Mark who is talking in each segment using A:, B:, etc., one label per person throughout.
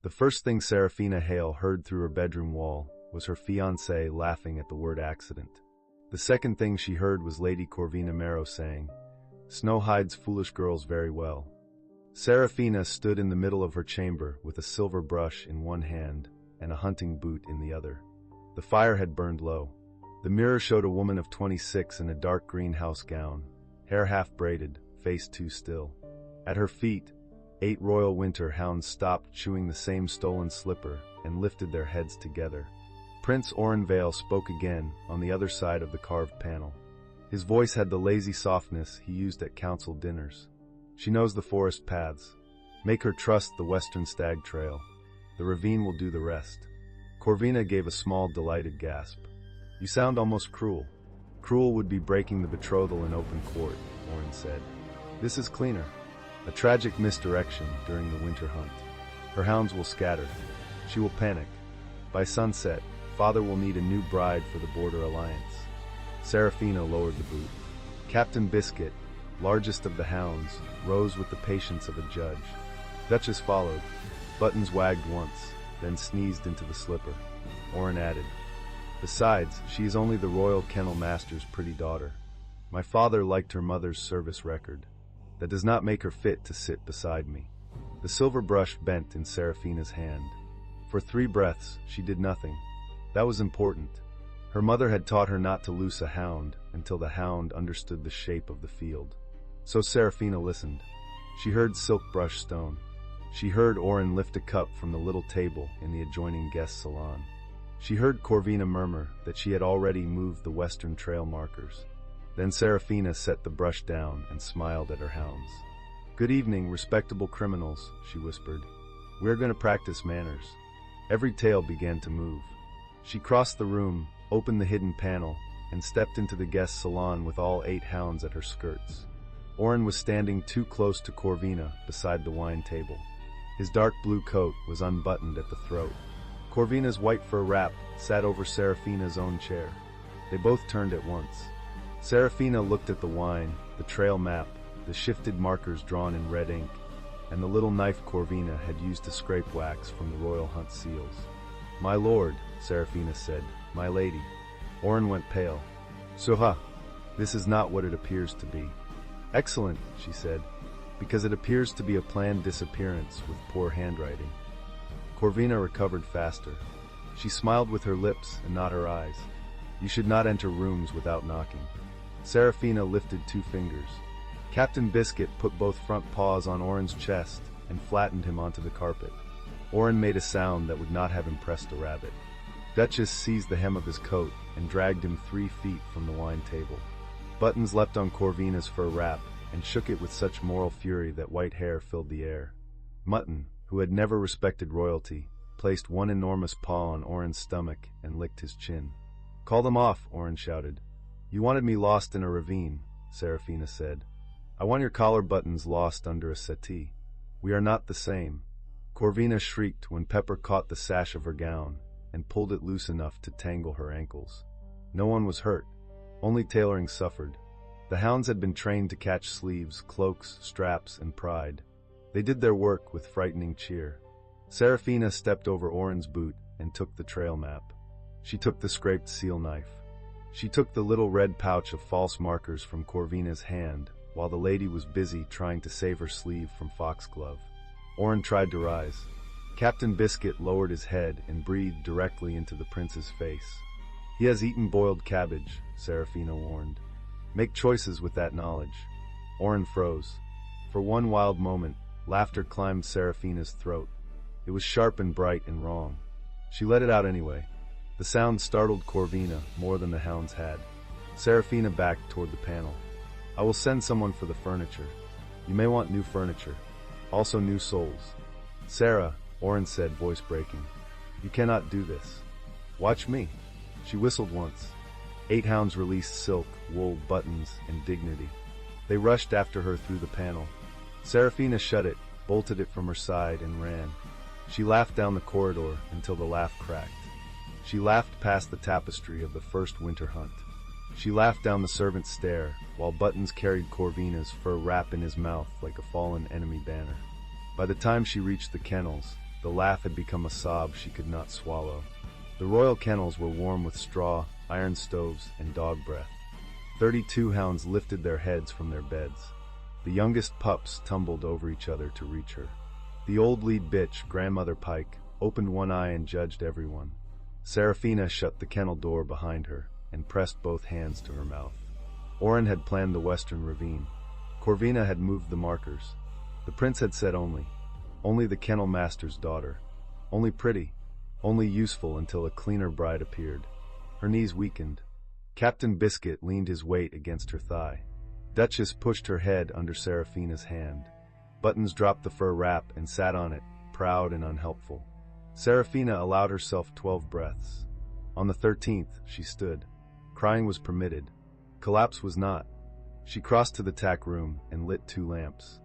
A: The first thing Serafina Hale heard through her bedroom wall was her fiancé laughing at the word accident. The second thing she heard was Lady Corvina Marrow saying, "Snow hides foolish girls very well." Serafina stood in the middle of her chamber with a silver brush in one hand and a hunting boot in the other. The fire had burned low. The mirror showed a woman of 26 in a dark green house gown, hair half braided, face too still. At her feet, 8 royal winter hounds stopped chewing the same stolen slipper and lifted their heads together. Prince Orenvale spoke again on the other side of the carved panel. His voice had the lazy softness he used at council dinners. "She knows the forest paths. Make her trust the western stag trail. The ravine will do the rest." Corvina gave a small, delighted gasp. "You sound almost cruel." "Cruel would be breaking the betrothal in open court," Oren said. "This is cleaner. A tragic misdirection during the winter hunt. Her hounds will scatter. She will panic. By sunset, father will need a new bride for the border alliance." Serafina lowered the boot. Captain Biscuit, largest of the hounds, rose with the patience of a judge. Duchess followed. Buttons wagged once, then sneezed into the slipper. Oren added, "Besides, she is only the royal kennel master's pretty daughter. My father liked her mother's service record. That does not make her fit to sit beside me." The silver brush bent in Serafina's hand. For 3 breaths, she did nothing. That was important. Her mother had taught her not to loose a hound until the hound understood the shape of the field. So Serafina listened. She heard silk brush stone. She heard Oren lift a cup from the little table in the adjoining guest salon. She heard Corvina murmur that she had already moved the western trail markers. Then Serafina set the brush down and smiled at her hounds. "Good evening, respectable criminals," she whispered. "We are going to practice manners." Every tail began to move. She crossed the room, opened the hidden panel, and stepped into the guest salon with all 8 hounds at her skirts. Oren was standing too close to Corvina beside the wine table. His dark blue coat was unbuttoned at the throat. Corvina's white fur wrap sat over Serafina's own chair. They both turned at once. Serafina looked at the wine, the trail map, the shifted markers drawn in red ink, and the little knife Corvina had used to scrape wax from the royal hunt seals. "My lord," Serafina said, "my lady." Oren went pale. "Soha, this is not what it appears to be." "Excellent," she said, "because it appears to be a planned disappearance with poor handwriting." Corvina recovered faster. She smiled with her lips and not her eyes. "You should not enter rooms without knocking." Serafina lifted 2 fingers. Captain Biscuit put both front paws on Oren's chest and flattened him onto the carpet. Oren made a sound that would not have impressed a rabbit. Duchess seized the hem of his coat and dragged him 3 feet from the wine table. Buttons leapt on Corvina's fur wrap and shook it with such moral fury that white hair filled the air. Mutton, who had never respected royalty, placed one enormous paw on Oren's stomach and licked his chin. "Call them off," Oren shouted. "You wanted me lost in a ravine," Serafina said. "I want your collar buttons lost under a settee. We are not the same." Corvina shrieked when Pepper caught the sash of her gown and pulled it loose enough to tangle her ankles. No one was hurt. Only tailoring suffered. The hounds had been trained to catch sleeves, cloaks, straps, and pride. They did their work with frightening cheer. Serafina stepped over Oren's boot and took the trail map. She took the scraped seal knife. She took the little red pouch of false markers from Corvina's hand while the lady was busy trying to save her sleeve from foxglove. Oren tried to rise. Captain Biscuit lowered his head and breathed directly into the prince's face. "He has eaten boiled cabbage," Serafina warned. "Make choices with that knowledge." Oren froze. For one wild moment, laughter climbed Serafina's throat. It was sharp and bright and wrong. She let it out anyway. The sound startled Corvina more than the hounds had. Serafina backed toward the panel. "I will send someone for the furniture. You may want new furniture. Also new souls." "Sarah," Oren said, voice breaking, "you cannot do this. Watch me." She whistled once. 8 hounds released silk, wool, buttons, and dignity. They rushed after her through the panel. Serafina shut it, bolted it from her side, and ran. She laughed down the corridor until the laugh cracked. She laughed past the tapestry of the first winter hunt. She laughed down the servant's stair, while Buttons carried Corvina's fur wrap in his mouth like a fallen enemy banner. By the time she reached the kennels, The laugh had become a sob she could not swallow. The royal kennels were warm with straw, iron stoves, and dog breath. 32 hounds lifted their heads from their beds. The youngest pups tumbled over each other to reach her. The old lead bitch, Grandmother Pike, opened one eye and judged everyone. Serafina shut the kennel door behind her and pressed both hands to her mouth. Oren had planned the western ravine. Corvina had moved the markers. The prince had said only the kennel master's daughter. Only pretty, only useful until a cleaner bride appeared. Her knees weakened. Captain Biscuit leaned his weight against her thigh. Duchess pushed her head under Serafina's hand. Buttons dropped the fur wrap and sat on it, proud and unhelpful. Serafina allowed herself 12 breaths. On the 13th, she stood. Crying was permitted. Collapse was not. She crossed to the tack room and lit 2 lamps.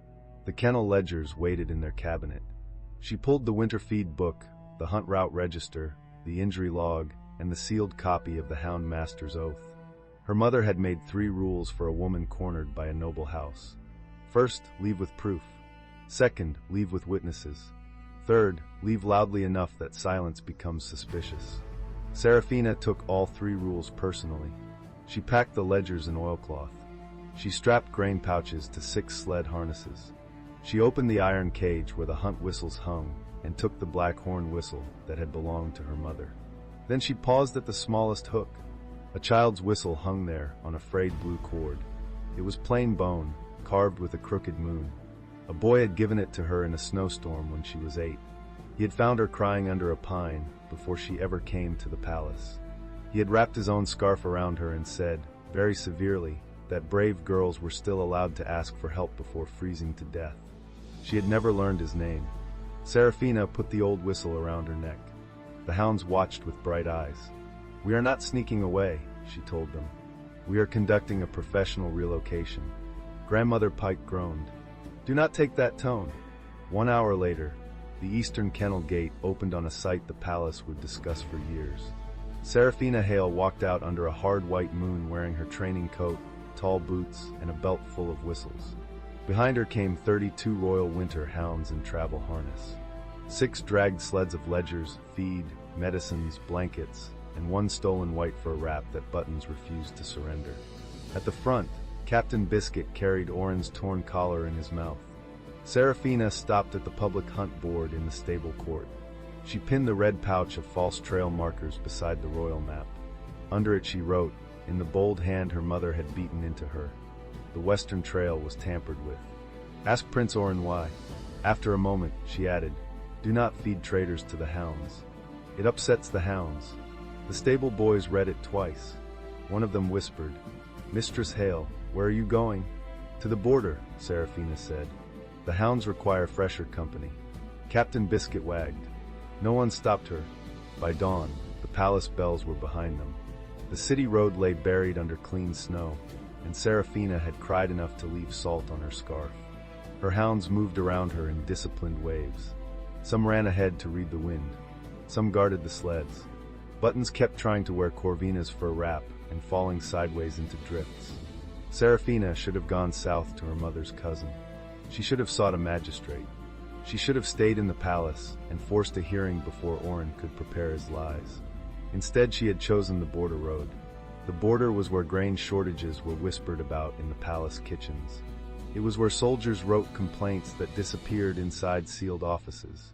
A: The kennel ledgers waited in their cabinet. She pulled the winter feed book, the hunt route register, the injury log, and the sealed copy of the hound master's oath. Her mother had made 3 rules for a woman cornered by a noble house. First, leave with proof. Second, leave with witnesses. Third, leave loudly enough that silence becomes suspicious. Serafina took all 3 rules personally. She packed the ledgers in oilcloth. She strapped grain pouches to 6 sled harnesses. She opened the iron cage where the hunt whistles hung and took the black horn whistle that had belonged to her mother. Then she paused at the smallest hook. A child's whistle hung there on a frayed blue cord. It was plain bone, carved with a crooked moon. A boy had given it to her in a snowstorm when she was 8. He had found her crying under a pine before she ever came to the palace. He had wrapped his own scarf around her and said, very severely, that brave girls were still allowed to ask for help before freezing to death. She had never learned his name. Serafina put the old whistle around her neck. The hounds watched with bright eyes. "We are not sneaking away," she told them. "We are conducting a professional relocation." Grandmother Pike groaned. "Do not take that tone." 1 hour later, the eastern kennel gate opened on a sight the palace would discuss for years. Serafina Hale walked out under a hard white moon wearing her training coat, tall boots, and a belt full of whistles. Behind her came 32 royal winter hounds in travel harness. 6 dragged sleds of ledgers, feed, medicines, blankets, and 1 stolen white fur wrap that Buttons refused to surrender. At the front, Captain Biscuit carried Oren's torn collar in his mouth. Serafina stopped at the public hunt board in the stable court. She pinned the red pouch of false trail markers beside the royal map. Under it she wrote, in the bold hand her mother had beaten into her, "The Western Trail was tampered with. Ask Prince Oren why." After a moment, she added, "Do not feed traitors to the hounds. It upsets the hounds." The stable boys read it twice. One of them whispered, "Mistress Hale, where are you going?" "To the border," Serafina said. "The hounds require fresher company." Captain Biscuit wagged. No one stopped her. By dawn, the palace bells were behind them. The city road lay buried under clean snow, and Serafina had cried enough to leave salt on her scarf. Her hounds moved around her in disciplined waves. Some ran ahead to read the wind. Some guarded the sleds. Buttons kept trying to wear Corvina's fur wrap and falling sideways into drifts. Serafina should have gone south to her mother's cousin. She should have sought a magistrate. She should have stayed in the palace and forced a hearing before Oren could prepare his lies. Instead, she had chosen the border road. The border was where grain shortages were whispered about in the palace kitchens. It was where soldiers wrote complaints that disappeared inside sealed offices.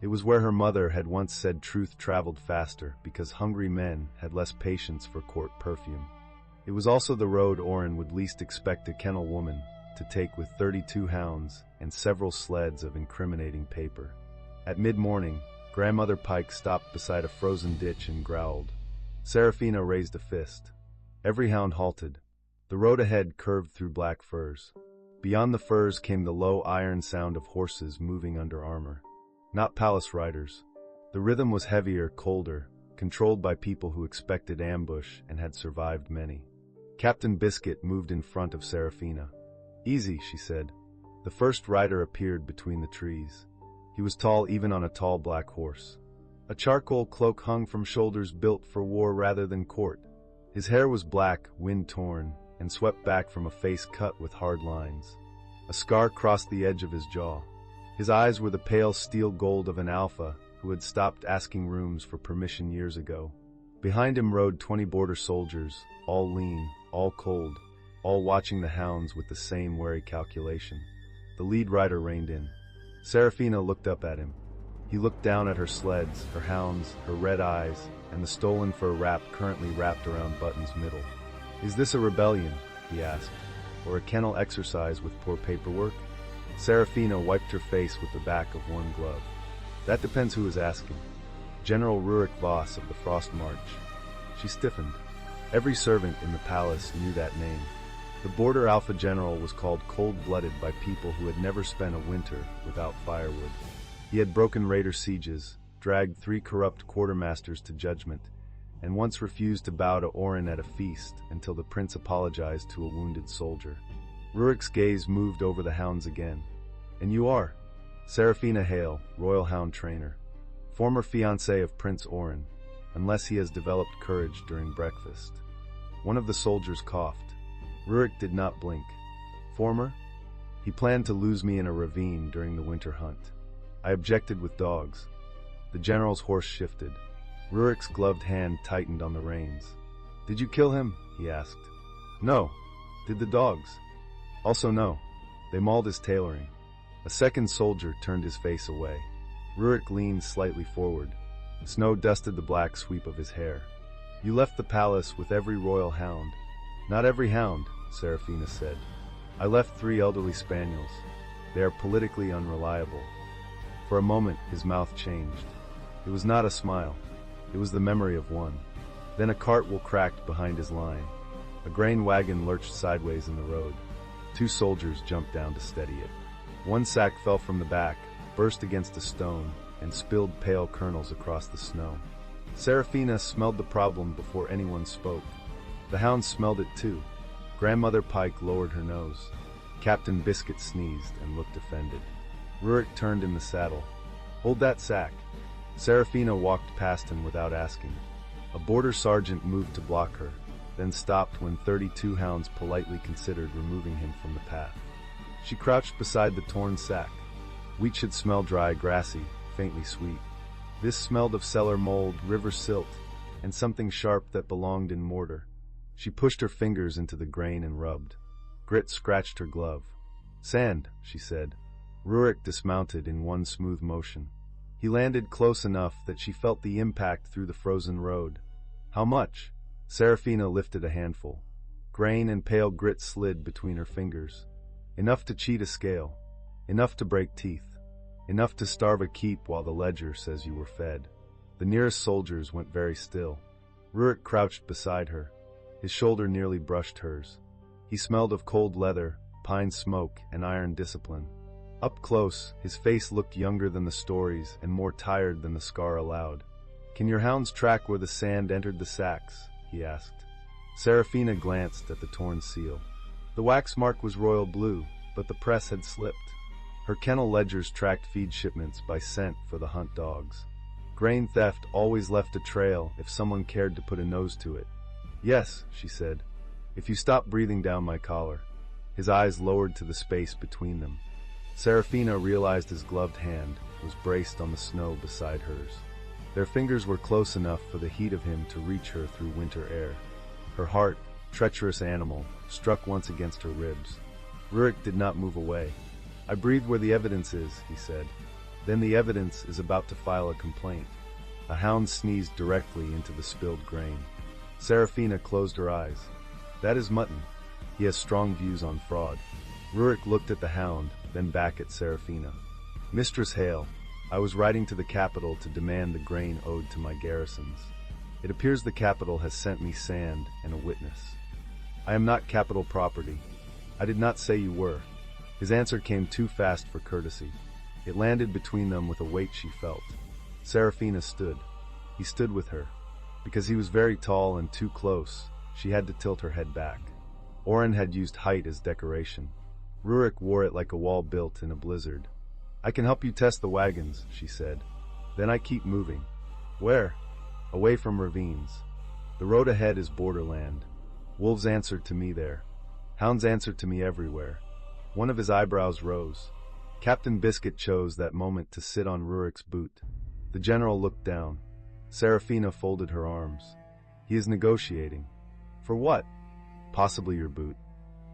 A: It was where her mother had once said truth traveled faster because hungry men had less patience for court perfume. It was also the road Oren would least expect a kennel woman to take with 32 hounds and several sleds of incriminating paper. At mid-morning, Grandmother Pike stopped beside a frozen ditch and growled. Serafina raised a fist. Every hound halted. The road ahead curved through black firs. Beyond the firs came the low iron sound of horses moving under armor. Not palace riders. The rhythm was heavier, colder, controlled by people who expected ambush and had survived many. Captain Biscuit moved in front of Serafina. "Easy," she said. The first rider appeared between the trees. He was tall even on a tall black horse. A charcoal cloak hung from shoulders built for war rather than court. His hair was black, wind-torn, and swept back from a face cut with hard lines. A scar crossed the edge of his jaw. His eyes were the pale steel gold of an alpha who had stopped asking rooms for permission years ago. Behind him rode 20 border soldiers, all lean, all cold, all watching the hounds with the same wary calculation. The lead rider reined in. Serafina looked up at him. He looked down at her sleds, her hounds, her red eyes, and the stolen fur wrap currently wrapped around Button's middle. "Is this a rebellion?" he asked, "or a kennel exercise with poor paperwork?" Serafina wiped her face with the back of one glove. "That depends who is asking." General Rurik Voss of the Frost March. She stiffened. Every servant in the palace knew that name. The border alpha general was called cold-blooded by people who had never spent a winter without firewood. He had broken raider sieges, dragged 3 corrupt quartermasters to judgment, and once refused to bow to Orin at a feast until the prince apologized to a wounded soldier. Rurik's gaze moved over the hounds again. "And you are?" "Serafina Hale, Royal Hound Trainer. Former fiancé of Prince Orin, unless he has developed courage during breakfast." One of the soldiers coughed. Rurik did not blink. "Former? He planned to lose me in a ravine during the winter hunt. I objected with dogs." The general's horse shifted. Rurik's gloved hand tightened on the reins. "Did you kill him?" he asked. "No." "Did the dogs?" "Also no. They mauled his tailoring." A second soldier turned his face away. Rurik leaned slightly forward. Snow dusted the black sweep of his hair. "You left the palace with every royal hound." "Not every hound," Serafina said. "I left 3 elderly spaniels. They are politically unreliable." For a moment, his mouth changed. It was not a smile. It was the memory of one. Then a cartwheel cracked behind his line. A grain wagon lurched sideways in the road. 2 soldiers jumped down to steady it. One sack fell from the back, burst against a stone, and spilled pale kernels across the snow. Serafina smelled the problem before anyone spoke. The hounds smelled it too. Grandmother Pike lowered her nose. Captain Biscuit sneezed and looked offended. Rurik turned in the saddle. "Hold that sack." Serafina walked past him without asking. A border sergeant moved to block her, then stopped when 32 hounds politely considered removing him from the path. She crouched beside the torn sack. Wheat should smell dry, grassy, faintly sweet. This smelled of cellar mold, river silt, and something sharp that belonged in mortar. She pushed her fingers into the grain and rubbed. Grit scratched her glove. "Sand," she said. Rurik dismounted in one smooth motion. He landed close enough that she felt the impact through the frozen road. "How much?" Serafina lifted a handful. Grain and pale grit slid between her fingers. "Enough to cheat a scale. Enough to break teeth. Enough to starve a keep while the ledger says you were fed." The nearest soldiers went very still. Rurik crouched beside her. His shoulder nearly brushed hers. He smelled of cold leather, pine smoke, and iron discipline. Up close, his face looked younger than the stories and more tired than the scar allowed. "Can your hounds track where the sand entered the sacks?" he asked. Serafina glanced at the torn seal. The wax mark was royal blue, but the press had slipped. Her kennel ledgers tracked feed shipments by scent for the hunt dogs. Grain theft always left a trail if someone cared to put a nose to it. "Yes," she said, "if you stop breathing down my collar." His eyes lowered to the space between them. Serafina realized his gloved hand was braced on the snow beside hers. Their fingers were close enough for the heat of him to reach her through winter air. Her heart, treacherous animal, struck once against her ribs. Rurik did not move away. "I breathe where the evidence is," he said. "Then the evidence is about to file a complaint." A hound sneezed directly into the spilled grain. Serafina closed her eyes. "That is Mutton. He has strong views on fraud." Rurik looked at the hound, then back at Serafina. "Mistress Hale, I was writing to the capital to demand the grain owed to my garrisons. It appears the capital has sent me sand and a witness." "I am not capital property. I did not say you were." His answer came too fast for courtesy. It landed between them with a weight she felt. Serafina stood. He stood with her. Because he was very tall and too close, she had to tilt her head back. Orin had used height as decoration. Rurik wore it like a wall built in a blizzard. "I can help you test the wagons," she said. "Then I keep moving." "Where?" "Away from ravines. The road ahead is borderland. Wolves answer to me there. Hounds answer to me everywhere." One of his eyebrows rose. Captain Biscuit chose that moment to sit on Rurik's boot. The general looked down. Serafina folded her arms. He is negotiating. For what? Possibly your boot.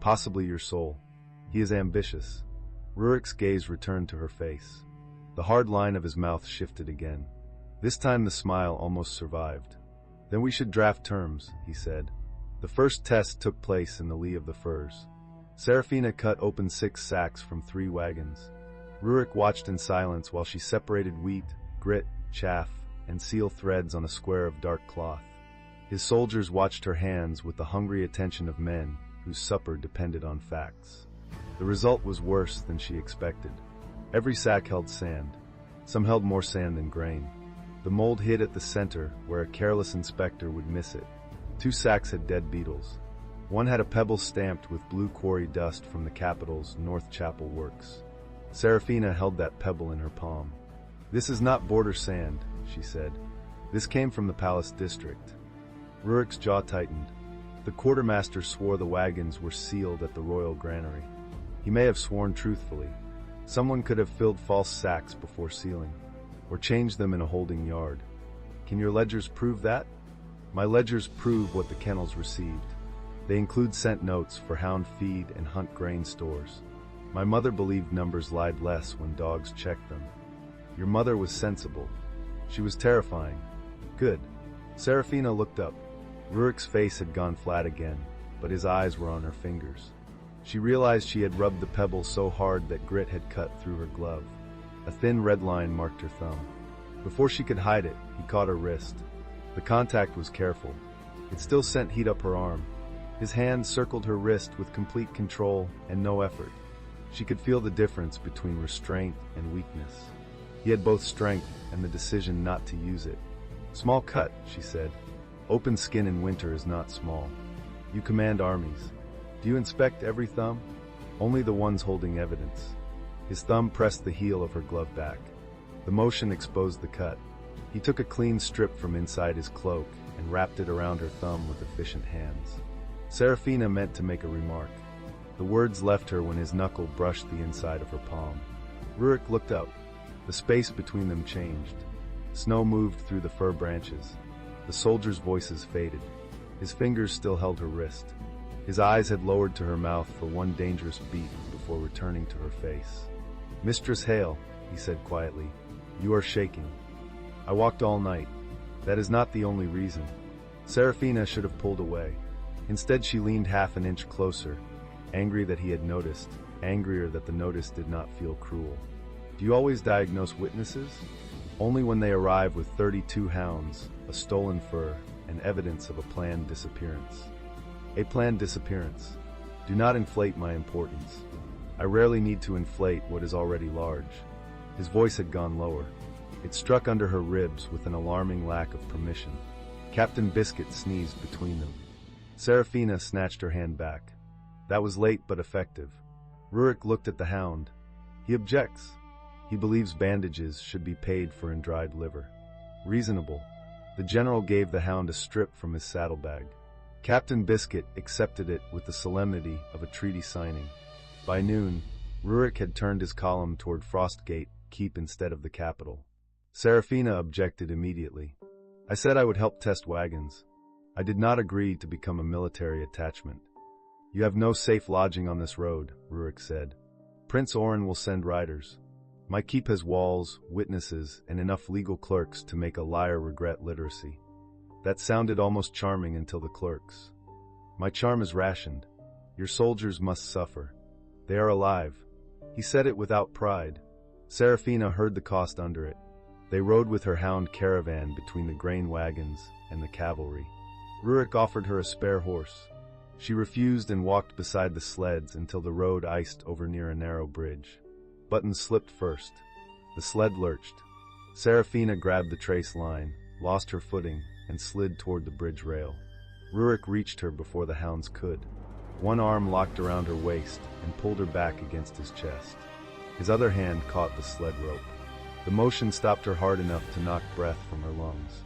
A: Possibly your soul. He is ambitious. Rurik's gaze returned to her face. The hard line of his mouth shifted again. This time the smile almost survived. Then we should draft terms, he said. The first test took place in the lee of the firs. Serafina cut open 6 sacks from 3 wagons. Rurik watched in silence while she separated wheat, grit, chaff, and seal threads on a square of dark cloth. His soldiers watched her hands with the hungry attention of men whose supper depended on facts. The result was worse than she expected. Every sack held sand. Some held more sand than grain. The mold hid at the center, where a careless inspector would miss it. 2 sacks had dead beetles. One had a pebble stamped with blue quarry dust from the capital's North Chapel works. Serafina held that pebble in her palm. "This is not border sand," she said. "This came from the palace district." Rurik's jaw tightened. The quartermaster swore the wagons were sealed at the royal granary. He may have sworn truthfully. Someone could have filled false sacks before sealing, or changed them in a holding yard. "Can your ledgers prove that?" "My ledgers prove what the kennels received. They include cent notes for hound feed and hunt grain stores. My mother believed numbers lied less when dogs checked them. Your mother was sensible. She was terrifying." "Good." Serafina looked up. Rurik's face had gone flat again, but his eyes were on her fingers. She realized she had rubbed the pebble so hard that grit had cut through her glove. A thin red line marked her thumb. Before she could hide it, he caught her wrist. The contact was careful. It still sent heat up her arm. His hand circled her wrist with complete control and no effort. She could feel the difference between restraint and weakness. He had both strength and the decision not to use it. "Small cut," she said. "Open skin in winter is not small. You command armies. Do you inspect every thumb?" "Only the ones holding evidence." His thumb pressed the heel of her glove back. The motion exposed the cut. He took a clean strip from inside his cloak and wrapped it around her thumb with efficient hands. Serafina meant to make a remark. The words left her when his knuckle brushed the inside of her palm. Rurik looked up. The space between them changed. Snow moved through the fir branches. The soldiers' voices faded. His fingers still held her wrist. His eyes had lowered to her mouth for one dangerous beat before returning to her face. "Mistress Hale," he said quietly, "you are shaking." "I walked all night. That is not the only reason." Serafina should have pulled away. Instead, she leaned half an inch closer, angry that he had noticed, angrier that the notice did not feel cruel. "Do you always diagnose witnesses?" "Only when they arrive with 32 hounds, a stolen fur, and evidence of a planned disappearance." "A planned disappearance. Do not inflate my importance. I rarely need to inflate what is already large." His voice had gone lower. It struck under her ribs with an alarming lack of permission. Captain Biscuit sneezed between them. Serafina snatched her hand back. That was late but effective. Rurik looked at the hound. "He objects. He believes bandages should be paid for in dried liver." "Reasonable." The general gave the hound a strip from his saddlebag. Captain Biscuit accepted it with the solemnity of a treaty signing. By noon, Rurik had turned his column toward Frostgate Keep instead of the capital. Serafina objected immediately. "I said I would help test wagons. I did not agree to become a military attachment." "You have no safe lodging on this road," Rurik said. "Prince Oren will send riders. My keep has walls, witnesses, and enough legal clerks to make a liar regret literacy." That sounded almost charming until the clerks. "My charm is rationed. Your soldiers must suffer. They are alive." He said it without pride. Serafina heard the cost under it. They rode with her hound caravan between the grain wagons and the cavalry. Rurik offered her a spare horse. She refused and walked beside the sleds until the road iced over near a narrow bridge. Buttons slipped first. The sled lurched. Serafina grabbed the trace line, lost her footing, and slid toward the bridge rail. Rurik reached her before the hounds could. One arm locked around her waist and pulled her back against his chest. His other hand caught the sled rope. The motion stopped her hard enough to knock breath from her lungs.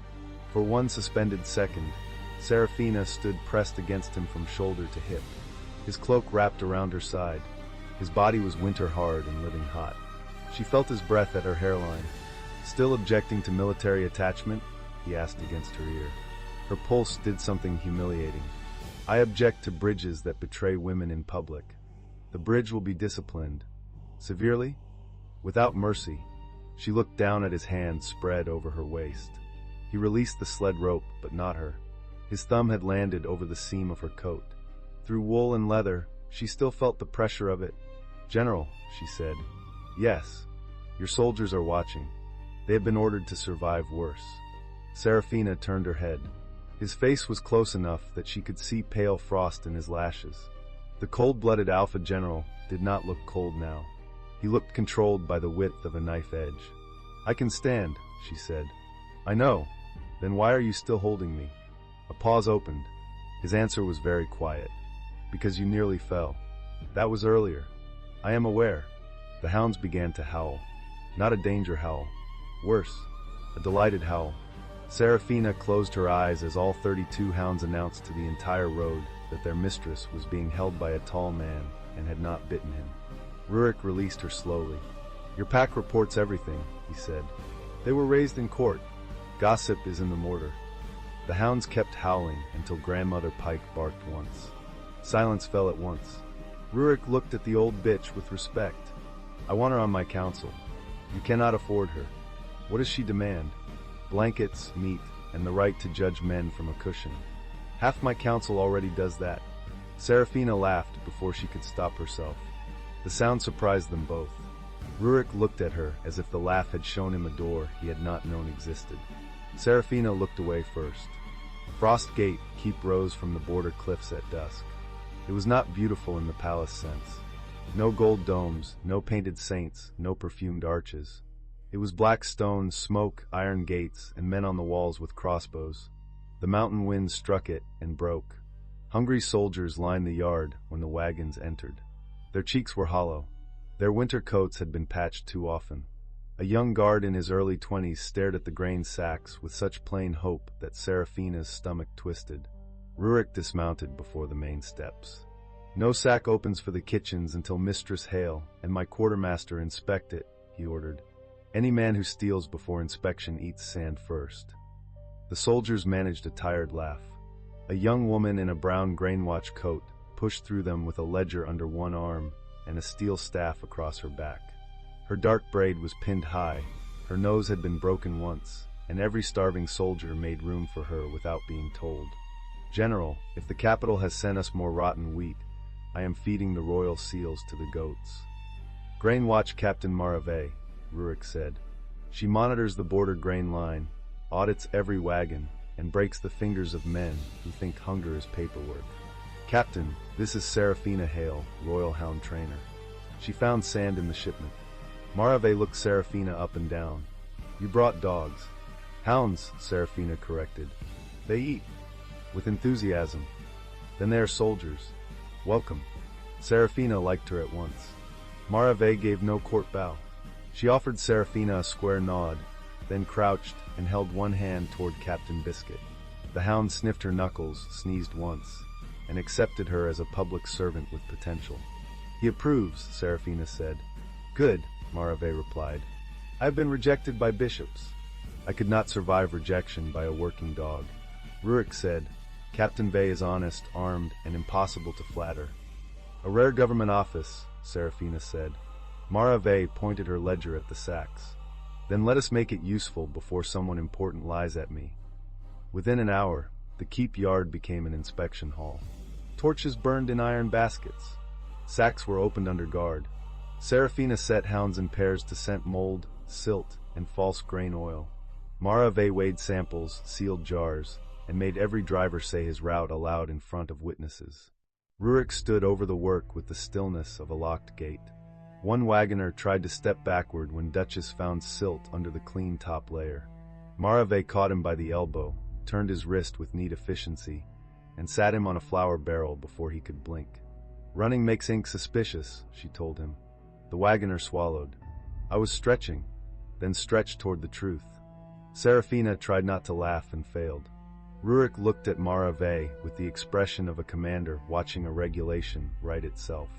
A: For one suspended second, Serafina stood pressed against him from shoulder to hip. His cloak wrapped around her side. His body was winter hard and living hot. She felt his breath at her hairline. Still objecting to military attachment? He asked against her ear. Her pulse did something humiliating. I object to bridges that betray women in public. The bridge will be disciplined. Severely? Without mercy. She looked down at his hand spread over her waist. He released the sled rope, but not her. His thumb had landed over the seam of her coat. Through wool and leather, she still felt the pressure of it. "General," she said. "Yes. Your soldiers are watching. They have been ordered to survive worse." Serafina turned her head. His face was close enough that she could see pale frost in his lashes. The cold-blooded Alpha General did not look cold now. He looked controlled by the width of a knife edge. "I can stand," she said. "I know. Then why are you still holding me?" A pause opened. His answer was very quiet. "Because you nearly fell. That was earlier." "I am aware." The hounds began to howl. Not a danger howl. Worse, a delighted howl. Serafina closed her eyes as all 32 hounds announced to the entire road that their mistress was being held by a tall man and had not bitten him. Rurik released her slowly. "Your pack reports everything," he said. "They were raised in court. Gossip is in the mortar." The hounds kept howling until Grandmother Pike barked once. Silence fell at once. Rurik looked at the old bitch with respect. "I want her on my council." "You cannot afford her." "What does she demand?" "Blankets, meat, and the right to judge men from a cushion." "Half my council already does that." Serafina laughed before she could stop herself. The sound surprised them both. Rurik looked at her as if the laugh had shown him a door he had not known existed. Serafina looked away first. Frost Gate keep rose from the border cliffs at dusk. It was not beautiful in the palace sense. No gold domes, no painted saints, no perfumed arches. It was black stone, smoke, iron gates, and men on the walls with crossbows. The mountain wind struck it and broke. Hungry soldiers lined the yard when the wagons entered. Their cheeks were hollow. Their winter coats had been patched too often. A young guard in his early 20s stared at the grain sacks with such plain hope that Serafina's stomach twisted. Rurik dismounted before the main steps. "No sack opens for the kitchens until Mistress hail and my quartermaster inspect it," he ordered. "Any man who steals before inspection eats sand first." The soldiers managed a tired laugh. A young woman in a brown grain-watch coat pushed through them with a ledger under one arm and a steel staff across her back. Her dark braid was pinned high, her nose had been broken once, and every starving soldier made room for her without being told. "General, if the capital has sent us more rotten wheat, I am feeding the royal seals to the goats." "Grain Watch Captain Marave," Rurik said. "She monitors the border grain line, audits every wagon, and breaks the fingers of men who think hunger is paperwork." "Captain, this is Serafina Hale, Royal Hound Trainer. She found sand in the shipment." Marave looked Serafina up and down. "You brought dogs." "Hounds," Serafina corrected. "They eat." "With enthusiasm." "Then they are soldiers. Welcome." Serafina liked her at once. Marave gave no court bow. She offered Serafina a square nod, then crouched and held one hand toward Captain Biscuit. The hound sniffed her knuckles, sneezed once, and accepted her as a public servant with potential. "He approves," Serafina said. "Good," Marave replied. "I have been rejected by bishops." "I could not survive rejection by a working dog." Rurik said, "Captain Vey is honest, armed, and impossible to flatter." "A rare government office," Serafina said. Marave pointed her ledger at the sacks. "Then let us make it useful before someone important lies at me." Within an hour, the keep yard became an inspection hall. Torches burned in iron baskets. Sacks were opened under guard. Serafina set hounds in pairs to scent mold, silt, and false grain oil. Marave weighed samples, sealed jars, and made every driver say his route aloud in front of witnesses. Rurik stood over the work with the stillness of a locked gate. One wagoner tried to step backward when Duchess found silt under the clean top layer. Marave caught him by the elbow, turned his wrist with neat efficiency, and sat him on a flour barrel before he could blink. "Running makes ink suspicious," she told him. The wagoner swallowed. "I was stretching," then stretched toward the truth. Serafina tried not to laugh and failed. Rurik looked at Marave with the expression of a commander watching a regulation write itself.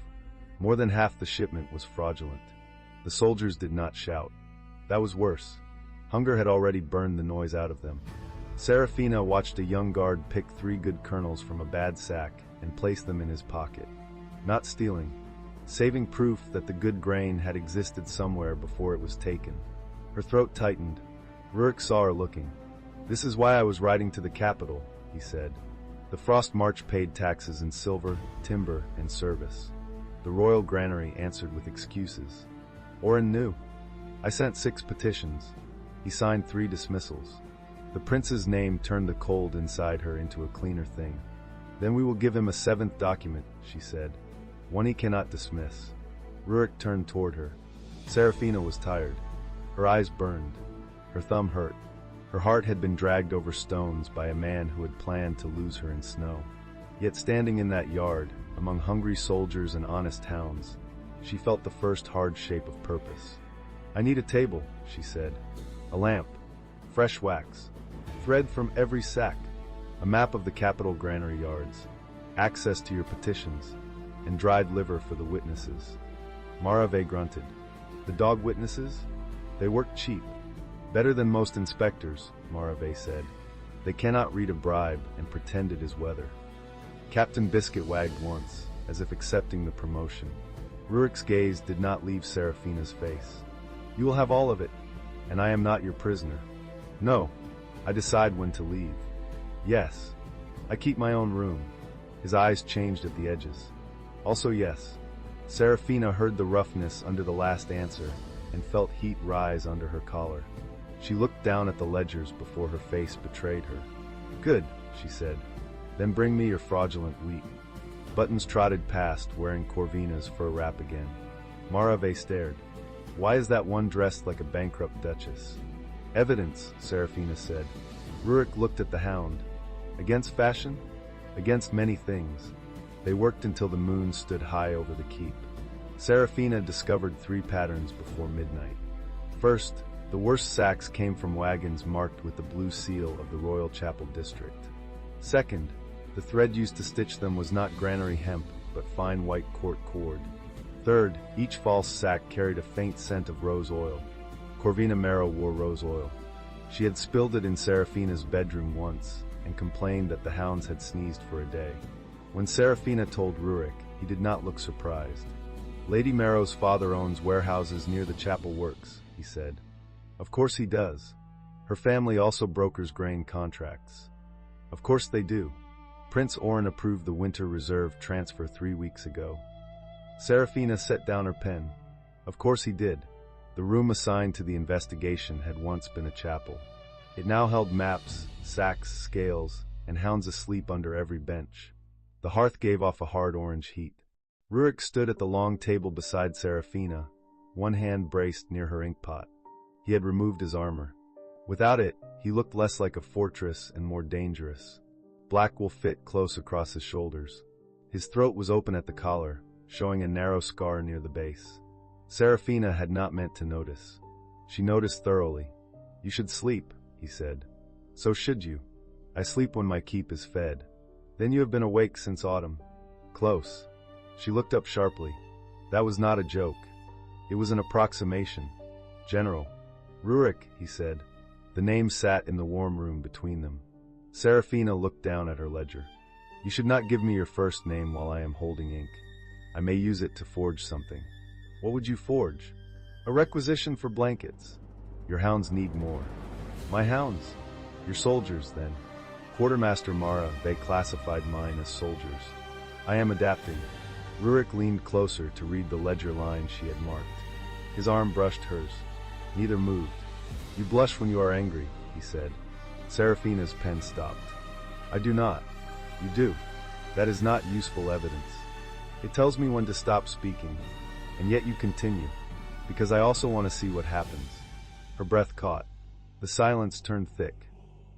A: More than half the shipment was fraudulent. The soldiers did not shout. That was worse. Hunger had already burned the noise out of them. Serafina watched a young guard pick 3 good kernels from a bad sack and place them in his pocket. Not stealing, saving proof that the good grain had existed somewhere before it was taken. Her throat tightened. Rurik saw her looking. "This is why I was riding to the capital," he said. The Frost March paid taxes in silver, timber, and service. The royal granary answered with excuses. Oren knew. "I sent 6 petitions." He signed 3 dismissals. The prince's name turned the cold inside her into a cleaner thing. "Then we will give him a 7th document," she said. "One he cannot dismiss." Rurik turned toward her. Serafina was tired. Her eyes burned. Her thumb hurt. Her heart had been dragged over stones by a man who had planned to lose her in snow. Yet standing in that yard, among hungry soldiers and honest hounds, she felt the first hard shape of purpose. "I need a table," she said. "A lamp. Fresh wax. Thread from every sack. A map of the capital granary yards. Access to your petitions. And dried liver for the witnesses." Marave grunted. "The dog witnesses? They work cheap. Better than most inspectors," Marave said. "They cannot read a bribe and pretend it is weather." Captain Biscuit wagged once, as if accepting the promotion. Rurik's gaze did not leave Serafina's face. "You will have all of it, and I am not your prisoner." "No, I decide when to leave." "Yes, I keep my own room." His eyes changed at the edges. "Also yes." Serafina heard the roughness under the last answer and felt heat rise under her collar. She looked down at the ledgers before her face betrayed her. "Good," she said. "Then bring me your fraudulent wheat." Buttons trotted past, wearing Corvina's fur wrap again. Marave stared. "Why is that one dressed like a bankrupt duchess?" "Evidence," Serafina said. Rurik looked at the hound. "Against fashion?" "Against many things." They worked until the moon stood high over the keep. Serafina discovered 3 patterns before midnight. First, the worst sacks came from wagons marked with the blue seal of the Royal Chapel District. Second, the thread used to stitch them was not granary hemp, but fine white court cord. Third, each false sack carried a faint scent of rose oil. Corvina Mero wore rose oil. She had spilled it in Serafina's bedroom once, and complained that the hounds had sneezed for a day. When Serafina told Rurik, he did not look surprised. "Lady Mero's father owns warehouses near the chapel works," he said. "Of course he does. Her family also brokers grain contracts." "Of course they do. Prince Oren approved the winter reserve transfer 3 weeks ago." Serafina set down her pen. "Of course he did." The room assigned to the investigation had once been a chapel. It now held maps, sacks, scales, and hounds asleep under every bench. The hearth gave off a hard orange heat. Rurik stood at the long table beside Serafina, one hand braced near her inkpot. He had removed his armor. Without it, he looked less like a fortress and more dangerous. Black wool fit close across his shoulders. His throat was open at the collar, showing a narrow scar near the base. Serafina had not meant to notice. She noticed thoroughly. "You should sleep," he said. "So should you. I sleep when my keep is fed." "Then you have been awake since autumn." "Close." She looked up sharply. That was not a joke. It was an approximation. "General." "Rurik," he said. The name sat in the warm room between them. Serafina looked down at her ledger. "You should not give me your first name while I am holding ink. I may use it to forge something." "What would you forge?" "A requisition for blankets." "Your hounds need more." "My hounds?" "Your soldiers, then." Quartermaster Mara, they classified mine as soldiers. "I am adapting." Rurik leaned closer to read the ledger lines she had marked. His arm brushed hers. Neither moved. "You blush when you are angry," he said. Serafina's pen stopped. "I do not." "You do. That is not useful evidence. It tells me when to stop speaking. And yet you continue, because I also want to see what happens." Her breath caught. The silence turned thick.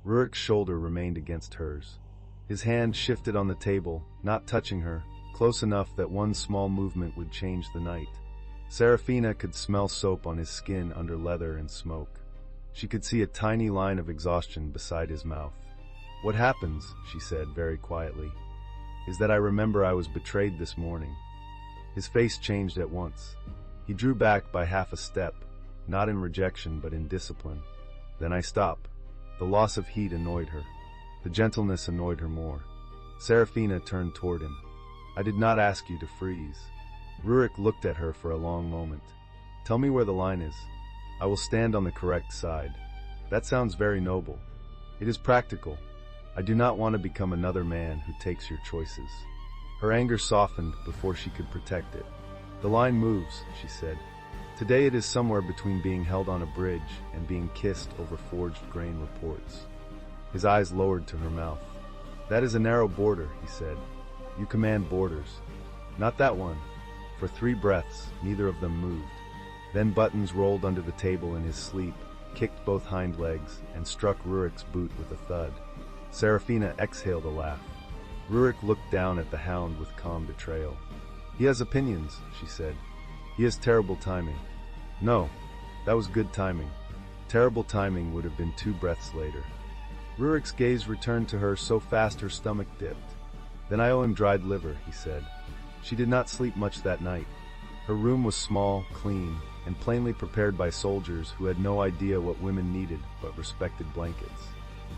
A: Rurik's shoulder remained against hers. His hand shifted on the table, not touching her, close enough that one small movement would change the night. Serafina could smell soap on his skin under leather and smoke. She could see a tiny line of exhaustion beside his mouth. "What happens," she said very quietly, "is that I remember I was betrayed this morning." His face changed at once. He drew back by half a step, not in rejection but in discipline. Then I stop. The loss of heat annoyed her. The gentleness annoyed her more. Serafina turned toward him. I did not ask you to freeze. Rurik looked at her for a long moment. Tell me where the line is. I will stand on the correct side. That sounds very noble. It is practical. I do not want to become another man who takes your choices. Her anger softened before she could protect it. The line moves, she said. Today it is somewhere between being held on a bridge and being kissed over forged grain reports. His eyes lowered to her mouth. That is a narrow border, he said. You command borders. Not that one. For 3 breaths, neither of them moved. Then Buttons rolled under the table in his sleep, kicked both hind legs, and struck Rurik's boot with a thud. Serafina exhaled a laugh. Rurik looked down at the hound with calm betrayal. He has opinions, she said. He has terrible timing. No, that was good timing. Terrible timing would have been 2 breaths later. Rurik's gaze returned to her so fast her stomach dipped. Then I owe him dried liver, he said. She did not sleep much that night. Her room was small, clean, and plainly prepared by soldiers who had no idea what women needed but respected blankets.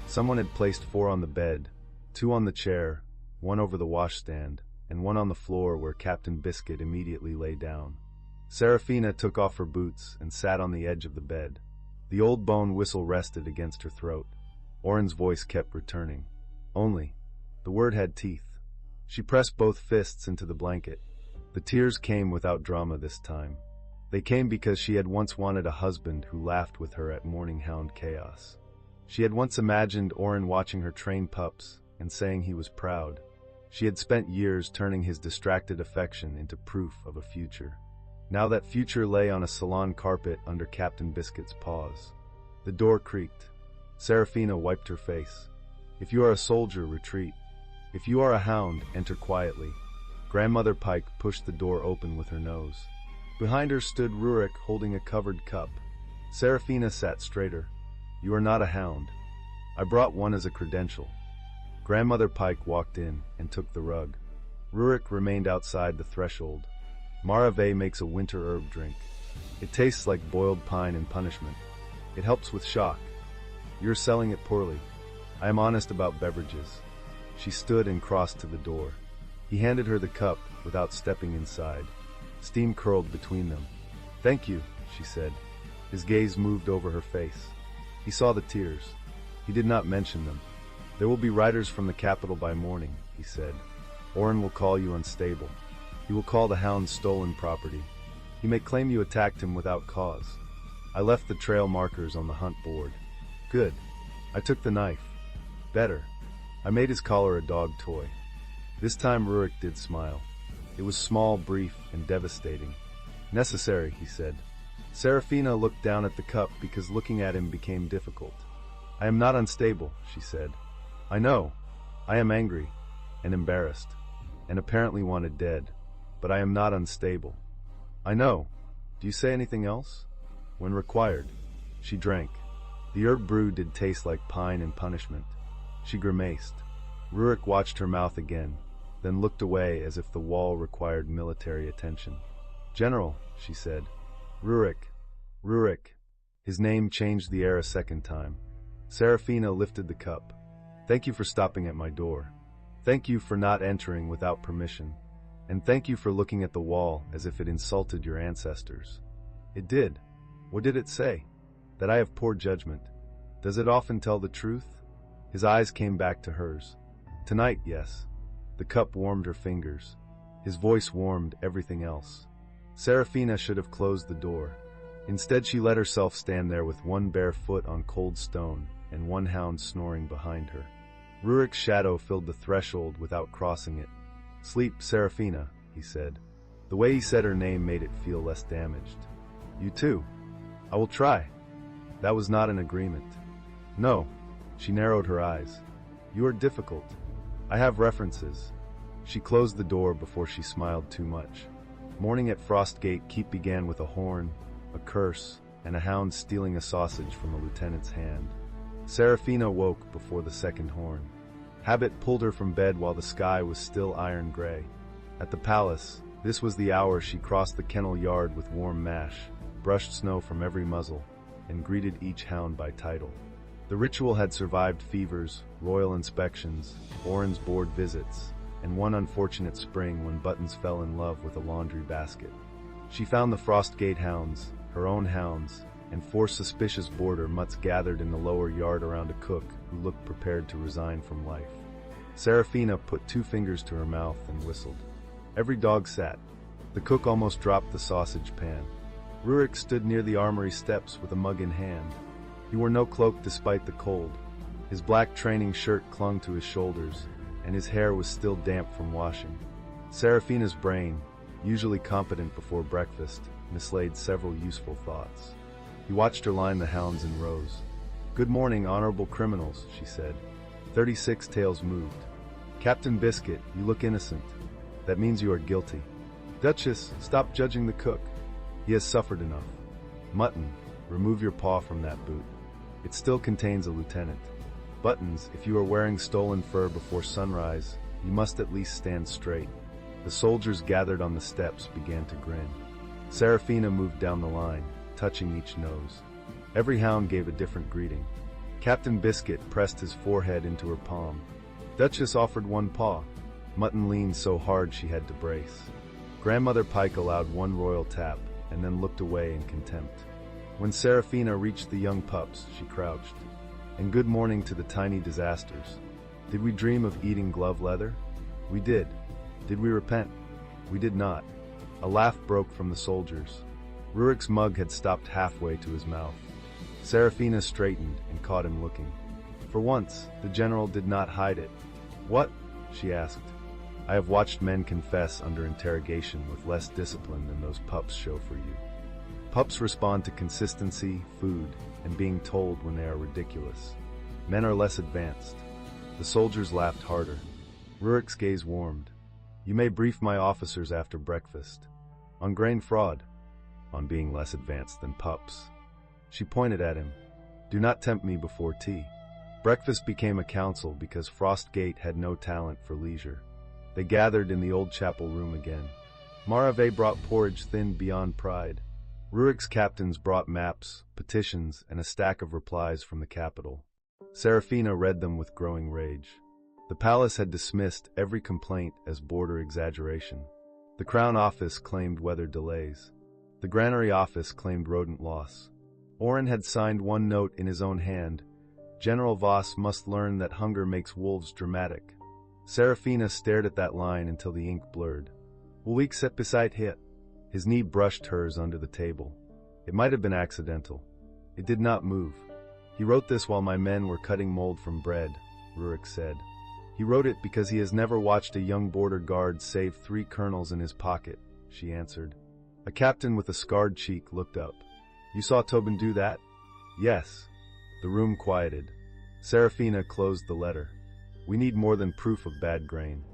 A: Someone had placed 4 on the bed, 2 on the chair, 1 over the washstand, and 1 on the floor where Captain Biscuit immediately lay down. Serafina took off her boots and sat on the edge of the bed. The old bone whistle rested against her throat. Oren's voice kept returning. Only. The word had teeth. She pressed both fists into the blanket. The tears came without drama this time. They came because she had once wanted a husband who laughed with her at morning hound chaos. She had once imagined Oren watching her train pups and saying he was proud. She had spent years turning his distracted affection into proof of a future. Now that future lay on a salon carpet under Captain Biscuit's paws. The door creaked. Serafina wiped her face. If you are a soldier, retreat. If you are a hound, enter quietly. Grandmother Pike pushed the door open with her nose. Behind her stood Rurik holding a covered cup. Serafina sat straighter. You are not a hound. I brought one as a credential. Grandmother Pike walked in and took the rug. Rurik remained outside the threshold. Marave makes a winter herb drink. It tastes like boiled pine in punishment. It helps with shock. You're selling it poorly. I am honest about beverages. She stood and crossed to the door. He handed her the cup without stepping inside. Steam curled between them. Thank you, she said. His gaze moved over her face. He saw the tears. He did not mention them. There will be riders from the capital by morning, he said. Oren will call you unstable. He will call the hound stolen property. He may claim you attacked him without cause. I left the trail markers on the hunt board. Good. I took the knife. Better. I made his collar a dog toy. This time Rurik did smile. It was small, brief, and devastating. Necessary, he said. Serafina looked down at the cup because looking at him became difficult. I am not unstable, she said. I know. I am angry and embarrassed and apparently wanted dead, but I am not unstable. I know. Do you say anything else? When required. She drank. The herb brew did taste like pine and punishment. She grimaced. Rurik watched her mouth again, then looked away as if the wall required military attention. General, she said. Rurik. Rurik. His name changed the air a second time. Serafina lifted the cup. Thank you for stopping at my door. Thank you for not entering without permission. And thank you for looking at the wall as if it insulted your ancestors. It did. What did it say? That I have poor judgment. Does it often tell the truth? His eyes came back to hers. Tonight, yes. The cup warmed her fingers. His voice warmed everything else. Serafina should have closed the door. Instead, she let herself stand there with one bare foot on cold stone and one hound snoring behind her. Rurik's shadow filled the threshold without crossing it. Sleep, Serafina, he said. The way he said her name made it feel less damaged. You too. I will try. That was not an agreement. No. She narrowed her eyes. You are difficult. I have references. She closed the door before she smiled too much. Morning at Frostgate Keep began with a horn, a curse, and a hound stealing a sausage from a lieutenant's hand. Serafina woke before the second horn. Habit pulled her from bed while the sky was still iron gray. At the palace, This was the hour she crossed the kennel yard with warm mash, brushed snow from every muzzle, and greeted each hound by title. The ritual had survived fevers, royal inspections, Oren's board visits, and one unfortunate spring when Buttons fell in love with a laundry basket. She found the Frostgate hounds, her own hounds, and 4 suspicious border mutts gathered in the lower yard around a cook who looked prepared to resign from life. Serafina put 2 fingers to her mouth and whistled. Every dog sat. The cook almost dropped the sausage pan. Rurik stood near the armory steps with a mug in hand. He wore no cloak despite the cold. His black training shirt clung to his shoulders, and his hair was still damp from washing. Serafina's brain, usually competent before breakfast, mislaid several useful thoughts. He watched her line the hounds in rows. "Good morning, honorable criminals," she said. 36 tails moved. "Captain Biscuit, you look innocent. That means you are guilty. Duchess, stop judging the cook. He has suffered enough. Mutton, remove your paw from that boot. It still contains a lieutenant. Buttons, if you are wearing stolen fur before sunrise, you must at least stand straight." The soldiers gathered on the steps began to grin. Serafina moved down the line, touching each nose. Every hound gave a different greeting. Captain Biscuit pressed his forehead into her palm. Duchess offered one paw. Mutton leaned so hard she had to brace. Grandmother Pike allowed one royal tap, and then looked away in contempt. When Serafina reached the young pups, she crouched. "And good morning to the tiny disasters. Did we dream of eating glove leather? We did. Did we repent? We did not." A laugh broke from the soldiers. Rurik's mug had stopped halfway to his mouth. Serafina straightened and caught him looking. For once, the general did not hide it. "What?" she asked. "I have watched men confess under interrogation with less discipline than those pups show for you. Pups respond to consistency, food, and being told when they are ridiculous. Men are less advanced." The soldiers laughed harder. Rurik's gaze warmed. "You may brief my officers after breakfast. On grain fraud. On being less advanced than pups." She pointed at him. "Do not tempt me before tea." Breakfast became a council because Frostgate had no talent for leisure. They gathered in the old chapel room again. Marave brought porridge thinned beyond pride. Rurik's captains brought maps, petitions, and a stack of replies from the capital. Serafina read them with growing rage. The palace had dismissed every complaint as border exaggeration. The Crown Office claimed weather delays. The Granary Office claimed rodent loss. Oren had signed one note in his own hand. General Voss must learn that hunger makes wolves dramatic. Serafina stared at that line until the ink blurred. Ulrich sat beside hit. His knee brushed hers under the table. It might have been accidental. It did not move. "He wrote this while my men were cutting mold from bread," Rurik said. "He wrote it because he has never watched a young border guard save 3 kernels in his pocket," she answered. A captain with a scarred cheek looked up. "You saw Tobin do that?" "Yes." The room quieted. Serafina closed the letter. "We need more than proof of bad grain.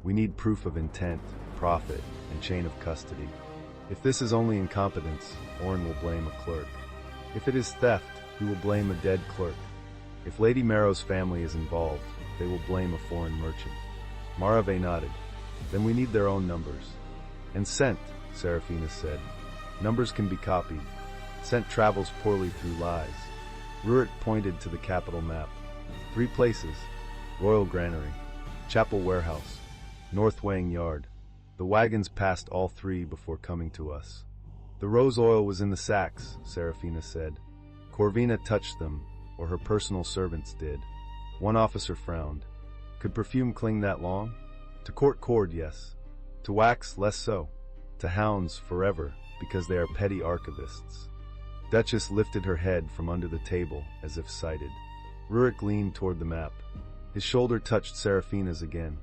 A: We need proof of intent, profit, and chain of custody. If this is only incompetence, Oren will blame a clerk. If it is theft, he will blame a dead clerk. If Lady Marrow's family is involved, they will blame a foreign merchant." Marave nodded. "Then we need their own numbers." "And scent," Serafina said. "Numbers can be copied. Scent travels poorly through lies." Rurik pointed to the capital map. 3 places: Royal Granary, Chapel Warehouse, North Weighing Yard. The wagons passed all 3 before coming to us. "The rose oil was in the sacks," Serafina said. "Corvina touched them, or her personal servants did." One officer frowned. "Could perfume cling that long? To court cord, yes. To wax, less so. To hounds, forever, because they are petty archivists." Duchess lifted her head from under the table, as if sighted. Rurik leaned toward the map. His shoulder touched Serafina's again.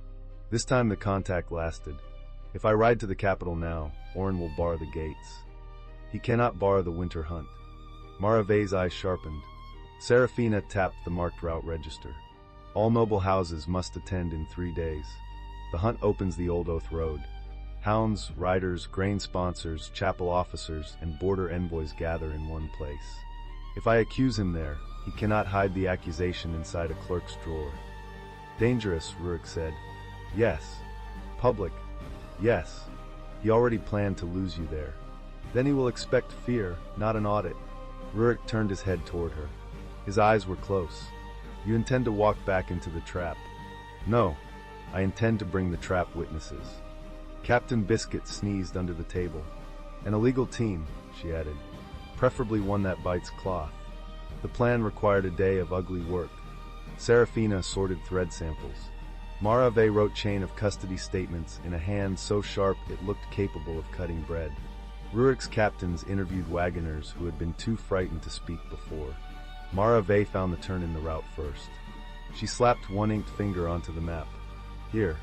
A: This time the contact lasted. "If I ride to the capital now, Oren will bar the gates. He cannot bar the winter hunt." Marave's eyes sharpened. Serafina tapped the marked route register. "All noble houses must attend in 3 days. The hunt opens the Old Oath Road. Hounds, riders, grain sponsors, chapel officers, and border envoys gather in one place. If I accuse him there, he cannot hide the accusation inside a clerk's drawer." "Dangerous," Rurik said. "Yes." "Public." "Yes." He already planned to lose you there. Then he will expect fear, not an audit. Rurik turned his head toward her. His eyes were close. You intend to walk back into the trap? No, I intend to bring the trap witnesses. Captain Biscuit sneezed under the table. An illegal team, she added. Preferably one that bites cloth. The plan required a day of ugly work. Serafina sorted thread samples. Marave wrote chain of custody statements in a hand so sharp it looked capable of cutting bread. Rurik's captains interviewed wagoners who had been too frightened to speak before. Marave found the turn in the route first. She slapped one inked finger onto the map. Here.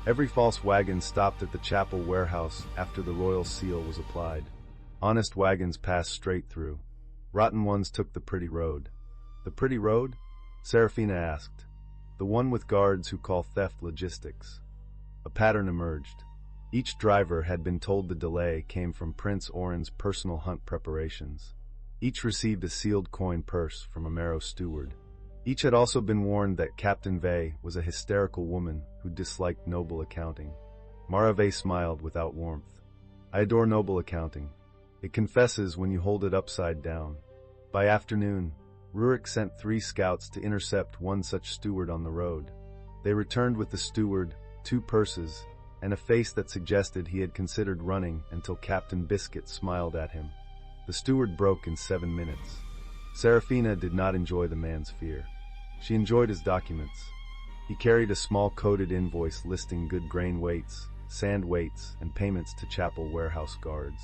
A: Every false wagon stopped at the chapel warehouse after the royal seal was applied. Honest wagons passed straight through. Rotten ones took the pretty road. The pretty road? Serafina asked. The one with guards who call theft logistics. A pattern emerged. Each driver had been told the delay came from Prince Oren's personal hunt preparations. Each received a sealed coin purse from a Marrow steward. Each had also been warned that Captain Vey was a hysterical woman who disliked noble accounting. Marave smiled without warmth. I adore noble accounting. It confesses when you hold it upside down. By afternoon, Rurik sent 3 scouts to intercept one such steward on the road. They returned with the steward, 2 purses, and a face that suggested he had considered running until Captain Biscuit smiled at him. The steward broke in 7 minutes. Serafina did not enjoy the man's fear. She enjoyed his documents. He carried a small coded invoice listing good grain weights, sand weights, and payments to chapel warehouse guards.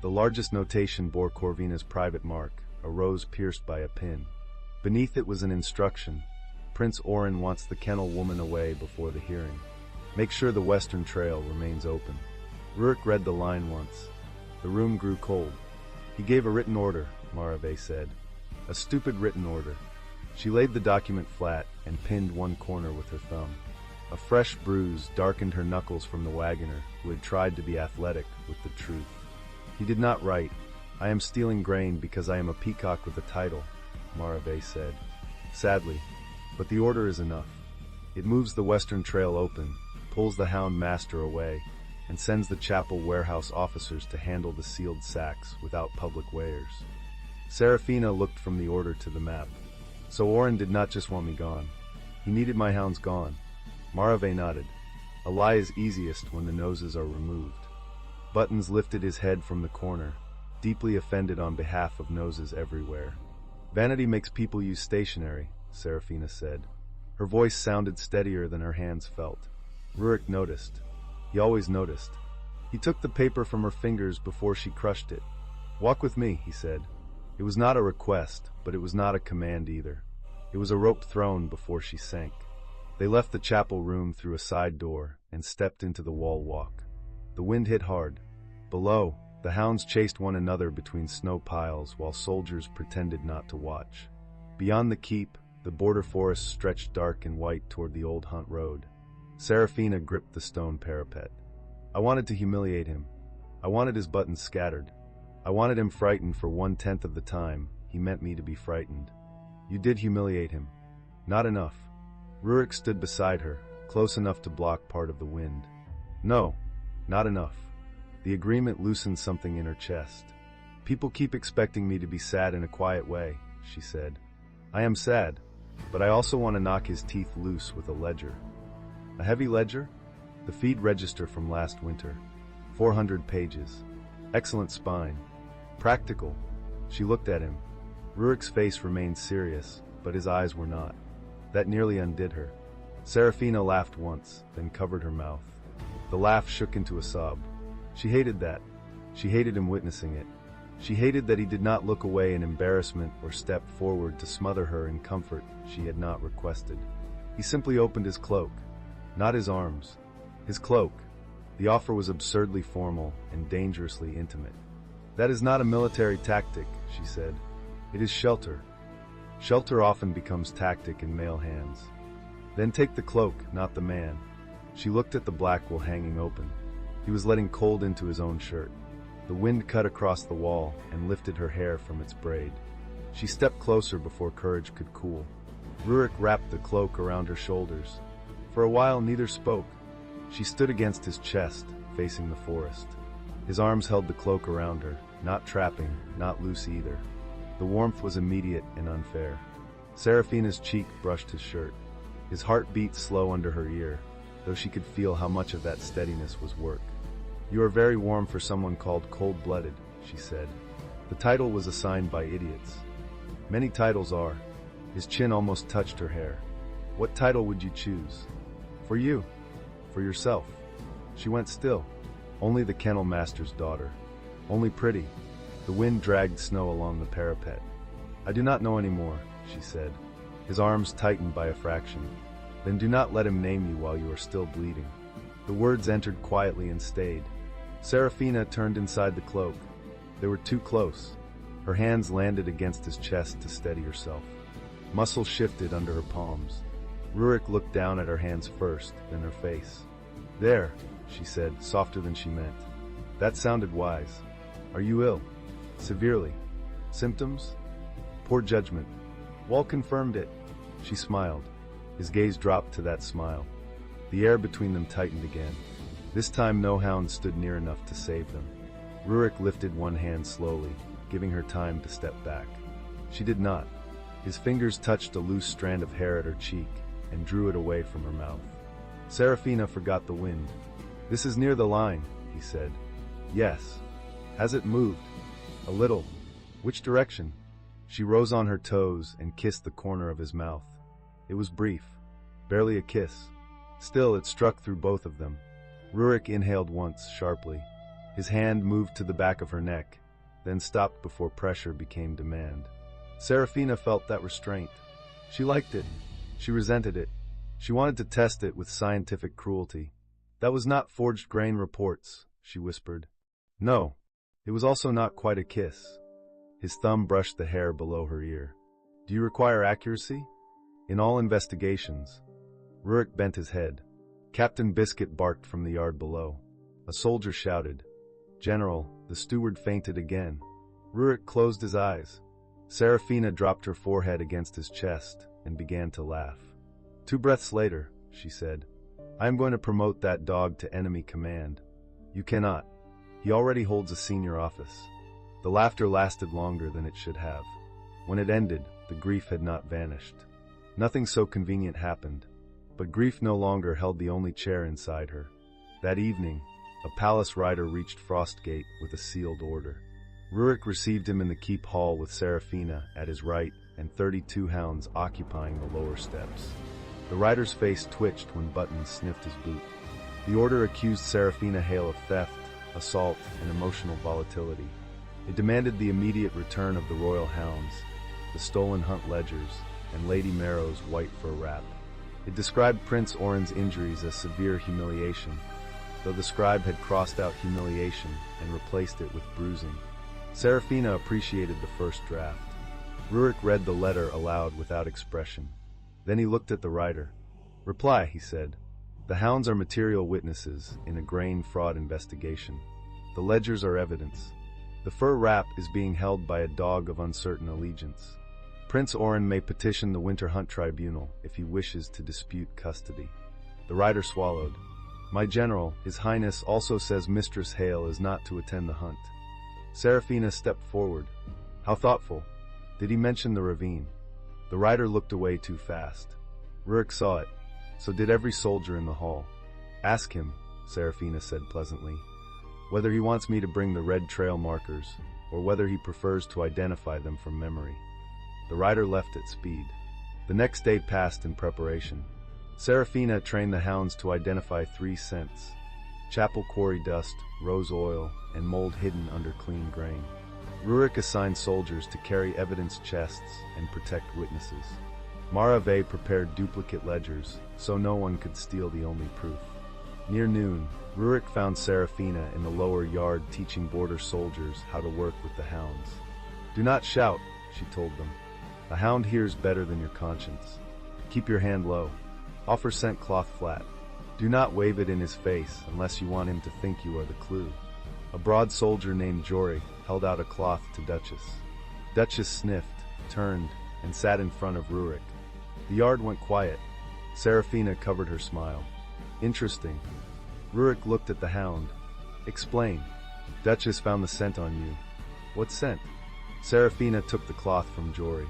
A: The largest notation bore Corvina's private mark, a rose pierced by a pin. Beneath it was an instruction. Prince Oren wants the kennel woman away before the hearing. Make sure the western trail remains open. Rurik read the line once. The room grew cold. He gave a written order, Marave said. A stupid written order. She laid the document flat and pinned one corner with her thumb. A fresh bruise darkened her knuckles from the wagoner who had tried to be athletic with the truth. He did not write, I am stealing grain because I am a peacock with a title, Marave said. Sadly, but the order is enough. It moves the western trail open, pulls the hound master away, and sends the chapel warehouse officers to handle the sealed sacks without public weighers. Serafina looked from the order to the map. So Oren did not just want me gone. He needed my hounds gone. Marave nodded. A lie is easiest when the noses are removed. Buttons lifted his head from the corner, deeply offended on behalf of noses everywhere. Vanity makes people use stationery, Serafina said. Her voice sounded steadier than her hands felt. Rurik noticed. He always noticed. He took the paper from her fingers before she crushed it. Walk with me, he said. It was not a request, but it was not a command either. It was a rope thrown before she sank. They left the chapel room through a side door and stepped into the wall walk. The wind hit hard. Below, the hounds chased one another between snow piles while soldiers pretended not to watch. Beyond the keep, the border forest stretched dark and white toward the old hunt road. Serafina gripped the stone parapet. I wanted to humiliate him. I wanted his buttons scattered. I wanted him frightened for 1/10 of the time he meant me to be frightened. You did humiliate him. Not enough. Rurik stood beside her, close enough to block part of the wind. No, not enough. The agreement loosened something in her chest. People keep expecting me to be sad in a quiet way, she said. I am sad, but I also want to knock his teeth loose with a ledger. A heavy ledger? The feed register from last winter. 400 pages. Excellent spine. Practical. She looked at him. Rurik's face remained serious, but his eyes were not. That nearly undid her. Serafina laughed once, then covered her mouth. The laugh shook into a sob. She hated that. She hated him witnessing it. She hated that he did not look away in embarrassment or step forward to smother her in comfort she had not requested. He simply opened his cloak. Not his arms. His cloak. The offer was absurdly formal and dangerously intimate. That is not a military tactic, she said. It is shelter. Shelter often becomes tactic in male hands. Then take the cloak, not the man. She looked at the black wool hanging open. He was letting cold into his own shirt. The wind cut across the wall and lifted her hair from its braid. She stepped closer before courage could cool. Rurik wrapped the cloak around her shoulders. For a while neither spoke. She stood against his chest, facing the forest. His arms held the cloak around her, not trapping, not loose either. The warmth was immediate and unfair. Serafina's cheek brushed his shirt. His heart beat slow under her ear, though she could feel how much of that steadiness was work. "You are very warm for someone called cold-blooded," she said. The title was assigned by idiots. Many titles are. His chin almost touched her hair. "What title would you choose?" "For you. For yourself." She went still. Only the kennel master's daughter. Only pretty. The wind dragged snow along the parapet. "I do not know any more," she said. His arms tightened by a fraction. "Then do not let him name you while you are still bleeding." The words entered quietly and stayed. Serafina turned inside the cloak. They were too close. Her hands landed against his chest to steady herself. Muscles shifted under her palms. Rurik looked down at her hands first, then her face. "There," she said, softer than she meant. "That sounded wise. Are you ill? Severely? Symptoms?" "Poor judgment." Wall confirmed it. She smiled. His gaze dropped to that smile. The air between them tightened again. This time no hound stood near enough to save them. Rurik lifted one hand slowly, giving her time to step back. She did not. His fingers touched a loose strand of hair at her cheek and drew it away from her mouth. Serafina forgot the wind. "This is near the line," he said. "Yes." "Has it moved?" "A little." "Which direction?" She rose on her toes and kissed the corner of his mouth. It was brief, barely a kiss. Still, it struck through both of them. Rurik inhaled once, sharply. His hand moved to the back of her neck, then stopped before pressure became demand. Serafina felt that restraint. She liked it. She resented it. She wanted to test it with scientific cruelty. "That was not forged grain reports," she whispered. "No. It was also not quite a kiss." His thumb brushed the hair below her ear. "Do you require accuracy?" "In all investigations." Rurik bent his head. Captain Biscuit barked from the yard below. A soldier shouted. "General," the steward fainted again. Rurik closed his eyes. Serafina dropped her forehead against his chest and began to laugh. 2 breaths later, she said, "I am going to promote that dog to enemy command." "You cannot. He already holds a senior office." The laughter lasted longer than it should have. When it ended, the grief had not vanished. Nothing so convenient happened, but grief no longer held the only chair inside her. That evening, a palace rider reached Frostgate with a sealed order. Rurik received him in the keep hall with Serafina at his right and 32 hounds occupying the lower steps. The rider's face twitched when Buttons sniffed his boot. The order accused Serafina Hale of theft, assault, and emotional volatility. It demanded the immediate return of the royal hounds, the stolen hunt ledgers, and Lady Marrow's white fur wrap. It described Prince Oren's injuries as severe humiliation, though the scribe had crossed out humiliation and replaced it with bruising. Serafina appreciated the first draft. Rurik read the letter aloud without expression. Then he looked at the rider. "Reply," he said. "The hounds are material witnesses in a grain fraud investigation. The ledgers are evidence. The fur wrap is being held by a dog of uncertain allegiance. Prince Oren may petition the Winter Hunt Tribunal if he wishes to dispute custody." The rider swallowed. "My general, His Highness, also says Mistress Hale is not to attend the hunt." Serafina stepped forward. "How thoughtful. Did he mention the ravine?" The rider looked away too fast. Rurik saw it. So did every soldier in the hall. "Ask him," Serafina said pleasantly, "whether he wants me to bring the red trail markers, or whether he prefers to identify them from memory." The rider left at speed. The next day passed in preparation. Serafina trained the hounds to identify 3 scents: chapel quarry dust, rose oil, and mold hidden under clean grain. Rurik assigned soldiers to carry evidence chests and protect witnesses. Marave prepared duplicate ledgers, so no one could steal the only proof. Near noon, Rurik found Serafina in the lower yard teaching border soldiers how to work with the hounds. "Do not shout," she told them. "A hound hears better than your conscience. Keep your hand low. Offer scent cloth flat. Do not wave it in his face unless you want him to think you are the clue." A broad soldier named Jory held out a cloth to Duchess. Duchess sniffed, turned, and sat in front of Rurik. The yard went quiet. Serafina covered her smile. "Interesting." Rurik looked at the hound. Explain. Duchess found the scent on you. What scent? Serafina took the cloth from Jory.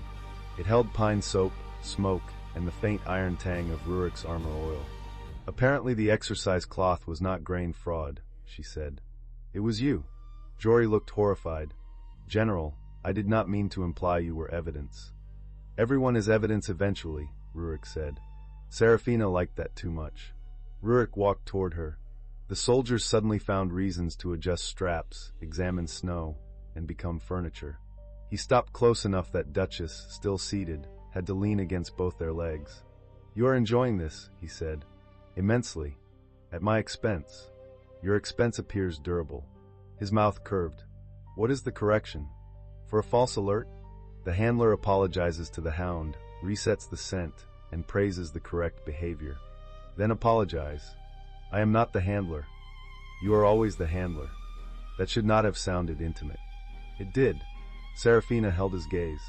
A: It held pine soap, smoke, and the faint iron tang of Rurik's armor oil. Apparently the exercise cloth was not grain fraud, she said. It was you. Jory looked horrified. General, I did not mean to imply you were evidence. Everyone is evidence eventually, Rurik said. Serafina liked that too much. Rurik walked toward her. The soldiers suddenly found reasons to adjust straps, examine snow, and become furniture. He stopped close enough that Duchess, still seated, had to lean against both their legs. You are enjoying this, he said. Immensely. At my expense. Your expense appears durable. His mouth curved. What is the correction? For a false alert? The handler apologizes to the hound, resets the scent, and praises the correct behavior. Then apologize. I am not the handler. You are always the handler. That should not have sounded intimate. It did. Serafina held his gaze.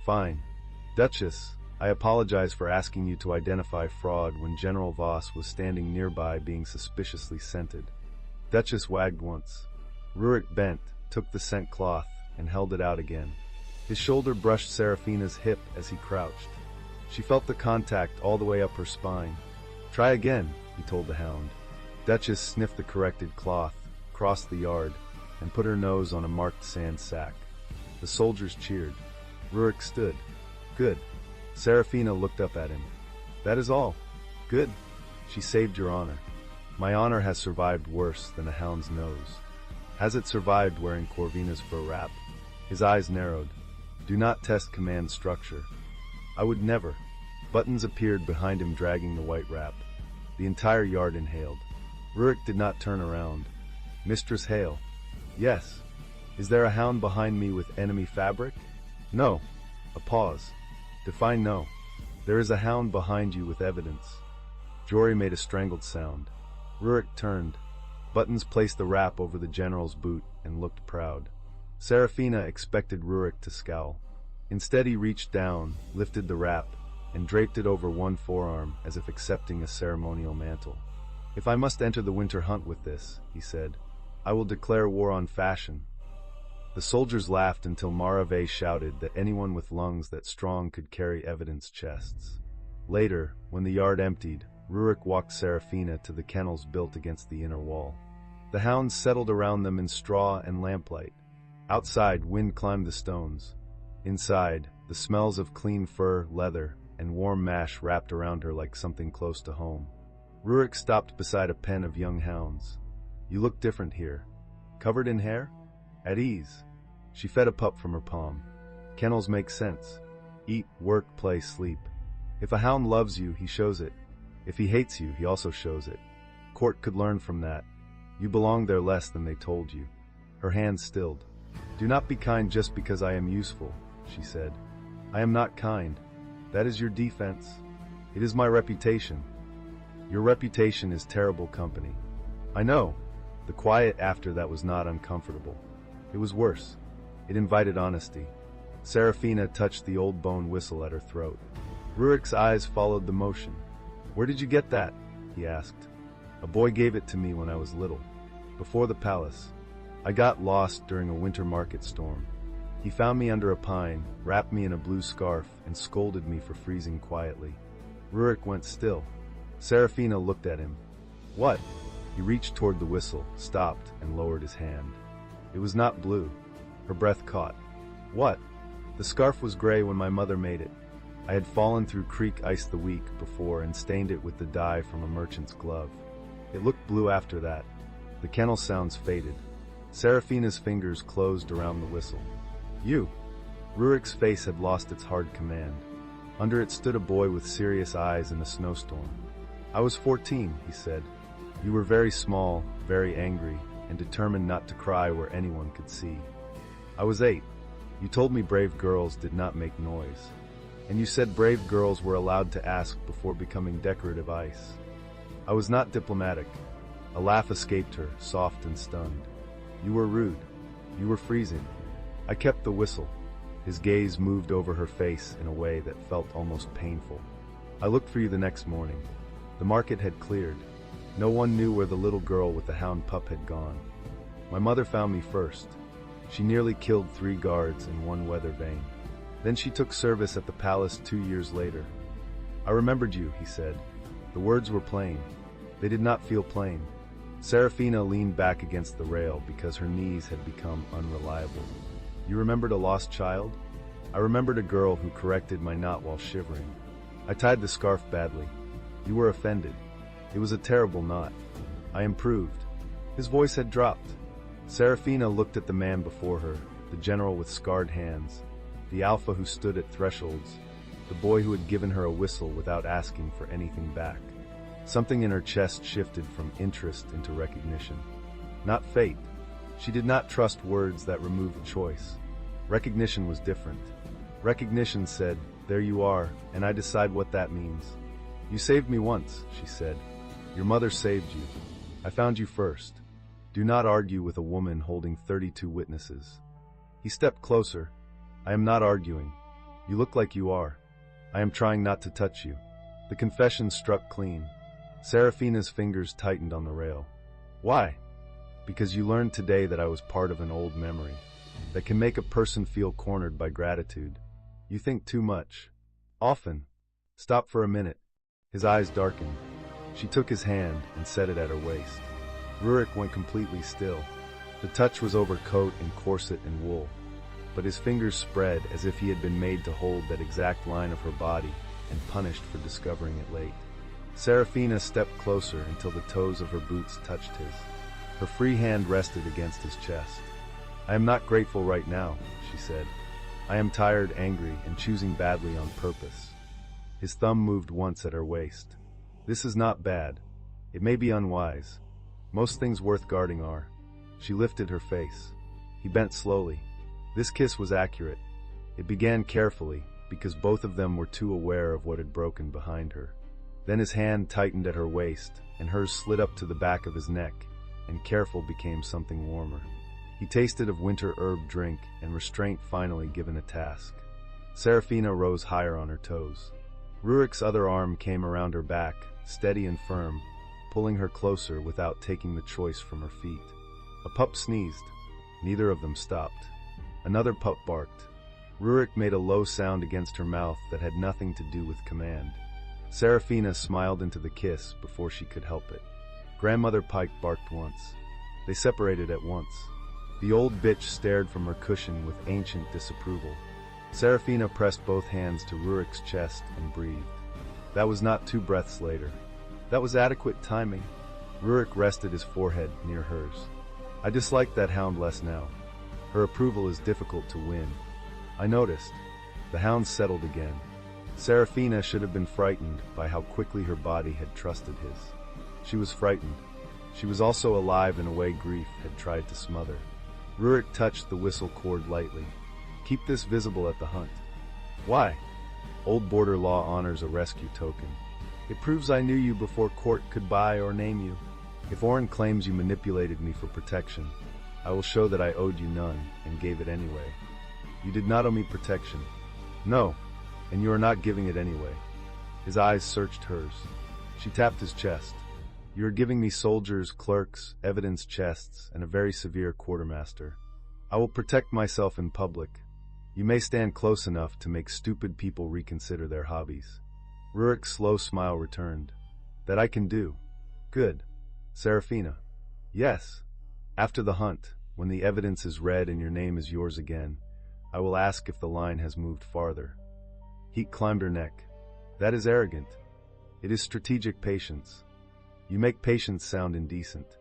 A: Fine. Duchess, I apologize for asking you to identify fraud when General Voss was standing nearby being suspiciously scented. Duchess wagged once. Rurik bent, took the scent cloth, and held it out again. His shoulder brushed Serafina's hip as he crouched. She felt the contact all the way up her spine. Try again, he told the hound. Duchess sniffed the corrected cloth, crossed the yard, and put her nose on a marked sand sack. The soldiers cheered. Rurik stood. Good. Serafina looked up at him. That is all. Good. She saved your honor. My honor has survived worse than a hound's nose. Has it survived wearing Corvina's fur wrap? His eyes narrowed. Do not test command structure. I would never. Buttons appeared behind him dragging the white wrap. The entire yard inhaled. Rurik did not turn around. Mistress Hale. Yes. Is there a hound behind me with enemy fabric? No. A pause. Define no. There is a hound behind you with evidence. Jory made a strangled sound. Rurik turned. Buttons placed the wrap over the general's boot and looked proud. Serafina expected Rurik to scowl. Instead he reached down, lifted the wrap, and draped it over one forearm as if accepting a ceremonial mantle. If I must enter the winter hunt with this, he said, I will declare war on fashion. The soldiers laughed until Marave shouted that anyone with lungs that strong could carry evidence chests. Later, when the yard emptied, Rurik walked Serafina to the kennels built against the inner wall. The hounds settled around them in straw and lamplight. Outside, wind climbed the stones. Inside, the smells of clean fur, leather, and warm mash wrapped around her like something close to home. Rurik stopped beside a pen of young hounds. You look different here. Covered in hair? At ease. She fed a pup from her palm. Kennels make sense. Eat, work, play, sleep. If a hound loves you, he shows it. If he hates you, he also shows it. Court could learn from that. You belong there less than they told you. Her hands stilled. Do not be kind just because I am useful, she said. I am not kind. That is your defense. It is my reputation. Your reputation is terrible company. I know. The quiet after that was not uncomfortable. It was worse. It invited honesty. Serafina touched the old bone whistle at her throat. Rurik's eyes followed the motion. Where did you get that? He asked. A boy gave it to me when I was little. Before the palace. I got lost during a winter market storm. He found me under a pine, wrapped me in a blue scarf, and scolded me for freezing quietly. Rurik went still. Serafina looked at him. What? He reached toward the whistle, stopped, and lowered his hand. It was not blue. Her breath caught. What? The scarf was gray when my mother made it. I had fallen through creek ice the week before and stained it with the dye from a merchant's glove. It looked blue after that. The kennel sounds faded. Serafina's fingers closed around the whistle. You! Rurik's face had lost its hard command. Under it stood a boy with serious eyes in a snowstorm. I was 14, he said. You were very small, very angry, and determined not to cry where anyone could see. I was 8. You told me brave girls did not make noise. And you said brave girls were allowed to ask before becoming decorative ice. I was not diplomatic. A laugh escaped her, soft and stunned. You were rude. You were freezing. I kept the whistle. His gaze moved over her face in a way that felt almost painful. I looked for you the next morning. The market had cleared. No one knew where the little girl with the hound pup had gone. My mother found me first. She nearly killed 3 guards in one weather vane. Then she took service at the palace 2 years later. I remembered you, he said. The words were plain. They did not feel plain. Serafina leaned back against the rail because her knees had become unreliable. You remembered a lost child? I remembered a girl who corrected my knot while shivering. I tied the scarf badly. You were offended. It was a terrible knot. I improved. His voice had dropped. Serafina looked at the man before her, the general with scarred hands, the alpha who stood at thresholds, the boy who had given her a whistle without asking for anything back. Something in her chest shifted from interest into recognition. Not fate. She did not trust words that removed choice. Recognition was different. Recognition said, "There you are, and I decide what that means." "You saved me once," she said. "Your mother saved you. I found you first. Do not argue with a woman holding 32 witnesses." He stepped closer. "I am not arguing. You look like you are. I am trying not to touch you." The confession struck clean. Serafina's fingers tightened on the rail. "Why?" "Because you learned today that I was part of an old memory that can make a person feel cornered by gratitude. You think too much. Often. Stop for a minute." His eyes darkened. She took his hand and set it at her waist. Rurik went completely still. The touch was over coat and corset and wool, but his fingers spread as if he had been made to hold that exact line of her body and punished for discovering it late. Serafina stepped closer until the toes of her boots touched his. Her free hand rested against his chest. "I am not grateful right now," she said. "I am tired, angry, and choosing badly on purpose." His thumb moved once at her waist. "This is not bad. It may be unwise. Most things worth guarding are." She lifted her face. He bent slowly. This kiss was accurate. It began carefully, because both of them were too aware of what had broken behind her. Then his hand tightened at her waist, and hers slid up to the back of his neck, and careful became something warmer. He tasted of winter herb drink, and restraint finally given a task. Serafina rose higher on her toes. Rurik's other arm came around her back, steady and firm, pulling her closer without taking the choice from her feet. A pup sneezed. Neither of them stopped. Another pup barked. Rurik made a low sound against her mouth that had nothing to do with command. Serafina smiled into the kiss before she could help it. Grandmother Pike barked once. They separated at once. The old bitch stared from her cushion with ancient disapproval. Serafina pressed both hands to Rurik's chest and breathed. That was not 2 breaths later. That was adequate timing. Rurik rested his forehead near hers. "I dislike that hound less now. Her approval is difficult to win." I noticed. The hound settled again. Serafina should have been frightened by how quickly her body had trusted his. She was frightened. She was also alive in a way grief had tried to smother. Rurik touched the whistle cord lightly. "Keep this visible at the hunt." "Why?" "Old border law honors a rescue token. It proves I knew you before court could buy or name you. If Oren claims you manipulated me for protection, I will show that I owed you none and gave it anyway." "You did not owe me protection." "No, and you are not giving it anyway." His eyes searched hers. She tapped his chest. "You are giving me soldiers, clerks, evidence chests, and a very severe quartermaster. I will protect myself in public. You may stand close enough to make stupid people reconsider their hobbies." Rurik's slow smile returned. "That I can do." "Good." "Serafina." "Yes. After the hunt, when the evidence is read and your name is yours again, I will ask if the line has moved farther." Heat climbed her neck. "That is arrogant. It is strategic patience. You make patience sound indecent.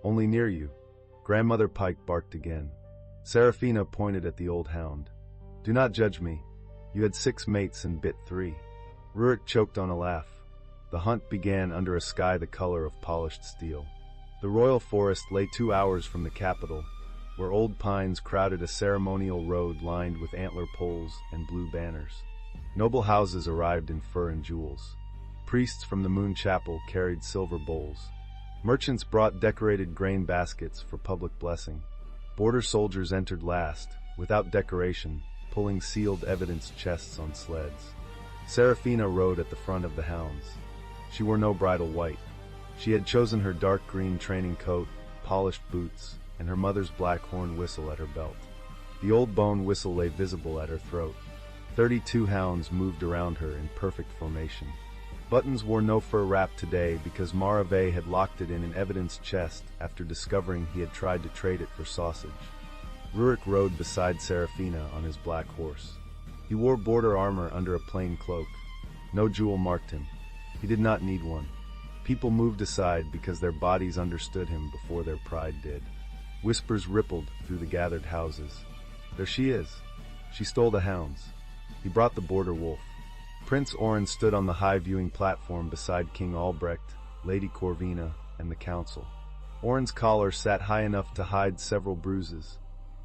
A: Only near you." Grandmother Pike barked again. Serafina pointed at the old hound. "Do not judge me. You had 6 mates and bit 3. Rurik choked on a laugh. The hunt began under a sky the color of polished steel. The royal forest lay 2 hours from the capital, where old pines crowded a ceremonial road lined with antler poles and blue banners. Noble houses arrived in fur and jewels. Priests from the Moon Chapel carried silver bowls. Merchants brought decorated grain baskets for public blessing. Border soldiers entered last, without decoration, pulling sealed evidence chests on sleds. Serafina rode at the front of the hounds. She wore no bridal white. She had chosen her dark green training coat, polished boots, and her mother's black horn whistle at her belt. The old bone whistle lay visible at her throat. 32 hounds moved around her in perfect formation. Buttons wore no fur wrap today because Maraveh had locked it in an evidence chest after discovering he had tried to trade it for sausage. Rurik rode beside Serafina on his black horse. He wore border armor under a plain cloak. No jewel marked him. He did not need one. People moved aside because their bodies understood him before their pride did. Whispers rippled through the gathered houses. There she is. She stole the hounds. He brought the border wolf. Prince Oren stood on the high viewing platform beside King Albrecht, Lady Corvina, and the council. Oren's collar sat high enough to hide several bruises.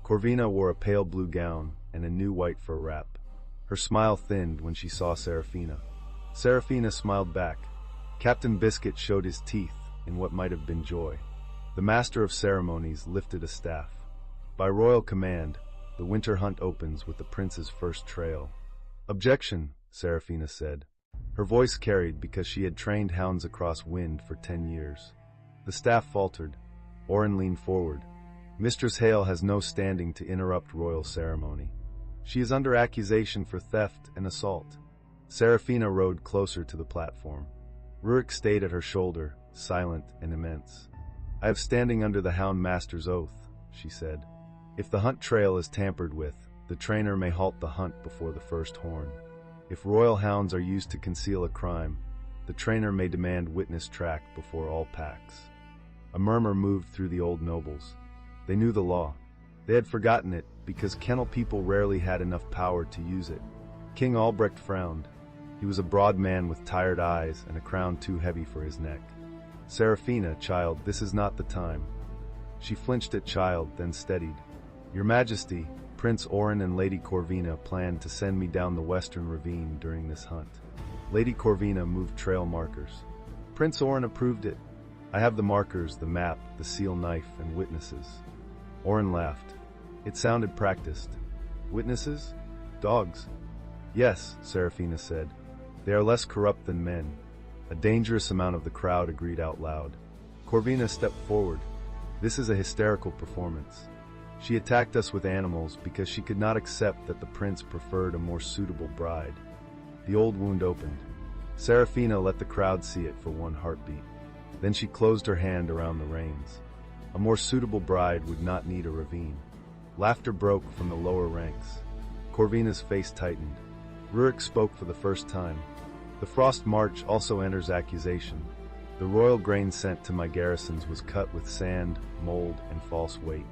A: Corvina wore a pale blue gown and a new white fur wrap. Her smile thinned when she saw Serafina. Serafina smiled back. Captain Biscuit showed his teeth in what might have been joy. The master of ceremonies lifted a staff. By royal command, the winter hunt opens with the prince's first trail. Objection, Serafina said. Her voice carried because she had trained hounds across wind for 10 years. The staff faltered. Oren leaned forward. Mistress Hale has no standing to interrupt royal ceremony. She is under accusation for theft and assault. Serafina rode closer to the platform. Rurik stayed at her shoulder, silent and immense. I have standing under the Hound Master's oath, she said. If the hunt trail is tampered with, the trainer may halt the hunt before the first horn. If royal hounds are used to conceal a crime, the trainer may demand witness track before all packs. A murmur moved through the old nobles. They knew the law. They had forgotten it because kennel people rarely had enough power to use it. King Albrecht frowned. He was a broad man with tired eyes and a crown too heavy for his neck. Serafina, child, this is not the time. She flinched at child, then steadied. Your Majesty, Prince Oren and Lady Corvina planned to send me down the western ravine during this hunt. Lady Corvina moved trail markers. Prince Oren approved it. I have the markers, the map, the seal knife, and witnesses. Oren laughed. It sounded practiced. Witnesses? Dogs? Yes, Serafina said. They are less corrupt than men. A dangerous amount of the crowd agreed out loud. Corvina stepped forward. This is a hysterical performance. She attacked us with animals because she could not accept that the prince preferred a more suitable bride. The old wound opened. Serafina let the crowd see it for one heartbeat. Then she closed her hand around the reins. A more suitable bride would not need a ravine. Laughter broke from the lower ranks. Corvina's face tightened. Rurik spoke for the first time. The Frost March also enters accusation. The royal grain sent to my garrisons was cut with sand, mold, and false weight.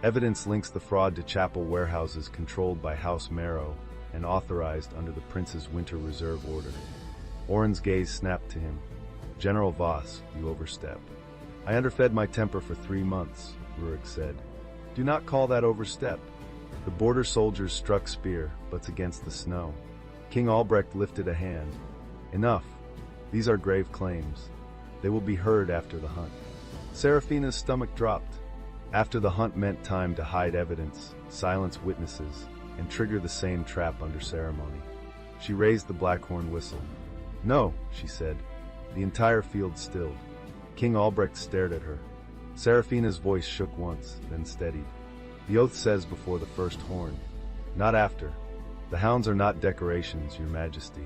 A: Evidence links the fraud to chapel warehouses controlled by House Marrow and authorized under the prince's winter reserve order. Oren's gaze snapped to him. General Voss, you overstep. I underfed my temper for 3 months, Rurik said. Do not call that overstep. The border soldiers struck spear, but against the snow. King Albrecht lifted a hand. Enough. These are grave claims. They will be heard after the hunt. Serafina's stomach dropped. After the hunt meant time to hide evidence, silence witnesses, and trigger the same trap under ceremony. She raised the blackhorn whistle. No, she said. The entire field stilled. King Albrecht stared at her. Serafina's voice shook once, then steadied. The oath says before the first horn, not after. The hounds are not decorations, Your Majesty.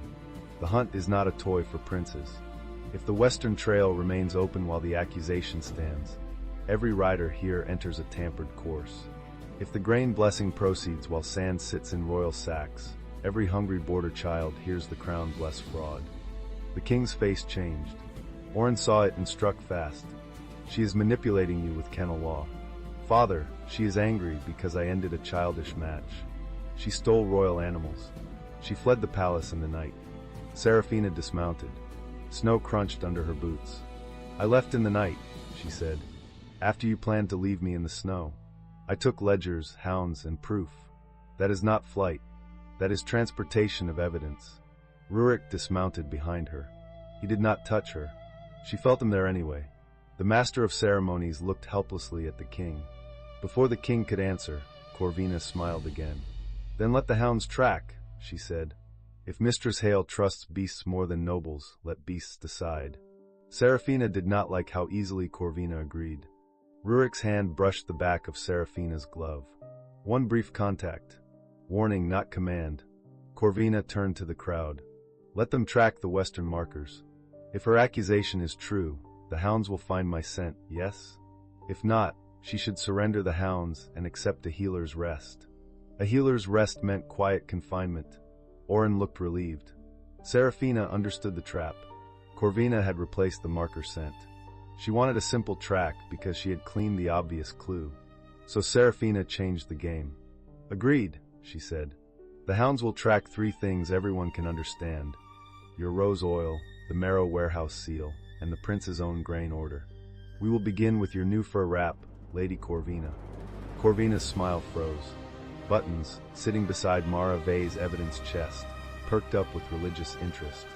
A: The hunt is not a toy for princes. If the western trail remains open while the accusation stands, every rider here enters a tampered course. If the grain blessing proceeds while sand sits in royal sacks, every hungry border child hears the crown bless fraud. The king's face changed. Oren saw it and struck fast. She is manipulating you with kennel law. Father, she is angry because I ended a childish match. She stole royal animals. She fled the palace in the night. Serafina dismounted. Snow crunched under her boots. I left in the night, she said. After you planned to leave me in the snow. I took ledgers, hounds, and proof. That is not flight. That is transportation of evidence. Rurik dismounted behind her. He did not touch her. She felt him there anyway. The master of ceremonies looked helplessly at the king. Before the king could answer, Corvina smiled again. Then let the hounds track, she said. If Mistress Hale trusts beasts more than nobles, let beasts decide. Serafina did not like how easily Corvina agreed. Rurik's hand brushed the back of Serafina's glove. One brief contact. Warning, not command. Corvina turned to the crowd. Let them track the western markers. If her accusation is true, the hounds will find my scent, yes? If not, she should surrender the hounds and accept a healer's rest. A healer's rest meant quiet confinement. Oren looked relieved. Serafina understood the trap. Corvina had replaced the marker scent. She wanted a simple track because she had cleaned the obvious clue. So Serafina changed the game. Agreed, she said. The hounds will track 3 things everyone can understand. Your rose oil, the Marrow warehouse seal, and the prince's own grain order. We will begin with your new fur wrap, Lady Corvina. Corvina's smile froze. Buttons, sitting beside Mara Vey's evidence chest, perked up with religious interest.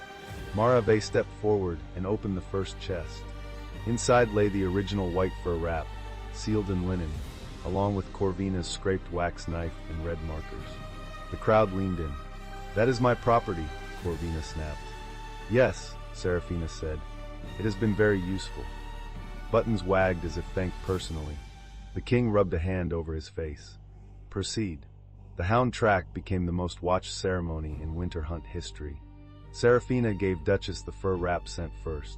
A: Mara Vey stepped forward and opened the first chest. Inside lay the original white fur wrap, sealed in linen, along with Corvina's scraped wax knife and red markers. The crowd leaned in. That is my property, Corvina snapped. Yes, Serafina said. It has been very useful. Buttons wagged as if thanked personally. The king rubbed a hand over his face. Proceed. The hound track became the most watched ceremony in winter hunt history. Serafina gave Duchess the fur wrap scent first.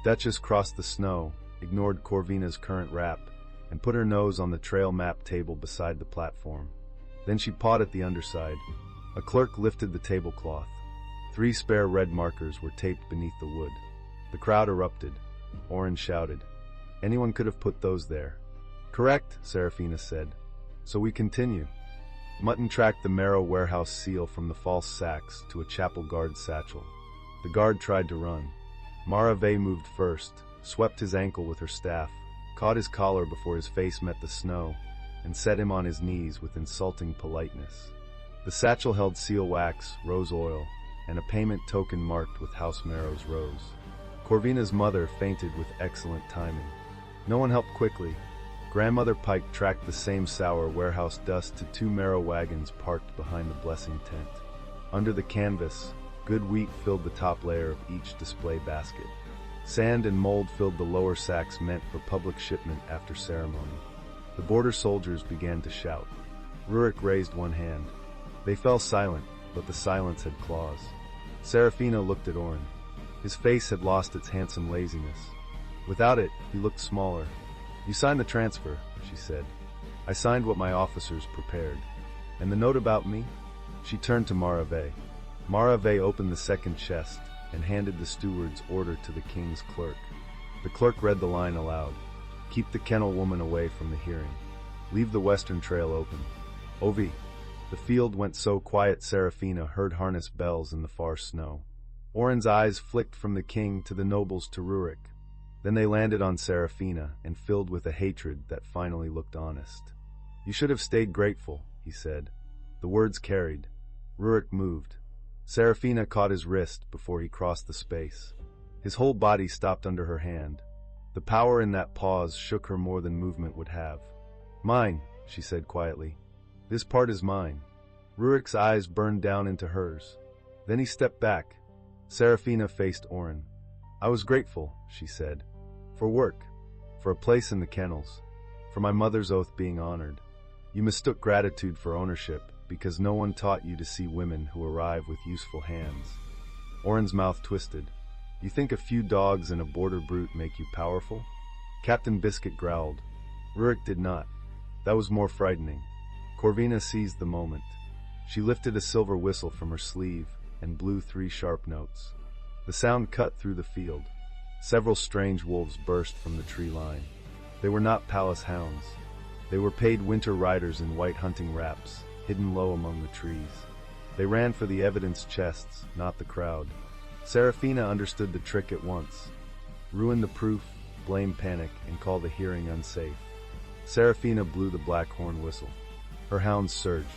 A: Duchess crossed the snow, ignored Corvina's current wrap, and put her nose on the trail map table beside the platform. Then she pawed at the underside. A clerk lifted the tablecloth. 3 spare red markers were taped beneath the wood. The crowd erupted. Oren shouted. Anyone could have put those there. Correct, Serafina said. So we continue. Mutton tracked the Marrow warehouse seal from the false sacks to a chapel guard satchel. The guard tried to run. Mara Vey moved first, swept his ankle with her staff, caught his collar before his face met the snow, and set him on his knees with insulting politeness. The satchel held seal wax, rose oil, and a payment token marked with House Marrow's rose. Corvina's mother fainted with excellent timing. No one helped quickly. Grandmother Pike tracked the same sour warehouse dust to 2 Marrow wagons parked behind the blessing tent. Under the canvas, good wheat filled the top layer of each display basket. Sand and mold filled the lower sacks meant for public shipment after ceremony. The border soldiers began to shout. Rurik raised one hand. They fell silent, but the silence had claws. Serafina looked at Oren. His face had lost its handsome laziness. Without it, he looked smaller. You signed the transfer, she said. I signed what my officers prepared. And the note about me? She turned to Mara Vey. Mara Vey opened the second chest and handed the steward's order to the king's clerk. The clerk read the line aloud. Keep the kennel woman away from the hearing. Leave the western trail open. Ovi. The field went so quiet Serafina heard harness bells in the far snow. Oren's eyes flicked from the king to the nobles to Rurik. Then they landed on Serafina and filled with a hatred that finally looked honest. You should have stayed grateful, he said. The words carried. Rurik moved. Serafina caught his wrist before he crossed the space. His whole body stopped under her hand. The power in that pause shook her more than movement would have. Mine, she said quietly. This part is mine. Rurik's eyes burned down into hers. Then he stepped back. Serafina faced Oren. I was grateful, she said. For work. For a place in the kennels. For my mother's oath being honored. You mistook gratitude for ownership because no one taught you to see women who arrive with useful hands. Oren's mouth twisted. You think a few dogs and a border brute make you powerful? Captain Biscuit growled. Rurik did not. That was more frightening. Corvina seized the moment. She lifted a silver whistle from her sleeve and blew 3 sharp notes. The sound cut through the field. Several strange wolves burst from the tree line. They were not palace hounds. They were paid winter riders in white hunting wraps, hidden low among the trees. They ran for the evidence chests, not the crowd. Serafina understood the trick at once. Ruin the proof, blame panic, and call the hearing unsafe. Serafina blew the black horn whistle. Her hounds surged.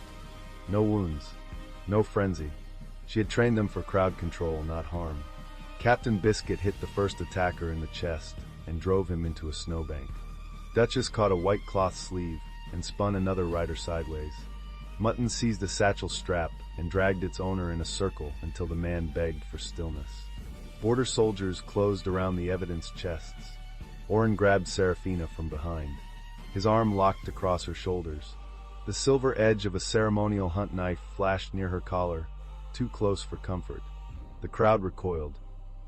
A: No wounds. No frenzy. She had trained them for crowd control, not harm. Captain Biscuit hit the first attacker in the chest and drove him into a snowbank. Duchess caught a white cloth sleeve and spun another rider sideways. Mutton seized a satchel strap and dragged its owner in a circle until the man begged for stillness. Border soldiers closed around the evidence chests. Oren grabbed Serafina from behind. His arm locked across her shoulders. The silver edge of a ceremonial hunt knife flashed near her collar, too close for comfort. The crowd recoiled.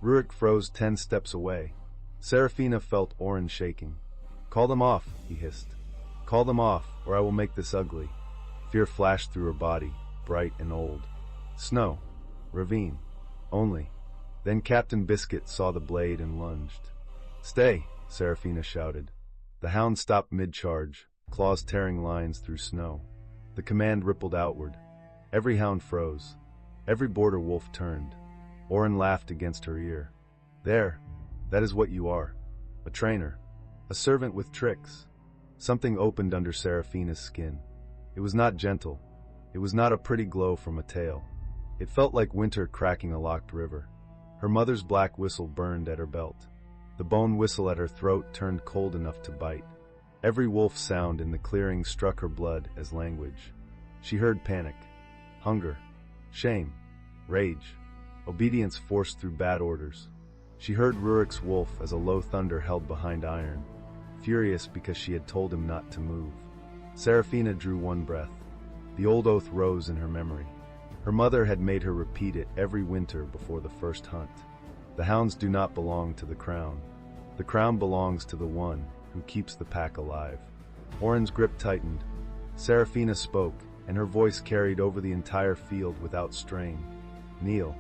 A: Rurik froze 10 steps away. Serafina felt Oren shaking. "Call them off," he hissed. "Call them off, or I will make this ugly." Fear flashed through her body, bright and old. Snow. Ravine. Only. Then Captain Biscuit saw the blade and lunged. "Stay," Serafina shouted. The hound stopped mid-charge, claws tearing lines through snow. The command rippled outward. Every hound froze. Every border wolf turned. Oren laughed against her ear. "There. That is what you are. A trainer. A servant with tricks." Something opened under Serafina's skin. It was not gentle. It was not a pretty glow from a tail. It felt like winter cracking a locked river. Her mother's black whistle burned at her belt. The bone whistle at her throat turned cold enough to bite. Every wolf sound in the clearing struck her blood as language. She heard panic, hunger, shame, rage, obedience forced through bad orders. She heard Rurik's wolf as a low thunder held behind iron, furious because she had told him not to move. Serafina drew one breath. The old oath rose in her memory. Her mother had made her repeat it every winter before the first hunt. The hounds do not belong to the crown. The crown belongs to the one who keeps the pack alive. Oren's grip tightened. Serafina spoke, and her voice carried over the entire field without strain. "Kneel."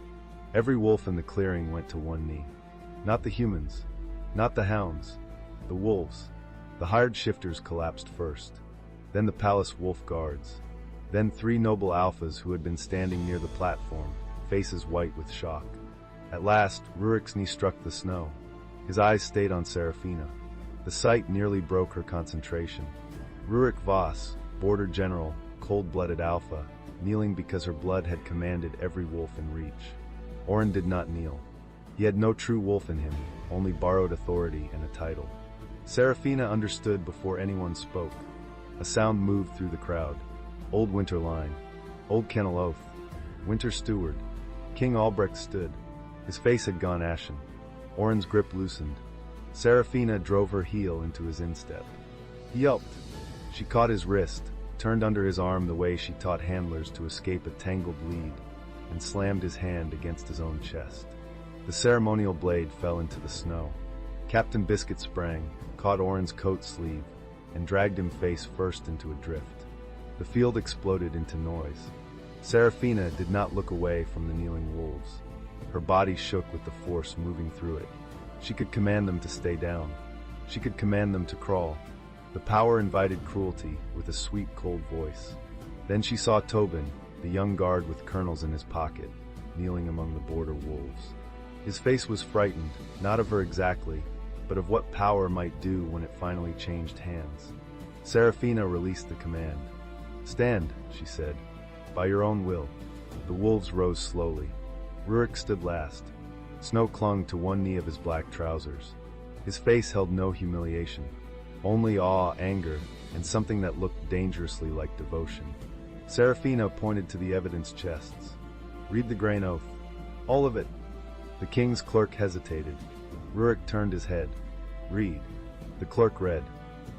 A: Every wolf in the clearing went to one knee. Not the humans, not the hounds, the wolves. The hired shifters collapsed first. Then the palace wolf guards. Then 3 noble alphas who had been standing near the platform, faces white with shock. At last, Rurik's knee struck the snow. His eyes stayed on Serafina. The sight nearly broke her concentration. Rurik Voss, border general, cold-blooded alpha, kneeling because her blood had commanded every wolf in reach. Oren did not kneel. He had no true wolf in him, only borrowed authority and a title. Serafina understood before anyone spoke. A sound moved through the crowd. Old Winter Line. Old Kennel Oath. Winter Steward. King Albrecht stood. His face had gone ashen. Oren's grip loosened. Serafina drove her heel into his instep. He yelped. She caught his wrist, turned under his arm the way she taught handlers to escape a tangled lead, and slammed his hand against his own chest. The ceremonial blade fell into the snow. Captain Biscuit sprang, caught Oren's coat sleeve, and dragged him face first into a drift. The field exploded into noise. Serafina did not look away from the kneeling wolves. Her body shook with the force moving through it. She could command them to stay down. She could command them to crawl. The power invited cruelty with a sweet, cold voice. Then she saw Tobin, the young guard with kernels in his pocket, kneeling among the border wolves. His face was frightened, not of her exactly, but of what power might do when it finally changed hands. Serafina released the command. "Stand," she said, "by your own will." The wolves rose slowly. Rurik stood last. Snow clung to one knee of his black trousers. His face held no humiliation, only awe, anger, and something that looked dangerously like devotion. Serafina pointed to the evidence chests. "Read the grain oath. All of it." The king's clerk hesitated. Rurik turned his head. "Read." The clerk read.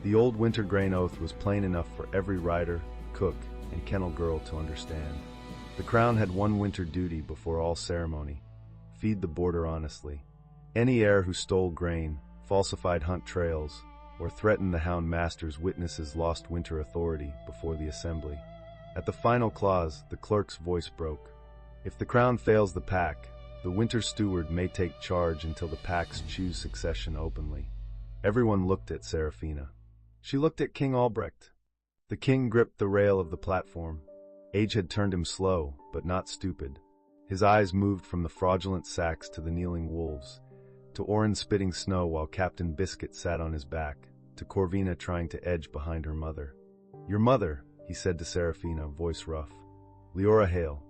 A: The old winter grain oath was plain enough for every rider, cook, and kennel girl to understand. The crown had one winter duty before all ceremony: feed the border honestly. Any heir who stole grain, falsified hunt trails, or threatened the hound master's witnesses lost winter authority before the assembly. At the final clause, the clerk's voice broke. If the crown fails the pack, the winter steward may take charge until the packs choose succession openly. Everyone looked at Serafina. She looked at King Albrecht. The king gripped the rail of the platform. Age had turned him slow, but not stupid. His eyes moved from the fraudulent sacks to the kneeling wolves, to Oren spitting snow while Captain Biscuit sat on his back, to Corvina trying to edge behind her mother. "Your mother," he said to Serafina, voice rough. "Leora Hale.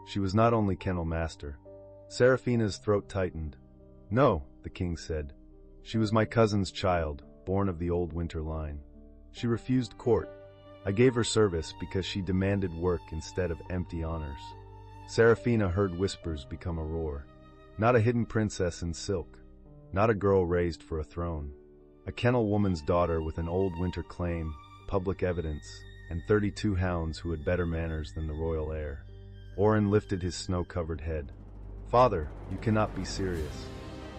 A: She was not only kennel master." Serafina's throat tightened. "No," the king said. "She was my cousin's child, born of the old winter line. She refused court. I gave her service because she demanded work instead of empty honors." Serafina heard whispers become a roar. Not a hidden princess in silk. Not a girl raised for a throne. A kennel woman's daughter with an old winter claim, public evidence, and 32 hounds who had better manners than the royal heir. Oren lifted his snow-covered head. Father, you cannot be serious.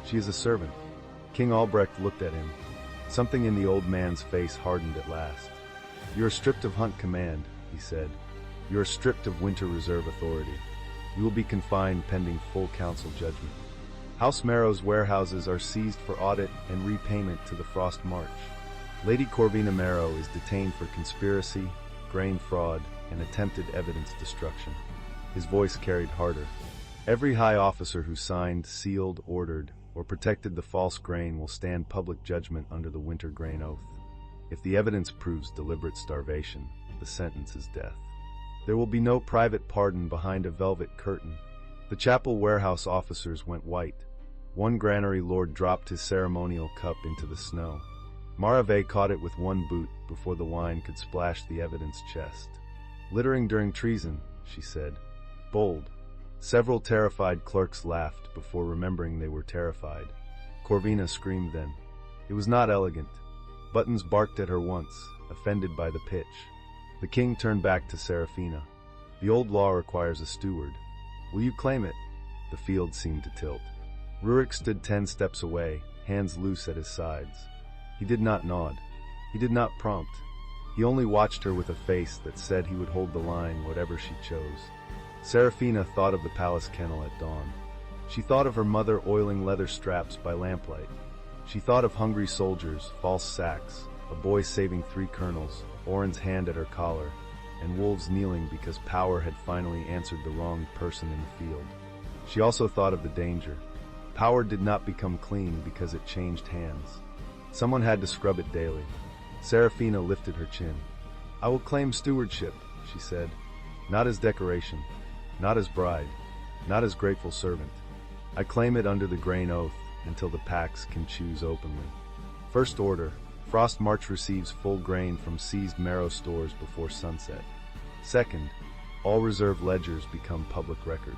A: She is a servant. King Albrecht looked at him. Something in the old man's face hardened at last. You are stripped of hunt command, he said. You are stripped of winter reserve authority. You will be confined pending full council judgment. House Marrow's warehouses are seized for audit and repayment to the Frost March. Lady Corvina Marrow is detained for conspiracy, grain fraud, and attempted evidence destruction. His voice carried harder. Every high officer who signed, sealed, ordered, or protected the false grain will stand public judgment under the winter grain oath. If the evidence proves deliberate starvation, the sentence is death. There will be no private pardon behind a velvet curtain. The chapel warehouse officers went white. One granary lord dropped his ceremonial cup into the snow. Marave caught it with one boot before the wine could splash the evidence chest. Littering during treason, she said. Bold. Several terrified clerks laughed before remembering they were terrified. Corvina screamed then. It was not elegant. Buttons barked at her once, offended by the pitch. The king turned back to Serafina. The old law requires a steward. Will you claim it? The field seemed to tilt. Rurik stood 10 steps away, hands loose at his sides. He did not nod. He did not prompt. He only watched her with a face that said he would hold the line whatever she chose. Serafina thought of the palace kennel at dawn. She thought of her mother oiling leather straps by lamplight. She thought of hungry soldiers, false sacks, a boy saving 3 colonels, Oren's hand at her collar, and wolves kneeling because power had finally answered the wrong person in the field. She also thought of the danger. Power did not become clean because it changed hands. Someone had to scrub it daily. Serafina lifted her chin. I will claim stewardship, she said. Not as decoration, not as bride, not as grateful servant. I claim it under the grain oath until the packs can choose openly. First order, Frost March receives full grain from seized marrow stores before sunset. Second, all reserve ledgers become public record.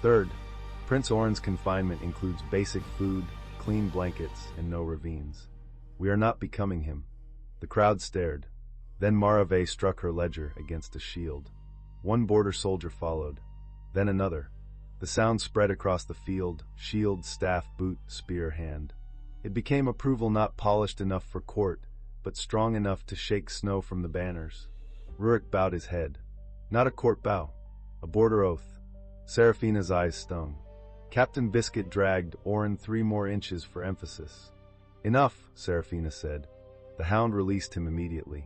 A: Third, Prince Oren's confinement includes basic food, clean blankets, and no ravines. We are not becoming him. The crowd stared. Then Marave struck her ledger against a shield. One border soldier followed. Then another. The sound spread across the field, shield, staff, boot, spear, hand. It became approval not polished enough for court, but strong enough to shake snow from the banners. Rurik bowed his head. Not a court bow. A border oath. Serafina's eyes stung. Captain Biscuit dragged Oren 3 more inches for emphasis. Enough, Serafina said. The hound released him immediately.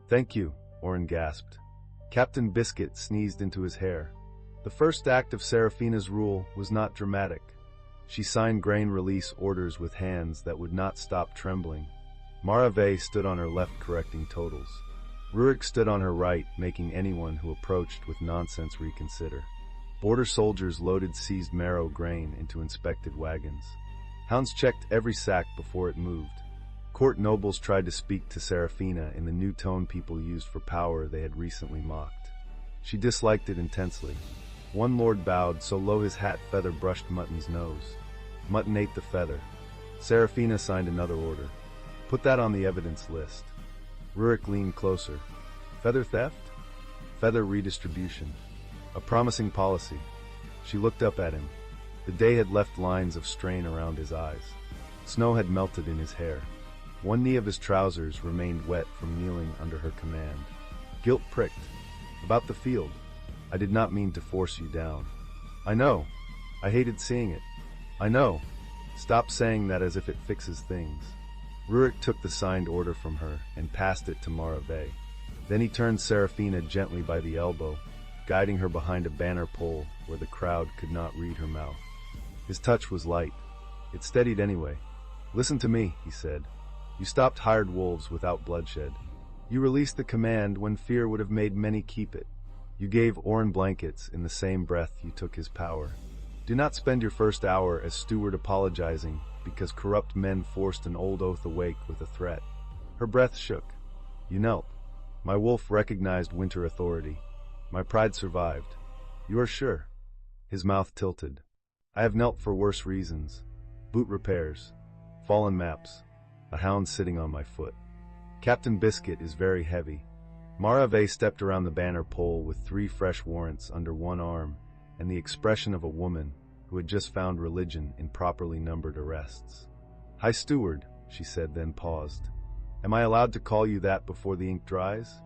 A: Thank you, Oren gasped. Captain Biscuit sneezed into his hair. The first act of Serafina's rule was not dramatic. She signed grain release orders with hands that would not stop trembling. Marave stood on her left correcting totals. Rurik stood on her right, making anyone who approached with nonsense reconsider. Border soldiers loaded seized marrow grain into inspected wagons. Hounds checked every sack before it moved. Court nobles tried to speak to Serafina in the new tone people used for power they had recently mocked. She disliked it intensely. One lord bowed so low his hat feather brushed Mutton's nose. Mutton ate the feather. Serafina signed another order. Put that on the evidence list. Rurik leaned closer. Feather theft? Feather redistribution. A promising policy. She looked up at him. The day had left lines of strain around his eyes. Snow had melted in his hair. One knee of his trousers remained wet from kneeling under her command. Guilt pricked. About the field. I did not mean to force you down. I know. I hated seeing it. I know. Stop saying that as if it fixes things. Rurik took the signed order from her and passed it to Marave. Then he turned Serafina gently by the elbow, guiding her behind a banner pole where the crowd could not read her mouth. His touch was light. It steadied anyway. Listen to me, he said. You stopped hired wolves without bloodshed. You released the command when fear would have made many keep it. You gave Oren blankets in the same breath you took his power. Do not spend your first hour as steward apologizing because corrupt men forced an old oath awake with a threat. Her breath shook. You knelt. My wolf recognized winter authority. My pride survived. You are sure? His mouth tilted. I have knelt for worse reasons. Boot repairs. Fallen maps. A hound sitting on my foot. Captain Biscuit is very heavy. Marave stepped around the banner pole with 3 fresh warrants under one arm, and the expression of a woman who had just found religion in properly numbered arrests. "Hi, steward," she said, then paused. "Am I allowed to call you that before the ink dries?"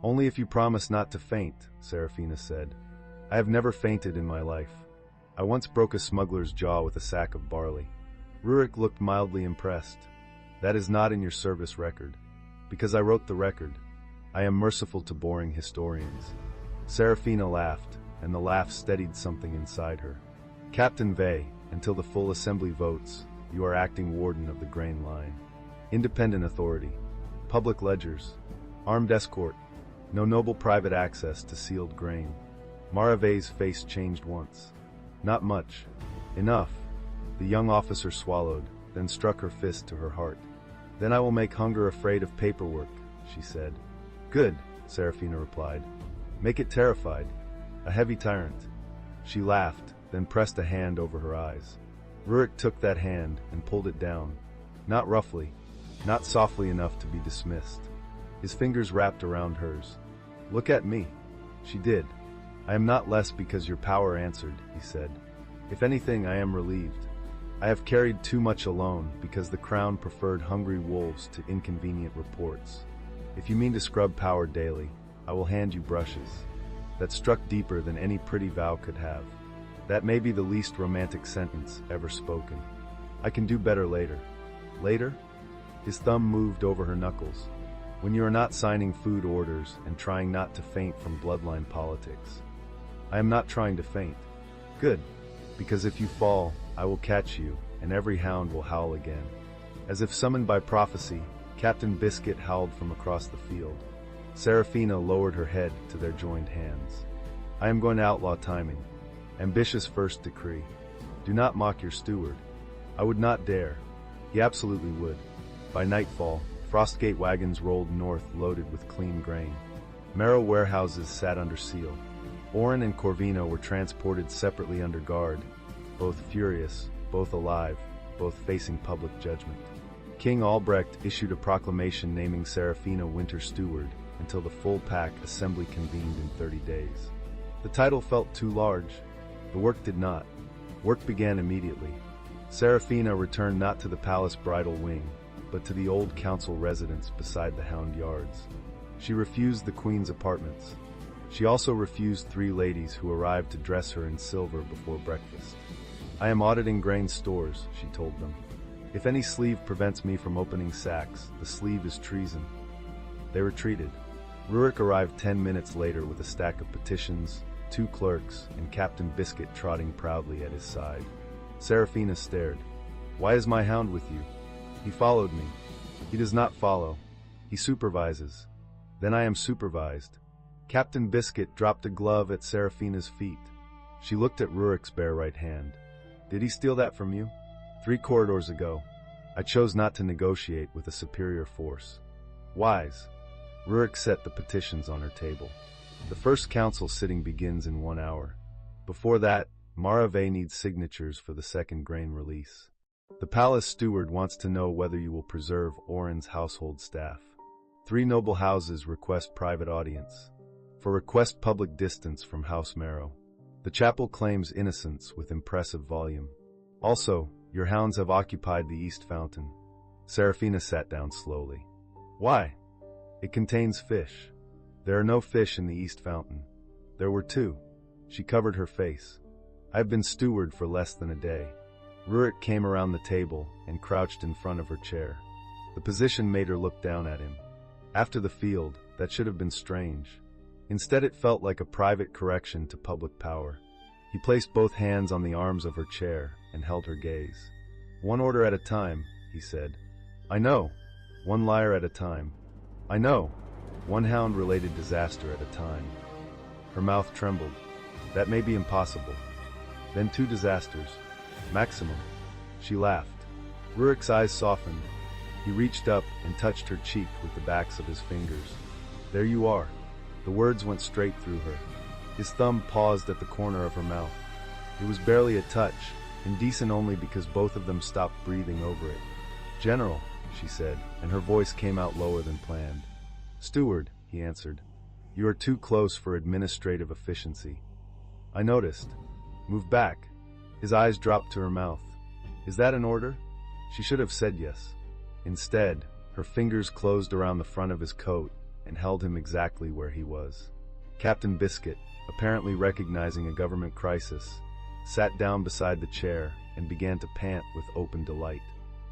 A: "Only if you promise not to faint," Serafina said. "I have never fainted in my life. I once broke a smuggler's jaw with a sack of barley." Rurik looked mildly impressed. "That is not in your service record." "Because I wrote the record. I am merciful to boring historians." Serafina laughed, and the laugh steadied something inside her. "Captain Vey, until the full assembly votes, you are acting warden of the grain line. Independent authority. Public ledgers. Armed escort. No noble private access to sealed grain." Marave's face changed once. "Not much. Enough." The young officer swallowed, then struck her fist to her heart. "Then I will make hunger afraid of paperwork," she said. "Good," Serafina replied. "Make it terrified. A heavy tyrant." She laughed, then pressed a hand over her eyes. Rurik took that hand and pulled it down. Not roughly, not softly enough to be dismissed. His fingers wrapped around hers. "Look at me." She did. "I am not less because your power answered," he said. "If anything, I am relieved. I have carried too much alone because the crown preferred hungry wolves to inconvenient reports. If you mean to scrub power daily, I will hand you brushes." That struck deeper than any pretty vow could have. That may be the least romantic sentence ever spoken. "I can do better later." "Later?" His thumb moved over her knuckles. "When you are not signing food orders and trying not to faint from bloodline politics." "I am not trying to faint." "Good. Because if you fall, I will catch you, and every hound will howl again." As if summoned by prophecy, Captain Biscuit howled from across the field. Serafina lowered her head to their joined hands. "I am going to outlaw timing. Ambitious first decree. Do not mock your steward." "I would not dare." He absolutely would. By nightfall, Frostgate wagons rolled north loaded with clean grain. Marrow warehouses sat under seal. Oren and Corvino were transported separately under guard, both furious, both alive, both facing public judgment. King Albrecht issued a proclamation naming Serafina winter steward until the full pack assembly convened in 30 days. The title felt too large. The work did not. Work began immediately. Serafina returned not to the palace bridal wing, but to the old council residence beside the Hound Yards. She refused the queen's apartments. She also refused 3 ladies who arrived to dress her in silver before breakfast. "I am auditing grain stores," she told them. "If any sleeve prevents me from opening sacks, the sleeve is treason." They retreated. Rurik arrived 10 minutes later with a stack of petitions, 2 clerks, and Captain Biscuit trotting proudly at his side. Serafina stared. "Why is my hound with you?" "He followed me." "He does not follow. He supervises." "Then I am supervised." Captain Biscuit dropped a glove at Serafina's feet. She looked at Rurik's bare right hand. "Did he steal that from you?" 3 corridors ago. I chose not to negotiate with a superior force." "Wise." Rurik set the petitions on her table. "The first council sitting begins in 1 hour. Before that, Marave needs signatures for the second grain release. The palace steward wants to know whether you will preserve Oren's household staff. 3 noble houses request private audience. For request public distance from House Marrow. The chapel claims innocence with impressive volume. Also, your hounds have occupied the East Fountain." Serafina sat down slowly. "Why?" "It contains fish." "There are no fish in the East Fountain." "There were 2. She covered her face. "I have been steward for less than a day." Rurik came around the table and crouched in front of her chair. The position made her look down at him. After the field, that should have been strange. Instead, it felt like a private correction to public power. He placed both hands on the arms of her chair and held her gaze. "1 order at a time," he said. "I know. 1 liar at a time." "I know. 1 hound-related disaster at a time." Her mouth trembled. "That may be impossible." "Then 2 disasters. Maximum." She laughed. Rurik's eyes softened. He reached up and touched her cheek with the backs of his fingers. "There you are." The words went straight through her. His thumb paused at the corner of her mouth. It was barely a touch, indecent only because both of them stopped breathing over it. "General," she said, and her voice came out lower than planned. "Steward," he answered. "You are too close for administrative efficiency." "I noticed. Move back." His eyes dropped to her mouth. "Is that an order?" She should have said yes. Instead, her fingers closed around the front of his coat and held him exactly where he was. Captain Biscuit, apparently recognizing a government crisis, sat down beside the chair and began to pant with open delight.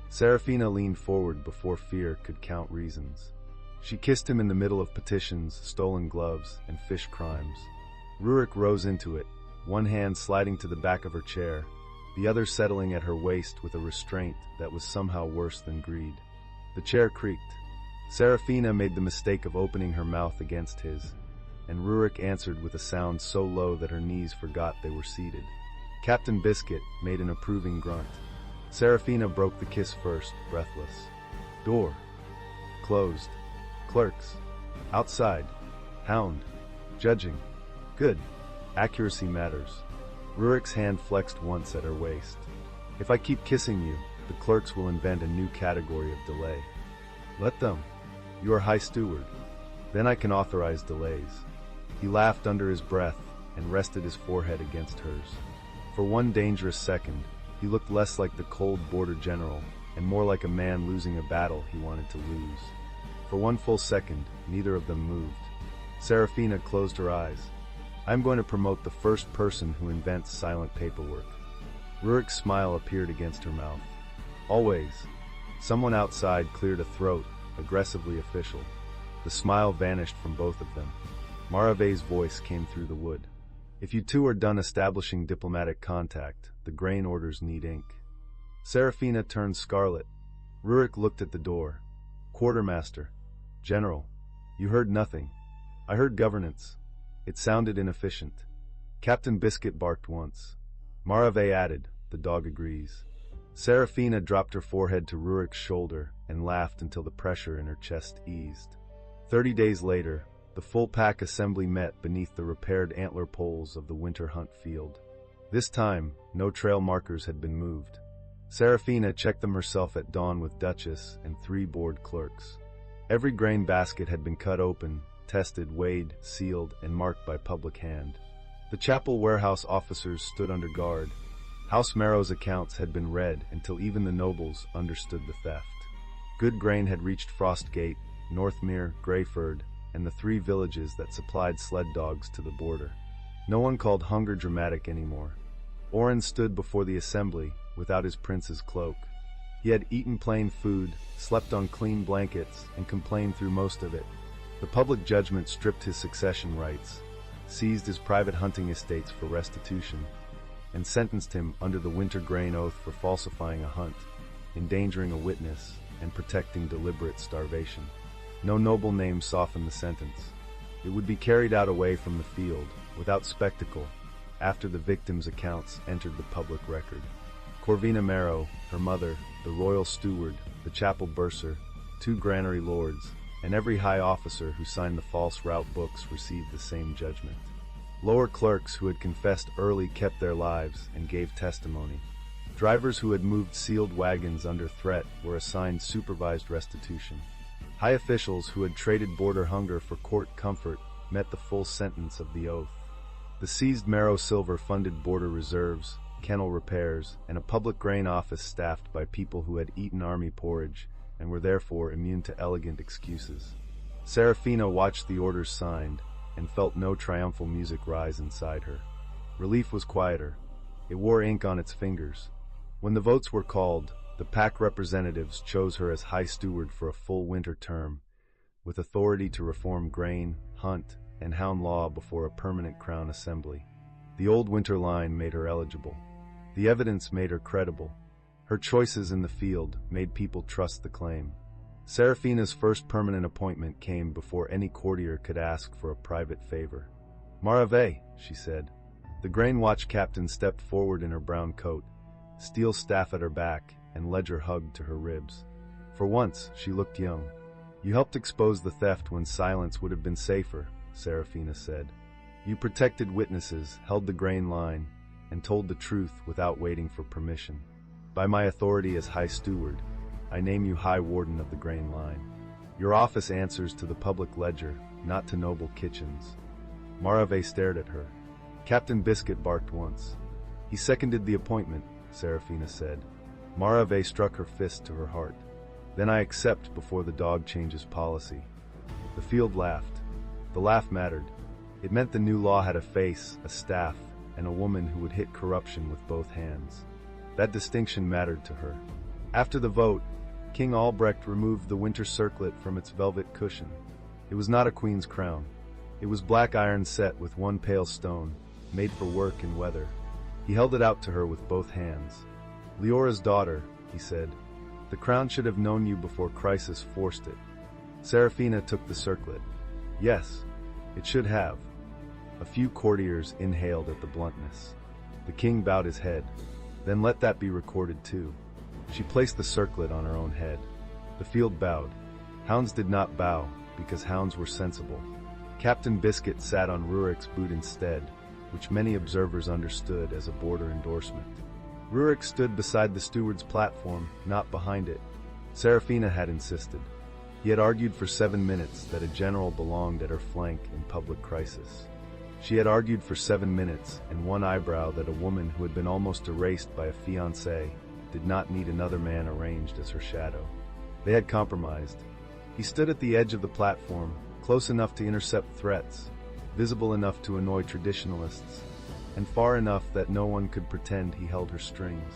A: Serafina leaned forward before fear could count reasons. She kissed him in the middle of petitions, stolen gloves, and fish crimes. Rurik rose into it, one hand sliding to the back of her chair, the other settling at her waist with a restraint that was somehow worse than greed. The chair creaked. Serafina made the mistake of opening her mouth against his, and Rurik answered with a sound so low that her knees forgot they were seated. Captain Biscuit made an approving grunt. Serafina broke the kiss first, breathless. "Door. Closed. Clerks. Outside. Hound. Judging. Good. Accuracy matters." Rurik's hand flexed once at her waist. "If I keep kissing you, the clerks will invent a new category of delay." "Let them. You are High Steward. Then I can authorize delays." He laughed under his breath and rested his forehead against hers. For one dangerous second, he looked less like the cold border general and more like a man losing a battle he wanted to lose. For one full second, neither of them moved. Serafina closed her eyes. "I'm going to promote the first person who invents silent paperwork." Rurik's smile appeared against her mouth. "Always." Someone outside cleared a throat, aggressively official. The smile vanished from both of them. Marave's voice came through the wood. "If you two are done establishing diplomatic contact, the grain orders need ink." Serafina turned scarlet. Rurik looked at the door. "Quartermaster." "General." "You heard nothing." "I heard governance." It sounded inefficient. Captain Biscuit barked once. Marave added, "The dog agrees." Serafina dropped her forehead to Rurik's shoulder and laughed until the pressure in her chest eased. 30 days later, the full pack assembly met beneath the repaired antler poles of the winter hunt field. This time, no trail markers had been moved. Serafina checked them herself at dawn with Duchess and 3 board clerks. Every grain basket had been cut open, tested, weighed, sealed, and marked by public hand. The chapel warehouse officers stood under guard. House Marrow's accounts had been read until even the nobles understood the theft. Good grain had reached Frostgate, Northmere, Greyford, and the 3 villages that supplied sled dogs to the border. No one called hunger dramatic anymore. Oren stood before the assembly without his prince's cloak. He had eaten plain food, slept on clean blankets, and complained through most of it. The public judgment stripped his succession rights, seized his private hunting estates for restitution, and sentenced him under the winter grain oath for falsifying a hunt, endangering a witness, and protecting deliberate starvation. No noble name softened the sentence. It would be carried out away from the field, without spectacle, after the victims' accounts entered the public record. Corvina Marrow, her mother, the royal steward, the chapel bursar, 2 granary lords, and every high officer who signed the false route books received the same judgment. Lower clerks who had confessed early kept their lives and gave testimony. Drivers who had moved sealed wagons under threat were assigned supervised restitution. High officials who had traded border hunger for court comfort met the full sentence of the oath. The seized Marrow silver funded border reserves, kennel repairs, and a public grain office staffed by people who had eaten army porridge and were therefore immune to elegant excuses. Serafina watched the orders signed and felt no triumphal music rise inside her. Relief was quieter. It wore ink on its fingers. When the votes were called, the pack representatives chose her as High Steward for a full winter term, with authority to reform grain, hunt, and hound law before a permanent Crown Assembly. The old winter line made her eligible. The evidence made her credible. Her choices in the field made people trust the claim. Serafina's first permanent appointment came before any courtier could ask for a private favor. "Marave," she said. The grain watch captain stepped forward in her brown coat, steel staff at her back, and ledger hugged to her ribs. For once, she looked young. "You helped expose the theft when silence would have been safer," Serafina said. "You protected witnesses, held the grain line, and told the truth without waiting for permission. By my authority as High Steward, I name you High Warden of the Grain Line. Your office answers to the public ledger, not to noble kitchens. Marave stared at her. Captain Biscuit barked once. He seconded the appointment, Serafina said. Marave struck her fist to her heart. Then I accept before the dog changes policy. The field laughed. The laugh mattered. It meant the new law had a face, a staff, and a woman who would hit corruption with both hands. That distinction mattered to her. After the vote, King Albrecht removed the winter circlet from its velvet cushion. It was not a queen's crown. It was black iron set with one pale stone, made for work and weather. He held it out to her with both hands. Leora's daughter, he said, the crown should have known you before crisis forced it. Serafina took the circlet. Yes, it should have. A few courtiers inhaled at the bluntness. The king bowed his head. Then let that be recorded too. She placed the circlet on her own head. The field bowed. Hounds did not bow, because hounds were sensible. Captain Biscuit sat on Rurik's boot instead, which many observers understood as a border endorsement. Rurik stood beside the steward's platform, not behind it. Serafina had insisted. He had argued for 7 minutes that a general belonged at her flank in public crisis. She had argued for 7 minutes and one eyebrow that a woman who had been almost erased by a fiancé did not need another man arranged as her shadow. They had compromised. He stood at the edge of the platform, close enough to intercept threats, visible enough to annoy traditionalists, and far enough that no one could pretend he held her strings.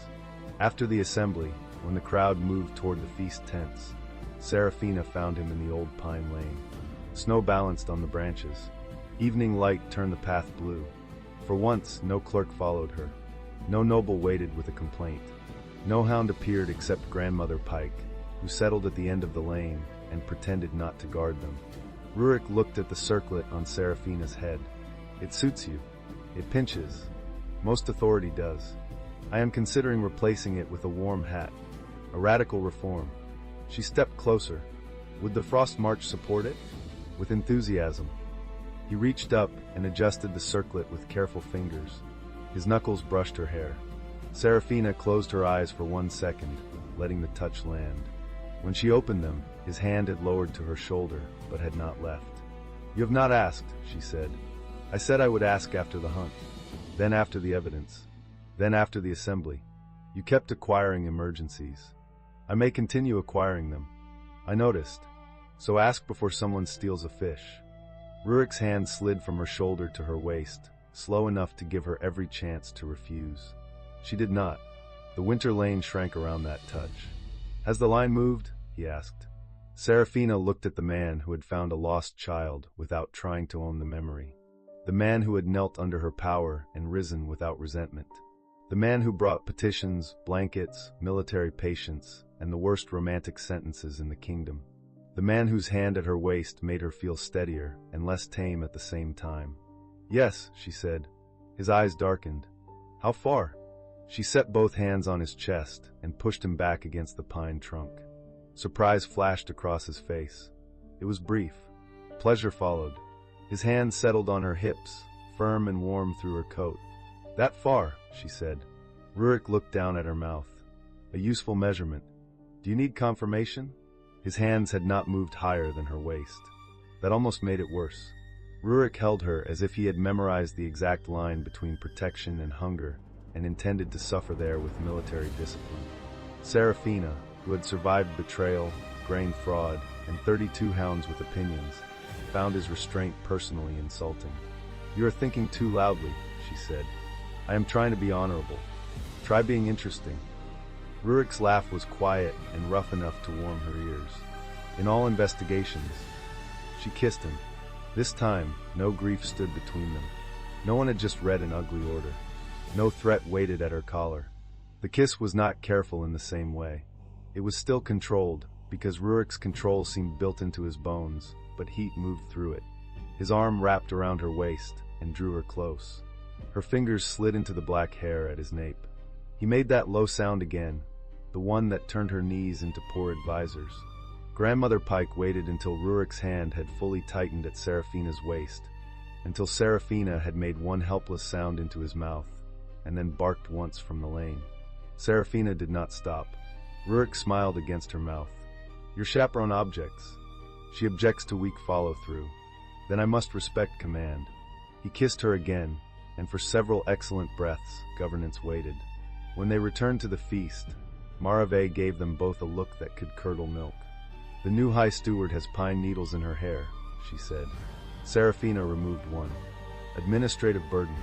A: After the assembly, when the crowd moved toward the feast tents, Serafina found him in the old pine lane. Snow balanced on the branches. Evening light turned the path blue. For once, no clerk followed her. No noble waited with a complaint. No hound appeared except Grandmother Pike, who settled at the end of the lane and pretended not to guard them. Rurik looked at the circlet on Serafina's head. It suits you. It pinches. Most authority does. I am considering replacing it with a warm hat. A radical reform. She stepped closer. Would the Frost March support it? With enthusiasm. He reached up and adjusted the circlet with careful fingers. His knuckles brushed her hair. Serafina closed her eyes for 1 second, letting the touch land. When she opened them, his hand had lowered to her shoulder, but had not left. You have not asked, she said. I said I would ask after the hunt, then after the evidence, then after the assembly. You kept acquiring emergencies. I may continue acquiring them. I noticed. So ask before someone steals a fish. Rurik's hand slid from her shoulder to her waist, slow enough to give her every chance to refuse. She did not. The winter lane shrank around that touch. Has the line moved? He asked. Serafina looked at the man who had found a lost child without trying to own the memory. The man who had knelt under her power and risen without resentment. The man who brought petitions, blankets, military patience, and the worst romantic sentences in the kingdom. The man whose hand at her waist made her feel steadier and less tame at the same time. Yes, she said. His eyes darkened. How far? She set both hands on his chest and pushed him back against the pine trunk. Surprise flashed across his face. It was brief. Pleasure followed. His hand settled on her hips, firm and warm through her coat. That far, she said. Rurik looked down at her mouth. A useful measurement. Do you need confirmation? His hands had not moved higher than her waist. That almost made it worse. Rurik held her as if he had memorized the exact line between protection and hunger and intended to suffer there with military discipline. Serafina, who had survived betrayal, grain fraud, and 32 hounds with opinions, found his restraint personally insulting. You are thinking too loudly, she said. I am trying to be honorable. Try being interesting. Rurik's laugh was quiet and rough enough to warm her ears. In all investigations, she kissed him. This time, no grief stood between them. No one had just read an ugly order. No threat waited at her collar. The kiss was not careful in the same way. It was still controlled, because Rurik's control seemed built into his bones, but heat moved through it. His arm wrapped around her waist and drew her close. Her fingers slid into the black hair at his nape. He made that low sound again, the one that turned her knees into poor advisors. Grandmother Pike waited until Rurik's hand had fully tightened at Serafina's waist, until Serafina had made one helpless sound into his mouth, and then barked once from the lane. Serafina did not stop. Rurik smiled against her mouth. Your chaperone objects. She objects to weak follow-through. Then I must respect command. He kissed her again, and for several excellent breaths, governance waited. When they returned to the feast, Marave gave them both a look that could curdle milk. The new high steward has pine needles in her hair, she said. Serafina removed one. Administrative burden.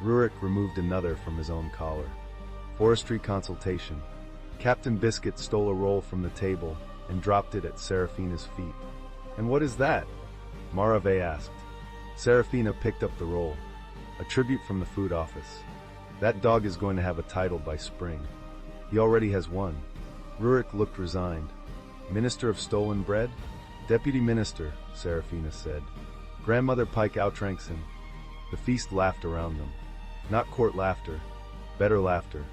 A: Rurik removed another from his own collar. Forestry consultation. Captain Biscuit stole a roll from the table and dropped it at Serafina's feet. And what is that? Marave asked. Serafina picked up the roll. A tribute from the food office. That dog is going to have a title by spring. He already has one. Rurik looked resigned. Minister of Stolen Bread? Deputy Minister, Serafina said. Grandmother Pike outranks him. The feast laughed around them. Not court laughter, better laughter.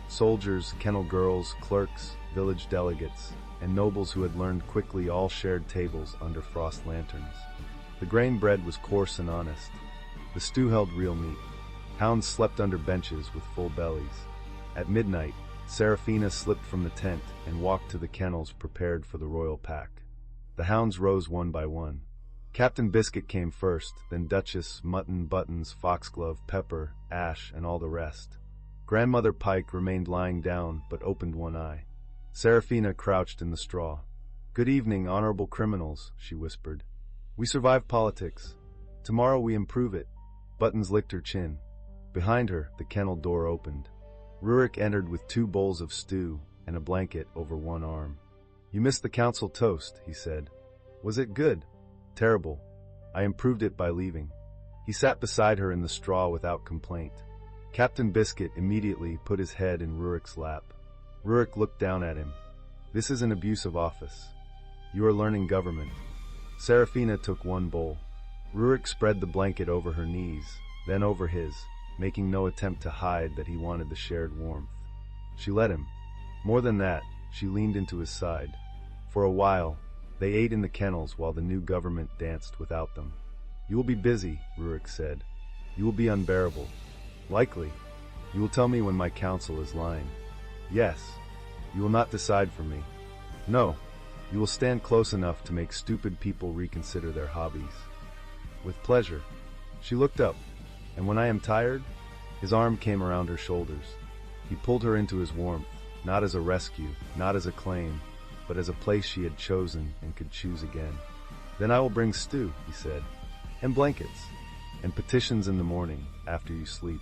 A: Soldiers, kennel girls, clerks, village delegates, and nobles who had learned quickly all shared tables under frost lanterns. The grain bread was coarse and honest. The stew held real meat. Hounds slept under benches with full bellies. At midnight, Serafina slipped from the tent and walked to the kennels prepared for the royal pack. The hounds rose one by one. Captain Biscuit came first, then Duchess, Mutton, Buttons, Foxglove, Pepper, Ash, and all the rest. Grandmother Pike remained lying down, but opened one eye. Serafina crouched in the straw. Good evening, honorable criminals, she whispered. We survive politics. Tomorrow we improve it. Buttons licked her chin. Behind her, the kennel door opened. Rurik entered with 2 bowls of stew and a blanket over one arm. You missed the council toast, he said. Was it good? Terrible. I improved it by leaving. He sat beside her in the straw without complaint. Captain Biscuit immediately put his head in Rurik's lap. Rurik looked down at him. This is an abuse of office. You are learning government. Serafina took 1 bowl. Rurik spread the blanket over her knees, then over his, making no attempt to hide that he wanted the shared warmth. She let him. More than that, she leaned into his side. For a while, they ate in the kennels while the new government danced without them. You will be busy, Rurik said. You will be unbearable. Likely. You will tell me when my counsel is lying. Yes. You will not decide for me. No. You will stand close enough to make stupid people reconsider their hobbies. With pleasure. She looked up, and when I am tired, his arm came around her shoulders. He pulled her into his warmth, not as a rescue, not as a claim, but as a place she had chosen and could choose again. Then I will bring stew, he said, and blankets, and petitions in the morning, after you sleep.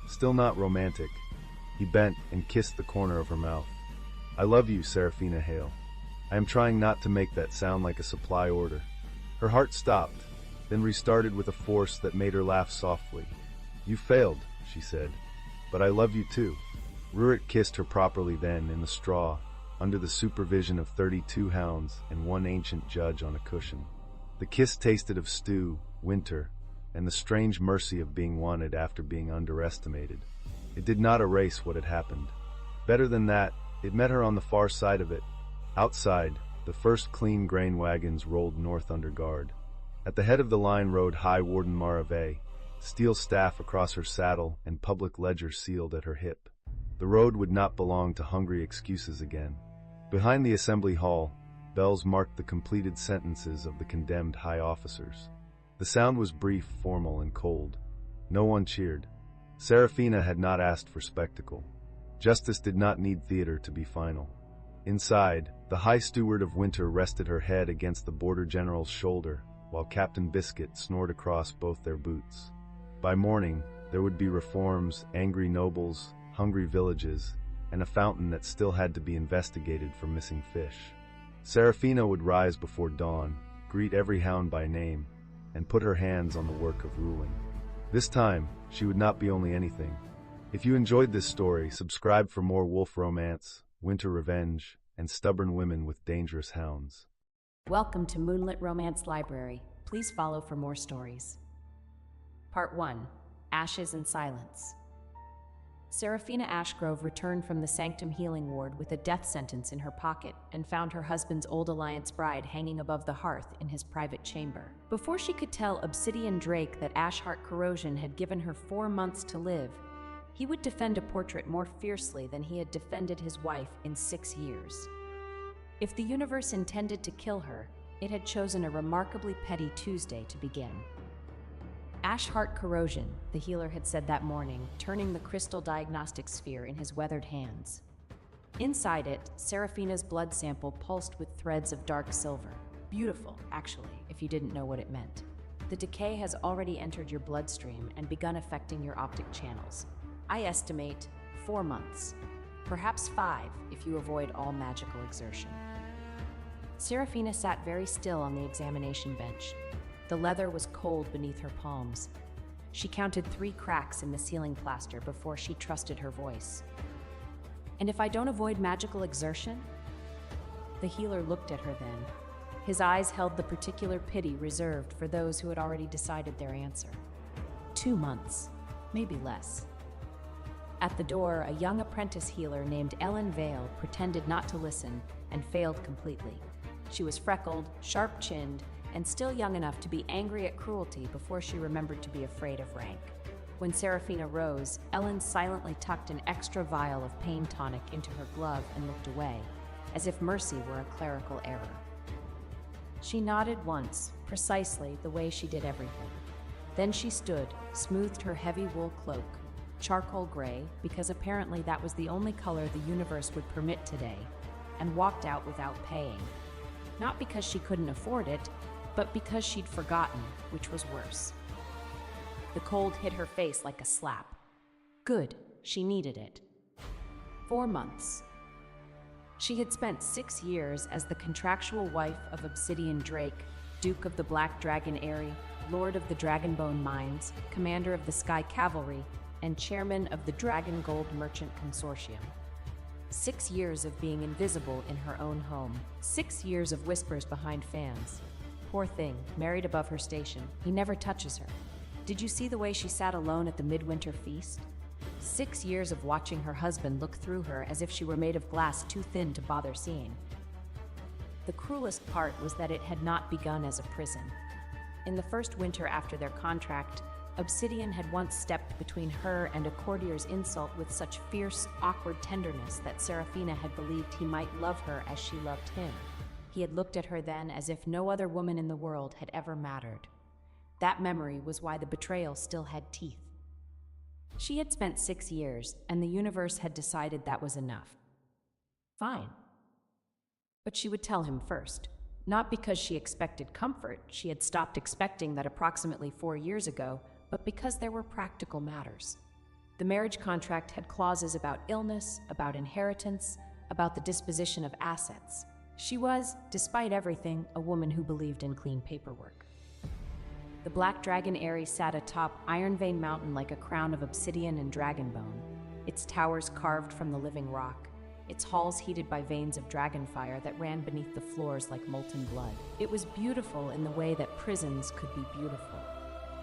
A: Still not romantic. He bent and kissed the corner of her mouth. I love you, Serafina Hale. I am trying not to make that sound like a supply order. Her heart stopped, then restarted with a force that made her laugh softly. You failed, she said, but I love you too. Rurik kissed her properly then in the straw, under the supervision of 32 hounds and 1 ancient judge on a cushion. The kiss tasted of stew, winter, and the strange mercy of being wanted after being underestimated. It did not erase what had happened. Better than that, it met her on the far side of it. Outside, the first clean grain wagons rolled north under guard. At the head of the line rode High Warden Marave, steel staff across her saddle and public ledger sealed at her hip. The road would not belong to hungry excuses again. Behind the assembly hall, bells marked the completed sentences of the condemned high officers. The sound was brief, formal, and cold. No one cheered. Serafina had not asked for spectacle. Justice did not need theater to be final. Inside, the High Steward of Winter rested her head against the Border General's shoulder, while Captain Biscuit snored across both their boots. By morning, there would be reforms, angry nobles, hungry villages, and a fountain that still had to be investigated for missing fish. Serafina would rise before dawn, greet every hound by name, and put her hands on the work of ruling. This time, she would not be only anything. If you enjoyed this story, subscribe for more wolf romance, winter revenge, and stubborn women with dangerous hounds.
B: Welcome to Moonlit Romance Library. Please follow for more stories. Part 1. Ashes and Silence. Serafina Ashgrove returned from the Sanctum Healing Ward with a death sentence in her pocket and found her husband's Old Alliance bride hanging above the hearth in his private chamber. Before she could tell Obsidian Drake that Ashheart Corrosion had given her 4 months to live, He would defend a portrait more fiercely than he had defended his wife in 6 years. If the universe intended to kill her, it had chosen a remarkably petty Tuesday to begin. Ash heart corrosion, the healer had said that morning, turning the crystal diagnostic sphere in his weathered hands. Inside it, Serafina's blood sample pulsed with threads of dark silver. Beautiful, actually, if you didn't know what it meant. The decay has already entered your bloodstream and begun affecting your optic channels. I estimate 4 months, perhaps 5 if you avoid all magical exertion. Serafina sat very still on the examination bench. The leather was cold beneath her palms. She counted 3 cracks in the ceiling plaster before she trusted her voice. And if I don't avoid magical exertion? The healer looked at her then. His eyes held the particular pity reserved for those who had already decided their answer. 2 months, maybe less. At the door, a young apprentice healer named Ellen Vale pretended not to listen and failed completely. She was freckled, sharp-chinned, and still young enough to be angry at cruelty before she remembered to be afraid of rank. When Serafina rose, Ellen silently tucked an extra vial of pain tonic into her glove and looked away, as if mercy were a clerical error. She nodded once, precisely the way she did everything. Then she stood, smoothed her heavy wool cloak, charcoal gray, because apparently that was the only color the universe would permit today, and walked out without paying. Not because she couldn't afford it, but because she'd forgotten, which was worse. The cold hit her face like a slap. Good, she needed it. 4 months. She had spent 6 years as the contractual wife of Obsidian Drake, Duke of the Black Dragon Eyrie, Lord of the Dragonbone Mines, Commander of the Sky Cavalry, and Chairman of the Dragon Gold Merchant Consortium. 6 years of being invisible in her own home. 6 years of whispers behind fans. Poor thing, married above her station. He never touches her. Did you see the way she sat alone at the midwinter feast? 6 years of watching her husband look through her as if she were made of glass too thin to bother seeing. The cruelest part was that it had not begun as a prison. In the first winter after their contract, Obsidian had once stepped between her and a courtier's insult with such fierce, awkward tenderness that Serafina had believed he might love her as she loved him. He had looked at her then as if no other woman in the world had ever mattered. That memory was why the betrayal still had teeth. She had spent 6 years, and the universe had decided that was enough. Fine. But she would tell him first. Not because she expected comfort, she had stopped expecting that approximately 4 years ago, but because there were practical matters. The marriage contract had clauses about illness, about inheritance, about the disposition of assets. She was, despite everything, a woman who believed in clean paperwork. The Black Dragon Eyrie sat atop Iron Vein Mountain like a crown of obsidian and dragonbone, its towers carved from the living rock, its halls heated by veins of dragonfire that ran beneath the floors like molten blood. It was beautiful in the way that prisons could be beautiful,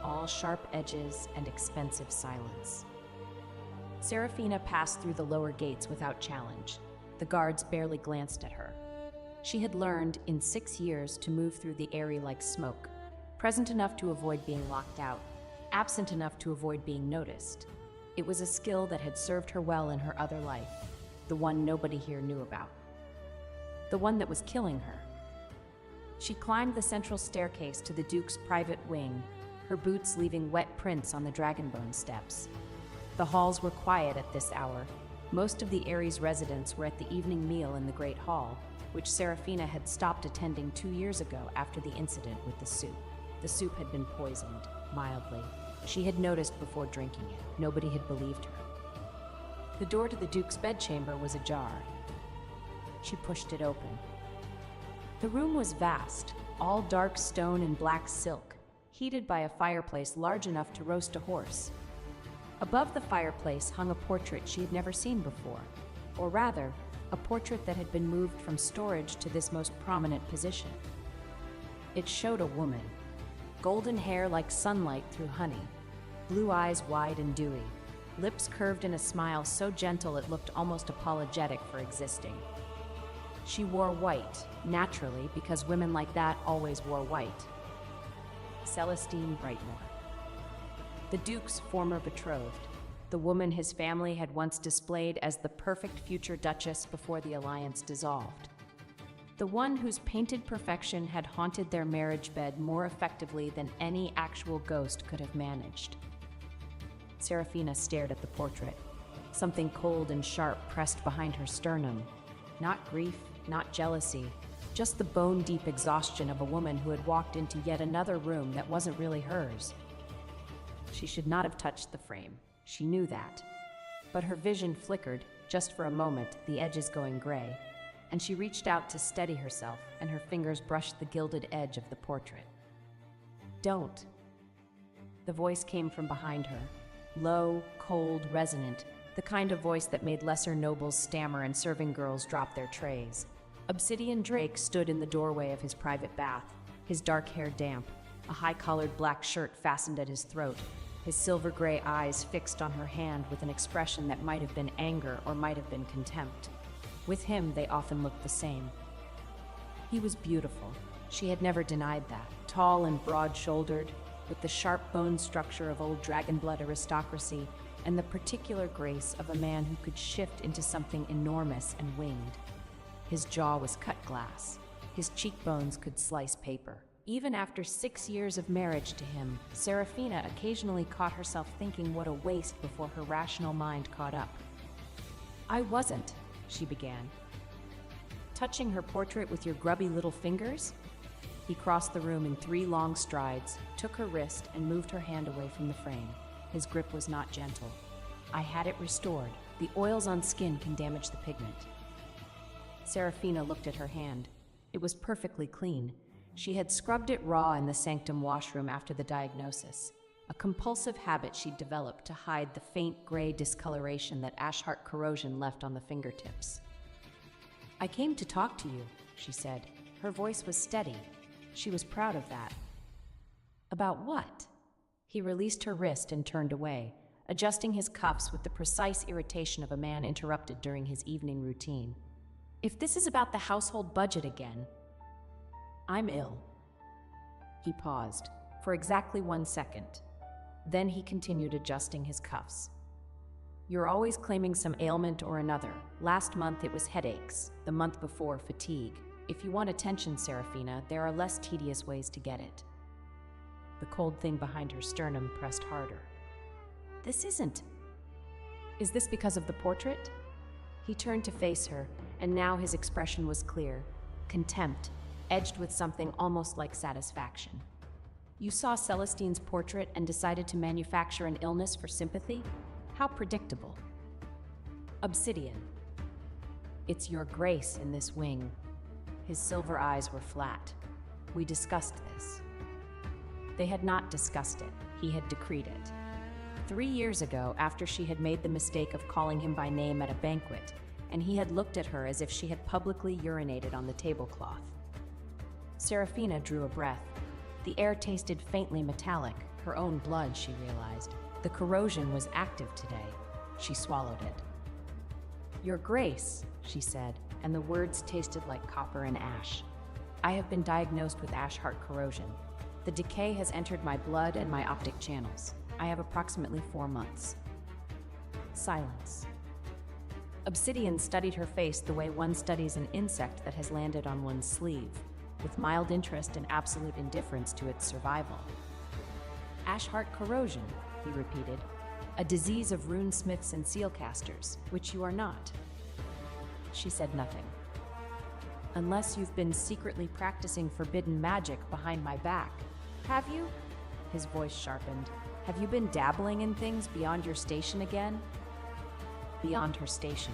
B: all sharp edges and expensive silence. Serafina passed through the lower gates without challenge. The guards barely glanced at her. She had learned, in 6 years, to move through the Eyrie like smoke, present enough to avoid being locked out, absent enough to avoid being noticed. It was a skill that had served her well in her other life, the one nobody here knew about. The one that was killing her. She climbed the central staircase to the Duke's private wing, her boots leaving wet prints on the dragonbone steps. The halls were quiet at this hour. Most of the Eyrie's residents were at the evening meal in the Great Hall, which Serafina had stopped attending 2 years ago after the incident with the soup. The soup had been poisoned, mildly. She had noticed before drinking it. Nobody had believed her. The door to the Duke's bedchamber was ajar. She pushed it open. The room was vast, all dark stone and black silk, heated by a fireplace large enough to roast a horse. Above the fireplace hung a portrait she had never seen before, or rather, a portrait that had been moved from storage to this most prominent position. It showed a woman, golden hair like sunlight through honey, blue eyes wide and dewy, lips curved in a smile so gentle it looked almost apologetic for existing. She wore white, naturally, because women like that always wore white. Celestine Brightmore. The Duke's former betrothed. the woman his family had once displayed as the perfect future duchess before the alliance dissolved. The one whose painted perfection had haunted their marriage bed more effectively than any actual ghost could have managed. Serafina stared at the portrait. Something cold and sharp pressed behind her sternum. Not grief, not jealousy, just the bone-deep exhaustion of a woman who had walked into yet another room that wasn't really hers. She should not have touched the frame. She knew that. But her vision flickered, just for a moment, the edges going gray, and she reached out to steady herself, and her fingers brushed the gilded edge of the portrait. "Don't." The voice came from behind her. Low, cold, resonant, the kind of voice that made lesser nobles stammer and serving girls drop their trays. Obsidian Drake stood in the doorway of his private bath, his dark hair damp, a high-collared black shirt fastened at his throat, his silver-gray eyes fixed on her hand with an expression that might have been anger or might have been contempt. With him, they often looked the same. He was beautiful. She had never denied that. Tall and broad-shouldered, with the sharp bone structure of old dragonblood aristocracy and the particular grace of a man who could shift into something enormous and winged. His jaw was cut glass. His cheekbones could slice paper. Even after 6 years of marriage to him, Serafina occasionally caught herself thinking what a waste before her rational mind caught up. "I wasn't," she began. "Touching her portrait with your grubby little fingers?" He crossed the room in 3 long strides, took her wrist, and moved her hand away from the frame. His grip was not gentle. "I had it restored. The oils on skin can damage the pigment." Serafina looked at her hand. It was perfectly clean. She had scrubbed it raw in the sanctum washroom after the diagnosis, a compulsive habit she'd developed to hide the faint gray discoloration that ash-heart corrosion left on the fingertips. "I came to talk to you," she said. Her voice was steady. She was proud of that. "About what?" He released her wrist and turned away, adjusting his cuffs with the precise irritation of a man interrupted during his evening routine. "If this is about the household budget again..." "I'm ill." He paused, for exactly 1 second. Then he continued adjusting his cuffs. "You're always claiming some ailment or another. Last month it was headaches, the month before fatigue. If you want attention, Serafina, there are less tedious ways to get it." The cold thing behind her sternum pressed harder. "This isn't..." "Is this because of the portrait?" He turned to face her, and now his expression was clear. Contempt, edged with something almost like satisfaction. "You saw Celestine's portrait and decided to manufacture an illness for sympathy? How predictable." "Obsidian. It's your grace in this wing." His silver eyes were flat. "We discussed this." They had not discussed it. He had decreed it. 3 years ago, after she had made the mistake of calling him by name at a banquet, and he had looked at her as if she had publicly urinated on the tablecloth. Serafina drew a breath. The air tasted faintly metallic, her own blood, she realized. The corrosion was active today. She swallowed it. "Your Grace," she said, and the words tasted like copper and ash. "I have been diagnosed with ash-heart corrosion. The decay has entered my blood and my optic channels. I have approximately 4 months." Silence. Obsidian studied her face the way one studies an insect that has landed on one's sleeve, with mild interest and absolute indifference to its survival. "Ash-heart corrosion," he repeated. "A disease of runesmiths and sealcasters, which you are not." She said nothing. "Unless you've been secretly practicing forbidden magic behind my back. Have you?" His voice sharpened. "Have you been dabbling in things beyond your station again?" Beyond her station.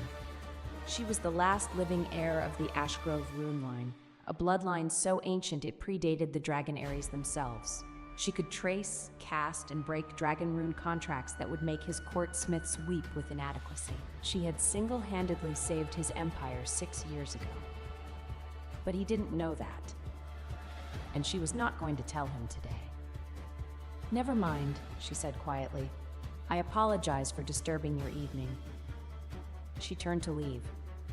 B: She was the last living heir of the Ashgrove rune line, a bloodline so ancient it predated the Dragon Aeries themselves. She could trace, cast, and break dragon rune contracts that would make his court smiths weep with inadequacy. She had single-handedly saved his empire 6 years ago. But he didn't know that. And she was not going to tell him today. "Never mind," she said quietly. "I apologize for disturbing your evening." She turned to leave,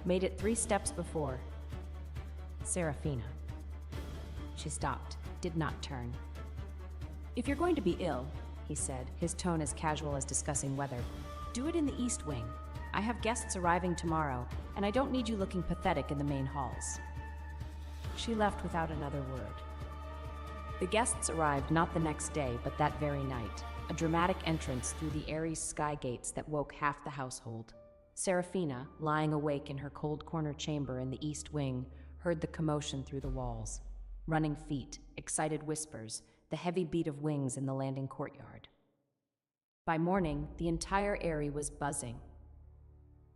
B: made it 3 steps before. "Serafina." She stopped, did not turn. "If you're going to be ill," he said, his tone as casual as discussing weather, Do it in the East Wing. I have guests arriving tomorrow, and I don't need you looking pathetic in the main halls." She left without another word. The guests arrived not the next day, but that very night, a dramatic entrance through the Aries sky gates that woke half the household. Serafina, lying awake in her cold corner chamber in the East Wing, heard the commotion through the walls. Running feet, excited whispers, the heavy beat of wings in the landing courtyard. By morning, the entire Aerie was buzzing.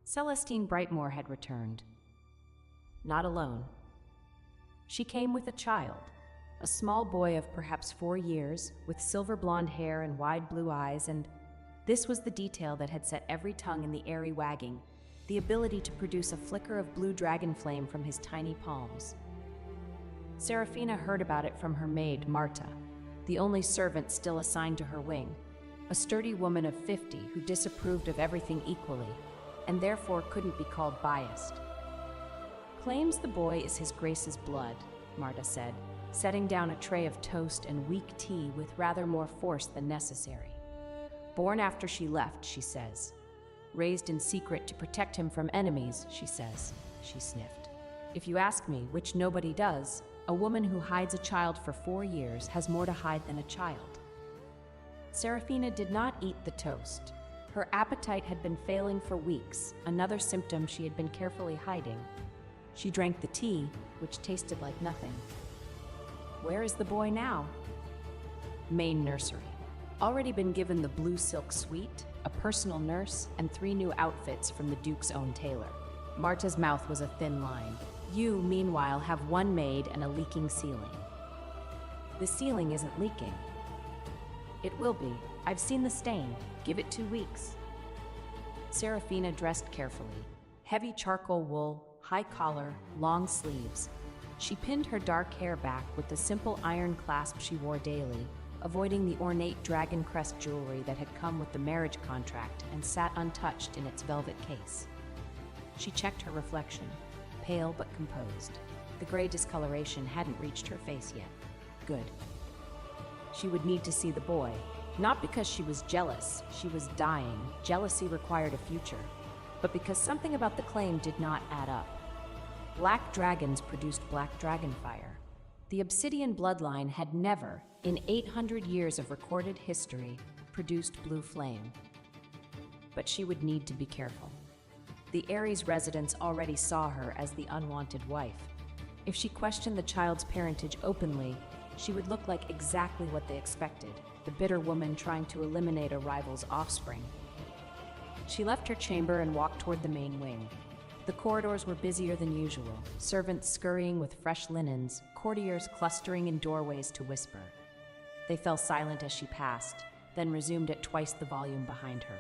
B: Celestine Brightmore had returned. Not alone. She came with a child, a small boy of perhaps 4 years, with silver blonde hair and wide blue eyes, and this was the detail that had set every tongue in the Aerie wagging, the ability to produce a flicker of blue dragon flame from his tiny palms. Serafina heard about it from her maid, Marta, the only servant still assigned to her wing, a sturdy woman of 50 who disapproved of everything equally, and therefore couldn't be called biased. "Claims the boy is his Grace's blood," Marta said, setting down a tray of toast and weak tea with rather more force than necessary. "Born after she left," she says. "Raised in secret to protect him from enemies," she says. She sniffed. "If you ask me, which nobody does, a woman who hides a child for 4 years has more to hide than a child." Serafina did not eat the toast. Her appetite had been failing for weeks, another symptom she had been carefully hiding. She drank the tea, which tasted like nothing. Where is the boy now? Main nursery. Already been given the blue silk suite, a personal nurse, and 3 new outfits from the Duke's own tailor. Marta's mouth was a thin line. "You, meanwhile, have 1 maid and a leaking ceiling." "The ceiling isn't leaking." "It will be. I've seen the stain. Give it 2 weeks." Serafina dressed carefully. Heavy charcoal wool, high collar, long sleeves. She pinned her dark hair back with the simple iron clasp she wore daily, avoiding the ornate dragon crest jewelry that had come with the marriage contract and sat untouched in its velvet case. She checked her reflection, pale but composed. The gray discoloration hadn't reached her face yet. Good. She would need to see the boy, not because she was jealous, she was dying, jealousy required a future, but because something about the claim did not add up. Black dragons produced black dragon fire. The obsidian bloodline had never, in 800 years of recorded history, produced blue flame. But she would need to be careful. The Aries residents already saw her as the unwanted wife. If she questioned the child's parentage openly, she would look like exactly what they expected, the bitter woman trying to eliminate a rival's offspring. She left her chamber and walked toward the main wing. The corridors were busier than usual, servants scurrying with fresh linens, courtiers clustering in doorways to whisper. They fell silent as she passed, then resumed at twice the volume behind her.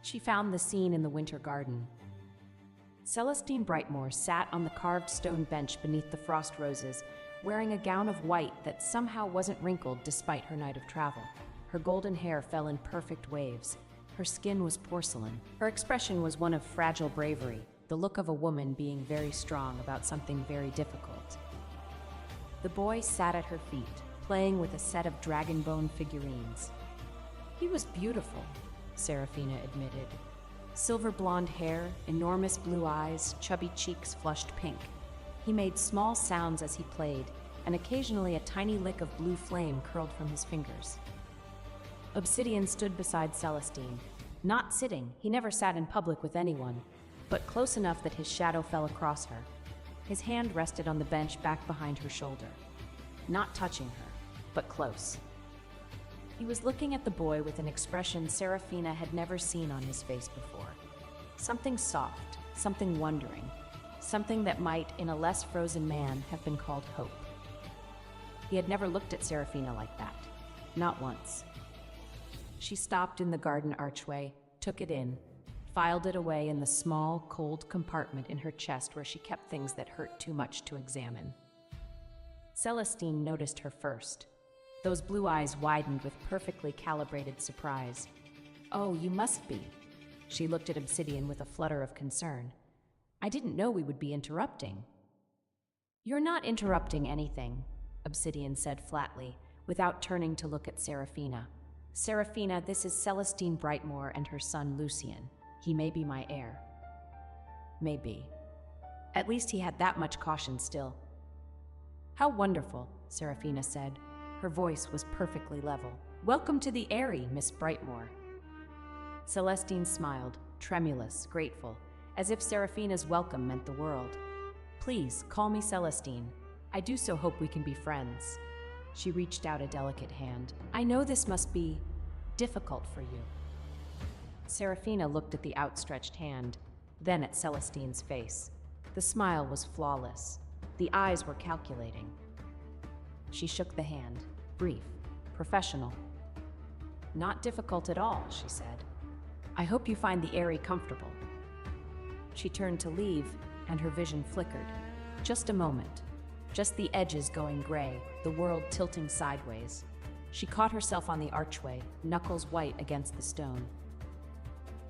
B: She found the scene in the winter garden. Celestine Brightmore sat on the carved stone bench beneath the frost roses, wearing a gown of white that somehow wasn't wrinkled despite her night of travel. Her golden hair fell in perfect waves. Her skin was porcelain. Her expression was one of fragile bravery, the look of a woman being very strong about something very difficult. The boy sat at her feet, playing with a set of dragon bone figurines. He was beautiful, Serafina admitted. Silver blonde hair, enormous blue eyes, chubby cheeks flushed pink. He made small sounds as he played, and occasionally a tiny lick of blue flame curled from his fingers. Obsidian stood beside Celestine. Not sitting, he never sat in public with anyone, but close enough that his shadow fell across her. His hand rested on the bench back behind her shoulder. Not touching her, but close. He was looking at the boy with an expression Serafina had never seen on his face before. Something soft, something wondering, something that might, in a less frozen man, have been called hope. He had never looked at Serafina like that. Not once. She stopped in the garden archway, took it in, filed it away in the small, cold compartment in her chest where she kept things that hurt too much to examine. Celestine noticed her first. Those blue eyes widened with perfectly calibrated surprise. "Oh, you must be." She looked at Obsidian with a flutter of concern. "I didn't know we would be interrupting." "You're not interrupting anything," Obsidian said flatly, without turning to look at Serafina. Serafina, this is Celestine Brightmore and her son Lucien. He may be my heir. Maybe. At least he had that much caution still. How wonderful, Serafina said. Her voice was perfectly level. Welcome to the Eyrie, Miss Brightmore. Celestine smiled, tremulous, grateful, as if Serafina's welcome meant the world. Please, call me Celestine. I do so hope we can be friends. She reached out a delicate hand. I know this must be difficult for you. Serafina looked at the outstretched hand, then at Celestine's face. The smile was flawless. The eyes were calculating. She shook the hand, brief, professional. Not difficult at all, she said. I hope you find the Eyrie comfortable. She turned to leave, and her vision flickered. Just a moment. Just the edges going gray, the world tilting sideways. She caught herself on the archway, knuckles white against the stone.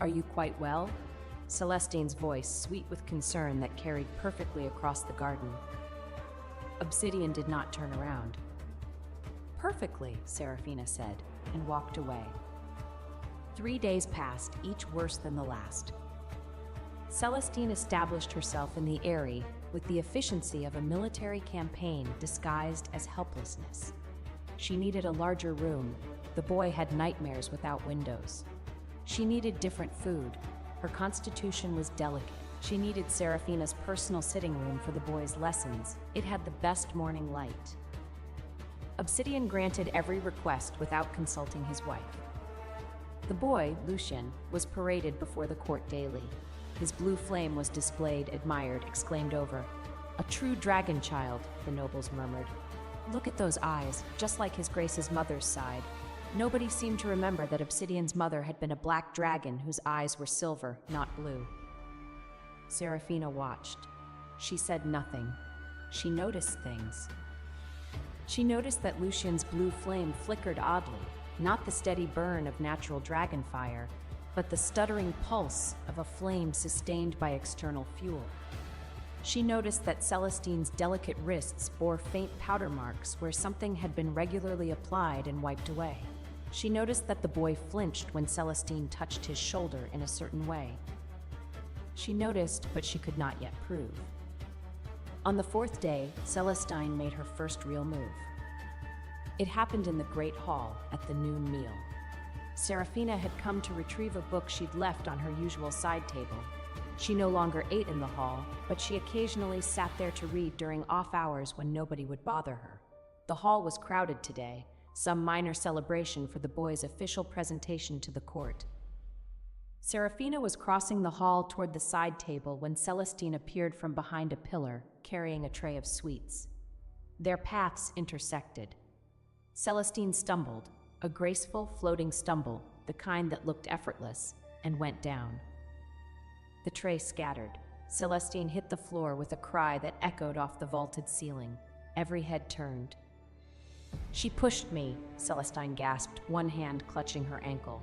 B: Are you quite well? Celestine's voice, sweet with concern that carried perfectly across the garden. Obsidian did not turn around. Perfectly, Serafina said, and walked away. 3 days passed, each worse than the last. Celestine established herself in the Eyrie with the efficiency of a military campaign disguised as helplessness. She needed a larger room. The boy had nightmares without windows. She needed different food. Her constitution was delicate. She needed Serafina's personal sitting room for the boy's lessons. It had the best morning light. Obsidian granted every request without consulting his wife. The boy, Lucien, was paraded before the court daily. His blue flame was displayed, admired, exclaimed over. A true dragon child, the nobles murmured. Look at those eyes, just like His Grace's mother's side. Nobody seemed to remember that Obsidian's mother had been a black dragon whose eyes were silver, not blue. Serafina watched. She said nothing. She noticed things. She noticed that Lucien's blue flame flickered oddly, not the steady burn of natural dragon fire, but the stuttering pulse of a flame sustained by external fuel. She noticed that Celestine's delicate wrists bore faint powder marks where something had been regularly applied and wiped away. She noticed that the boy flinched when Celestine touched his shoulder in a certain way. She noticed, but she could not yet prove. On the 4th day, Celestine made her first real move. It happened in the Great Hall at the noon meal. Serafina had come to retrieve a book she'd left on her usual side table. She no longer ate in the hall, but she occasionally sat there to read during off hours when nobody would bother her. The hall was crowded today, some minor celebration for the boy's official presentation to the court. Serafina was crossing the hall toward the side table when Celestine appeared from behind a pillar, carrying a tray of sweets. Their paths intersected. Celestine stumbled, a graceful, floating stumble, the kind that looked effortless, and went down. The tray scattered. Celestine hit the floor with a cry that echoed off the vaulted ceiling. Every head turned. She pushed me, Celestine gasped, one hand clutching her ankle.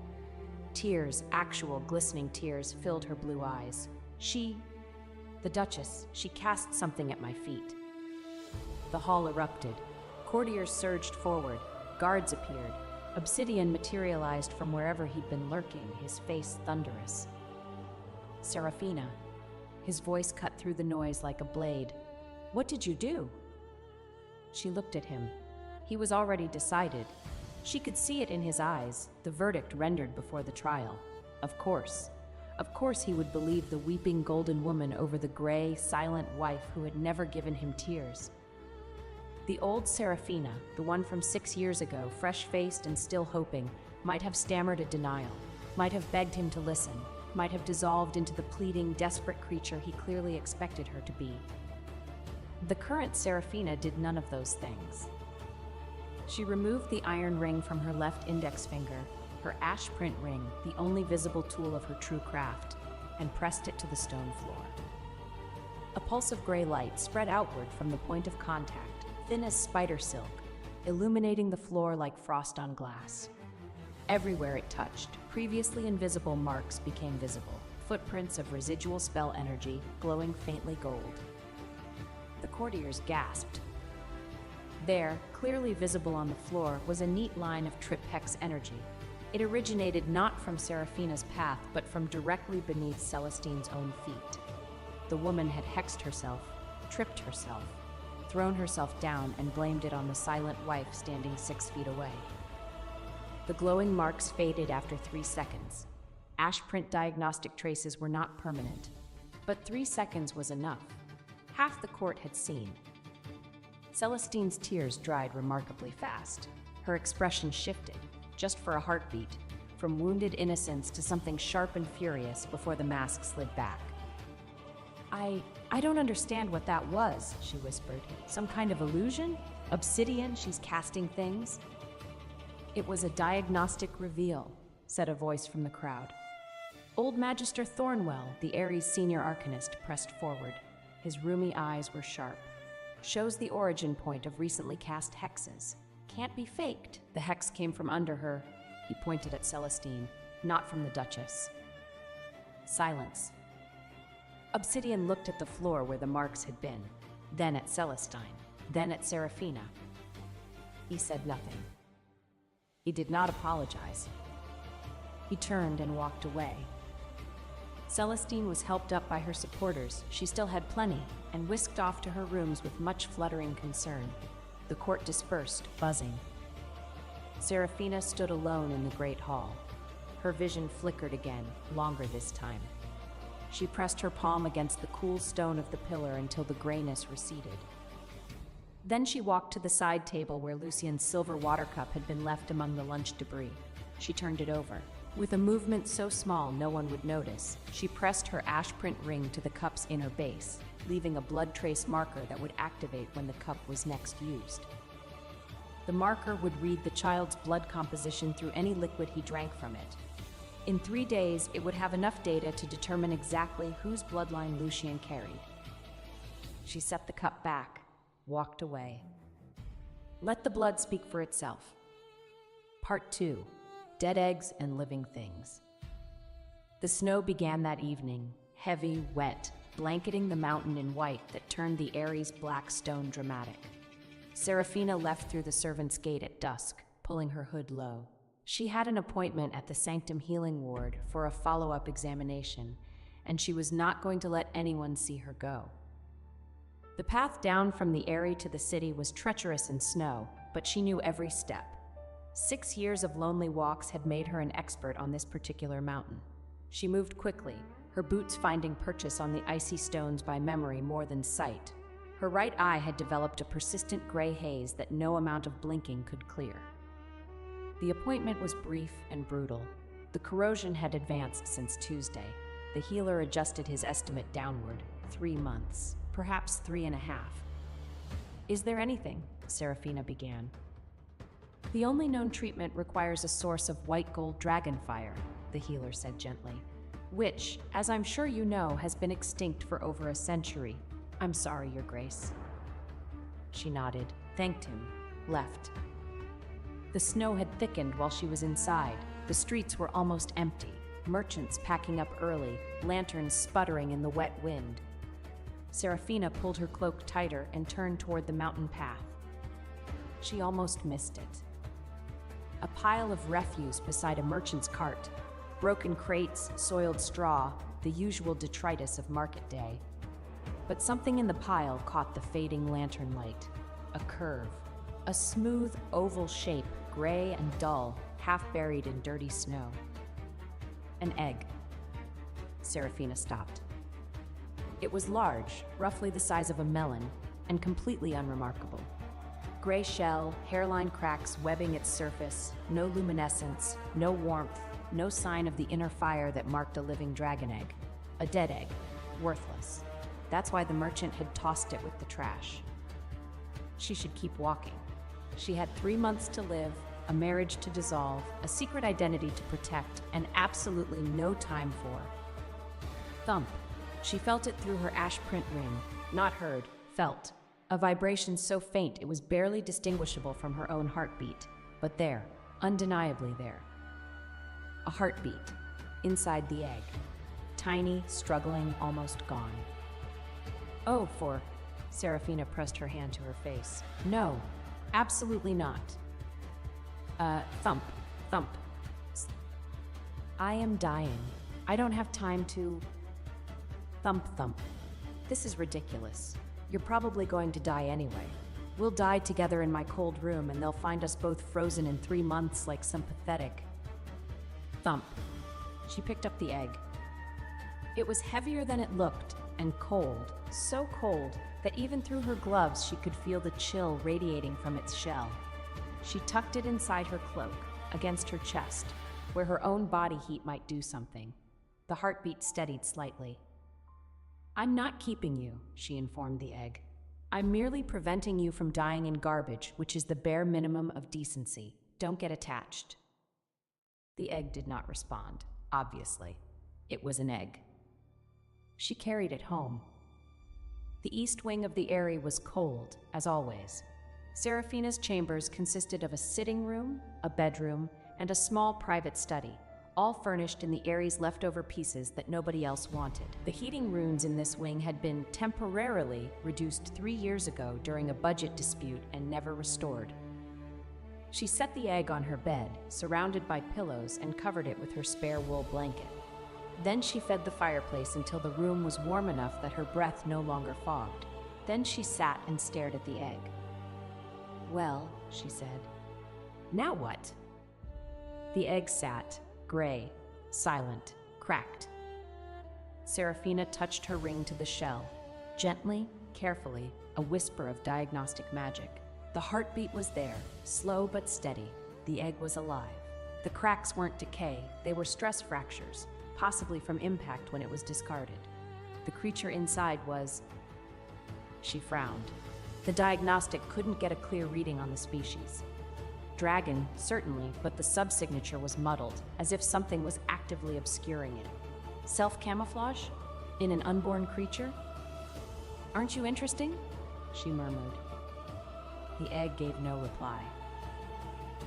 B: Tears, actual glistening tears, filled her blue eyes. The Duchess, she cast something at my feet. The hall erupted. Courtiers surged forward. Guards appeared. Obsidian materialized from wherever he'd been lurking, his face thunderous. Serafina. His voice cut through the noise like a blade. What did you do? She looked at him. He was already decided. She could see it in his eyes, the verdict rendered before the trial. Of course he would believe the weeping golden woman over the gray, silent wife who had never given him tears. The old Serafina, the one from 6 years ago, fresh-faced and still hoping, might have stammered a denial, might have begged him to listen, might have dissolved into the pleading, desperate creature he clearly expected her to be. The current Serafina did none of those things. She removed the iron ring from her left index finger, her ash print ring, the only visible tool of her true craft, and pressed it to the stone floor. A pulse of gray light spread outward from the point of contact, thin as spider silk, illuminating the floor like frost on glass. Everywhere it touched, previously invisible marks became visible, footprints of residual spell energy, glowing faintly gold. The courtiers gasped. There, clearly visible on the floor, was a neat line of Trip Hex energy. It originated not from Serafina's path, but from directly beneath Celestine's own feet. The woman had hexed herself, tripped herself, thrown herself down, and blamed it on the silent wife standing 6 feet away. The glowing marks faded after 3 seconds. Ash print diagnostic traces were not permanent, but 3 seconds was enough. Half the court had seen. Celestine's tears dried remarkably fast. Her expression shifted, just for a heartbeat, from wounded innocence to something sharp and furious before the mask slid back. I don't understand what that was, she whispered. Some kind of illusion? Obsidian, she's casting things? It was a diagnostic reveal, said a voice from the crowd. Old Magister Thornwell, the Ares senior arcanist, pressed forward. His rheumy eyes were sharp. Shows the origin point of recently cast hexes. Can't be faked. The hex came from under her. He pointed at Celestine, not from the Duchess. Silence. Obsidian looked at the floor where the marks had been, then at Celestine, then at Serafina. He said nothing. He did not apologize. He turned and walked away. Celestine was helped up by her supporters. She still had plenty, and whisked off to her rooms with much fluttering concern. The court dispersed, buzzing. Serafina stood alone in the great hall. Her vision flickered again, longer this time. She pressed her palm against the cool stone of the pillar until the grayness receded. Then she walked to the side table where Lucian's silver water cup had been left among the lunch debris. She turned it over. With a movement so small no one would notice, she pressed her ash print ring to the cup's inner base, leaving a blood trace marker that would activate when the cup was next used. The marker would read the child's blood composition through any liquid he drank from it. In 3 days, it would have enough data to determine exactly whose bloodline Lucian carried. She set the cup back, walked away. Let the blood speak for itself. Part 2. Dead Eggs and Living Things. The snow began that evening, heavy, wet, blanketing the mountain in white that turned the Ares black stone dramatic. Serafina left through the servants' gate at dusk, pulling her hood low. She had an appointment at the Sanctum Healing Ward for a follow-up examination, and she was not going to let anyone see her go. The path down from the Eyrie to the city was treacherous in snow, but she knew every step. 6 years of lonely walks had made her an expert on this particular mountain. She moved quickly, her boots finding purchase on the icy stones by memory more than sight. Her right eye had developed a persistent gray haze that no amount of blinking could clear. The appointment was brief and brutal. The corrosion had advanced since Tuesday. The healer adjusted his estimate downward, 3 months, perhaps 3.5. Is there anything? Serafina began. The only known treatment requires a source of white gold dragonfire, the healer said gently, which, as I'm sure you know, has been extinct for over a century. I'm sorry, Your Grace. She nodded, thanked him, left. The snow had thickened while she was inside. The streets were almost empty, merchants packing up early, lanterns sputtering in the wet wind. Serafina pulled her cloak tighter and turned toward the mountain path. She almost missed it. A pile of refuse beside a merchant's cart. Broken crates, soiled straw, the usual detritus of market day. But something in the pile caught the fading lantern light. A curve. A smooth, oval shape, gray and dull, half buried in dirty snow. An egg. Serafina stopped. It was large, roughly the size of a melon, and completely unremarkable. Gray shell, hairline cracks webbing its surface, no luminescence, no warmth, no sign of the inner fire that marked a living dragon egg. A dead egg, worthless. That's why the merchant had tossed it with the trash. She should keep walking. She had 3 months to live, a marriage to dissolve, a secret identity to protect, and absolutely no time for. Thump. She felt it through her ash print ring. Not heard, felt. A vibration so faint it was barely distinguishable from her own heartbeat. But there, undeniably there. A heartbeat, inside the egg. Tiny, struggling, almost gone. Oh, for... Serafina pressed her hand to her face. No, absolutely not. Thump, thump. I am dying. I don't have time to... Thump, thump. This is ridiculous. You're probably going to die anyway. We'll die together in my cold room and they'll find us both frozen in 3 months like some pathetic... Thump. She picked up the egg. It was heavier than it looked, and cold, so cold that even through her gloves she could feel the chill radiating from its shell. She tucked it inside her cloak, against her chest, where her own body heat might do something. The heartbeat steadied slightly. I'm not keeping you, she informed the egg. I'm merely preventing you from dying in garbage, which is the bare minimum of decency. Don't get attached. The egg did not respond, obviously. It was an egg. She carried it home. The east wing of the Eyrie was cold, as always. Serafina's chambers consisted of a sitting room, a bedroom, and a small private study, all furnished in the Eyrie's leftover pieces that nobody else wanted. The heating runes in this wing had been temporarily reduced 3 years ago during a budget dispute and never restored. She set the egg on her bed, surrounded by pillows, and covered it with her spare wool blanket. Then she fed the fireplace until the room was warm enough that her breath no longer fogged. Then she sat and stared at the egg. Well, she said, now what? The egg sat, gray, silent, cracked. Serafina touched her ring to the shell. Gently, carefully, a whisper of diagnostic magic. The heartbeat was there, slow but steady. The egg was alive. The cracks weren't decay, they were stress fractures, possibly from impact when it was discarded. The creature inside was... She frowned. The diagnostic couldn't get a clear reading on the species. Dragon, certainly, but the subsignature was muddled, as if something was actively obscuring it. Self-camouflage? In an unborn creature? Aren't you interesting? She murmured. The egg gave no reply.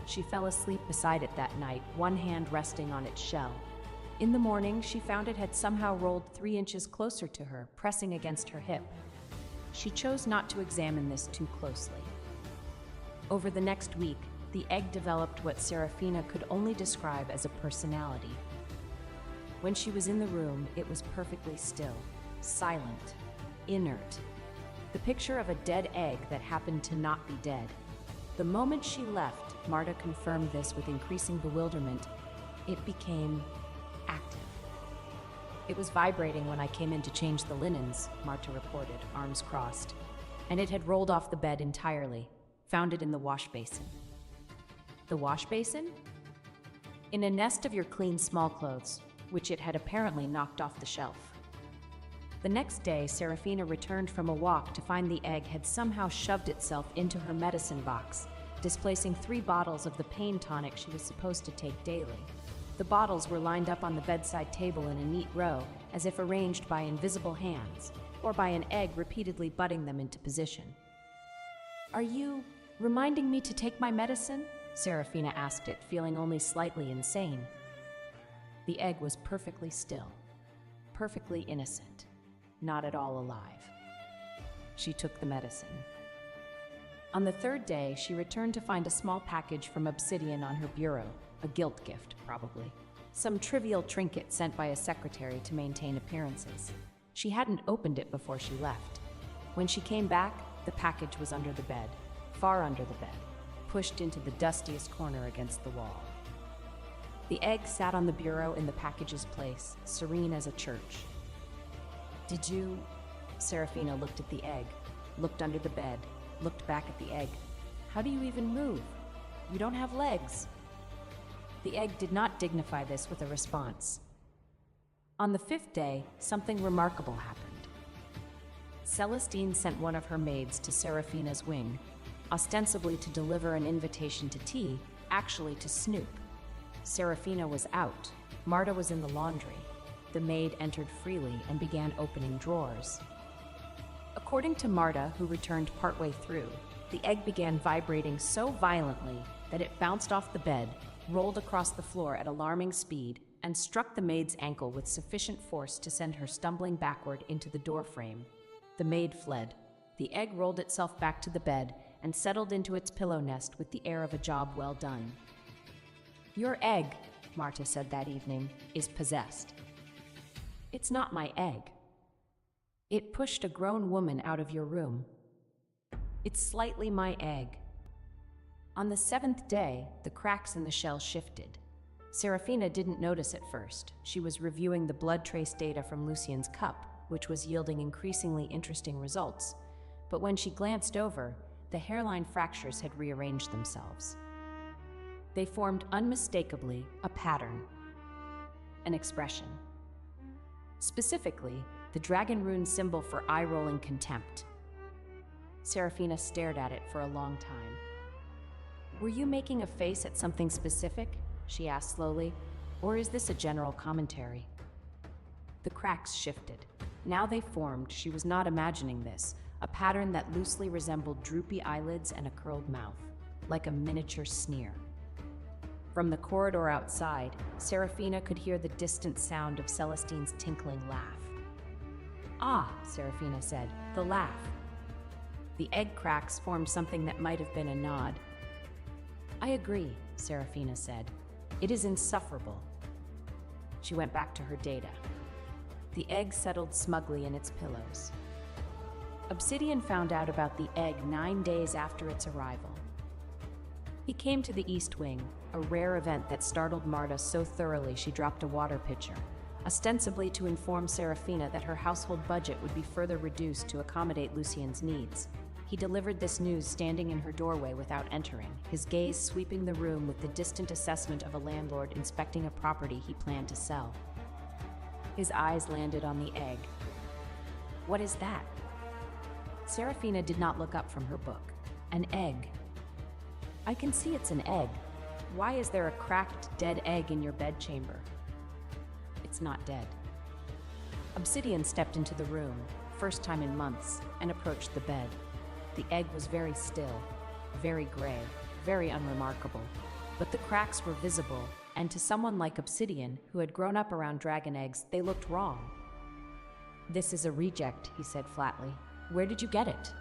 B: She fell asleep beside it that night, one hand resting on its shell. In the morning, she found it had somehow rolled 3 inches closer to her, pressing against her hip. She chose not to examine this too closely. Over the next week, the egg developed what Serafina could only describe as a personality. When she was in the room, it was perfectly still, silent, inert. The picture of a dead egg that happened to not be dead. The moment she left, Marta confirmed this with increasing bewilderment, it became active. It was vibrating when I came in to change the linens, Marta reported, arms crossed. And it had rolled off the bed entirely, found it in the wash basin. The wash basin? In a nest of your clean small clothes, which it had apparently knocked off the shelf. The next day, Serafina returned from a walk to find the egg had somehow shoved itself into her medicine box, displacing 3 bottles of the pain tonic she was supposed to take daily. The bottles were lined up on the bedside table in a neat row, as if arranged by invisible hands, or by an egg repeatedly butting them into position. Are you reminding me to take my medicine? Serafina asked it, feeling only slightly insane. The egg was perfectly still, perfectly innocent, not at all alive. She took the medicine. On the 3rd day, she returned to find a small package from Obsidian on her bureau, a guilt gift, probably. Some trivial trinket sent by a secretary to maintain appearances. She hadn't opened it before she left. When she came back, the package was under the bed, far under the bed, pushed into the dustiest corner against the wall. The egg sat on the bureau in the package's place, serene as a church. Did you... Serafina looked at the egg, looked under the bed, looked back at the egg. How do you even move? You don't have legs. The egg did not dignify this with a response. On the 5th day, something remarkable happened. Celestine sent one of her maids to Serafina's wing, ostensibly to deliver an invitation to tea, actually to snoop. Serafina was out. Marta was in the laundry. The maid entered freely and began opening drawers. According to Marta, who returned partway through, the egg began vibrating so violently that it bounced off the bed, rolled across the floor at alarming speed, and struck the maid's ankle with sufficient force to send her stumbling backward into the doorframe. The maid fled. The egg rolled itself back to the bed and settled into its pillow nest with the air of a job well done. Your egg, Marta said that evening, is possessed. It's not my egg. It pushed a grown woman out of your room. It's slightly my egg. On the 7th day, the cracks in the shell shifted. Serafina didn't notice at first. She was reviewing the blood trace data from Lucien's cup, which was yielding increasingly interesting results. But when she glanced over, the hairline fractures had rearranged themselves. They formed unmistakably a pattern, an expression. Specifically, the dragon rune symbol for eye-rolling contempt. Serafina stared at it for a long time. "Were you making a face at something specific?" she asked slowly. "Or is this a general commentary?" The cracks shifted. Now they formed, she was not imagining this, a pattern that loosely resembled droopy eyelids and a curled mouth, like a miniature sneer. From the corridor outside, Serafina could hear the distant sound of Celestine's tinkling laugh. "Ah," Serafina said, "the laugh." The egg cracks formed something that might have been a nod. "I agree," Serafina said. "It is insufferable." She went back to her data. The egg settled smugly in its pillows. Obsidian found out about the egg 9 days after its arrival. He came to the East Wing, a rare event that startled Marta so thoroughly she dropped a water pitcher, ostensibly to inform Serafina that her household budget would be further reduced to accommodate Lucien's needs. He delivered this news standing in her doorway without entering, his gaze sweeping the room with the distant assessment of a landlord inspecting a property he planned to sell. His eyes landed on the egg. "What is that?" Serafina did not look up from her book. "An egg." "I can see it's an egg. Why is there a cracked, dead egg in your bedchamber?" "It's not dead." Obsidian stepped into the room, first time in months, and approached the bed. The egg was very still, very gray, very unremarkable, but the cracks were visible, and to someone like Obsidian, who had grown up around dragon eggs, they looked wrong. "This is a reject," he said flatly. "Where did you get it?"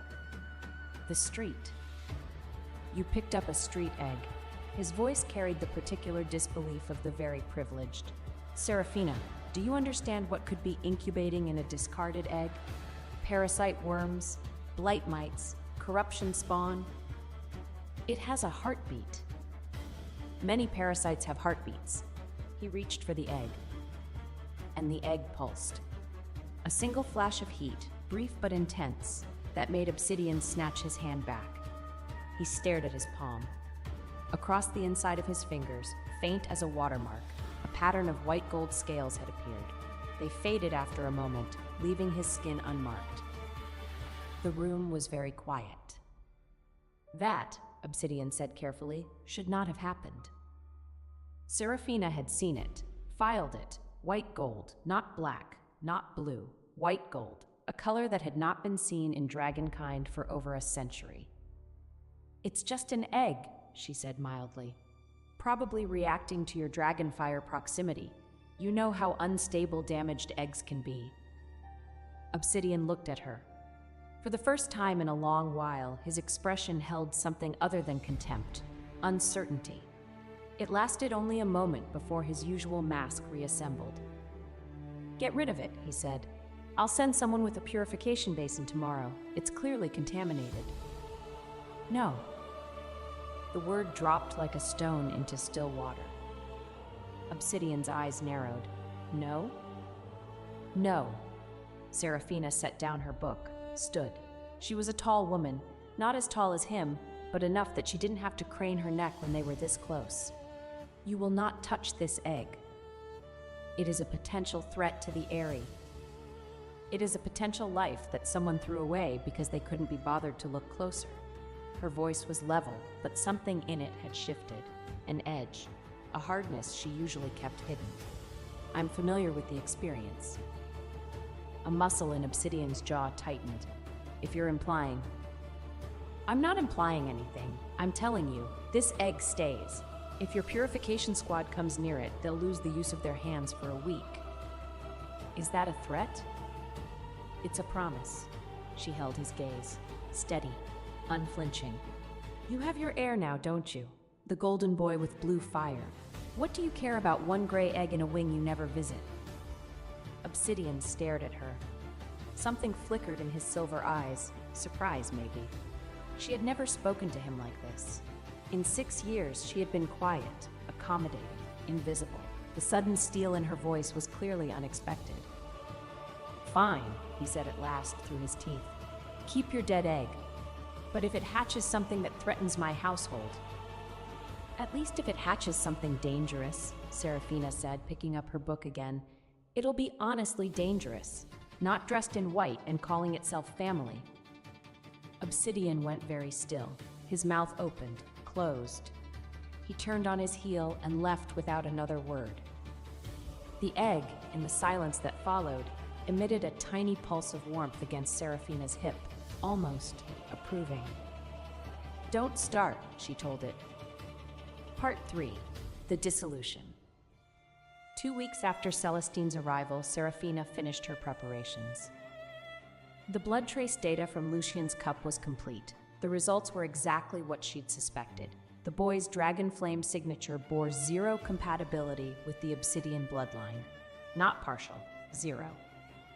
B: "The street." "You picked up a street egg." His voice carried the particular disbelief of the very privileged. "Serafina, do you understand what could be incubating in a discarded egg? Parasite worms, blight mites, corruption spawn. It has a heartbeat." "Many parasites have heartbeats." He reached for the egg, and the egg pulsed. A single flash of heat, brief but intense, that made Obsidian snatch his hand back. He stared at his palm. Across the inside of his fingers, faint as a watermark, a pattern of white gold scales had appeared. They faded after a moment, leaving his skin unmarked. The room was very quiet. "That," Obsidian said carefully, "should not have happened." Serafina had seen it, filed it, white gold, not black, not blue, white gold, a color that had not been seen in dragonkind for over a century. "It's just an egg," she said mildly. "Probably reacting to your dragonfire proximity. You know how unstable damaged eggs can be." Obsidian looked at her. For the first time in a long while, his expression held something other than contempt, uncertainty. It lasted only a moment before his usual mask reassembled. "Get rid of it," he said. "I'll send someone with a purification basin tomorrow. It's clearly contaminated." "No." The word dropped like a stone into still water. Obsidian's eyes narrowed. "No?" "No." Serafina set down her book, stood. She was a tall woman, not as tall as him, but enough that she didn't have to crane her neck when they were this close. "You will not touch this egg. It is a potential threat to the Eyrie. It is a potential life that someone threw away because they couldn't be bothered to look closer." Her voice was level, but something in it had shifted. An edge, a hardness she usually kept hidden. "I'm familiar with the experience." A muscle in Obsidian's jaw tightened. "If you're implying..." "I'm not implying anything. I'm telling you, this egg stays. If your purification squad comes near it, they'll lose the use of their hands for a week." "Is that a threat?" "It's a promise." She held his gaze, steady, unflinching. "You have your heir now, don't you? The golden boy with blue fire. What do you care about one gray egg in a wing you never visit? Obsidian stared at her. Something flickered in his silver eyes, surprise maybe. She had never spoken to him like this. In 6 years, she had been quiet, accommodating, invisible. The sudden steel in her voice was clearly unexpected. Fine, he said at last through his teeth. Keep your dead egg. But if it hatches something that threatens my household. At least if it hatches something dangerous, Serafina said, picking up her book again. It'll be honestly dangerous, not dressed in white and calling itself family. Obsidian went very still. His mouth opened, closed. He turned on his heel and left without another word. The egg, in the silence that followed, emitted a tiny pulse of warmth against Serafina's hip, almost approving. Don't start, she told it. Part 3. The Dissolution. 2 weeks after Celestine's arrival, Serafina finished her preparations. The blood trace data from Lucien's cup was complete. The results were exactly what she'd suspected. The boy's dragon flame signature bore 0 compatibility with the obsidian bloodline. Not partial, 0.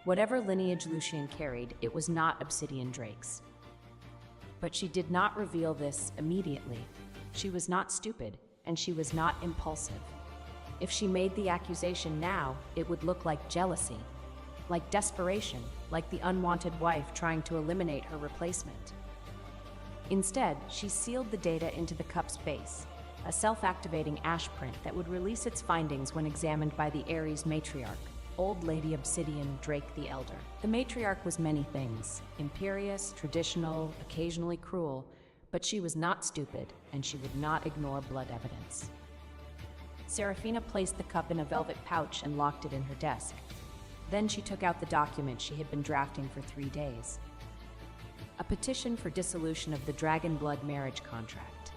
B: Whatever lineage Lucien carried, it was not obsidian Drake's. But she did not reveal this immediately. She was not stupid, and she was not impulsive. If she made the accusation now, it would look like jealousy, like desperation, like the unwanted wife trying to eliminate her replacement. Instead, she sealed the data into the cup's base, a self-activating ash print that would release its findings when examined by the Ares matriarch, Old Lady Obsidian Drake the Elder. The matriarch was many things, imperious, traditional, occasionally cruel, but she was not stupid, and she would not ignore blood evidence. Serafina placed the cup in a velvet pouch and locked it in her desk. Then she took out the document she had been drafting for 3 days. A petition for dissolution of the Dragon Blood marriage contract.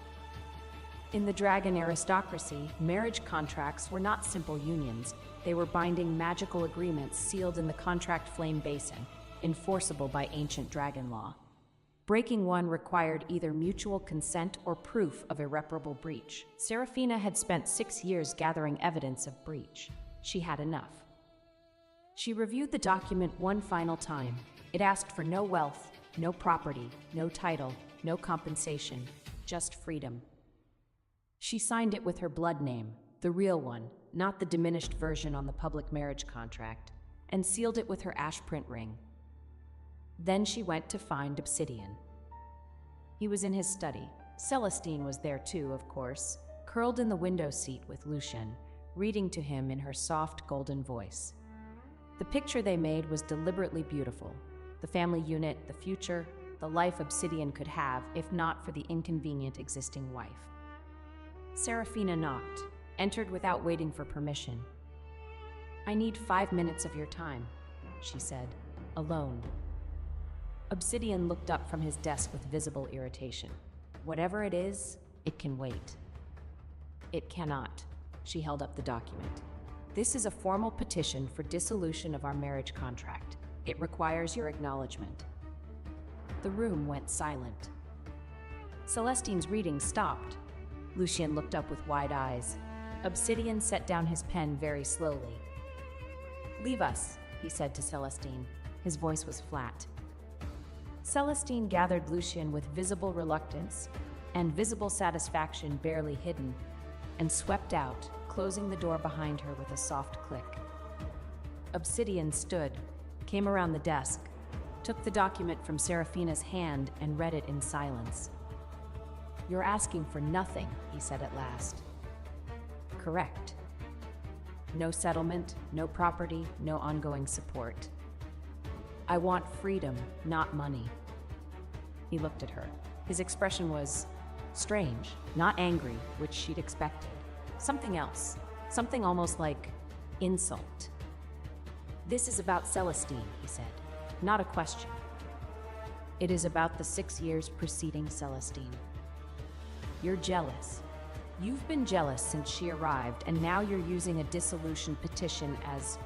B: In the dragon aristocracy, marriage contracts were not simple unions. They were binding magical agreements sealed in the contract flame basin, enforceable by ancient dragon law. Breaking one required either mutual consent or proof of irreparable breach. Serafina had spent 6 years gathering evidence of breach. She had enough. She reviewed the document one final time. It asked for no wealth, no property, no title, no compensation, just freedom. She signed it with her blood name, the real one, not the diminished version on the public marriage contract, and sealed it with her ash print ring. Then she went to find Obsidian. He was in his study. Celestine was there too, of course, curled in the window seat with Lucien, reading to him in her soft golden voice. The picture they made was deliberately beautiful. The family unit, the future, the life Obsidian could have if not for the inconvenient existing wife. Serafina knocked, entered without waiting for permission. "I need 5 minutes of your time," she said, alone. Obsidian looked up from his desk with visible irritation. "Whatever it is, it can wait." "It cannot." She held up the document. "This is a formal petition for dissolution of our marriage contract. It requires your acknowledgement." The room went silent. Celestine's reading stopped. Lucien looked up with wide eyes. Obsidian set down his pen very slowly. "Leave us," he said to Celestine. His voice was flat. Celestine gathered Lucien with visible reluctance and visible satisfaction barely hidden, and swept out, closing the door behind her with a soft click. Obsidian stood, came around the desk, took the document from Serafina's hand and read it in silence. "You're asking for nothing," he said at last. "Correct. No settlement, no property, no ongoing support. I want freedom, not money." He looked at her. His expression was strange, not angry, which she'd expected. Something else, something almost like insult. "This is about Celestine," he said, "not a question. It is about the 6 years preceding Celestine. You're jealous. You've been jealous since she arrived, and now you're using a dissolution petition as,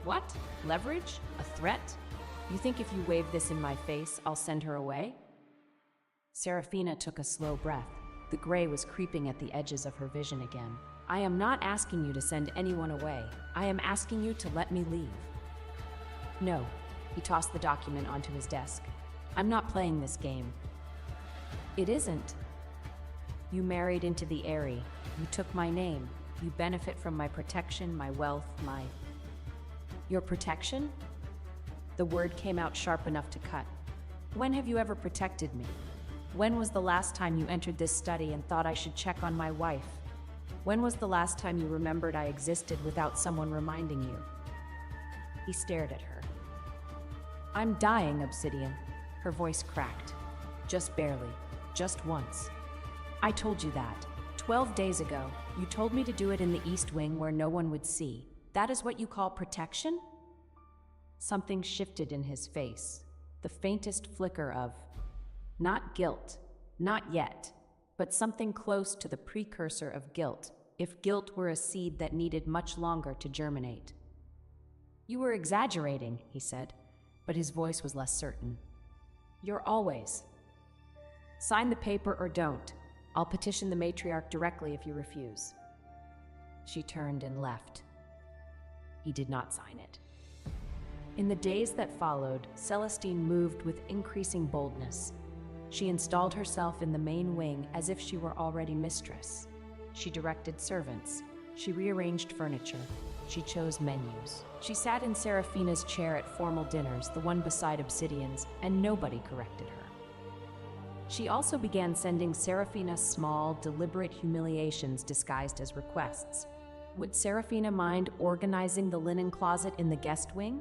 B: what? Leverage? A threat? You think if you wave this in my face, I'll send her away?" Serafina took a slow breath. The gray was creeping at the edges of her vision again. I am not asking you to send anyone away. I am asking you to let me leave. No, he tossed the document onto his desk. I'm not playing this game. It isn't. You married into the Eyrie. You took my name. You benefit from my protection, my wealth, Your protection? The word came out sharp enough to cut. When have you ever protected me? When was the last time you entered this study and thought I should check on my wife? When was the last time you remembered I existed without someone reminding you? He stared at her. I'm dying, Obsidian. Her voice cracked. Just barely. Just once. I told you that. 12 days ago, you told me to do it in the East Wing where no one would see. That is what you call protection? Something shifted in his face. The faintest flicker of, not guilt, not yet, but something close to the precursor of guilt, if guilt were a seed that needed much longer to germinate. You were exaggerating, he said, but his voice was less certain. You're always. Sign the paper or don't. I'll petition the matriarch directly if you refuse. She turned and left. He did not sign it. In the days that followed, Celestine moved with increasing boldness. She installed herself in the main wing as if she were already mistress. She directed servants. She rearranged furniture. She chose menus. She sat in Seraphina's chair at formal dinners, the one beside Obsidian's, and nobody corrected her. She also began sending Seraphina small, deliberate humiliations disguised as requests. Would Seraphina mind organizing the linen closet in the guest wing?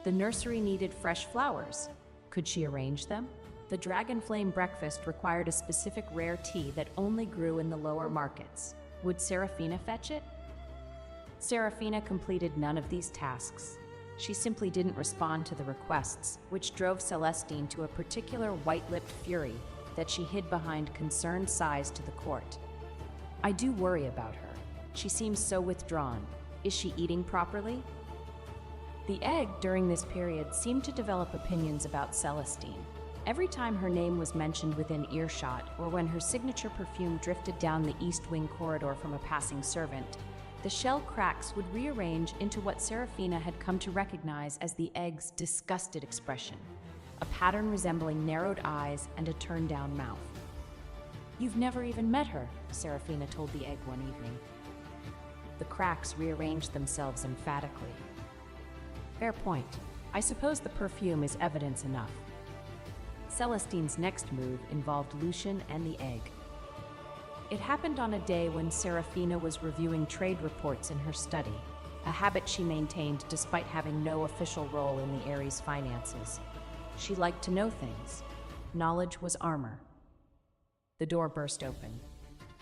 B: The nursery needed fresh flowers. Could she arrange them? The dragon flame breakfast required a specific rare tea that only grew in the lower markets. Would Seraphina fetch it? Seraphina completed none of these tasks. She simply didn't respond to the requests, which drove Celestine to a particular white-lipped fury that she hid behind concerned sighs to the court. I do worry about her. She seems so withdrawn. Is she eating properly? The egg, during this period, seemed to develop opinions about Celestine. Every time her name was mentioned within earshot, or when her signature perfume drifted down the East Wing corridor from a passing servant, the shell cracks would rearrange into what Seraphina had come to recognize as the egg's disgusted expression, a pattern resembling narrowed eyes and a turned-down mouth. You've never even met her, Seraphina told the egg one evening. The cracks rearranged themselves emphatically. Fair point. I suppose the perfume is evidence enough. Celestine's next move involved Lucian and the egg. It happened on a day when Seraphina was reviewing trade reports in her study, a habit she maintained despite having no official role in the Eyries' finances. She liked to know things. Knowledge was armor. The door burst open.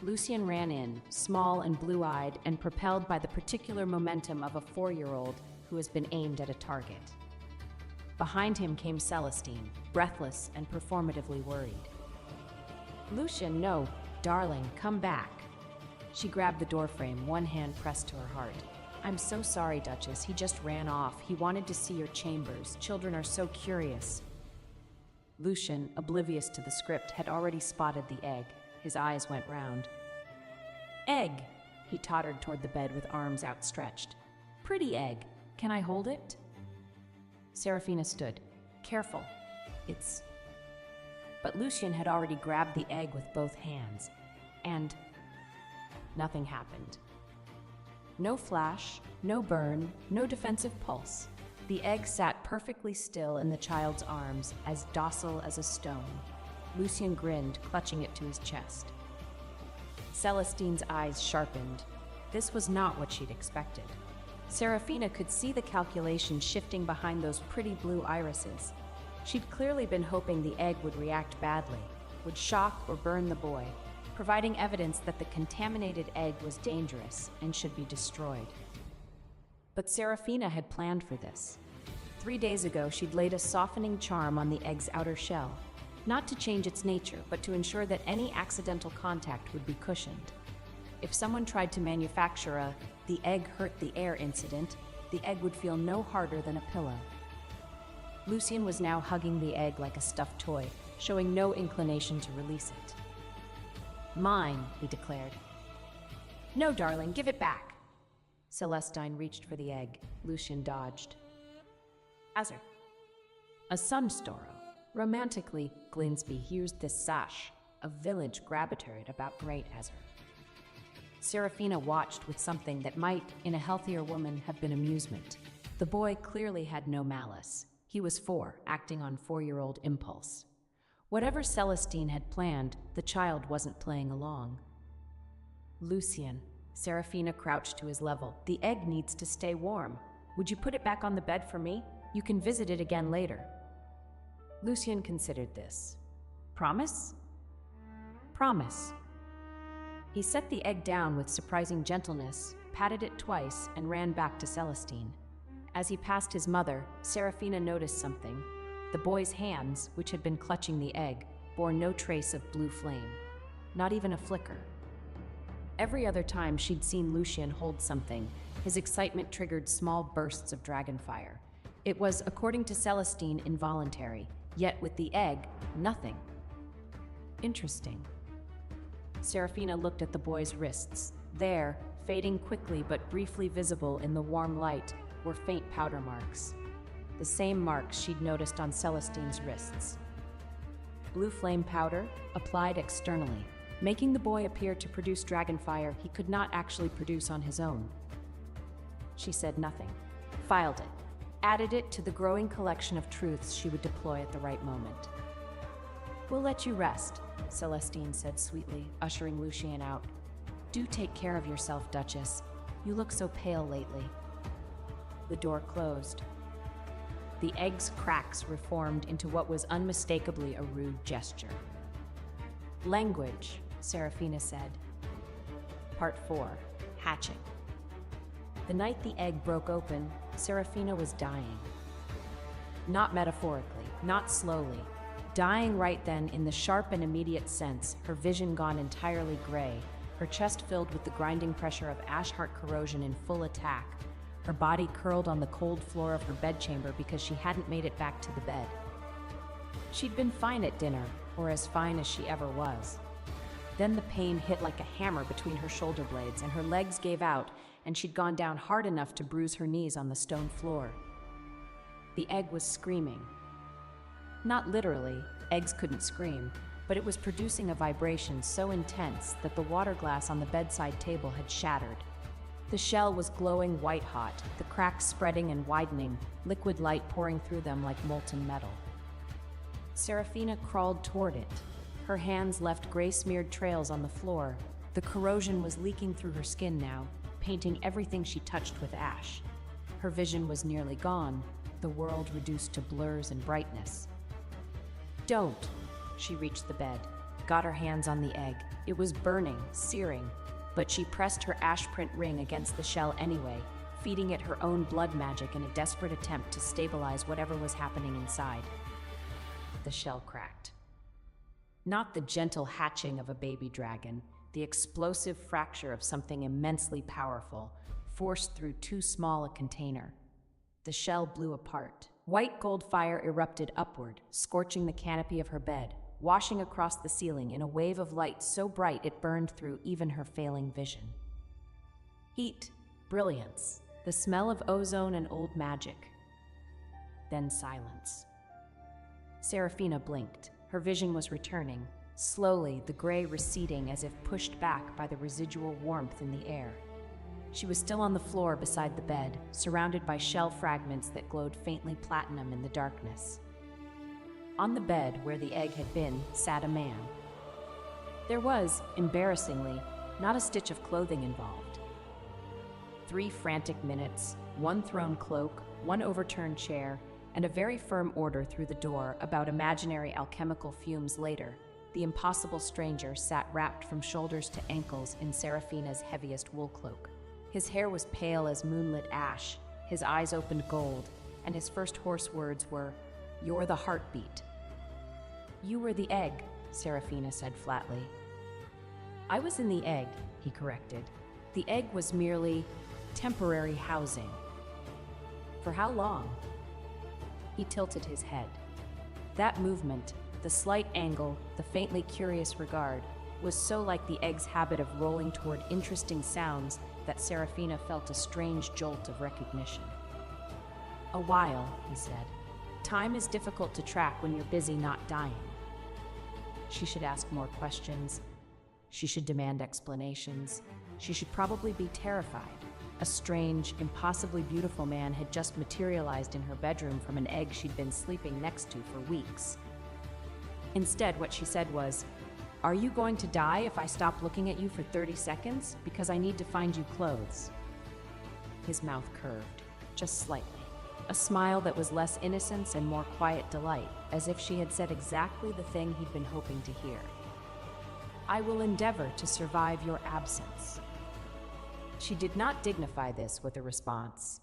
B: Lucian ran in, small and blue-eyed and propelled by the particular momentum of a 4-year-old who has been aimed at a target. Behind him came Celestine, breathless and performatively worried. Lucian, no, darling, come back. She grabbed the doorframe, one hand pressed to her heart. I'm so sorry, Duchess. He just ran off. He wanted to see your chambers. Children are so curious. Lucian, oblivious to the script, had already spotted the egg. His eyes went round. Egg! He tottered toward the bed with arms outstretched. Pretty egg. Can I hold it? Seraphina stood. Careful. It's... But Lucian had already grabbed the egg with both hands. And... nothing happened. No flash, no burn, no defensive pulse. The egg sat perfectly still in the child's arms, as docile as a stone. Lucian grinned, clutching it to his chest. Celestine's eyes sharpened. This was not what she'd expected. Seraphina could see the calculation shifting behind those pretty blue irises. She'd clearly been hoping the egg would react badly, would shock or burn the boy, providing evidence that the contaminated egg was dangerous and should be destroyed. But Seraphina had planned for this. 3 days ago, she'd laid a softening charm on the egg's outer shell, not to change its nature, but to ensure that any accidental contact would be cushioned. If someone tried to manufacture a "the egg hurt the air" incident, the egg would feel no harder than a pillow. Lucian was now hugging the egg like a stuffed toy, showing no inclination to release it. Mine, he declared. No, darling, give it back. Celestine reached for the egg. Lucian dodged. Azar. A sunstoro. Romantically, Glinsby used this sash, a village gravitated about Great Azar. Serafina watched with something that might, in a healthier woman, have been amusement. The boy clearly had no malice. He was 4, acting on 4-year-old impulse. Whatever Celestine had planned, the child wasn't playing along. Lucien, Serafina crouched to his level. The egg needs to stay warm. Would you put it back on the bed for me? You can visit it again later. Lucien considered this. Promise? Promise. He set the egg down with surprising gentleness, patted it twice, and ran back to Celestine. As he passed his mother, Serafina noticed something. The boy's hands, which had been clutching the egg, bore no trace of blue flame, not even a flicker. Every other time she'd seen Lucien hold something, his excitement triggered small bursts of dragonfire. It was, according to Celestine, involuntary, yet with the egg, nothing. Interesting. Serafina looked at the boy's wrists. There, fading quickly but briefly visible in the warm light, were faint powder marks. The same marks she'd noticed on Celestine's wrists. Blue flame powder, applied externally, making the boy appear to produce dragonfire he could not actually produce on his own. She said nothing, filed it, added it to the growing collection of truths she would deploy at the right moment. We'll let you rest, Celestine said sweetly, ushering Lucien out. Do take care of yourself, Duchess. You look so pale lately. The door closed. The egg's cracks reformed into what was unmistakably a rude gesture. Language, Serafina said. Part 4. Hatching. The night the egg broke open, Serafina was dying. Not metaphorically, not slowly. Dying right then in the sharp and immediate sense, her vision gone entirely gray, her chest filled with the grinding pressure of ash-heart corrosion in full attack, her body curled on the cold floor of her bedchamber because she hadn't made it back to the bed. She'd been fine at dinner, or as fine as she ever was. Then the pain hit like a hammer between her shoulder blades, and her legs gave out, and she'd gone down hard enough to bruise her knees on the stone floor. The egg was screaming. Not literally, eggs couldn't scream, but it was producing a vibration so intense that the water glass on the bedside table had shattered. The shell was glowing white-hot, the cracks spreading and widening, liquid light pouring through them like molten metal. Serafina crawled toward it. Her hands left gray-smeared trails on the floor. The corrosion was leaking through her skin now, painting everything she touched with ash. Her vision was nearly gone, the world reduced to blurs and brightness. Don't! She reached the bed, got her hands on the egg. It was burning, searing, but she pressed her ash-print ring against the shell anyway, feeding it her own blood magic in a desperate attempt to stabilize whatever was happening inside. The shell cracked. Not the gentle hatching of a baby dragon, the explosive fracture of something immensely powerful, forced through too small a container. The shell blew apart. White gold fire erupted upward, scorching the canopy of her bed, washing across the ceiling in a wave of light so bright it burned through even her failing vision. Heat, brilliance, the smell of ozone and old magic. Then silence. Serafina blinked. Her vision was returning, slowly the gray receding as if pushed back by the residual warmth in the air. She was still on the floor beside the bed, surrounded by shell fragments that glowed faintly platinum in the darkness. On the bed, where the egg had been, sat a man. There was, embarrassingly, not a stitch of clothing involved. 3 frantic minutes, 1 thrown cloak, 1 overturned chair, and a very firm order through the door about imaginary alchemical fumes later, the impossible stranger sat wrapped from shoulders to ankles in Serafina's heaviest wool cloak. His hair was pale as moonlit ash, his eyes opened gold, and his first hoarse words were, "You're the heartbeat." "You were the egg," Serafina said flatly. "I was in the egg," he corrected. "The egg was merely temporary housing." "For how long?" He tilted his head. That movement, the slight angle, the faintly curious regard, was so like the egg's habit of rolling toward interesting sounds that Serafina felt a strange jolt of recognition. "A while," he said. "Time is difficult to track when you're busy not dying." She should ask more questions. She should demand explanations. She should probably be terrified. A strange, impossibly beautiful man had just materialized in her bedroom from an egg she'd been sleeping next to for weeks. Instead, what she said was, "Are you going to die if I stop looking at you for 30 seconds? Because I need to find you clothes." His mouth curved, just slightly. A smile that was less innocence and more quiet delight, as if she had said exactly the thing he'd been hoping to hear. "I will endeavor to survive your absence." She did not dignify this with a response.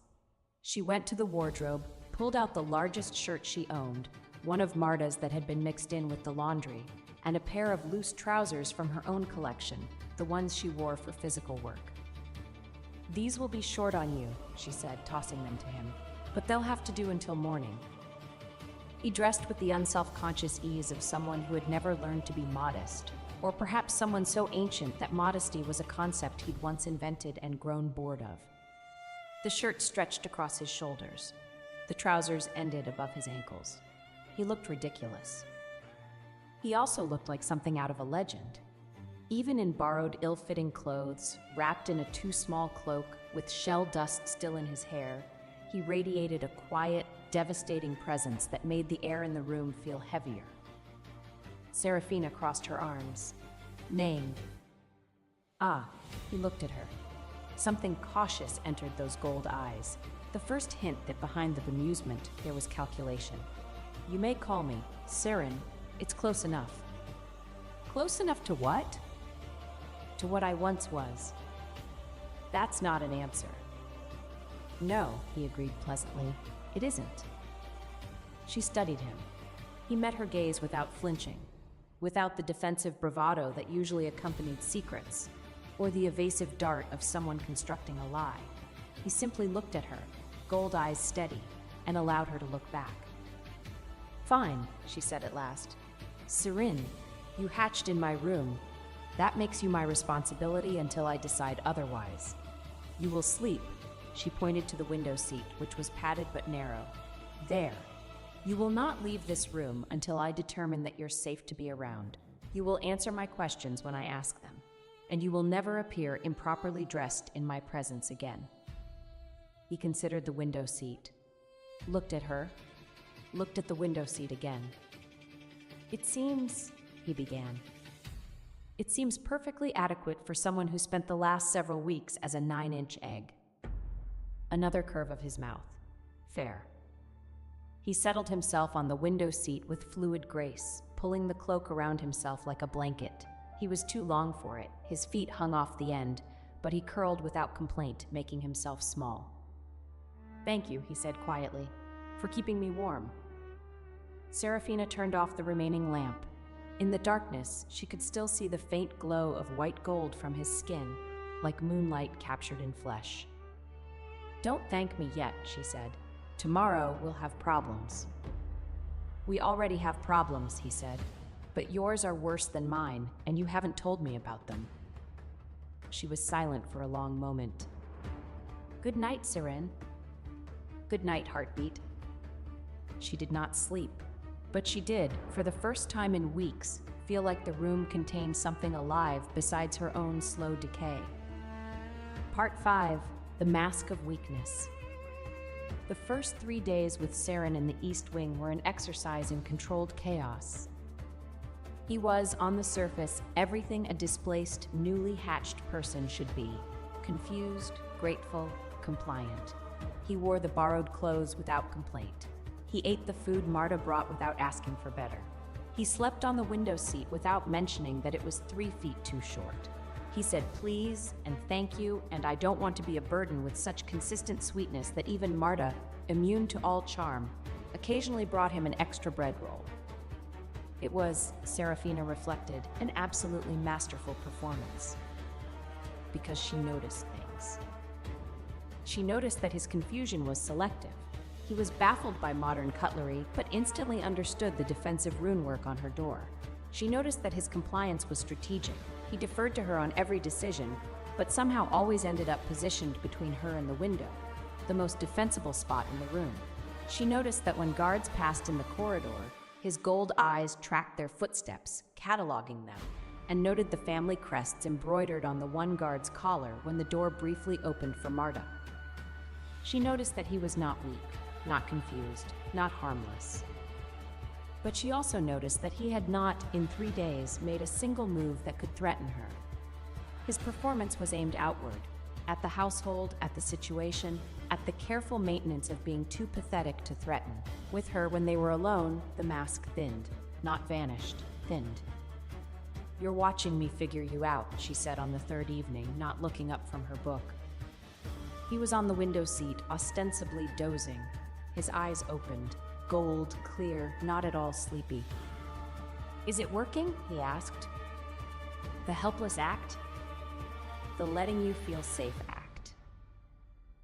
B: She went to the wardrobe, pulled out the largest shirt she owned, one of Marta's that had been mixed in with the laundry, and a pair of loose trousers from her own collection, the ones she wore for physical work. "These will be short on you," she said, tossing them to him, "but they'll have to do until morning." He dressed with the unself-conscious ease of someone who had never learned to be modest, or perhaps someone so ancient that modesty was a concept he'd once invented and grown bored of. The shirt stretched across his shoulders. The trousers ended above his ankles. He looked ridiculous. He also looked like something out of a legend. Even in borrowed, ill-fitting clothes, wrapped in a too-small cloak, with shell dust still in his hair, he radiated a quiet, devastating presence that made the air in the room feel heavier. Serafina crossed her arms. "Name." "Ah," he looked at her. Something cautious entered those gold eyes, the first hint that behind the bemusement there was calculation. "You may call me Siren. It's close enough." "Close enough to what?" "To what I once was." "That's not an answer." "No," he agreed pleasantly. "It isn't." She studied him. He met her gaze without flinching, without the defensive bravado that usually accompanied secrets, or the evasive dart of someone constructing a lie. He simply looked at her, gold eyes steady, and allowed her to look back. "Fine," she said at last. "Sirin, you hatched in my room. That makes you my responsibility until I decide otherwise. You will sleep." She pointed to the window seat, which was padded but narrow. "There. You will not leave this room until I determine that you're safe to be around. You will answer my questions when I ask them, and you will never appear improperly dressed in my presence again." He considered the window seat, looked at her, looked at the window seat again. "It seems," he began. "It seems perfectly adequate for someone who spent the last several weeks as a 9-inch egg." Another curve of his mouth. "Fair." He settled himself on the window seat with fluid grace, pulling the cloak around himself like a blanket. He was too long for it. His feet hung off the end, but he curled without complaint, making himself small. "Thank you," he said quietly, "for keeping me warm." Serafina turned off the remaining lamp. In the darkness, she could still see the faint glow of white gold from his skin, like moonlight captured in flesh. "Don't thank me yet," she said. "Tomorrow we'll have problems." "We already have problems," he said, "but yours are worse than mine, and you haven't told me about them." She was silent for a long moment. "Good night, Siren." "Good night, heartbeat." She did not sleep, but she did, for the first time in weeks, feel like the room contained something alive besides her own slow decay. Part 5. The Mask of Weakness. The first 3 days with Siren in the East Wing were an exercise in controlled chaos. He was, on the surface, everything a displaced, newly hatched person should be: confused, grateful, compliant. He wore the borrowed clothes without complaint. He ate the food Marta brought without asking for better. He slept on the window seat without mentioning that it was 3 feet too short. He said please and thank you, and I don't want to be a burden, with such consistent sweetness that even Marta, immune to all charm, occasionally brought him an extra bread roll. It was, Serafina reflected, an absolutely masterful performance. Because she noticed things. She noticed that his confusion was selective. He was baffled by modern cutlery, but instantly understood the defensive runework on her door. She noticed that his compliance was strategic. He deferred to her on every decision, but somehow always ended up positioned between her and the window, the most defensible spot in the room. She noticed that when guards passed in the corridor, his gold eyes tracked their footsteps, cataloging them, and noted the family crests embroidered on the one guard's collar when the door briefly opened for Marta. She noticed that he was not weak, not confused, not harmless. But she also noticed that he had not, in 3 days, made a single move that could threaten her. His performance was aimed outward, at the household, at the situation, at the careful maintenance of being too pathetic to threaten. With her, when they were alone, the mask thinned, not vanished, thinned. "You're watching me figure you out," she said on the third evening, not looking up from her book. He was on the window seat, ostensibly dozing, his eyes opened, gold, clear, not at all sleepy. "Is it working?" he asked. "The helpless act?" "The letting you feel safe act."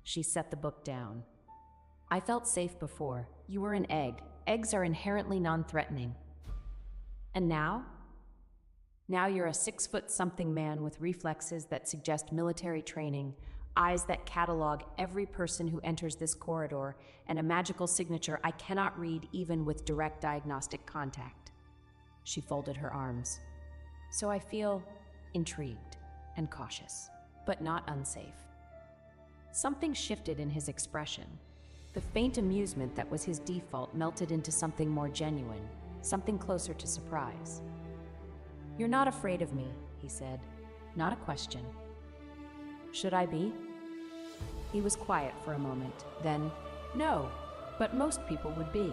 B: She set the book down. "I felt safe before. You were an egg. Eggs are inherently non-threatening. And now? Now you're a 6-foot-something man with reflexes that suggest military training, eyes that catalog every person who enters this corridor, and a magical signature I cannot read even with direct diagnostic contact." She folded her arms. "So I feel intrigued and cautious, but not unsafe." Something shifted in his expression. The faint amusement that was his default melted into something more genuine, something closer to surprise. "You're not afraid of me," he said. "Not a question." "Should I be?" He was quiet for a moment, then, "No, but most people would be."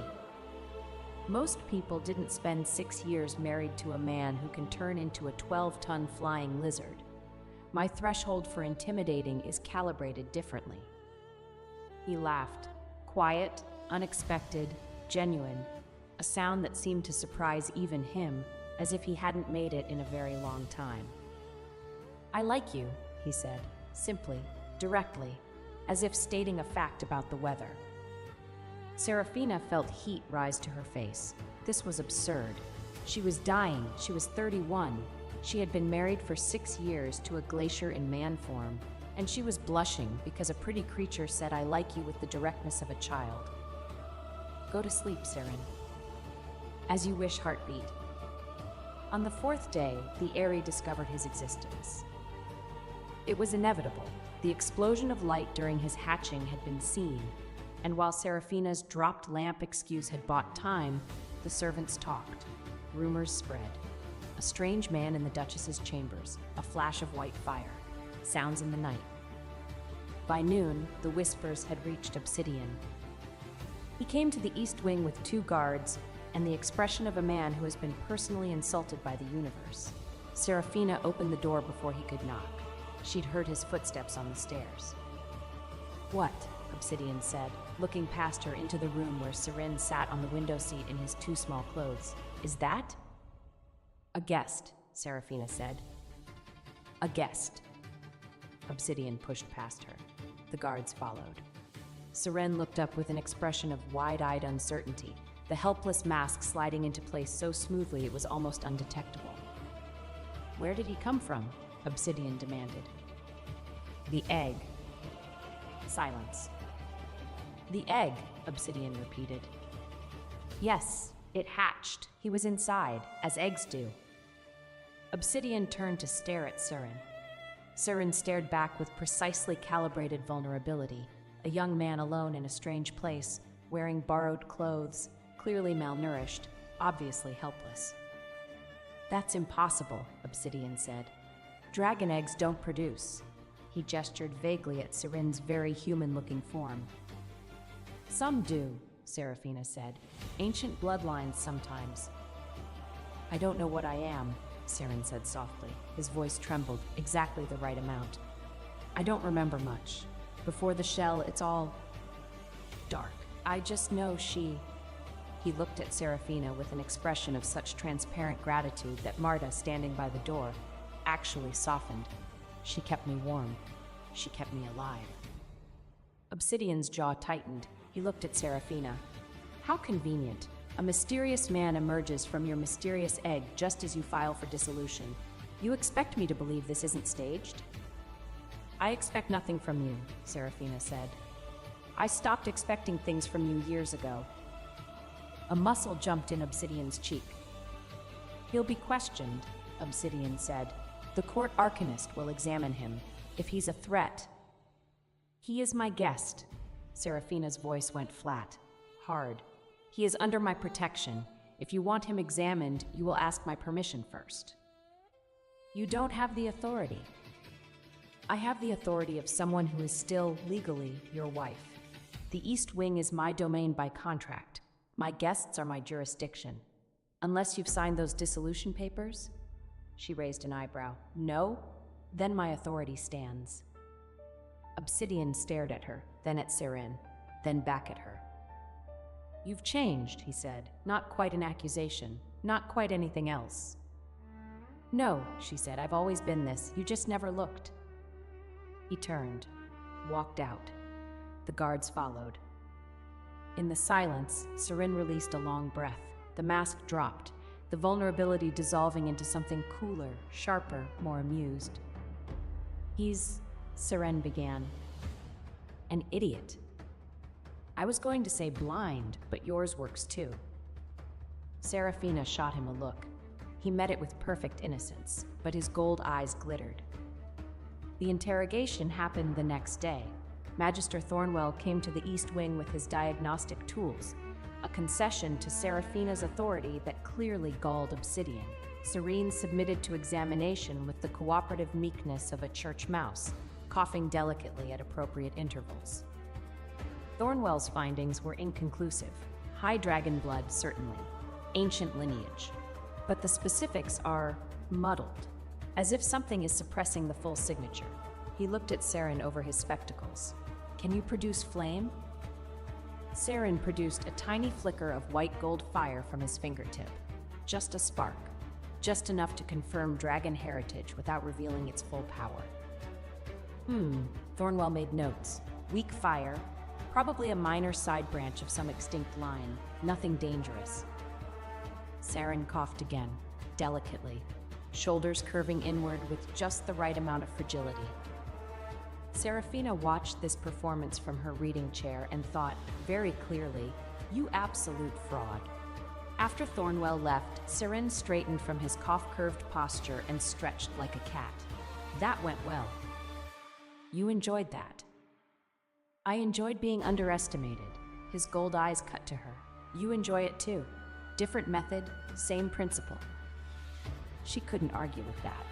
B: Most people didn't spend 6 years married to a man who can turn into a 12-ton flying lizard. My threshold for intimidating is calibrated differently. He laughed, quiet, unexpected, genuine, a sound that seemed to surprise even him, as if he hadn't made it in a very long time. "I like you," he said, simply, directly, as if stating a fact about the weather. Serafina felt heat rise to her face. This was absurd. She was dying. She was 31. She had been married for 6 years to a glacier in man form, and she was blushing because a pretty creature said, "I like you," with the directness of a child. "Go to sleep, Seren." "As you wish, heartbeat." On the 4th day, the Aerie discovered his existence. It was inevitable. The explosion of light during his hatching had been seen, and while Serafina's dropped lamp excuse had bought time, the servants talked. Rumors spread. A strange man in the Duchess's chambers, a flash of white fire, sounds in the night. By noon, the whispers had reached Obsidian. He came to the East Wing with 2 guards and the expression of a man who has been personally insulted by the universe. Serafina opened the door before he could knock. She'd heard his footsteps on the stairs. "What?" Obsidian said, looking past her into the room where Seren sat on the window seat in his too small clothes. "Is that?" "A guest," Serafina said. "A guest." Obsidian pushed past her. The guards followed. Seren looked up with an expression of wide-eyed uncertainty, the helpless mask sliding into place so smoothly it was almost undetectable. "Where did he come from?" Obsidian demanded. "The egg." Silence. "The egg," Obsidian repeated. "Yes, it hatched. He was inside, as eggs do." Obsidian turned to stare at Seren. Seren stared back with precisely calibrated vulnerability, a young man alone in a strange place, wearing borrowed clothes, clearly malnourished, obviously helpless. "That's impossible," Obsidian said. "Dragon eggs don't produce." He gestured vaguely at Seren's very human-looking form. "Some do," Serafina said. "Ancient bloodlines sometimes." "I don't know what I am," Seren said softly. His voice trembled, exactly the right amount. "I don't remember much. Before the shell, it's all dark. I just know she..." He looked at Serafina with an expression of such transparent gratitude that Marta, standing by the door, actually softened. "She kept me warm. She kept me alive." Obsidian's jaw tightened. He looked at Serafina. "How convenient. A mysterious man emerges from your mysterious egg just as you file for dissolution. You expect me to believe this isn't staged? I expect nothing from you, Serafina said. I stopped expecting things from you years ago. A muscle jumped in Obsidian's cheek. He'll be questioned, Obsidian said. The court arcanist will examine him. If he's a threat. He is my guest. Serafina's voice went flat, hard. He is under my protection. If you want him examined, you will ask my permission first. You don't have the authority. I have the authority of someone who is still, legally, your wife. The East Wing is my domain by contract. My guests are my jurisdiction. Unless you've signed those dissolution papers? She raised an eyebrow. No? Then my authority stands. Obsidian stared at her, then at Sirin, then back at her. You've changed, he said. Not quite an accusation. Not quite anything else. No, she said. I've always been this. You just never looked. He turned, walked out. The guards followed. In the silence, Sirin released a long breath. The mask dropped, the vulnerability dissolving into something cooler, sharper, more amused. Sirin began. An idiot. I was going to say blind, but yours works too. Serafina shot him a look. He met it with perfect innocence, but his gold eyes glittered. The interrogation happened the next day. Magister Thornwell came to the East Wing with his diagnostic tools, a concession to Serafina's authority that clearly galled Obsidian. Serene submitted to examination with the cooperative meekness of a church mouse, coughing delicately at appropriate intervals. Thornwell's findings were inconclusive. High dragon blood, certainly. Ancient lineage. But the specifics are muddled, as if something is suppressing the full signature. He looked at Saren over his spectacles. Can you produce flame? Saren produced a tiny flicker of white gold fire from his fingertip. Just a spark. Just enough to confirm dragon heritage without revealing its full power. Thornwell made notes. Weak fire, probably a minor side branch of some extinct line. Nothing dangerous. Saren coughed again, delicately, shoulders curving inward with just the right amount of fragility. Serafina watched this performance from her reading chair and thought, very clearly, you absolute fraud. After Thornwell left, Sirin straightened from his cough-curved posture and stretched like a cat. That went well. You enjoyed that. I enjoyed being underestimated. His gold eyes cut to her. You enjoy it too. Different method, same principle. She couldn't argue with that.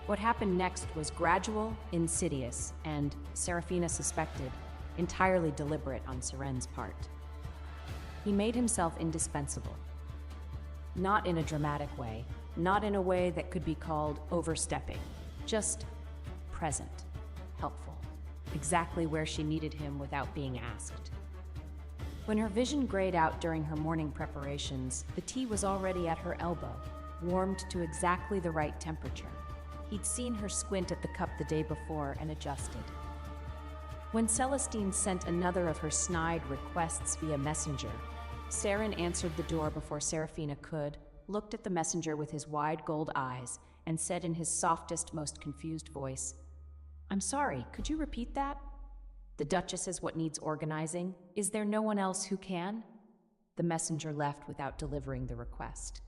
B: What happened next was gradual, insidious, and, Serafina suspected, entirely deliberate on Siren's part. He made himself indispensable. Not in a dramatic way, not in a way that could be called overstepping, just present, helpful, exactly where she needed him without being asked. When her vision grayed out during her morning preparations, the tea was already at her elbow, warmed to exactly the right temperature. He'd seen her squint at the cup the day before and adjusted. When Celestine sent another of her snide requests via messenger, Saren answered the door before Serafina could, looked at the messenger with his wide gold eyes, and said in his softest, most confused voice, I'm sorry, could you repeat that? The Duchess is what needs organizing. Is there no one else who can? The messenger left without delivering the request.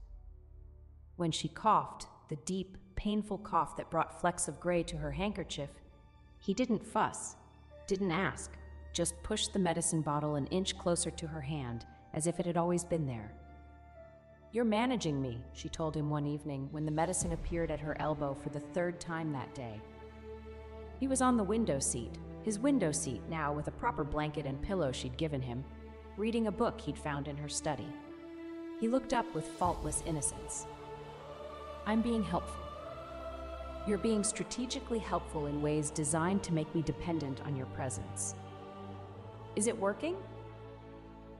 B: When she coughed, the deep, painful cough that brought flecks of gray to her handkerchief, he didn't fuss, didn't ask, just pushed the medicine bottle an inch closer to her hand, as if it had always been there. You're managing me, she told him one evening when the medicine appeared at her elbow for the third time that day. He was on the window seat, his window seat now with a proper blanket and pillow she'd given him, reading a book he'd found in her study. He looked up with faultless innocence. I'm being helpful. You're being strategically helpful in ways designed to make me dependent on your presence. Is it working?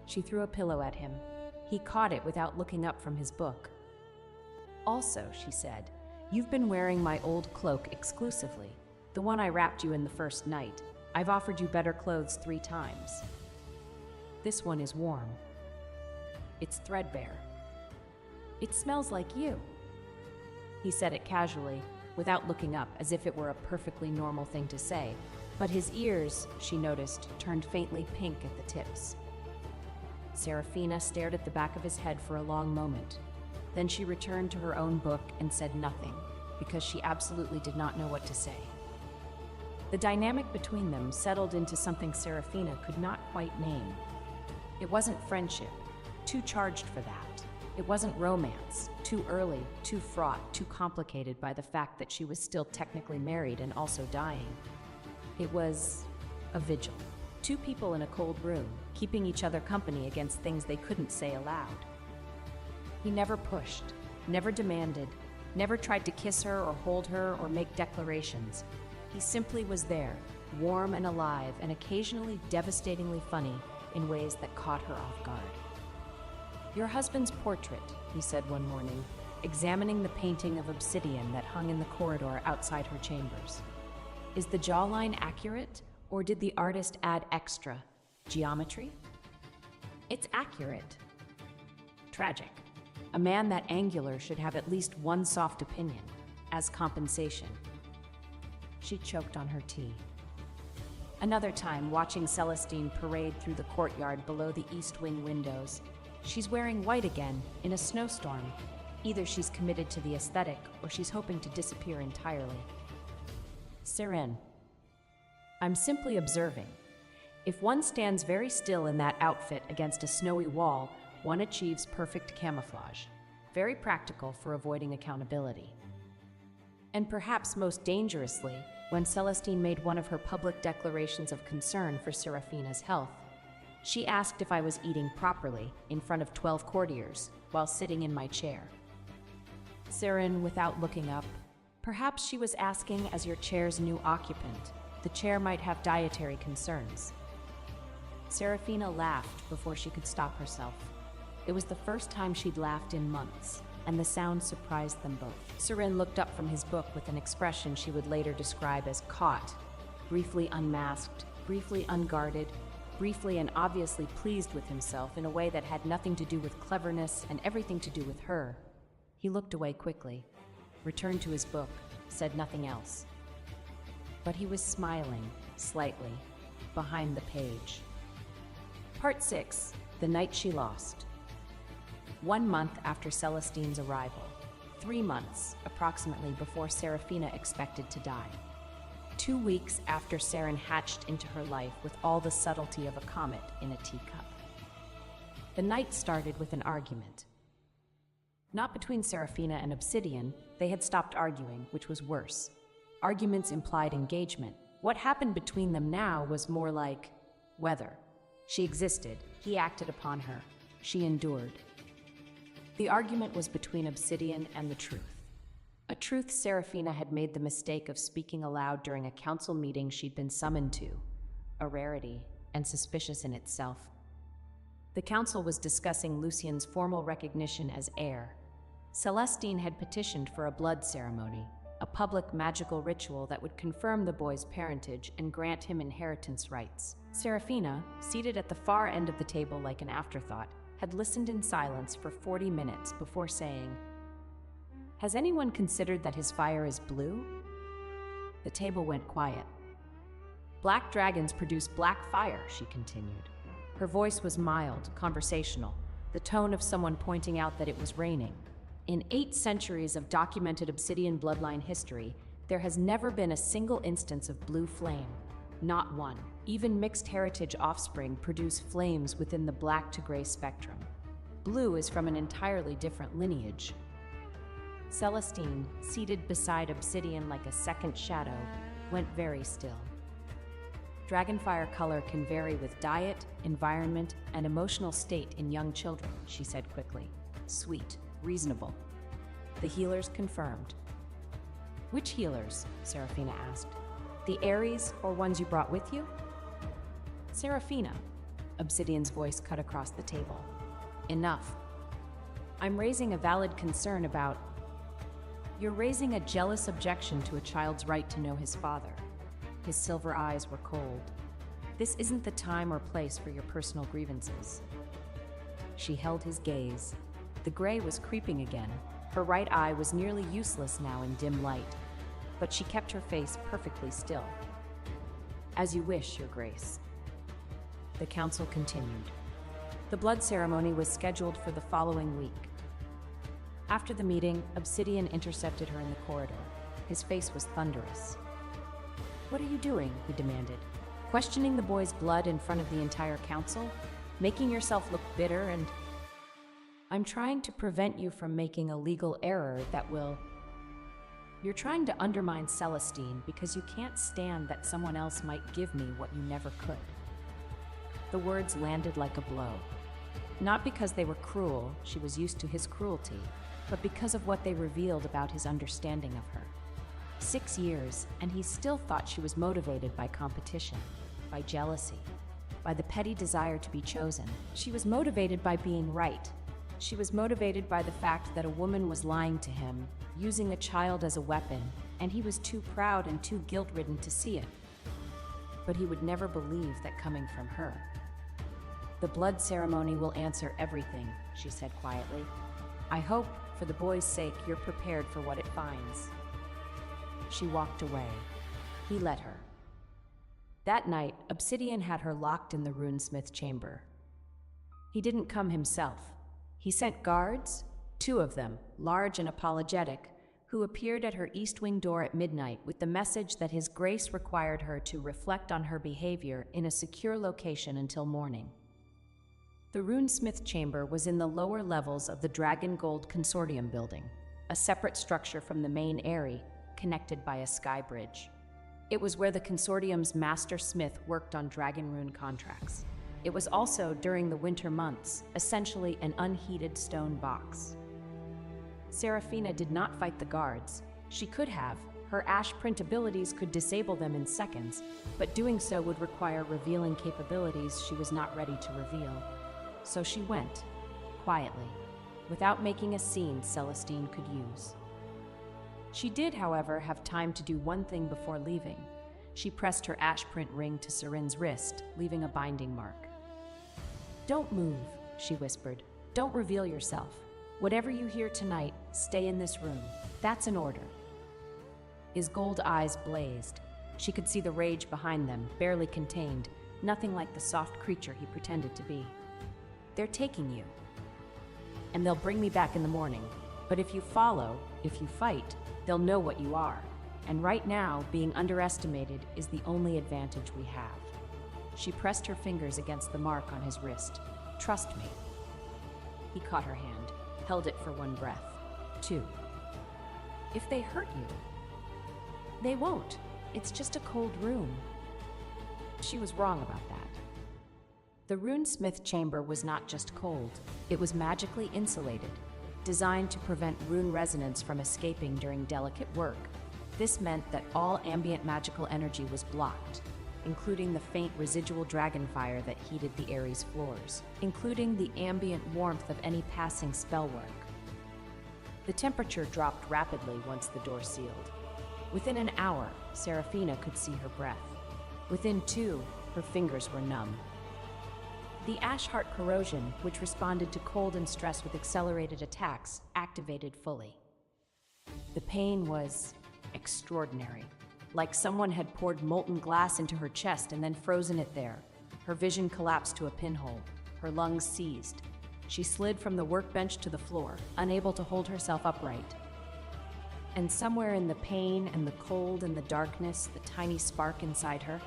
B: She threw a pillow at him. He caught it without looking up from his book. Also, she said, you've been wearing my old cloak exclusively, the one I wrapped you in the first night. I've offered you better clothes 3 times. This one is warm. It's threadbare. It smells like you. He said it casually, without looking up, as if it were a perfectly normal thing to say, but his ears, she noticed, turned faintly pink at the tips. Serafina stared at the back of his head for a long moment. Then she returned to her own book and said nothing, because she absolutely did not know what to say. The dynamic between them settled into something Serafina could not quite name. It wasn't friendship, too charged for that. It wasn't romance, too early, too fraught, too complicated by the fact that she was still technically married and also dying. It was a vigil. Two people in a cold room, keeping each other company against things they couldn't say aloud. He never pushed, never demanded, never tried to kiss her or hold her or make declarations. He simply was there, warm and alive and occasionally devastatingly funny in ways that caught her off guard. "Your husband's portrait," he said one morning, examining the painting of obsidian that hung in the corridor outside her chambers. "Is the jawline accurate, or did the artist add extra geometry?" "It's accurate." "Tragic. A man that angular should have at least one soft opinion, as compensation." She choked on her tea. Another time, watching Celestine parade through the courtyard below the east wing windows. She's wearing white again, in a snowstorm. Either she's committed to the aesthetic, or she's hoping to disappear entirely. "Seren, I'm simply observing. If one stands very still in that outfit against a snowy wall, one achieves perfect camouflage. Very practical for avoiding accountability." And perhaps most dangerously, when Celestine made one of her public declarations of concern for Serafina's health, she asked if I was eating properly in front of 12 courtiers while sitting in my chair. Seren, without looking up, perhaps she was asking as your chair's new occupant. The chair might have dietary concerns. Serafina laughed before she could stop herself. It was the first time she'd laughed in months, and the sound surprised them both. Seren looked up from his book with an expression she would later describe as caught, briefly unmasked, briefly unguarded, briefly and obviously pleased with himself in a way that had nothing to do with cleverness and everything to do with her. He looked away quickly, returned to his book, said nothing else. But he was smiling, slightly, behind the page. Part 6. The Night She Lost. 1 month after Celestine's arrival. 3 months, approximately, before Serafina expected to die. 2 weeks after Seren hatched into her life with all the subtlety of a comet in a teacup. The night started with an argument. Not between Serafina and Obsidian. They had stopped arguing, which was worse. Arguments implied engagement. What happened between them now was more like weather. She existed. He acted upon her. She endured. The argument was between Obsidian and the truth. A truth Serafina had made the mistake of speaking aloud during a council meeting she'd been summoned to, a rarity and suspicious in itself. The council was discussing Lucien's formal recognition as heir. Celestine had petitioned for a blood ceremony, a public magical ritual that would confirm the boy's parentage and grant him inheritance rights. Serafina, seated at the far end of the table like an afterthought, had listened in silence for 40 minutes before saying, "Has anyone considered that his fire is blue?" The table went quiet. "Black dragons produce black fire," she continued. Her voice was mild, conversational, the tone of someone pointing out that it was raining. In 8 centuries of documented Obsidian bloodline history, there has never been a single instance of blue flame. Not one. Even mixed heritage offspring produce flames within the black to gray spectrum. Blue is from an entirely different lineage. Celestine, seated beside Obsidian like a second shadow, went very still. Dragonfire color can vary with diet, environment, and emotional state in young children, she said quickly. Sweet, reasonable. The healers confirmed. "Which healers?" Serafina asked. "The Aries or ones you brought with you?" "Serafina," Obsidian's voice cut across the table. "Enough. I'm raising a valid concern about... You're raising a jealous objection to a child's right to know his father." His silver eyes were cold. "This isn't the time or place for your personal grievances." she held his gaze. The gray was creeping again. Her right eye was nearly useless now in dim light, but she kept her face perfectly still. "As you wish, Your Grace." The council continued. The blood ceremony was scheduled for the following week. After the meeting, Obsidian intercepted her in the corridor. His face was thunderous. "What are you doing?" he demanded. "Questioning the boy's blood in front of the entire council? Making yourself look bitter and—" "I'm trying to prevent you from making a legal error that will—" "You're trying to undermine Celestine because you can't stand that someone else might give me what you never could." The words landed like a blow. Not because they were cruel, she was used to his cruelty, but because of what they revealed about his understanding of her. 6 years, and he still thought she was motivated by competition, by jealousy, by the petty desire to be chosen. She was motivated by being right. She was motivated by the fact that a woman was lying to him, using a child as a weapon, and he was too proud and too guilt-ridden to see it. But he would never believe that coming from her. "The blood ceremony will answer everything," she said quietly. "I hope, for the boy's sake, you're prepared for what it finds." She walked away. He let her. That night, Obsidian had her locked in the runesmith chamber. He didn't come himself. He sent guards, 2 of them, large and apologetic, who appeared at her east wing door at midnight with the message that His Grace required her to reflect on her behavior in a secure location until morning. The runesmith chamber was in the lower levels of the Dragon Gold Consortium building, a separate structure from the main Eyrie, connected by a sky bridge. It was where the consortium's master smith worked on dragon rune contracts. It was also, during the winter months, essentially an unheated stone box. Serafina did not fight the guards. She could have. Her ash print abilities could disable them in seconds, but doing so would require revealing capabilities she was not ready to reveal. So she went, quietly, without making a scene Celestine could use. She did, however, have time to do one thing before leaving. She pressed her ash print ring to Seren's wrist, leaving a binding mark. "Don't move," she whispered. "Don't reveal yourself. Whatever you hear tonight, stay in this room. That's an order." His gold eyes blazed. She could see the rage behind them, barely contained, nothing like the soft creature he pretended to be. "They're taking you. And they'll bring me back in the morning. But if you follow, if you fight, they'll know what you are. And right now, being underestimated is the only advantage we have." She pressed her fingers against the mark on his wrist. "Trust me." He caught her hand, held it for one breath. 2. "If they hurt you." "They won't. It's just a cold room." She was wrong about that. The runesmith chamber was not just cold. It was magically insulated, designed to prevent rune resonance from escaping during delicate work. This meant that all ambient magical energy was blocked, including the faint residual dragonfire that heated the Ares floors, including the ambient warmth of any passing spell work. The temperature dropped rapidly once the door sealed. Within an hour, Serafina could see her breath. Within 2, her fingers were numb. The ash heart corrosion, which responded to cold and stress with accelerated attacks, activated fully. The pain was extraordinary, like someone had poured molten glass into her chest and then frozen it there. Her vision collapsed to a pinhole. Her lungs seized. She slid from the workbench to the floor, unable to hold herself upright. And somewhere in the pain and the cold and the darkness, the tiny spark inside her,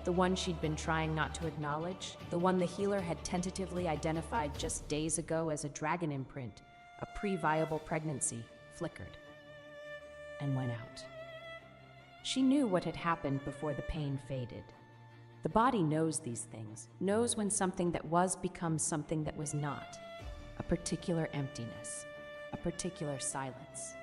B: the one she'd been trying not to acknowledge, the one the healer had tentatively identified just days ago as a dragon imprint, a pre-viable pregnancy, flickered and went out. She knew what had happened before the pain faded. The body knows these things, knows when something that was becomes something that was not, a particular emptiness, a particular silence.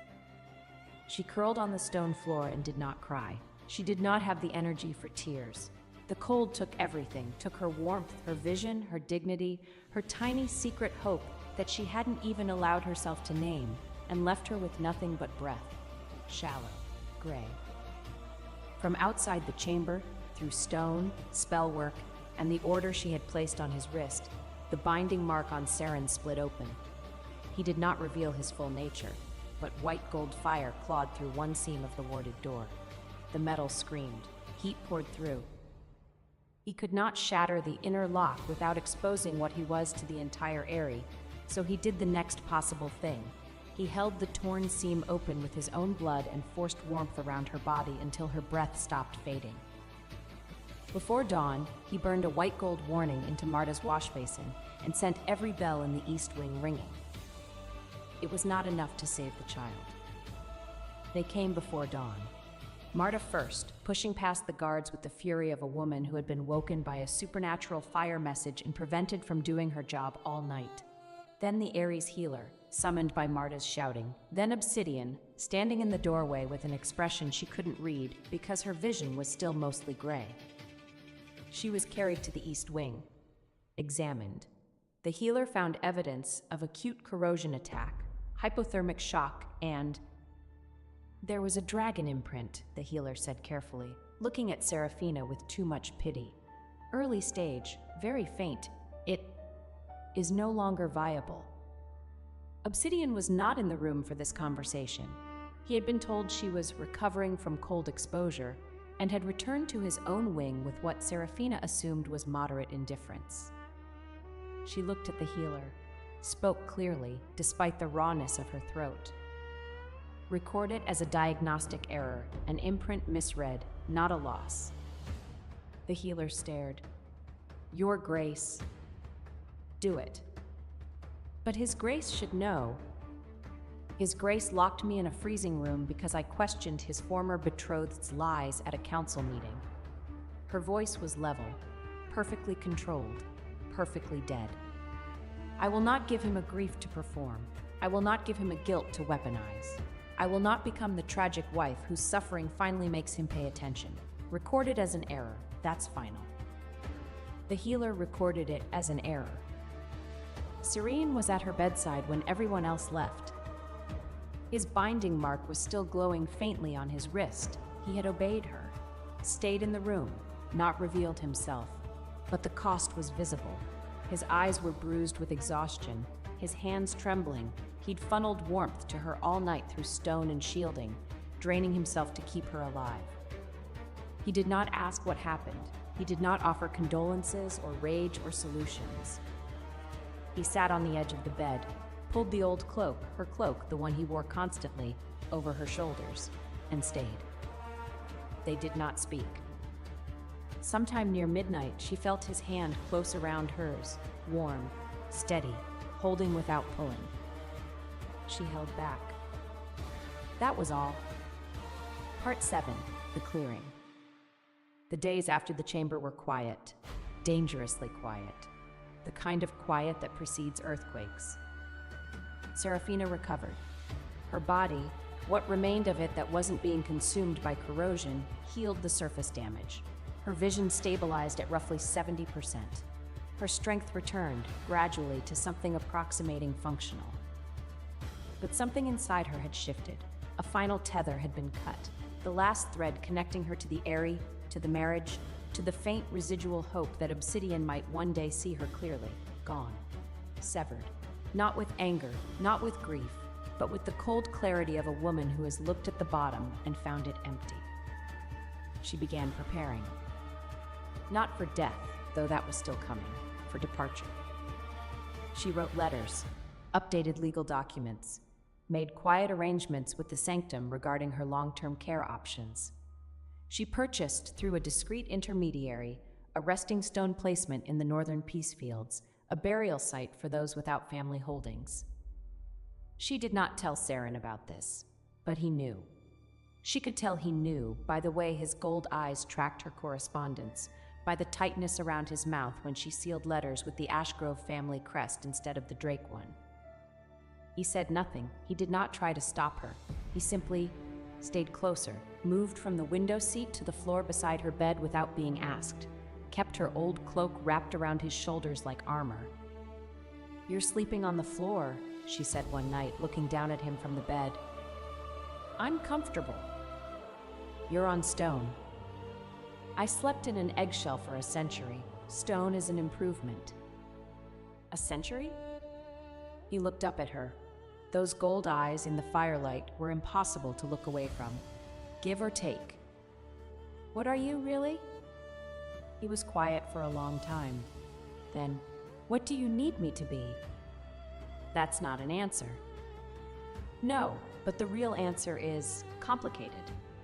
B: She curled on the stone floor and did not cry. She did not have the energy for tears. The cold took everything, took her warmth, her vision, her dignity, her tiny secret hope that she hadn't even allowed herself to name, and left her with nothing but breath, shallow, gray. From outside the chamber, through stone, spell work, and the order she had placed on his wrist, The binding mark on Saren split open. He did not reveal his full nature, but white gold fire clawed through one seam of the warded door. The metal screamed. Heat poured through. He could not shatter the inner lock without exposing what he was to the entire area, so he did the next possible thing. He held the torn seam open with his own blood and forced warmth around her body until her breath stopped fading. Before dawn, he burned a white gold warning into Marta's wash basin and sent every bell in the east wing ringing. It was not enough to save the child. They came before dawn. Marta first, pushing past the guards with the fury of a woman who had been woken by a supernatural fire message and prevented from doing her job all night. Then the Ares healer, summoned by Marta's shouting. Then Obsidian, standing in the doorway with an expression she couldn't read because her vision was still mostly gray. She was carried to the east wing. Examined. The healer found evidence of acute corrosion attack, hypothermic shock, and... There was a dragon imprint, the healer said carefully, looking at Serafina with too much pity. Early stage, very faint. It is no longer viable. Obsidian was not in the room for this conversation. He had been told she was recovering from cold exposure and had returned to his own wing with what Serafina assumed was moderate indifference. She looked at the healer, spoke clearly despite the rawness of her throat. Record it as a diagnostic error, an imprint misread, not a loss. The healer stared. Your Grace. Do it. But His Grace should know. His Grace locked me in a freezing room because I questioned his former betrothed's lies at a council meeting. Her voice was level, perfectly controlled, perfectly dead. I will not give him a grief to perform. I will not give him a guilt to weaponize. I will not become the tragic wife whose suffering finally makes him pay attention. Record it as an error. That's final. The healer recorded it as an error. Serene was at her bedside when everyone else left. His binding mark was still glowing faintly on his wrist. He had obeyed her, stayed in the room, not revealed himself. But the cost was visible. His eyes were bruised with exhaustion, his hands trembling. He'd funneled warmth to her all night through stone and shielding, draining himself to keep her alive. He did not ask what happened. He did not offer condolences or rage or solutions. He sat on the edge of the bed, pulled the old cloak, her cloak, the one he wore constantly, over her shoulders, and stayed. They did not speak. Sometime near midnight, she felt his hand close around hers, warm, steady, holding without pulling. She held back. That was all. Part 7, The Clearing. The days after the chamber were quiet, dangerously quiet, the kind of quiet that precedes earthquakes. Serafina recovered. Her body, what remained of it that wasn't being consumed by corrosion, healed the surface damage. Her vision stabilized at roughly 70%. Her strength returned, gradually, to something approximating functional. But something inside her had shifted. A final tether had been cut. The last thread connecting her to the Aerie, to the marriage, to the faint residual hope that Obsidian might one day see her clearly. Gone. Severed. Not with anger, not with grief, but with the cold clarity of a woman who has looked at the bottom and found it empty. She began preparing. Not for death, though that was still coming, for departure. She wrote letters, updated legal documents, made quiet arrangements with the sanctum regarding her long-term care options. She purchased, through a discreet intermediary, a resting stone placement in the northern peace fields, a burial site for those without family holdings. She did not tell Saren about this, but he knew. She could tell he knew by the way his gold eyes tracked her correspondence, by the tightness around his mouth when she sealed letters with the Ashgrove family crest instead of the Drake one. He said nothing. He did not try to stop her. He simply stayed closer, moved from the window seat to the floor beside her bed without being asked, kept her old cloak wrapped around his shoulders like armor. "You're sleeping on the floor," she said one night, looking down at him from the bed. "I'm comfortable." "You're on stone." "I slept in an eggshell for a century. Stone is an improvement." A century? He looked up at her. Those gold eyes in the firelight were impossible to look away from. Give or take. What are you, really? He was quiet for a long time. Then, what do you need me to be? That's not an answer. No, but the real answer is complicated.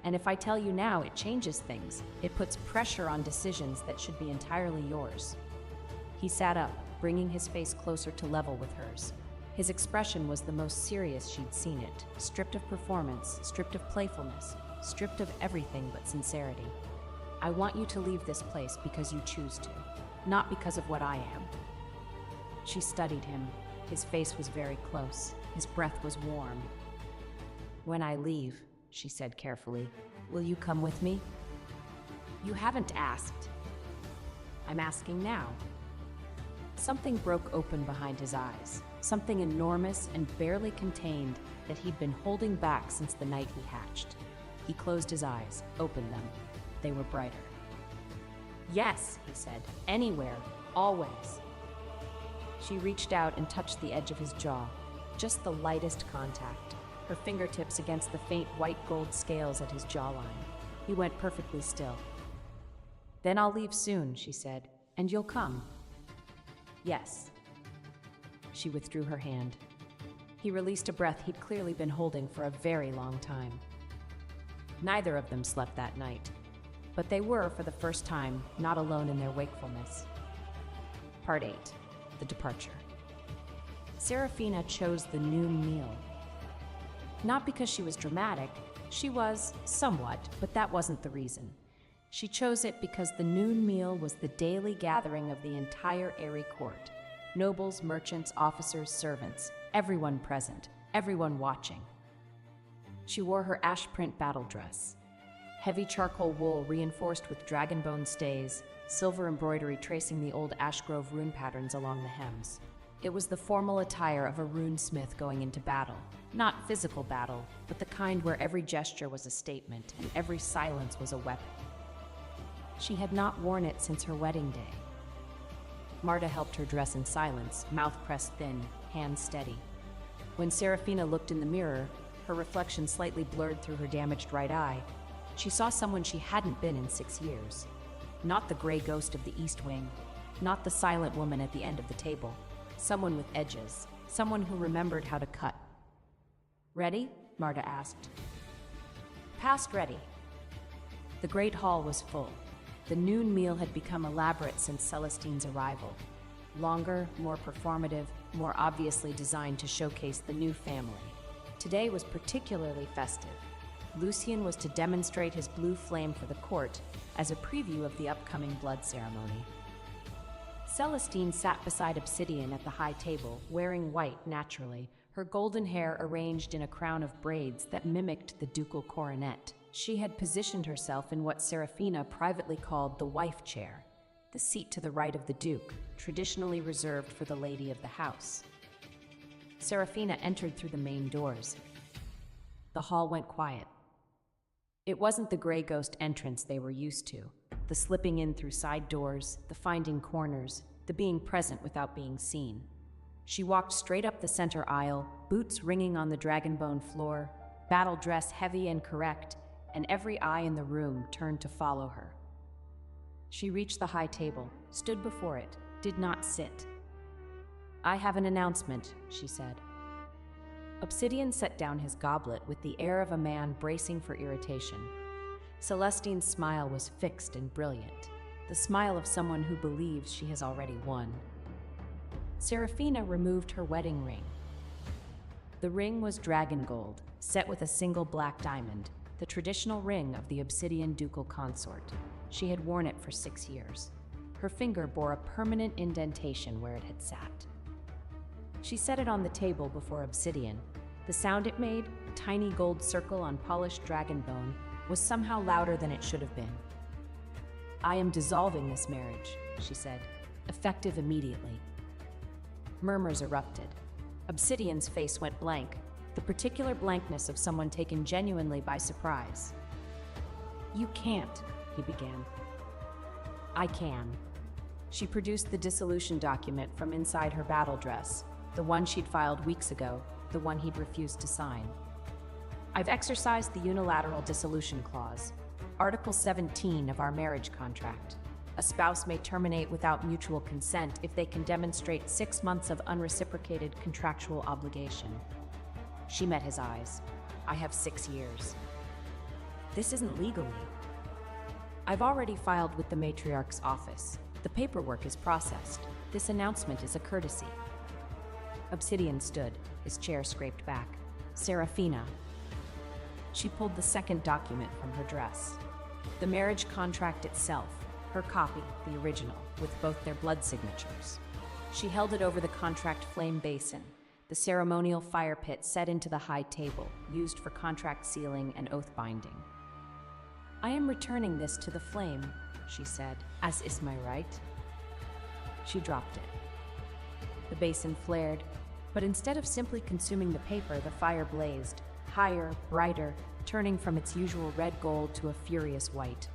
B: And if I tell you now, it changes things. It puts pressure on decisions that should be entirely yours. He sat up, bringing his face closer to level with hers. His expression was the most serious she'd seen it, stripped of performance, stripped of playfulness, stripped of everything but sincerity. I want you to leave this place because you choose to, not because of what I am. She studied him. His face was very close. His breath was warm. When I leave, she said carefully, will you come with me? You haven't asked. I'm asking now. Something broke open behind his eyes, something enormous and barely contained that he'd been holding back since the night he hatched. He closed his eyes, opened them. They were brighter. Yes, he said, anywhere, always. She reached out and touched the edge of his jaw, just the lightest contact, her fingertips against the faint white gold scales at his jawline. He went perfectly still. Then I'll leave soon, she said, and you'll come. Yes. She withdrew her hand. He released a breath he'd clearly been holding for a very long time. Neither of them slept that night, but they were, for the first time, not alone in their wakefulness. Part 8. The Departure. Serafina chose the noon meal. Not because she was dramatic, she was, somewhat, but that wasn't the reason. She chose it because the noon meal was the daily gathering of the entire Airy court. Nobles, merchants, officers, servants, everyone present, everyone watching. She wore her ash print battle dress. Heavy charcoal wool reinforced with dragon bone stays, silver embroidery tracing the old ash grove rune patterns along the hems. It was the formal attire of a runesmith going into battle. Not physical battle, but the kind where every gesture was a statement and every silence was a weapon. She had not worn it since her wedding day. Marta helped her dress in silence, mouth pressed thin, hands steady. When Serafina looked in the mirror, her reflection slightly blurred through her damaged right eye, she saw someone she hadn't been in 6 years. Not the gray ghost of the East Wing, not the silent woman at the end of the table. Someone with edges, someone who remembered how to cut. Ready? Marta asked. Past ready. The great hall was full. The noon meal had become elaborate since Celestine's arrival. Longer, more performative, more obviously designed to showcase the new family. Today was particularly festive. Lucien was to demonstrate his blue flame for the court as a preview of the upcoming blood ceremony. Celestine sat beside Obsidian at the high table, wearing white naturally, her golden hair arranged in a crown of braids that mimicked the ducal coronet. She had positioned herself in what Serafina privately called the wife chair, the seat to the right of the duke, traditionally reserved for the lady of the house. Serafina entered through the main doors. The hall went quiet. It wasn't the gray ghost entrance they were used to, the slipping in through side doors, the finding corners, the being present without being seen. She walked straight up the center aisle, boots ringing on the dragonbone floor, battle dress heavy and correct, and every eye in the room turned to follow her. She reached the high table, stood before it, did not sit. I have an announcement, she said. Obsidian set down his goblet with the air of a man bracing for irritation. Celestine's smile was fixed and brilliant, the smile of someone who believes she has already won. Serafina removed her wedding ring. The ring was dragon gold, set with a single black diamond, the traditional ring of the Obsidian ducal consort. She had worn it for 6 years. Her finger bore a permanent indentation where it had sat. She set it on the table before Obsidian. The sound it made, a tiny gold circle on polished dragon bone, was somehow louder than it should have been. I am dissolving this marriage, she said, effective immediately. Murmurs erupted. Obsidian's face went blank, the particular blankness of someone taken genuinely by surprise. You can't, he began. I can. She produced the dissolution document from inside her battle dress, the one she'd filed weeks ago, the one he'd refused to sign. I've exercised the unilateral dissolution clause, Article 17 of our marriage contract. A spouse may terminate without mutual consent if they can demonstrate 6 months of unreciprocated contractual obligation. She met his eyes. I have 6 years. This isn't legally. I've already filed with the matriarch's office. The paperwork is processed. This announcement is a courtesy. Obsidian stood, his chair scraped back. Serafina. She pulled the second document from her dress. The marriage contract itself, her copy, the original, with both their blood signatures. She held it over the contract flame basin, the ceremonial fire pit set into the high table, used for contract sealing and oath binding. I am returning this to the flame, she said, as is my right. She dropped it. The basin flared, but instead of simply consuming the paper, the fire blazed, higher, brighter, turning from its usual red gold to a furious white.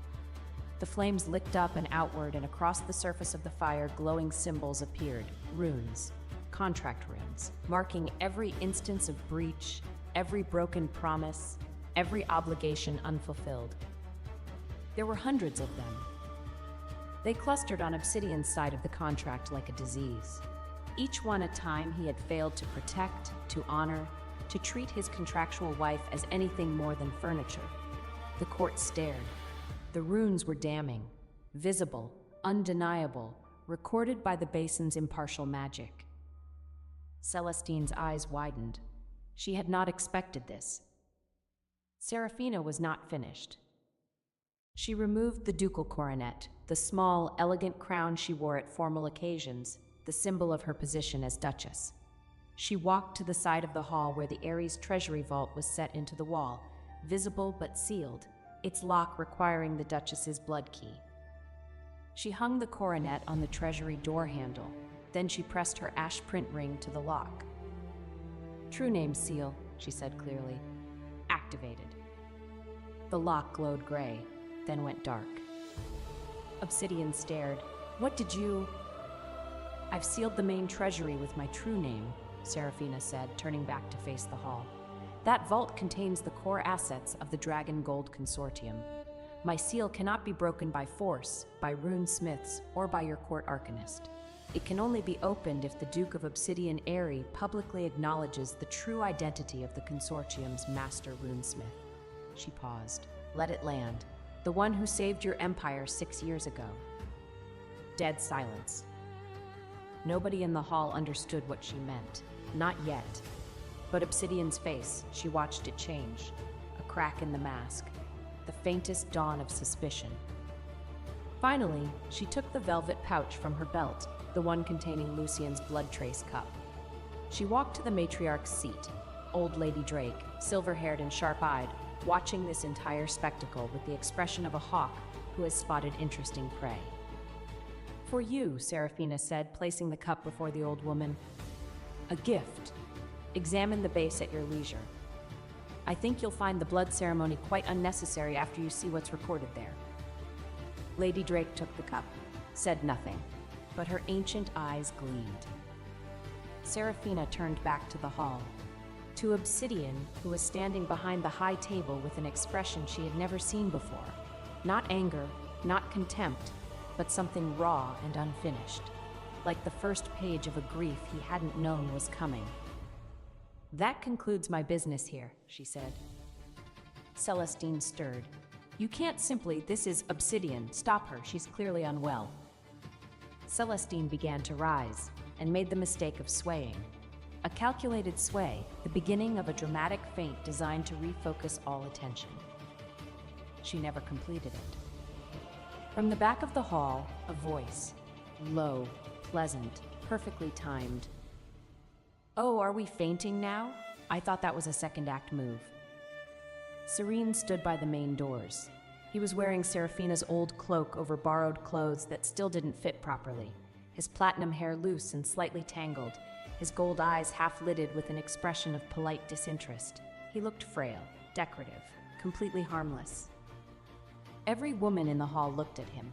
B: The flames licked up and outward, and across the surface of the fire glowing symbols appeared, runes, contract runes, marking every instance of breach, every broken promise, every obligation unfulfilled. There were hundreds of them. They clustered on Obsidian's side of the contract like a disease. Each one a time he had failed to protect, to honor, to treat his contractual wife as anything more than furniture. The court stared. The runes were damning, visible, undeniable, recorded by the basin's impartial magic. Celestine's eyes widened. She had not expected this. Serafina was not finished. She removed the ducal coronet, the small, elegant crown she wore at formal occasions, the symbol of her position as Duchess. She walked to the side of the hall where the Ares treasury vault was set into the wall, visible but sealed, its lock requiring the Duchess's blood key. She hung the coronet on the treasury door handle, then she pressed her ash print ring to the lock. True name seal, she said clearly. Activated. The lock glowed gray, then went dark. Obsidian stared. What did you... I've sealed the main treasury with my true name, Serafina said, turning back to face the hall. That vault contains the core assets of the Dragon Gold Consortium. My seal cannot be broken by force, by rune smiths, or by your court arcanist. It can only be opened if the Duke of Obsidian Airy publicly acknowledges the true identity of the consortium's master runesmith. She paused. Let it land. The one who saved your empire 6 years ago. Dead silence. Nobody in the hall understood what she meant. Not yet. But Obsidian's face, she watched it change. A crack in the mask. The faintest dawn of suspicion. Finally, she took the velvet pouch from her belt, the one containing Lucian's blood trace cup. She walked to the matriarch's seat, old Lady Drake, silver-haired and sharp-eyed, watching this entire spectacle with the expression of a hawk who has spotted interesting prey. For you, Serafina said, placing the cup before the old woman. A gift. Examine the base at your leisure. I think you'll find the blood ceremony quite unnecessary after you see what's recorded there. Lady Drake took the cup, said nothing, but her ancient eyes gleamed. Serafina turned back to the hall, to Obsidian, who was standing behind the high table with an expression she had never seen before. Not anger, not contempt, but something raw and unfinished, like the first page of a grief he hadn't known was coming. That concludes my business here, she said. Celestine stirred. You can't simply, this is Obsidian, stop her, she's clearly unwell. Celestine began to rise, and made the mistake of swaying. A calculated sway, the beginning of a dramatic feint designed to refocus all attention. She never completed it. From the back of the hall, a voice, low, pleasant, perfectly timed. Oh, are we fainting now? I thought that was a second act move. Serene stood by the main doors. He was wearing Serafina's old cloak over borrowed clothes that still didn't fit properly, his platinum hair loose and slightly tangled, his gold eyes half-lidded with an expression of polite disinterest. He looked frail, decorative, completely harmless. Every woman in the hall looked at him.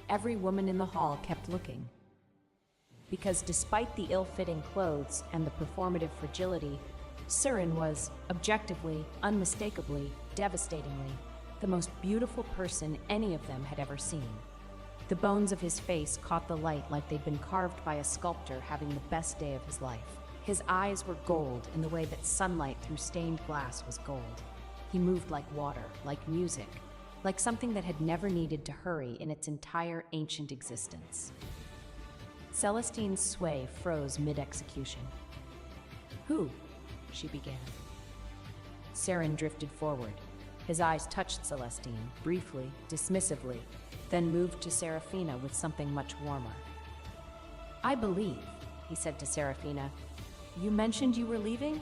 B: every woman in the hall kept looking. Because despite the ill-fitting clothes and the performative fragility, Surin was, objectively, unmistakably, devastatingly, the most beautiful person any of them had ever seen. The bones of his face caught the light like they'd been carved by a sculptor having the best day of his life. His eyes were gold in the way that sunlight through stained glass was gold. He moved like water, like music, like something that had never needed to hurry in its entire ancient existence. Celestine's sway froze mid-execution. "Who?" she began. Saren drifted forward. His eyes touched Celestine, briefly, dismissively, then moved to Serafina with something much warmer. "I believe," he said to Serafina, "you mentioned you were leaving?"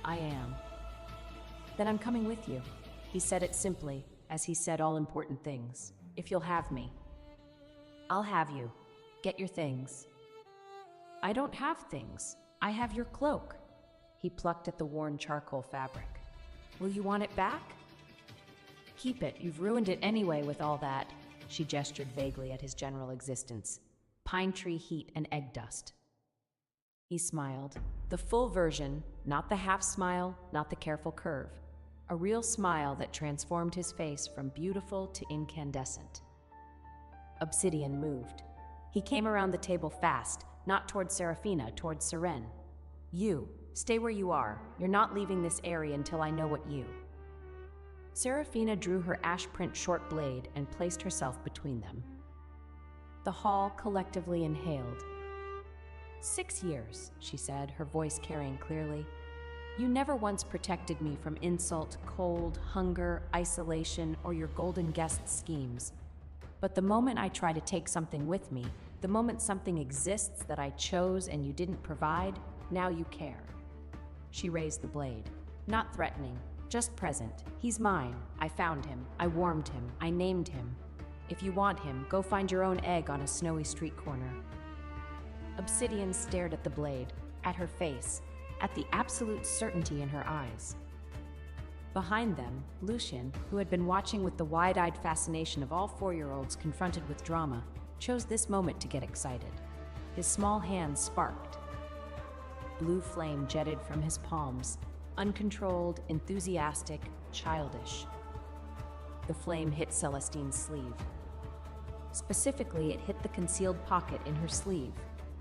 B: "I am." "Then I'm coming with you." He said it simply, as he said all important things. "If you'll have me." "I'll have you. Get your things." "I don't have things. I have your cloak." He plucked at the worn charcoal fabric. "Will you want it back?" "Keep it. You've ruined it anyway with all that." She gestured vaguely at his general existence. "Pine tree heat and egg dust." He smiled. The full version, not the half smile, not the careful curve. A real smile that transformed his face from beautiful to incandescent. Obsidian moved. He came around the table fast, not toward Serafina, toward Seren. "You, stay where you are. You're not leaving this area until I know what you." Serafina drew her ash-print short blade and placed herself between them. The hall collectively inhaled. 6 years, she said, her voice carrying clearly. "You never once protected me from insult, cold, hunger, isolation, or your golden guest schemes. But the moment I try to take something with me, the moment something exists that I chose and you didn't provide, now you care." She raised the blade. Not threatening, just present. "He's mine. I found him. I warmed him. I named him. If you want him, go find your own egg on a snowy street corner." Obsidian stared at the blade, at her face, at the absolute certainty in her eyes. Behind them, Lucian, who had been watching with the wide-eyed fascination of all 4-year-olds confronted with drama, chose this moment to get excited. His small hands sparked. Blue flame jetted from his palms, uncontrolled, enthusiastic, childish. The flame hit Celestine's sleeve. Specifically, it hit the concealed pocket in her sleeve,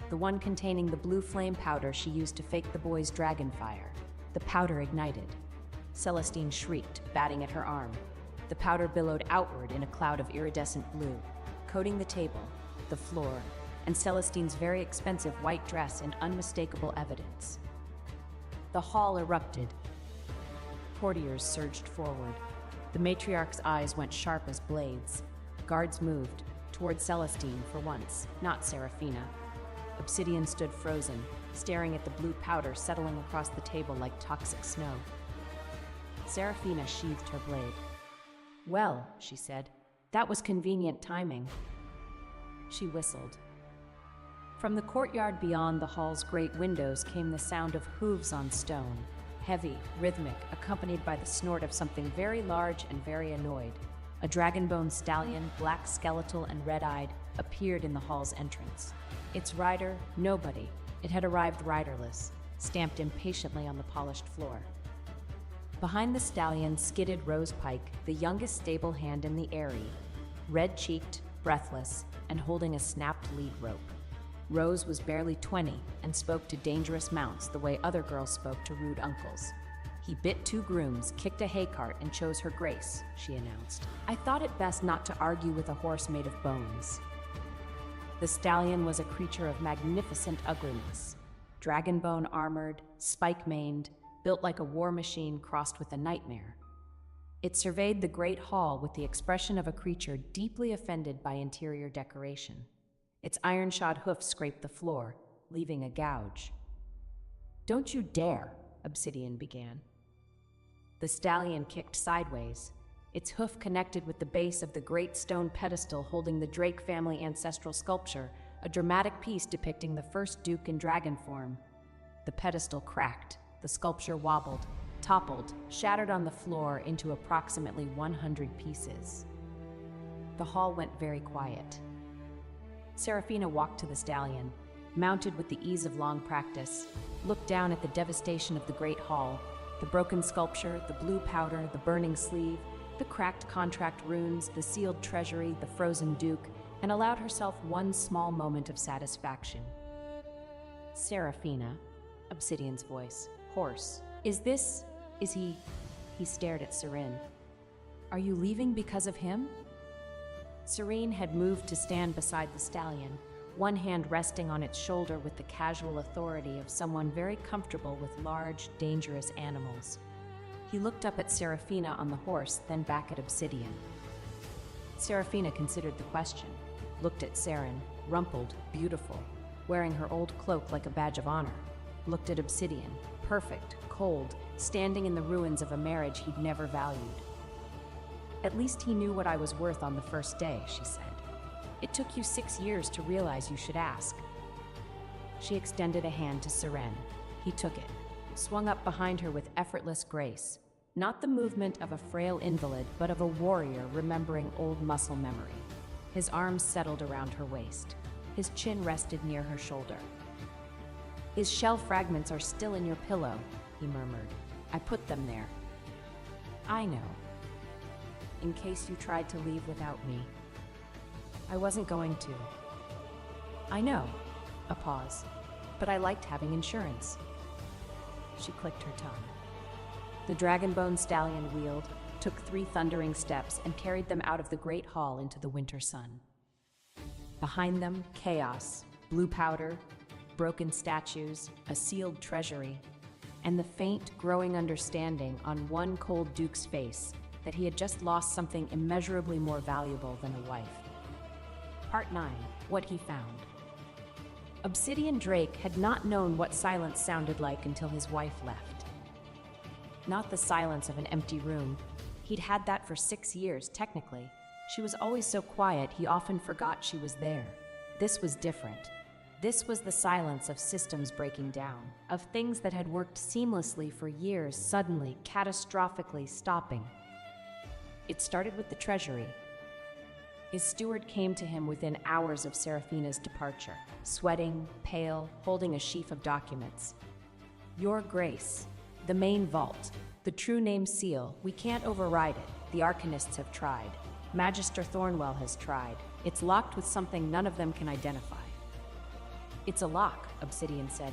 B: the one containing the blue flame powder she used to fake the boy's dragon fire. The powder ignited. Celestine shrieked, batting at her arm. The powder billowed outward in a cloud of iridescent blue, coating the table, the floor, and Celestine's very expensive white dress in unmistakable evidence. The hall erupted. Courtiers surged forward. The matriarch's eyes went sharp as blades. Guards moved, toward Celestine for once, not Serafina. Obsidian stood frozen, staring at the blue powder settling across the table like toxic snow. Serafina sheathed her blade. "Well," she said, "that was convenient timing." She whistled. From the courtyard beyond the hall's great windows came the sound of hooves on stone, heavy, rhythmic, accompanied by the snort of something very large and very annoyed. A dragon-bone stallion, black skeletal and red-eyed, appeared in the hall's entrance. Its rider, nobody. It had arrived riderless, stamped impatiently on the polished floor. Behind the stallion skidded Rose Pike, the youngest stable hand in the Eyrie, red-cheeked, breathless, and holding a snapped lead rope. Rose was barely 20 and spoke to dangerous mounts the way other girls spoke to rude uncles. "He bit 2 grooms, kicked a hay cart, and chose her grace," she announced. "I thought it best not to argue with a horse made of bones." The stallion was a creature of magnificent ugliness. Dragonbone armored, spike-maned, built like a war machine crossed with a nightmare. It surveyed the great hall with the expression of a creature deeply offended by interior decoration. Its iron-shod hoofs scraped the floor, leaving a gouge. "Don't you dare," Obsidian began. The stallion kicked sideways. Its hoof connected with the base of the great stone pedestal holding the Drake family ancestral sculpture, a dramatic piece depicting the first duke in dragon form. The pedestal cracked. The sculpture wobbled, toppled, shattered on the floor into approximately 100 pieces. The hall went very quiet. Serafina walked to the stallion, mounted with the ease of long practice, looked down at the devastation of the great hall, the broken sculpture, the blue powder, the burning sleeve, the cracked contract runes, the sealed treasury, the frozen duke, and allowed herself one small moment of satisfaction. Serafina, Obsidian's voice, hoarse. Is he? He stared at Serene. Are you leaving because of him? Serene had moved to stand beside the stallion, one hand resting on its shoulder with the casual authority of someone very comfortable with large, dangerous animals. He looked up at Serafina on the horse, then back at Obsidian. Serafina considered the question, looked at Seren, rumpled, beautiful, wearing her old cloak like a badge of honor, looked at Obsidian, perfect, cold, standing in the ruins of a marriage he'd never valued. At least he knew what I was worth on the first day, she said. It took you 6 years to realize you should ask. She extended a hand to Seren. He took it, swung up behind her with effortless grace, not the movement of a frail invalid, but of a warrior remembering old muscle memory. His arms settled around her waist. His chin rested near her shoulder. His shell fragments are still in your pillow, he murmured. I put them there. I know. In case you tried to leave without me. I wasn't going to. I know. A pause. But I liked having insurance. She clicked her tongue. The dragonbone stallion wheeled, took 3 thundering steps, and carried them out of the great hall into the winter sun. Behind them, chaos, blue powder, broken statues, a sealed treasury, and the faint, growing understanding on one cold duke's face that he had just lost something immeasurably more valuable than a wife. Part 9. What he found. Obsidian Drake had not known what silence sounded like until his wife left. Not the silence of an empty room. He'd had that for 6 years, technically. She was always so quiet, he often forgot she was there. This was different. This was the silence of systems breaking down, of things that had worked seamlessly for years suddenly, catastrophically stopping. It started with the treasury. His steward came to him within hours of Serafina's departure, sweating, pale, holding a sheaf of documents. Your Grace, the main vault, the true name seal, we can't override it. The Arcanists have tried. Magister Thornwell has tried. It's locked with something none of them can identify. It's a lock, Obsidian said.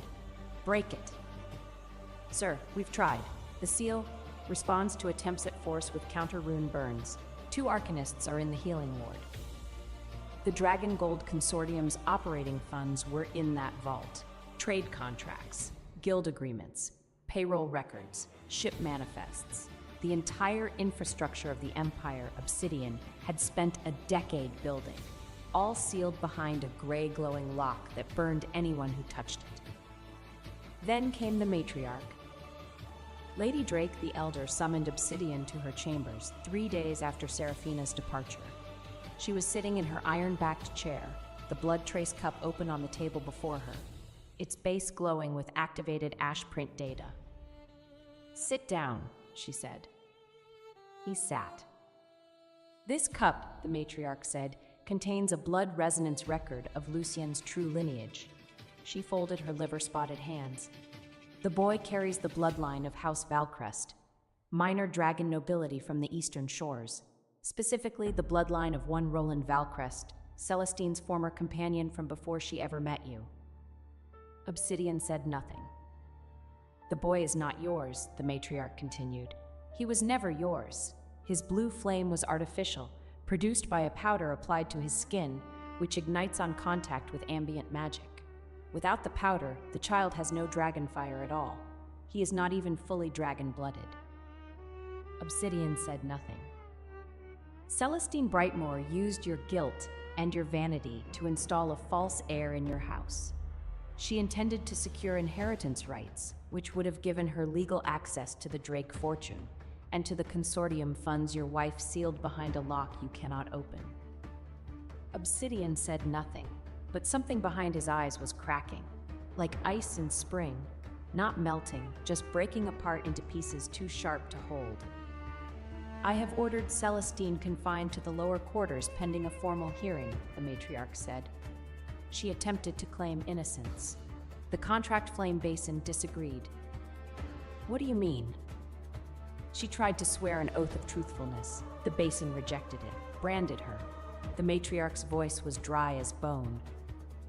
B: Break it. Sir, we've tried. The seal responds to attempts at force with counter-rune burns. 2 Arcanists are in the healing ward. The Dragon Gold Consortium's operating funds were in that vault. Trade contracts, guild agreements, payroll records, ship manifests. The entire infrastructure of the Empire, Obsidian, had spent a decade building, all sealed behind a gray glowing lock that burned anyone who touched it. Then came the matriarch. Lady Drake the Elder summoned Obsidian to her chambers 3 days after Serafina's departure. She was sitting in her iron-backed chair, the blood trace cup open on the table before her, its base glowing with activated ash print data. Sit down, she said. He sat. This cup, the matriarch said, contains a blood resonance record of Lucien's true lineage. She folded her liver-spotted hands. The boy carries the bloodline of House Valcrest, minor dragon nobility from the eastern shores, specifically the bloodline of one Roland Valcrest, Celestine's former companion from before she ever met you. Obsidian said nothing. The boy is not yours, the matriarch continued. He was never yours. His blue flame was artificial, produced by a powder applied to his skin, which ignites on contact with ambient magic. Without the powder, the child has no dragon fire at all. He is not even fully dragon-blooded. Obsidian said nothing. Celestine Brightmoor used your guilt and your vanity to install a false heir in your house. She intended to secure inheritance rights, which would have given her legal access to the Drake fortune, and to the consortium funds your wife sealed behind a lock you cannot open. Obsidian said nothing, but something behind his eyes was cracking, like ice in spring, not melting, just breaking apart into pieces too sharp to hold. I have ordered Celestine confined to the lower quarters pending a formal hearing, the matriarch said. She attempted to claim innocence. The contract flame basin disagreed. What do you mean? She tried to swear an oath of truthfulness. The basin rejected it, branded her. The matriarch's voice was dry as bone.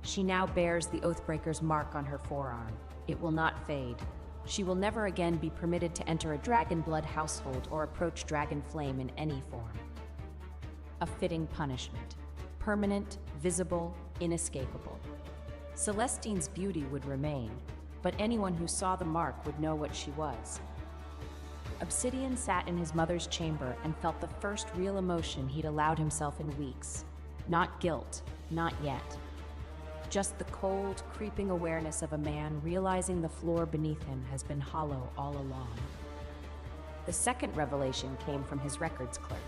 B: She now bears the oathbreaker's mark on her forearm. It will not fade. She will never again be permitted to enter a dragon blood household or approach dragon flame in any form. A fitting punishment. Permanent, visible, inescapable. Celestine's beauty would remain, but anyone who saw the mark would know what she was. Obsidian sat in his mother's chamber and felt the first real emotion he'd allowed himself in weeks. Not guilt, not yet. Just the cold, creeping awareness of a man realizing the floor beneath him has been hollow all along. The second revelation came from his records clerk.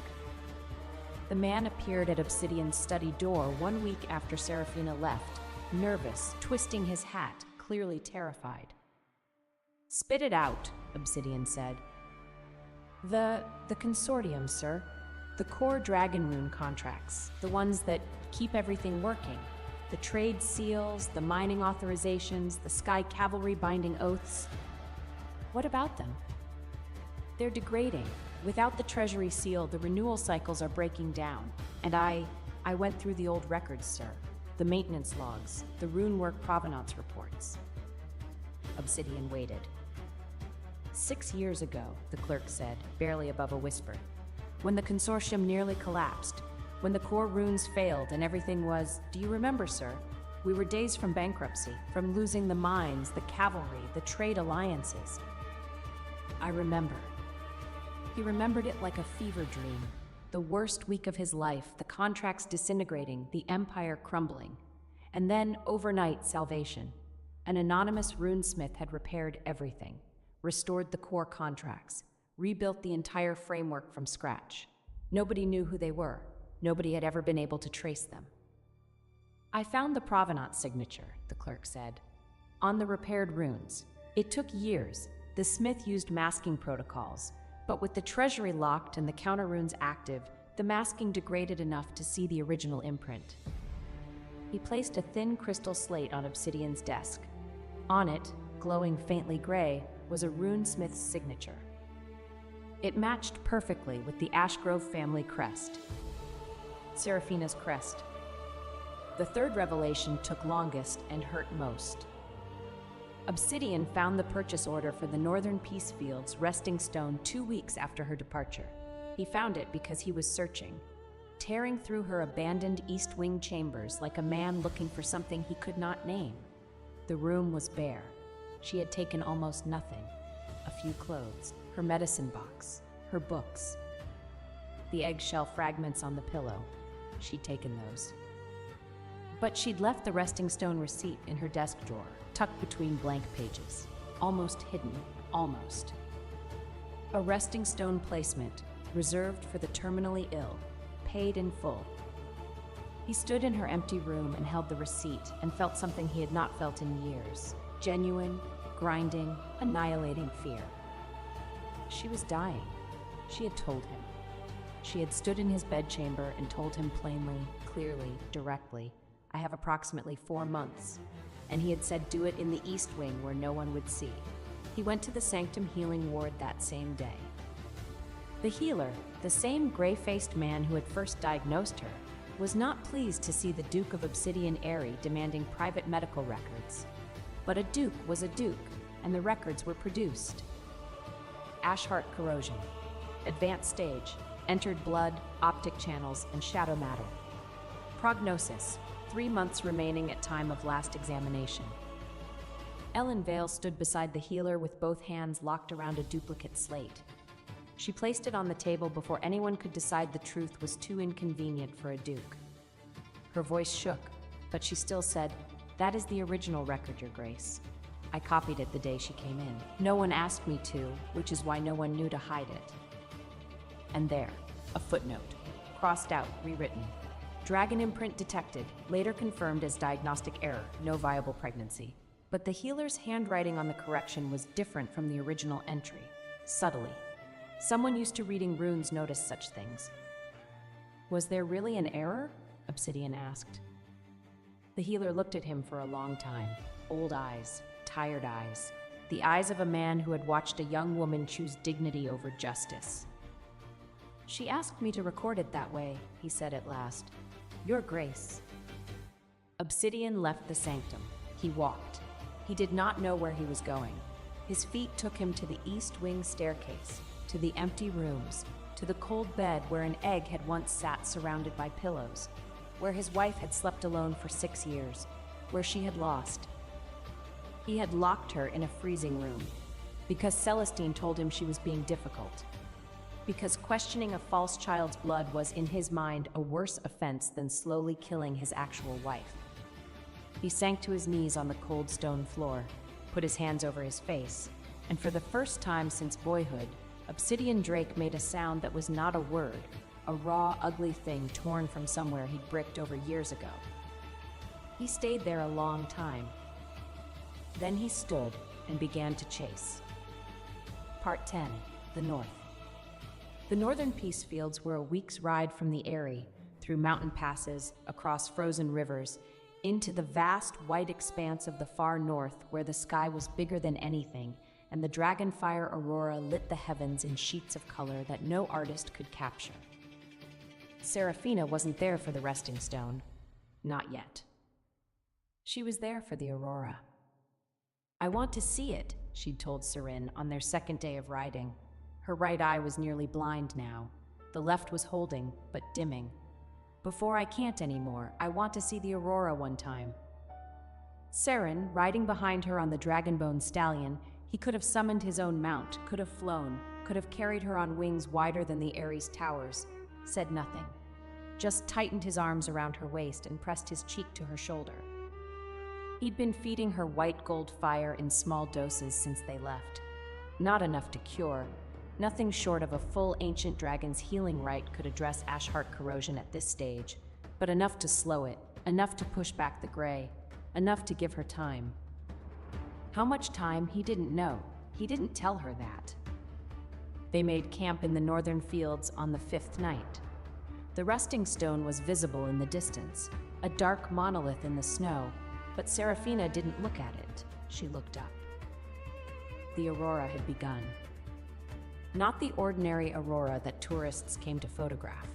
B: The man appeared at Obsidian's study door 1 week after Seraphina left, nervous, twisting his hat, clearly terrified. "Spit it out," Obsidian said. The consortium, sir. The core dragon rune contracts, the ones that keep everything working. The trade seals, the mining authorizations, the sky cavalry binding oaths. What about them? They're degrading. Without the treasury seal, the renewal cycles are breaking down. And I went through the old records, sir. The maintenance logs, the rune work provenance reports. Obsidian waited. 6 years ago, the clerk said, barely above a whisper, when the consortium nearly collapsed, when the core runes failed and everything was, do you remember, sir? We were days from bankruptcy, from losing the mines, the cavalry, the trade alliances. I remember. He remembered it like a fever dream. The worst week of his life, the contracts disintegrating, the empire crumbling. And then, overnight, salvation. An anonymous runesmith had repaired everything, restored the core contracts, rebuilt the entire framework from scratch. Nobody knew who they were. Nobody had ever been able to trace them. I found the provenance signature, the clerk said, on the repaired runes. It took years. The smith used masking protocols, but with the treasury locked and the counter runes active, the masking degraded enough to see the original imprint. He placed a thin crystal slate on Obsidian's desk. On it, glowing faintly gray, was a runesmith's signature. It matched perfectly with the Ashgrove family crest. Seraphina's crest. The third revelation took longest and hurt most. Obsidian found the purchase order for the Northern Peace Field's resting stone 2 weeks after her departure. He found it because he was searching, tearing through her abandoned East Wing chambers like a man looking for something he could not name. The room was bare. She had taken almost nothing. A few clothes, her medicine box, her books. The eggshell fragments on the pillow. She'd taken those. But she'd left the resting stone receipt in her desk drawer, tucked between blank pages. Almost hidden, almost. A resting stone placement, reserved for the terminally ill, paid in full. He stood in her empty room and held the receipt and felt something he had not felt in years. Genuine, grinding, annihilating fear. She was dying. She had told him. She had stood in his bedchamber and told him plainly, clearly, directly, I have approximately 4 months. And he had said do it in the East Wing where no one would see. He went to the Sanctum Healing Ward that same day. The healer, the same gray-faced man who had first diagnosed her, was not pleased to see the Duke of Obsidian Eyrie demanding private medical records. But a duke was a duke, and the records were produced. Ashheart corrosion. Advanced stage. Entered blood, optic channels, and shadow matter. Prognosis. 3 months remaining at time of last examination. Ellen Vale stood beside the healer with both hands locked around a duplicate slate. She placed it on the table before anyone could decide the truth was too inconvenient for a duke. Her voice shook, but she still said, "That is the original record, Your Grace. I copied it the day she came in. No one asked me to, which is why no one knew to hide it." And there, a footnote, crossed out, rewritten. Dragon imprint detected, later confirmed as diagnostic error, no viable pregnancy. But the healer's handwriting on the correction was different from the original entry, subtly. Someone used to reading runes noticed such things. Was there really an error? Obsidian asked. The healer looked at him for a long time. Old eyes, tired eyes. The eyes of a man who had watched a young woman choose dignity over justice. She asked me to record it that way, he said at last. Your Grace. Obsidian left the sanctum. He walked. He did not know where he was going. His feet took him to the east wing staircase, to the empty rooms, to the cold bed where an egg had once sat surrounded by pillows, where his wife had slept alone for 6 years, where she had lost. He had locked her in a freezing room, because Celestine told him she was being difficult, because questioning a false child's blood was in his mind a worse offense than slowly killing his actual wife. He sank to his knees on the cold stone floor, put his hands over his face, and for the first time since boyhood, Obsidian Drake made a sound that was not a word, a raw, ugly thing torn from somewhere he'd bricked over years ago. He stayed there a long time. Then he stood and began to chase. Part 10. The North. The northern peace fields were a week's ride from the Eyrie, through mountain passes, across frozen rivers, into the vast white expanse of the far north where the sky was bigger than anything, and the dragonfire aurora lit the heavens in sheets of color that no artist could capture. Seraphina wasn't there for the resting stone. Not yet. She was there for the aurora. I want to see it, she'd told Serin on their second day of riding. Her right eye was nearly blind now. The left was holding, but dimming. Before I can't anymore, I want to see the aurora one time. Serin, riding behind her on the dragonbone stallion, he could have summoned his own mount, could have flown, could have carried her on wings wider than the Eyrie's towers, said nothing. Just tightened his arms around her waist and pressed his cheek to her shoulder. He'd been feeding her white gold fire in small doses since they left. Not enough to cure. Nothing short of a full ancient dragon's healing rite could address Ashheart corrosion at this stage, but enough to slow it, enough to push back the gray, enough to give her time. How much time, he didn't know. He didn't tell her that. They made camp in the northern fields on the 5th night. The resting stone was visible in the distance, a dark monolith in the snow, but Seraphina didn't look at it. She looked up. The aurora had begun. Not the ordinary aurora that tourists came to photograph.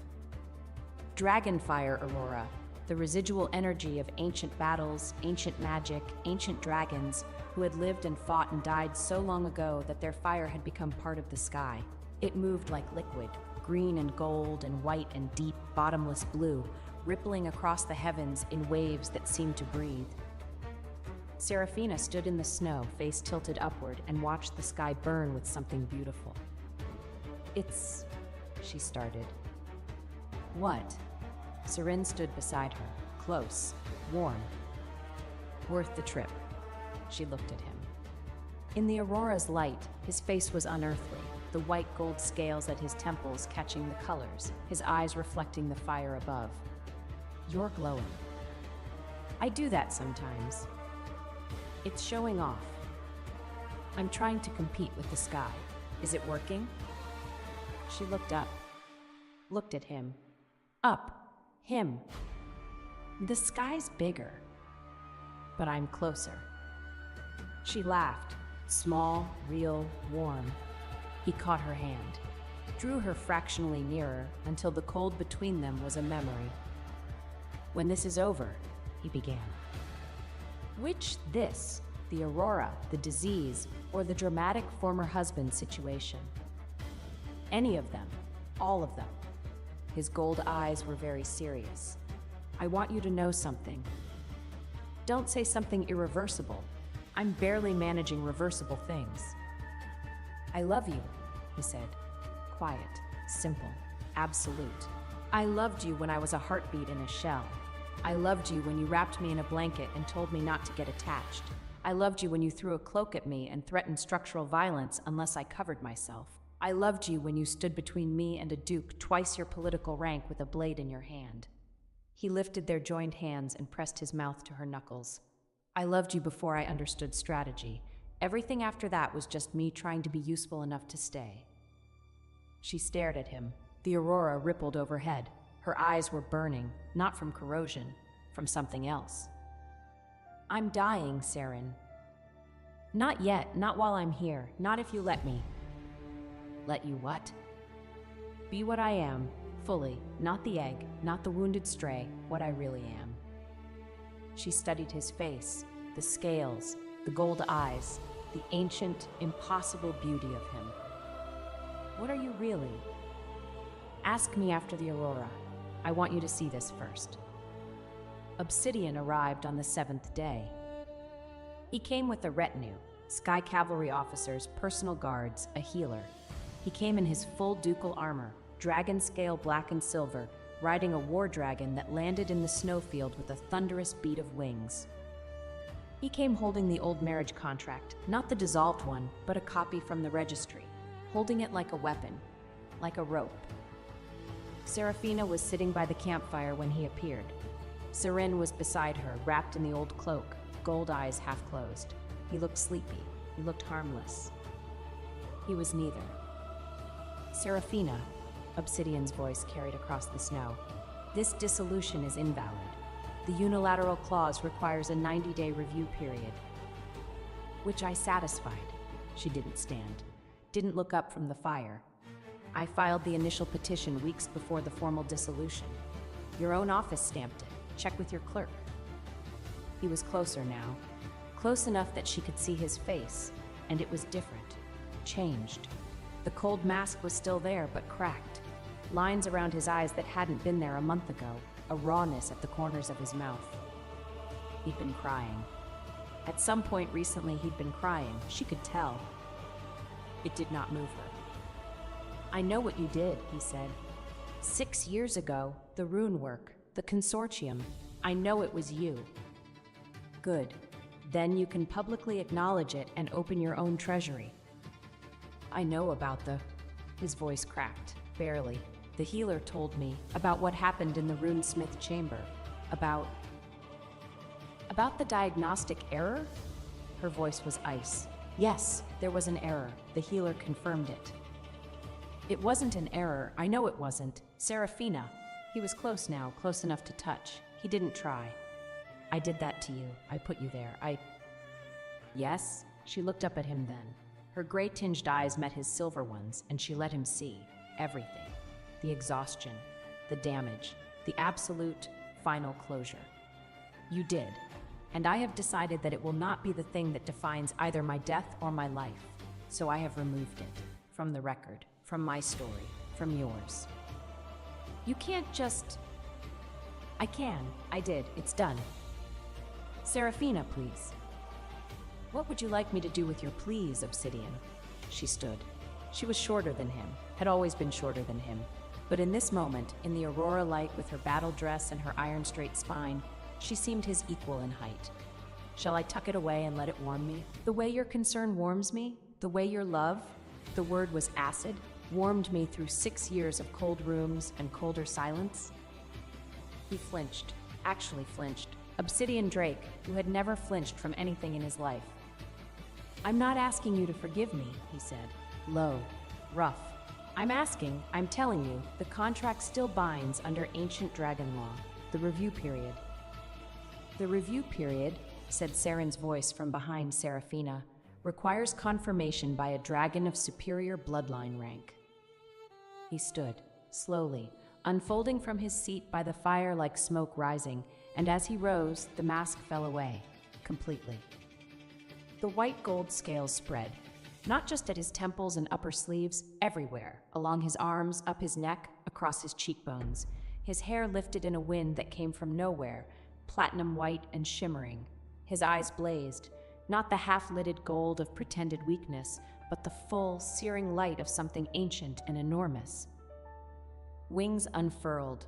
B: Dragonfire aurora, the residual energy of ancient battles, ancient magic, ancient dragons who had lived and fought and died so long ago that their fire had become part of the sky. It moved like liquid, green and gold and white and deep, bottomless blue, rippling across the heavens in waves that seemed to breathe. Seraphina stood in the snow, face tilted upward, and watched the sky burn with something beautiful. It's... she started. What? Serin stood beside her, close, warm. Worth the trip. She looked at him. In the aurora's light, his face was unearthly, the white gold scales at his temples catching the colors, his eyes reflecting the fire above. You're glowing. I do that sometimes. It's showing off. I'm trying to compete with the sky. Is it working? She looked up. Looked at him. Up. Him. The sky's bigger. But I'm closer. She laughed. Small, real, warm. He caught her hand. Drew her fractionally nearer until the cold between them was a memory. When this is over, he began. Which this? The aurora, the disease, or the dramatic former husband situation? Any of them. All of them. His gold eyes were very serious. I want you to know something. Don't say something irreversible. I'm barely managing reversible things. I love you, he said. Quiet, simple, absolute. I loved you when I was a heartbeat in a shell. I loved you when you wrapped me in a blanket and told me not to get attached. I loved you when you threw a cloak at me and threatened structural violence unless I covered myself. I loved you when you stood between me and a duke twice your political rank with a blade in your hand. He lifted their joined hands and pressed his mouth to her knuckles. I loved you before I understood strategy. Everything after that was just me trying to be useful enough to stay. She stared at him. The aurora rippled overhead. Her eyes were burning, not from corrosion, from something else. I'm dying, Saren. Not yet, not while I'm here, not if you let me. Let you what? Be what I am, fully, not the egg, not the wounded stray, what I really am. She studied his face, the scales, the gold eyes, the ancient, impossible beauty of him. What are you really? Ask me after the aurora. I want you to see this first. Obsidian arrived on the 7th day. He came with a retinue, Sky Cavalry officers, personal guards, a healer. He came in his full ducal armor, dragon scale black and silver, riding a war dragon that landed in the snowfield with a thunderous beat of wings. He came holding the old marriage contract, not the dissolved one, but a copy from the registry, holding it like a weapon, like a rope. Serafina was sitting by the campfire when he appeared. Saren was beside her, wrapped in the old cloak, gold eyes half closed. He looked sleepy. He looked harmless. He was neither. Serafina, Obsidian's voice carried across the snow. This dissolution is invalid. The unilateral clause requires a 90-day review period. Which I satisfied. She didn't stand. Didn't look up from the fire. I filed the initial petition weeks before the formal dissolution. Your own office stamped it. Check with your clerk. He was closer now. Close enough that she could see his face, and it was different. Changed. The cold mask was still there, but cracked. Lines around his eyes that hadn't been there a month ago, a rawness at the corners of his mouth. He'd been crying. At some point recently, he'd been crying. She could tell. It did not move her. I know what you did, he said. 6 years ago, the rune work, the consortium. I know it was you. Good. Then you can publicly acknowledge it and open your own treasury. I know about the... His voice cracked, barely. The healer told me about what happened in the runesmith chamber. About the diagnostic error? Her voice was ice. Yes, there was an error. The healer confirmed it. It wasn't an error. I know it wasn't. Serafina. He was close now, close enough to touch. He didn't try. I did that to you. I put you there. Yes? She looked up at him then. Her gray-tinged eyes met his silver ones, and she let him see everything. The exhaustion, the damage, the absolute, final closure. You did, and I have decided that it will not be the thing that defines either my death or my life, so I have removed it from the record, from my story, from yours. You can't just... I can. I did. It's done. Serafina, please. What would you like me to do with your please, Obsidian? She stood. She was shorter than him, had always been shorter than him. But in this moment, in the aurora light with her battle dress and her iron-straight spine, she seemed his equal in height. Shall I tuck it away and let it warm me? The way your concern warms me, the way your love, the word was acid, warmed me through 6 years of cold rooms and colder silence? He flinched, actually flinched. Obsidian Drake, who had never flinched from anything in his life. I'm not asking you to forgive me, he said, low, rough. I'm telling you, the contract still binds under ancient dragon law, the review period. The review period, said Saren's voice from behind Serafina, requires confirmation by a dragon of superior bloodline rank. He stood, slowly, unfolding from his seat by the fire like smoke rising, and as he rose, the mask fell away, completely. The white gold scales spread, not just at his temples and upper sleeves, everywhere, along his arms, up his neck, across his cheekbones. His hair lifted in a wind that came from nowhere, platinum white and shimmering. His eyes blazed, not the half-lidded gold of pretended weakness, but the full, searing light of something ancient and enormous. Wings unfurled,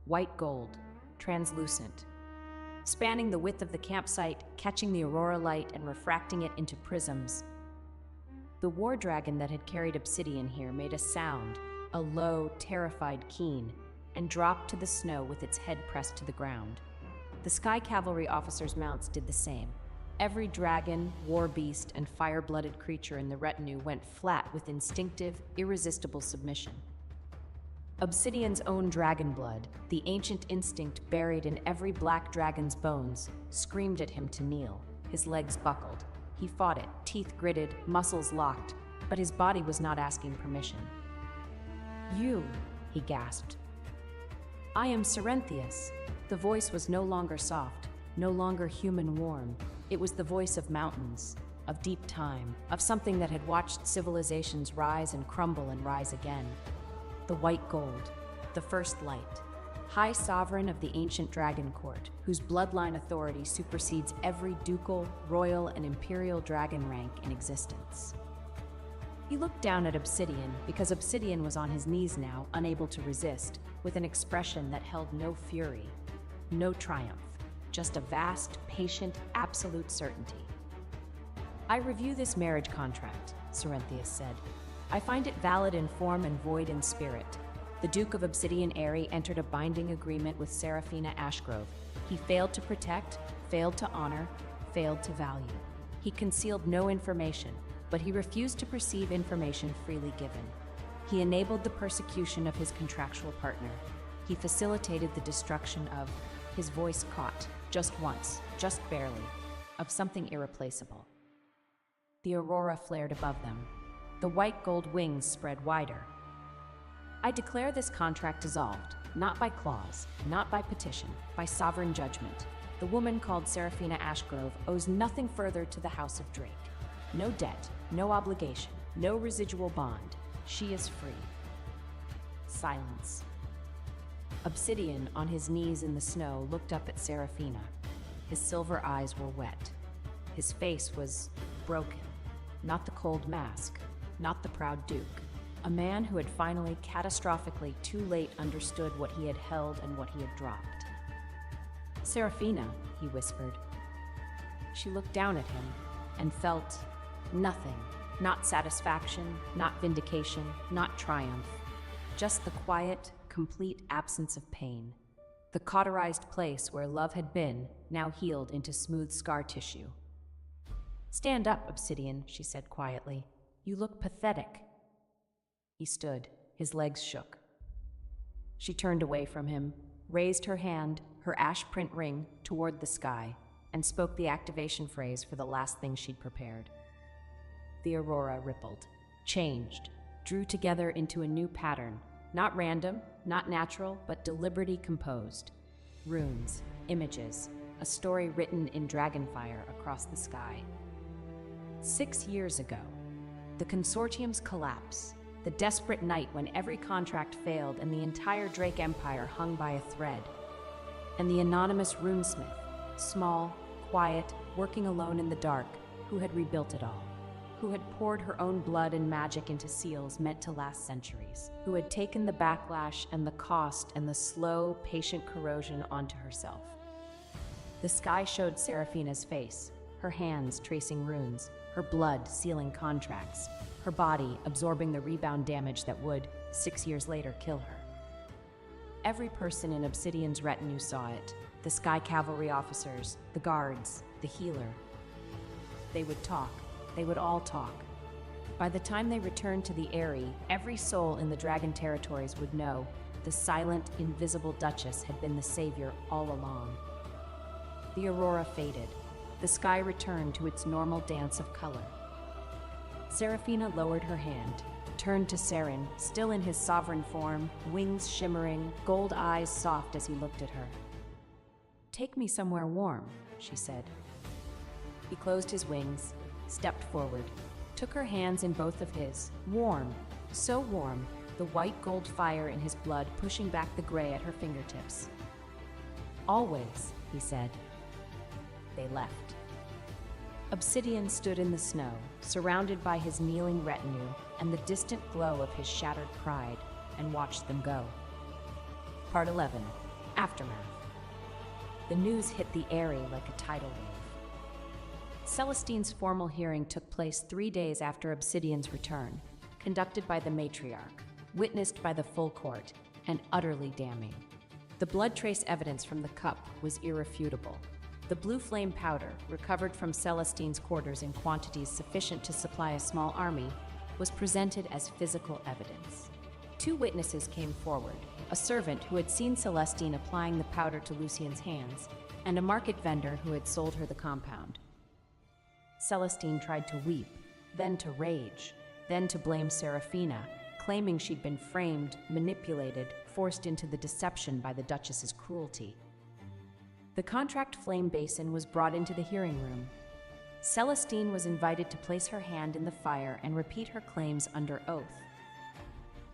B: white gold, translucent, spanning the width of the campsite, catching the aurora light and refracting it into prisms. The war dragon that had carried Obsidian here made a sound, a low, terrified keen, and dropped to the snow with its head pressed to the ground. The Sky Cavalry officers' mounts did the same. Every dragon, war beast, and fire-blooded creature in the retinue went flat with instinctive, irresistible submission. Obsidian's own dragon blood, the ancient instinct buried in every black dragon's bones, screamed at him to kneel. His legs buckled. He fought it, teeth gritted, muscles locked, but his body was not asking permission. "You," he gasped. "I am Cerinthius." The voice was no longer soft, no longer human warm. It was the voice of mountains, of deep time, of something that had watched civilizations rise and crumble and rise again. The white gold, the first light, high sovereign of the ancient dragon court, whose bloodline authority supersedes every ducal, royal, and imperial dragon rank in existence. He looked down at Obsidian because Obsidian was on his knees now, unable to resist, with an expression that held no fury, no triumph, just a vast, patient, absolute certainty. "I review this marriage contract," Cerinthius said. "I find it valid in form and void in spirit." The Duke of Obsidian Airy entered a binding agreement with Seraphina Ashgrove. He failed to protect, failed to honor, failed to value. He concealed no information, but he refused to perceive information freely given. He enabled the persecution of his contractual partner. He facilitated the destruction of, his voice caught, just once, just barely, of something irreplaceable. The aurora flared above them. The white gold wings spread wider. "I declare this contract dissolved, not by clause, not by petition, by sovereign judgment. The woman called Seraphina Ashgrove owes nothing further to the House of Drake. No debt, no obligation, no residual bond. She is free." Silence. Obsidian, on his knees in the snow, looked up at Seraphina. His silver eyes were wet. His face was broken. Not the cold mask, not the proud duke. A man who had finally, catastrophically, too late understood what he had held and what he had dropped. "Seraphina," he whispered. She looked down at him and felt nothing. Not satisfaction, not vindication, not triumph. Just the quiet, complete absence of pain. The cauterized place where love had been, now healed into smooth scar tissue. "Stand up, Obsidian," she said quietly. "You look pathetic." He stood, his legs shook. She turned away from him, raised her hand, her ash print ring, toward the sky, and spoke the activation phrase for the last thing she'd prepared. The aurora rippled, changed, drew together into a new pattern, not random, not natural, but deliberately composed. Runes, images, a story written in dragonfire across the sky. 6 years ago, the consortium's collapse, the desperate night when every contract failed and the entire Drake Empire hung by a thread. And the anonymous runesmith, small, quiet, working alone in the dark, who had rebuilt it all, who had poured her own blood and magic into seals meant to last centuries, who had taken the backlash and the cost and the slow, patient corrosion onto herself. The sky showed Seraphina's face, her hands tracing runes, her blood sealing contracts, her body absorbing the rebound damage that would, 6 years later, kill her. Every person in Obsidian's retinue saw it, the Sky Cavalry officers, the guards, the healer. They would talk. They would all talk. By the time they returned to the Eyrie, every soul in the Dragon territories would know the silent, invisible Duchess had been the savior all along. The aurora faded. The sky returned to its normal dance of color. Seraphina lowered her hand, turned to Seren, still in his sovereign form, wings shimmering, gold eyes soft as he looked at her. "Take me somewhere warm," she said. He closed his wings, stepped forward, took her hands in both of his, warm, so warm, the white gold fire in his blood pushing back the gray at her fingertips. "Always," he said. They left. Obsidian stood in the snow, surrounded by his kneeling retinue and the distant glow of his shattered pride, and watched them go. Part 11. Aftermath. The news hit the Eyrie like a tidal wave. Celestine's formal hearing took place 3 days after Obsidian's return, conducted by the matriarch, witnessed by the full court, and utterly damning. The blood trace evidence from the cup was irrefutable. The blue flame powder, recovered from Celestine's quarters in quantities sufficient to supply a small army, was presented as physical evidence. 2 witnesses came forward, a servant who had seen Celestine applying the powder to Lucien's hands, and a market vendor who had sold her the compound. Celestine tried to weep, then to rage, then to blame Serafina, claiming she'd been framed, manipulated, forced into the deception by the Duchess's cruelty. The contract flame basin was brought into the hearing room. Celestine was invited to place her hand in the fire and repeat her claims under oath.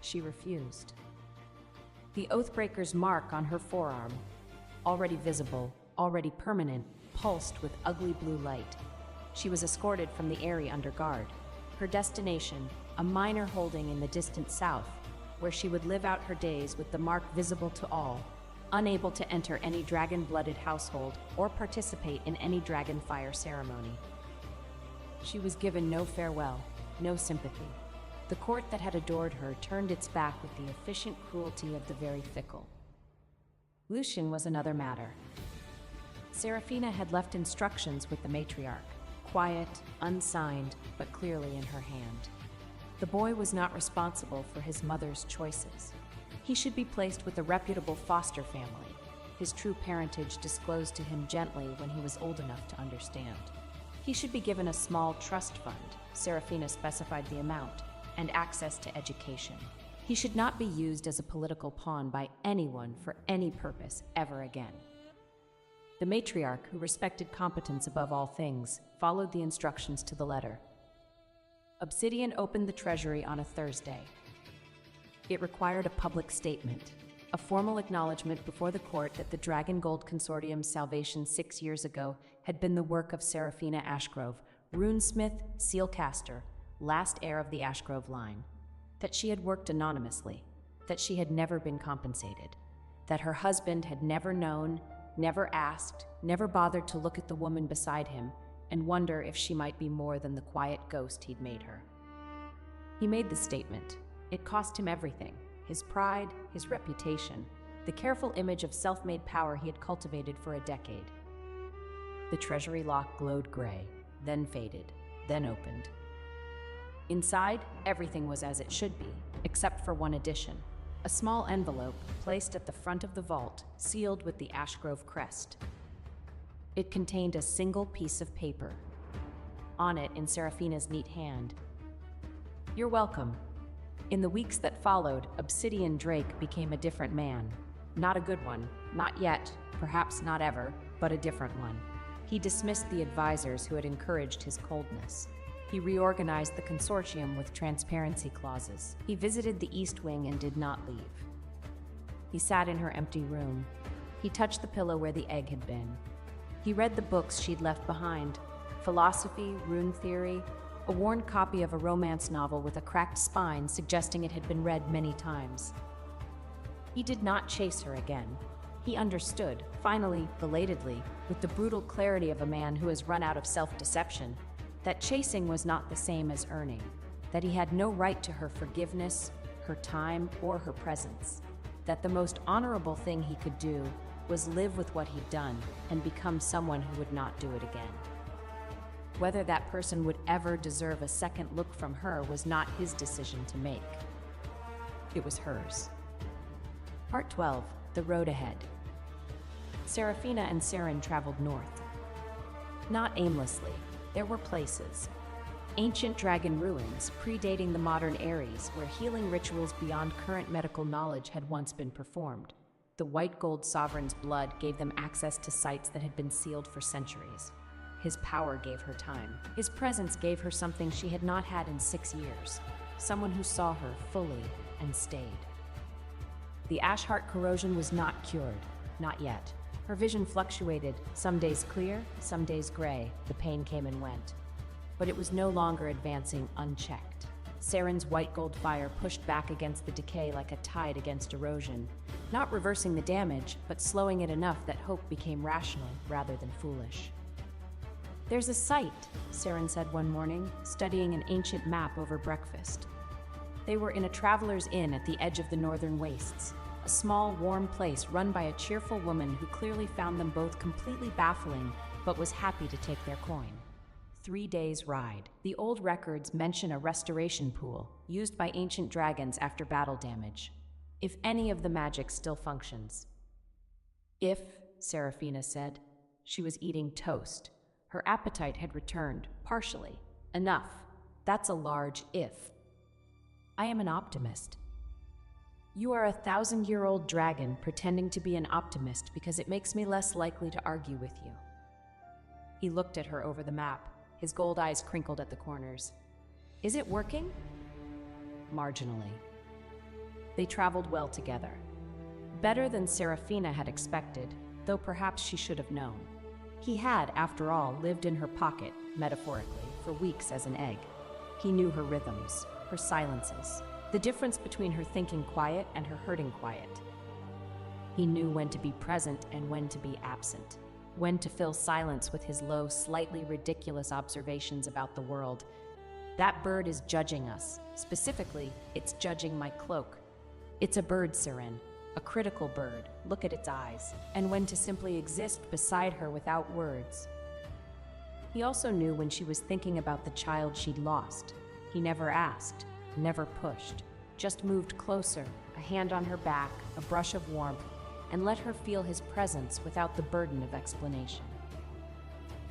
B: She refused. The oathbreaker's mark on her forearm, already visible, already permanent, pulsed with ugly blue light. She was escorted from the area under guard. Her destination, a minor holding in the distant south, where she would live out her days with the mark visible to all, unable to enter any dragon-blooded household or participate in any dragon fire ceremony. She was given no farewell, no sympathy. The court that had adored her turned its back with the efficient cruelty of the very fickle. Lucien was another matter. Serafina had left instructions with the matriarch, quiet, unsigned, but clearly in her hand. The boy was not responsible for his mother's choices. He should be placed with a reputable foster family, his true parentage disclosed to him gently when he was old enough to understand. He should be given a small trust fund, Serafina specified the amount, and access to education. He should not be used as a political pawn by anyone for any purpose ever again. The matriarch, who respected competence above all things, followed the instructions to the letter. Obsidian opened the treasury on a Thursday. It required a public statement, a formal acknowledgement before the court that the Dragon Gold Consortium's salvation 6 years ago had been the work of Serafina Ashgrove, runesmith, sealcaster, last heir of the Ashgrove line, that she had worked anonymously, that she had never been compensated, that her husband had never known, never asked, never bothered to look at the woman beside him and wonder if she might be more than the quiet ghost he'd made her. He made the statement. It cost him everything, his pride, his reputation, the careful image of self-made power he had cultivated for a decade. The treasury lock glowed gray, then faded, then opened. Inside, everything was as it should be, except for one addition. A small envelope placed at the front of the vault, sealed with the Ashgrove crest. It contained a single piece of paper. On it, in Serafina's neat hand, "You're welcome." In the weeks that followed, Obsidian Drake became a different man. Not a good one, not yet, perhaps not ever, but a different one. He dismissed the advisors who had encouraged his coldness. He reorganized the consortium with transparency clauses. He visited the East Wing and did not leave. He sat in her empty room. He touched the pillow where the egg had been. He read the books she'd left behind: philosophy, rune theory, a worn copy of a romance novel with a cracked spine suggesting it had been read many times. He did not chase her again. He understood, finally, belatedly, with the brutal clarity of a man who has run out of self-deception, that chasing was not the same as earning, that he had no right to her forgiveness, her time, or her presence, that the most honorable thing he could do was live with what he'd done and become someone who would not do it again. Whether that person would ever deserve a second look from her was not his decision to make. It was hers. Part 12, The Road Ahead. Serafina and Saren traveled north. Not aimlessly. There were places. Ancient dragon ruins, predating the modern Ares, where healing rituals beyond current medical knowledge had once been performed. The white gold sovereign's blood gave them access to sites that had been sealed for centuries. His power gave her time. His presence gave her something she had not had in 6 years, someone who saw her fully and stayed. The ash heart corrosion was not cured, not yet. Her vision fluctuated, some days clear, some days gray. The pain came and went. But it was no longer advancing unchecked. Saren's white gold fire pushed back against the decay like a tide against erosion, not reversing the damage, but slowing it enough that hope became rational rather than foolish. "There's a site," Saren said one morning, studying an ancient map over breakfast. They were in a traveler's inn at the edge of the northern wastes, a small, warm place run by a cheerful woman who clearly found them both completely baffling, but was happy to take their coin. 3 days' ride. The old records mention a restoration pool, used by ancient dragons after battle damage, if any of the magic still functions. If, Serafina said. She was eating toast. Her appetite had returned, partially. Enough. That's a large if. I am an optimist. You are a 1,000-year-old dragon pretending to be an optimist because it makes me less likely to argue with you. He looked at her over the map, his gold eyes crinkled at the corners. Is it working? Marginally. They traveled well together. Better than Serafina had expected, though perhaps she should have known. He had, after all, lived in her pocket, metaphorically, for weeks as an egg. He knew her rhythms, her silences, the difference between her thinking quiet and her hurting quiet. He knew when to be present and when to be absent, when to fill silence with his low, slightly ridiculous observations about the world. That bird is judging us. Specifically, it's judging my cloak. It's a bird, Siren, a critical bird. Look at its eyes. And when to simply exist beside her without words. He also knew when she was thinking about the child she'd lost. He never asked, never pushed, just moved closer, a hand on her back, a brush of warmth, and let her feel his presence without the burden of explanation.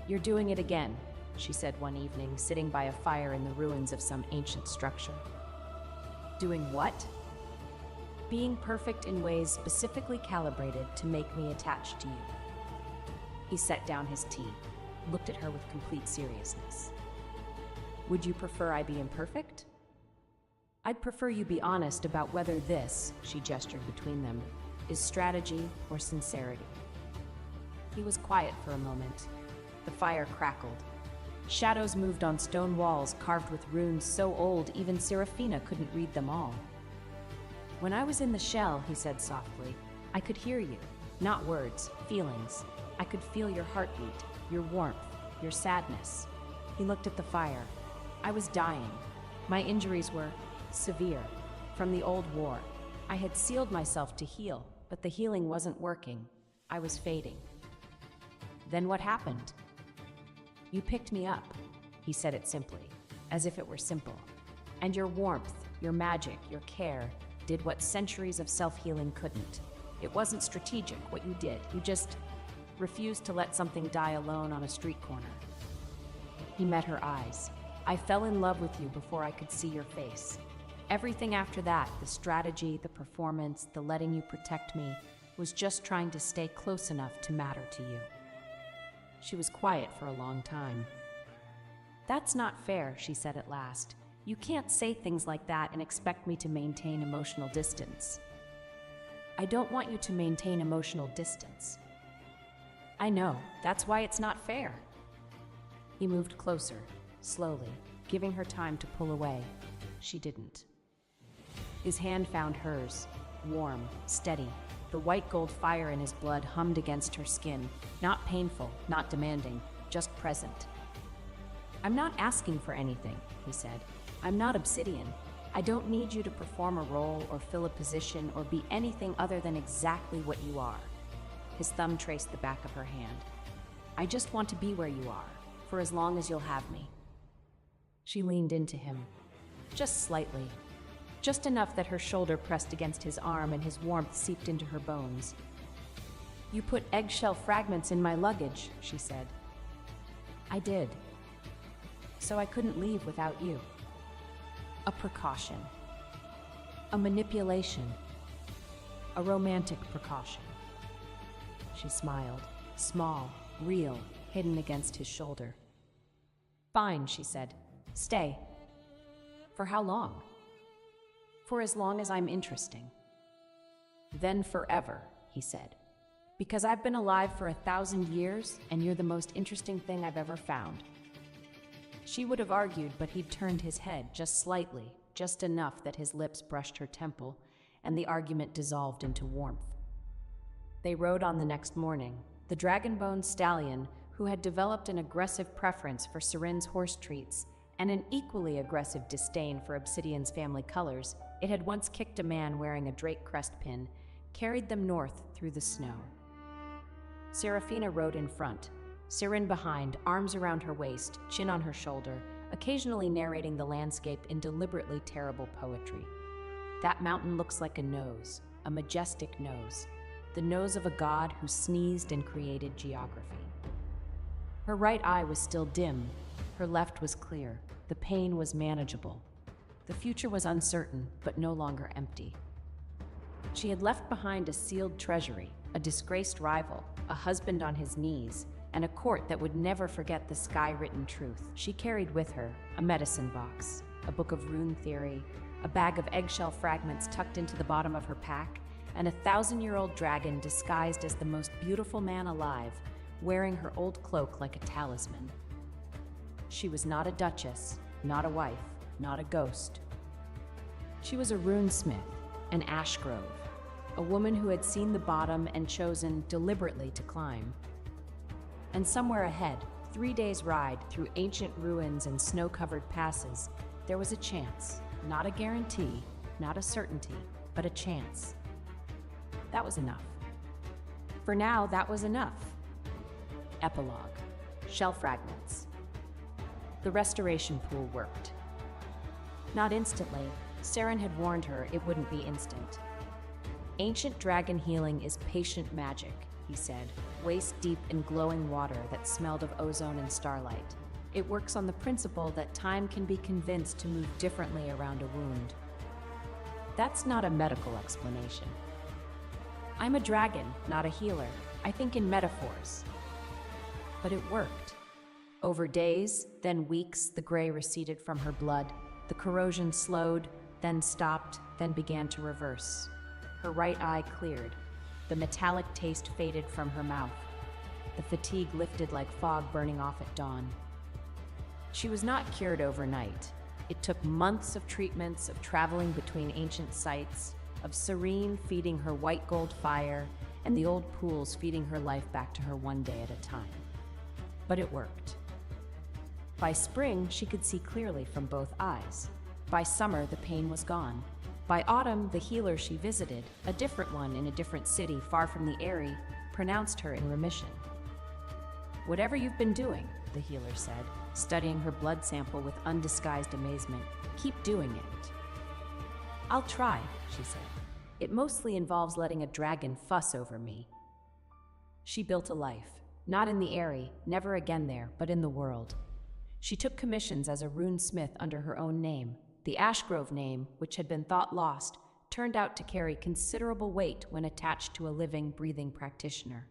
B: You're doing it again, she said one evening, sitting by a fire in the ruins of some ancient structure. Doing what? Being perfect in ways specifically calibrated to make me attached to you. He set down his tea, looked at her with complete seriousness. Would you prefer I be imperfect? I'd prefer you be honest about whether this, she gestured between them, is strategy or sincerity. He was quiet for a moment. The fire crackled. Shadows moved on stone walls carved with runes so old even Serafina couldn't read them all. When I was in the shell, he said softly, I could hear you. Not words, feelings. I could feel your heartbeat, your warmth, your sadness. He looked at the fire. I was dying. My injuries were severe, from the old war. I had sealed myself to heal, but the healing wasn't working. I was fading. Then what happened? You picked me up, he said it simply, as if it were simple. And your warmth, your magic, your care did what centuries of self-healing couldn't. It wasn't strategic, what you did. You just refused to let something die alone on a street corner. He met her eyes. I fell in love with you before I could see your face. Everything after that, the strategy, the performance, the letting you protect me, was just trying to stay close enough to matter to you. She was quiet for a long time. That's not fair, she said at last. You can't say things like that and expect me to maintain emotional distance. I don't want you to maintain emotional distance. I know, that's why it's not fair. He moved closer, slowly, giving her time to pull away. She didn't. His hand found hers, warm, steady. The white gold fire in his blood hummed against her skin, not painful, not demanding, just present. I'm not asking for anything, he said. I'm not obsidian. I don't need you to perform a role or fill a position or be anything other than exactly what you are. His thumb traced the back of her hand. I just want to be where you are, for as long as you'll have me. She leaned into him, just slightly, just enough that her shoulder pressed against his arm and his warmth seeped into her bones. You put eggshell fragments in my luggage, she said. I did. So I couldn't leave without you. A precaution. A manipulation. A romantic precaution. She smiled, small, real, hidden against his shoulder. Fine, she said. Stay. For how long? For as long as I'm interesting. Then forever, he said. Because I've been alive for 1,000 years, and you're the most interesting thing I've ever found. She would have argued, but he'd turned his head just slightly, just enough that his lips brushed her temple, and the argument dissolved into warmth. They rode on the next morning. The dragon-boned stallion, who had developed an aggressive preference for Siren's horse treats and an equally aggressive disdain for Obsidian's family colors, it had once kicked a man wearing a drake crest pin, carried them north through the snow. Serafina rode in front, Sirin behind, arms around her waist, chin on her shoulder, occasionally narrating the landscape in deliberately terrible poetry. That mountain looks like a nose, a majestic nose, the nose of a god who sneezed and created geography. Her right eye was still dim, her left was clear. The pain was manageable. The future was uncertain, but no longer empty. She had left behind a sealed treasury, a disgraced rival, a husband on his knees, and a court that would never forget the sky-written truth. She carried with her a medicine box, a book of rune theory, a bag of eggshell fragments tucked into the bottom of her pack, and a 1,000-year-old dragon disguised as the most beautiful man alive, wearing her old cloak like a talisman. She was not a duchess, not a wife, not a ghost. She was a runesmith, an ash grove, a woman who had seen the bottom and chosen deliberately to climb. And somewhere ahead, 3 days' ride through ancient ruins and snow-covered passes, there was a chance, not a guarantee, not a certainty, but a chance. That was enough. For now, that was enough. Epilogue. Shell fragments. The restoration pool worked. Not instantly. Saren had warned her it wouldn't be instant. Ancient dragon healing is patient magic, he said, waist-deep in glowing water that smelled of ozone and starlight. It works on the principle that time can be convinced to move differently around a wound. That's not a medical explanation. I'm a dragon, not a healer. I think in metaphors. But it worked. Over days, then weeks, the gray receded from her blood. The corrosion slowed, then stopped, then began to reverse. Her right eye cleared. The metallic taste faded from her mouth. The fatigue lifted like fog burning off at dawn. She was not cured overnight. It took months of treatments, of traveling between ancient sites, of Serene feeding her white gold fire, and the old pools feeding her life back to her one day at a time. But it worked. By spring, she could see clearly from both eyes. By summer, the pain was gone. By autumn, the healer she visited, a different one in a different city far from the Eyrie, pronounced her in remission. Whatever you've been doing, the healer said, studying her blood sample with undisguised amazement, keep doing it. I'll try, she said. It mostly involves letting a dragon fuss over me. She built a life, not in the Eyrie, never again there, but in the world. She took commissions as a runesmith under her own name. The Ashgrove name, which had been thought lost, turned out to carry considerable weight when attached to a living, breathing practitioner.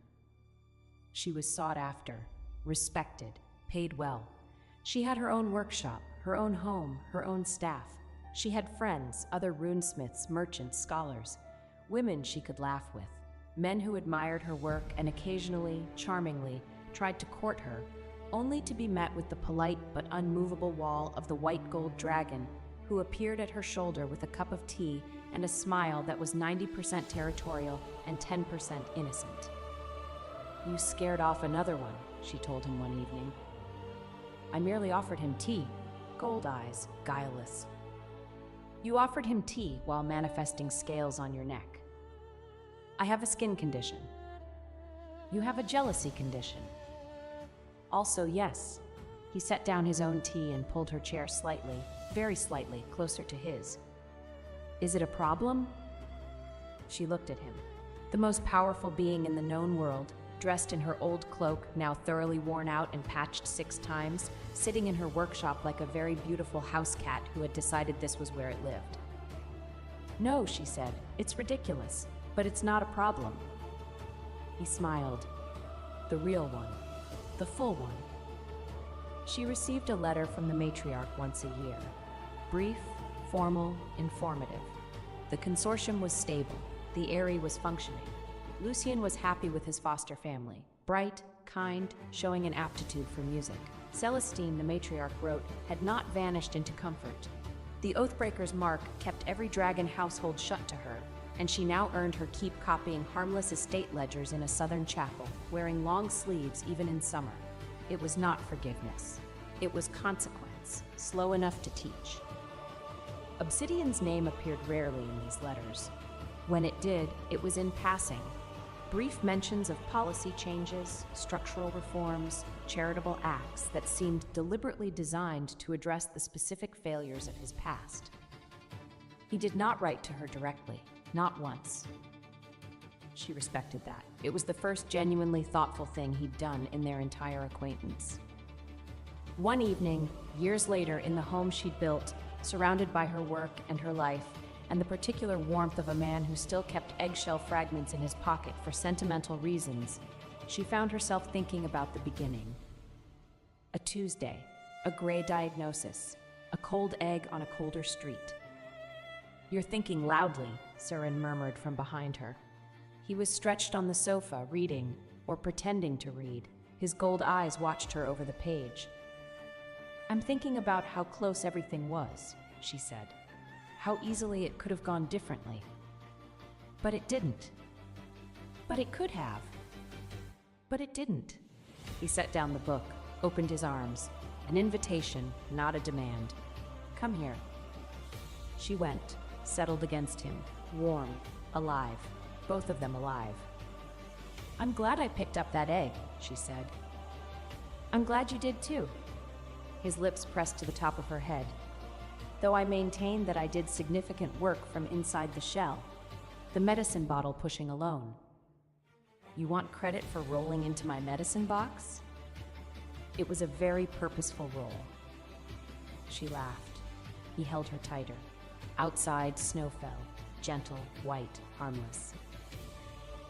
B: She was sought after, respected, paid well. She had her own workshop, her own home, her own staff. She had friends, other runesmiths, merchants, scholars, women she could laugh with, men who admired her work and occasionally, charmingly, tried to court her, only to be met with the polite but unmovable wall of the white gold dragon, who appeared at her shoulder with a cup of tea and a smile that was 90% territorial and 10% innocent. You scared off another one, she told him one evening. I merely offered him tea, gold eyes, guileless. You offered him tea while manifesting scales on your neck. I have a skin condition. You have a jealousy condition. Also, yes. He set down his own tea and pulled her chair slightly, very slightly, closer to his. Is it a problem? She looked at him. The most powerful being in the known world, dressed in her old cloak, now thoroughly worn out and patched 6 times, sitting in her workshop like a very beautiful house cat who had decided this was where it lived. No, she said, it's ridiculous, but it's not a problem. He smiled. The real one. The full one. She received a letter from the matriarch once a year. Brief, formal, informative. The consortium was stable. The Eyrie was functioning. Lucien was happy with his foster family. Bright, kind, showing an aptitude for music. Celestine, the matriarch wrote, had not vanished into comfort. The Oathbreaker's mark kept every dragon household shut to her, and she now earned her keep copying harmless estate ledgers in a southern chapel, wearing long sleeves even in summer. It was not forgiveness. It was consequence, slow enough to teach. Obsidian's name appeared rarely in these letters. When it did, it was in passing. Brief mentions of policy changes, structural reforms, charitable acts that seemed deliberately designed to address the specific failures of his past. He did not write to her directly, not once. She respected that. It was the first genuinely thoughtful thing he'd done in their entire acquaintance. One evening, years later, in the home she'd built, surrounded by her work and her life, and the particular warmth of a man who still kept eggshell fragments in his pocket for sentimental reasons, she found herself thinking about the beginning. A Tuesday, a gray diagnosis, a cold egg on a colder street. "You're thinking loudly," Surin murmured from behind her. He was stretched on the sofa, reading, or pretending to read. His gold eyes watched her over the page. "I'm thinking about how close everything was," she said. "How easily it could have gone differently. But it didn't. But it could have. But it didn't." He set down the book, opened his arms. An invitation, not a demand. "Come here." She went, settled against him, warm, alive, both of them alive. "I'm glad I picked up that egg," she said. "I'm glad you did too." His lips pressed to the top of her head. "Though I maintain that I did significant work from inside the shell, the medicine bottle pushing alone." "You want credit for rolling into my medicine box?" It was a very purposeful roll. She laughed. He held her tighter. Outside, snow fell, gentle, white, harmless.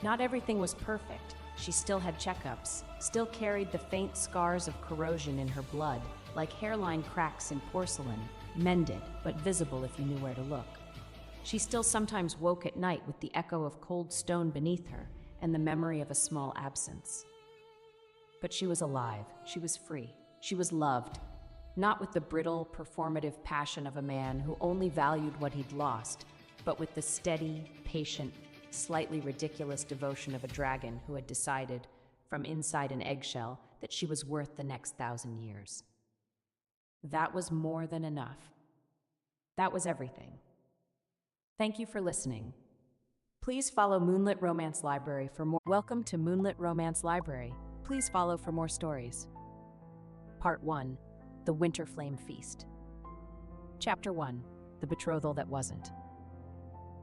B: Not everything was perfect. She still had checkups, still carried the faint scars of corrosion in her blood, like hairline cracks in porcelain, mended, but visible if you knew where to look. She still sometimes woke at night with the echo of cold stone beneath her and the memory of a small absence. But she was alive, she was free, she was loved, not with the brittle, performative passion of a man who only valued what he'd lost, but with the steady, patient, slightly ridiculous devotion of a dragon who had decided, from inside an eggshell, that she was worth the next 1,000 years. That was more than enough. That was everything. Thank you for listening. Please follow Moonlit Romance Library for more. Welcome to Moonlit Romance Library. Please follow for more stories. Part 1. The Winter Flame Feast. Chapter 1. The Betrothal That Wasn't.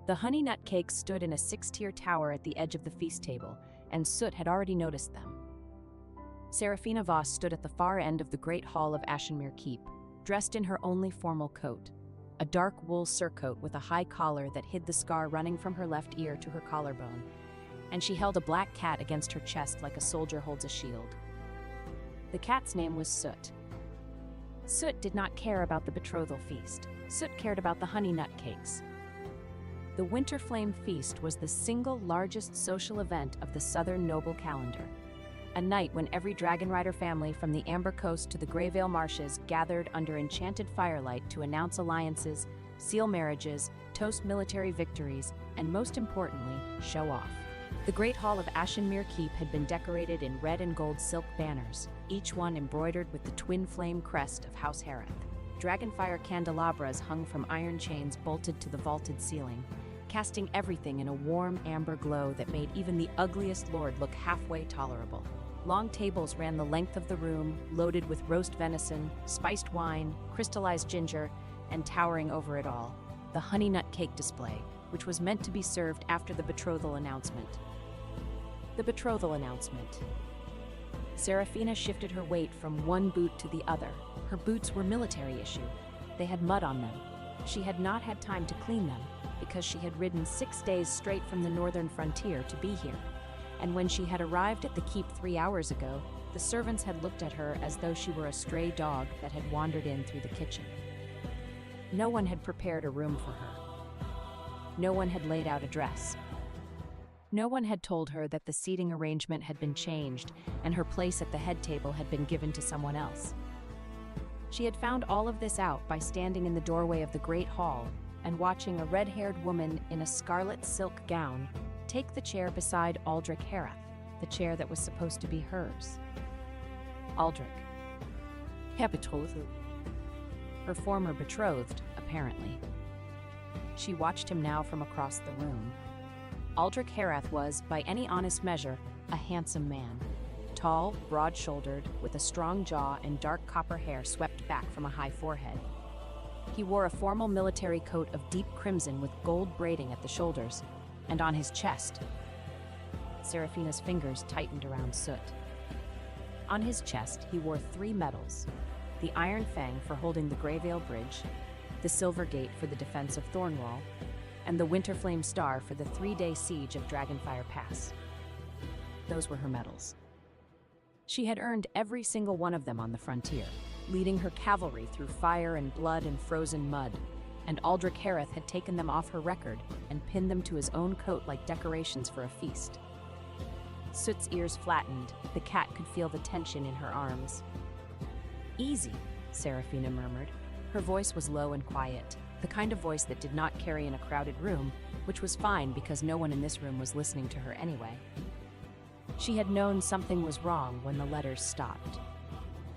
B: The honey nut cakes stood in a 6-tier tower at the edge of the feast table, and Soot had already noticed them. Serafina Voss stood at the far end of the great hall of Ashenmere Keep, dressed in her only formal coat, a dark wool surcoat with a high collar that hid the scar running from her left ear to her collarbone, and she held a black cat against her chest like a soldier holds a shield. The cat's name was Soot. Soot did not care about the betrothal feast. Soot cared about the honey nut cakes. The Winter Flame Feast was the single largest social event of the Southern Noble calendar, a night when every Dragon Rider family from the Amber Coast to the Greyvale Marshes gathered under enchanted firelight to announce alliances, seal marriages, toast military victories, and most importantly, show off. The Great Hall of Ashenmere Keep had been decorated in red and gold silk banners, each one embroidered with the twin flame crest of House Hareth. Dragonfire candelabras hung from iron chains bolted to the vaulted ceiling, casting everything in a warm amber glow that made even the ugliest lord look halfway tolerable. Long tables ran the length of the room, loaded with roast venison, spiced wine, crystallized ginger, and towering over it all, the honey nut cake display, which was meant to be served after the betrothal announcement. The betrothal announcement. Serafina shifted her weight from one boot to the other. Her boots were military issue. They had mud on them. She had not had time to clean them, because she had ridden 6 days straight from the northern frontier to be here. And when she had arrived at the keep 3 hours ago, the servants had looked at her as though she were a stray dog that had wandered in through the kitchen. No one had prepared a room for her. No one had laid out a dress. No one had told her that the seating arrangement had been changed and her place at the head table had been given to someone else. She had found all of this out by standing in the doorway of the great hall and watching a red-haired woman in a scarlet silk gown take the chair beside Aldrich Hareth, the chair that was supposed to be hers. Aldrich. Herr Betrothel. Her former betrothed, apparently. She watched him now from across the room. Aldrich Herath was, by any honest measure, a handsome man. Tall, broad-shouldered, with a strong jaw and dark copper hair swept back from a high forehead. He wore a formal military coat of deep crimson with gold braiding at the shoulders, and on his chest, Serafina's fingers tightened around Soot. On his chest, he wore 3 medals: the Iron Fang for holding the Greyvale Bridge, the Silver Gate for the defense of Thornwall, and the Winterflame Star for the 3-day siege of Dragonfire Pass. Those were her medals. She had earned every single one of them on the frontier, leading her cavalry through fire and blood and frozen mud, and Aldrich Herath had taken them off her record and pinned them to his own coat like decorations for a feast. Soot's ears flattened. The cat could feel the tension in her arms. "Easy," Serafina murmured. Her voice was low and quiet, the kind of voice that did not carry in a crowded room, which was fine because no one in this room was listening to her anyway. She had known something was wrong when the letters stopped.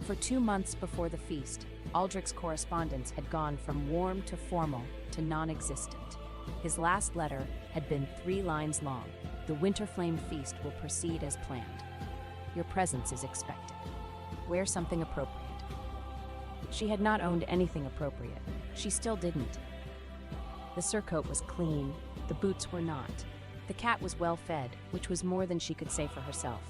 B: For 2 months before the feast, Aldrich's correspondence had gone from warm to formal to non-existent. His last letter had been 3 lines long. "The Winterflame feast will proceed as planned. Your presence is expected. Wear something appropriate." She had not owned anything appropriate. She still didn't. The surcoat was clean. The boots were not. The cat was well fed, which was more than she could say for herself.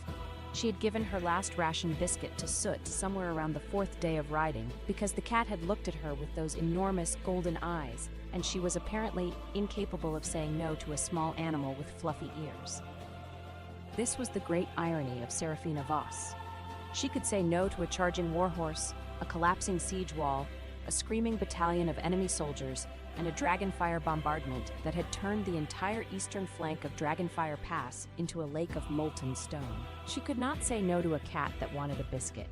B: She had given her last ration biscuit to Soot somewhere around the 4th day of riding because the cat had looked at her with those enormous golden eyes, and she was apparently incapable of saying no to a small animal with fluffy ears. This was the great irony of Serafina Voss. She could say no to a charging warhorse, a collapsing siege wall, a screaming battalion of enemy soldiers, and a Dragonfire bombardment that had turned the entire eastern flank of Dragonfire Pass into a lake of molten stone. She could not say no to a cat that wanted a biscuit.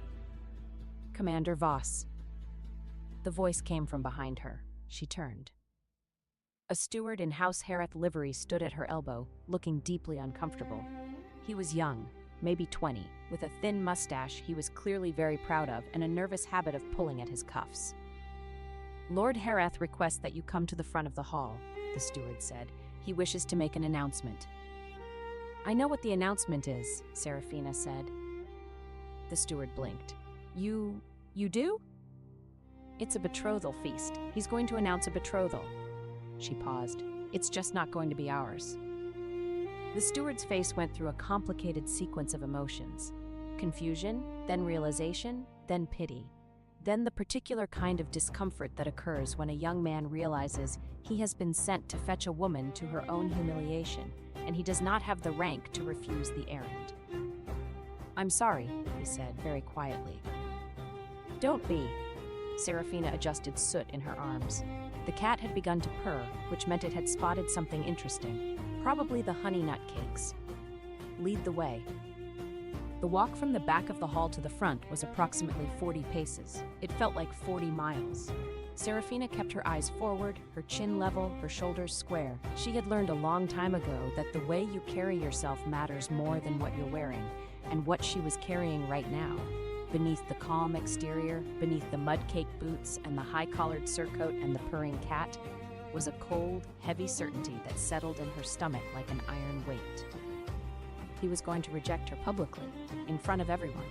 B: "Commander Voss." The voice came from behind her. She turned. A steward in House Herath livery stood at her elbow, looking deeply uncomfortable. He was young, maybe 20, with a thin mustache he was clearly very proud of and a nervous habit of pulling at his cuffs. "Lord Herath requests that you come to the front of the hall," the steward said. "He wishes to make an announcement." "I know what the announcement is," Serafina said. The steward blinked. You do?" "It's a betrothal feast. He's going to announce a betrothal." She paused. "It's just not going to be ours." The steward's face went through a complicated sequence of emotions. Confusion, then realization, then pity. Then the particular kind of discomfort that occurs when a young man realizes he has been sent to fetch a woman to her own humiliation, and he does not have the rank to refuse the errand. "I'm sorry," he said, very quietly. "Don't be." Serafina adjusted Soot in her arms. The cat had begun to purr, which meant it had spotted something interesting, probably the honey nut cakes. "Lead the way." The walk from the back of the hall to the front was approximately 40 paces. It felt like 40 miles. Serafina kept her eyes forward, her chin level, her shoulders square. She had learned a long time ago that the way you carry yourself matters more than what you're wearing, and what she was carrying right now, beneath the calm exterior, beneath the mud-caked boots and the high-collared surcoat and the purring cat, was a cold, heavy certainty that settled in her stomach like an iron weight. He was going to reject her publicly, in front of everyone.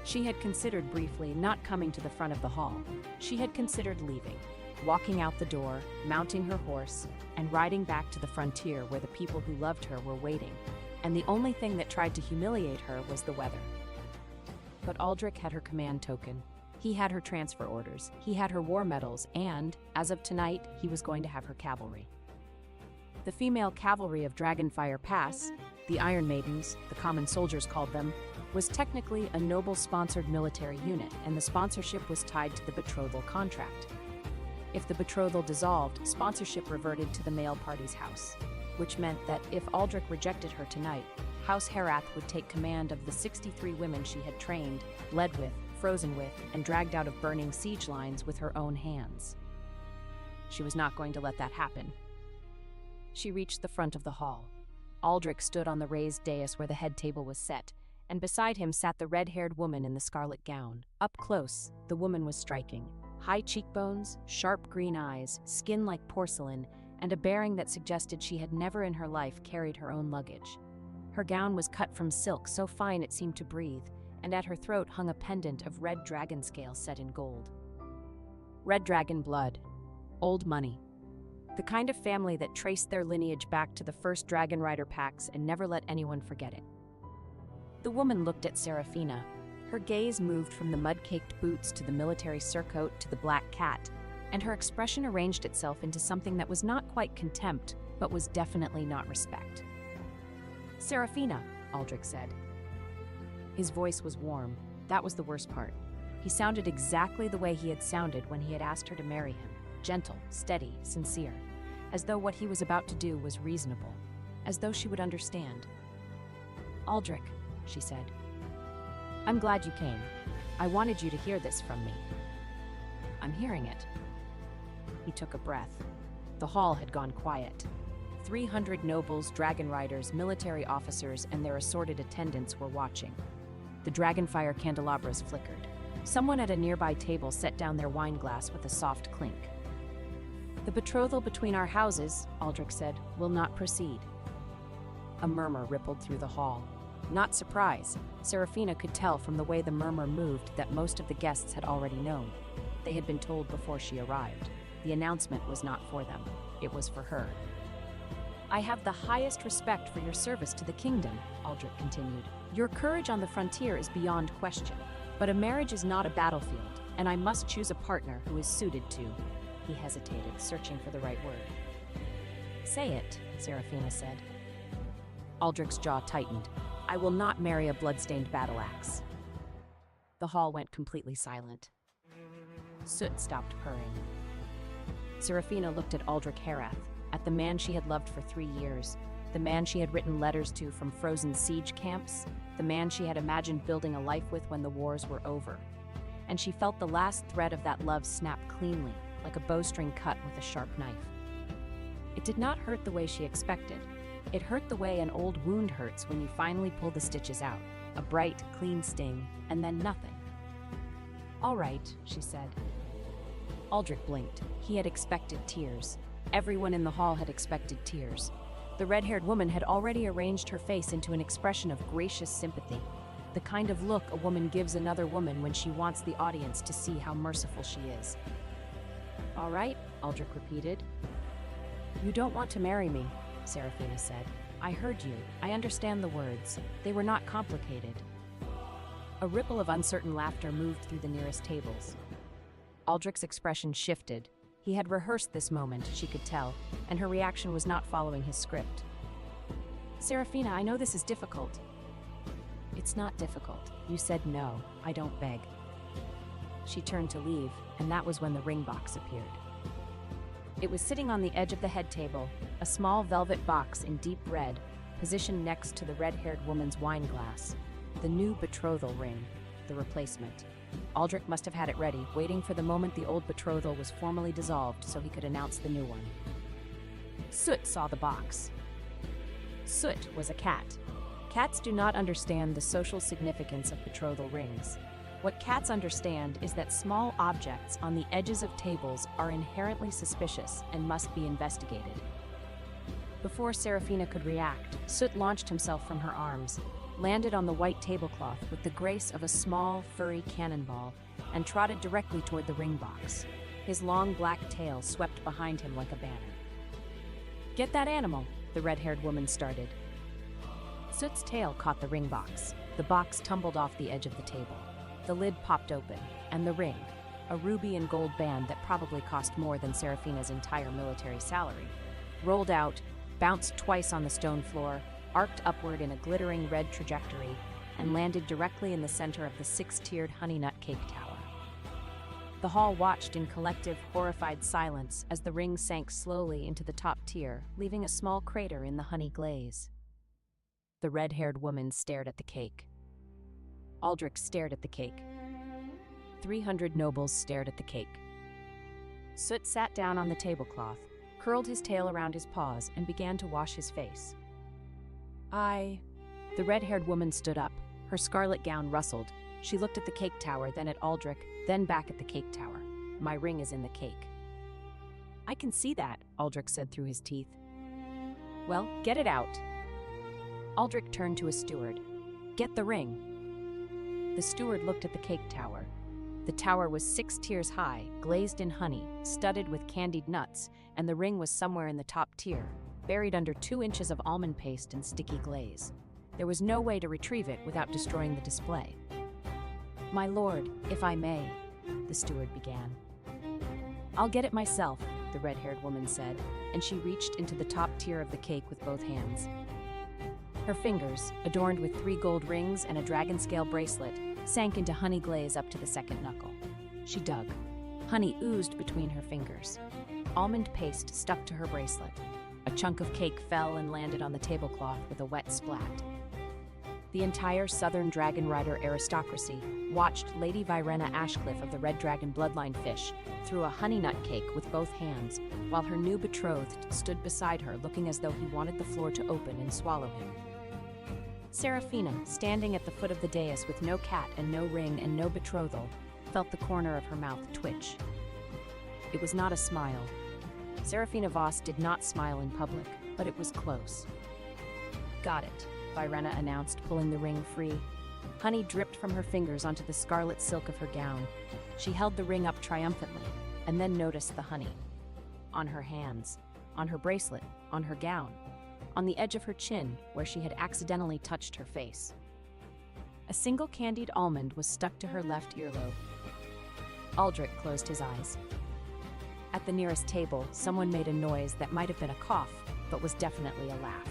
B: She had considered briefly not coming to the front of the hall. She had considered leaving, walking out the door, mounting her horse, and riding back to the frontier where the people who loved her were waiting, and the only thing that tried to humiliate her was the weather. But Aldrich had her command token. He had her transfer orders, he had her war medals, and, as of tonight, he was going to have her cavalry. The female cavalry of Dragonfire Pass, the Iron Maidens, the common soldiers called them, was technically a noble-sponsored military unit, and the sponsorship was tied to the betrothal contract. If the betrothal dissolved, sponsorship reverted to the male party's house, which meant that if Aldrich rejected her tonight, House Herath would take command of the 63 women she had trained, led with, frozen with, and dragged out of burning siege lines with her own hands. She was not going to let that happen. She reached the front of the hall. Aldrich stood on the raised dais where the head table was set, and beside him sat the red-haired woman in the scarlet gown. Up close, the woman was striking. High cheekbones, sharp green eyes, skin like porcelain, and a bearing that suggested she had never in her life carried her own luggage. Her gown was cut from silk so fine it seemed to breathe, and at her throat hung a pendant of red dragon scales set in gold. Red dragon blood. Old money. The kind of family that traced their lineage back to the first dragon rider packs and never let anyone forget it. The woman looked at Serafina. Her gaze moved from the mud-caked boots to the military surcoat to the black cat, and her expression arranged itself into something that was not quite contempt, but was definitely not respect. "Serafina," Aldrich said. His voice was warm. That was the worst part. He sounded exactly the way he had sounded when he had asked her to marry him. Gentle, steady, sincere. As though what he was about to do was reasonable. As though she would understand. "Aldrich," she said. "I'm glad you came. I wanted you to hear this from me." "I'm hearing it." He took a breath. The hall had gone quiet. 300 nobles, dragon riders, military officers, and their assorted attendants were watching. The dragonfire candelabras flickered. Someone at a nearby table set down their wine glass with a soft clink. "The betrothal between our houses," Aldrich said, "will not proceed." A murmur rippled through the hall. Not surprise. Serafina could tell from the way the murmur moved that most of the guests had already known. They had been told before she arrived. The announcement was not for them. It was for her. "I have the highest respect for your service to the kingdom," Aldrich continued. "Your courage on the frontier is beyond question. But a marriage is not a battlefield, and I must choose a partner who is suited to—" He hesitated, searching for the right word. "Say it," Serafina said. Aldrich's jaw tightened. "I will not marry a blood-stained battle axe." The hall went completely silent. Soot stopped purring. Serafina looked at Aldrich Herath, at the man she had loved for 3 years, the man she had written letters to from frozen siege camps, the man she had imagined building a life with when the wars were over. And she felt the last thread of that love snap cleanly, like a bowstring cut with a sharp knife. It did not hurt the way she expected. It hurt the way an old wound hurts when you finally pull the stitches out. A bright, clean sting, and then nothing. "All right," she said. Aldrich blinked. He had expected tears. Everyone in the hall had expected tears. The red-haired woman had already arranged her face into an expression of gracious sympathy, the kind of look a woman gives another woman when she wants the audience to see how merciful she is. "All right," Aldrich repeated. "You don't want to marry me," Serafina said. "I heard you. I understand the words. They were not complicated." A ripple of uncertain laughter moved through the nearest tables. Aldrich's expression shifted. He had rehearsed this moment, she could tell, and her reaction was not following his script. "Serafina, I know this is difficult." "It's not difficult. You said no. I don't beg." She turned to leave, and that was when the ring box appeared. It was sitting on the edge of the head table, a small velvet box in deep red, positioned next to the red-haired woman's wine glass. The new betrothal ring, the replacement. Aldrich must have had it ready, waiting for the moment the old betrothal was formally dissolved so he could announce the new one. Soot saw the box. Soot was a cat. Cats do not understand the social significance of betrothal rings. What cats understand is that small objects on the edges of tables are inherently suspicious and must be investigated. Before Serafina could react, Soot launched himself from her arms, landed on the white tablecloth with the grace of a small, furry cannonball, and trotted directly toward the ring box. His long black tail swept behind him like a banner. "Get that animal," the red-haired woman started. Soot's tail caught the ring box. The box tumbled off the edge of the table. The lid popped open, and the ring, a ruby and gold band that probably cost more than Serafina's entire military salary, rolled out, bounced twice on the stone floor, arced upward in a glittering red trajectory, and landed directly in the center of the 6-tiered honey nut cake tower. The hall watched in collective, horrified silence as the ring sank slowly into the top tier, leaving a small crater in the honey glaze. The red-haired woman stared at the cake. Aldrich stared at the cake. 300 nobles stared at the cake. Soot sat down on the tablecloth, curled his tail around his paws, and began to wash his face. The red-haired woman stood up. Her scarlet gown rustled. She looked at the cake tower, then at Aldrich, then back at the cake tower. "My ring is in the cake." I can see that, Aldrich said through his teeth. Well, get it out. Aldrich turned to his steward. Get the ring. The steward looked at the cake tower. The tower was 6 tiers high, glazed in honey, studded with candied nuts, and the ring was somewhere in the top tier, buried under 2 inches of almond paste and sticky glaze. There was no way to retrieve it without destroying the display. My lord, if I may, the steward began. I'll get it myself, the red-haired woman said, and she reached into the top tier of the cake with both hands. Her fingers, adorned with 3 gold rings and a dragon scale bracelet, sank into honey glaze up to the second knuckle. She dug. Honey oozed between her fingers. Almond paste stuck to her bracelet. A chunk of cake fell and landed on the tablecloth with a wet splat. The entire Southern Dragon Rider aristocracy watched Lady Virena Ashcliffe of the Red Dragon bloodline fish through a honey nut cake with both hands, while her new betrothed stood beside her looking as though he wanted the floor to open and swallow him. Serafina, standing at the foot of the dais with no cat and no ring and no betrothal, felt the corner of her mouth twitch. It was not a smile. Serafina Voss did not smile in public, but it was close. Got it, Virena announced, pulling the ring free. Honey dripped from her fingers onto the scarlet silk of her gown. She held the ring up triumphantly, and then noticed the honey. On her hands, on her bracelet, on her gown, on the edge of her chin, where she had accidentally touched her face. A single candied almond was stuck to her left earlobe. Aldrich closed his eyes. At the nearest table, someone made a noise that might have been a cough, but was definitely a laugh.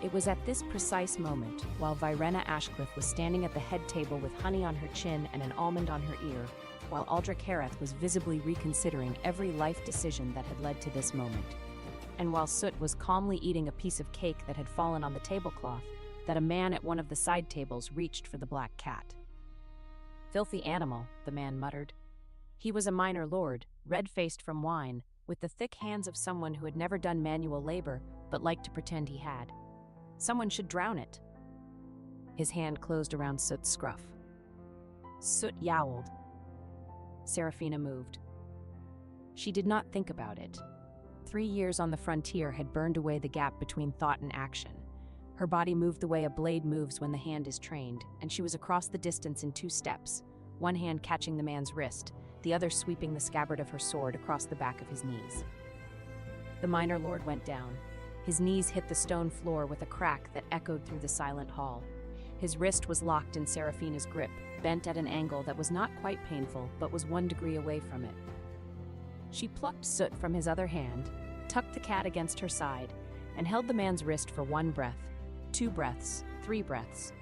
B: It was at this precise moment, while Virena Ashcliffe was standing at the head table with honey on her chin and an almond on her ear, while Aldrich Hareth was visibly reconsidering every life decision that had led to this moment. And while Soot was calmly eating a piece of cake that had fallen on the tablecloth, that a man at one of the side tables reached for the black cat. Filthy animal, the man muttered. He was a minor lord, red-faced from wine, with the thick hands of someone who had never done manual labor but liked to pretend he had. Someone should drown it. His hand closed around Soot's scruff. Soot yowled. Serafina moved. She did not think about it. 3 years on the frontier had burned away the gap between thought and action. Her body moved the way a blade moves when the hand is trained, and she was across the distance in 2 steps, one hand catching the man's wrist, the other sweeping the scabbard of her sword across the back of his knees. The minor lord went down. His knees hit the stone floor with a crack that echoed through the silent hall. His wrist was locked in Serafina's grip, bent at an angle that was not quite painful, but was 1 degree away from it. She plucked Soot from his other hand, tucked the cat against her side, and held the man's wrist for 1 breath, 2 breaths, 3 breaths.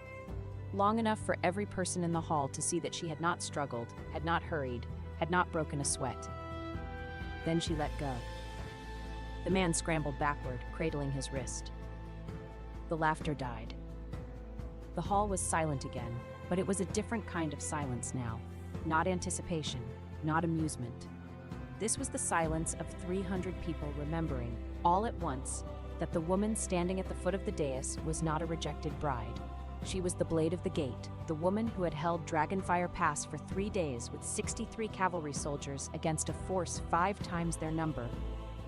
B: Long enough for every person in the hall to see that she had not struggled, had not hurried, had not broken a sweat. Then she let go. The man scrambled backward, cradling his wrist. The laughter died. The hall was silent again, but it was a different kind of silence now. Not anticipation, not amusement. This was the silence of 300 people remembering, all at once, that the woman standing at the foot of the dais was not a rejected bride. She was the blade of the gate, the woman who had held Dragonfire Pass for 3 days with 63 cavalry soldiers against a force 5 times their number,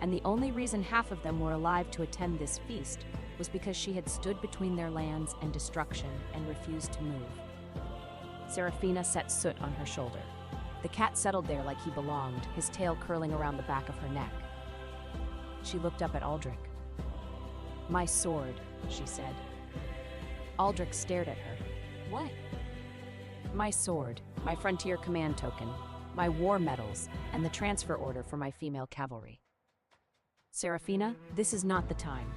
B: and the only reason half of them were alive to attend this feast was because she had stood between their lands and destruction and refused to move. Serafina set Soot on her shoulder. The cat settled there like he belonged, his tail curling around the back of her neck. She looked up at Aldrich. "My sword," she said. Aldrich stared at her. "What?" "My sword, my frontier command token, my war medals, and the transfer order for my female cavalry." "Serafina, this is not the time.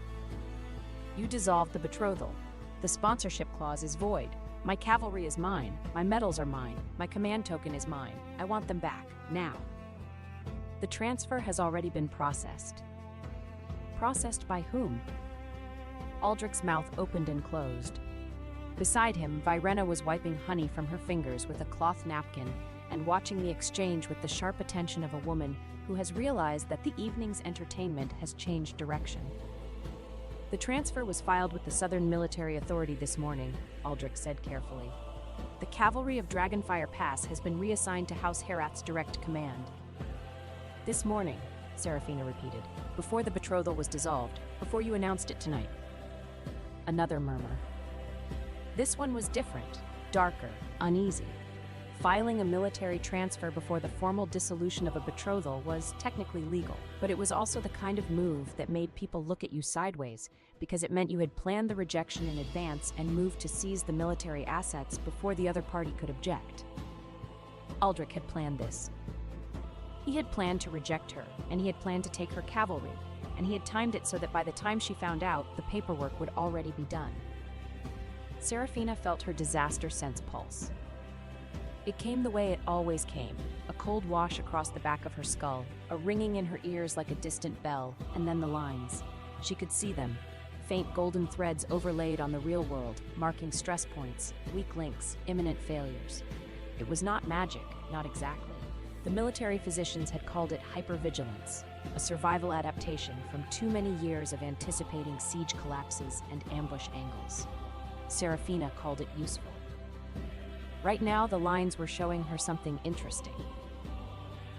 B: You dissolved the betrothal. The sponsorship clause is void. My cavalry is mine, my medals are mine, my command token is mine. I want them back, now." "The transfer has already been processed." "Processed by whom?" Aldrich's mouth opened and closed. Beside him, Virena was wiping honey from her fingers with a cloth napkin and watching the exchange with the sharp attention of a woman who has realized that the evening's entertainment has changed direction. "The transfer was filed with the Southern Military Authority this morning," Aldrich said carefully. "The cavalry of Dragonfire Pass has been reassigned to House Herath's direct command." "This morning," Serafina repeated. Before the betrothal was dissolved, before you announced it tonight. Another murmur. This one was different, darker, uneasy. Filing a military transfer before the formal dissolution of a betrothal was technically legal, but it was also the kind of move that made people look at you sideways, because it meant you had planned the rejection in advance and moved to seize the military assets before the other party could object. Aldrich had planned this. He had planned to reject her, and he had planned to take her cavalry, and he had timed it so that by the time she found out, the paperwork would already be done. Serafina felt her disaster sense pulse. It came the way it always came, a cold wash across the back of her skull, a ringing in her ears like a distant bell, and then the lines. She could see them, faint golden threads overlaid on the real world, marking stress points, weak links, imminent failures. It was not magic, not exactly. The military physicians had called it hypervigilance, a survival adaptation from too many years of anticipating siege collapses and ambush angles. Serafina called it useful. Right now, the lines were showing her something interesting.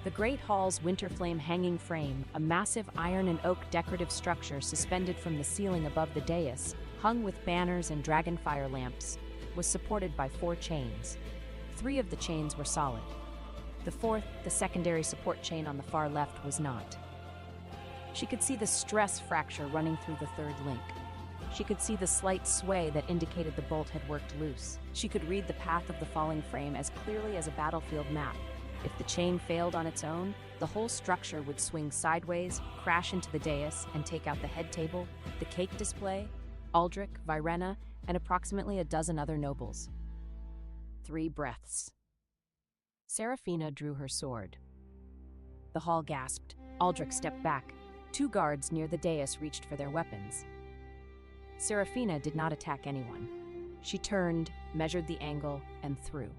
B: The Great Hall's winter flame hanging frame, a massive iron and oak decorative structure suspended from the ceiling above the dais, hung with banners and dragonfire lamps, was supported by 4 chains. 3 of the chains were solid. The 4th, the secondary support chain on the far left, was not. She could see the stress fracture running through the 3rd link. She could see the slight sway that indicated the bolt had worked loose. She could read the path of the falling frame as clearly as a battlefield map. If the chain failed on its own, the whole structure would swing sideways, crash into the dais, and take out the head table, the cake display, Aldrich, Virena, and approximately a dozen other nobles. 3 breaths. Serafina drew her sword. The hall gasped. Aldrich stepped back. 2 guards near the dais reached for their weapons. Serafina did not attack anyone. She turned, measured the angle, and threw.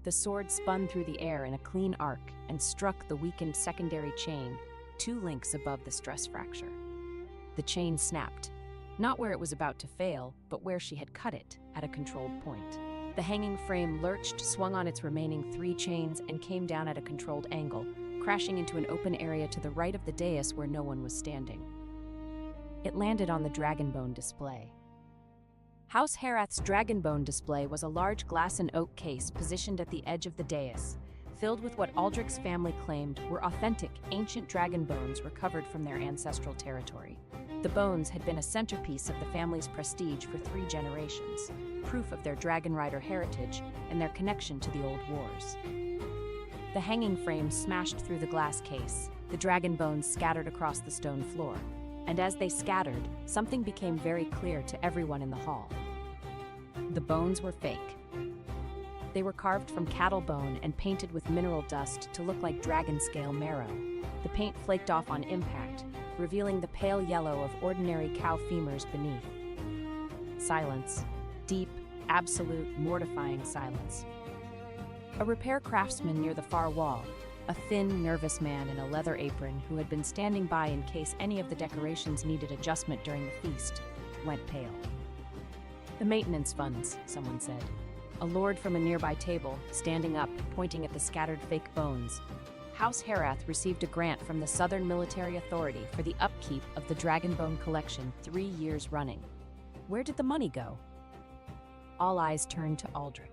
B: The sword spun through the air in a clean arc and struck the weakened secondary chain, 2 links above the stress fracture. The chain snapped, not where it was about to fail, but where she had cut it, at a controlled point. The hanging frame lurched, swung on its remaining 3 chains, and came down at a controlled angle, crashing into an open area to the right of the dais where no one was standing. It landed on the Dragonbone display. House Herath's Dragonbone display was a large glass and oak case positioned at the edge of the dais, filled with what Aldrich's family claimed were authentic, ancient dragon bones recovered from their ancestral territory. The bones had been a centerpiece of the family's prestige for 3 generations, proof of their dragon rider heritage and their connection to the old wars. The hanging frame smashed through the glass case, the dragon bones scattered across the stone floor, and as they scattered, something became very clear to everyone in the hall. The bones were fake. They were carved from cattle bone and painted with mineral dust to look like dragon-scale marrow. The paint flaked off on impact, revealing the pale yellow of ordinary cow femurs beneath. Silence. Deep, absolute, mortifying silence. A repair craftsman near the far wall, a thin, nervous man in a leather apron who had been standing by in case any of the decorations needed adjustment during the feast, went pale. The maintenance funds, someone said. A lord from a nearby table, standing up, pointing at the scattered fake bones. House Herath received a grant from the Southern Military Authority for the upkeep of the Dragonbone collection 3 years running. Where did the money go? All eyes turned to Aldrich.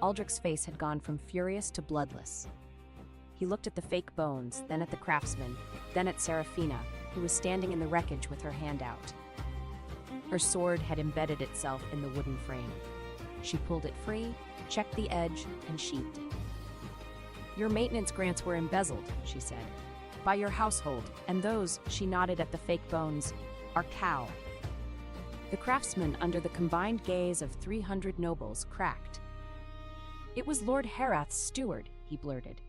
B: Aldrich's face had gone from furious to bloodless. He looked at the fake bones, then at the craftsman, then at Serafina, who was standing in the wreckage with her hand out. Her sword had embedded itself in the wooden frame. She pulled it free, checked the edge, and sheathed it. Your maintenance grants were embezzled, she said, by your household, and those, she nodded at the fake bones, are cow. The craftsman, under the combined gaze of 300 nobles, cracked. It was Lord Herath's steward, he blurted.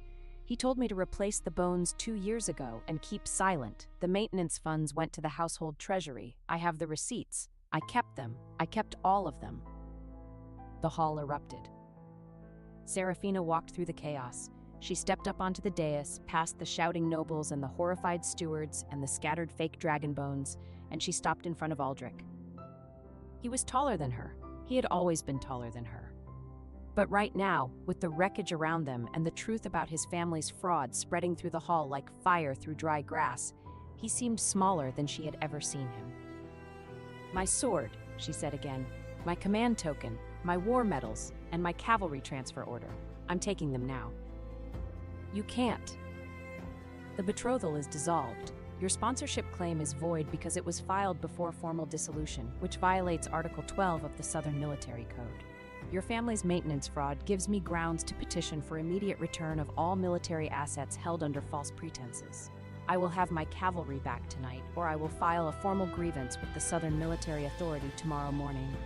B: He told me to replace the bones 2 years ago and keep silent. The maintenance funds went to the household treasury. I have the receipts. I kept them. I kept all of them. The hall erupted. Serafina walked through the chaos. She stepped up onto the dais, past the shouting nobles and the horrified stewards and the scattered fake dragon bones, and she stopped in front of Aldrich. He was taller than her. He had always been taller than her. But right now, with the wreckage around them and the truth about his family's fraud spreading through the hall like fire through dry grass, he seemed smaller than she had ever seen him. "My sword," she said again, "my command token, my war medals, and my cavalry transfer order. I'm taking them now." "You can't. The betrothal is dissolved. Your sponsorship claim is void because it was filed before formal dissolution, which violates Article 12 of the Southern Military Code. Your family's maintenance fraud gives me grounds to petition for immediate return of all military assets held under false pretenses. I will have my cavalry back tonight, or I will file a formal grievance with the Southern Military Authority tomorrow morning,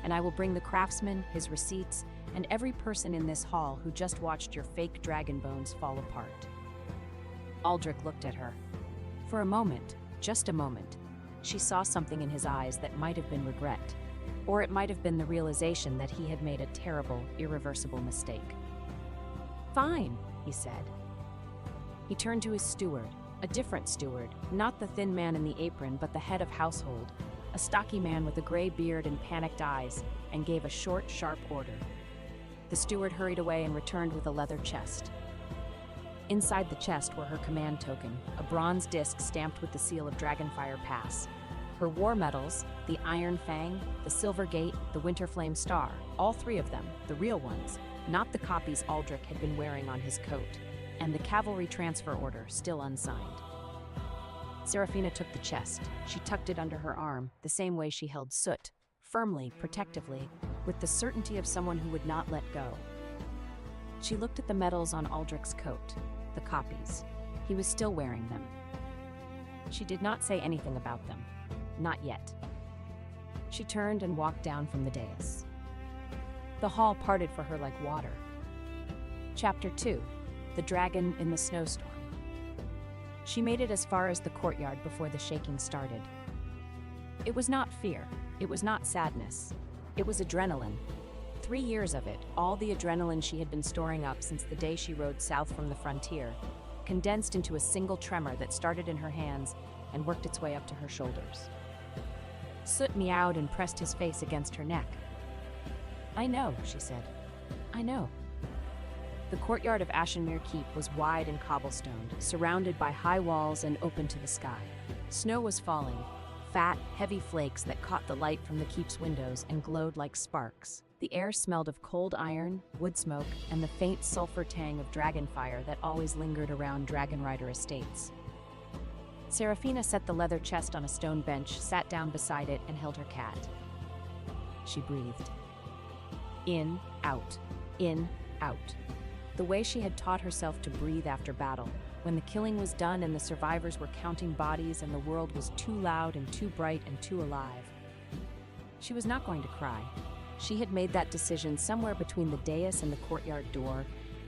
B: and I will bring the craftsman, his receipts, and every person in this hall who just watched your fake dragon bones fall apart." Aldrich looked at her. For a moment, just a moment, she saw something in his eyes that might have been regret, or it might have been the realization that he had made a terrible, irreversible mistake. "Fine," he said. He turned to his steward, a different steward, not the thin man in the apron, but the head of household, a stocky man with a gray beard and panicked eyes, and gave a short, sharp order. The steward hurried away and returned with a leather chest. Inside the chest were her command token, a bronze disc stamped with the seal of Dragonfire Pass, her war medals, the Iron Fang, the Silver Gate, the Winterflame Star, all three of them, the real ones, not the copies Aldrich had been wearing on his coat, and the cavalry transfer order still unsigned. Serafina took the chest. She tucked it under her arm, the same way she held Soot, firmly, protectively, with the certainty of someone who would not let go. She looked at the medals on Aldrich's coat, the copies. He was still wearing them. She did not say anything about them. Not yet. She turned and walked down from the dais. The hall parted for her like water. Chapter 2. The Dragon in the Snowstorm. She made it as far as the courtyard before the shaking started. It was not fear. It was not sadness. It was adrenaline. 3 years of it, all the adrenaline she had been storing up since the day she rode south from the frontier, condensed into a single tremor that started in her hands and worked its way up to her shoulders. Soot meowed and pressed his face against her neck. "I know," she said. "I know." The courtyard of Ashenmere Keep was wide and cobblestoned, surrounded by high walls and open to the sky. Snow was falling, fat, heavy flakes that caught the light from the keep's windows and glowed like sparks. The air smelled of cold iron, wood smoke, and the faint sulfur tang of dragon fire that always lingered around Dragon Rider estates. Serafina set the leather chest on a stone bench, sat down beside it, and held her cat. She breathed. In, out, in, out. The way she had taught herself to breathe after battle, when the killing was done and the survivors were counting bodies and the world was too loud and too bright and too alive. She was not going to cry. She had made that decision somewhere between the dais and the courtyard door,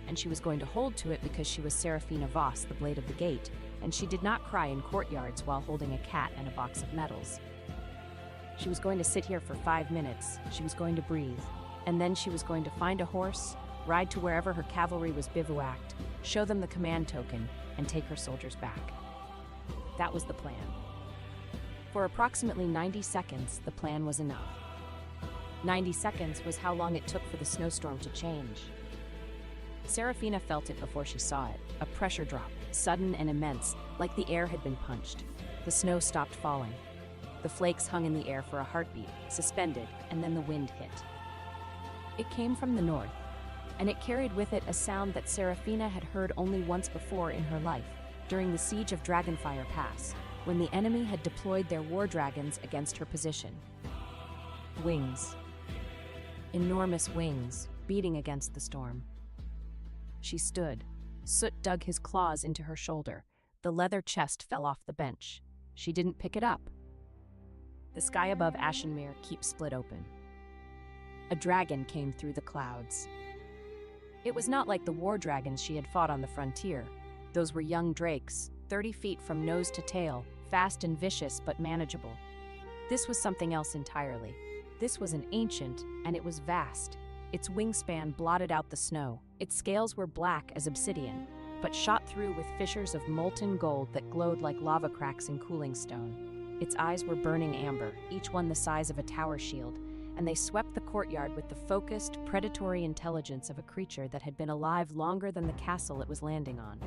B: and she was going to hold to it because she was Serafina Voss, the Blade of the Gate, and she did not cry in courtyards while holding a cat and a box of medals. She was going to sit here for 5 minutes, she was going to breathe, and then she was going to find a horse, ride to wherever her cavalry was bivouacked, show them the command token, and take her soldiers back. That was the plan. For approximately 90 seconds, the plan was enough. 90 seconds was how long it took for the snowstorm to change. Serafina felt it before she saw it, a pressure drop, sudden and immense, like the air had been punched. The snow stopped falling. The flakes hung in the air for a heartbeat, suspended, and then the wind hit. It came from the north, and it carried with it a sound that Serafina had heard only once before in her life, during the siege of Dragonfire Pass, when the enemy had deployed their war dragons against her position. Wings. Enormous wings, beating against the storm. She stood. Soot dug his claws into her shoulder. The leather chest fell off the bench. She didn't pick it up. The sky above Ashenmere Keep split open. A dragon came through the clouds. It was not like the war dragons she had fought on the frontier. Those were young drakes, 30 feet from nose to tail, fast and vicious but manageable. This was something else entirely. This was an ancient, and it was vast. Its wingspan blotted out the snow. Its scales were black as obsidian, but shot through with fissures of molten gold that glowed like lava cracks in cooling stone. Its eyes were burning amber, each one the size of a tower shield, and they swept the courtyard with the focused, predatory intelligence of a creature that had been alive longer than the castle it was landing on.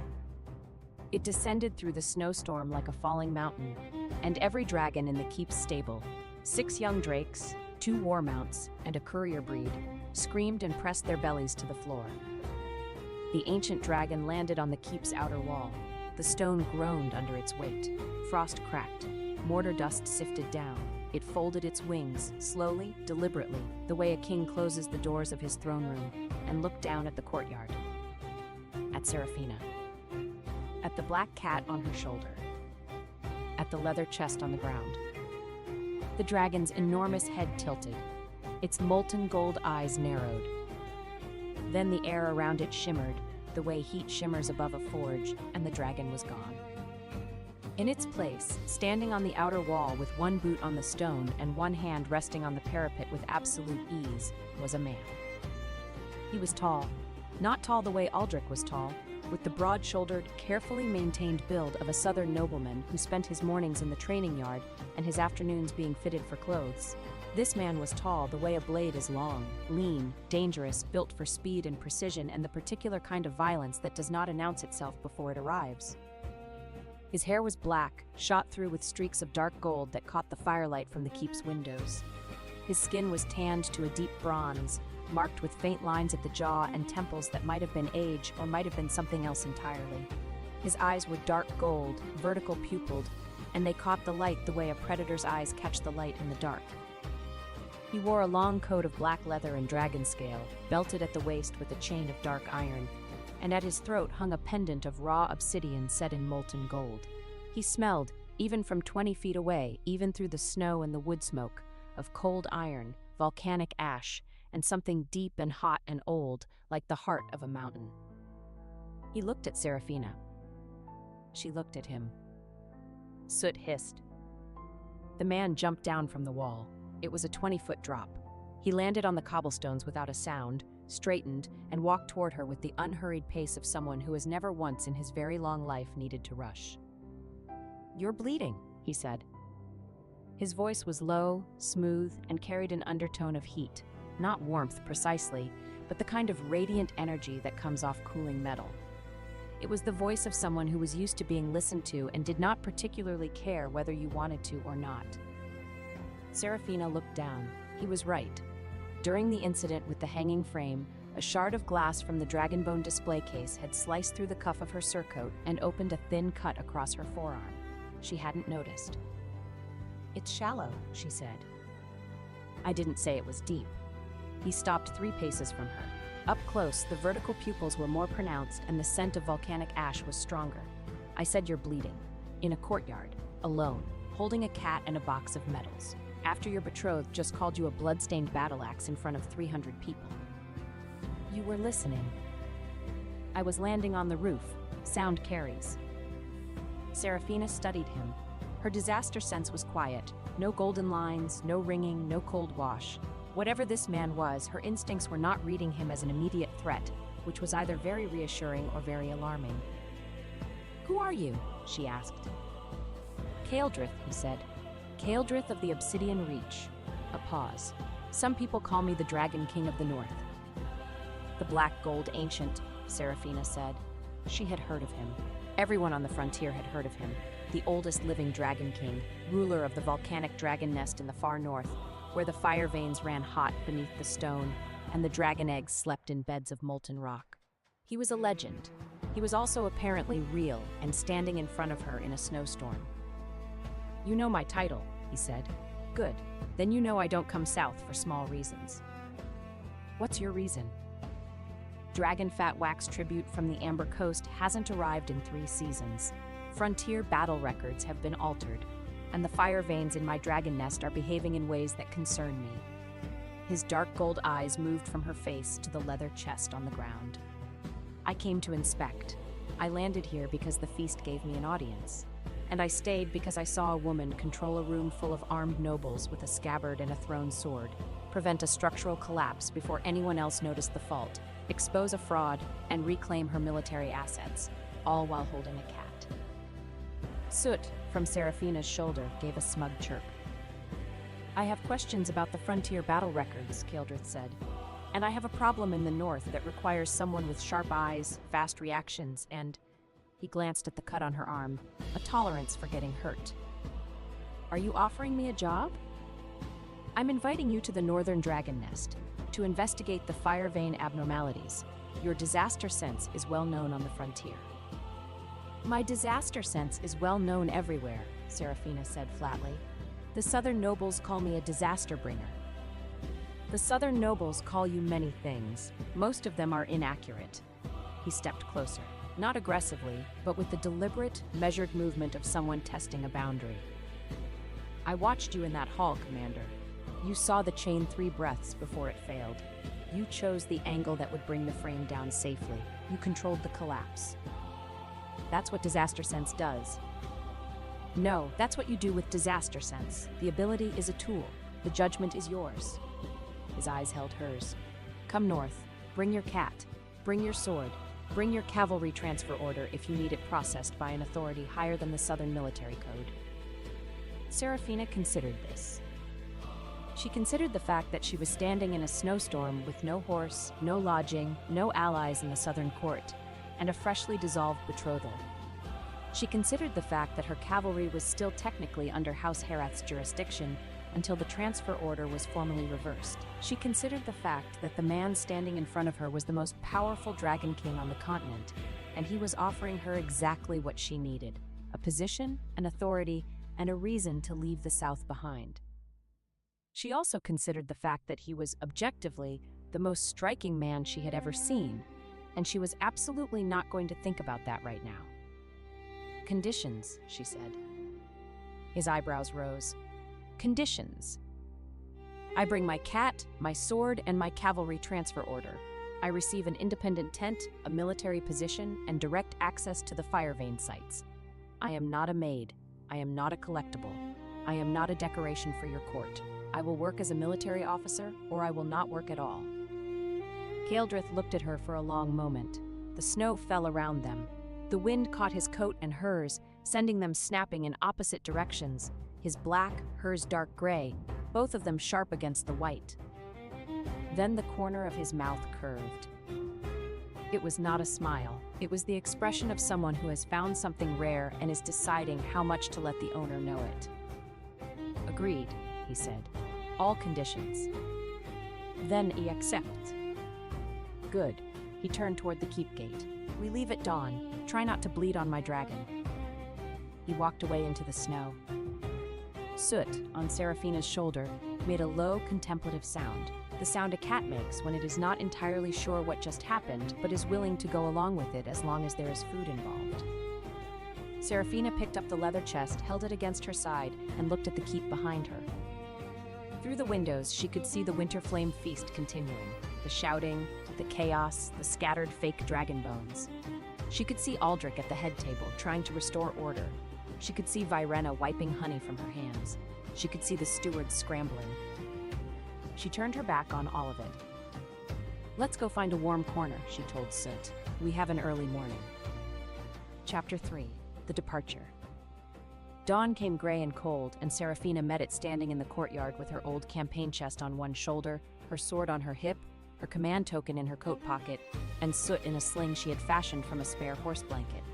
B: It descended through the snowstorm like a falling mountain, and every dragon in the keep's stable, 6 young drakes, 2 war mounts, and a courier breed, screamed and pressed their bellies to the floor. The ancient dragon landed on the keep's outer wall. The stone groaned under its weight. Frost cracked. Mortar dust sifted down. It folded its wings, slowly, deliberately, the way a king closes the doors of his throne room, and looked down at the courtyard. At Serafina. At the black cat on her shoulder. At the leather chest on the ground. The dragon's enormous head tilted. Its molten gold eyes narrowed. Then the air around it shimmered, the way heat shimmers above a forge, and the dragon was gone. In its place, standing on the outer wall with one boot on the stone and one hand resting on the parapet with absolute ease, was a man. He was tall, not tall the way Aldrich was tall, with the broad-shouldered, carefully maintained build of a southern nobleman who spent his mornings in the training yard and his afternoons being fitted for clothes. This man was tall the way a blade is long, lean, dangerous, built for speed and precision and the particular kind of violence that does not announce itself before it arrives. His hair was black, shot through with streaks of dark gold that caught the firelight from the keep's windows. His skin was tanned to a deep bronze, marked with faint lines at the jaw and temples that might have been age or might have been something else entirely. His eyes were dark gold, vertical pupilled, and they caught the light the way a predator's eyes catch the light in the dark. He wore a long coat of black leather and dragon scale, belted at the waist with a chain of dark iron, and at his throat hung a pendant of raw obsidian set in molten gold. He smelled, even from 20 feet away, even through the snow and the wood smoke, of cold iron, volcanic ash, and something deep and hot and old, like the heart of a mountain. He looked at Serafina. She looked at him. Soot hissed. The man jumped down from the wall. It was a 20-foot drop. He landed on the cobblestones without a sound, straightened, and walked toward her with the unhurried pace of someone who has never once in his very long life needed to rush. "You're bleeding," he said. His voice was low, smooth, and carried an undertone of heat. Not warmth precisely, but the kind of radiant energy that comes off cooling metal. It was the voice of someone who was used to being listened to and did not particularly care whether you wanted to or not. Serafina looked down. He was right. During the incident with the hanging frame, a shard of glass from the dragonbone display case had sliced through the cuff of her surcoat and opened a thin cut across her forearm. She hadn't noticed. "It's shallow," she said. "I didn't say it was deep." He stopped 3 paces from her. Up close, the vertical pupils were more pronounced and the scent of volcanic ash was stronger. "I said you're bleeding. In a courtyard, alone, holding a cat and a box of medals. After your betrothed just called you a blood-stained battle axe in front of 300 people. You were listening." "I was landing on the roof. Sound carries." Serafina studied him. Her disaster sense was quiet. No golden lines, no ringing, no cold wash. Whatever this man was, her instincts were not reading him as an immediate threat, which was either very reassuring or very alarming. "Who are you?" she asked. "Caeldrith," he said. "Caeldrith of the Obsidian Reach." A pause. "Some people call me the Dragon King of the North." "The Black Gold Ancient," Serafina said. She had heard of him. Everyone on the frontier had heard of him. The oldest living Dragon King, ruler of the volcanic dragon nest in the far north, where the fire veins ran hot beneath the stone, and the dragon eggs slept in beds of molten rock. He was a legend. He was also apparently real and standing in front of her in a snowstorm. "You know my title," he said. "Good. Then you know I don't come south for small reasons." "What's your reason?" "Dragon fat wax tribute from the Amber Coast hasn't arrived in 3 seasons. Frontier battle records have been altered, and the fire veins in my dragon nest are behaving in ways that concern me." His dark gold eyes moved from her face to the leather chest on the ground. "I came to inspect. I landed here because the feast gave me an audience. And I stayed because I saw a woman control a room full of armed nobles with a scabbard and a thrown sword, prevent a structural collapse before anyone else noticed the fault, expose a fraud, and reclaim her military assets, all while holding a cat." Soot, from Serafina's shoulder, gave a smug chirp. I have questions about the frontier battle records, Kildrith said. And I have a problem in the north that requires someone with sharp eyes, fast reactions, and, he glanced at the cut on her arm, a tolerance for getting hurt. Are you offering me a job? I'm inviting you to the Northern Dragon Nest to investigate the fire vein abnormalities. Your disaster sense is well known on the frontier. My disaster sense is well known everywhere, Serafina said flatly. The Southern nobles call me a disaster bringer. The Southern nobles call you many things. Most of them are inaccurate. He stepped closer, not aggressively, but with the deliberate, measured movement of someone testing a boundary. I watched you in that hall, Commander. You saw the chain 3 breaths before it failed. You chose the angle that would bring the frame down safely. You controlled the collapse. That's what disaster sense does. No, that's what you do with disaster sense. The ability is a tool. The judgment is yours. His eyes held hers. Come north. Bring your cat. Bring your sword. Bring your cavalry transfer order if you need it processed by an authority higher than the Southern Military Code. Serafina considered this. She considered the fact that she was standing in a snowstorm with no horse, no lodging, no allies in the Southern Court, and a freshly dissolved betrothal. She considered the fact that her cavalry was still technically under House Herath's jurisdiction until the transfer order was formally reversed. She considered the fact that the man standing in front of her was the most powerful Dragon King on the continent, and he was offering her exactly what she needed: a position, an authority, and a reason to leave the South behind. She also considered the fact that he was, objectively, the most striking man she had ever seen, and she was absolutely not going to think about that right now. Conditions, she said. His eyebrows rose. Conditions. I bring my cat, my sword, and my cavalry transfer order. I receive an independent tent, a military position, and direct access to the fire vein sites. I am not a maid. I am not a collectible. I am not a decoration for your court. I will work as a military officer, or I will not work at all. Kildrith looked at her for a long moment. The snow fell around them. The wind caught his coat and hers, sending them snapping in opposite directions, his black, hers dark gray, both of them sharp against the white. Then the corner of his mouth curved. It was not a smile. It was the expression of someone who has found something rare and is deciding how much to let the owner know it. Agreed, he said. All conditions. Then he accepts. Good. He turned toward the keep gate. We leave at dawn. Try not to bleed on my dragon. He walked away into the snow. Soot, on Serafina's shoulder, made a low, contemplative sound. The sound a cat makes when it is not entirely sure what just happened, but is willing to go along with it as long as there is food involved. Serafina picked up the leather chest, held it against her side, and looked at the keep behind her. Through the windows, she could see the winter flame feast continuing. The shouting, the chaos, the scattered fake dragon bones. She could see Aldrich at the head table, trying to restore order. She could see Virena wiping honey from her hands. She could see the stewards scrambling. She turned her back on all of it. Let's go find a warm corner, she told Soot. We have an early morning. Chapter 3. The Departure. Dawn came gray and cold, and Serafina met it standing in the courtyard with her old campaign chest on one shoulder, her sword on her hip, her command token in her coat pocket, and Soot in a sling she had fashioned from a spare horse blanket.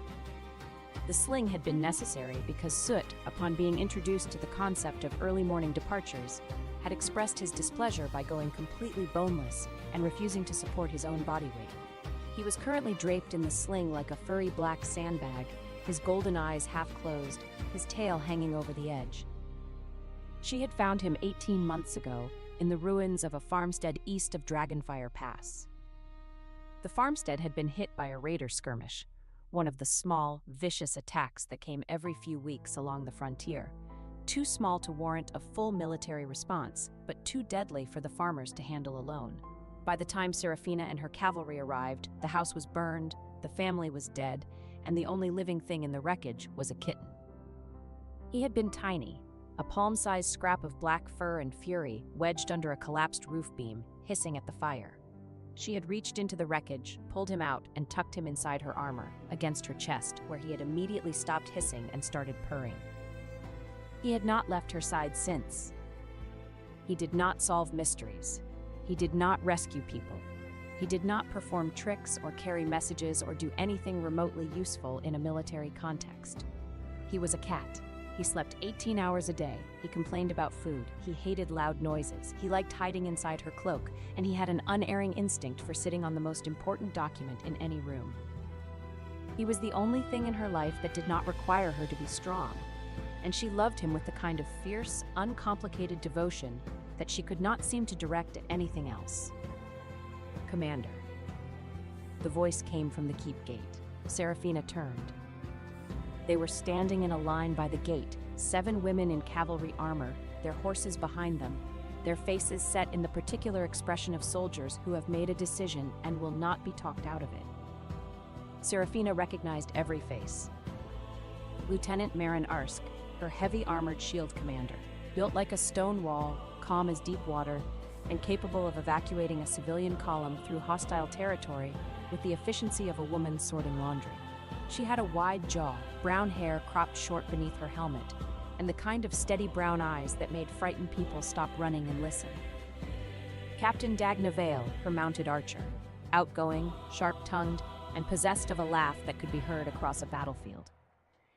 B: The sling had been necessary because Soot, upon being introduced to the concept of early morning departures, had expressed his displeasure by going completely boneless and refusing to support his own body weight. He was currently draped in the sling like a furry black sandbag, his golden eyes half closed, his tail hanging over the edge. She had found him 18 months ago in the ruins of a farmstead east of Dragonfire Pass. The farmstead had been hit by a raider skirmish, one of the small, vicious attacks that came every few weeks along the frontier, too small to warrant a full military response, but too deadly for the farmers to handle alone. By the time Serafina and her cavalry arrived, the house was burned, the family was dead, and the only living thing in the wreckage was a kitten. He had been tiny, a palm-sized scrap of black fur and fury wedged under a collapsed roof beam, hissing at the fire. She had reached into the wreckage, pulled him out, and tucked him inside her armor, against her chest, where he had immediately stopped hissing and started purring. He had not left her side since. He did not solve mysteries. He did not rescue people. He did not perform tricks or carry messages or do anything remotely useful in a military context. He was a cat. He slept 18 hours a day. He complained about food. He hated loud noises. He liked hiding inside her cloak, and he had an unerring instinct for sitting on the most important document in any room. He was the only thing in her life that did not require her to be strong, and she loved him with the kind of fierce, uncomplicated devotion that she could not seem to direct at anything else. Commander. The voice came from the keep gate. Serafina turned. They were standing in a line by the gate, 7 women in cavalry armor, their horses behind them, their faces set in the particular expression of soldiers who have made a decision and will not be talked out of it. Serafina recognized every face. Lieutenant Marin Arsk, her heavy armored shield commander, built like a stone wall, calm as deep water, and capable of evacuating a civilian column through hostile territory with the efficiency of a woman sorting laundry. She had a wide jaw, brown hair cropped short beneath her helmet, and the kind of steady brown eyes that made frightened people stop running and listen. Captain Dagnavale, her mounted archer, outgoing, sharp-tongued, and possessed of a laugh that could be heard across a battlefield.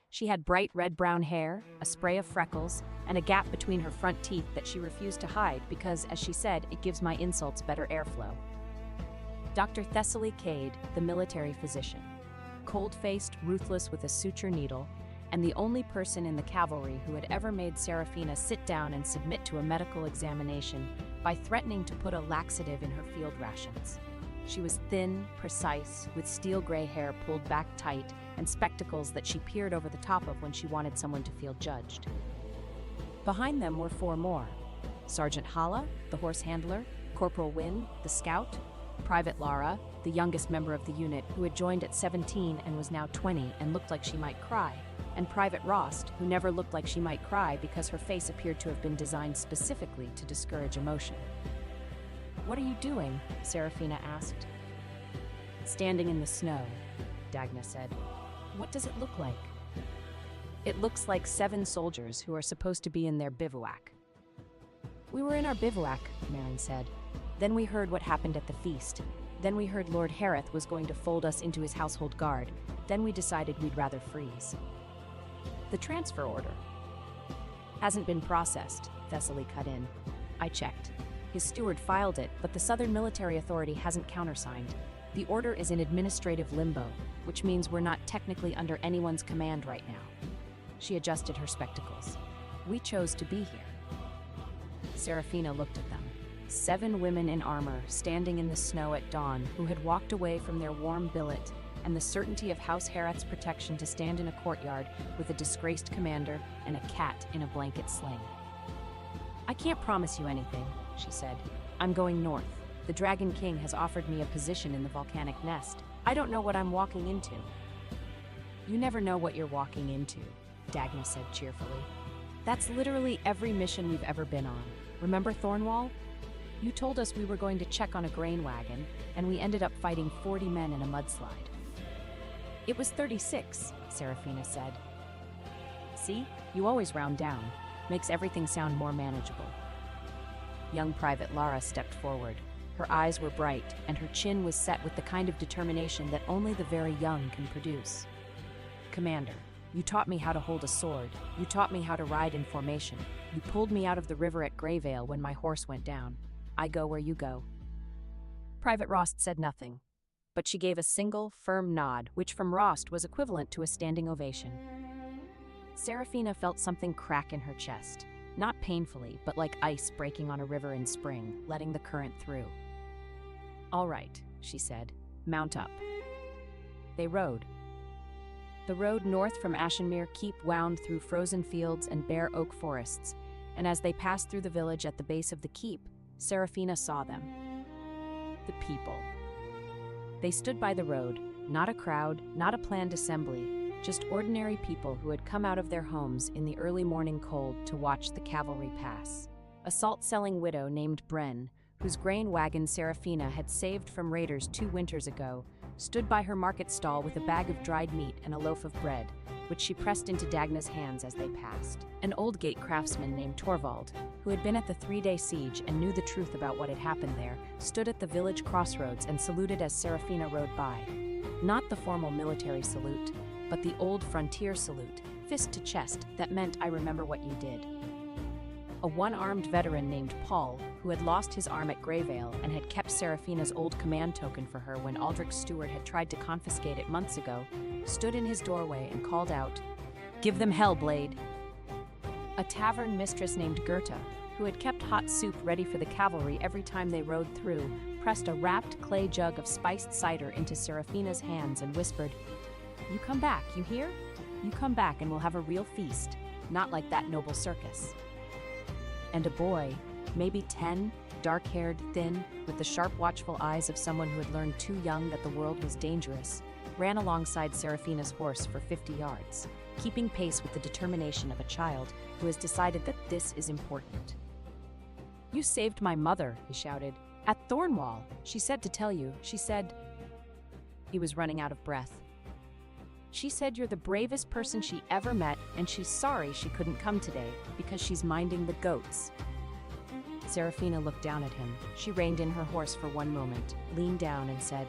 B: She had bright red-brown hair, a spray of freckles, and a gap between her front teeth that she refused to hide because, as she said, it gives my insults better airflow. Dr. Thessaly Cade, the military physician, cold-faced, ruthless with a suture needle, and the only person in the cavalry who had ever made Serafina sit down and submit to a medical examination by threatening to put a laxative in her field rations. She was thin, precise, with steel-gray hair pulled back tight and spectacles that she peered over the top of when she wanted someone to feel judged. Behind them were 4 more. Sergeant Hala, the horse handler, Corporal Wynne, the scout, Private Lara, the youngest member of the unit, who had joined at 17 and was now 20 and looked like she might cry, and Private Rost, who never looked like she might cry because her face appeared to have been designed specifically to discourage emotion. "What are you doing?" Serafina asked. "Standing in the snow," Dagna said. "What does it look like?" "It looks like 7 soldiers who are supposed to be in their bivouac." "We were in our bivouac," Marin said. "Then we heard what happened at the feast. Then we heard Lord Hareth was going to fold us into his household guard. Then we decided we'd rather freeze." "The transfer order hasn't been processed," Thessaly cut in. "I checked. His steward filed it, but the Southern Military Authority hasn't countersigned. The order is in administrative limbo, which means we're not technically under anyone's command right now." She adjusted her spectacles. "We chose to be here." Serafina looked at them. 7 women in armor, standing in the snow at dawn, who had walked away from their warm billet and the certainty of House Hareth's protection to stand in a courtyard with a disgraced commander and a cat in a blanket sling. "I can't promise you anything," she said. "I'm going north. The Dragon King has offered me a position in the volcanic nest. I don't know what I'm walking into." "You never know what you're walking into," Dagna said cheerfully. "That's literally every mission we've ever been on. Remember Thornwall? You told us we were going to check on a grain wagon, and we ended up fighting 40 men in a mudslide." "It was 36, Serafina said. "See? You always round down. Makes everything sound more manageable." Young Private Lara stepped forward. Her eyes were bright, and her chin was set with the kind of determination that only the very young can produce. "Commander, you taught me how to hold a sword. You taught me how to ride in formation. You pulled me out of the river at Greyvale when my horse went down. I go where you go." Private Rost said nothing, but she gave a single, firm nod, which from Rost was equivalent to a standing ovation. Serafina felt something crack in her chest, not painfully, but like ice breaking on a river in spring, letting the current through. "All right," she said. "Mount up." They rode. The road north from Ashenmere Keep wound through frozen fields and bare oak forests, and as they passed through the village at the base of the keep, Serafina saw them. The people. They stood by the road, not a crowd, not a planned assembly, just ordinary people who had come out of their homes in the early morning cold to watch the cavalry pass. A salt-selling widow named Bren, whose grain wagon Serafina had saved from raiders 2 winters ago, stood by her market stall with a bag of dried meat and a loaf of bread, which she pressed into Dagna's hands as they passed. An old gate craftsman named Torvald, who had been at the 3-day siege and knew the truth about what had happened there, stood at the village crossroads and saluted as Serafina rode by. Not the formal military salute, but the old frontier salute, fist to chest, that meant "I remember what you did." A one-armed veteran named Paul, who had lost his arm at Greyvale and had kept Serafina's old command token for her when Aldrich Stewart had tried to confiscate it months ago, stood in his doorway and called out, "Give them hell, Blade!" A tavern mistress named Goethe, who had kept hot soup ready for the cavalry every time they rode through, pressed a wrapped clay jug of spiced cider into Serafina's hands and whispered, "You come back, you hear? You come back and we'll have a real feast, not like that noble circus." And a boy, maybe 10, dark-haired, thin, with the sharp, watchful eyes of someone who had learned too young that the world was dangerous, ran alongside Serafina's horse for 50 yards, keeping pace with the determination of a child who has decided that this is important. "You saved my mother," he shouted. "At Thornwall. She said to tell you. She said—" He was running out of breath. "She said you're the bravest person she ever met, and she's sorry she couldn't come today, because she's minding the goats." Serafina looked down at him. She reined in her horse for one moment, leaned down and said,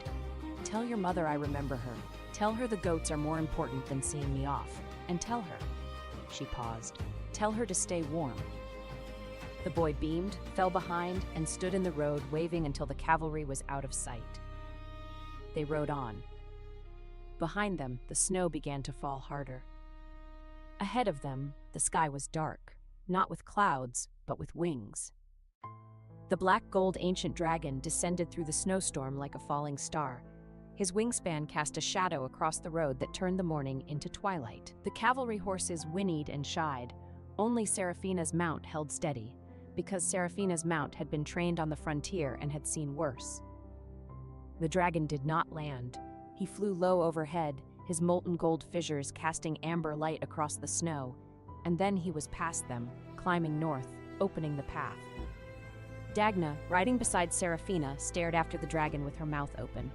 B: "Tell your mother I remember her. Tell her the goats are more important than seeing me off. And tell her—" She paused. "Tell her to stay warm." The boy beamed, fell behind, and stood in the road waving until the cavalry was out of sight. They rode on. Behind them, the snow began to fall harder. Ahead of them, the sky was dark, not with clouds, but with wings. The black-gold ancient dragon descended through the snowstorm like a falling star. His wingspan cast a shadow across the road that turned the morning into twilight. The cavalry horses whinnied and shied. Only Serafina's mount held steady, because Serafina's mount had been trained on the frontier and had seen worse. The dragon did not land. He flew low overhead, his molten gold fissures casting amber light across the snow, and then he was past them, climbing north, opening the path. Dagna, riding beside Serafina, stared after the dragon with her mouth open.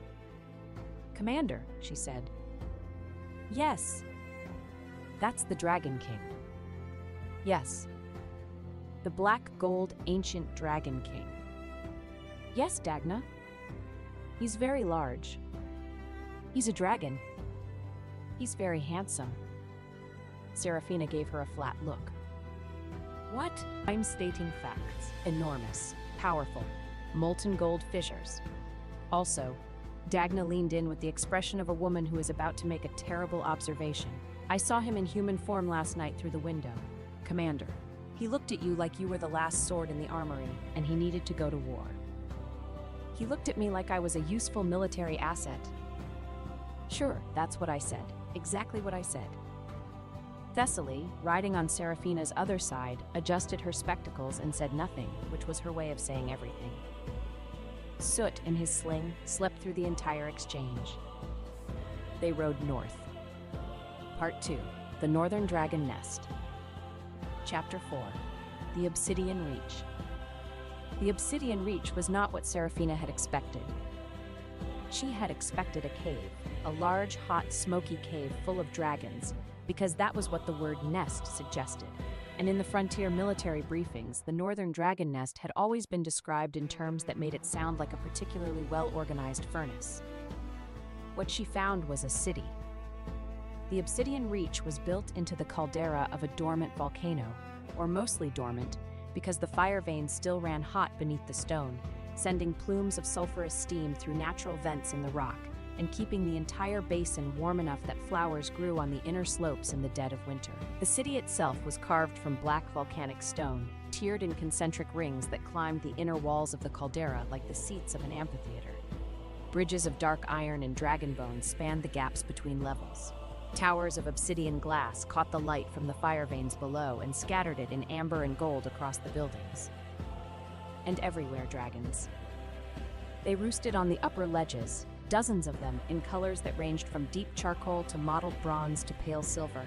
B: "Commander," she said. "Yes." "That's the Dragon King." "Yes." "The black gold ancient Dragon King." "Yes, Dagna." "He's very large." "He's a dragon." "He's very handsome." Serafina gave her a flat look. "What?" "I'm stating facts. Enormous, powerful, molten gold fissures. Also," Dagna leaned in with the expression of a woman who is about to make a terrible observation. "I saw him in human form last night through the window. Commander, he looked at you like you were the last sword in the armory, and he needed to go to war. He looked at me like I was a useful military asset." "Sure, that's what I said. Exactly what I said." Thessaly, riding on Serafina's other side, adjusted her spectacles and said nothing, which was her way of saying everything. Soot, in his sling, slept through the entire exchange. They rode north. Part 2. The Northern Dragon Nest. Chapter 4. The Obsidian Reach. The Obsidian Reach was not what Serafina had expected. She had expected a cave, a large, hot, smoky cave full of dragons, because that was what the word nest suggested. And in the frontier military briefings, the Northern Dragon Nest had always been described in terms that made it sound like a particularly well-organized furnace. What she found was a city. The Obsidian Reach was built into the caldera of a dormant volcano, or mostly dormant, because the fire veins still ran hot beneath the stone, sending plumes of sulfurous steam through natural vents in the rock, and keeping the entire basin warm enough that flowers grew on the inner slopes in the dead of winter. The city itself was carved from black volcanic stone, tiered in concentric rings that climbed the inner walls of the caldera like the seats of an amphitheater. Bridges of dark iron and dragon bones spanned the gaps between levels. Towers of obsidian glass caught the light from the fire veins below and scattered it in amber and gold across the buildings. And everywhere dragons. They roosted on the upper ledges, dozens of them in colors that ranged from deep charcoal to mottled bronze to pale silver.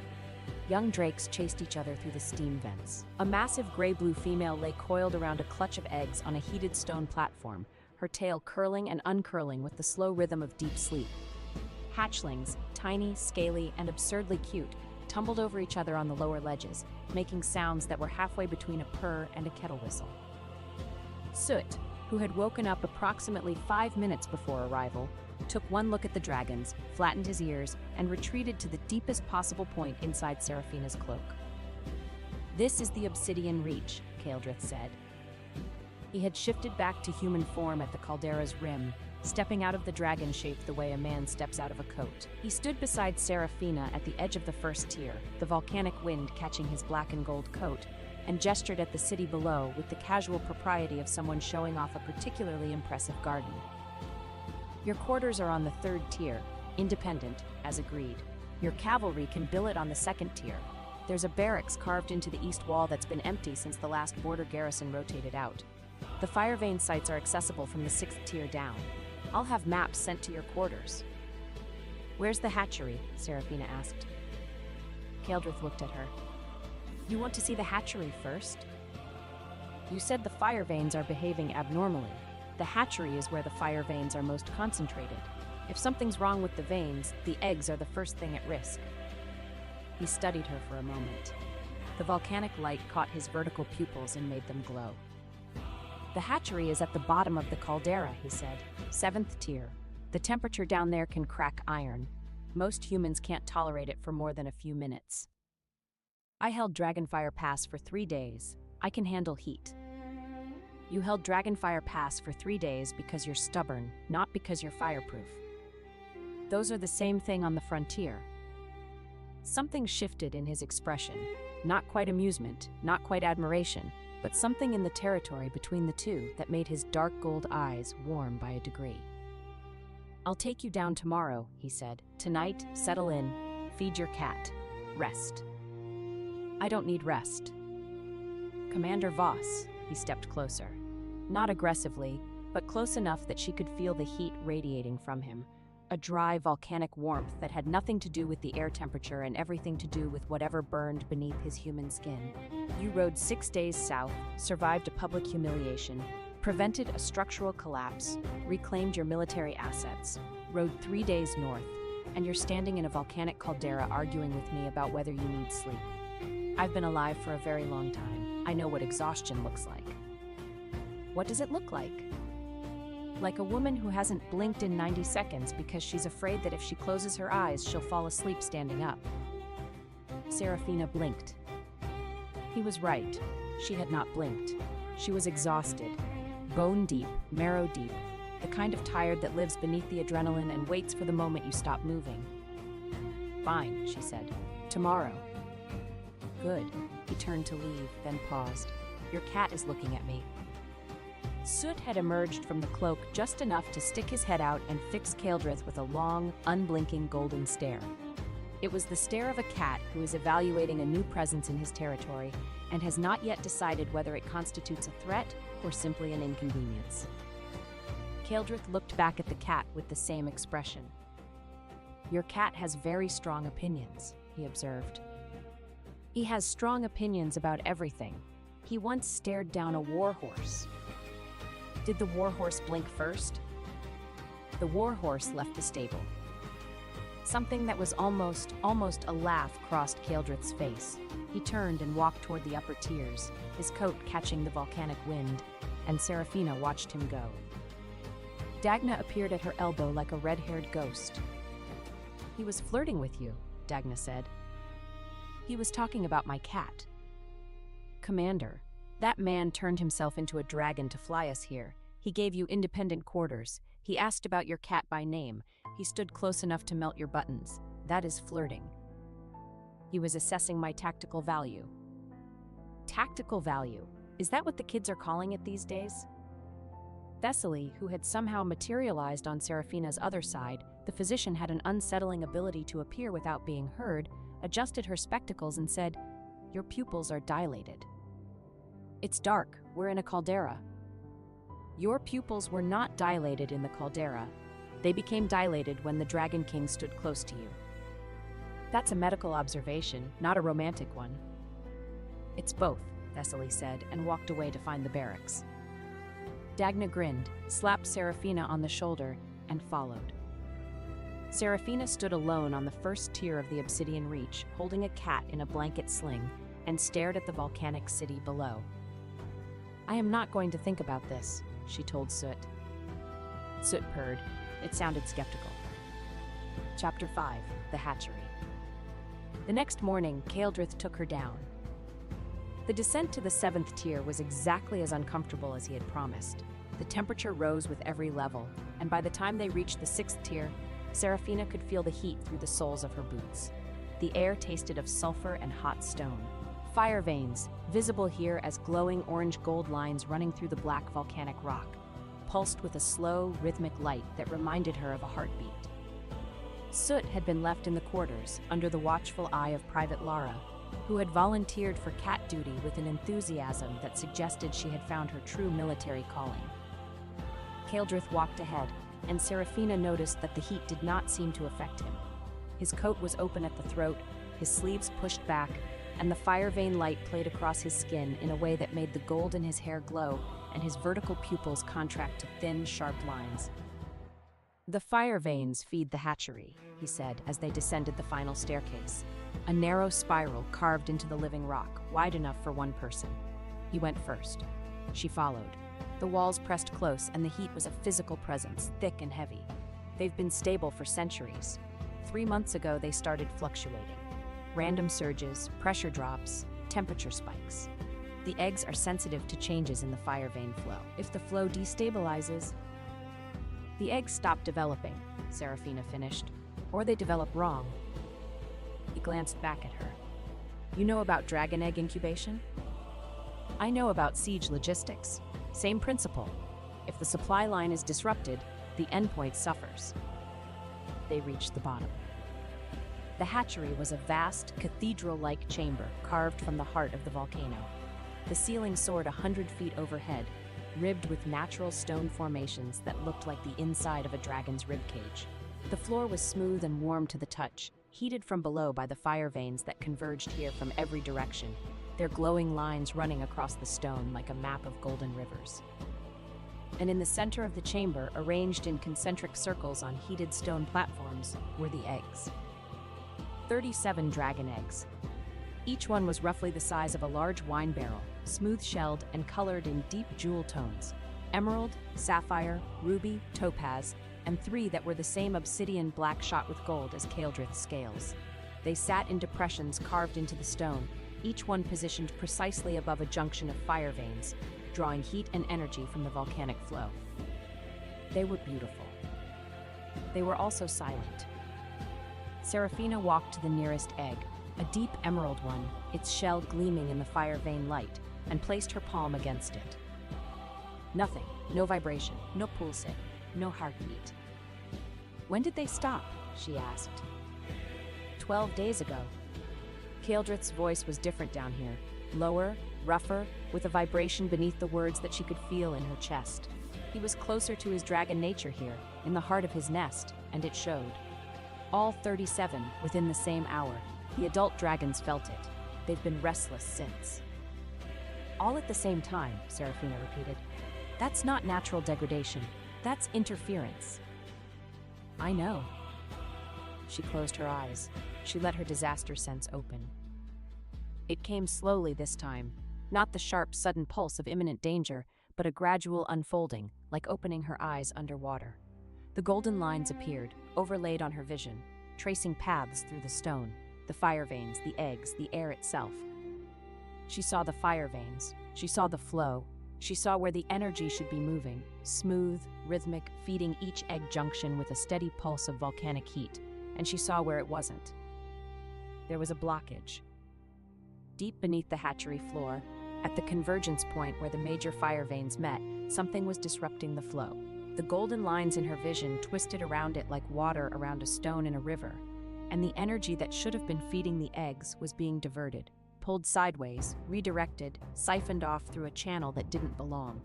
B: Young drakes chased each other through the steam vents. A massive gray-blue female lay coiled around a clutch of eggs on a heated stone platform, her tail curling and uncurling with the slow rhythm of deep sleep. Hatchlings, tiny, scaly, and absurdly cute, tumbled over each other on the lower ledges, making sounds that were halfway between a purr and a kettle whistle. Soot, who had woken up approximately 5 minutes before arrival, took one look at the dragons, flattened his ears, and retreated to the deepest possible point inside Serafina's cloak. "This is the Obsidian Reach," Kaeldrith said. He had shifted back to human form at the caldera's rim, stepping out of the dragon shape the way a man steps out of a coat. He stood beside Serafina at the edge of the first tier, the volcanic wind catching his black and gold coat, and gestured at the city below with the casual propriety of someone showing off a particularly impressive garden. "Your quarters are on the 3rd tier, independent, as agreed. Your cavalry can billet on the 2nd tier. There's a barracks carved into the east wall that's been empty since the last border garrison rotated out. The fire vein sites are accessible from the 6th tier down. I'll have maps sent to your quarters." "Where's the hatchery?" Serafina asked. Kaeldrith looked at her. "You want to see the hatchery first? You said the fire veins are behaving abnormally. The hatchery is where the fire veins are most concentrated. If something's wrong with the veins, the eggs are the first thing at risk." He studied her for a moment. The volcanic light caught his vertical pupils and made them glow. "The hatchery is at the bottom of the caldera," he said. "7th tier. The temperature down there can crack iron. Most humans can't tolerate it for more than a few minutes. I held Dragonfire Pass for 3 days. I can handle heat." "You held Dragonfire Pass for 3 days because you're stubborn, not because you're fireproof. Those are the same thing on the frontier." Something shifted in his expression. Not quite amusement, not quite admiration, but something in the territory between the two that made his dark gold eyes warm by a degree. "I'll take you down tomorrow," he said. "Tonight, settle in, feed your cat, rest." "I don't need rest." "Commander Voss," he stepped closer. Not aggressively, but close enough that she could feel the heat radiating from him. A dry, volcanic warmth that had nothing to do with the air temperature and everything to do with whatever burned beneath his human skin. "You rode 6 days south, survived a public humiliation, prevented a structural collapse, reclaimed your military assets, rode 3 days north, and you're standing in a volcanic caldera arguing with me about whether you need sleep. I've been alive for a very long time. I know what exhaustion looks like." "What does it look like?" "Like a woman who hasn't blinked in 90 seconds because she's afraid that if she closes her eyes, she'll fall asleep standing up." Serafina blinked. He was right. She had not blinked. She was exhausted, bone deep, marrow deep, the kind of tired that lives beneath the adrenaline and waits for the moment you stop moving. "Fine," she said. "Tomorrow." "Good." He turned to leave, then paused. "Your cat is looking at me." Soot had emerged from the cloak just enough to stick his head out and fix Kaeldrith with a long, unblinking golden stare. It was the stare of a cat who is evaluating a new presence in his territory and has not yet decided whether it constitutes a threat or simply an inconvenience. Kaeldrith looked back at the cat with the same expression. "Your cat has very strong opinions," he observed. "He has strong opinions about everything. He once stared down a warhorse." "Did the warhorse blink first?" "The warhorse left the stable." Something that was almost a laugh crossed Kaeldrith's face. He turned and walked toward the upper tiers, his coat catching the volcanic wind, and Serafina watched him go. Dagna appeared at her elbow like a red-haired ghost. "He was flirting with you," Dagna said. "He was talking about my cat." "Commander, that man turned himself into a dragon to fly us here. He gave you independent quarters. He asked about your cat by name. He stood close enough to melt your buttons. That is flirting." "He was assessing my tactical value." "Tactical value? Is that what the kids are calling it these days?" Thessaly, who had somehow materialized on Serafina's other side, the physician had an unsettling ability to appear without being heard, adjusted her spectacles and said, "Your pupils are dilated." "It's dark. We're in a caldera." "Your pupils were not dilated in the caldera. They became dilated when the Dragon King stood close to you." "That's a medical observation, not a romantic one." "It's both," Thessaly said, and walked away to find the barracks. Dagna grinned, slapped Serafina on the shoulder, and followed. Serafina stood alone on the first tier of the obsidian reach, holding a cat in a blanket sling, and stared at the volcanic city below. "I am not going to think about this," she told Soot. Soot purred. It sounded skeptical. Chapter 5. The Hatchery. The next morning, Kaeldrith took her down. The descent to the 7th tier was exactly as uncomfortable as he had promised. The temperature rose with every level, and by the time they reached the 6th tier, Serafina could feel the heat through the soles of her boots. The air tasted of sulfur and hot stone. Fire veins, visible here as glowing orange-gold lines running through the black volcanic rock, pulsed with a slow, rhythmic light that reminded her of a heartbeat. Soot had been left in the quarters, under the watchful eye of Private Lara, who had volunteered for cat duty with an enthusiasm that suggested she had found her true military calling. Kaeldrith walked ahead, and Serafina noticed that the heat did not seem to affect him. His coat was open at the throat, his sleeves pushed back, and the fire vein light played across his skin in a way that made the gold in his hair glow and his vertical pupils contract to thin, sharp lines. "The fire veins feed the hatchery," he said as they descended the final staircase, a narrow spiral carved into the living rock, wide enough for one person. He went first. She followed. The walls pressed close, and the heat was a physical presence, thick and heavy. They've been stable for centuries. 3 months ago, they started fluctuating. Random surges, pressure drops, temperature spikes. The eggs are sensitive to changes in the fire vein flow. If the flow destabilizes, the eggs stop developing, Serafina finished, or they develop wrong. He glanced back at her. "You know about dragon egg incubation?" "I know about siege logistics. Same principle. If the supply line is disrupted, the endpoint suffers." They reached the bottom. The hatchery was a vast, cathedral-like chamber carved from the heart of the volcano. The ceiling soared 100 feet overhead, ribbed with natural stone formations that looked like the inside of a dragon's ribcage. The floor was smooth and warm to the touch, heated from below by the fire veins that converged here from every direction, their glowing lines running across the stone like a map of golden rivers. And in the center of the chamber, arranged in concentric circles on heated stone platforms, were the eggs. 37 dragon eggs. Each one was roughly the size of a large wine barrel, smooth-shelled and colored in deep jewel tones: emerald, sapphire, ruby, topaz, and 3 that were the same obsidian black shot with gold as Kaeldrith's scales. They sat in depressions carved into the stone, each one positioned precisely above a junction of fire veins, drawing heat and energy from the volcanic flow. They were beautiful. They were also silent. Serafina walked to the nearest egg, a deep emerald one, its shell gleaming in the fire vein light, and placed her palm against it. Nothing, no vibration, no pulse, no heartbeat. "When did they stop?" she asked. 12 days ago. Kaeldrith's voice was different down here, lower, rougher, with a vibration beneath the words that she could feel in her chest. He was closer to his dragon nature here, in the heart of his nest, and it showed. All 37 within the same hour. The adult dragons felt it. They've been restless since. "All at the same time," Serafina repeated. "That's not natural degradation. That's interference." "I know." She closed her eyes. She let her disaster sense open. It came slowly this time, not the sharp, sudden pulse of imminent danger, but a gradual unfolding, like opening her eyes underwater. The golden lines appeared, overlaid on her vision, tracing paths through the stone, the fire veins, the eggs, the air itself. She saw the fire veins. She saw the flow. She saw where the energy should be moving, smooth, rhythmic, feeding each egg junction with a steady pulse of volcanic heat, and she saw where it wasn't. There was a blockage. Deep beneath the hatchery floor, at the convergence point where the major fire veins met, something was disrupting the flow. The golden lines in her vision twisted around it like water around a stone in a river, and the energy that should have been feeding the eggs was being diverted, pulled sideways, redirected, siphoned off through a channel that didn't belong.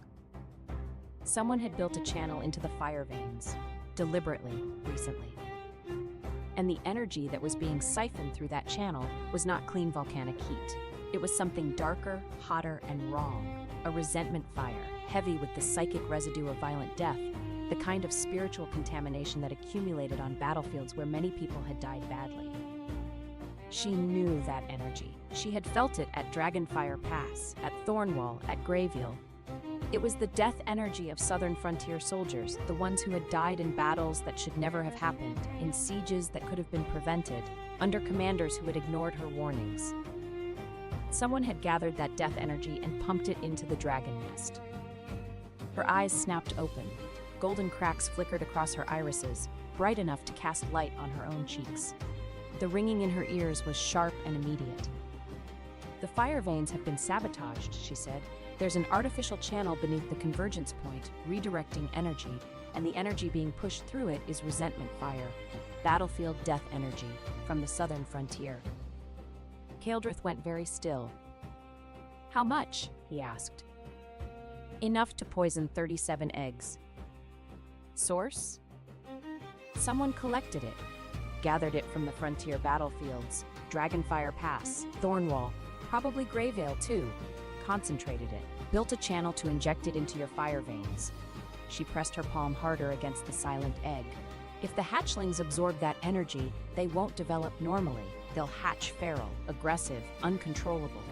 B: Someone had built a channel into the fire veins, deliberately, recently. And the energy that was being siphoned through that channel was not clean volcanic heat. It was something darker, hotter, and wrong, a resentment fire, heavy with the psychic residue of violent death, the kind of spiritual contamination that accumulated on battlefields where many people had died badly. She knew that energy. She had felt it at Dragonfire Pass, at Thornwall, at Greyville. It was the death energy of southern frontier soldiers, the ones who had died in battles that should never have happened, in sieges that could have been prevented, under commanders who had ignored her warnings. Someone had gathered that death energy and pumped it into the dragon nest. Her eyes snapped open. Golden cracks flickered across her irises, bright enough to cast light on her own cheeks. The ringing in her ears was sharp and immediate. "The fire veins have been sabotaged," she said. "There's an artificial channel beneath the convergence point, redirecting energy, and the energy being pushed through it is resentment fire, battlefield death energy, from the southern frontier." Kaeldrith went very still. "How much?" he asked. "Enough to poison 37 eggs." "Source?" "Someone collected it. Gathered it from the frontier battlefields, Dragonfire Pass, Thornwall, probably Greyvale too. Concentrated it, built a channel to inject it into your fire veins." She pressed her palm harder against the silent egg. "If the hatchlings absorb that energy, they won't develop normally. They'll hatch feral, aggressive, uncontrollable."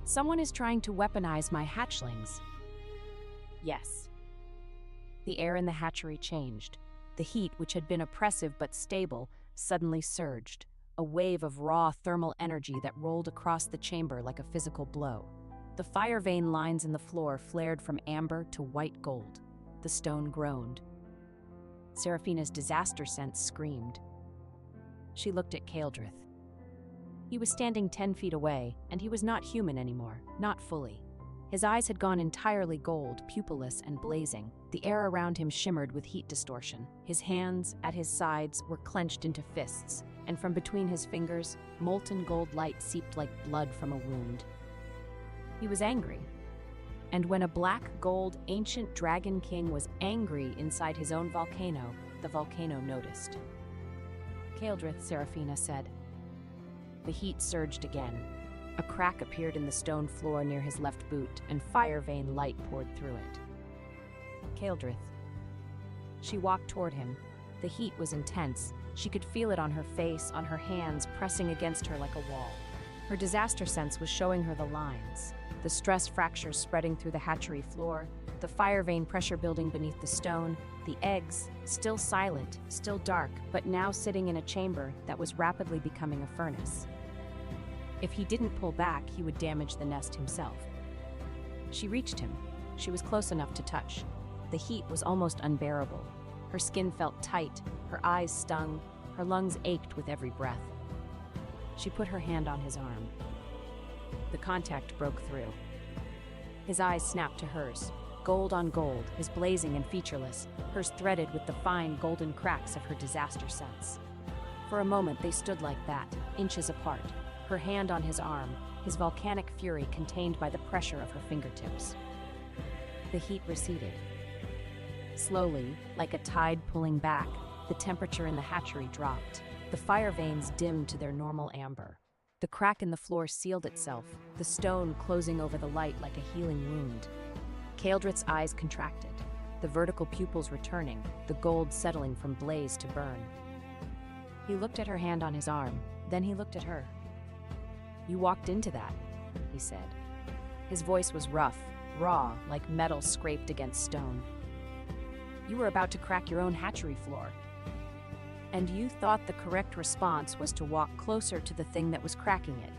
B: "Someone is trying to weaponize my hatchlings." "Yes." The air in the hatchery changed. The heat, which had been oppressive but stable, suddenly surged, a wave of raw thermal energy that rolled across the chamber like a physical blow. The fire vein lines in the floor flared from amber to white gold. The stone groaned. Seraphina's disaster sense screamed. She looked at Kaeldrith. He was standing 10 feet away, and he was not human anymore, not fully. His eyes had gone entirely gold, pupilless and blazing. The air around him shimmered with heat distortion. His hands, at his sides, were clenched into fists, and from between his fingers, molten gold light seeped like blood from a wound. He was angry. And when a black gold ancient dragon king was angry inside his own volcano, the volcano noticed. "Kaeldrith," Seraphina said. The heat surged again. A crack appeared in the stone floor near his left boot, and fire vein light poured through it. "Kaeldrith." She walked toward him. The heat was intense. She could feel it on her face, on her hands, pressing against her like a wall. Her disaster sense was showing her the lines. The stress fractures spreading through the hatchery floor, the fire vein pressure building beneath the stone, the eggs, still silent, still dark, but now sitting in a chamber that was rapidly becoming a furnace. If he didn't pull back, he would damage the nest himself. She reached him. She was close enough to touch. The heat was almost unbearable. Her skin felt tight, her eyes stung, her lungs ached with every breath. She put her hand on his arm. The contact broke through. His eyes snapped to hers, gold on gold, his blazing and featureless, hers threaded with the fine golden cracks of her disaster sense. For a moment they stood like that, inches apart, her hand on his arm, his volcanic fury contained by the pressure of her fingertips. The heat receded. Slowly, like a tide pulling back, the temperature in the hatchery dropped. The fire veins dimmed to their normal amber. The crack in the floor sealed itself, the stone closing over the light like a healing wound. Kaeldrith's eyes contracted, the vertical pupils returning, the gold settling from blaze to burn. He looked at her hand on his arm, then he looked at her. "You walked into that," he said. His voice was rough, raw, like metal scraped against stone. "You were about to crack your own hatchery floor. And you thought the correct response was to walk closer to the thing that was cracking it.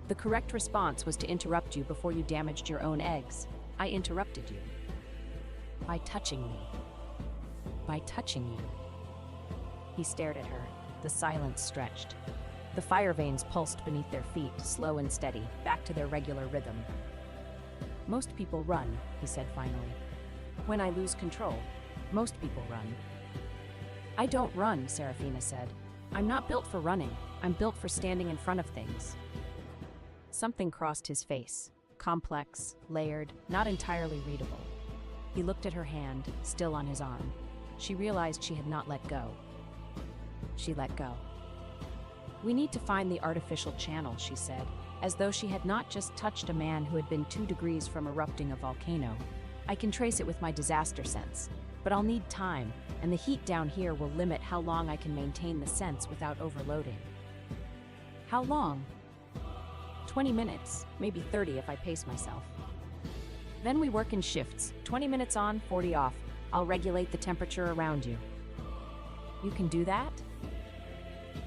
B: The correct response was to interrupt you before you damaged your own eggs. I interrupted you. By touching me. By touching you." He stared at her. The silence stretched. The fire veins pulsed beneath their feet, slow and steady, back to their regular rhythm. "Most people run," he said finally. "When I lose control, most people run." "I don't run," Seraphina said. "I'm not built for running. I'm built for standing in front of things." Something crossed his face, complex, layered, not entirely readable. He looked at her hand, still on his arm. She realized she had not let go. She let go. "We need to find the artificial channel," she said, as though she had not just touched a man who had been 2 degrees from erupting a volcano. I can trace it with my disaster sense, but I'll need time, and the heat down here will limit how long I can maintain the sense without overloading. How long? 20 minutes, maybe 30 if I pace myself. Then we work in shifts, 20 minutes on, 40 off. I'll regulate the temperature around you. You can do that?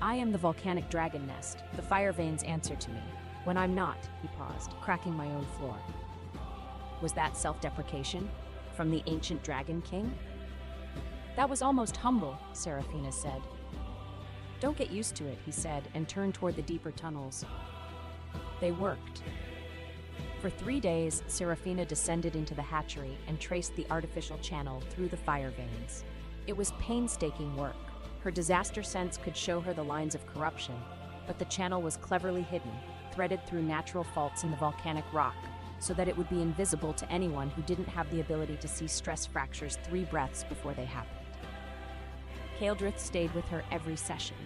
B: I am the volcanic dragon nest, the fire veins answer to me. When I'm not, he paused, cracking my own floor. Was that self-deprecation? From the ancient dragon king? That was almost humble, Serafina said. Don't get used to it, he said, and turned toward the deeper tunnels. They worked. For 3 days, Serafina descended into the hatchery and traced the artificial channel through the fire veins. It was painstaking work. Her disaster sense could show her the lines of corruption, but the channel was cleverly hidden, threaded through natural faults in the volcanic rock, so that it would be invisible to anyone who didn't have the ability to see stress fractures 3 breaths before they happened. Kaeldrith stayed with her every session.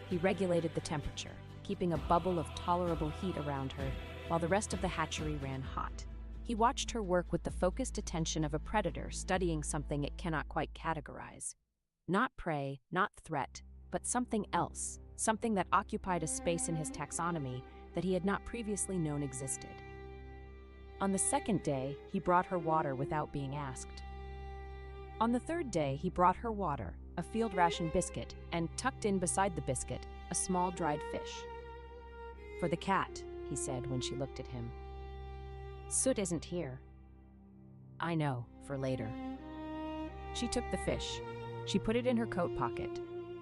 B: He regulated the temperature, keeping a bubble of tolerable heat around her, while the rest of the hatchery ran hot. He watched her work with the focused attention of a predator studying something it cannot quite categorize. Not prey, not threat, but something else, something that occupied a space in his taxonomy that he had not previously known existed. On the 2nd day, he brought her water without being asked. On the 3rd day, he brought her water, a field ration biscuit, and tucked in beside the biscuit, a small dried fish. For the cat, he said when she looked at him. Soot isn't here. I know, for later. She took the fish. She put it in her coat pocket.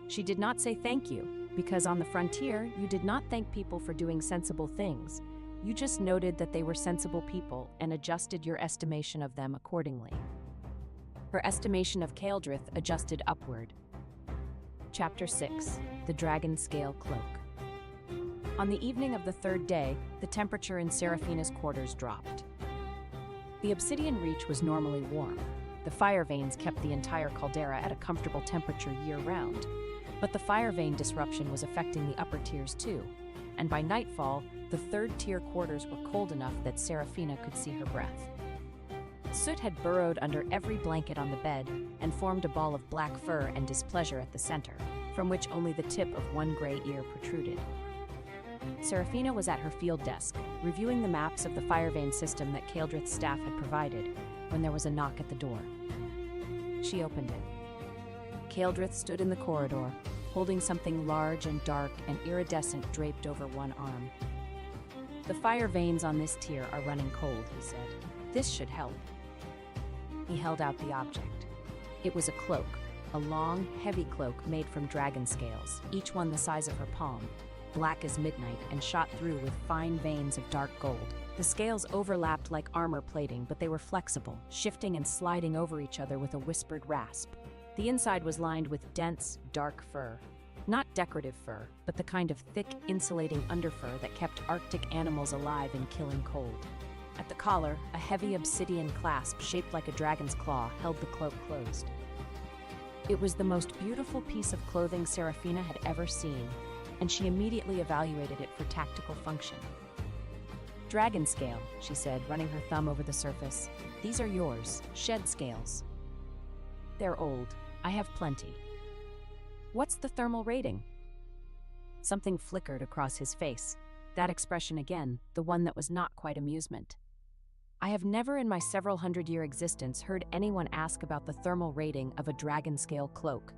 B: She did not say thank you, because on the frontier, you did not thank people for doing sensible things. You just noted that they were sensible people and adjusted your estimation of them accordingly. Her estimation of Kaeldrith adjusted upward. Chapter 6. The Dragon Scale Cloak. On the evening of the 3rd day, the temperature in Serafina's quarters dropped. The obsidian reach was normally warm. The fire veins kept the entire caldera at a comfortable temperature year-round. But the fire vein disruption was affecting the upper tiers too, and by nightfall, the 3rd-tier quarters were cold enough that Serafina could see her breath. Soot had burrowed under every blanket on the bed and formed a ball of black fur and displeasure at the center, from which only the tip of one gray ear protruded. Serafina was at her field desk, reviewing the maps of the fire vein system that Kaeldrith's staff had provided, when there was a knock at the door. She opened it. Kaeldrith stood in the corridor, holding something large and dark and iridescent draped over one arm. The fire veins on this tier are running cold, he said. This should help. He held out the object. It was a cloak, a long, heavy cloak made from dragon scales, each one the size of her palm, black as midnight and shot through with fine veins of dark gold. The scales overlapped like armor plating, but they were flexible, shifting and sliding over each other with a whispered rasp. The inside was lined with dense, dark fur. Not decorative fur, but the kind of thick, insulating underfur that kept Arctic animals alive in killing cold. At the collar, a heavy obsidian clasp shaped like a dragon's claw held the cloak closed. It was the most beautiful piece of clothing Serafina had ever seen, and she immediately evaluated it for tactical function. Dragon scale, she said, running her thumb over the surface. These are yours, shed scales. They're old. I have plenty. What's the thermal rating? Something flickered across his face. That expression again, the one that was not quite amusement. I have never in my several hundred-year existence heard anyone ask about the thermal rating of a dragon scale cloak.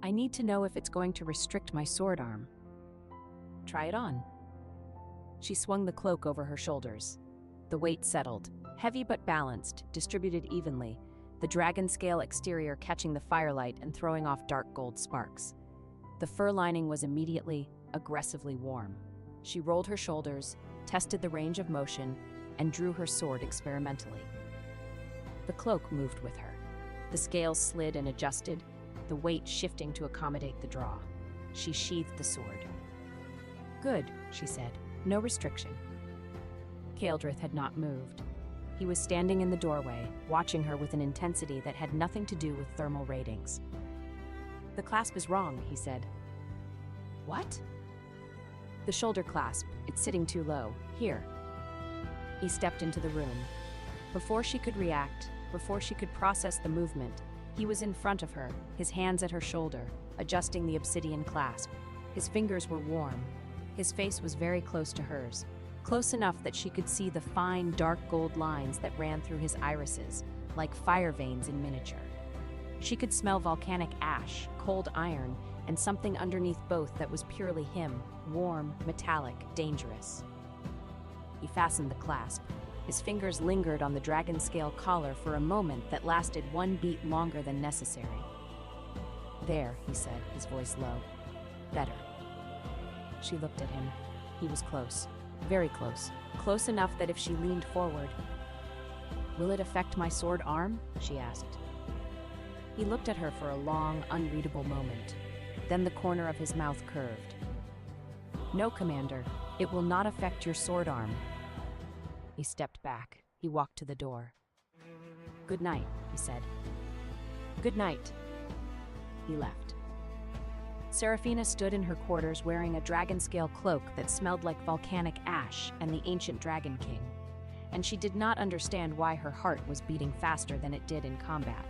B: I need to know if it's going to restrict my sword arm. Try it on. She swung the cloak over her shoulders. The weight settled, heavy but balanced, distributed evenly, the dragon scale exterior catching the firelight and throwing off dark gold sparks. The fur lining was immediately, aggressively warm. She rolled her shoulders, tested the range of motion, and drew her sword experimentally. The cloak moved with her. The scales slid and adjusted, the weight shifting to accommodate the draw. She sheathed the sword. Good, she said. No restriction. Kaeldrith had not moved. He was standing in the doorway, watching her with an intensity that had nothing to do with thermal ratings. The clasp is wrong, he said. What? The shoulder clasp. It's sitting too low. Here. He stepped into the room. Before she could react, before she could process the movement, he was in front of her, his hands at her shoulder, adjusting the obsidian clasp. His fingers were warm. His face was very close to hers, close enough that she could see the fine, dark gold lines that ran through his irises, like fire veins in miniature. She could smell volcanic ash, cold iron, and something underneath both that was purely him, warm, metallic, dangerous. He fastened the clasp. His fingers lingered on the dragon scale collar for a moment that lasted one beat longer than necessary. "There," he said, his voice low. "Better." She looked at him. He was close, very close, close enough that if she leaned forward... "Will it affect my sword arm?" she asked. He looked at her for a long, unreadable moment. Then the corner of his mouth curved. "No, Commander, it will not affect your sword arm." He stepped back. He walked to the door. "Good night," he said. "Good night." He left. Serafina stood in her quarters wearing a dragon-scale cloak that smelled like volcanic ash and the ancient Dragon King, and she did not understand why her heart was beating faster than it did in combat.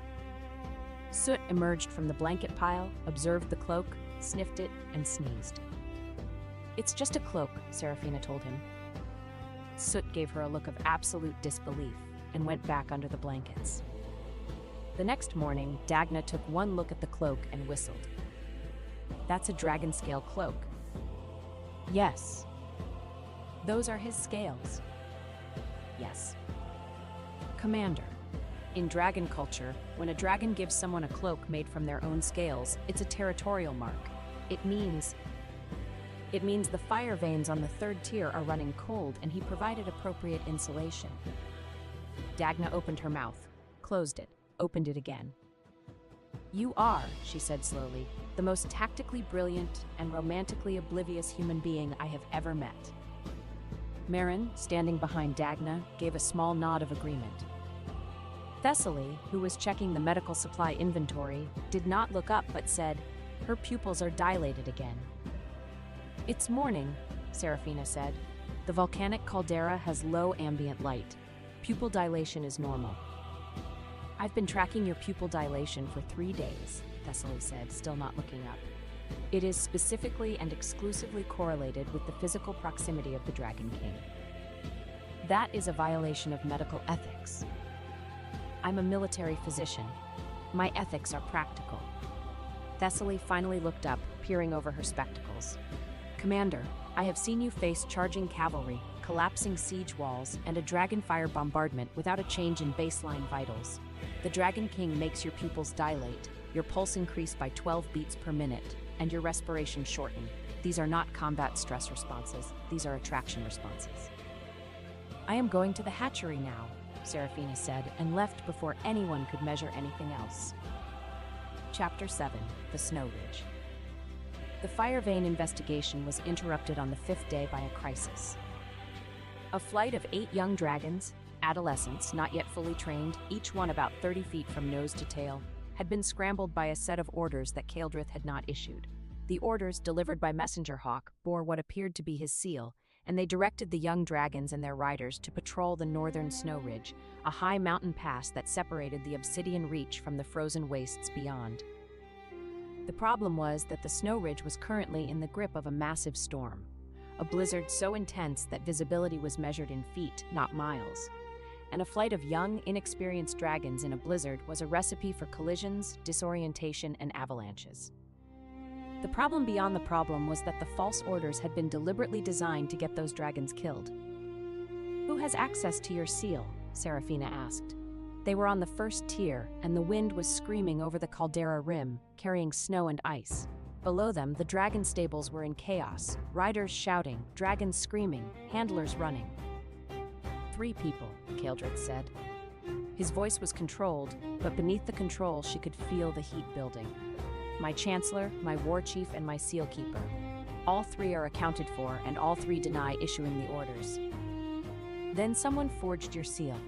B: Soot emerged from the blanket pile, observed the cloak, sniffed it, and sneezed. "It's just a cloak," Serafina told him. Soot gave her a look of absolute disbelief and went back under the blankets. The next morning, Dagna took one look at the cloak and whistled. "That's a dragon-scale cloak." "Yes." "Those are his scales." "Yes." "Commander, in dragon culture, when a dragon gives someone a cloak made from their own scales, it's a territorial mark. It means the fire veins on the third tier are running cold, and he provided appropriate insulation." Dagna opened her mouth, closed it, opened it again. "You are," she said slowly, "the most tactically brilliant and romantically oblivious human being I have ever met." Marin, standing behind Dagna, gave a small nod of agreement. Thessaly, who was checking the medical supply inventory, did not look up but said, "Her pupils are dilated again." "It's morning," Serafina said. "The volcanic caldera has low ambient light. Pupil dilation is normal." "I've been tracking your pupil dilation for 3 days," Thessaly said, still not looking up. "It is specifically and exclusively correlated with the physical proximity of the Dragon King. That is a violation of medical ethics. I'm a military physician. My ethics are practical." Thessaly finally looked up, peering over her spectacles. "Commander, I have seen you face charging cavalry, collapsing siege walls, and a dragonfire bombardment without a change in baseline vitals. The Dragon King makes your pupils dilate, your pulse increase by 12 beats per minute, and your respiration shorten. These are not combat stress responses. These are attraction responses." "I am going to the hatchery now," Serafina said, and left before anyone could measure anything else. Chapter 7. The Snow Ridge. The fire vein investigation was interrupted on the 5th day by a crisis. A flight of 8 young dragons, adolescents not yet fully trained, each one about 30 feet from nose to tail, had been scrambled by a set of orders that Kaeldrith had not issued. The orders, delivered by Messenger Hawk, bore what appeared to be his seal, and they directed the young dragons and their riders to patrol the northern snow ridge, a high mountain pass that separated the obsidian reach from the frozen wastes beyond. The problem was that the snow ridge was currently in the grip of a massive storm, a blizzard so intense that visibility was measured in feet, not miles. And a flight of young, inexperienced dragons in a blizzard was a recipe for collisions, disorientation, and avalanches. The problem beyond the problem was that the false orders had been deliberately designed to get those dragons killed. "Who has access to your seal?" Serafina asked. They were on the first tier, and the wind was screaming over the caldera rim, carrying snow and ice. Below them, the dragon stables were in chaos, riders shouting, dragons screaming, handlers running. 3 people, Kaeldrith said. His voice was controlled, but beneath the control she could feel the heat building. "My chancellor, my war chief, and my seal keeper. All 3 are accounted for, and all 3 deny issuing the orders." "Then someone forged your seal."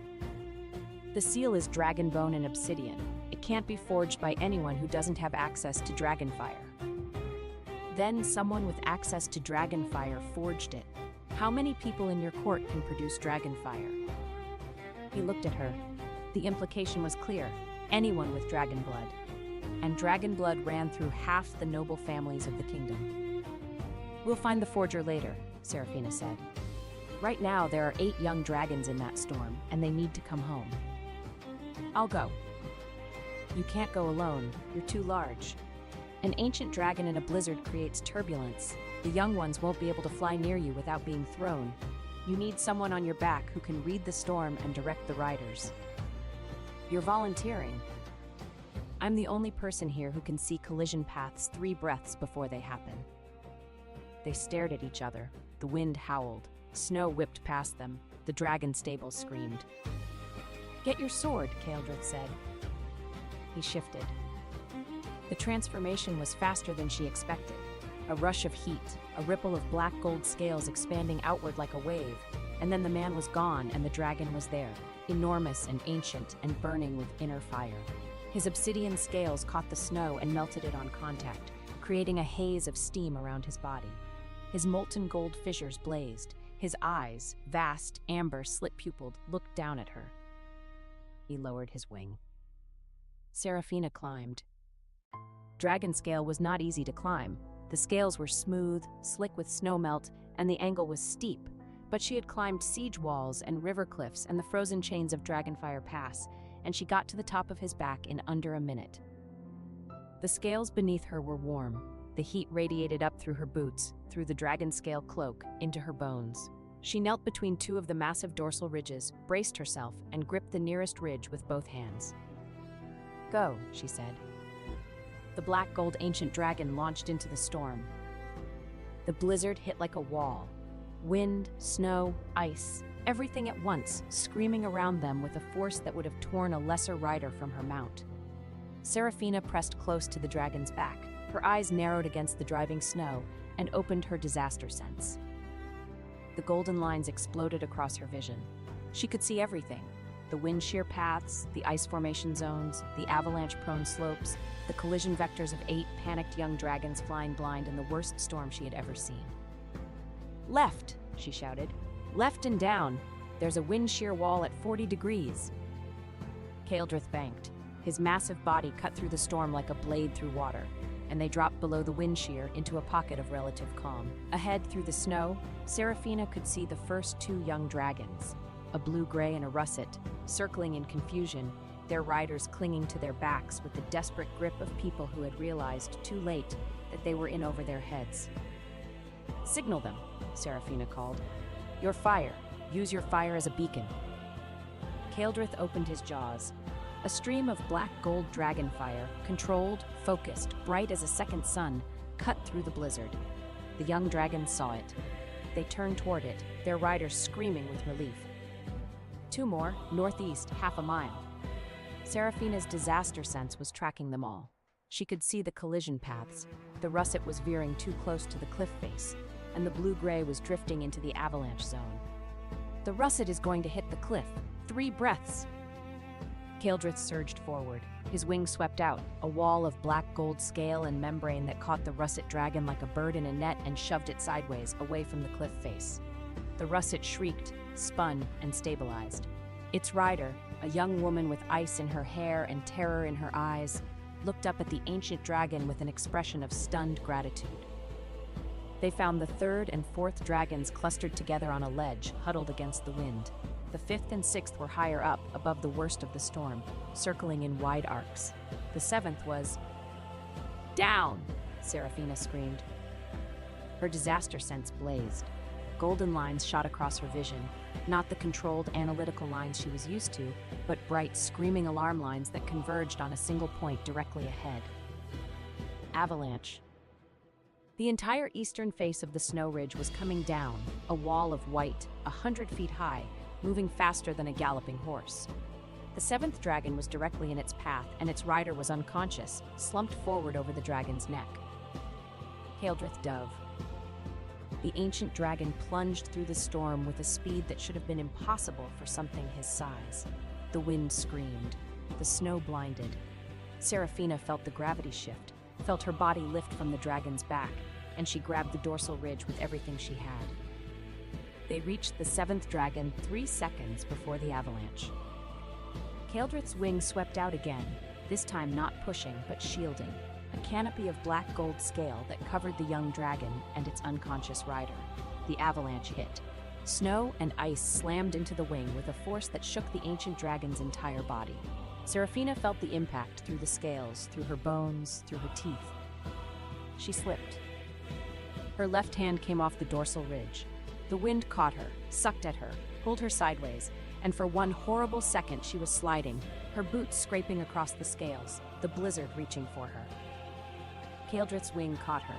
B: "The seal is dragon bone and obsidian. It can't be forged by anyone who doesn't have access to dragonfire." "Then someone with access to dragonfire forged it. How many people in your court can produce dragonfire?" He looked at her. The implication was clear: anyone with dragon blood. And dragon blood ran through half the noble families of the kingdom. "We'll find the forger later," Serafina said. "Right now, there are 8 young dragons in that storm, and they need to come home." "I'll go." "You can't go alone. You're too large. An ancient dragon in a blizzard creates turbulence. The young ones won't be able to fly near you without being thrown. You need someone on your back who can read the storm and direct the riders." "You're volunteering." "I'm the only person here who can see collision paths 3 breaths before they happen." They stared at each other. The wind howled. Snow whipped past them. The dragon stables screamed. "Get your sword," Kaeldrith said. He shifted. The transformation was faster than she expected. A rush of heat, a ripple of black gold scales expanding outward like a wave, and then the man was gone and the dragon was there, enormous and ancient and burning with inner fire. His obsidian scales caught the snow and melted it on contact, creating a haze of steam around his body. His molten gold fissures blazed. His eyes, vast, amber, slit-pupiled, looked down at her. He lowered his wing. Serafina climbed. Dragon scale was not easy to climb. The scales were smooth, slick with snowmelt, and the angle was steep, but she had climbed siege walls and river cliffs and the frozen chains of Dragonfire Pass, and she got to the top of his back in under a minute. The scales beneath her were warm. The heat radiated up through her boots, through the dragon scale cloak, into her bones. She knelt between 2 of the massive dorsal ridges, braced herself, and gripped the nearest ridge with both hands. "Go," she said. The black gold ancient dragon launched into the storm. The blizzard hit like a wall. Wind, snow, ice, everything at once, screaming around them with a force that would have torn a lesser rider from her mount. Serafina pressed close to the dragon's back. Her eyes narrowed against the driving snow and opened her disaster sense. The golden lines exploded across her vision. She could see everything: the wind shear paths, the ice formation zones, the avalanche-prone slopes, the collision vectors of 8 panicked young dragons flying blind in the worst storm she had ever seen. "Left!" she shouted. "Left and down! There's a wind shear wall at 40 degrees!" Kaeldrith banked. His massive body cut through the storm like a blade through water, and they dropped below the wind shear into a pocket of relative calm. Ahead through the snow, Serafina could see the first 2 young dragons, a blue-gray and a russet, circling in confusion, their riders clinging to their backs with the desperate grip of people who had realized too late that they were in over their heads. "Signal them," Serafina called. "Your fire. Use your fire as a beacon." Kaeldrith opened his jaws. A stream of black gold dragon fire, controlled, focused, bright as a second sun, cut through the blizzard. The young dragons saw it. They turned toward it, their riders screaming with relief. 2 more, northeast, half a mile. Serafina's disaster sense was tracking them all. She could see the collision paths. The russet was veering too close to the cliff face, and the blue-gray was drifting into the avalanche zone. "The russet is going to hit the cliff. 3 breaths!" Kaeldrith surged forward. His wings swept out, a wall of black gold scale and membrane that caught the russet dragon like a bird in a net and shoved it sideways, away from the cliff face. The russet shrieked, spun, and stabilized. Its rider, a young woman with ice in her hair and terror in her eyes, looked up at the ancient dragon with an expression of stunned gratitude. They found the 3rd and 4th dragons clustered together on a ledge, huddled against the wind. The 5th and 6th were higher up, above the worst of the storm, circling in wide arcs. The 7th was... "Down!" Serafina screamed. Her disaster sense blazed. Golden lines shot across her vision, not the controlled, analytical lines she was used to, but bright, screaming alarm lines that converged on a single point directly ahead. Avalanche. The entire eastern face of the snow ridge was coming down, a wall of white, 100 feet high, moving faster than a galloping horse. The 7th dragon was directly in its path, and its rider was unconscious, slumped forward over the dragon's neck. Kaeldrith dove. The ancient dragon plunged through the storm with a speed that should have been impossible for something his size. The wind screamed. The snow blinded. Serafina felt the gravity shift, felt her body lift from the dragon's back, and she grabbed the dorsal ridge with everything she had. They reached the seventh dragon 3 seconds before the avalanche. Kaeldrith's wing swept out again, this time not pushing but shielding, a canopy of black gold scale that covered the young dragon and its unconscious rider. The avalanche hit. Snow and ice slammed into the wing with a force that shook the ancient dragon's entire body. Serafina felt the impact through the scales, through her bones, through her teeth. She slipped. Her left hand came off the dorsal ridge. The wind caught her, sucked at her, pulled her sideways, and for one horrible second she was sliding, her boots scraping across the scales, the blizzard reaching for her. Kaeldrith's wing caught her.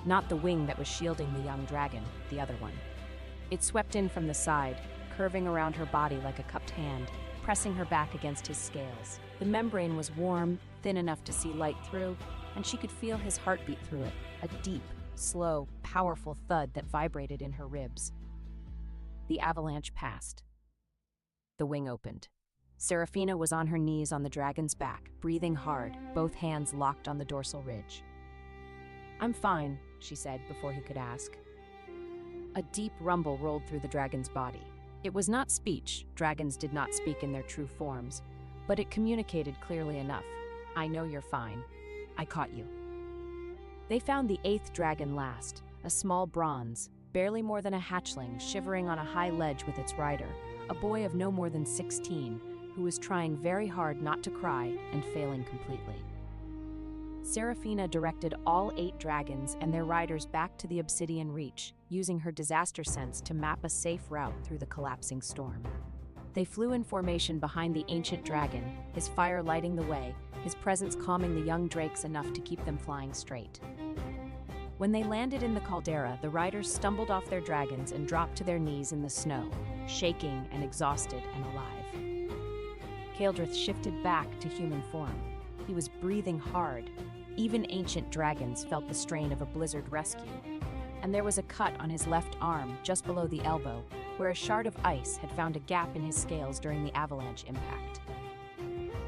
B: Not the wing that was shielding the young dragon, the other one. It swept in from the side, curving around her body like a cupped hand, pressing her back against his scales. The membrane was warm, thin enough to see light through, and she could feel his heartbeat through it, a deep, slow, powerful thud that vibrated in her ribs. The avalanche passed. The wing opened. Serafina was on her knees on the dragon's back, breathing hard, both hands locked on the dorsal ridge. "I'm fine," she said before he could ask. A deep rumble rolled through the dragon's body. It was not speech, dragons did not speak in their true forms, but it communicated clearly enough. "I know you're fine. I caught you." They found the 8th dragon last, a small bronze, barely more than a hatchling, shivering on a high ledge with its rider, a boy of no more than 16, who was trying very hard not to cry and failing completely. Serafina directed all 8 dragons and their riders back to the obsidian reach, using her disaster sense to map a safe route through the collapsing storm. They flew in formation behind the ancient dragon, his fire lighting the way, his presence calming the young drakes enough to keep them flying straight. When they landed in the caldera, the riders stumbled off their dragons and dropped to their knees in the snow, shaking and exhausted and alive. Kaeldrith shifted back to human form. He was breathing hard. Even ancient dragons felt the strain of a blizzard rescue. And there was a cut on his left arm, just below the elbow, where a shard of ice had found a gap in his scales during the avalanche impact.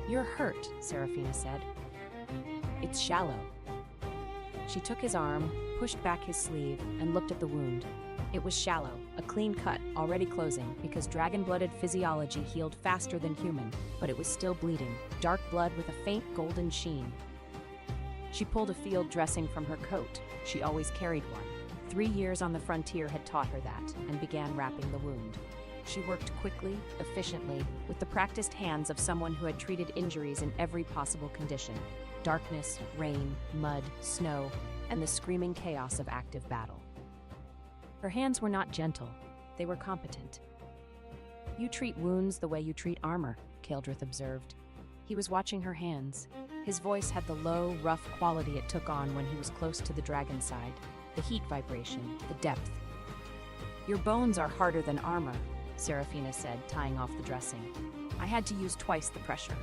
B: "You're hurt," Serafina said. "It's shallow." She took his arm, pushed back his sleeve, and looked at the wound. It was shallow, a clean cut, already closing, because dragon-blooded physiology healed faster than human, but it was still bleeding, dark blood with a faint golden sheen. She pulled a field dressing from her coat. She always carried one. 3 years on the frontier had taught her that, and began wrapping the wound. She worked quickly, efficiently, with the practiced hands of someone who had treated injuries in every possible condition: darkness, rain, mud, snow, and the screaming chaos of active battle. Her hands were not gentle, they were competent. "You treat wounds the way you treat armor," Kaeldrith observed. He was watching her hands. His voice had the low, rough quality it took on when he was close to the dragon's side, the heat vibration, the depth. "Your bones are harder than armor," Serafina said, tying off the dressing. "I had to use twice the pressure."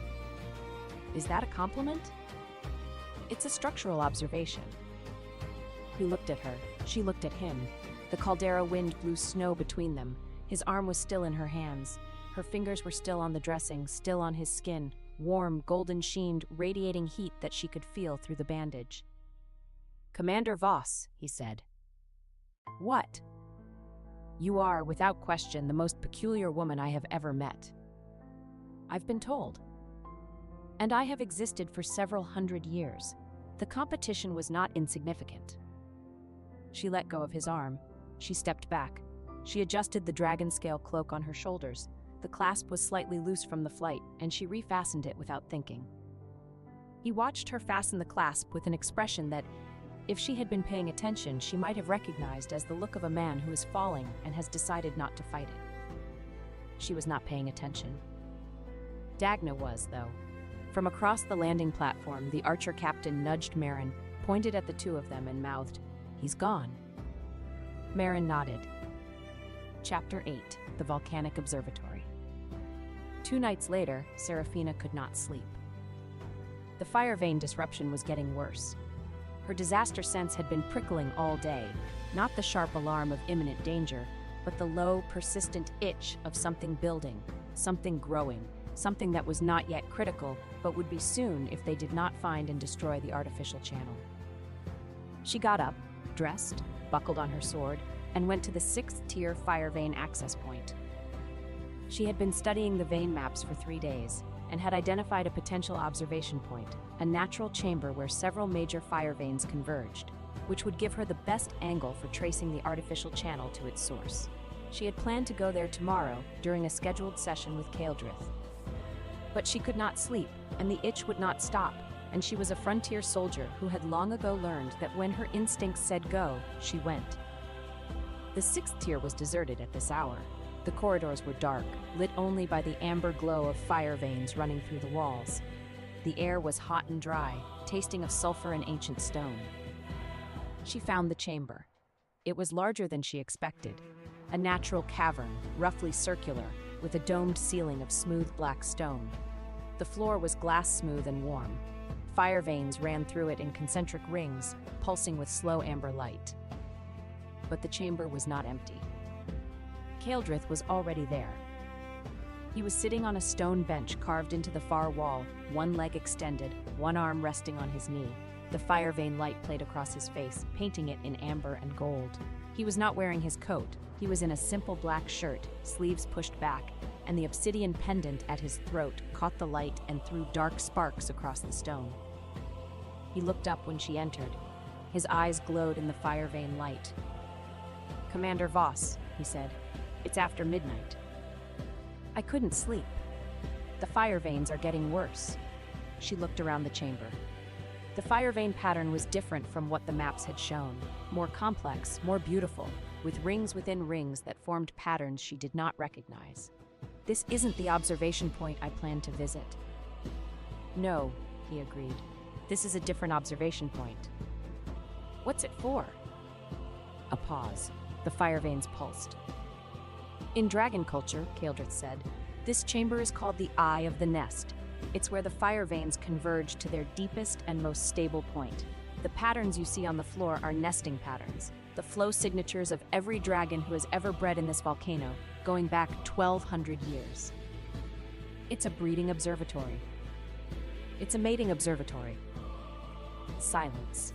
B: "Is that a compliment?" "It's a structural observation." He looked at her. She looked at him. The caldera wind blew snow between them. His arm was still in her hands. Her fingers were still on the dressing, still on his skin, warm, golden-sheened, radiating heat that she could feel through the bandage. "Commander Voss," he said. "What?" "You are, without question, the most peculiar woman I have ever met." "I've been told." "And I have existed for several hundred years. The competition was not insignificant." She let go of his arm. She stepped back. She adjusted the dragon scale cloak on her shoulders. The clasp was slightly loose from the flight, and she refastened it without thinking. He watched her fasten the clasp with an expression that, if she had been paying attention, she might have recognized as the look of a man who is falling and has decided not to fight it. She was not paying attention. Dagna was, though. From across the landing platform, the archer captain nudged Marin, pointed at the two of them, and mouthed, "He's gone." Marin nodded. Chapter 8, The Volcanic Observatory. 2 nights later, Serafina could not sleep. The fire vein disruption was getting worse. Her disaster sense had been prickling all day, not the sharp alarm of imminent danger, but the low, persistent itch of something building, something growing, something that was not yet critical, but would be soon if they did not find and destroy the artificial channel. She got up, dressed, buckled on her sword, and went to the 6th-tier fire vein access point. She had been studying the vein maps for 3 days and had identified a potential observation point, a natural chamber where several major fire veins converged, which would give her the best angle for tracing the artificial channel to its source. She had planned to go there tomorrow during a scheduled session with Kaeldrith. But she could not sleep, and the itch would not stop, and she was a frontier soldier who had long ago learned that when her instincts said go, she went. The 6th tier was deserted at this hour. The corridors were dark, lit only by the amber glow of fire veins running through the walls. The air was hot and dry, tasting of sulfur and ancient stone. She found the chamber. It was larger than she expected. A natural cavern, roughly circular, with a domed ceiling of smooth black stone. The floor was glass smooth and warm. Fire veins ran through it in concentric rings, pulsing with slow amber light. But the chamber was not empty. Kaeldrith was already there. He was sitting on a stone bench carved into the far wall, one leg extended, one arm resting on his knee. The fire vein light played across his face, painting it in amber and gold. He was not wearing his coat. He was in a simple black shirt, sleeves pushed back, and the obsidian pendant at his throat caught the light and threw dark sparks across the stone. He looked up when she entered. His eyes glowed in the fire vein light. "Commander Voss," he said, "it's after midnight." "I couldn't sleep. The fire veins are getting worse." She looked around the chamber. The fire vein pattern was different from what the maps had shown, more complex, more beautiful, with rings within rings that formed patterns she did not recognize. "This isn't the observation point I planned to visit." "No," he agreed. "This is a different observation point." "What's it for?" A pause. The fire veins pulsed. "In dragon culture," Kaeldrith said, "this chamber is called the Eye of the Nest. It's where the fire veins converge to their deepest and most stable point. The patterns you see on the floor are nesting patterns, the flow signatures of every dragon who has ever bred in this volcano, going back 1,200 years. It's a breeding observatory. It's a mating observatory." Silence.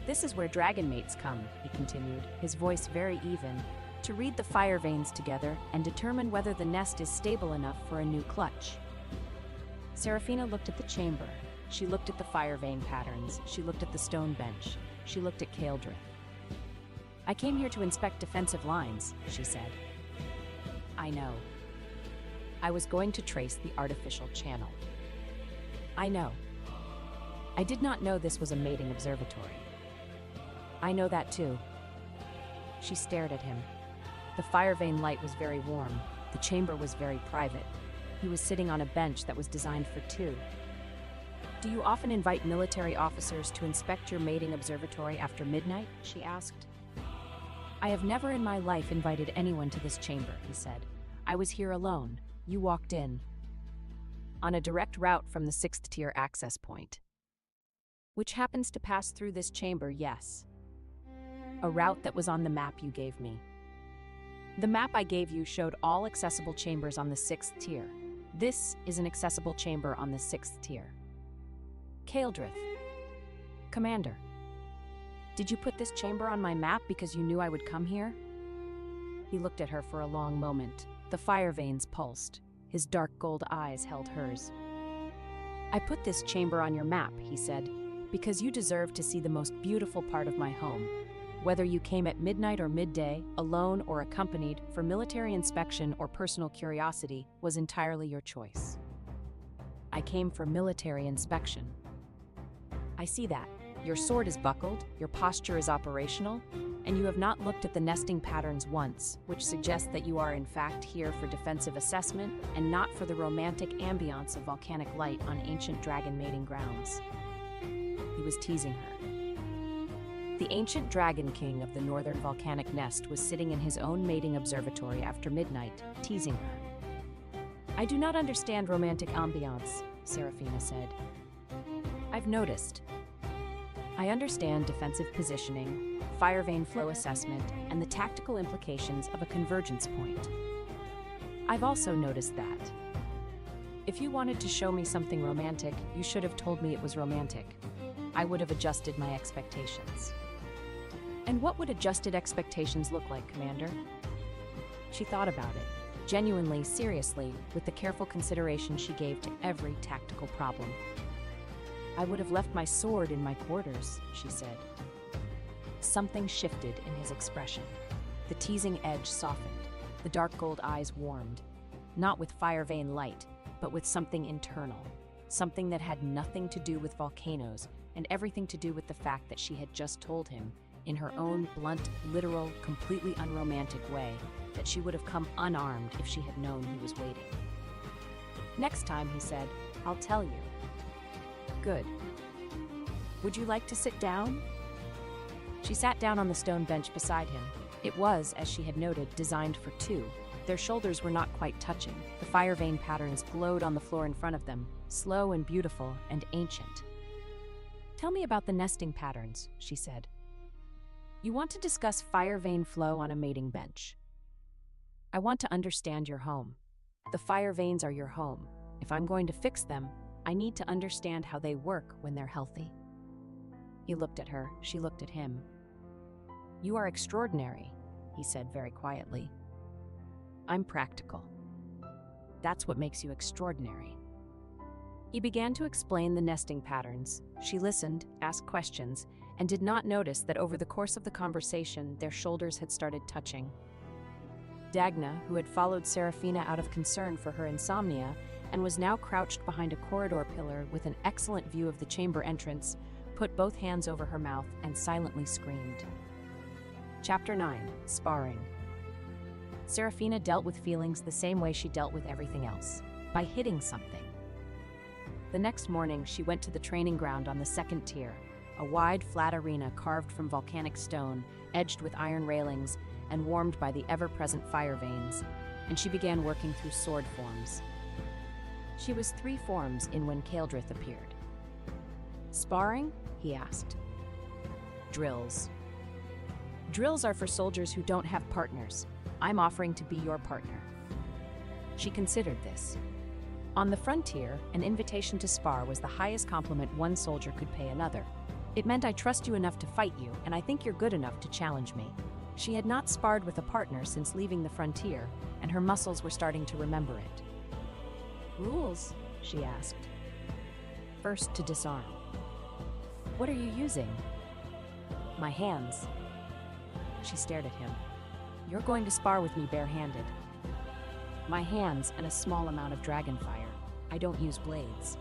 B: "This is where dragon mates come," he continued, his voice very even, "to read the fire veins together and determine whether the nest is stable enough for a new clutch." Serafina looked at the chamber. She looked at the fire vein patterns. She looked at the stone bench. She looked at Kaeldrith. "I came here to inspect defensive lines," she said. "I know. I was going to trace the artificial channel. I know. I did not know this was a mating observatory. I know that too." She stared at him. The fire vein light was very warm. The chamber was very private. He was sitting on a bench that was designed for two. "Do you often invite military officers to inspect your mating observatory after midnight?" she asked. "I have never in my life invited anyone to this chamber," he said. "I was here alone. You walked in. On a direct route from the 6th-tier access point. Which happens to pass through this chamber, yes. A route that was on the map you gave me. The map I gave you showed all accessible chambers on the 6th tier. This is an accessible chamber on the 6th tier. Kaeldrith. Commander. Did you put this chamber on my map because you knew I would come here?" He looked at her for a long moment. The fire veins pulsed. His dark gold eyes held hers. "I put this chamber on your map," he said, "because you deserve to see the most beautiful part of my home. Whether you came at midnight or midday, alone or accompanied, for military inspection or personal curiosity, was entirely your choice." "I came for military inspection." "I see that. Your sword is buckled, your posture is operational, and you have not looked at the nesting patterns once, which suggests that you are in fact here for defensive assessment and not for the romantic ambiance of volcanic light on ancient dragon mating grounds." He was teasing her. The ancient dragon king of the northern volcanic nest was sitting in his own mating observatory after midnight, teasing her. "I do not understand romantic ambiance," Serafina said. "I've noticed. I understand defensive positioning, fire vein flow assessment, and the tactical implications of a convergence point. I've also noticed that. If you wanted to show me something romantic, you should have told me it was romantic. I would have adjusted my expectations." And what would adjusted expectations look like, Commander? She thought about it, genuinely, seriously, with the careful consideration she gave to every tactical problem. I would have left my sword in my quarters, she said. Something shifted in his expression. The teasing edge softened, the dark gold eyes warmed, not with fire vein light, but with something internal, something that had nothing to do with volcanoes and everything to do with the fact that she had just told him, in her own blunt, literal, completely unromantic way, that she would have come unarmed if she had known he was waiting. Next time, he said, I'll tell you. Good. Would you like to sit down? She sat down on the stone bench beside him. It was, as she had noted, designed for two. Their shoulders were not quite touching. The fire vein patterns glowed on the floor in front of them, slow and beautiful and ancient. Tell me about the nesting patterns, she said. You want to discuss fire vein flow on a mating bench. I want to understand your home. The fire veins are your home. If I'm going to fix them, I need to understand how they work when they're healthy. He looked at her. She looked at him. You are extraordinary, he said very quietly. I'm practical. That's what makes you extraordinary. He began to explain the nesting patterns. She listened, asked questions, and did not notice that over the course of the conversation, their shoulders had started touching. Dagna, who had followed Serafina out of concern for her insomnia and was now crouched behind a corridor pillar with an excellent view of the chamber entrance, put both hands over her mouth and silently screamed. Chapter 9. Sparring. Serafina dealt with feelings the same way she dealt with everything else, by hitting something. The next morning, she went to the training ground on the second tier, a wide, flat arena carved from volcanic stone, edged with iron railings, and warmed by the ever-present fire veins, and she began working through sword forms. She was 3 forms in when Kaeldrith appeared. Sparring? He asked. Drills. Drills are for soldiers who don't have partners. I'm offering to be your partner. She considered this. On the frontier, an invitation to spar was the highest compliment one soldier could pay another. It meant I trust you enough to fight you, and I think you're good enough to challenge me. She had not sparred with a partner since leaving the frontier, and her muscles were starting to remember it. Rules? She asked. First, to disarm. What are you using? My hands. She stared at him. You're going to spar with me barehanded. My hands and a small amount of dragon fire. I don't use blades.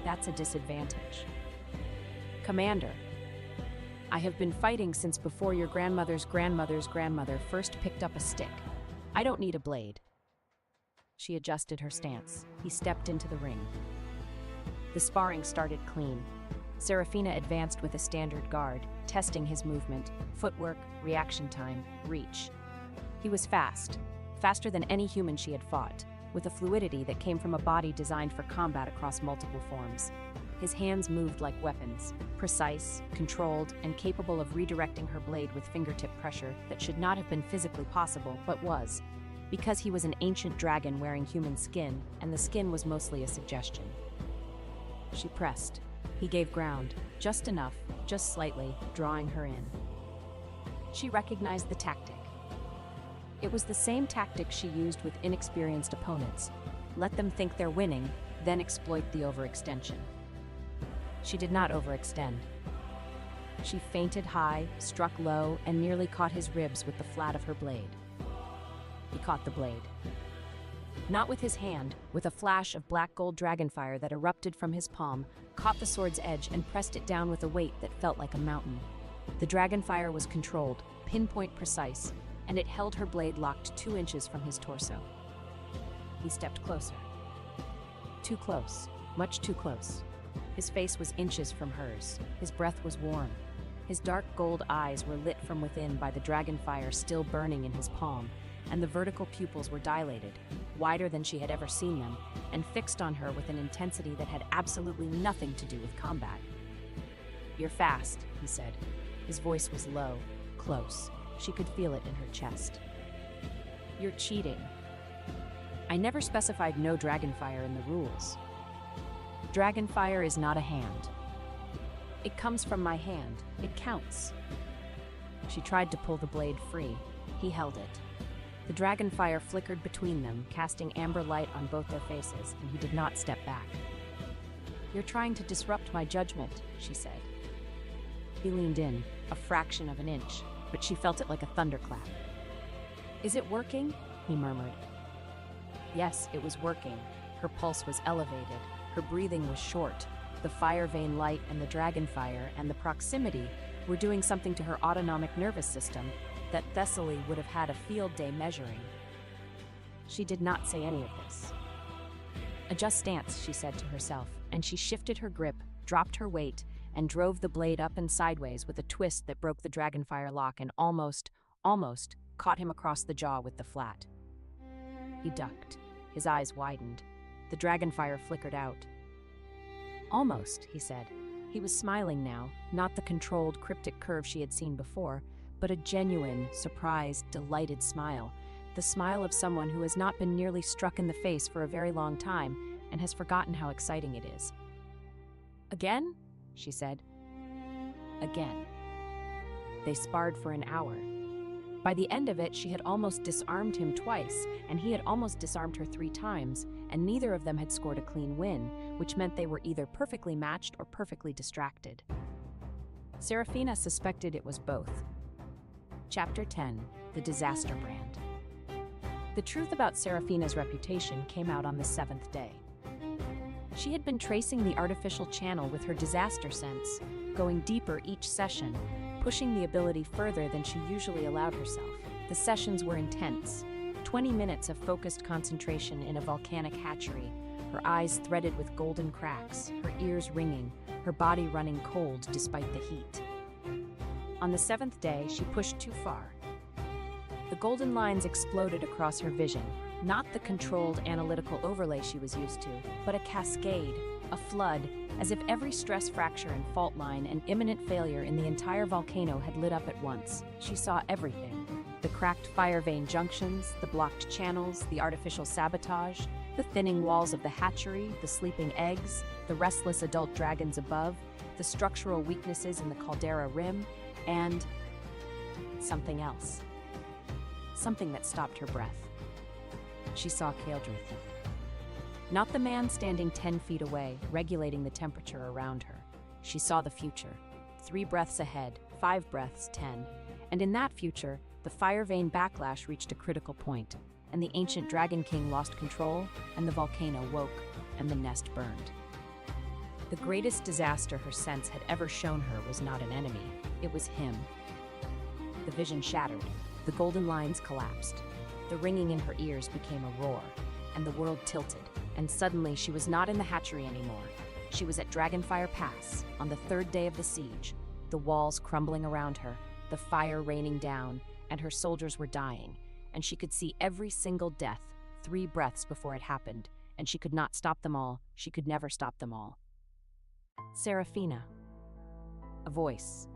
B: That's a disadvantage. Commander, I have been fighting since before your grandmother's grandmother's grandmother first picked up a stick. I don't need a blade. She adjusted her stance. He stepped into the ring. The sparring started clean. Serafina advanced with a standard guard, testing his movement, footwork, reaction time, reach. He was fast, faster than any human she had fought, with a fluidity that came from a body designed for combat across multiple forms. His hands moved like weapons, precise, controlled, and capable of redirecting her blade with fingertip pressure that should not have been physically possible, but was, because he was an ancient dragon wearing human skin, and the skin was mostly a suggestion. She pressed. He gave ground, just enough, just slightly, drawing her in. She recognized the tactic. It was the same tactic she used with inexperienced opponents. Let them think they're winning, then exploit the overextension. She did not overextend. She feinted high, struck low, and nearly caught his ribs with the flat of her blade. He caught the blade. Not with his hand, with a flash of black gold dragonfire that erupted from his palm, caught the sword's edge and pressed it down with a weight that felt like a mountain. The dragonfire was controlled, pinpoint precise, and it held her blade locked 2 inches from his torso. He stepped closer. Too close, much too close. His face was inches from hers. His breath was warm. His dark gold eyes were lit from within by the dragonfire still burning in his palm, and the vertical pupils were dilated, wider than she had ever seen them, and fixed on her with an intensity that had absolutely nothing to do with combat. You're fast, he said. His voice was low, close. She could feel it in her chest. You're cheating. I never specified no dragonfire in the rules. Dragonfire is not a hand. It comes from my hand. It counts. She tried to pull the blade free. He held it. The dragon fire flickered between them, casting amber light on both their faces, and he did not step back. "You're trying to disrupt my judgment," she said. He leaned in, a fraction of an inch, but she felt it like a thunderclap. "Is it working?" he murmured. Yes, it was working. Her pulse was elevated. Her breathing was short. The fire vein light and the dragon fire and the proximity were doing something to her autonomic nervous system that Thessaly would have had a field day measuring. She did not say any of this. "Adjust stance," she said to herself, and she shifted her grip, dropped her weight, and drove the blade up and sideways with a twist that broke the dragonfire lock and almost caught him across the jaw with the flat. He ducked. His eyes widened. The dragonfire flickered out. "Almost," he said. He was smiling now, not the controlled, cryptic curve she had seen before, but a genuine, surprised, delighted smile, the smile of someone who has not been nearly struck in the face for a very long time and has forgotten how exciting it is. "Again?" she said. Again. They sparred for an hour. By the end of it, she had almost disarmed him twice, and he had almost disarmed her 3 times, and neither of them had scored a clean win, which meant they were either perfectly matched or perfectly distracted. Serafina suspected it was both. Chapter 10: The Disaster Brand. The truth about Serafina's reputation came out on the 7th day. She had been tracing the artificial channel with her disaster sense, going deeper each session, pushing the ability further than she usually allowed herself. The sessions were intense. 20 minutes of focused concentration in a volcanic hatchery, her eyes threaded with golden cracks, her ears ringing, her body running cold despite the heat. On the 7th day, she pushed too far. The golden lines exploded across her vision, not the controlled analytical overlay she was used to, but a cascade, a flood, as if every stress fracture and fault line and imminent failure in the entire volcano had lit up at once. She saw everything. The cracked fire vein junctions, the blocked channels, the artificial sabotage, the thinning walls of the hatchery, the sleeping eggs, the restless adult dragons above, the structural weaknesses in the caldera rim, and something else. Something that stopped her breath. She saw Kaeldrith. Not the man standing 10 feet away, regulating the temperature around her. She saw the future. 3 breaths ahead, 5 breaths, 10. And in that future, the fire vein backlash reached a critical point, and the ancient Dragon King lost control, and the volcano woke, and the nest burned. The greatest disaster her sense had ever shown her was not an enemy, it was him. The vision shattered, the golden lines collapsed. The ringing in her ears became a roar, and the world tilted, and suddenly she was not in the hatchery anymore. She was at Dragonfire Pass, on the 3rd day of the siege, the walls crumbling around her, the fire raining down, and her soldiers were dying, and she could see every single death, 3 breaths before it happened, and she could not stop them all, she could never stop them all. Serafina. A voice.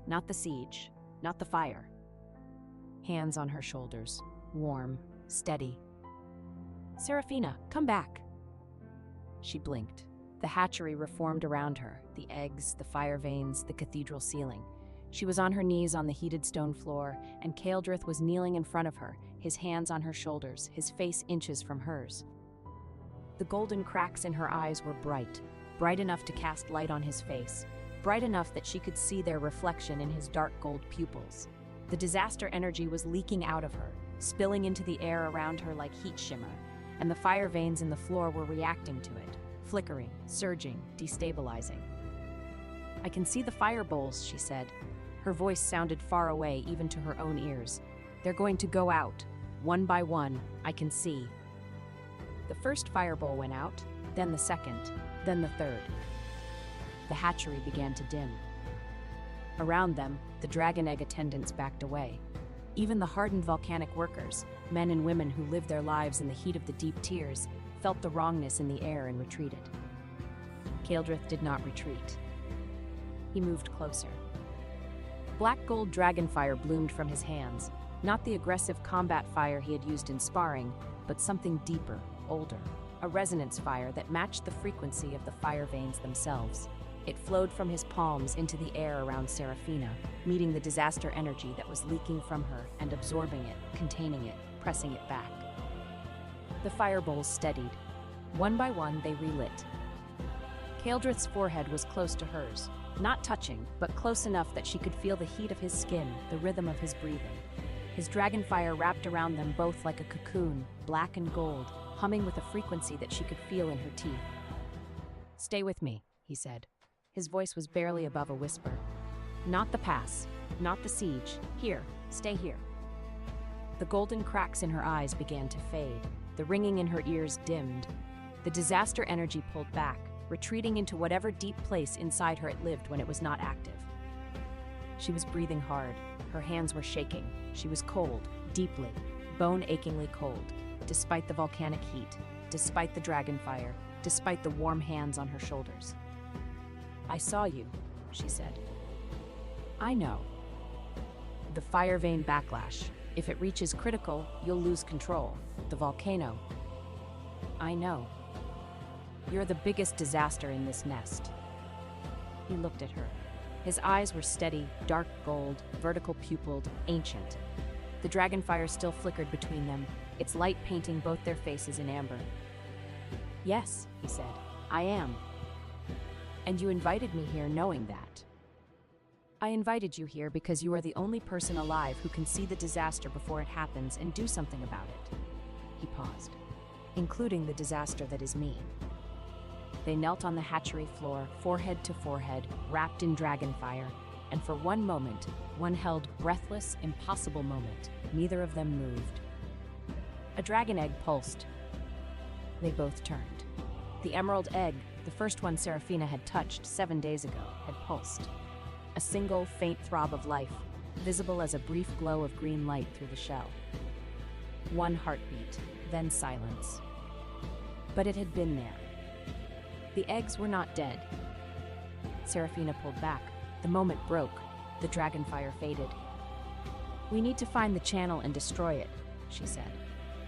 B: Not the siege, not the fire. Hands on her shoulders, warm, steady. "Serafina, come back." She blinked. The hatchery reformed around her, the eggs, the fire veins, the cathedral ceiling. She was on her knees on the heated stone floor, and Kaeldrith was kneeling in front of her, his hands on her shoulders, his face inches from hers. The golden cracks in her eyes were bright, bright enough to cast light on his face, bright enough that she could see their reflection in his dark gold pupils. The disaster energy was leaking out of her, spilling into the air around her like heat shimmer, and the fire veins in the floor were reacting to it, flickering, surging, destabilizing. "I can see the fire bowls," she said. Her voice sounded far away even to her own ears. "They're going to go out. One by one, I can see." The first fire bowl went out, then the second, then the third. The hatchery began to dim. Around them, the dragon egg attendants backed away. Even the hardened volcanic workers, men and women who lived their lives in the heat of the deep tiers, felt the wrongness in the air and retreated. Kaeldrith did not retreat. He moved closer. Black gold dragonfire bloomed from his hands, not the aggressive combat fire he had used in sparring, but something deeper, older, a resonance fire that matched the frequency of the fire veins themselves. It flowed from his palms into the air around Serafina, meeting the disaster energy that was leaking from her and absorbing it, containing it, pressing it back. The fire bowls steadied. One by one, they relit. Kaldrith's forehead was close to hers, not touching, but close enough that she could feel the heat of his skin, the rhythm of his breathing. His dragon fire wrapped around them both like a cocoon, black and gold, humming with a frequency that she could feel in her teeth. "Stay with me," he said. His voice was barely above a whisper. "Not the pass, not the siege. Here, stay here." The golden cracks in her eyes began to fade. The ringing in her ears dimmed. The disaster energy pulled back, retreating into whatever deep place inside her it lived when it was not active. She was breathing hard. Her hands were shaking. She was cold, deeply, bone-achingly cold, despite the volcanic heat, despite the dragon fire, despite the warm hands on her shoulders. "I saw you," she said. "I know. The fire vein backlash. If it reaches critical, you'll lose control. The volcano. I know. You're the biggest disaster in this nest." He looked at her. His eyes were steady, dark gold, vertical pupilled, ancient. The dragonfire still flickered between them, its light painting both their faces in amber. "Yes," he said, "I am. And you invited me here knowing that. I invited you here because you are the only person alive who can see the disaster before it happens and do something about it." He paused. "Including the disaster that is me." They knelt on the hatchery floor, forehead to forehead, wrapped in dragonfire, and for one moment, one held breathless, impossible moment, neither of them moved. A dragon egg pulsed. They both turned. The emerald egg, the first one Serafina had touched 7 days ago, had pulsed. A single, faint throb of life, visible as a brief glow of green light through the shell. One heartbeat, then silence. But it had been there. The eggs were not dead. Serafina pulled back. The moment broke. The dragonfire faded. "We need to find the channel and destroy it," she said.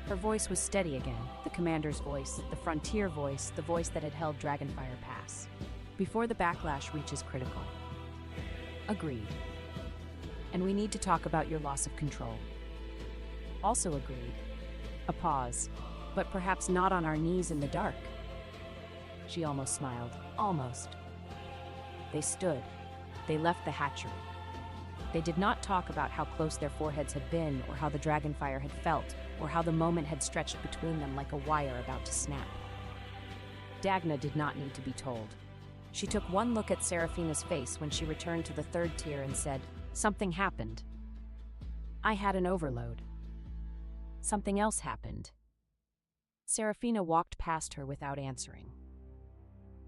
B: Her voice was steady again, the commander's voice, the frontier voice, the voice that had held Dragonfire Pass. "Before the backlash reaches critical." "Agreed. And we need to talk about your loss of control." "Also agreed." A pause. "But perhaps not on our knees in the dark." She almost smiled. Almost. They stood. They left the hatchery. They did not talk about how close their foreheads had been, or how the dragonfire had felt, or how the moment had stretched between them like a wire about to snap. Dagna did not need to be told. She took one look at Serafina's face when she returned to the third tier and said, "Something happened. I had an overload. Something else happened." Serafina walked past her without answering.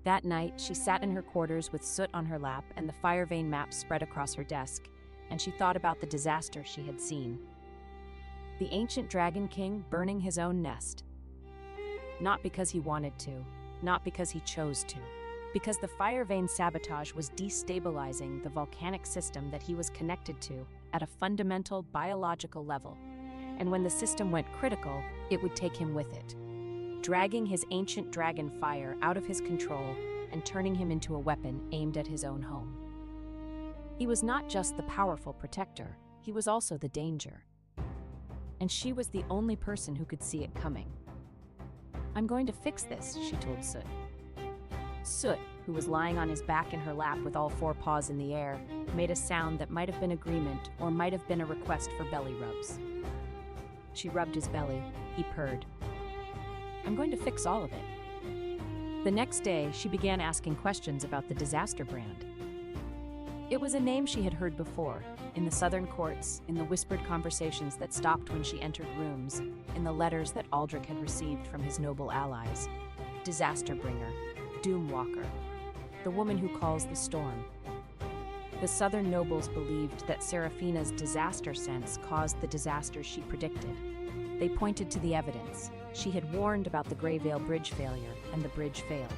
B: That night, she sat in her quarters with soot on her lap and the fire vein map spread across her desk, and she thought about the disaster she had seen. The ancient Dragon King burning his own nest. Not because he wanted to, not because he chose to, because the fire vein sabotage was destabilizing the volcanic system that he was connected to at a fundamental biological level. And when the system went critical, it would take him with it, dragging his ancient dragon fire out of his control and turning him into a weapon aimed at his own home. He was not just the powerful protector, he was also the danger. And she was the only person who could see it coming. "I'm going to fix this," she told Soot. Soot, who was lying on his back in her lap with all four paws in the air, made a sound that might have been agreement or might have been a request for belly rubs. She rubbed his belly. He purred. "I'm going to fix all of it." The next day, she began asking questions about the disaster brand. It was a name she had heard before, in the southern courts, in the whispered conversations that stopped when she entered rooms, in the letters that Aldrich had received from his noble allies. Disaster bringer, doom walker, the woman who calls the storm. The southern nobles believed that Serafina's disaster sense caused the disasters she predicted. They pointed to the evidence. She had warned about the Greyvale Bridge failure, and the bridge failed.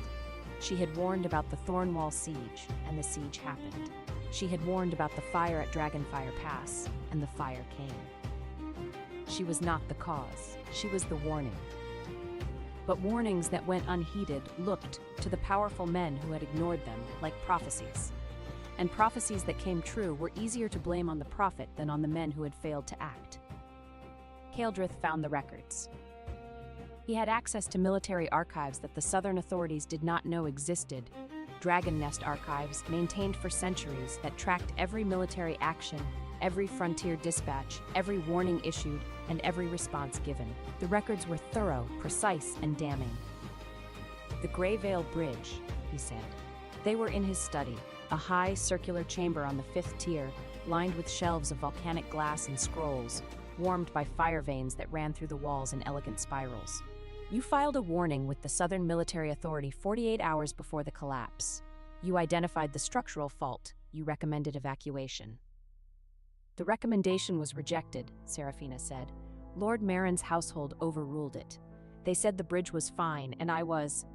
B: She had warned about the Thornwall siege, and the siege happened. She had warned about the fire at Dragonfire Pass, and the fire came. She was not the cause. She was the warning. But warnings that went unheeded looked to the powerful men who had ignored them like prophecies. And prophecies that came true were easier to blame on the prophet than on the men who had failed to act. Cealdrith found the records. He had access to military archives that the Southern authorities did not know existed. Dragon Nest archives, maintained for centuries, that tracked every military action, every frontier dispatch, every warning issued, and every response given. The records were thorough, precise, and damning. The Greyvale Bridge, he said. They were in his study, a high, circular chamber on the 5th tier, lined with shelves of volcanic glass and scrolls, warmed by fire veins that ran through the walls in elegant spirals. You filed a warning with the Southern Military Authority 48 hours before the collapse. You identified the structural fault. You recommended evacuation. The recommendation was rejected, Serafina said. Lord Marin's household overruled it. They said the bridge was fine, and I was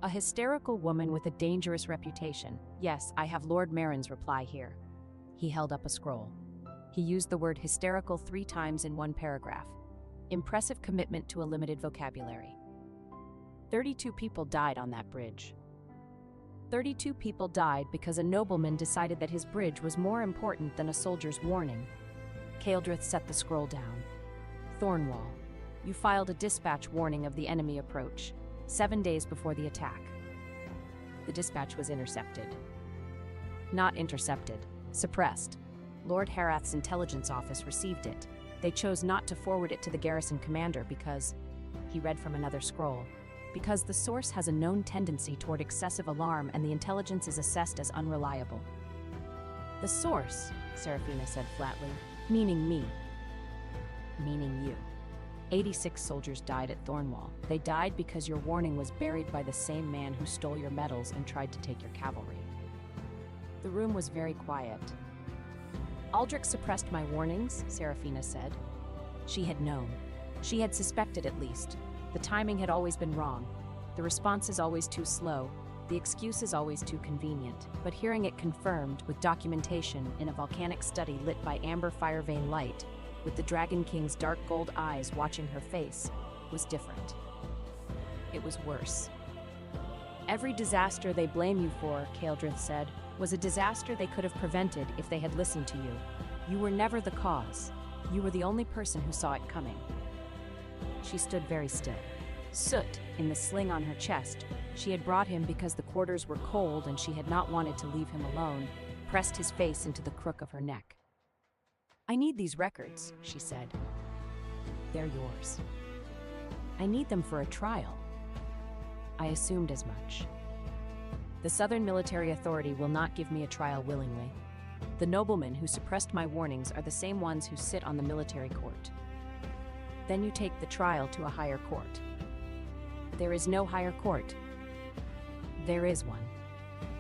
B: a hysterical woman with a dangerous reputation. Yes, I have Lord Marin's reply here. He held up a scroll. He used the word hysterical 3 times in one paragraph. Impressive commitment to a limited vocabulary. 32 people died on that bridge. 32 people died because a nobleman decided that his bridge was more important than a soldier's warning. Cealdrith set the scroll down. Thornwall, you filed a dispatch warning of the enemy approach, 7 days before the attack. The dispatch was intercepted. Not intercepted, suppressed. Lord Herath's intelligence office received it. They chose not to forward it to the garrison commander because, he read from another scroll, because the source has a known tendency toward excessive alarm and the intelligence is assessed as unreliable. The source, Serafina said flatly, meaning me. Meaning you. 86 soldiers died at Thornwall. They died because your warning was buried by the same man who stole your medals and tried to take your cavalry. The room was very quiet. Aldrich suppressed my warnings, Serafina said. She had known. She had suspected at least. The timing had always been wrong. The response is always too slow. The excuse is always too convenient. But hearing it confirmed with documentation in a volcanic study lit by amber fire vein light, with the Dragon King's dark gold eyes watching her face, was different. It was worse. Every disaster they blame you for, Cealdrith said, was a disaster they could have prevented if they had listened to you. You were never the cause. You were the only person who saw it coming. She stood very still. Soot in the sling on her chest. She had brought him because the quarters were cold and she had not wanted to leave him alone, pressed his face into the crook of her neck. I need these records, she said. They're yours. I need them for a trial. I assumed as much. The Southern Military Authority will not give me a trial willingly. The noblemen who suppressed my warnings are the same ones who sit on the military court. Then you take the trial to a higher court. There is no higher court. There is one.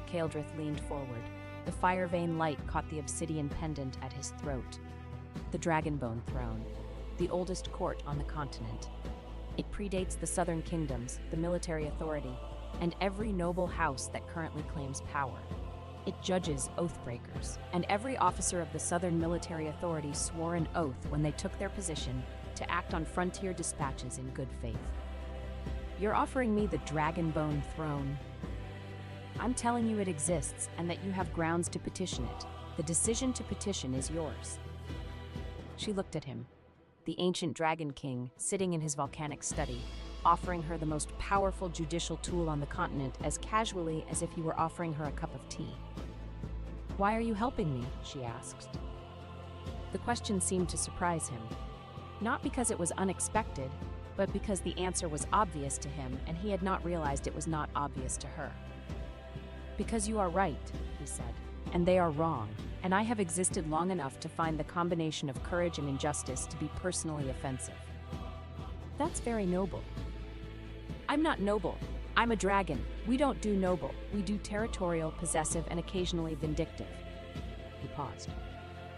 B: Cealdrith leaned forward. The fire vein light caught the obsidian pendant at his throat. The Dragonbone Throne, the oldest court on the continent. It predates the Southern Kingdoms, the military authority, and every noble house that currently claims power. It judges oathbreakers, and every officer of the Southern Military Authority swore an oath when they took their position to act on frontier dispatches in good faith. You're offering me the Dragonbone Throne. I'm telling you it exists and that you have grounds to petition it. The decision to petition is yours. She looked at him, the ancient Dragon King, sitting in his volcanic study, offering her the most powerful judicial tool on the continent as casually as if he were offering her a cup of tea. Why are you helping me? She asked. The question seemed to surprise him. Not because it was unexpected, but because the answer was obvious to him and he had not realized it was not obvious to her. Because you are right, he said, and they are wrong, and I have existed long enough to find the combination of courage and injustice to be personally offensive. That's very noble. I'm not noble. I'm a dragon. We don't do noble. We do territorial, possessive, and occasionally vindictive. He paused.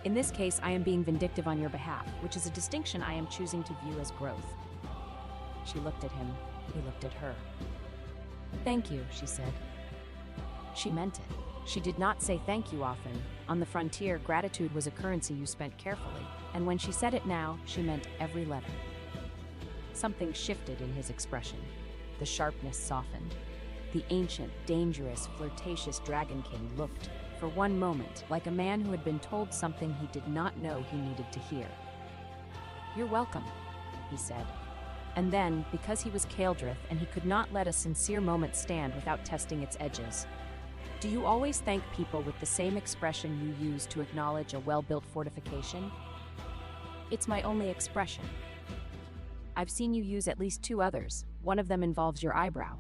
B: In this case, I am being vindictive on your behalf, which is a distinction I am choosing to view as growth. She looked at him. He looked at her. Thank you, she said. She meant it. She did not say thank you often. On the frontier, gratitude was a currency you spent carefully, and when she said it now, she meant every letter. Something shifted in his expression. The sharpness softened. The ancient, dangerous, flirtatious Dragon King looked, for one moment, like a man who had been told something he did not know he needed to hear. "You're welcome," he said. And then, because he was Kaeldrith and he could not let a sincere moment stand without testing its edges, "Do you always thank people with the same expression you use to acknowledge a well-built fortification?" "It's my only expression. I've seen you use at least 2 others. One of them involves your eyebrow."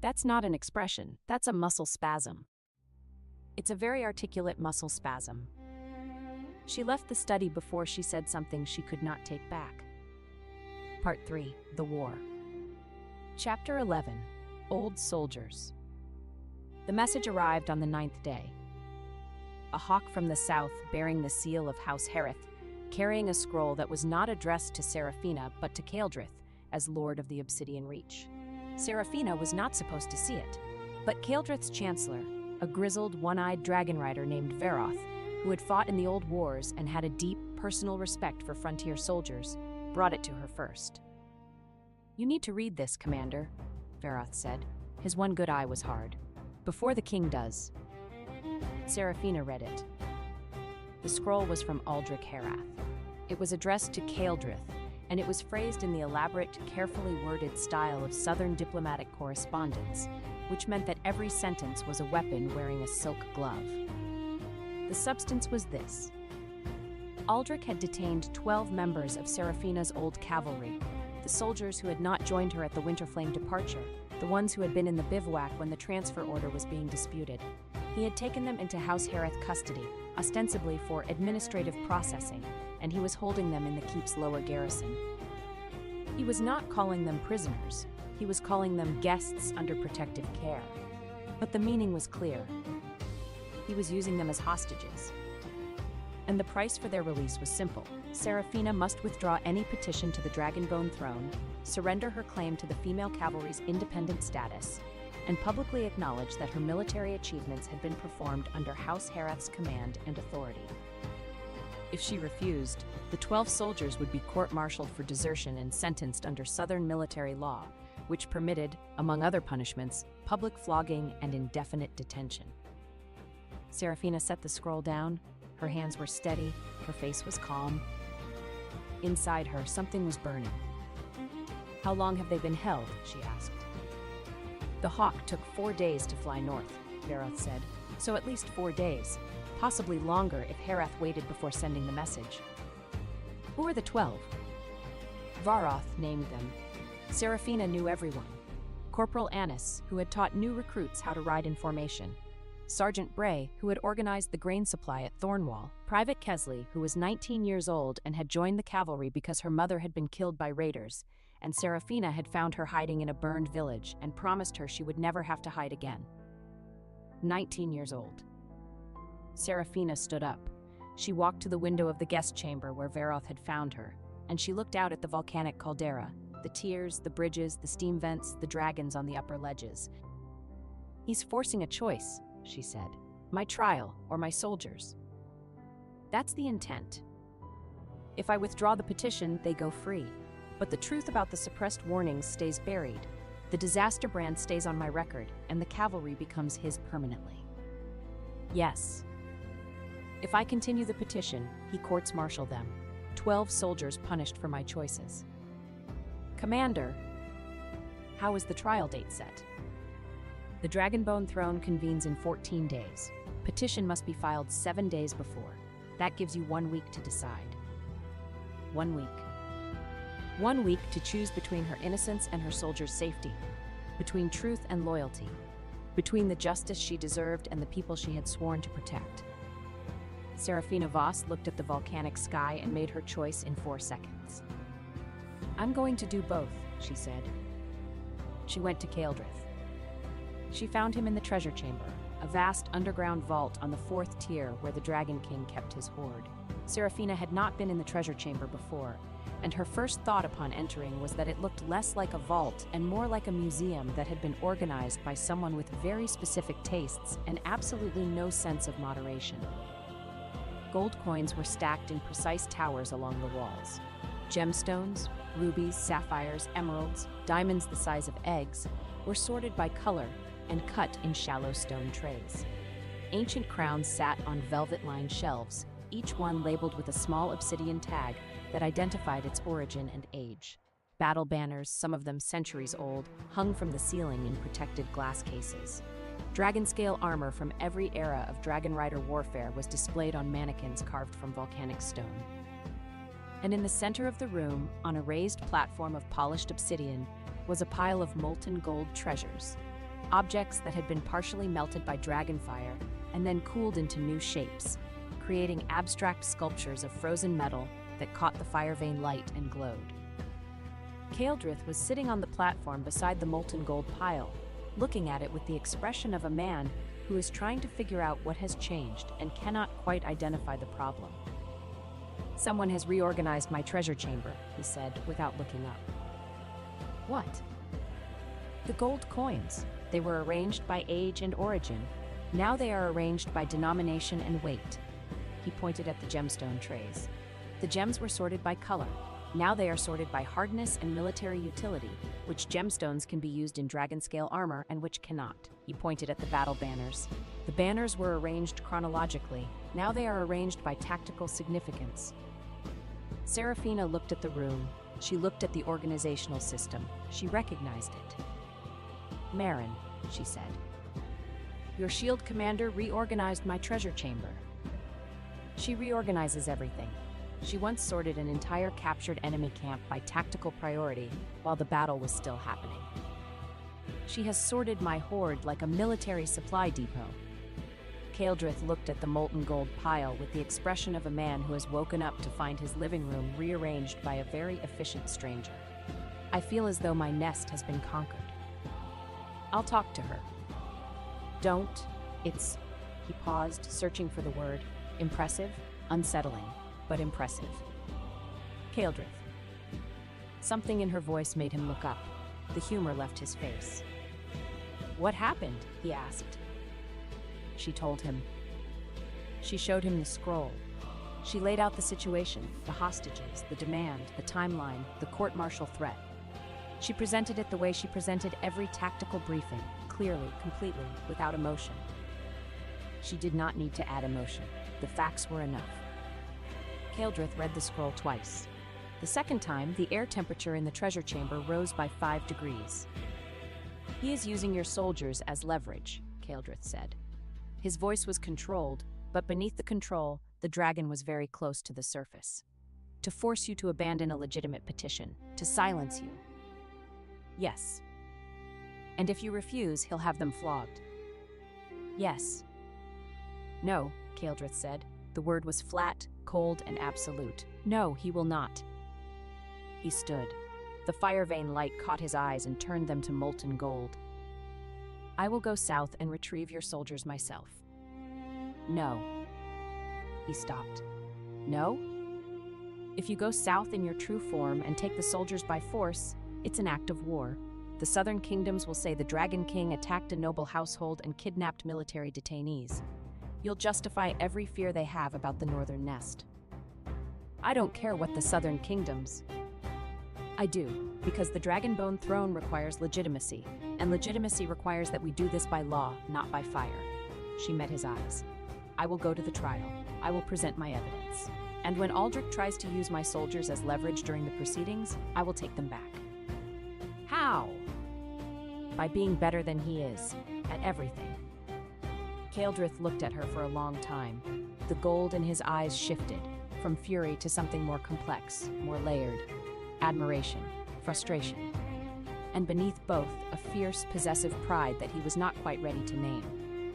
B: "That's not an expression, that's a muscle spasm." "It's a very articulate muscle spasm." She left the study before she said something she could not take back. Part 3. The War. Chapter 11. Old Soldiers. The message arrived on the 9th day. A hawk from the south bearing the seal of House Harith, carrying a scroll that was not addressed to Seraphina but to Kaeldrith as Lord of the Obsidian Reach. Seraphina was not supposed to see it, but Kaeldrith's chancellor, a grizzled, one-eyed dragon rider named Varoth, who had fought in the old wars and had a deep, personal respect for frontier soldiers, brought it to her first. "You need to read this, Commander," Varoth said. His one good eye was hard. "Before the king does." Seraphina read it. The scroll was from Aldrich Herath. It was addressed to Kaeldrith, and it was phrased in the elaborate, carefully worded style of Southern diplomatic correspondence, which meant that every sentence was a weapon wearing a silk glove. The substance was this. Aldrich had detained 12 members of Seraphina's old cavalry, the soldiers who had not joined her at the Winterflame departure, the ones who had been in the bivouac when the transfer order was being disputed. He had taken them into House Harith custody, ostensibly for administrative processing, and he was holding them in the keep's lower garrison. He was not calling them prisoners, he was calling them guests under protective care. But the meaning was clear. He was using them as hostages. And the price for their release was simple. Seraphina must withdraw any petition to the Dragonbone throne, surrender her claim to the female cavalry's independent status, and publicly acknowledge that her military achievements had been performed under House Herath's command and authority. If she refused, the 12 soldiers would be court-martialed for desertion and sentenced under Southern military law, which permitted, among other punishments, public flogging and indefinite detention. Seraphina set the scroll down. Her hands were steady, her face was calm. Inside her, something was burning. "How long have they been held?" she asked. "The hawk took 4 days to fly north," Varoth said, "so at least 4 days, possibly longer if Herath waited before sending the message." "Who are the 12? Varoth named them. Seraphina knew everyone. Corporal Annis, who had taught new recruits how to ride in formation. Sergeant Bray, who had organized the grain supply at Thornwall. Private Kesley, who was 19 years old and had joined the cavalry because her mother had been killed by raiders, and Seraphina had found her hiding in a burned village and promised her she would never have to hide again. 19 years old. Seraphina stood up. She walked to the window of the guest chamber where Varoth had found her, and she looked out at the volcanic caldera, the tiers, the bridges, the steam vents, the dragons on the upper ledges. "He's forcing a choice," she said. "My trial or my soldiers. That's the intent. If I withdraw the petition, they go free. But the truth about the suppressed warnings stays buried. The disaster brand stays on my record, and the cavalry becomes his permanently. Yes. If I continue the petition, he courts-martial them. 12 soldiers punished for my choices." "Commander, how is the trial date set?" "The Dragonbone throne convenes in 14 days. Petition must be filed 7 days before. That gives you 1 week to decide." 1 week. 1 week to choose between her innocence and her soldiers' safety, between truth and loyalty, between the justice she deserved and the people she had sworn to protect. Seraphina Voss looked at the volcanic sky and made her choice in 4 seconds. "I'm going to do both," she said. She went to Kaeldrith. She found him in the treasure chamber, a vast underground vault on the 4th tier where the Dragon King kept his hoard. Seraphina had not been in the treasure chamber before, and her first thought upon entering was that it looked less like a vault and more like a museum that had been organized by someone with very specific tastes and absolutely no sense of moderation. Gold coins were stacked in precise towers along the walls. Gemstones, Rubies, sapphires, emeralds, diamonds the size of eggs, were sorted by color and cut in shallow stone trays. Ancient crowns sat on velvet-lined shelves, each one labeled with a small obsidian tag that identified its origin and age. Battle banners, some of them centuries old, hung from the ceiling in protected glass cases. Dragon-scale armor from every era of Dragon Rider warfare was displayed on mannequins carved from volcanic stone. And in the center of the room, on a raised platform of polished obsidian, was a pile of molten gold treasures, objects that had been partially melted by dragonfire and then cooled into new shapes, creating abstract sculptures of frozen metal that caught the fire vein light and glowed. Kaeldrith was sitting on the platform beside the molten gold pile, looking at it with the expression of a man who is trying to figure out what has changed and cannot quite identify the problem. "Someone has reorganized my treasure chamber," he said, without looking up. "What?" "The gold coins. They were arranged by age and origin. Now they are arranged by denomination and weight." He pointed at the gemstone trays. "The gems were sorted by color. Now they are sorted by hardness and military utility, which gemstones can be used in dragon-scale armor and which cannot." He pointed at the battle banners. "The banners were arranged chronologically. Now they are arranged by tactical significance." Serafina looked at the room. She looked at the organizational system. She recognized it. "Marin," she said. "Your shield commander reorganized my treasure chamber." "She reorganizes everything. She once sorted an entire captured enemy camp by tactical priority while the battle was still happening. She has sorted my horde like a military supply depot." Kaeldrith looked at the molten gold pile with the expression of a man who has woken up to find his living room rearranged by a very efficient stranger. "I feel as though my nest has been conquered. I'll talk to her." "Don't. It's..." He paused, searching for the word. "Impressive? Unsettling, but impressive." "Kaeldrith." Something in her voice made him look up. The humor left his face. "What happened?" he asked. She told him. She showed him the scroll. She laid out the situation, the hostages, the demand, the timeline, the court-martial threat. She presented it the way she presented every tactical briefing, clearly, completely, without emotion. She did not need to add emotion. The facts were enough. Kaeldrith read the scroll twice. The second time, the air temperature in the treasure chamber rose by 5 degrees. "He is using your soldiers as leverage," Kaeldrith said. His voice was controlled, but beneath the control, the dragon was very close to the surface. "To force you to abandon a legitimate petition, to silence you." "Yes." "And if you refuse, he'll have them flogged." "Yes." "No," Kaeldrith said. The word was flat, cold, and absolute. "No, he will not." He stood. The fire vein light caught his eyes and turned them to molten gold. "I will go south and retrieve your soldiers myself." "No." He stopped. "No? If you go south in your true form and take the soldiers by force, it's an act of war. The southern kingdoms will say the Dragon King attacked a noble household and kidnapped military detainees. You'll justify every fear they have about the northern nest." "I don't care what the southern kingdoms..." "I do, because the Dragonbone throne requires legitimacy, and legitimacy requires that we do this by law, not by fire." She met his eyes. "I will go to the trial. I will present my evidence. And when Aldrich tries to use my soldiers as leverage during the proceedings, I will take them back." "How?" "By being better than he is, at everything." Kaeldrith looked at her for a long time. The gold in his eyes shifted, from fury to something more complex, more layered. Admiration, frustration, and beneath both, a fierce, possessive pride that he was not quite ready to name.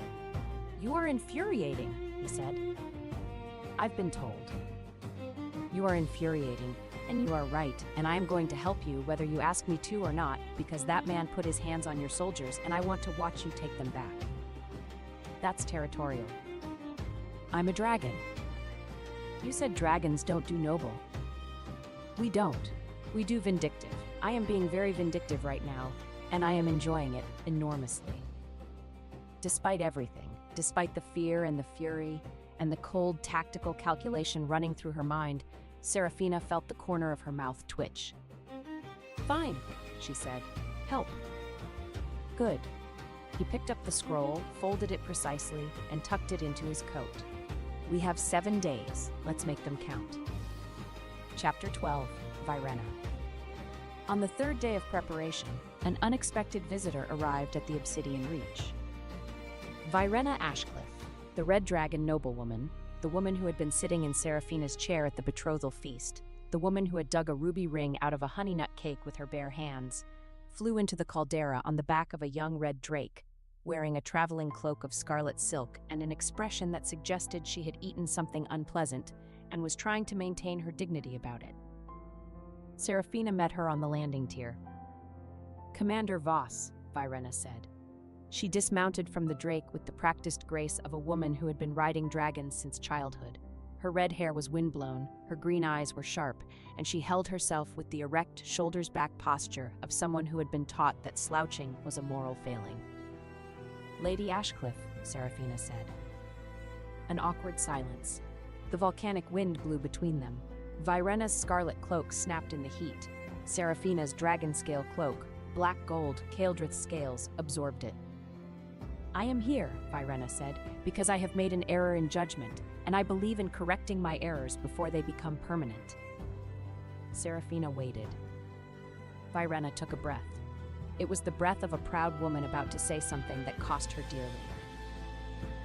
B: "You are infuriating," he said. "I've been told." "You are infuriating, and you are right, and I am going to help you whether you ask me to or not, because that man put his hands on your soldiers and I want to watch you take them back." "That's territorial." "I'm a dragon." "You said dragons don't do noble." "We don't. We do vindictive. I am being very vindictive right now, and I am enjoying it enormously." Despite everything, despite the fear and the fury, and the cold tactical calculation running through her mind, Serafina felt the corner of her mouth twitch. Fine, she said. Help. Good. He picked up the scroll, folded it precisely, and tucked it into his coat. We have 7 days. Let's make them count. Chapter 12. Virena. On the 3rd day of preparation, an unexpected visitor arrived at the Obsidian Reach. Virena Ashcliffe, the Red Dragon noblewoman, the woman who had been sitting in Seraphina's chair at the betrothal feast, the woman who had dug a ruby ring out of a honey nut cake with her bare hands, flew into the caldera on the back of a young red drake, wearing a traveling cloak of scarlet silk and an expression that suggested she had eaten something unpleasant and was trying to maintain her dignity about it. Seraphina met her on the landing tier. "Commander Voss," Virena said. She dismounted from the drake with the practiced grace of a woman who had been riding dragons since childhood. Her red hair was windblown, her green eyes were sharp, and she held herself with the erect, shoulders-back posture of someone who had been taught that slouching was a moral failing. "Lady Ashcliffe," Seraphina said. An awkward silence. The volcanic wind blew between them. Virena's scarlet cloak snapped in the heat. Seraphina's dragon-scale cloak, black gold, Kaeldrith's scales, absorbed it. "I am here," Virena said, "because I have made an error in judgment, and I believe in correcting my errors before they become permanent." Seraphina waited. Virena took a breath. It was the breath of a proud woman about to say something that cost her dearly.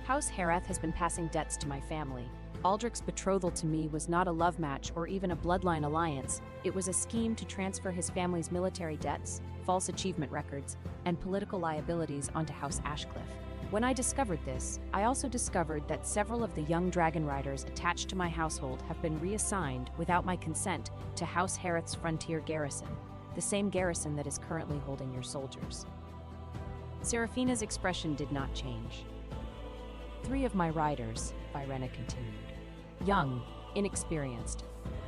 B: "House Hareth has been passing debts to my family. Aldrich's betrothal to me was not a love match or even a bloodline alliance. It was a scheme to transfer his family's military debts, false achievement records, and political liabilities onto House Ashcliffe. When I discovered this, I also discovered that several of the young dragon riders attached to my household have been reassigned, without my consent, to House Hareth's frontier garrison, the same garrison that is currently holding your soldiers." Seraphina's expression did not change. "3 of my riders," Virena continued, "young, inexperienced,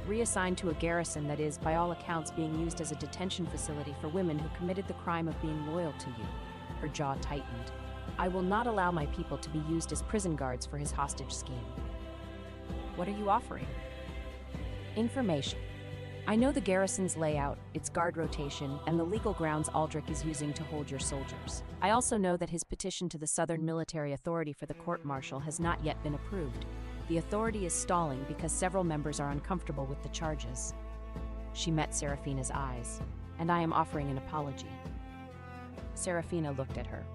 B: reassigned to a garrison that is, by all accounts, being used as a detention facility for women who committed the crime of being loyal to you." Her jaw tightened. "I will not allow my people to be used as prison guards for his hostage scheme." "What are you offering?" "Information. I know the garrison's layout, its guard rotation, and the legal grounds Aldrich is using to hold your soldiers. I also know that his petition to the Southern Military Authority for the court-martial has not yet been approved. The authority is stalling because several members are uncomfortable with the charges." She met Seraphina's eyes. "And I am offering an apology." Seraphina looked at her.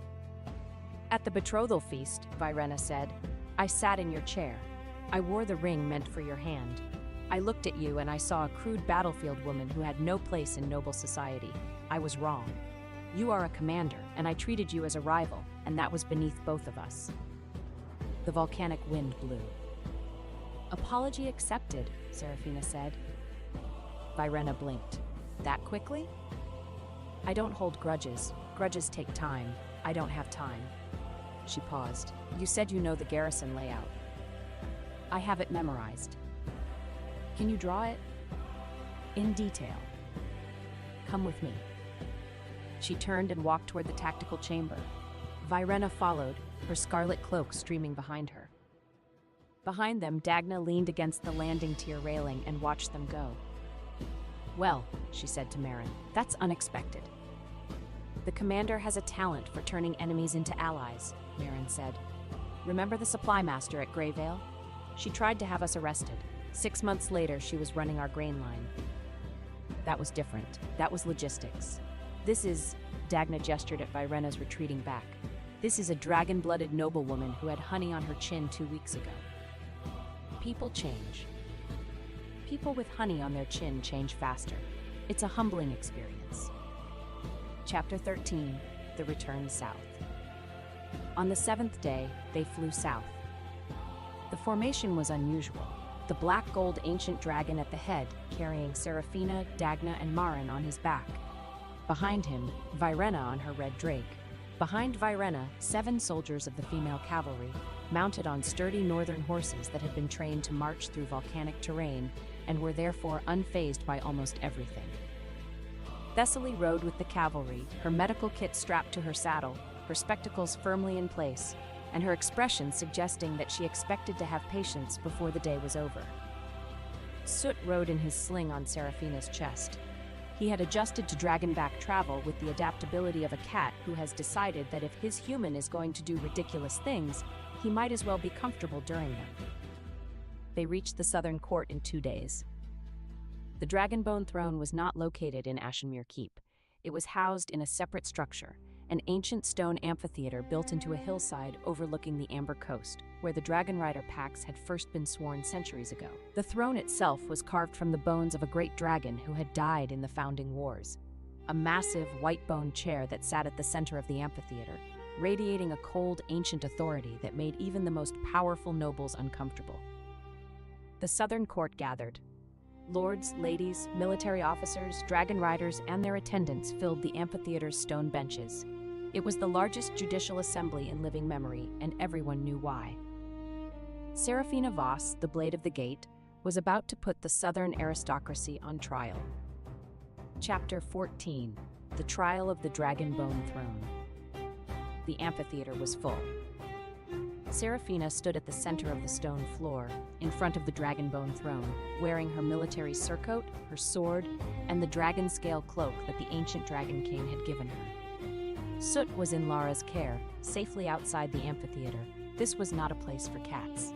B: "At the betrothal feast," Virena said, "I sat in your chair. I wore the ring meant for your hand. I looked at you and I saw a crude battlefield woman who had no place in noble society. I was wrong. You are a commander, and I treated you as a rival, and that was beneath both of us." The volcanic wind blew. "Apology accepted," Seraphina said. Virena blinked. "That quickly?" "I don't hold grudges. Grudges take time. I don't have time." She paused. "You said you know the garrison layout." "I have it memorized." "Can you draw it?" "In detail." "Come with me." She turned and walked toward the tactical chamber. Virena followed, her scarlet cloak streaming behind her. Behind them, Dagna leaned against the landing tier railing and watched them go. "Well," she said to Marin, "that's unexpected." "The commander has a talent for turning enemies into allies," Marin said. "Remember the supply master at Greyvale? She tried to have us arrested. 6 months later, she was running our grain line. That was different. That was logistics. This is," Dagna gestured at Virena's retreating back, "this is a dragon-blooded noblewoman who had honey on her chin 2 weeks ago." People change. People with honey on their chin change faster. It's a humbling experience. Chapter 13. The Return South. On the 7th day, they flew south. The formation was unusual. The black-gold ancient dragon at the head, carrying Seraphina, Dagna, and Marin on his back. Behind him, Virena on her red drake. Behind Virena, 7 soldiers of the female cavalry, mounted on sturdy northern horses that had been trained to march through volcanic terrain and were therefore unfazed by almost everything. Thessaly rode with the cavalry, her medical kit strapped to her saddle, her spectacles firmly in place, and her expression suggesting that she expected to have patience before the day was over. Soot rode in his sling on Seraphina's chest. He had adjusted to dragon-back travel with the adaptability of a cat who has decided that if his human is going to do ridiculous things, he might as well be comfortable during them. They reached the southern court in 2 days. The Dragonbone throne was not located in Ashenmere Keep. It was housed in a separate structure, an ancient stone amphitheater built into a hillside overlooking the Amber Coast, where the Dragon Rider packs had first been sworn centuries ago. The throne itself was carved from the bones of a great dragon who had died in the founding wars. A massive, white-boned chair that sat at the center of the amphitheater, radiating a cold, ancient authority that made even the most powerful nobles uncomfortable. The southern court gathered. Lords, ladies, military officers, dragon riders, and their attendants filled the amphitheater's stone benches. It was the largest judicial assembly in living memory, and everyone knew why. Serafina Voss, the Blade of the Gate, was about to put the southern aristocracy on trial. Chapter 14: The Trial of the Dragonbone Throne. The amphitheater was full. Serafina stood at the center of the stone floor, in front of the Dragonbone throne, wearing her military surcoat, her sword, and the dragon scale cloak that the ancient Dragon King had given her. Soot was in Lara's care, safely outside the amphitheater. This was not a place for cats.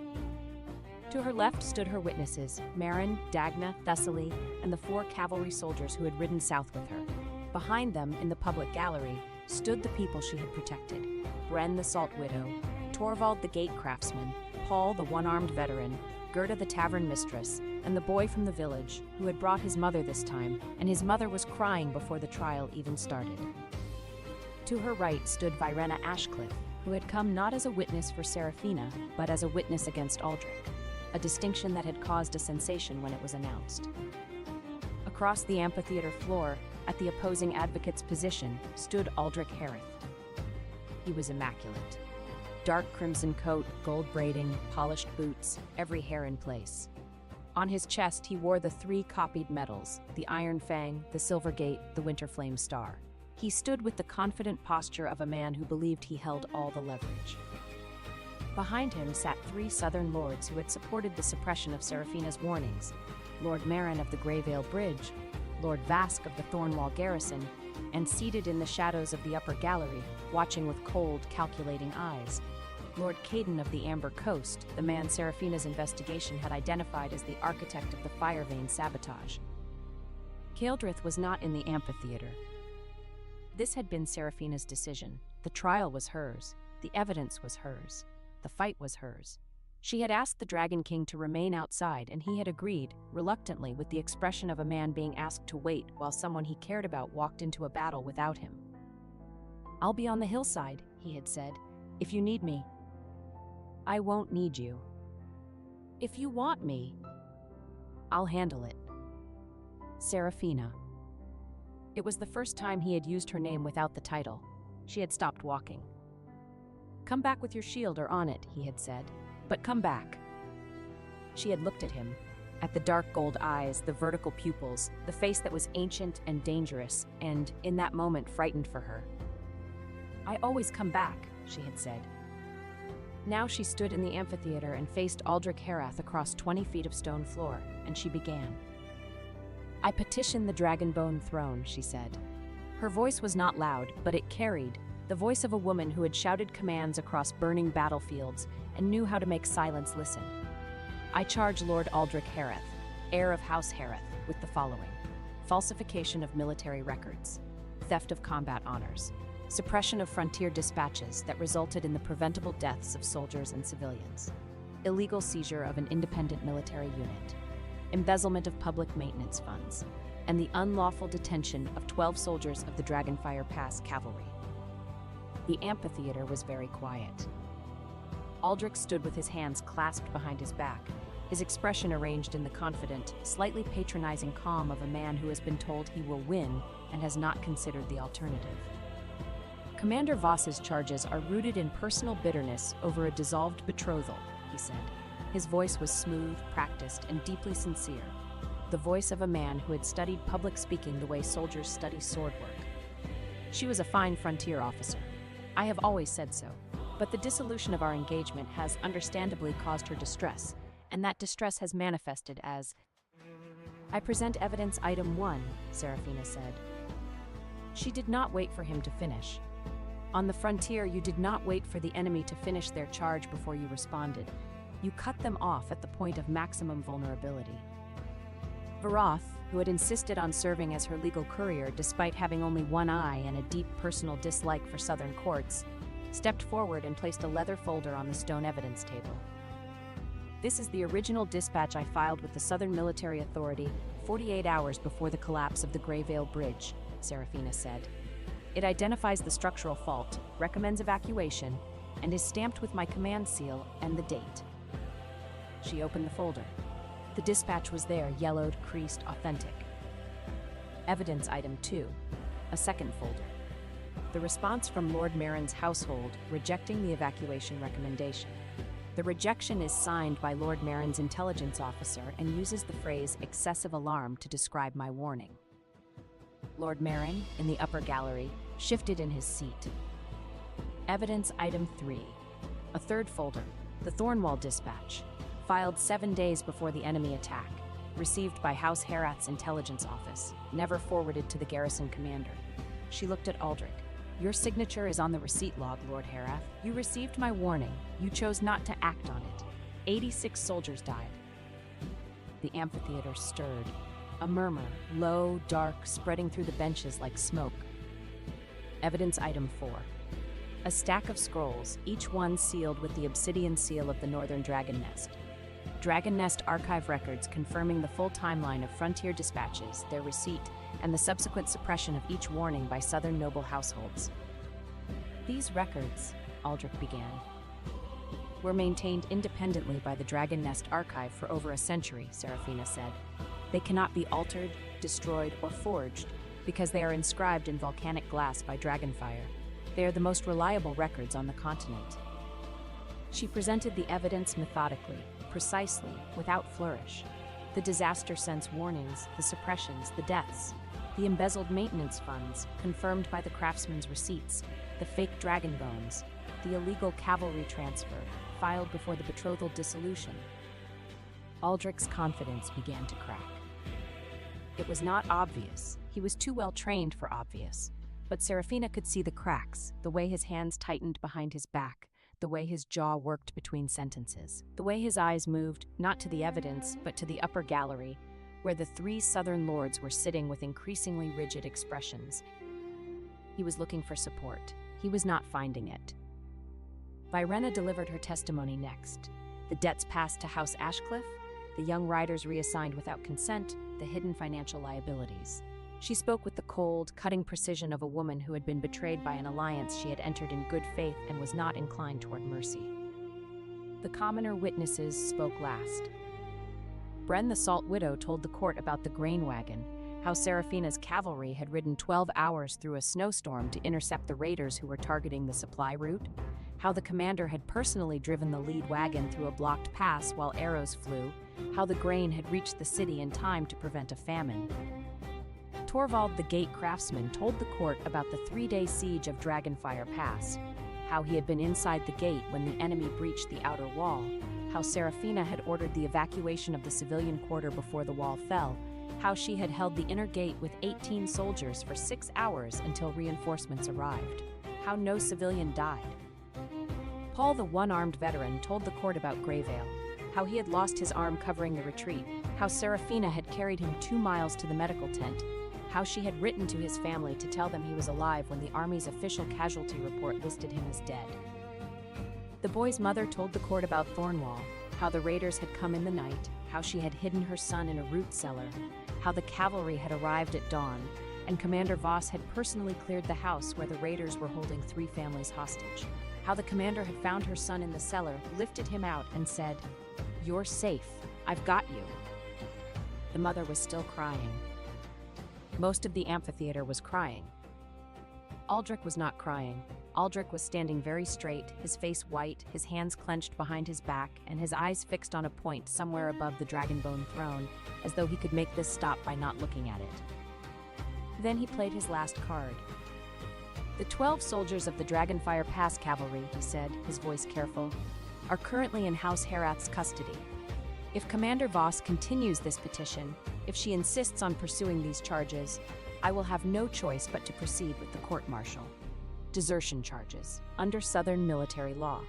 B: To her left stood her witnesses, Marin, Dagna, Thessaly, and the 4 cavalry soldiers who had ridden south with her. Behind them, in the public gallery, stood the people she had protected: Bren the Salt Widow, Torvald the Gate Craftsman, Paul the One-Armed Veteran, Gerda the Tavern Mistress, and the boy from the village, who had brought his mother this time, and his mother was crying before the trial even started. To her right stood Virena Ashcliffe, who had come not as a witness for Serafina, but as a witness against Aldrich, a distinction that had caused a sensation when it was announced. Across the amphitheater floor, at the opposing advocate's position, stood Aldrich Harith. He was immaculate. Dark crimson coat, gold braiding, polished boots, every hair in place. On his chest he wore the 3 copied medals, the Iron Fang, the Silver Gate, the Winterflame Star. He stood with the confident posture of a man who believed he held all the leverage. Behind him sat 3 southern lords who had supported the suppression of Serafina's warnings: Lord Marin of the Greyvale Bridge, Lord Vask of the Thornwall Garrison, and seated in the shadows of the upper gallery, watching with cold, calculating eyes, Lord Caden of the Amber Coast, the man Serafina's investigation had identified as the architect of the Firevane sabotage. Kaeldrith was not in the amphitheater. This had been Serafina's decision. The trial was hers. The evidence was hers. The fight was hers. She had asked the Dragon King to remain outside, and he had agreed, reluctantly, with the expression of a man being asked to wait while someone he cared about walked into a battle without him. "I'll be on the hillside," he had said, "if you need me." "I won't need you." "If you want me, I'll handle it." Serafina. It was the first time he had used her name without the title. She had stopped walking. "Come back with your shield or on it," he had said. "But come back." She had looked at him, at the dark gold eyes, the vertical pupils, the face that was ancient and dangerous, and, in that moment, frightened for her. "I always come back," she had said. Now she stood in the amphitheater and faced Aldrich Herath across 20 feet of stone floor, and she began. "I petition the Dragonbone throne," she said. Her voice was not loud, but it carried, the voice of a woman who had shouted commands across burning battlefields and knew how to make silence listen. "I charge Lord Aldrich Herath, heir of House Herath, with the following: falsification of military records, theft of combat honors, suppression of frontier dispatches that resulted in the preventable deaths of soldiers and civilians, illegal seizure of an independent military unit, embezzlement of public maintenance funds, and the unlawful detention of 12 soldiers of the Dragonfire Pass cavalry." The amphitheater was very quiet. Aldrich stood with his hands clasped behind his back, his expression arranged in the confident, slightly patronizing calm of a man who has been told he will win and has not considered the alternative. "Commander Voss's charges are rooted in personal bitterness over a dissolved betrothal," he said. His voice was smooth, practiced, and deeply sincere. The voice of a man who had studied public speaking the way soldiers study sword work. "She was a fine frontier officer. I have always said so. But the dissolution of our engagement has understandably caused her distress, and that distress has manifested as..." I present evidence item 1, Serafina said. She did not wait for him to finish. On the frontier, you did not wait for the enemy to finish their charge before you responded. You cut them off at the point of maximum vulnerability. Varoth, who had insisted on serving as her legal courier despite having only one eye and a deep personal dislike for Southern courts, stepped forward and placed a leather folder on the stone evidence table. This is the original dispatch I filed with the Southern Military Authority 48 hours before the collapse of the Grayvale Bridge, Serafina said. It identifies the structural fault, recommends evacuation, and is stamped with my command seal and the date. She opened the folder. The dispatch was there, yellowed, creased, authentic. Evidence item 2, a second folder. The response from Lord Marin's household rejecting the evacuation recommendation. The rejection is signed by Lord Marin's intelligence officer and uses the phrase excessive alarm to describe my warning. Lord Marin, in the upper gallery, shifted in his seat. Evidence item 3, a third folder, the Thornwall dispatch, filed 7 days before the enemy attack, received by House Herat's intelligence office, never forwarded to the garrison commander. She looked at Aldrich. Your signature is on the receipt log, Lord Herath. You received my warning. You chose not to act on it. 86 soldiers died. The amphitheater stirred. A murmur, low, dark, spreading through the benches like smoke. Evidence item 4. A stack of scrolls, each one sealed with the obsidian seal of the Northern Dragon Nest. Dragon Nest archive records confirming the full timeline of frontier dispatches, their receipt, and the subsequent suppression of each warning by Southern noble households. These records, Aldrich began, were maintained independently by the Dragon Nest archive for over a century, Serafina said. They cannot be altered, destroyed, or forged because they are inscribed in volcanic glass by dragonfire. They are the most reliable records on the continent. She presented the evidence methodically, precisely, without flourish. The disaster sense warnings, the suppressions, the deaths, the embezzled maintenance funds, confirmed by the craftsman's receipts, the fake dragon bones, the illegal cavalry transfer, filed before the betrothal dissolution. Aldrich's confidence began to crack. It was not obvious. He was too well trained for obvious. But Serafina could see the cracks, the way his hands tightened behind his back, the way his jaw worked between sentences, the way his eyes moved, not to the evidence, but to the upper gallery, where the 3 Southern lords were sitting with increasingly rigid expressions. He was looking for support. He was not finding it. Virena delivered her testimony next. The debts passed to House Ashcliffe, the young riders reassigned without consent, the hidden financial liabilities. She spoke with the cold, cutting precision of a woman who had been betrayed by an alliance she had entered in good faith and was not inclined toward mercy. The commoner witnesses spoke last. Bren the Salt Widow told the court about the grain wagon, how Serafina's cavalry had ridden 12 hours through a snowstorm to intercept the raiders who were targeting the supply route, how the commander had personally driven the lead wagon through a blocked pass while arrows flew, how the grain had reached the city in time to prevent a famine. Torvald the Gate craftsman told the court about the 3-day siege of Dragonfire Pass, how he had been inside the gate when the enemy breached the outer wall, how Serafina had ordered the evacuation of the civilian quarter before the wall fell, how she had held the inner gate with 18 soldiers for 6 hours until reinforcements arrived, how no civilian died. Paul the one-armed veteran told the court about Grayvale, how he had lost his arm covering the retreat, how Serafina had carried him 2 miles to the medical tent, how she had written to his family to tell them he was alive when the Army's official casualty report listed him as dead. The boy's mother told the court about Thornwall, how the raiders had come in the night, how she had hidden her son in a root cellar, how the cavalry had arrived at dawn, and Commander Voss had personally cleared the house where the raiders were holding 3 families hostage, how the commander had found her son in the cellar, lifted him out, and said, "You're safe. I've got you." The mother was still crying. Most of the amphitheater was crying. Aldrich was not crying. Aldrich was standing very straight, his face white, his hands clenched behind his back, and his eyes fixed on a point somewhere above the dragonbone throne, as though he could make this stop by not looking at it. Then he played his last card. "The 12 soldiers of the Dragonfire Pass cavalry," he said, his voice careful, "are currently in House Herath's custody. If Commander Voss continues this petition, If she insists on pursuing these charges, I will have no choice but to proceed with the court-martial. Desertion charges, under Southern military law.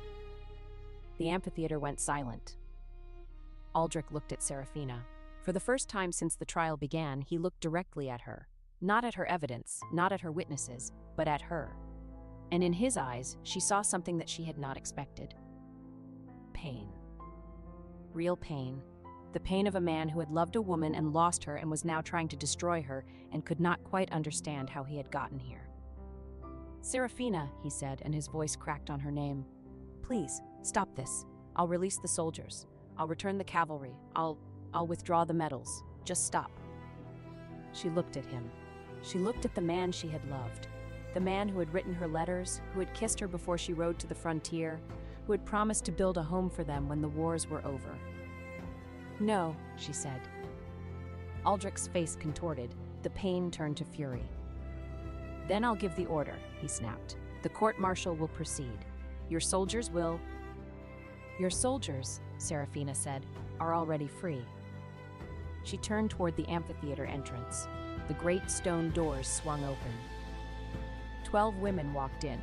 B: The amphitheater went silent. Aldrich looked at Serafina. For the first time since the trial began, he looked directly at her. Not at her evidence, not at her witnesses, but at her. And in his eyes, she saw something that she had not expected. Pain. Real pain. The pain of a man who had loved a woman and lost her and was now trying to destroy her and could not quite understand how he had gotten here. "Serafina," he said, and his voice cracked on her name. "Please, stop this. I'll release the soldiers. I'll return the cavalry. I'll withdraw the medals. Just stop." She looked at him. She looked at the man she had loved. The man who had written her letters, who had kissed her before she rode to the frontier, who had promised to build a home for them when the wars were over. "No," she said. Aldrich's face contorted. The pain turned to fury. "Then I'll give the order," he snapped. "The court-martial will proceed. Your soldiers will—" "Your soldiers," Serafina said, "are already free." She turned toward the amphitheater entrance. The great stone doors swung open. 12 women walked in.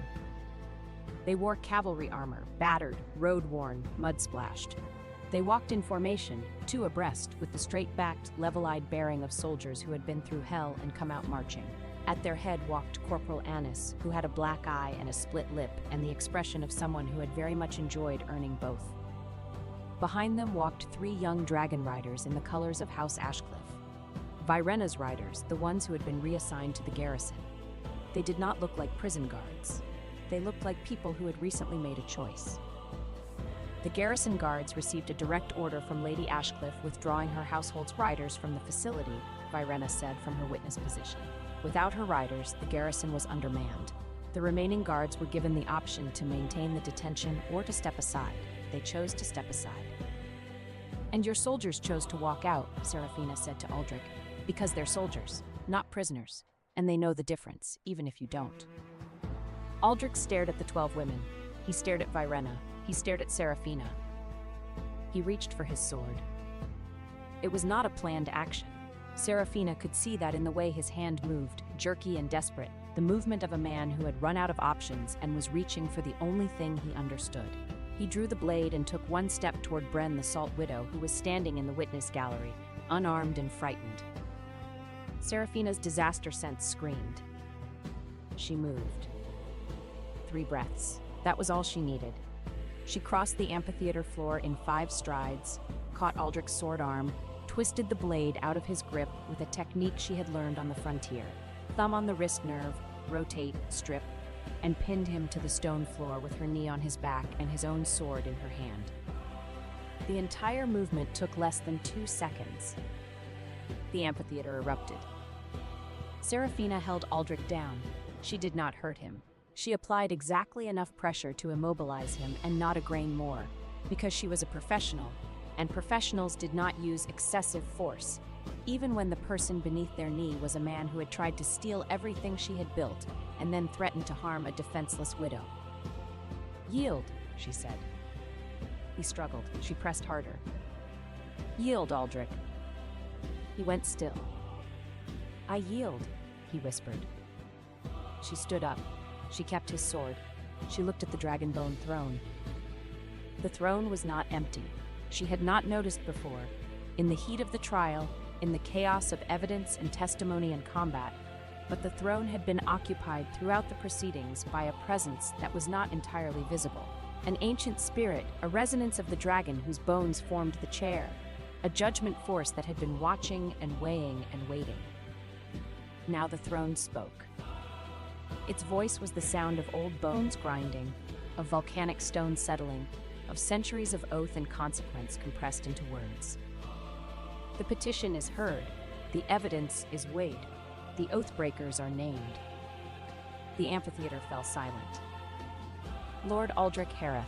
B: They wore cavalry armor, battered, road-worn, mud-splashed. They walked in formation, 2 abreast, with the straight-backed, level-eyed bearing of soldiers who had been through hell and come out marching. At their head walked Corporal Annis, who had a black eye and a split lip and the expression of someone who had very much enjoyed earning both. Behind them walked 3 young dragon riders in the colors of House Ashcliffe. Virena's riders, the ones who had been reassigned to the garrison. They did not look like prison guards. They looked like people who had recently made a choice. The garrison guards received a direct order from Lady Ashcliffe withdrawing her household's riders from the facility, Virena said from her witness position. Without her riders, the garrison was undermanned. The remaining guards were given the option to maintain the detention or to step aside. They chose to step aside. "And your soldiers chose to walk out," Serafina said to Aldrich, "because they're soldiers, not prisoners, and they know the difference, even if you don't." Aldrich stared at the 12 women. He stared at Virena. He stared at Serafina. He reached for his sword. It was not a planned action. Serafina could see that in the way his hand moved, jerky and desperate, the movement of a man who had run out of options and was reaching for the only thing he understood. He drew the blade and took 1 step toward Bren, the Salt Widow, who was standing in the witness gallery, unarmed and frightened. Serafina's disaster sense screamed. She moved. 3 breaths. That was all she needed. She crossed the amphitheater floor in 5 strides, caught Aldrich's sword arm, twisted the blade out of his grip with a technique she had learned on the frontier. Thumb on the wrist nerve, rotate, strip, and pinned him to the stone floor with her knee on his back and his own sword in her hand. The entire movement took less than 2 seconds. The amphitheater erupted. Serafina held Aldrich down. She did not hurt him. She applied exactly enough pressure to immobilize him and not a grain more, because she was a professional, and professionals did not use excessive force, even when the person beneath their knee was a man who had tried to steal everything she had built and then threatened to harm a defenseless widow. "Yield," she said. He struggled. She pressed harder. "Yield, Aldrich." He went still. "I yield," he whispered. She stood up. She kept his sword. She looked at the dragonbone throne. The throne was not empty. She had not noticed before. In the heat of the trial, in the chaos of evidence and testimony and combat, but the throne had been occupied throughout the proceedings by a presence that was not entirely visible. An ancient spirit, a resonance of the dragon whose bones formed the chair, a judgment force that had been watching and weighing and waiting. Now the throne spoke. Its voice was the sound of old bones grinding, of volcanic stones settling, of centuries of oath and consequence compressed into words. The petition is heard, the evidence is weighed, the oath-breakers are named. The amphitheater fell silent. Lord Aldrich Hareth,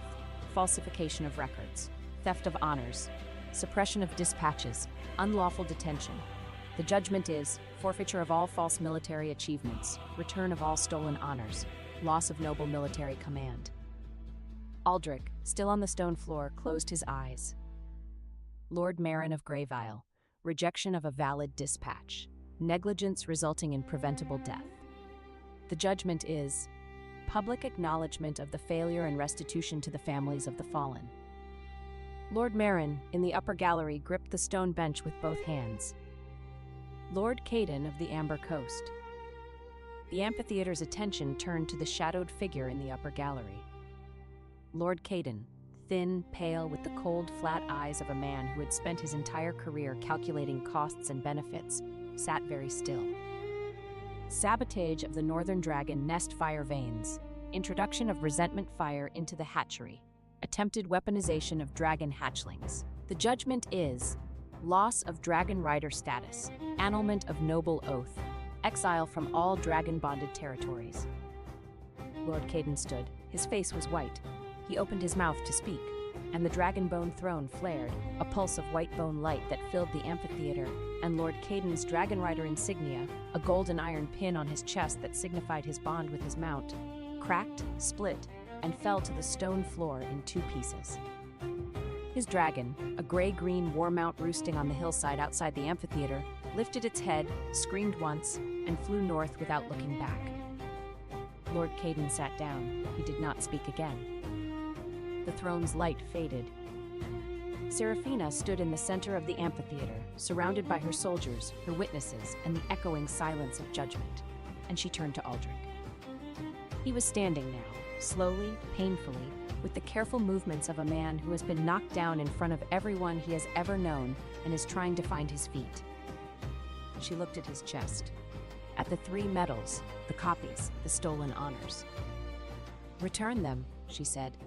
B: falsification of records, theft of honors, suppression of dispatches, unlawful detention. The judgment is forfeiture of all false military achievements, return of all stolen honors, loss of noble military command. Aldrich, still on the stone floor, closed his eyes. Lord Marin of Greyville, rejection of a valid dispatch, negligence resulting in preventable death. The judgment is public acknowledgement of the failure and restitution to the families of the fallen. Lord Merrin, in the upper gallery, gripped the stone bench with both hands. Lord Caden of the Amber Coast. The amphitheater's attention turned to the shadowed figure in the upper gallery. Lord Caden, thin, pale, with the cold, flat eyes of a man who had spent his entire career calculating costs and benefits, sat very still. Sabotage of the Northern Dragon nest fire vanes, introduction of resentment fire into the hatchery, attempted weaponization of dragon hatchlings. The judgment is loss of dragon rider status, annulment of noble oath, exile from all dragon-bonded territories. Lord Caden stood. His face was white. He opened his mouth to speak, and the dragon bone throne flared, a pulse of white bone light that filled the amphitheater, and Lord Caden's dragon rider insignia, a golden iron pin on his chest that signified his bond with his mount, cracked, split, and fell to the stone floor in two pieces. His dragon, a gray-green war mount roosting on the hillside outside the amphitheater, lifted its head, screamed once, and flew north without looking back. Lord Caden sat down. He did not speak again. The throne's light faded. Seraphina stood in the center of the amphitheater, surrounded by her soldiers, her witnesses, and the echoing silence of judgment, and she turned to Aldrich. He was standing now, slowly, painfully, with the careful movements of a man who has been knocked down in front of everyone he has ever known and is trying to find his feet. She looked at his chest, at the 3 medals, the copies, the stolen honors. "Return them," she said.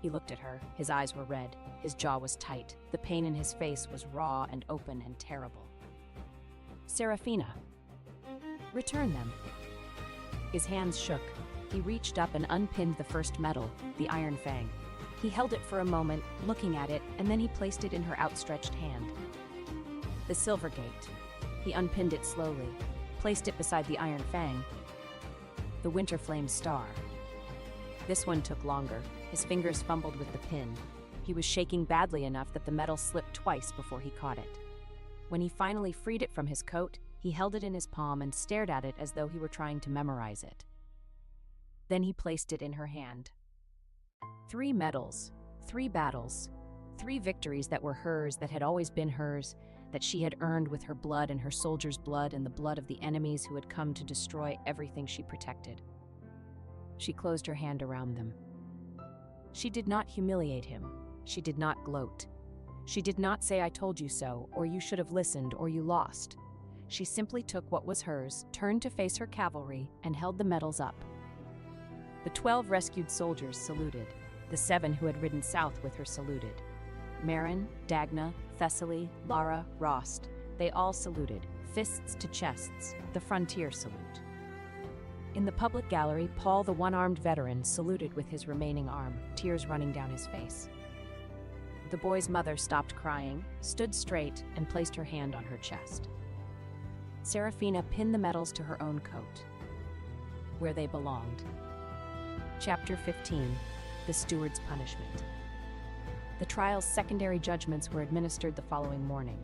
B: He looked at her. His eyes were red. His jaw was tight. The pain in his face was raw and open and terrible. "Seraphina, return them." His hands shook. He reached up and unpinned the first medal, the Iron Fang. He held it for a moment, looking at it, and then he placed it in her outstretched hand. The Silver Gate. He unpinned it slowly, placed it beside the Iron Fang. The Winterflame Star. This one took longer. His fingers fumbled with the pin. He was shaking badly enough that the metal slipped twice before he caught it. When he finally freed it from his coat, he held it in his palm and stared at it as though he were trying to memorize it. Then he placed it in her hand. 3 medals, 3 battles, 3 victories that were hers, that had always been hers, that she had earned with her blood and her soldiers' blood and the blood of the enemies who had come to destroy everything she protected. She closed her hand around them. She did not humiliate him. She did not gloat. She did not say, "I told you so," or "You should have listened," or "You lost." She simply took what was hers, turned to face her cavalry, and held the medals up. The 12 rescued soldiers saluted. The 7 who had ridden south with her saluted. Marin, Dagna, Thessaly, Lara, Rost, they all saluted, fists to chests, the frontier salute. In the public gallery, Paul, the one-armed veteran, saluted with his remaining arm, tears running down his face. The boy's mother stopped crying, stood straight, and placed her hand on her chest. Seraphina pinned the medals to her own coat, where they belonged. Chapter 15. The Steward's Punishment. The trial's secondary judgments were administered the following morning.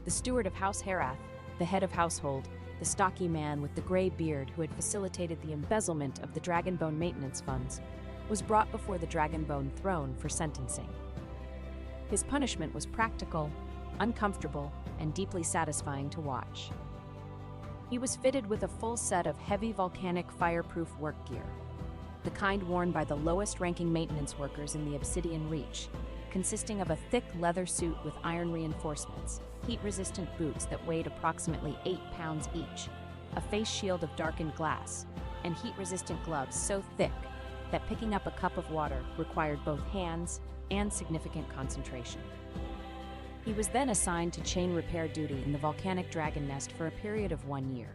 B: The steward of House Herath, the head of household, the stocky man with the gray beard who had facilitated the embezzlement of the Dragonbone maintenance funds, was brought before the Dragonbone throne for sentencing. His punishment was practical, uncomfortable, and deeply satisfying to watch. He was fitted with a full set of heavy volcanic fireproof work gear, the kind worn by the lowest-ranking maintenance workers in the Obsidian Reach, consisting of a thick leather suit with iron reinforcements, heat-resistant boots that weighed approximately 8 pounds each, a face shield of darkened glass, and heat-resistant gloves so thick that picking up a cup of water required both hands and significant concentration. He was then assigned to chain repair duty in the volcanic dragon nest for a period of 1 year.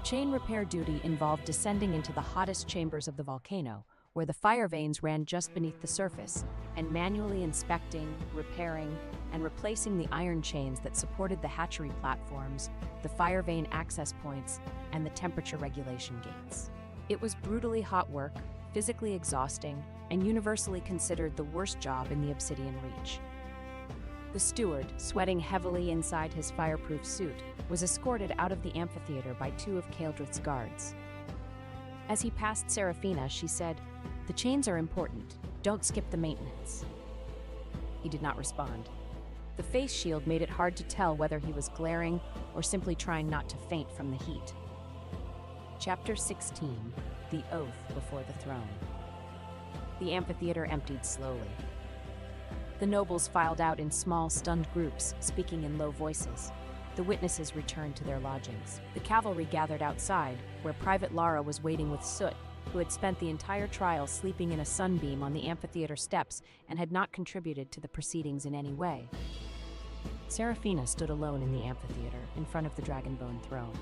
B: Chain repair duty involved descending into the hottest chambers of the volcano, where the fire veins ran just beneath the surface, and manually inspecting, repairing, and replacing the iron chains that supported the hatchery platforms, the fire vein access points, and the temperature regulation gates. It was brutally hot work, physically exhausting, and universally considered the worst job in the Obsidian Reach. The steward, sweating heavily inside his fireproof suit, was escorted out of the amphitheater by two of Kaeldrith's guards. As he passed Seraphina, she said, "The chains are important. Don't skip the maintenance." He did not respond. The face shield made it hard to tell whether he was glaring or simply trying not to faint from the heat. Chapter 16: The Oath Before the Throne. The amphitheater emptied slowly. The nobles filed out in small, stunned groups, speaking in low voices. The witnesses returned to their lodgings. The cavalry gathered outside, where Private Lara was waiting with Soot, who had spent the entire trial sleeping in a sunbeam on the amphitheater steps and had not contributed to the proceedings in any way. Seraphina stood alone in the amphitheater, in front of the Dragonbone throne.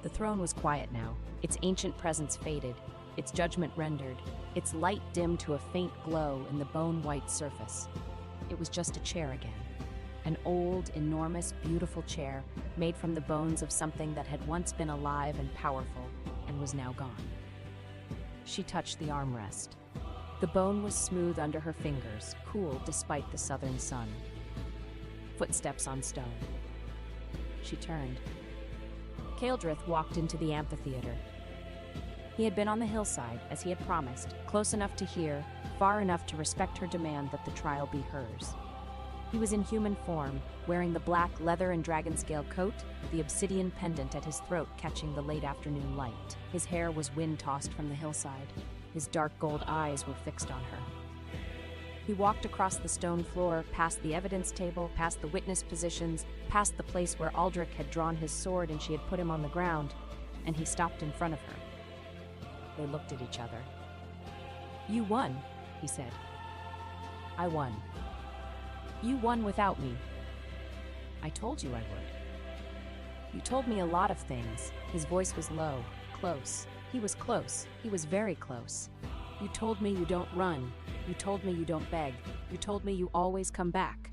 B: The throne was quiet now, its ancient presence faded, its judgment rendered, its light dimmed to a faint glow in the bone-white surface. It was just a chair again. An old, enormous, beautiful chair made from the bones of something that had once been alive and powerful and was now gone. She touched the armrest. The bone was smooth under her fingers, cool despite the southern sun. Footsteps on stone. She turned. Kaeldrith walked into the amphitheater. He had been on the hillside, as he had promised, close enough to hear, far enough to respect her demand that the trial be hers. He was in human form, wearing the black leather and dragon-scale coat, the obsidian pendant at his throat catching the late afternoon light. His hair was wind-tossed from the hillside. His dark gold eyes were fixed on her. He walked across the stone floor, past the evidence table, past the witness positions, past the place where Aldrich had drawn his sword and she had put him on the ground, and he stopped in front of her. They looked at each other. "You won," he said. "I won. You won without me. I told you I would. You told me a lot of things." His voice was low, close. He was close. He was very close. "You told me you don't run. You told me you don't beg. You told me you always come back.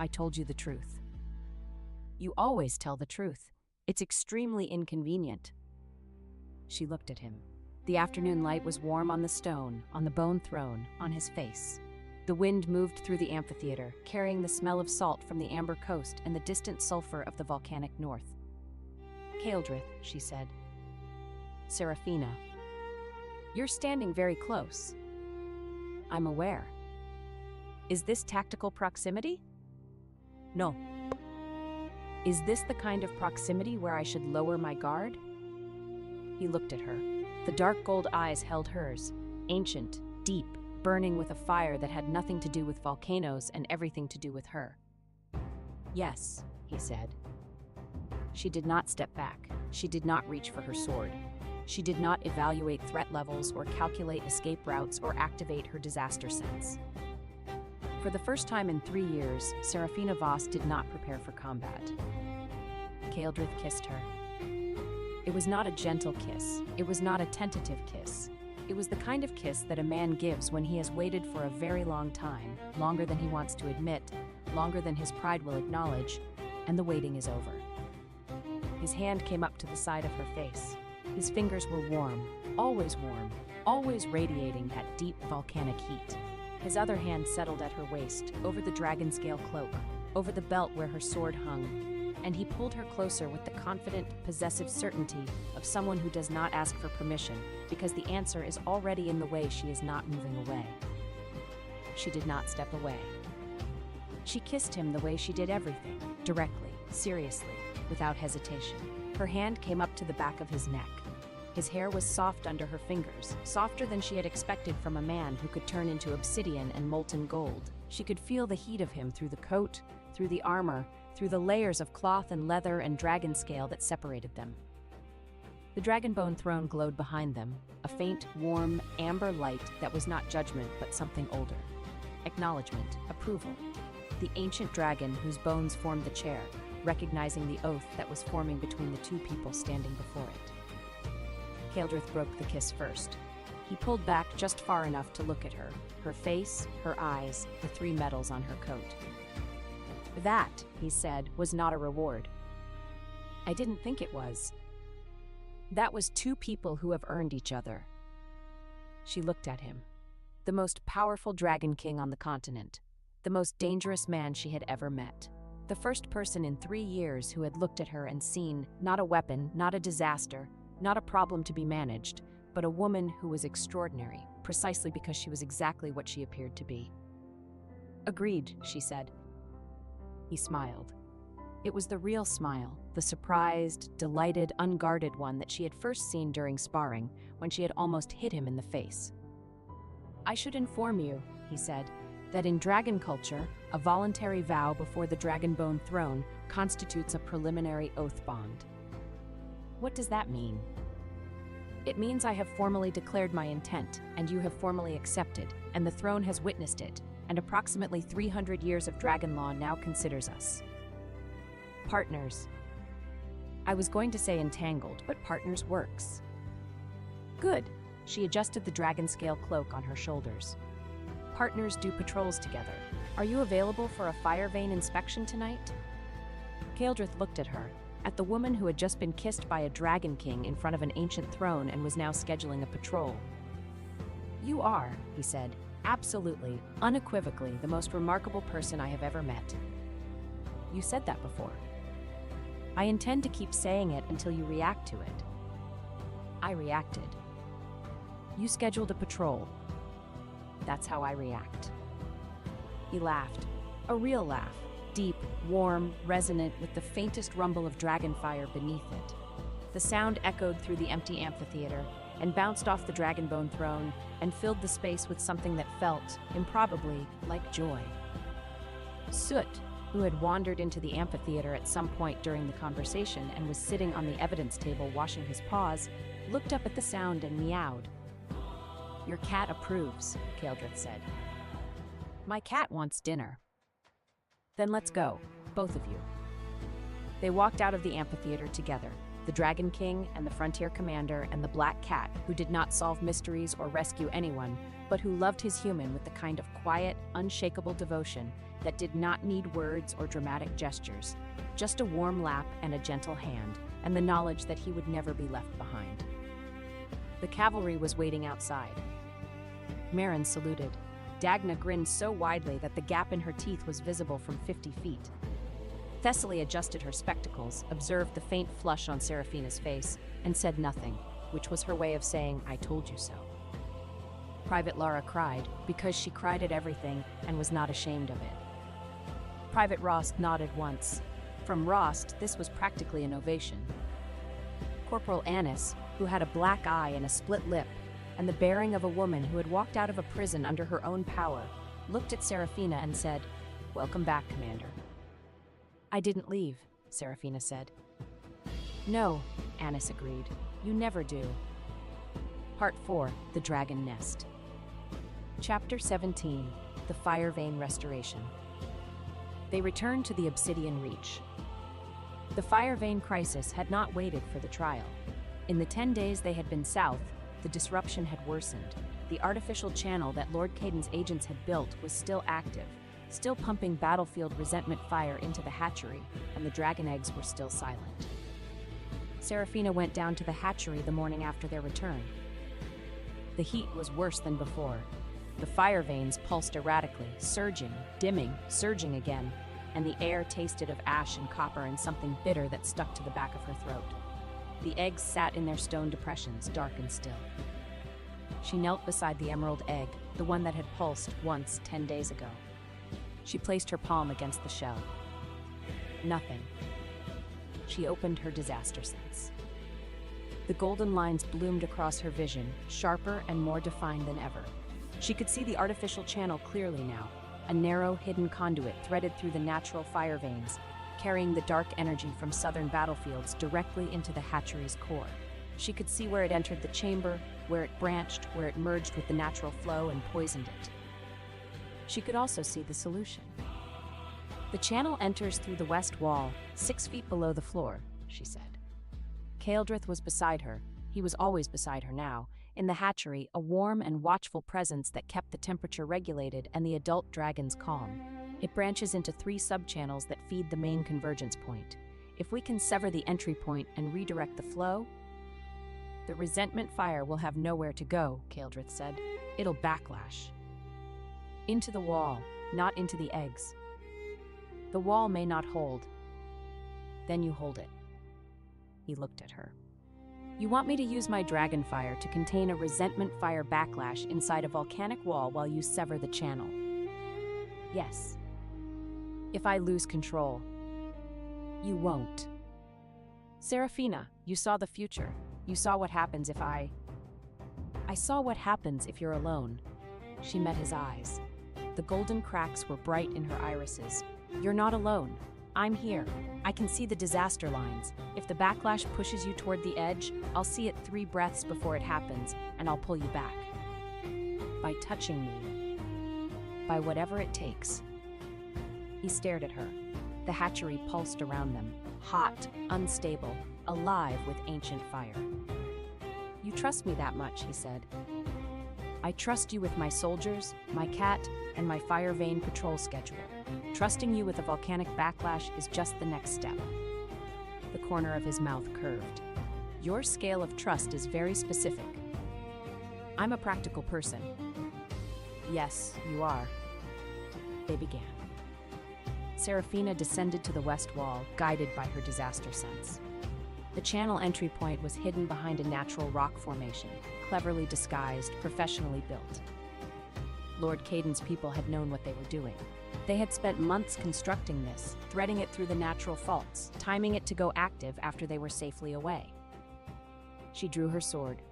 B: I told you the truth. You always tell the truth. It's extremely inconvenient." She looked at him. The afternoon light was warm on the stone, on the bone throne, on his face. The wind moved through the amphitheater, carrying the smell of salt from the amber coast and the distant sulfur of the volcanic north. "Kaeldrith," she said. "Seraphina. You're standing very close. I'm aware. Is this tactical proximity? No. Is this the kind of proximity where I should lower my guard?" He looked at her. The dark gold eyes held hers, ancient, deep, burning with a fire that had nothing to do with volcanoes and everything to do with her. "Yes," he said. She did not step back. She did not reach for her sword. She did not evaluate threat levels or calculate escape routes or activate her disaster sense. For the first time in 3 years, Seraphina Voss did not prepare for combat. Kaeldrith kissed her. It was not a gentle kiss. It was not a tentative kiss. It was the kind of kiss that a man gives when he has waited for a very long time, longer than he wants to admit, longer than his pride will acknowledge, and the waiting is over. His hand came up to the side of her face. His fingers were warm, always radiating that deep volcanic heat. His other hand settled at her waist, over the dragon-scale cloak, over the belt where her sword hung, and he pulled her closer with the confident, possessive certainty of someone who does not ask for permission, because the answer is already in the way she is not moving away. She did not step away. She kissed him the way she did everything, directly, seriously, without hesitation. Her hand came up to the back of his neck. His hair was soft under her fingers, softer than she had expected from a man who could turn into obsidian and molten gold. She could feel the heat of him through the coat, through the armor, through the layers of cloth and leather and dragon scale that separated them. The Dragonbone throne glowed behind them, a faint, warm, amber light that was not judgment but something older. Acknowledgement, approval. The ancient dragon whose bones formed the chair, recognizing the oath that was forming between the two people standing before it. Kaeldrith broke the kiss first. He pulled back just far enough to look at her, her face, her eyes, the 3 medals on her coat. "That," he said, "was not a reward." "I didn't think it was. That was 2 people who have earned each other." She looked at him. The most powerful dragon king on the continent. the most dangerous man she had ever met. The first person in 3 years who had looked at her and seen not a weapon, not a disaster, not a problem to be managed, but a woman who was extraordinary, precisely because she was exactly what she appeared to be. "Agreed," she said. He smiled. It was the real smile, the surprised, delighted, unguarded one that she had first seen during sparring, when she had almost hit him in the face. "I should inform you," he said, "that in dragon culture, a voluntary vow before the Dragonbone throne constitutes a preliminary oath bond." "What does that mean?" "It means I have formally declared my intent, and you have formally accepted, and the throne has witnessed it, and approximately 300 years of dragon law now considers us partners." "I was going to say entangled, but partners works." "Good." She adjusted the dragon scale cloak on her shoulders. "Partners do patrols together. Are you available for a fire vein inspection tonight?" Kaeldrith looked at her, at the woman who had just been kissed by a dragon king in front of an ancient throne and was now scheduling a patrol. "You are," he said, "absolutely, unequivocally the most remarkable person I have ever met." "You said that before." "I intend to keep saying it until you react to it." "I reacted." "You scheduled a patrol." "That's how I react." He laughed, a real laugh, deep, warm, resonant, with the faintest rumble of dragonfire beneath it. The sound echoed through the empty amphitheater and bounced off the Dragonbone throne and filled the space with something that felt, improbably, like joy. Soot, who had wandered into the amphitheater at some point during the conversation and was sitting on the evidence table washing his paws, looked up at the sound and meowed. "Your cat approves," Kaeldrith said. "My cat wants dinner." "Then let's go, both of you." They walked out of the amphitheater together, the Dragon King and the Frontier Commander and the Black Cat, who did not solve mysteries or rescue anyone, but who loved his human with the kind of quiet, unshakable devotion that did not need words or dramatic gestures, just a warm lap and a gentle hand, and the knowledge that he would never be left behind. The cavalry was waiting outside. Marin saluted. Dagna grinned so widely that the gap in her teeth was visible from 50 feet. Thessaly adjusted her spectacles, observed the faint flush on Seraphina's face, and said nothing, which was her way of saying, "I told you so." Private Lara cried, because she cried at everything and was not ashamed of it. Private Rost nodded once. From Rost, this was practically an ovation. Corporal Annis, who had a black eye and a split lip, and the bearing of a woman who had walked out of a prison under her own power, looked at Seraphina and said, "Welcome back, Commander." "I didn't leave," Seraphina said. "No," Annis agreed. "You never do." Part 4, The Dragon Nest. Chapter 17, The Fire Vein Restoration. They returned to the Obsidian Reach. The Fire Vein crisis had not waited for the trial. In the 10 days they had been south, the disruption had worsened. The artificial channel that Lord Caden's agents had built was still active, still pumping battlefield resentment fire into the hatchery, and the dragon eggs were still silent. Seraphina went down to the hatchery the morning after their return. The heat was worse than before. The fire veins pulsed erratically, surging, dimming, surging again, and the air tasted of ash and copper and something bitter that stuck to the back of her throat. The eggs sat in their stone depressions, dark and still. She knelt beside the emerald egg, the one that had pulsed once 10 days ago. She placed her palm against the shell. Nothing. She opened her disaster sense. The golden lines bloomed across her vision, sharper and more defined than ever. She could see the artificial channel clearly now, a narrow, hidden conduit threaded through the natural fire veins, carrying the dark energy from southern battlefields directly into the hatchery's core. She could see where it entered the chamber, where it branched, where it merged with the natural flow and poisoned it. She could also see the solution. "The channel enters through the west wall, 6 feet below the floor," she said. Kaeldrith was beside her. He was always beside her now. In the hatchery, a warm and watchful presence that kept the temperature regulated and the adult dragons calm. It branches into 3 sub-channels that feed the main convergence point. If we can sever the entry point and redirect the flow, the resentment fire will have nowhere to go, Kaeldrith said. It'll backlash. Into the wall, not into the eggs. The wall may not hold. Then you hold it. He looked at her. You want me to use my dragon fire to contain a resentment fire backlash inside a volcanic wall while you sever the channel? Yes. If I lose control. You won't. Serafina, you saw the future. You saw what happens if I saw what happens if you're alone. She met his eyes. The golden cracks were bright in her irises. You're not alone. I'm here. I can see the disaster lines. If the backlash pushes you toward the edge, I'll see it 3 breaths before it happens, and I'll pull you back. By touching me. By whatever it takes. He stared at her. The hatchery pulsed around them, hot, unstable, alive with ancient fire. You trust me that much, he said. I trust you with my soldiers, my cat, and my fire vein patrol schedule. Trusting you with a volcanic backlash is just the next step. The corner of his mouth curved. Your scale of trust is very specific. I'm a practical person. Yes, you are. They began. Serafina descended to the west wall, guided by her disaster sense. The channel entry point was hidden behind a natural rock formation, cleverly disguised, professionally built. Lord Caden's people had known what they were doing. They had spent months constructing this, threading it through the natural faults, timing it to go active after they were safely away. She drew her sword.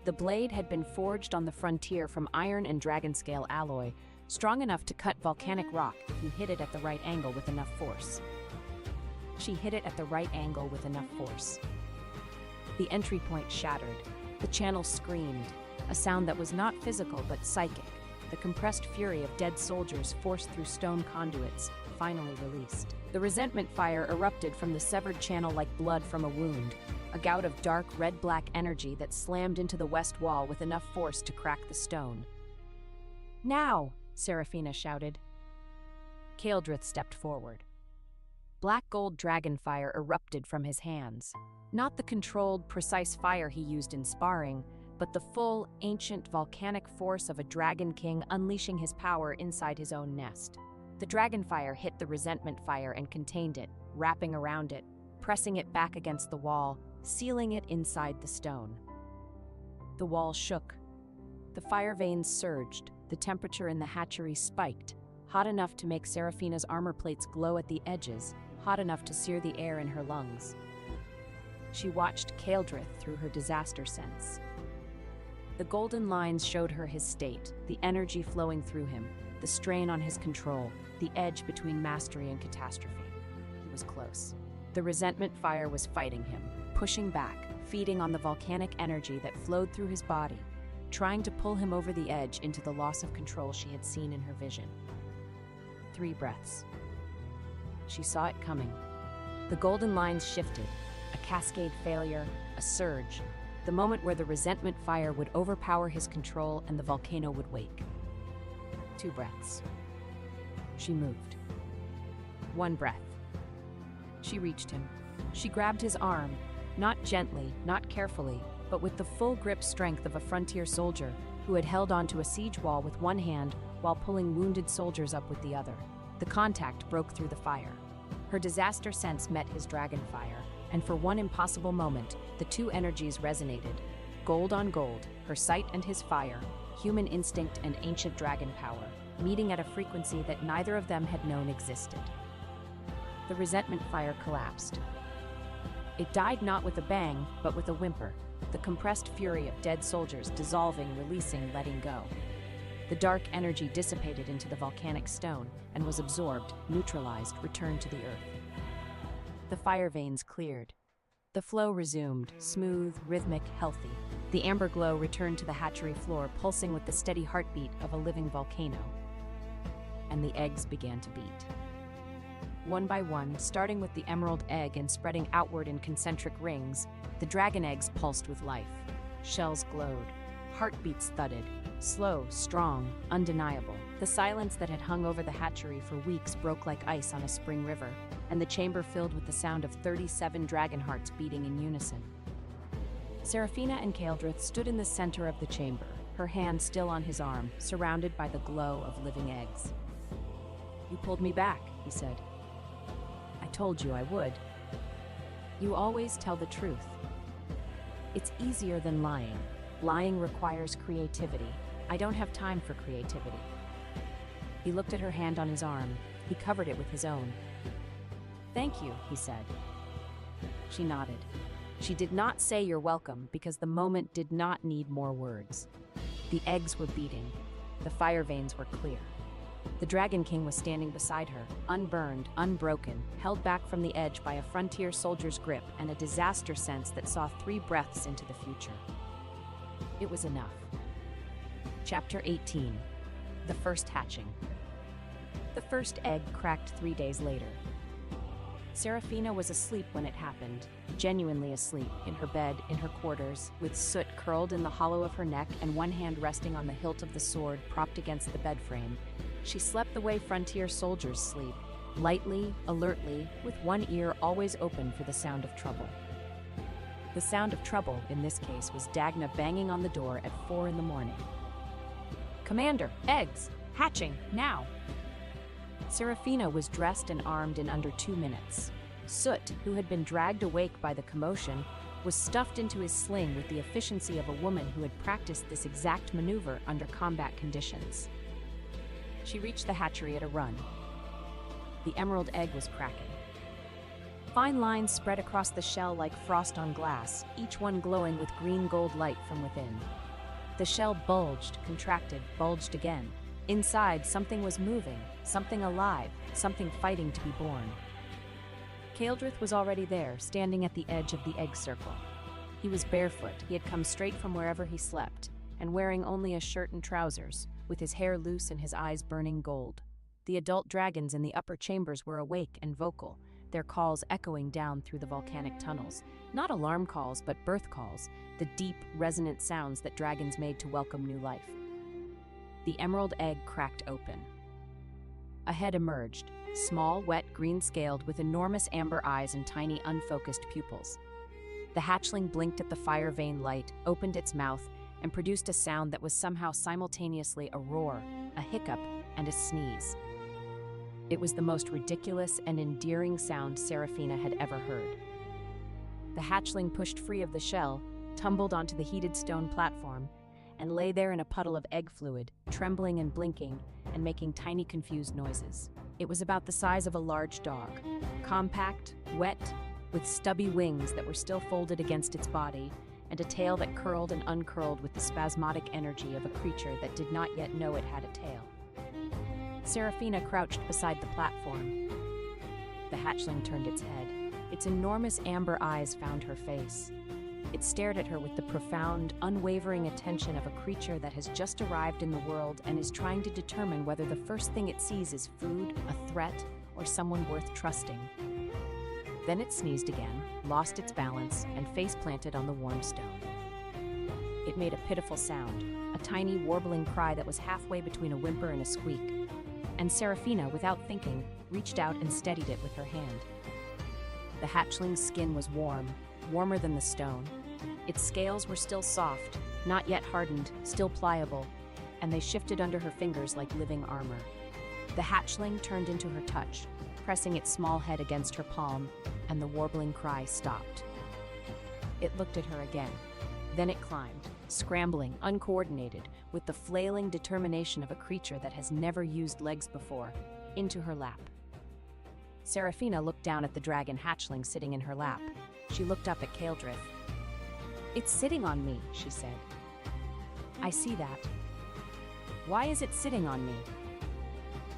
B: The blade had been forged on the frontier from iron and dragon scale alloy, strong enough to cut volcanic rock if you hit it at the right angle with enough force. She hit it at the right angle with enough force. The entry point shattered. The channel screamed, a sound that was not physical but psychic. The compressed fury of dead soldiers forced through stone conduits, finally released. The resentment fire erupted from the severed channel like blood from a wound, a gout of dark red-black energy that slammed into the west wall with enough force to crack the stone. Now! Serafina shouted. Kaeldrith stepped forward. Black gold dragon fire erupted from his hands. Not the controlled, precise fire he used in sparring, but the full, ancient, volcanic force of a dragon king unleashing his power inside his own nest. The dragon fire hit the resentment fire and contained it, wrapping around it, pressing it back against the wall, sealing it inside the stone. The wall shook. The fire veins surged, the temperature in the hatchery spiked, hot enough to make Serafina's armor plates glow at the edges, hot enough to sear the air in her lungs. She watched Kaeldrith through her disaster sense. The golden lines showed her his state, the energy flowing through him, the strain on his control, the edge between mastery and catastrophe. He was close. The resentment fire was fighting him, pushing back, feeding on the volcanic energy that flowed through his body, trying to pull him over the edge into the loss of control she had seen in her vision. 3 breaths. She saw it coming. The golden lines shifted, a cascade failure, a surge, the moment where the resentment fire would overpower his control and the volcano would wake. 2 breaths. She moved. 1 breath. She reached him. She grabbed his arm, not gently, not carefully, but with the full grip strength of a frontier soldier who had held onto a siege wall with one hand while pulling wounded soldiers up with the other. The contact broke through the fire. Her disaster sense met his dragon fire, and for one impossible moment, the two energies resonated. Gold on gold, her sight and his fire, human instinct and ancient dragon power, meeting at a frequency that neither of them had known existed. The resentment fire collapsed. It died not with a bang, but with a whimper, the compressed fury of dead soldiers dissolving, releasing, letting go. The dark energy dissipated into the volcanic stone and was absorbed, neutralized, returned to the earth. The fire veins cleared. The flow resumed, smooth, rhythmic, healthy. The amber glow returned to the hatchery floor, pulsing with the steady heartbeat of a living volcano. And the eggs began to beat. One by one, starting with the emerald egg and spreading outward in concentric rings, the dragon eggs pulsed with life. Shells glowed. Heartbeats thudded. Slow, strong, undeniable. The silence that had hung over the hatchery for weeks broke like ice on a spring river, and the chamber filled with the sound of 37 dragon hearts beating in unison. Serafina and Kaeldrith stood in the center of the chamber, her hand still on his arm, surrounded by the glow of living eggs. You pulled me back, he said. I told you I would. You always tell the truth. It's easier than lying. Lying requires creativity. I don't have time for creativity. He looked at her hand on his arm. He covered it with his own. Thank you, he said. She nodded. She did not say you're welcome because the moment did not need more words. The eggs were beating. The fire veins were clear. The Dragon King was standing beside her, unburned, unbroken, held back from the edge by a frontier soldier's grip and a disaster sense that saw 3 breaths into the future. It was enough. Chapter 18. The First Hatching. The first egg cracked 3 days later. Serafina was asleep when it happened, genuinely asleep, in her bed, in her quarters, with soot curled in the hollow of her neck and one hand resting on the hilt of the sword propped against the bed frame. She slept the way frontier soldiers sleep, lightly, alertly, with one ear always open for the sound of trouble. The sound of trouble, in this case, was Dagna banging on the door at 4 in the morning. Commander, eggs! Hatching, now! Serafina was dressed and armed in under 2 minutes. Soot, who had been dragged awake by the commotion, was stuffed into his sling with the efficiency of a woman who had practiced this exact maneuver under combat conditions. She reached the hatchery at a run. The emerald egg was cracking. Fine lines spread across the shell like frost on glass, each one glowing with green-gold light from within. The shell bulged, contracted, bulged again. Inside, something was moving, something alive, something fighting to be born. Kaeldrith was already there, standing at the edge of the egg circle. He was barefoot. He had come straight from wherever he slept, and wearing only a shirt and trousers, with his hair loose and his eyes burning gold. The adult dragons in the upper chambers were awake and vocal, their calls echoing down through the volcanic tunnels. Not alarm calls, but birth calls, the deep, resonant sounds that dragons made to welcome new life. The emerald egg cracked open. A head emerged, small, wet, green-scaled, with enormous amber eyes and tiny, unfocused pupils. The hatchling blinked at the fire vein light, opened its mouth, and produced a sound that was somehow simultaneously a roar, a hiccup, and a sneeze. It was the most ridiculous and endearing sound Serafina had ever heard. The hatchling pushed free of the shell, tumbled onto the heated stone platform, and lay there in a puddle of egg fluid, trembling and blinking, and making tiny confused noises. It was about the size of a large dog, compact, wet, with stubby wings that were still folded against its body, and a tail that curled and uncurled with the spasmodic energy of a creature that did not yet know it had a tail. Serafina crouched beside the platform. The hatchling turned its head. Its enormous amber eyes found her face. It stared at her with the profound, unwavering attention of a creature that has just arrived in the world and is trying to determine whether the first thing it sees is food, a threat, or someone worth trusting. Then it sneezed again, lost its balance, and face-planted on the warm stone. It made a pitiful sound, a tiny, warbling cry that was halfway between a whimper and a squeak. And Serafina, without thinking, reached out and steadied it with her hand. The hatchling's skin was warm, warmer than the stone. Its scales were still soft, not yet hardened, still pliable, and they shifted under her fingers like living armor. The hatchling turned into her touch, pressing its small head against her palm, and the warbling cry stopped. It looked at her again. Then it climbed, scrambling, uncoordinated, with the flailing determination of a creature that has never used legs before, into her lap. Serafina looked down at the dragon hatchling sitting in her lap. She looked up at Kaeldrith. "It's sitting on me," she said. "I see that." "Why is it sitting on me?"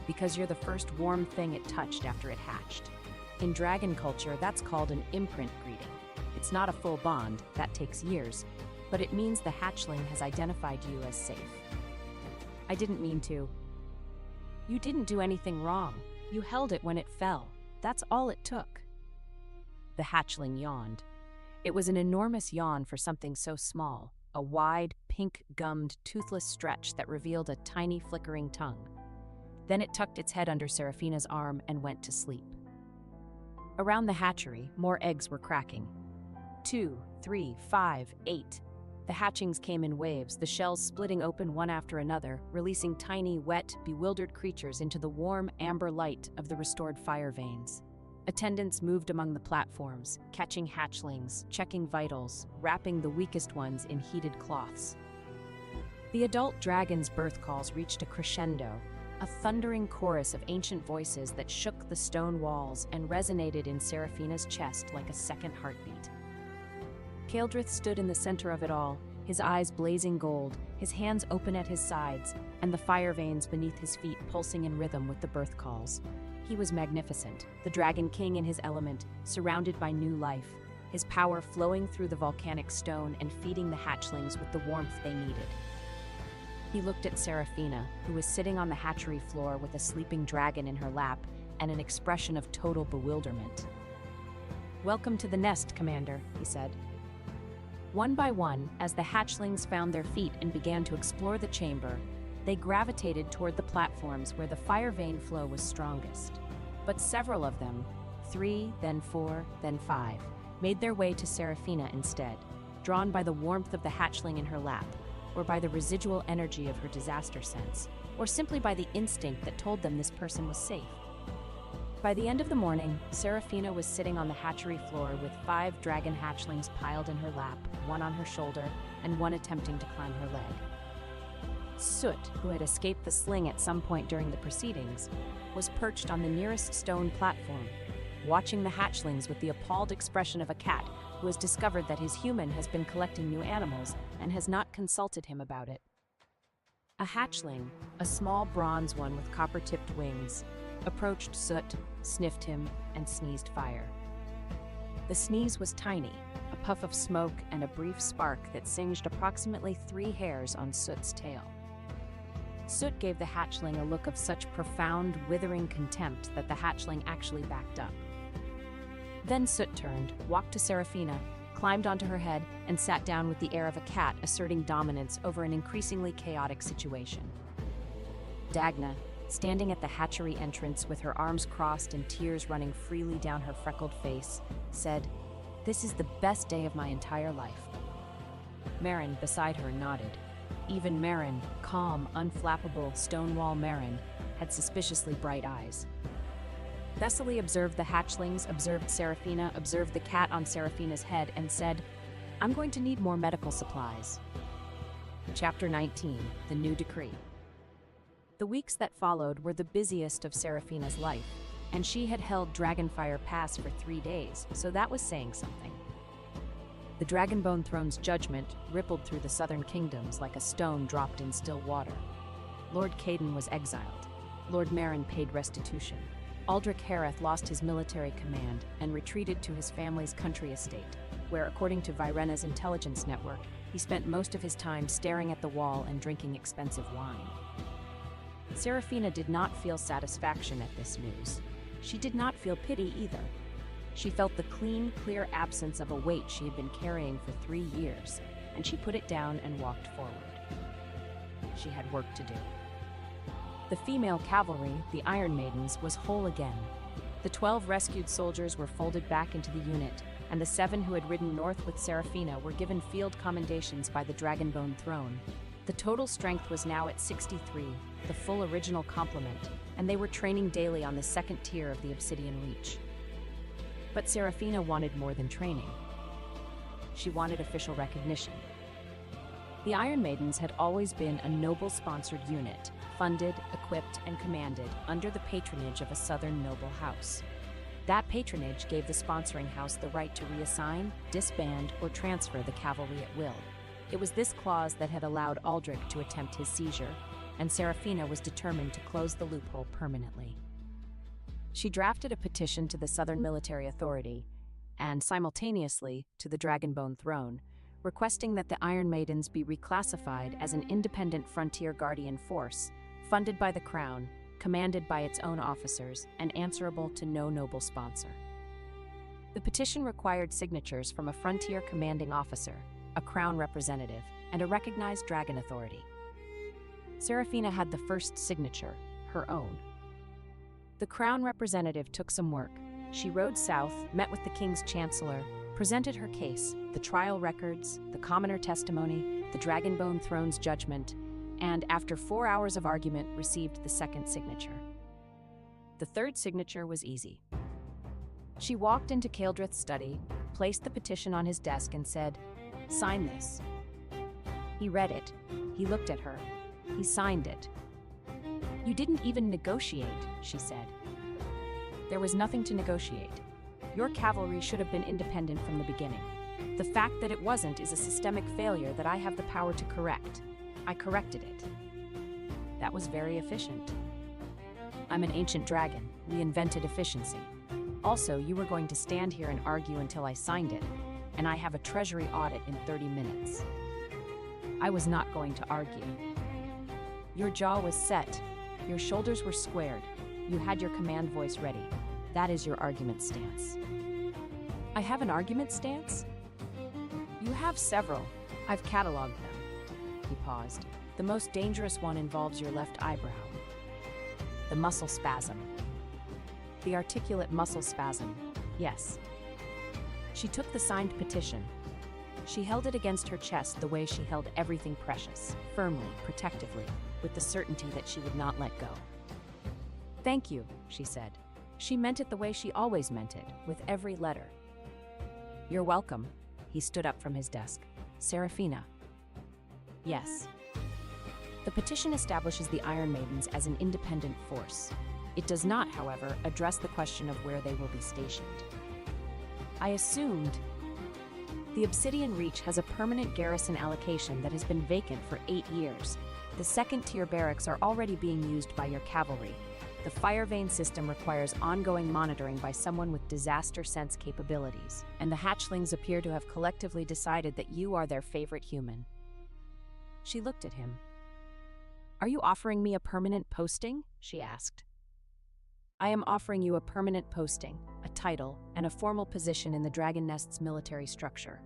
B: "Because you're the first warm thing it touched after it hatched. In dragon culture, that's called an imprint greeting. It's not a full bond, that takes years, but it means the hatchling has identified you as safe." "I didn't mean to." "You didn't do anything wrong. You held it when it fell. That's all it took." The hatchling yawned. It was an enormous yawn for something so small, a wide, pink-gummed, toothless stretch that revealed a tiny, flickering tongue. Then it tucked its head under Serafina's arm and went to sleep. Around the hatchery, more eggs were cracking. 2, 3, 5, 8. The hatchings came in waves, the shells splitting open one after another, releasing tiny, wet, bewildered creatures into the warm, amber light of the restored fire veins. Attendants moved among the platforms, catching hatchlings, checking vitals, wrapping the weakest ones in heated cloths. The adult dragon's birth calls reached a crescendo, a thundering chorus of ancient voices that shook the stone walls and resonated in Seraphina's chest like a second heartbeat. Kaeldrith stood in the center of it all, his eyes blazing gold, his hands open at his sides, and the fire veins beneath his feet pulsing in rhythm with the birth calls. He was magnificent, the Dragon King in his element, surrounded by new life, his power flowing through the volcanic stone and feeding the hatchlings with the warmth they needed. He looked at Seraphina, who was sitting on the hatchery floor with a sleeping dragon in her lap and an expression of total bewilderment. "Welcome to the nest, Commander," he said. One by one, as the hatchlings found their feet and began to explore the chamber, they gravitated toward the platforms where the fire vein flow was strongest. But several of them, 3, then 4, then 5, made their way to Seraphina instead, drawn by the warmth of the hatchling in her lap, or by the residual energy of her disaster sense, or simply by the instinct that told them this person was safe. By the end of the morning, Seraphina was sitting on the hatchery floor with 5 dragon hatchlings piled in her lap, one on her shoulder, and one attempting to climb her leg. Soot, who had escaped the sling at some point during the proceedings, was perched on the nearest stone platform, watching the hatchlings with the appalled expression of a cat who has discovered that his human has been collecting new animals and has not consulted him about it. A hatchling, a small bronze one with copper-tipped wings, approached Soot, sniffed him, and sneezed fire. The sneeze was tiny, a puff of smoke and a brief spark that singed approximately 3 hairs on Soot's tail. Soot gave the hatchling a look of such profound, withering contempt that the hatchling actually backed up. Then Soot turned, walked to Seraphina, climbed onto her head, and sat down with the air of a cat asserting dominance over an increasingly chaotic situation. Dagna, standing at the hatchery entrance with her arms crossed and tears running freely down her freckled face, said, "This is the best day of my entire life." Marin, beside her, nodded. Even Marin, calm, unflappable, stonewall Marin, had suspiciously bright eyes. Thessaly observed the hatchlings, observed Seraphina, observed the cat on Seraphina's head, and said, "I'm going to need more medical supplies." Chapter 19, The New Decree. The weeks that followed were the busiest of Seraphina's life, and she had held Dragonfire Pass for 3 days, so that was saying something. The Dragonbone Throne's judgment rippled through the southern kingdoms like a stone dropped in still water. Lord Caden was exiled. Lord Marin paid restitution. Aldrich Hareth lost his military command and retreated to his family's country estate, where, according to Virena's intelligence network, he spent most of his time staring at the wall and drinking expensive wine. Seraphina did not feel satisfaction at this news. She did not feel pity either. She felt the clean, clear absence of a weight she had been carrying for 3 years, and she put it down and walked forward. She had work to do. The female cavalry, the Iron Maidens, was whole again. The 12 rescued soldiers were folded back into the unit, and the 7 who had ridden north with Seraphina were given field commendations by the Dragonbone Throne. The total strength was now at 63, the full original complement, and they were training daily on the 2nd tier of the Obsidian Reach. But Seraphina wanted more than training. She wanted official recognition. The Iron Maidens had always been a noble-sponsored unit, funded, equipped, and commanded under the patronage of a southern noble house. That patronage gave the sponsoring house the right to reassign, disband, or transfer the cavalry at will. It was this clause that had allowed Aldrich to attempt his seizure, and Seraphina was determined to close the loophole permanently. She drafted a petition to the Southern Military Authority, and simultaneously to the Dragonbone Throne, requesting that the Iron Maidens be reclassified as an independent frontier guardian force, funded by the Crown, commanded by its own officers, and answerable to no noble sponsor. The petition required signatures from a frontier commanding officer, a Crown representative, and a recognized dragon authority. Seraphina had the first signature, her own. The Crown representative took some work. She rode south, met with the King's Chancellor, presented her case, the trial records, the commoner testimony, the Dragonbone Throne's judgment, and after 4 hours of argument, received the second signature. The third signature was easy. She walked into Kaeldrith's study, placed the petition on his desk and said, "Sign this." He read it. He looked at her. He signed it. "You didn't even negotiate," she said. "There was nothing to negotiate. Your cavalry should have been independent from the beginning. The fact that it wasn't is a systemic failure that I have the power to correct. I corrected it." That was very efficient. I'm an ancient dragon. We invented efficiency. Also, you were going to stand here and argue until I signed it, and I have a treasury audit in 30 minutes. I was not going to argue. Your jaw was set. Your shoulders were squared. You had your command voice ready. That is your argument stance. I have an argument stance? You have several. I've cataloged them. He paused. The most dangerous one involves your left eyebrow. The muscle spasm. The articulate muscle spasm. Yes. She took the signed petition. She held it against her chest the way she held everything precious, firmly, protectively, with the certainty that she would not let go. "Thank you," she said. She meant it the way she always meant it, with every letter. "You're welcome." He stood up from his desk. "Seraphina." "Yes." The petition establishes the Iron Maidens as an independent force. It does not, however, address the question of where they will be stationed. I assumed. The Obsidian Reach has a permanent garrison allocation that has been vacant for 8 years. The second-tier barracks are already being used by your cavalry. The fire vein system requires ongoing monitoring by someone with disaster sense capabilities, and the hatchlings appear to have collectively decided that you are their favorite human. She looked at him. "Are you offering me a permanent posting?" she asked. "I am offering you a permanent posting, a title, and a formal position in the Dragon Nest's military structure.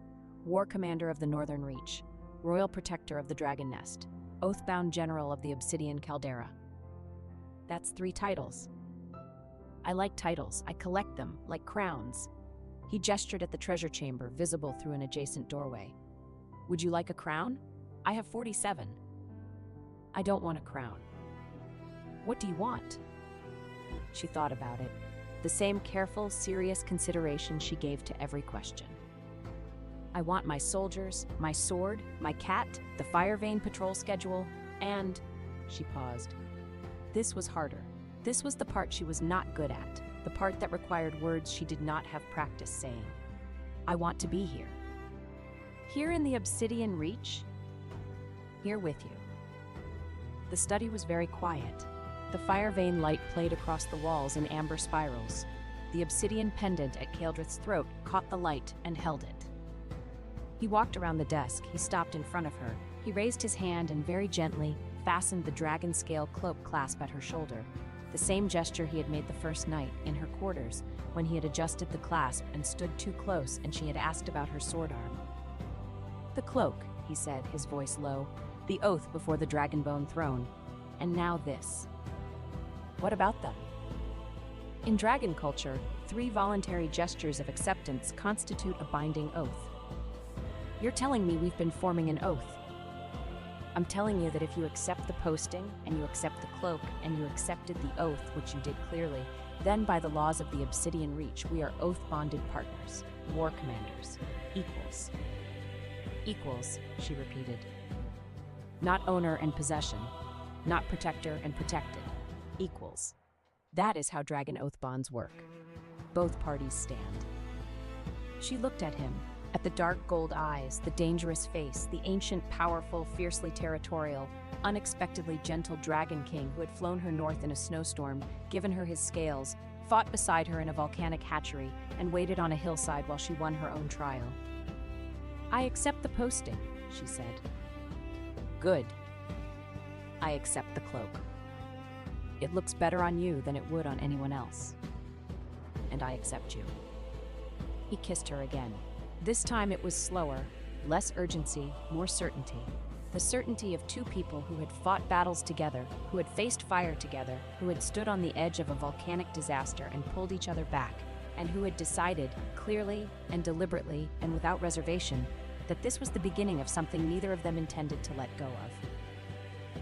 B: War Commander of the Northern Reach, Royal Protector of the Dragon Nest, Oathbound General of the Obsidian Caldera." That's 3 titles. I like titles. I collect them, like crowns. He gestured at the treasure chamber, visible through an adjacent doorway. "Would you like a crown? I have 47. "I don't want a crown." "What do you want?" She thought about it. The same careful, serious consideration she gave to every question. "I want my soldiers, my sword, my cat, the fire vein patrol schedule, and..." She paused. This was harder. This was the part she was not good at, the part that required words she did not have practice saying. "I want to be here." "Here in the Obsidian Reach?" "Here with you." The study was very quiet. The fire vein light played across the walls in amber spirals. The obsidian pendant at Kaeldrith's throat caught the light and held it. He walked around the desk. He stopped in front of her. He raised his hand and very gently fastened the dragon scale cloak clasp at her shoulder, the same gesture he had made the first night in her quarters when he had adjusted the clasp and stood too close and she had asked about her sword arm. "The cloak," he said, his voice low, "the oath before the Dragonbone Throne, and now this. What about them?" In dragon culture, 3 voluntary gestures of acceptance constitute a binding oath. "You're telling me we've been forming an oath." "I'm telling you that if you accept the posting, and you accept the cloak, and you accepted the oath, which you did clearly, then by the laws of the Obsidian Reach, we are oath-bonded partners, war commanders, equals." "Equals," she repeated. "Not owner and possession, not protector and protected. Equals. That is how dragon oath bonds work. Both parties stand." She looked at him, at the dark gold eyes, the dangerous face, the ancient, powerful, fiercely territorial, unexpectedly gentle dragon king who had flown her north in a snowstorm, given her his scales, fought beside her in a volcanic hatchery, and waited on a hillside while she won her own trial. "I accept the posting," she said. "Good. I accept the cloak. It looks better on you than it would on anyone else. And I accept you." He kissed her again. This time it was slower, less urgency, more certainty. The certainty of 2 people who had fought battles together, who had faced fire together, who had stood on the edge of a volcanic disaster and pulled each other back, and who had decided, clearly and deliberately and without reservation, that this was the beginning of something neither of them intended to let go of.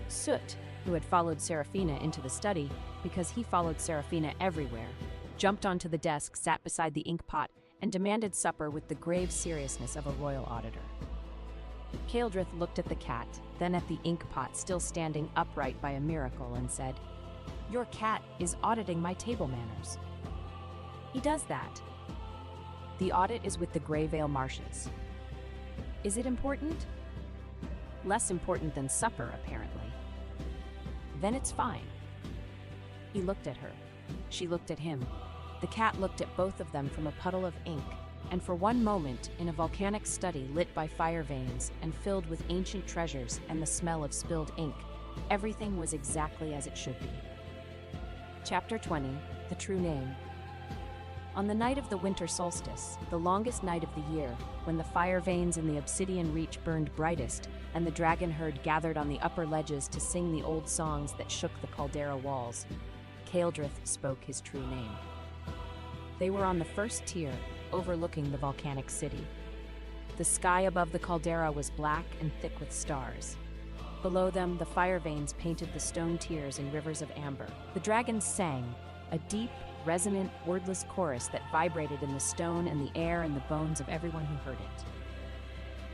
B: Soot, who had followed Serafina into the study because he followed Serafina everywhere, jumped onto the desk, sat beside the ink pot, and demanded supper with the grave seriousness of a royal auditor. Kaeldrith looked at the cat, then at the ink pot still standing upright by a miracle, and said, "Your cat is auditing my table manners." "He does that." "The audit is with the Greyvale Marshes." "Is it important?" "Less important than supper, apparently." "Then it's fine." He looked at her. She looked at him. The cat looked at both of them from a puddle of ink, and for one moment, in a volcanic study lit by fire veins and filled with ancient treasures and the smell of spilled ink, everything was exactly as it should be. Chapter 20, The True Name. On the night of the winter solstice, the longest night of the year, when the fire veins in the obsidian reach burned brightest, and the dragon herd gathered on the upper ledges to sing the old songs that shook the caldera walls, Kaeldrith spoke his true name. They were on the first tier, overlooking the volcanic city. The sky above the caldera was black and thick with stars. Below them, the fire veins painted the stone tiers in rivers of amber. The dragons sang, a deep, resonant, wordless chorus that vibrated in the stone and the air and the bones of everyone who heard it.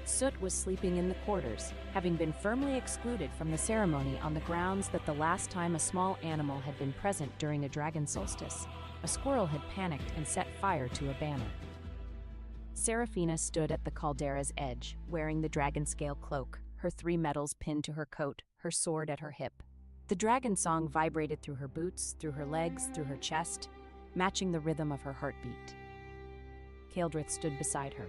B: Soot was sleeping in the quarters, having been firmly excluded from the ceremony on the grounds that the last time a small animal had been present during a dragon solstice, a squirrel had panicked and set fire to a banner. Serafina stood at the caldera's edge, wearing the dragon scale cloak, her 3 medals pinned to her coat, her sword at her hip. The dragon song vibrated through her boots, through her legs, through her chest, matching the rhythm of her heartbeat. Kaeldrith stood beside her.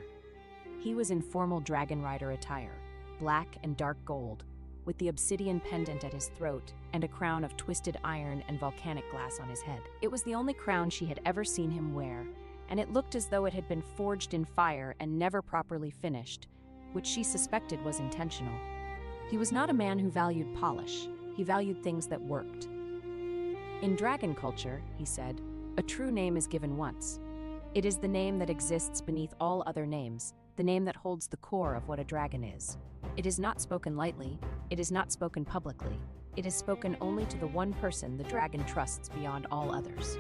B: He was in formal dragon rider attire, black and dark gold, with the obsidian pendant at his throat and a crown of twisted iron and volcanic glass on his head. It was the only crown she had ever seen him wear, and it looked as though it had been forged in fire and never properly finished, which she suspected was intentional. He was not a man who valued polish. He valued things that worked. In dragon culture, he said, a true name is given once. It is the name that exists beneath all other names, the name that holds the core of what a dragon is. It is not spoken lightly, it is not spoken publicly, it is spoken only to the one person the dragon trusts beyond all others.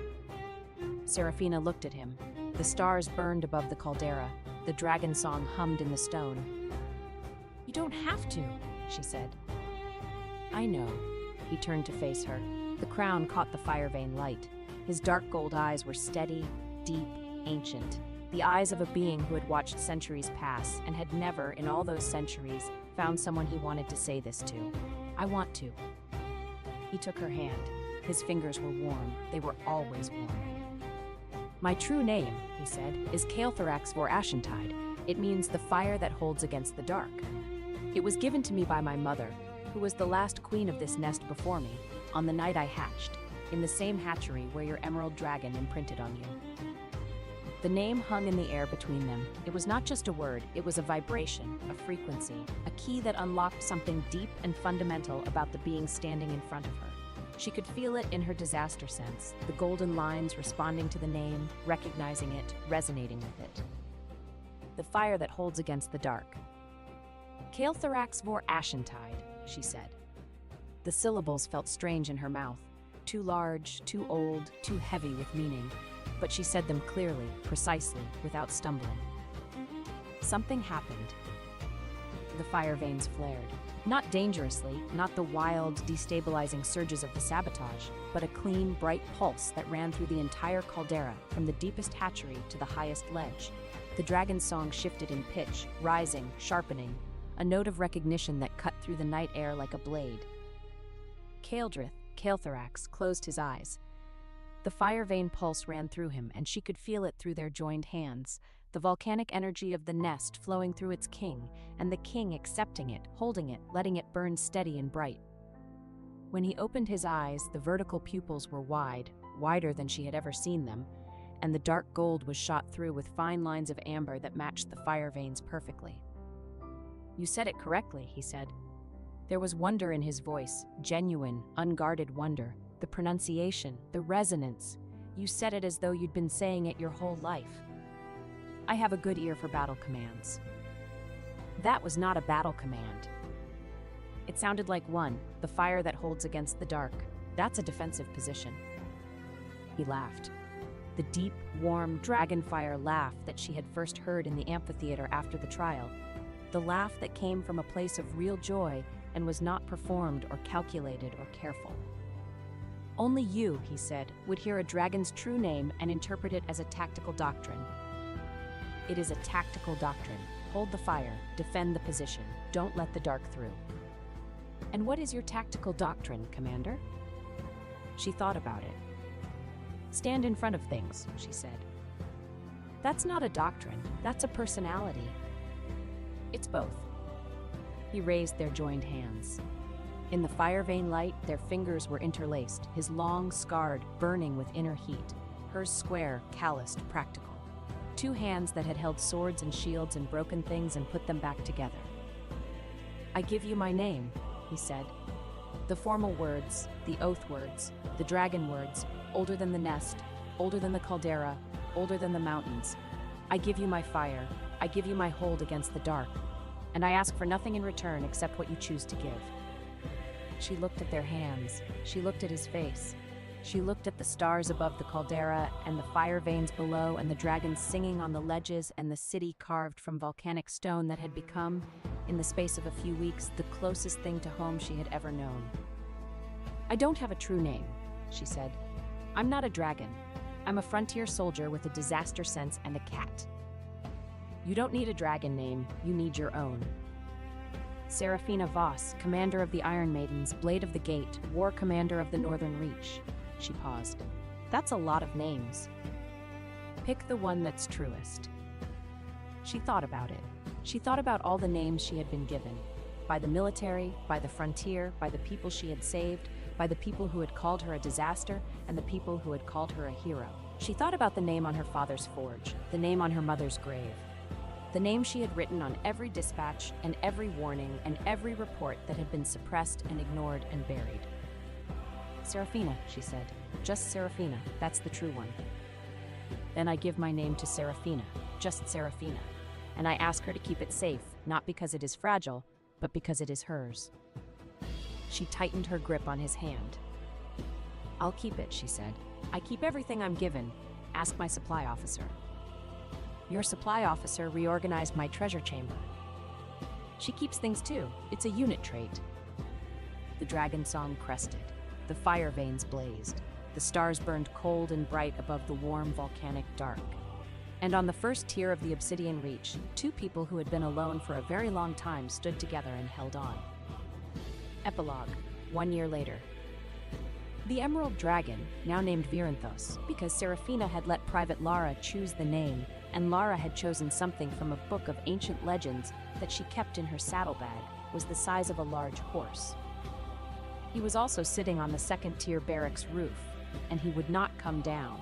B: Serafina looked at him. The stars burned above the caldera, the dragon song hummed in the stone. "You don't have to," she said. "I know." He turned to face her. The crown caught the fire vein light. His dark gold eyes were steady, deep, ancient. The eyes of a being who had watched centuries pass and had never, in all those centuries, found someone he wanted to say this to. "I want to." He took her hand. His fingers were warm. They were always warm. "My true name," he said, "is Kael'therax vor Ashentide. It means the fire that holds against the dark. It was given to me by my mother, who was the last queen of this nest before me, on the night I hatched, in the same hatchery where your emerald dragon imprinted on you." The name hung in the air between them. It was not just a word, it was a vibration, a frequency, a key that unlocked something deep and fundamental about the being standing in front of her. She could feel it in her disaster sense, the golden lines responding to the name, recognizing it, resonating with it. The fire that holds against the dark. "Kael'therax vor Ashentide," she said. The syllables felt strange in her mouth, too large, too old, too heavy with meaning, but she said them clearly, precisely, without stumbling. Something happened. The fire veins flared. Not dangerously, not the wild, destabilizing surges of the sabotage, but a clean, bright pulse that ran through the entire caldera, from the deepest hatchery to the highest ledge. The dragon's song shifted in pitch, rising, sharpening, a note of recognition that cut through the night air like a blade. Kael'therax, closed his eyes. The fire vein pulse ran through him, and she could feel it through their joined hands, the volcanic energy of the nest flowing through its king, and the king accepting it, holding it, letting it burn steady and bright. When he opened his eyes, the vertical pupils were wide, wider than she had ever seen them, and the dark gold was shot through with fine lines of amber that matched the fire veins perfectly. "You said it correctly," he said. There was wonder in his voice, genuine, unguarded wonder, the pronunciation, the resonance. You said it as though you'd been saying it your whole life. I have a good ear for battle commands. That was not a battle command. It sounded like one, the fire that holds against the dark. That's a defensive position. He laughed. The deep, warm, dragonfire laugh that she had first heard in the amphitheater after the trial. The laugh that came from a place of real joy and was not performed or calculated or careful. Only you, he said, would hear a dragon's true name and interpret it as a tactical doctrine. It is a tactical doctrine. Hold the fire, defend the position, don't let the dark through. And what is your tactical doctrine, Commander? She thought about it. Stand in front of things, she said. That's not a doctrine, that's a personality. It's both. He raised their joined hands. In the fire vein light, their fingers were interlaced, his long, scarred, burning with inner heat, hers square, calloused, practical. Two hands that had held swords and shields and broken things and put them back together. I give you my name, he said. The formal words, the oath words, the dragon words, older than the nest, older than the caldera, older than the mountains. I give you my fire, I give you my hold against the dark, and I ask for nothing in return except what you choose to give. She looked at their hands, she looked at his face. She looked at the stars above the caldera and the fire veins below and the dragons singing on the ledges and the city carved from volcanic stone that had become, in the space of a few weeks, the closest thing to home she had ever known. I don't have a true name, she said. I'm not a dragon. I'm a frontier soldier with a disaster sense and a cat. You don't need a dragon name, you need your own. Serafina Voss, commander of the Iron Maidens, Blade of the Gate, war commander of the Northern Reach. She paused. That's a lot of names. Pick the one that's truest. She thought about it. She thought about all the names she had been given. By the military, by the frontier, by the people she had saved, by the people who had called her a disaster, and the people who had called her a hero. She thought about the name on her father's forge, the name on her mother's grave, the name she had written on every dispatch and every warning and every report that had been suppressed and ignored and buried. Serafina, she said. Just Serafina, that's the true one. Then I give my name to Serafina, just Serafina, and I ask her to keep it safe, not because it is fragile, but because it is hers. She tightened her grip on his hand. I'll keep it, she said. I keep everything I'm given. Ask my supply officer. Your supply officer reorganized my treasure chamber. She keeps things too. It's a unit trait. The dragon song crested. The fire veins blazed. The stars burned cold and bright above the warm volcanic dark. And on the first tier of the obsidian reach, two people who had been alone for a very long time stood together and held on. Epilogue, 1 year later. The Emerald Dragon, now named Viranthos, because Serafina had let Private Lara choose the name, and Lara had chosen something from a book of ancient legends that she kept in her saddlebag, was the size of a large horse. He was also sitting on the second-tier barracks roof, and he would not come down.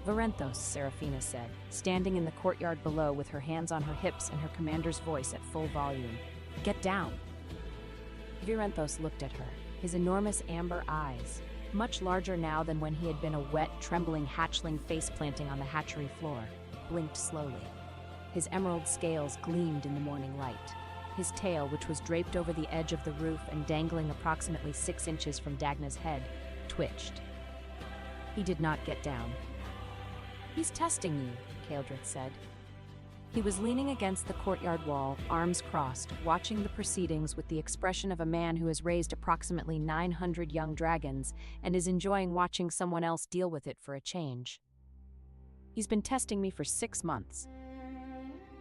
B: Viranthos, Serafina said, standing in the courtyard below with her hands on her hips and her commander's voice at full volume. Get down! Viranthos looked at her, his enormous amber eyes, much larger now than when he had been a wet, trembling hatchling face-planting on the hatchery floor, blinked slowly. His emerald scales gleamed in the morning light. His tail, which was draped over the edge of the roof and dangling approximately 6 inches from Dagna's head, twitched. He did not get down. He's testing you, Kaeldrith said. He was leaning against the courtyard wall, arms crossed, watching the proceedings with the expression of a man who has raised approximately 900 young dragons and is enjoying watching someone else deal with it for a change. He's been testing me for 6 months.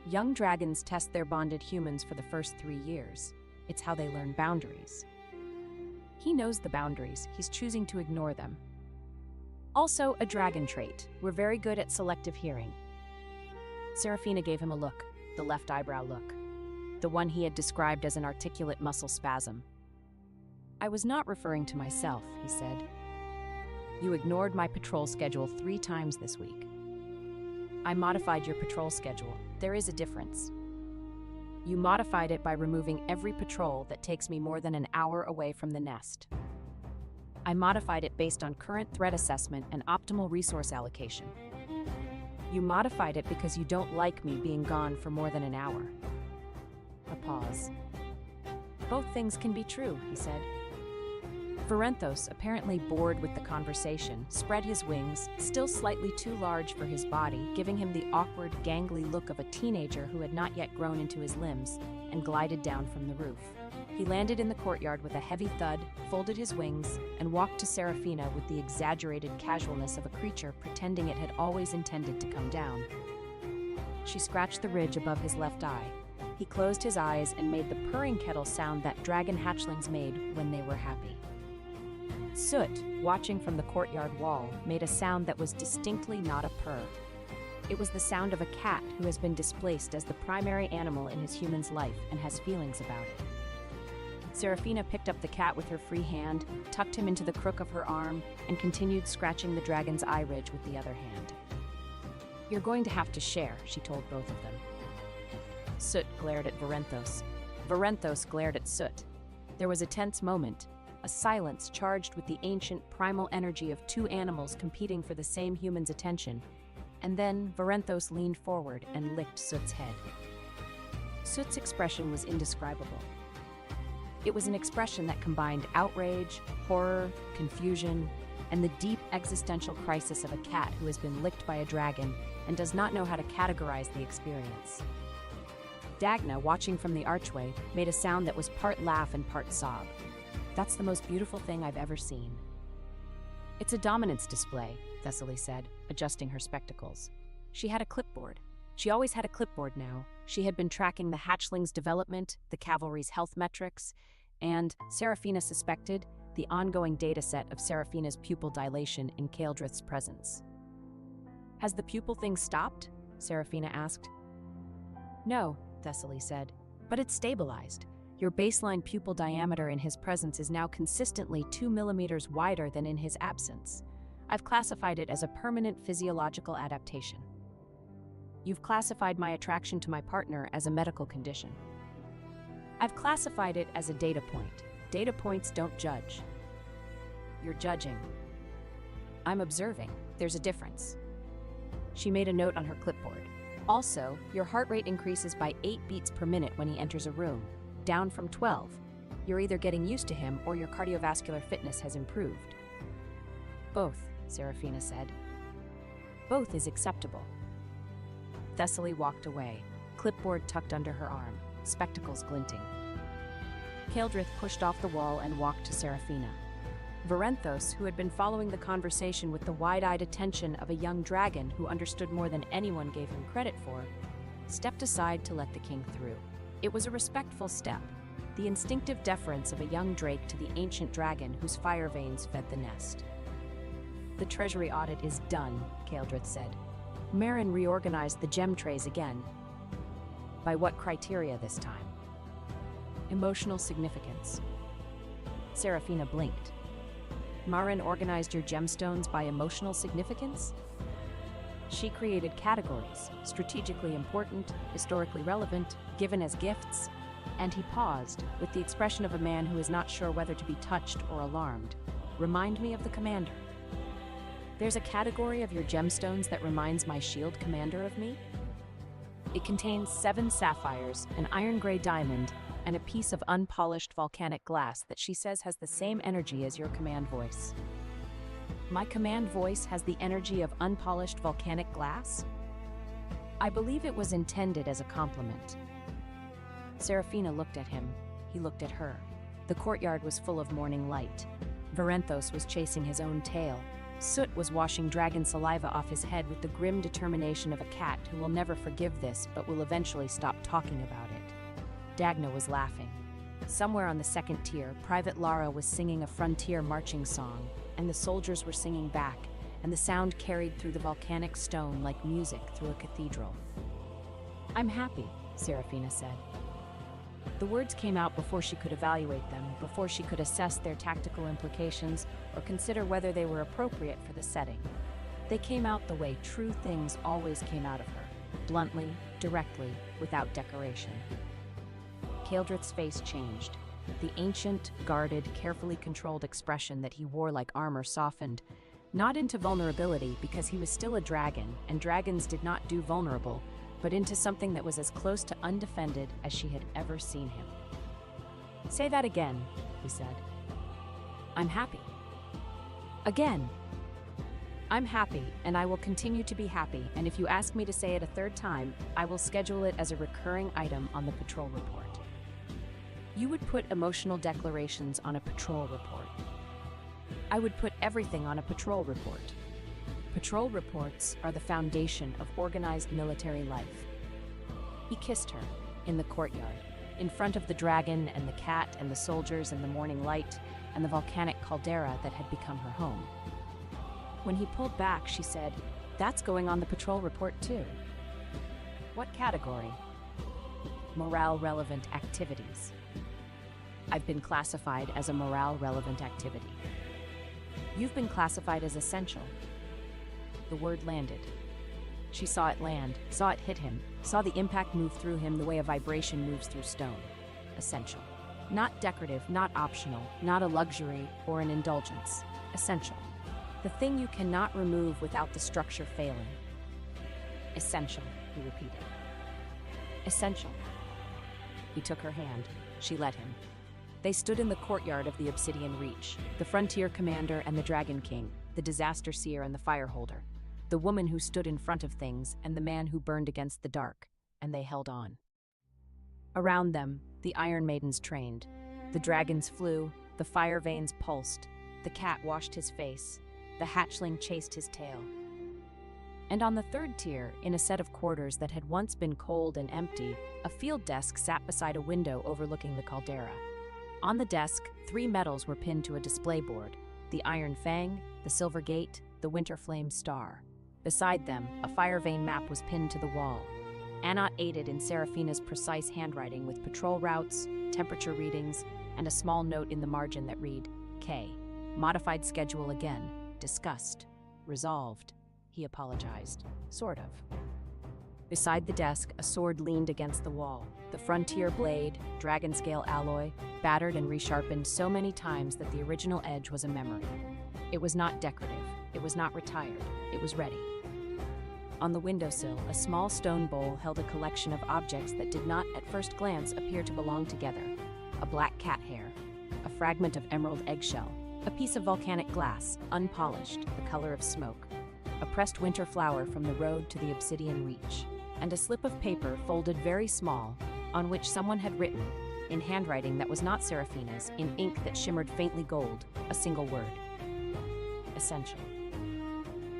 B: Young dragons test their bonded humans for the first 3 years. It's how they learn boundaries. He knows the boundaries. He's choosing to ignore them. Also, a dragon trait. We're very good at selective hearing. Serafina gave him a look, the left eyebrow look, the one he had described as an articulate muscle spasm. I was not referring to myself, he said. You ignored my patrol schedule 3 times this week. I modified your patrol schedule. There is a difference. You modified it by removing every patrol that takes me more than an hour away from the nest. I modified it based on current threat assessment and optimal resource allocation. You modified it because you don't like me being gone for more than an hour. A pause. Both things can be true, he said. Varenthos, apparently bored with the conversation, spread his wings, still slightly too large for his body, giving him the awkward, gangly look of a teenager who had not yet grown into his limbs, and glided down from the roof. He landed in the courtyard with a heavy thud, folded his wings, and walked to Serafina with the exaggerated casualness of a creature pretending it had always intended to come down. She scratched the ridge above his left eye. He closed his eyes and made the purring kettle sound that dragon hatchlings made when they were happy. Soot, watching from the courtyard wall, made a sound that was distinctly not a purr. It was the sound of a cat who has been displaced as the primary animal in his human's life and has feelings about it. Serafina picked up the cat with her free hand, tucked him into the crook of her arm, and continued scratching the dragon's eye ridge with the other hand. "You're going to have to share," she told both of them. Soot glared at Varenthos. Varenthos glared at Soot. There was a tense moment, a silence charged with the ancient primal energy of two animals competing for the same human's attention, and then Varenthos leaned forward and licked Soot's head. Soot's expression was indescribable. It was an expression that combined outrage, horror, confusion, and the deep existential crisis of a cat who has been licked by a dragon and does not know how to categorize the experience. Dagna, watching from the archway, made a sound that was part laugh and part sob. "That's the most beautiful thing I've ever seen." "It's a dominance display," Thessaly said, adjusting her spectacles. She had a clipboard. She always had a clipboard now. She had been tracking the hatchling's development, the cavalry's health metrics, and, Serafina suspected, the ongoing dataset of Serafina's pupil dilation in Kaeldrith's presence. "Has the pupil thing stopped?" Serafina asked. "No," Thessaly said, "but it's stabilized. Your baseline pupil diameter in his presence is now consistently 2 millimeters wider than in his absence. I've classified it as a permanent physiological adaptation." "You've classified my attraction to my partner as a medical condition." "I've classified it as a data point. Data points don't judge." "You're judging." "I'm observing. There's a difference." She made a note on her clipboard. "Also, your heart rate increases by 8 beats per minute when he enters a room, down from 12. You're either getting used to him or your cardiovascular fitness has improved." "Both," Serafina said. "Both is acceptable." Thessaly walked away, clipboard tucked under her arm, spectacles glinting. Kaeldrith pushed off the wall and walked to Serafina. Varenthos, who had been following the conversation with the wide-eyed attention of a young dragon who understood more than anyone gave him credit for, stepped aside to let the king through. It was a respectful step, the instinctive deference of a young drake to the ancient dragon whose fire veins fed the nest. "The treasury audit is done," Kaeldrith said. Marin reorganized the gem trays again. "By what criteria this time?" "Emotional significance." Serafina blinked. "Marin organized your gemstones by emotional significance?" "She created categories, strategically important, historically relevant, given as gifts," and he paused, with the expression of a man who is not sure whether to be touched or alarmed. "Remind me of the commander." "There's a category of your gemstones that reminds my shield commander of me?" "It contains 7 sapphires, an iron-gray diamond, and a piece of unpolished volcanic glass that she says has the same energy as your command voice." "My command voice has the energy of unpolished volcanic glass?" "I believe it was intended as a compliment." Serafina looked at him. He looked at her. The courtyard was full of morning light. Varenthos was chasing his own tail. Soot was washing dragon saliva off his head with the grim determination of a cat who will never forgive this but will eventually stop talking about it. Dagna was laughing. Somewhere on the second tier, Private Lara was singing a frontier marching song, and the soldiers were singing back, and the sound carried through the volcanic stone like music through a cathedral. "I'm happy," Serafina said. The words came out before she could evaluate them, before she could assess their tactical implications or consider whether they were appropriate for the setting. They came out the way true things always came out of her, bluntly, directly, without decoration. Kaeldrith's face changed. The ancient, guarded, carefully controlled expression that he wore like armor softened, not into vulnerability because he was still a dragon, and dragons did not do vulnerable, but into something that was as close to undefended as she had ever seen him. "Say that again," he said. "I'm happy." "Again." "I'm happy, and I will continue to be happy, and if you ask me to say it a third time, I will schedule it as a recurring item on the patrol report." You would put emotional declarations on a patrol report. I would put everything on a patrol report. Patrol reports are the foundation of organized military life. He kissed her in the courtyard, in front of the dragon and the cat and the soldiers and the morning light and the volcanic caldera that had become her home. When he pulled back, she said, "That's going on the patrol report too." "What category?" "Morale-relevant activities." "I've been classified as a morale-relevant activity." "You've been classified as essential." The word landed. She saw it land, saw it hit him, saw the impact move through him the way a vibration moves through stone. Essential. Not decorative, not optional, not a luxury or an indulgence. Essential. The thing you cannot remove without the structure failing. "Essential," he repeated. "Essential." He took her hand. She let him. They stood in the courtyard of the Obsidian Reach, the frontier commander and the Dragon King, the disaster seer and the fireholder, the woman who stood in front of things and the man who burned against the dark, and they held on. Around them, the Iron Maidens trained. The dragons flew, the fire veins pulsed, the cat washed his face, the hatchling chased his tail. And on the third tier, in a set of quarters that had once been cold and empty, a field desk sat beside a window overlooking the caldera. On the desk, 3 medals were pinned to a display board: the Iron Fang, the Silver Gate, the Winter Flame Star. Beside them, a fire vein map was pinned to the wall. Anat aided in Seraphina's precise handwriting with patrol routes, temperature readings, and a small note in the margin that read, "K. Modified schedule again. Discussed. Resolved." He apologized. Sort of. Beside the desk, a sword leaned against the wall. The frontier blade, dragon scale alloy, battered and resharpened so many times that the original edge was a memory. It was not decorative. It was not retired. It was ready. On the windowsill, a small stone bowl held a collection of objects that did not, at first glance, appear to belong together. A black cat hair, a fragment of emerald eggshell, a piece of volcanic glass, unpolished, the color of smoke, a pressed winter flower from the road to the Obsidian Reach, and a slip of paper folded very small, on which someone had written, in handwriting that was not Seraphina's, in ink that shimmered faintly gold, a single word: essential.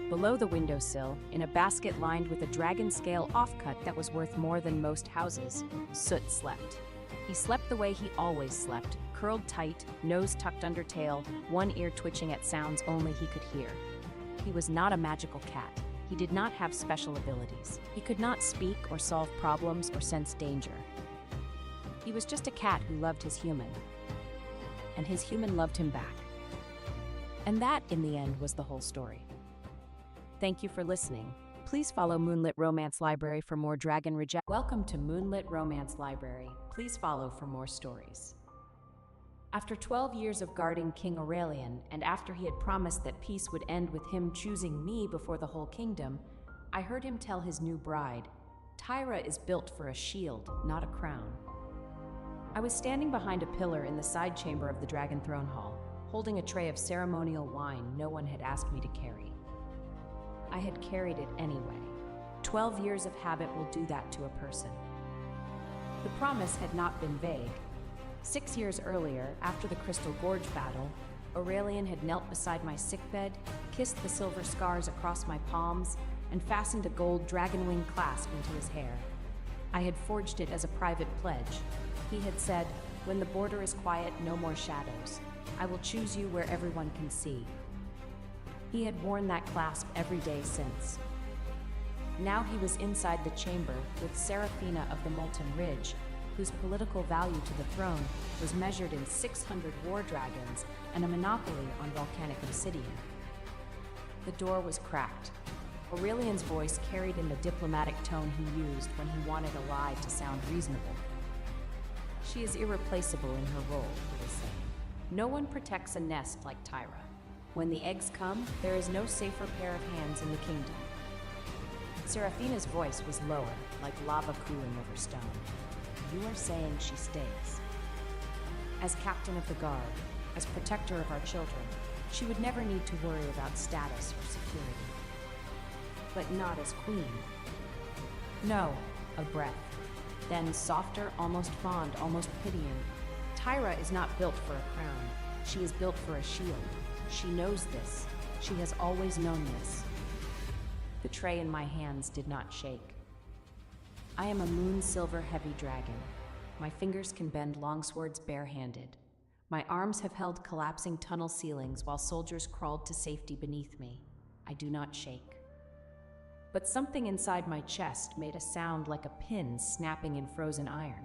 B: Below the windowsill, in a basket lined with a dragon scale offcut that was worth more than most houses, Soot slept. He slept the way he always slept, curled tight, nose tucked under tail, one ear twitching at sounds only he could hear. He was not a magical cat. He did not have special abilities. He could not speak or solve problems or sense danger. He was just a cat who loved his human. And his human loved him back. And that, in the end, was the whole story. Thank you for listening. Please follow Moonlit Romance Library for more Dragon Reject. Welcome to Moonlit Romance Library. Please follow for more stories. After 12 years of guarding King Aurelian, and after he had promised that peace would end with him choosing me before the whole kingdom, I heard him tell his new bride, "Tyra is built for a shield, not a crown." I was standing behind a pillar in the side chamber of the Dragon Throne Hall, holding a tray of ceremonial wine no one had asked me to carry. I had carried it anyway. 12 years of habit will do that to a person. The promise had not been vague. 6 years earlier, after the Crystal Gorge battle, Aurelian had knelt beside my sickbed, kissed the silver scars across my palms, and fastened a gold dragon wing clasp into his hair. I had forged it as a private pledge. He had said, "When the border is quiet, no more shadows. I will choose you where everyone can see." He had worn that clasp every day since. Now he was inside the chamber with Seraphina of the Molten Ridge, whose political value to the throne was measured in 600 war dragons and a monopoly on volcanic obsidian. The door was cracked. Aurelian's voice carried in the diplomatic tone he used when he wanted a lie to sound reasonable. She is irreplaceable in her role, he was saying. No one protects a nest like Tyra. When the eggs come, there is no safer pair of hands in the kingdom. Serafina's voice was lower, like lava cooling over stone. You are saying she stays. As captain of the guard, as protector of our children, she would never need to worry about status or security. But not as queen. No, a breath. Then softer, almost fond, almost pitying. Tyra is not built for a crown. She is built for a shield. She knows this. She has always known this. The tray in my hands did not shake. I am a moon-silver heavy dragon. My fingers can bend longswords barehanded. My arms have held collapsing tunnel ceilings while soldiers crawled to safety beneath me. I do not shake. But something inside my chest made a sound like a pin snapping in frozen iron.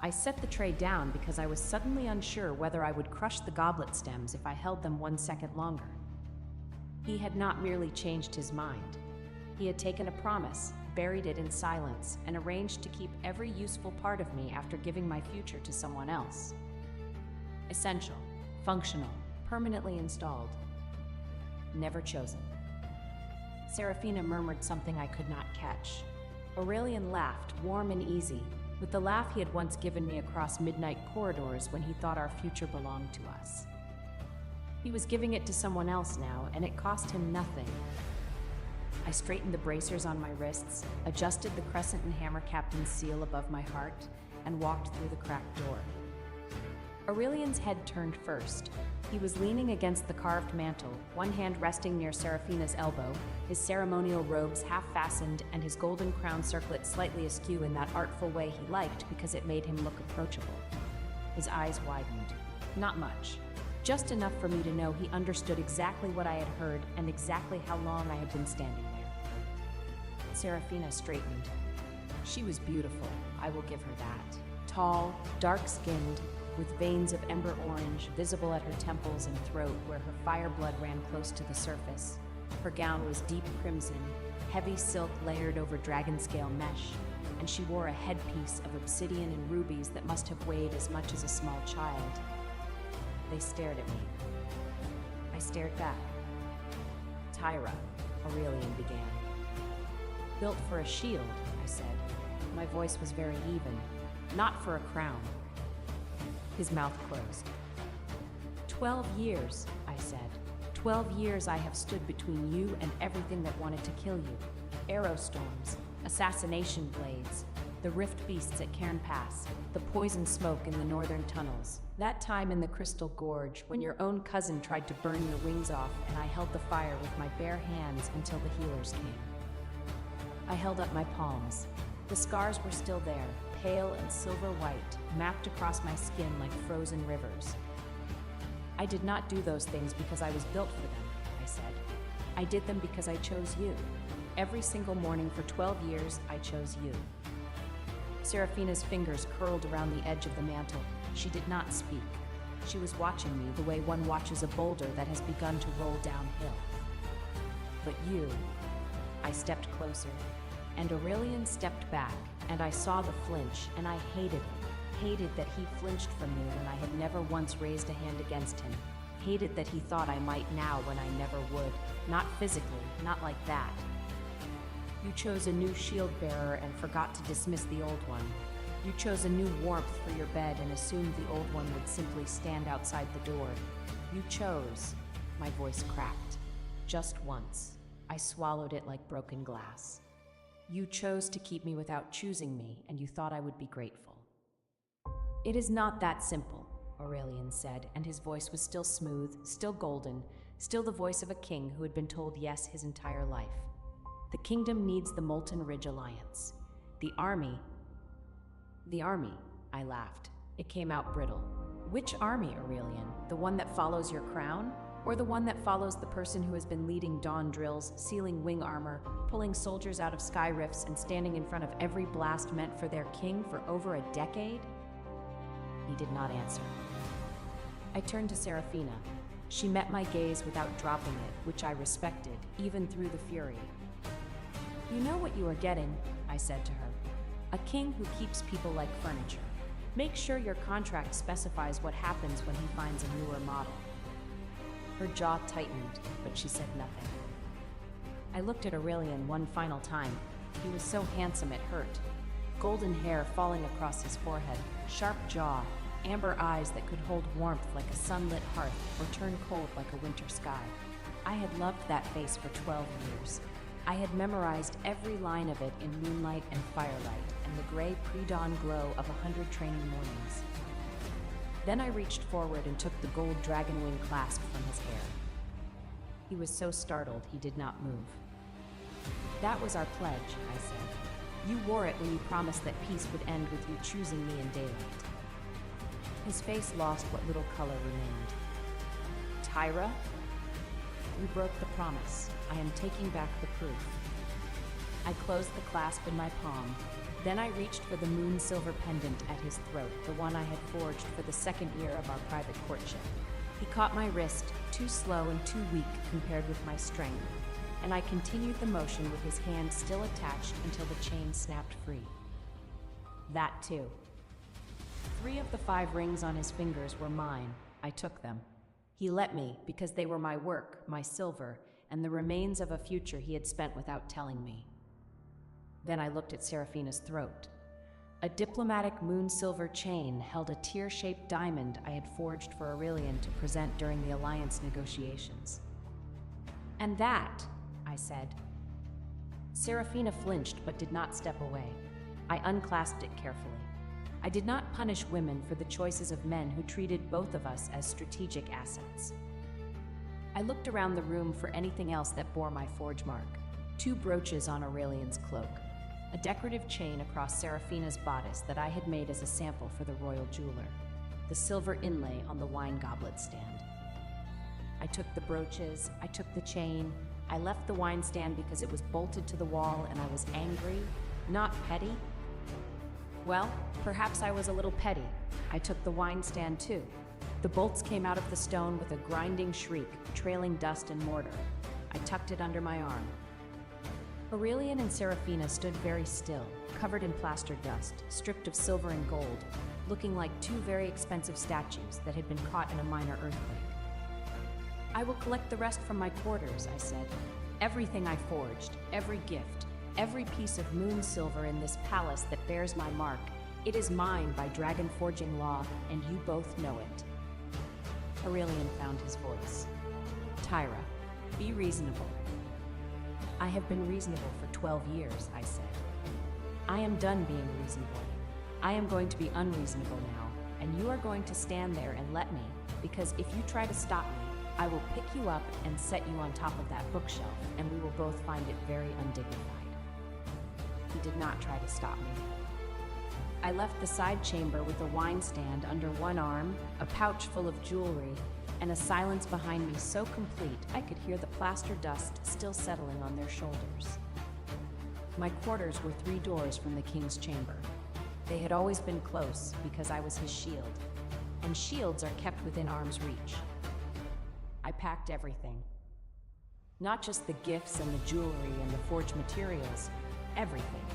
B: I set the tray down because I was suddenly unsure whether I would crush the goblet stems if I held them 1 second longer. He had not merely changed his mind. He had taken a promise, buried it in silence, and arranged to keep every useful part of me after giving my future to someone else. Essential, functional, permanently installed. Never chosen. Serafina murmured something I could not catch. Aurelian laughed, warm and easy, with the laugh he had once given me across midnight corridors when he thought our future belonged to us. He was giving it to someone else now, and it cost him nothing. I straightened the bracers on my wrists, adjusted the crescent and hammer captain's seal above my heart, and walked through the cracked door. Aurelian's head turned first. He was leaning against the carved mantel, one hand resting near Serafina's elbow, his ceremonial robes half-fastened and his golden crown circlet slightly askew in that artful way he liked because it made him look approachable. His eyes widened. Not much. Just enough for me to know he understood exactly what I had heard and exactly how long I had been standing there. Serafina straightened. She was beautiful, I will give her that. Tall, dark-skinned, with veins of ember orange visible at her temples and throat where her fire blood ran close to the surface. Her gown was deep crimson, heavy silk layered over dragon-scale mesh, and she wore a headpiece of obsidian and rubies that must have weighed as much as a small child. They stared at me. I stared back. Tyra, Aurelian began. Built for a shield, I said. My voice was very even. Not for a crown. His mouth closed. 12 years, I said. 12 years I have stood between you and everything that wanted to kill you. Arrow storms, assassination blades, the rift beasts at Cairn Pass, the poison smoke in the northern tunnels. That time in the Crystal Gorge when your own cousin tried to burn your wings off and I held the fire with my bare hands until the healers came. I held up my palms. The scars were still there, pale and silver white, mapped across my skin like frozen rivers. I did not do those things because I was built for them, I said. I did them because I chose you. Every single morning for 12 years, I chose you. Serafina's fingers curled around the edge of the mantel. She did not speak. She was watching me the way one watches a boulder that has begun to roll downhill. But you, I stepped closer, and Aurelian stepped back, and I saw the flinch, and I hated it. Hated that he flinched from me when I had never once raised a hand against him. Hated that he thought I might now when I never would. Not physically, not like that. You chose a new shield bearer and forgot to dismiss the old one. You chose a new warmth for your bed and assumed the old one would simply stand outside the door. You chose. My voice cracked. Just once. I swallowed it like broken glass. You chose to keep me without choosing me, and you thought I would be grateful. It is not that simple, Aurelian said, and his voice was still smooth, still golden, still the voice of a king who had been told yes his entire life. The kingdom needs the Molten Ridge Alliance. The army, I laughed. It came out brittle. Which army, Aurelian? The one that follows your crown? Or the one that follows the person who has been leading dawn drills, sealing wing armor, pulling soldiers out of sky rifts, and standing in front of every blast meant for their king for over a decade? He did not answer. I turned to Serafina. She met my gaze without dropping it, which I respected, even through the fury. You know what you are getting, I said to her. A king who keeps people like furniture. Make sure your contract specifies what happens when he finds a newer model. Her jaw tightened, but she said nothing. I looked at Aurelian one final time. He was so handsome it hurt. Golden hair falling across his forehead, sharp jaw, amber eyes that could hold warmth like a sunlit hearth or turn cold like a winter sky. I had loved that face for 12 years. I had memorized every line of it in moonlight and firelight and the gray pre-dawn glow of 100 training mornings. Then I reached forward and took the gold dragon wing clasp from his hair. He was so startled he did not move. That was our pledge, I said. You wore it when you promised that peace would end with you choosing me in daylight. His face lost what little color remained. Tyra? We broke the promise. I am taking back the proof. I closed the clasp in my palm. Then I reached for the moon silver pendant at his throat, the one I had forged for the second year of our private courtship. He caught my wrist, too slow and too weak compared with my strength, and I continued the motion with his hand still attached until the chain snapped free. That too. 3 of the 5 rings on his fingers were mine. I took them. He let me because they were my work, my silver, and the remains of a future he had spent without telling me. Then I looked at Serafina's throat. A diplomatic moon silver chain held a tear-shaped diamond I had forged for Aurelian to present during the alliance negotiations. And that, I said. Serafina flinched but did not step away. I unclasped it carefully. I did not punish women for the choices of men who treated both of us as strategic assets. I looked around the room for anything else that bore my forge mark. 2 brooches on Aurelian's cloak. A decorative chain across Serafina's bodice that I had made as a sample for the royal jeweler. The silver inlay on the wine goblet stand. I took the brooches, I took the chain, I left the wine stand because it was bolted to the wall and I was angry, not petty. Well, perhaps I was a little petty. I took the wine stand too. The bolts came out of the stone with a grinding shriek, trailing dust and mortar. I tucked it under my arm. Aurelian and Serafina stood very still, covered in plaster dust, stripped of silver and gold, looking like 2 very expensive statues that had been caught in a minor earthquake. I will collect the rest from my quarters, I said. Everything I forged, every gift, every piece of moon silver in this palace that bears my mark, it is mine by dragon forging law, and you both know it. Aurelian found his voice. Tyra, be reasonable. I have been reasonable for 12 years, I said. I am done being reasonable. I am going to be unreasonable now, and you are going to stand there and let me, because if you try to stop me, I will pick you up and set you on top of that bookshelf, and we will both find it very undignified. He did not try to stop me. I left the side chamber with a wine stand under one arm, a pouch full of jewelry, and a silence behind me so complete I could hear the plaster dust still settling on their shoulders. My quarters were 3 doors from the king's chamber. They had always been close because I was his shield, and shields are kept within arm's reach. I packed everything. Not just the gifts and the jewelry and the forged materials, everything.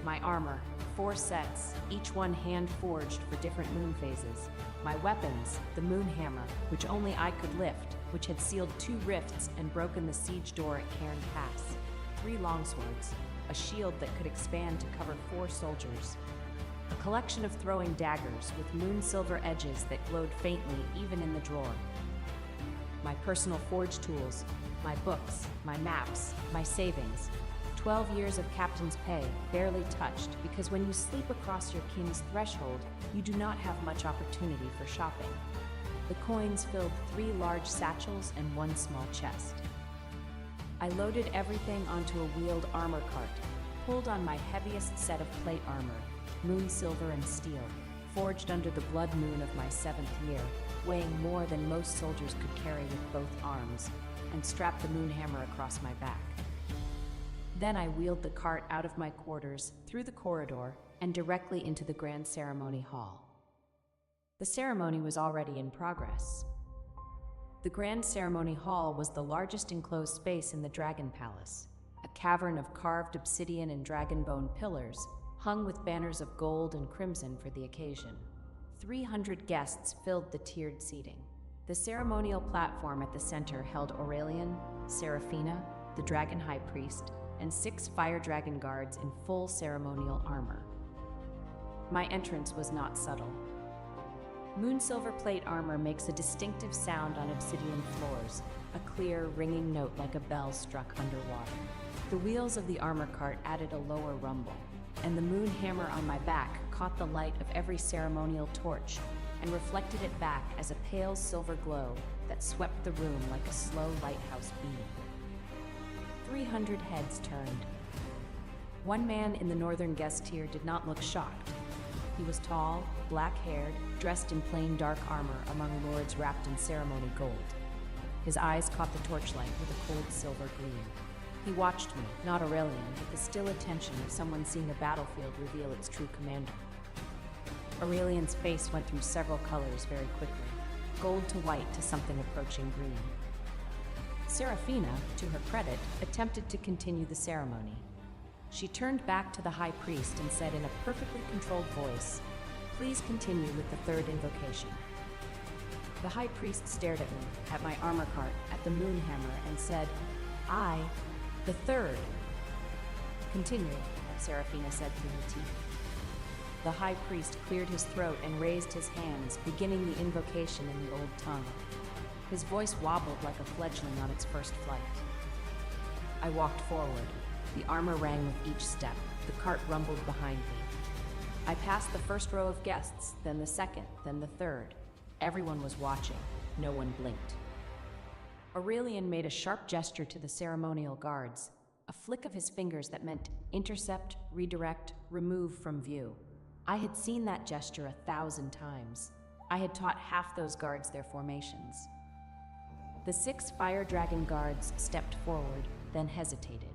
B: My armor, 4 sets, each one hand-forged for different moon phases. My weapons, the moon hammer, which only I could lift, which had sealed 2 rifts and broken the siege door at Cairn Pass. 3 longswords, a shield that could expand to cover 4 soldiers. A collection of throwing daggers with moon silver edges that glowed faintly even in the drawer. My personal forge tools, my books, my maps, my savings. 12 years of captain's pay, barely touched, because when you sleep across your king's threshold, you do not have much opportunity for shopping. The coins filled 3 large satchels and 1 small chest. I loaded everything onto a wheeled armor cart, pulled on my heaviest set of plate armor, moon silver and steel, forged under the blood moon of my 7th year, weighing more than most soldiers could carry with both arms, and strapped the moon hammer across my back. Then I wheeled the cart out of my quarters, through the corridor, and directly into the grand ceremony hall. The ceremony was already in progress. The grand ceremony hall was the largest enclosed space in the Dragon Palace, a cavern of carved obsidian and dragon bone pillars, hung with banners of gold and crimson for the occasion. 300 guests filled the tiered seating. The ceremonial platform at the center held Aurelian, Seraphina, the dragon high priest, and 6 fire dragon guards in full ceremonial armor. My entrance was not subtle. Moon silver plate armor makes a distinctive sound on obsidian floors, a clear, ringing note like a bell struck underwater. The wheels of the armor cart added a lower rumble, and the moon hammer on my back caught the light of every ceremonial torch and reflected it back as a pale silver glow that swept the room like a slow lighthouse beam. 300 heads turned. One man in the northern guest tier did not look shocked. He was tall, black-haired, dressed in plain dark armor among lords wrapped in ceremony gold. His eyes caught the torchlight with a cold silver gleam. He watched me, not Aurelian, with the still attention of someone seeing a battlefield reveal its true commander. Aurelian's face went through several colors very quickly, gold to white to something approaching green. Seraphina, to her credit, attempted to continue the ceremony. She turned back to the high priest and said in a perfectly controlled voice, "Please continue with the third invocation." The high priest stared at me, at my armor cart, at the moon hammer, and said, "I, the third." "Continue," Seraphina said through her teeth. The high priest cleared his throat and raised his hands, beginning the invocation in the old tongue. His voice wobbled like a fledgling on its first flight. I walked forward. The armor rang with each step. The cart rumbled behind me. I passed the first row of guests, then the second, then the third. Everyone was watching. No one blinked. Aurelian made a sharp gesture to the ceremonial guards, a flick of his fingers that meant intercept, redirect, remove from view. I had seen that gesture 1,000 times. I had taught half those guards their formations. The 6 fire dragon guards stepped forward, then hesitated.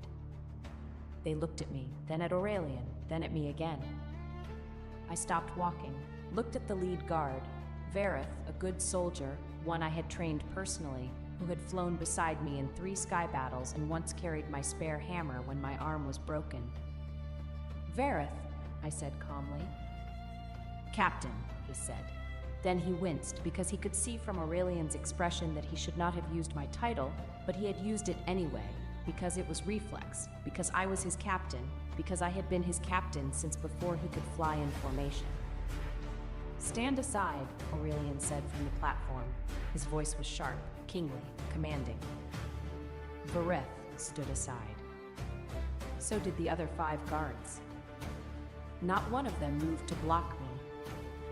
B: They looked at me, then at Aurelian, then at me again. I stopped walking, looked at the lead guard, Vareth, a good soldier, one I had trained personally, who had flown beside me in 3 sky battles and once carried my spare hammer when my arm was broken. "Vareth," I said calmly. "Captain," he said. Then he winced because he could see from Aurelian's expression that he should not have used my title, but he had used it anyway, because it was reflex, because I was his captain, because I had been his captain since before he could fly in formation. "Stand aside," Aurelian said from the platform. His voice was sharp, kingly, commanding. Vareth stood aside. So did the other 5 guards. Not one of them moved to block me.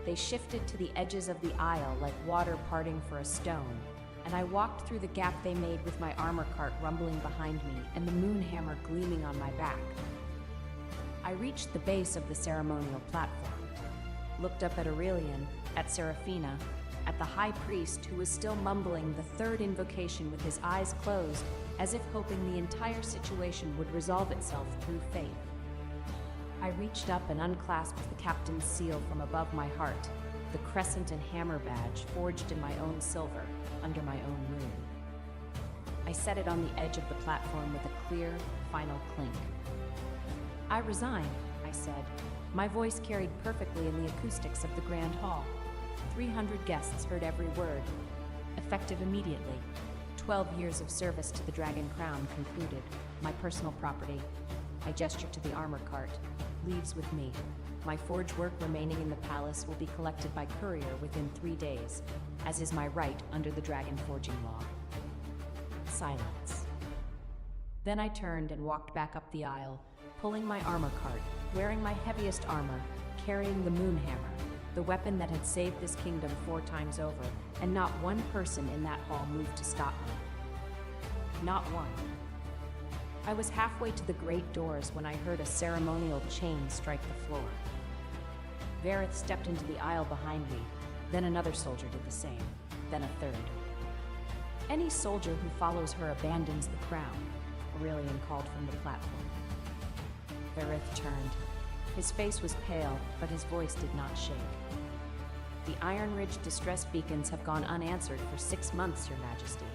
B: They shifted to the edges of the aisle like water parting for a stone, and I walked through the gap they made with my armor cart rumbling behind me and the moon hammer gleaming on my back. I reached the base of the ceremonial platform, looked up at Aurelian, at Seraphina, at the high priest who was still mumbling the third invocation with his eyes closed, as if hoping the entire situation would resolve itself through faith. I reached up and unclasped the captain's seal from above my heart, the crescent and hammer badge forged in my own silver, under my own moon. I set it on the edge of the platform with a clear, final clink. "I resign," I said. My voice carried perfectly in the acoustics of the grand hall. 300 guests heard every word. Effective immediately. 12 years of service to the Dragon Crown concluded. My personal property. I gestured to the armor cart. Leaves with me. My forge work remaining in the palace will be collected by courier within 3 days, as is my right under the dragon forging law. Silence. Then I turned and walked back up the aisle, pulling my armor cart, wearing my heaviest armor, carrying the moon hammer, the weapon that had saved this kingdom 4 times over, and not one person in that hall moved to stop me. Not one. I was halfway to the great doors when I heard a ceremonial chain strike the floor. Vareth stepped into the aisle behind me, then another soldier did the same, then a third. "Any soldier who follows her abandons the crown," Aurelian called from the platform. Vareth turned. His face was pale, but his voice did not shake. "The Iron Ridge distress beacons have gone unanswered for 6 months, Your Majesty.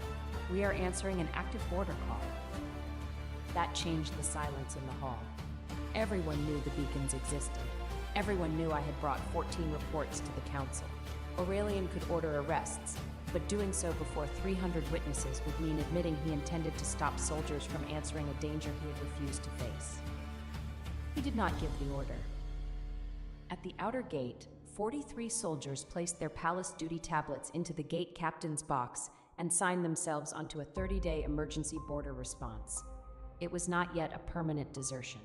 B: We are answering an active border call." That changed the silence in the hall. Everyone knew the beacons existed. Everyone knew I had brought 14 reports to the council. Aurelian could order arrests, but doing so before 300 witnesses would mean admitting he intended to stop soldiers from answering a danger he had refused to face. He did not give the order. At the outer gate, 43 soldiers placed their palace duty tablets into the gate captain's box and signed themselves onto a 30-day emergency border response. It was not yet a permanent desertion.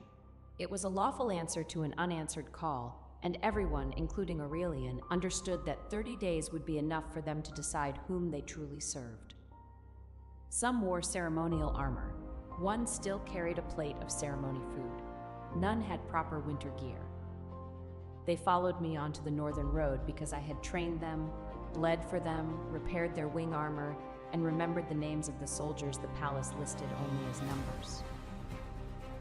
B: It was a lawful answer to an unanswered call, and everyone, including Aurelian, understood that 30 days would be enough for them to decide whom they truly served. Some wore ceremonial armor. One still carried a plate of ceremony food. None had proper winter gear. They followed me onto the northern road because I had trained them, bled for them, repaired their wing armor, and remembered the names of the soldiers the palace listed only as numbers.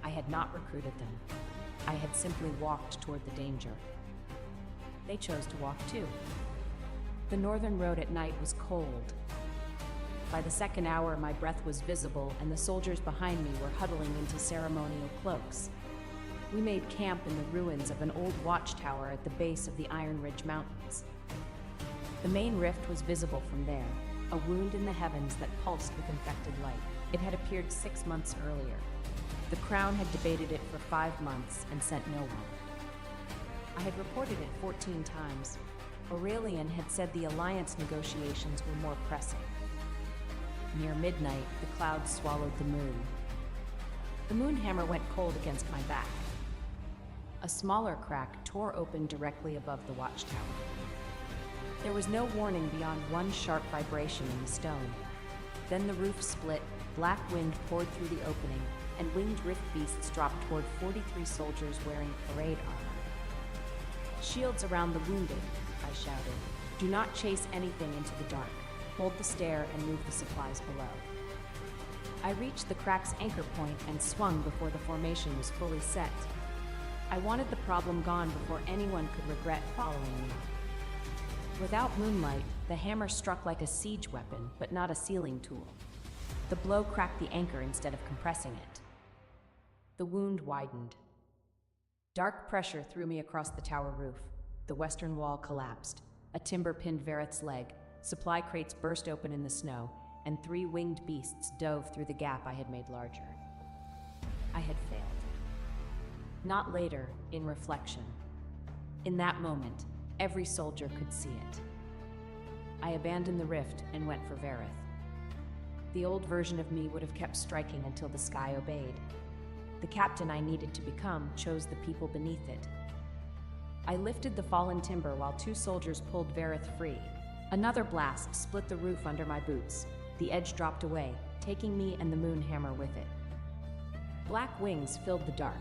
B: I had not recruited them. I had simply walked toward the danger. They chose to walk too. The northern road at night was cold. By the second hour, my breath was visible, and the soldiers behind me were huddling into ceremonial cloaks. We made camp in the ruins of an old watchtower at the base of the Iron Ridge Mountains. The main rift was visible from there, a wound in the heavens that pulsed with infected light. It had appeared 6 months earlier. The Crown had debated it for 5 months and sent no one. I had reported it 14 times. Aurelian had said the alliance negotiations were more pressing. Near midnight, the clouds swallowed the moon. The moon hammer went cold against my back. A smaller crack tore open directly above the watchtower. There was no warning beyond one sharp vibration in the stone. Then the roof split, black wind poured through the opening, and winged rift beasts dropped toward 43 soldiers wearing parade armor. "Shields around the wounded," I shouted. "Do not chase anything into the dark. Hold the stair and move the supplies below." I reached the crack's anchor point and swung before the formation was fully set. I wanted the problem gone before anyone could regret following me. Without moonlight, the hammer struck like a siege weapon, but not a sealing tool. The blow cracked the anchor instead of compressing it. The wound widened. Dark pressure threw me across the tower roof. The western wall collapsed. A timber pinned Verith's leg, supply crates burst open in the snow, and 3 winged beasts dove through the gap I had made larger. I had failed. Not later, in reflection. In that moment, every soldier could see it. I abandoned the rift and went for Verith. The old version of me would have kept striking until the sky obeyed. The captain I needed to become chose the people beneath it. I lifted the fallen timber while 2 soldiers pulled Verith free. Another blast split the roof under my boots. The edge dropped away, taking me and the moon hammer with it. Black wings filled the dark.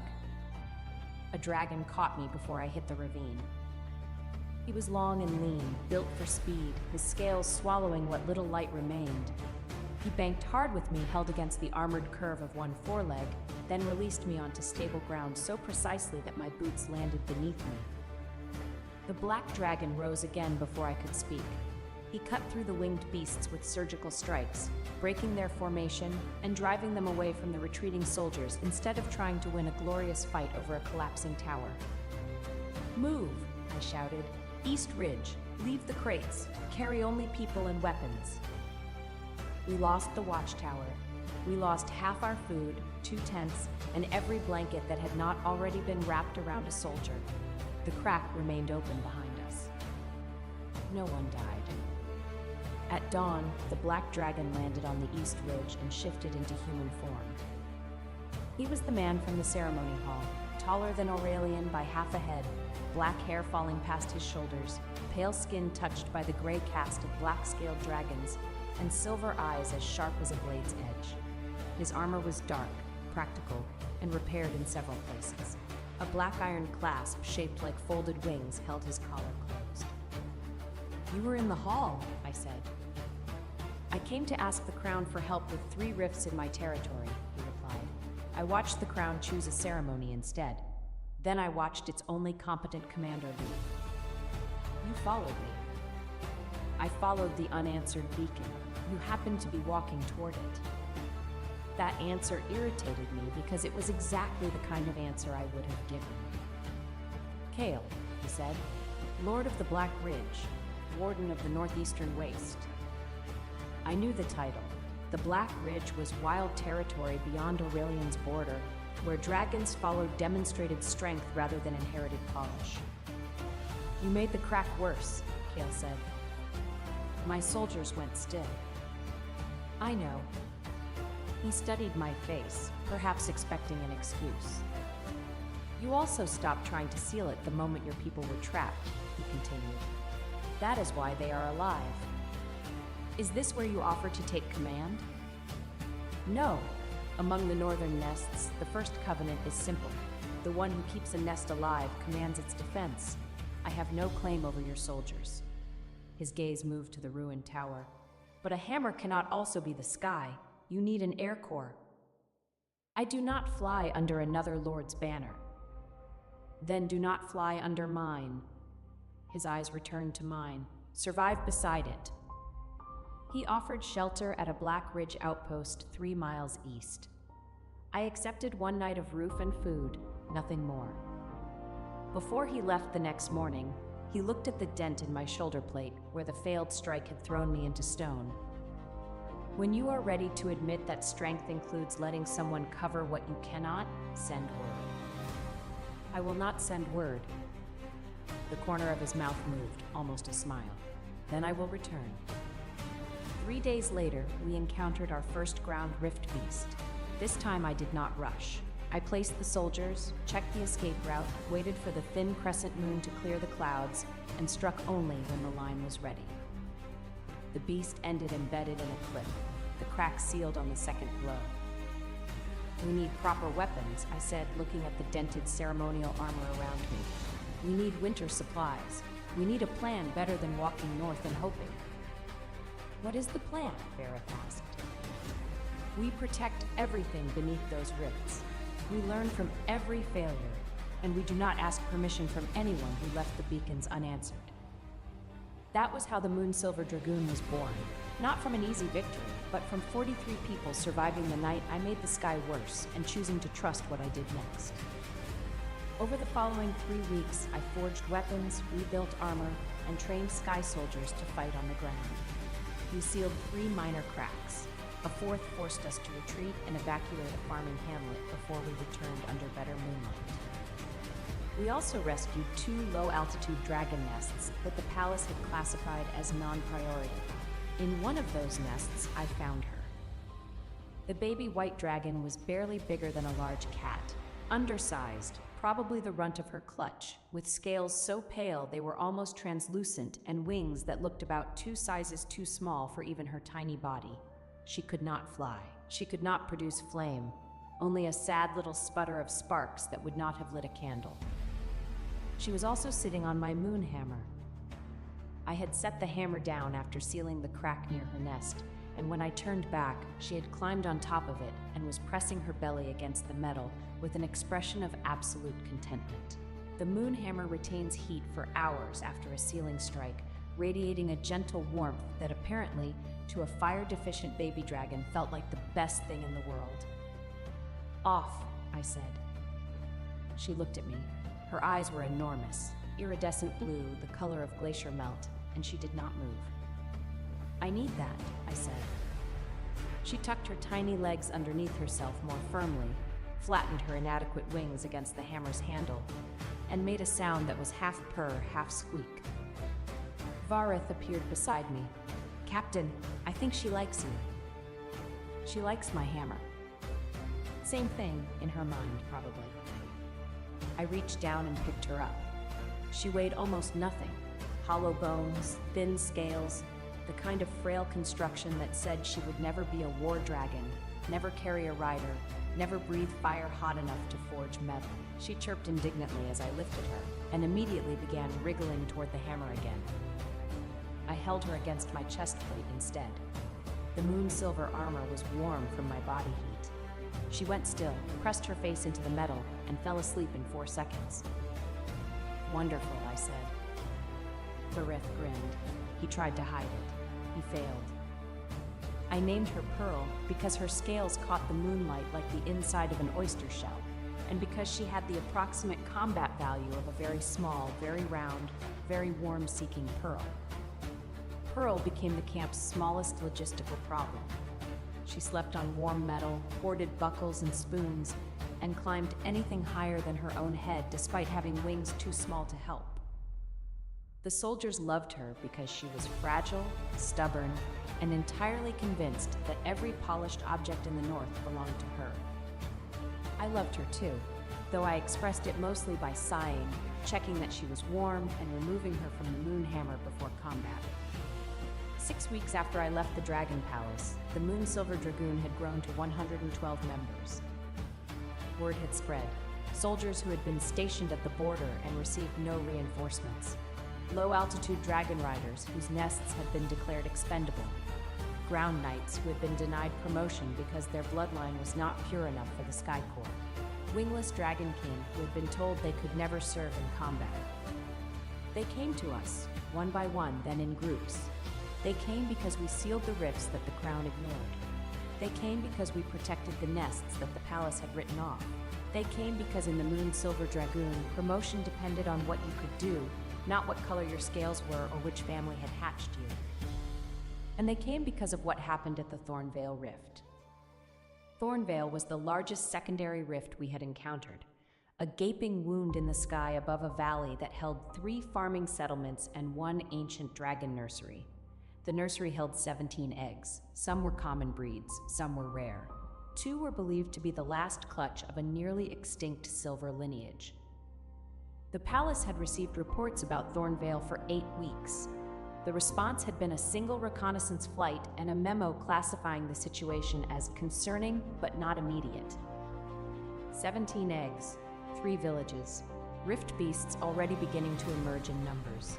B: A dragon caught me before I hit the ravine. He was long and lean, built for speed, his scales swallowing what little light remained. He banked hard with me, held against the armored curve of one foreleg, then released me onto stable ground so precisely that my boots landed beneath me. The black dragon rose again before I could speak. He cut through the winged beasts with surgical strikes, breaking their formation and driving them away from the retreating soldiers instead of trying to win a glorious fight over a collapsing tower. "Move," I shouted. "East Ridge. Leave the crates. Carry only people and weapons." We lost the watchtower. We lost half our food, 2 tents, and every blanket that had not already been wrapped around a soldier. The crack remained open behind us. No one died. At dawn, the black dragon landed on the East Ridge and shifted into human form. He was the man from the ceremony hall, taller than Aurelian by half a head, black hair falling past his shoulders, pale skin touched by the gray cast of black-scaled dragons, and silver eyes as sharp as a blade's edge. His armor was dark, practical, and repaired in several places. A black iron clasp shaped like folded wings held his collar closed. "You were in the hall," I said. "I came to ask the Crown for help with 3 rifts in my territory," he replied. "I watched the Crown choose a ceremony instead. Then I watched its only competent commander leave. You followed me." "I followed the unanswered beacon. You happened to be walking toward it." That answer irritated me because it was exactly the kind of answer I would have given. Kale, he said, Lord of the Black Ridge, Warden of the Northeastern Waste. I knew the title. The Black Ridge was wild territory beyond Aurelian's border, where dragons followed demonstrated strength rather than inherited polish. You made the crack worse, Kale said. My soldiers went still. I know. He studied my face, perhaps expecting an excuse. You also stopped trying to seal it the moment your people were trapped, he continued. That is why they are alive. Is this where you offer to take command? No. Among the northern nests, the first covenant is simple. The one who keeps a nest alive commands its defense. I have no claim over your soldiers. His gaze moved to the ruined tower. But a hammer cannot also be the sky. You need an air corps. I do not fly under another lord's banner. Then do not fly under mine. His eyes returned to mine. Survive beside it. He offered shelter at a Black Ridge outpost 3 miles east. I accepted one night of roof and food, nothing more. Before he left the next morning, he looked at the dent in my shoulder plate where the failed strike had thrown me into stone. When you are ready to admit that strength includes letting someone cover what you cannot, send word. I will not send word. The corner of his mouth moved, almost a smile. Then I will return. 3 days later, we encountered our first ground rift beast. This time I did not rush. I placed the soldiers, checked the escape route, waited for the thin crescent moon to clear the clouds, and struck only when the line was ready. The beast ended embedded in a cliff, the crack sealed on the second blow. We need proper weapons, I said, looking at the dented ceremonial armor around me. We need winter supplies. We need a plan better than walking north and hoping. What is the plan? Vareth asked. We protect everything beneath those rifts. We learn from every failure, and we do not ask permission from anyone who left the beacons unanswered. That was how the Moonsilver Dragoon was born. Not from an easy victory, but from 43 people surviving the night I made the sky worse and choosing to trust what I did next. Over the following 3 weeks, I forged weapons, rebuilt armor, and trained sky soldiers to fight on the ground. We sealed 3 minor cracks. A 4th forced us to retreat and evacuate a farming hamlet before we returned under better moonlight. We also rescued 2 low-altitude dragon nests that the palace had classified as non-priority. In one of those nests, I found her. The baby white dragon was barely bigger than a large cat, undersized, probably the runt of her clutch, with scales so pale they were almost translucent and wings that looked about 2 sizes too small for even her tiny body. She could not fly. She could not produce flame, only a sad little sputter of sparks that would not have lit a candle. She was also sitting on my moon hammer. I had set the hammer down after sealing the crack near her nest, and when I turned back, she had climbed on top of it and was pressing her belly against the metal with an expression of absolute contentment. The moon hammer retains heat for hours after a sealing strike, radiating a gentle warmth that apparently, to a fire-deficient baby dragon, felt like the best thing in the world. Off, I said. She looked at me. Her eyes were enormous, iridescent blue, the color of glacier melt, and she did not move. I need that, I said. She tucked her tiny legs underneath herself more firmly, flattened her inadequate wings against the hammer's handle, and made a sound that was half purr, half squeak. Vareth appeared beside me. Captain, I think she likes you. She likes my hammer. Same thing, in her mind, probably. I reached down and picked her up. She weighed almost nothing. Hollow bones, thin scales, the kind of frail construction that said she would never be a war dragon, never carry a rider, never breathe fire hot enough to forge metal. She chirped indignantly as I lifted her, and immediately began wriggling toward the hammer again. I held her against my chest plate instead. The moon-silver armor was warm from my body heat. She went still, pressed her face into the metal, and fell asleep in 4 seconds. Wonderful, I said. Vareth grinned. He tried to hide it. He failed. I named her Pearl because her scales caught the moonlight like the inside of an oyster shell, and because she had the approximate combat value of a very small, very round, very warm-seeking pearl. Pearl became the camp's smallest logistical problem. She slept on warm metal, hoarded buckles and spoons, and climbed anything higher than her own head despite having wings too small to help. The soldiers loved her because she was fragile, stubborn, and entirely convinced that every polished object in the North belonged to her. I loved her too, though I expressed it mostly by sighing, checking that she was warm, and removing her from the moon hammer before combat. 6 weeks after I left the Dragon Palace, the Moon Silver Dragoon had grown to 112 members. Word had spread. Soldiers who had been stationed at the border and received no reinforcements. Low-altitude dragon riders whose nests had been declared expendable. Ground knights who had been denied promotion because their bloodline was not pure enough for the Sky Corps. Wingless Dragon King who had been told they could never serve in combat. They came to us, one by one, then in groups. They came because we sealed the rifts that the crown ignored. They came because we protected the nests that the palace had written off. They came because in the Moon Silver Dragoon, promotion depended on what you could do, not what color your scales were or which family had hatched you. And they came because of what happened at the Thornvale Rift. Thornvale was the largest secondary rift we had encountered, a gaping wound in the sky above a valley that held 3 farming settlements and 1 ancient dragon nursery. The nursery held 17 eggs. Some were common breeds, some were rare. 2 were believed to be the last clutch of a nearly extinct silver lineage. The palace had received reports about Thornvale for 8 weeks. The response had been a single reconnaissance flight and a memo classifying the situation as concerning but not immediate. 17 eggs, 3 villages, rift beasts already beginning to emerge in numbers.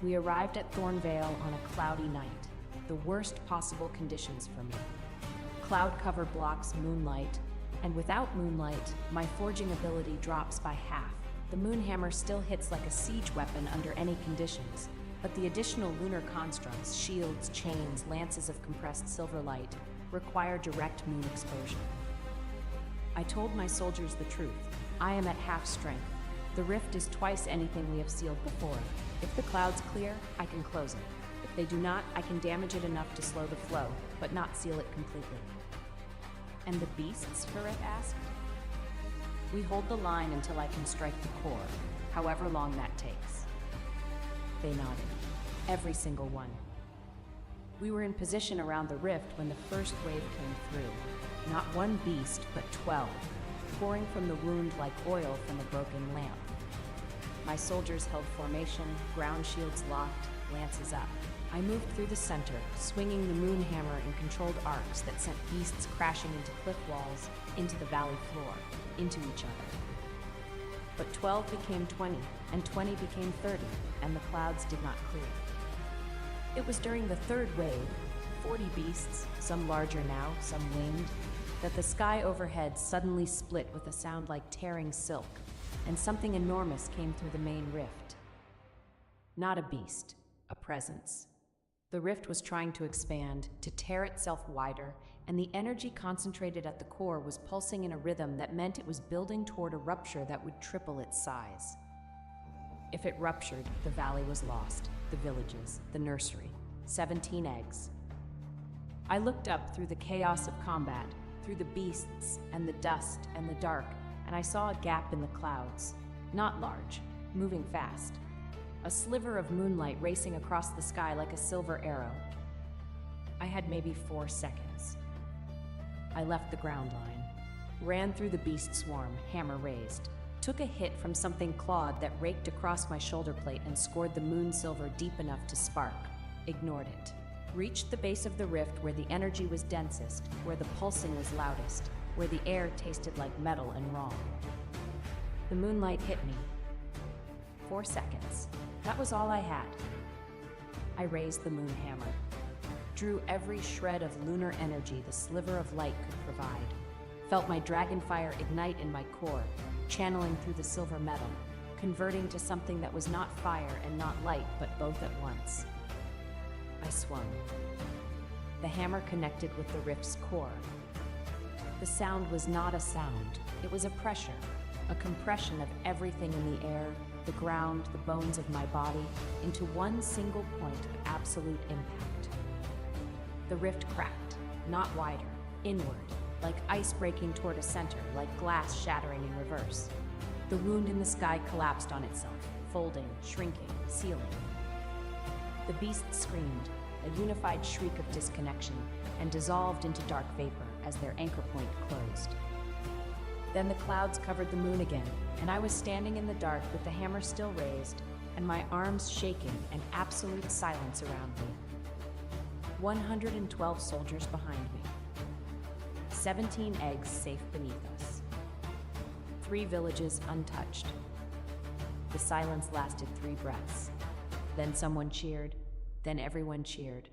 B: We arrived at Thornvale on a cloudy night, the worst possible conditions for me. Cloud cover blocks moonlight, and without moonlight, my forging ability drops by half. The moonhammer still hits like a siege weapon under any conditions, but the additional lunar constructs, shields, chains, lances of compressed silver light, require direct moon exposure. I told my soldiers the truth. I am at half strength. The rift is twice anything we have sealed before. If the clouds clear, I can close it. If they do not, I can damage it enough to slow the flow, but not seal it completely. And the beasts? Ferret asked. We hold the line until I can strike the core, however long that takes. They nodded. Every single one. We were in position around the rift when the first wave came through. Not 1 beast, but 12, pouring from the wound like oil from a broken lamp. My soldiers held formation, ground shields locked, lances up. I moved through the center, swinging the moon hammer in controlled arcs that sent beasts crashing into cliff walls, into the valley floor, into each other. But 12 became 20, and 20 became 30, and the clouds did not clear. It was during the 3rd wave, 40 beasts, some larger now, some winged, that the sky overhead suddenly split with a sound like tearing silk, and something enormous came through the main rift. Not a beast, a presence. The rift was trying to expand, to tear itself wider, and the energy concentrated at the core was pulsing in a rhythm that meant it was building toward a rupture that would triple its size. If it ruptured, the valley was lost, the villages, the nursery, 17 eggs. I looked up through the chaos of combat, through the beasts and the dust and the dark, and I saw a gap in the clouds, not large, moving fast. A sliver of moonlight racing across the sky like a silver arrow. I had maybe 4 seconds. I left the ground line, ran through the beast swarm, hammer raised, took a hit from something clawed that raked across my shoulder plate and scored the moon silver deep enough to spark, ignored it. Reached the base of the rift where the energy was densest, where the pulsing was loudest, where the air tasted like metal and wrong. The moonlight hit me. 4 seconds. That was all I had. I raised the moon hammer, drew every shred of lunar energy the sliver of light could provide, felt my dragon fire ignite in my core, channeling through the silver metal, converting to something that was not fire and not light, but both at once. I swung. The hammer connected with the rift's core. The sound was not a sound, it was a pressure, a compression of everything in the air, the ground, the bones of my body, into one single point of absolute impact. The rift cracked, not wider, inward, like ice breaking toward a center, like glass shattering in reverse. The wound in the sky collapsed on itself, folding, shrinking, sealing. The beast screamed, a unified shriek of disconnection, and dissolved into dark vapor as their anchor point closed. Then the clouds covered the moon again, and I was standing in the dark with the hammer still raised, and my arms shaking and absolute silence around me. 112 soldiers behind me. 17 eggs safe beneath us. 3 villages untouched. The silence lasted 3 breaths. Then someone cheered, then everyone cheered.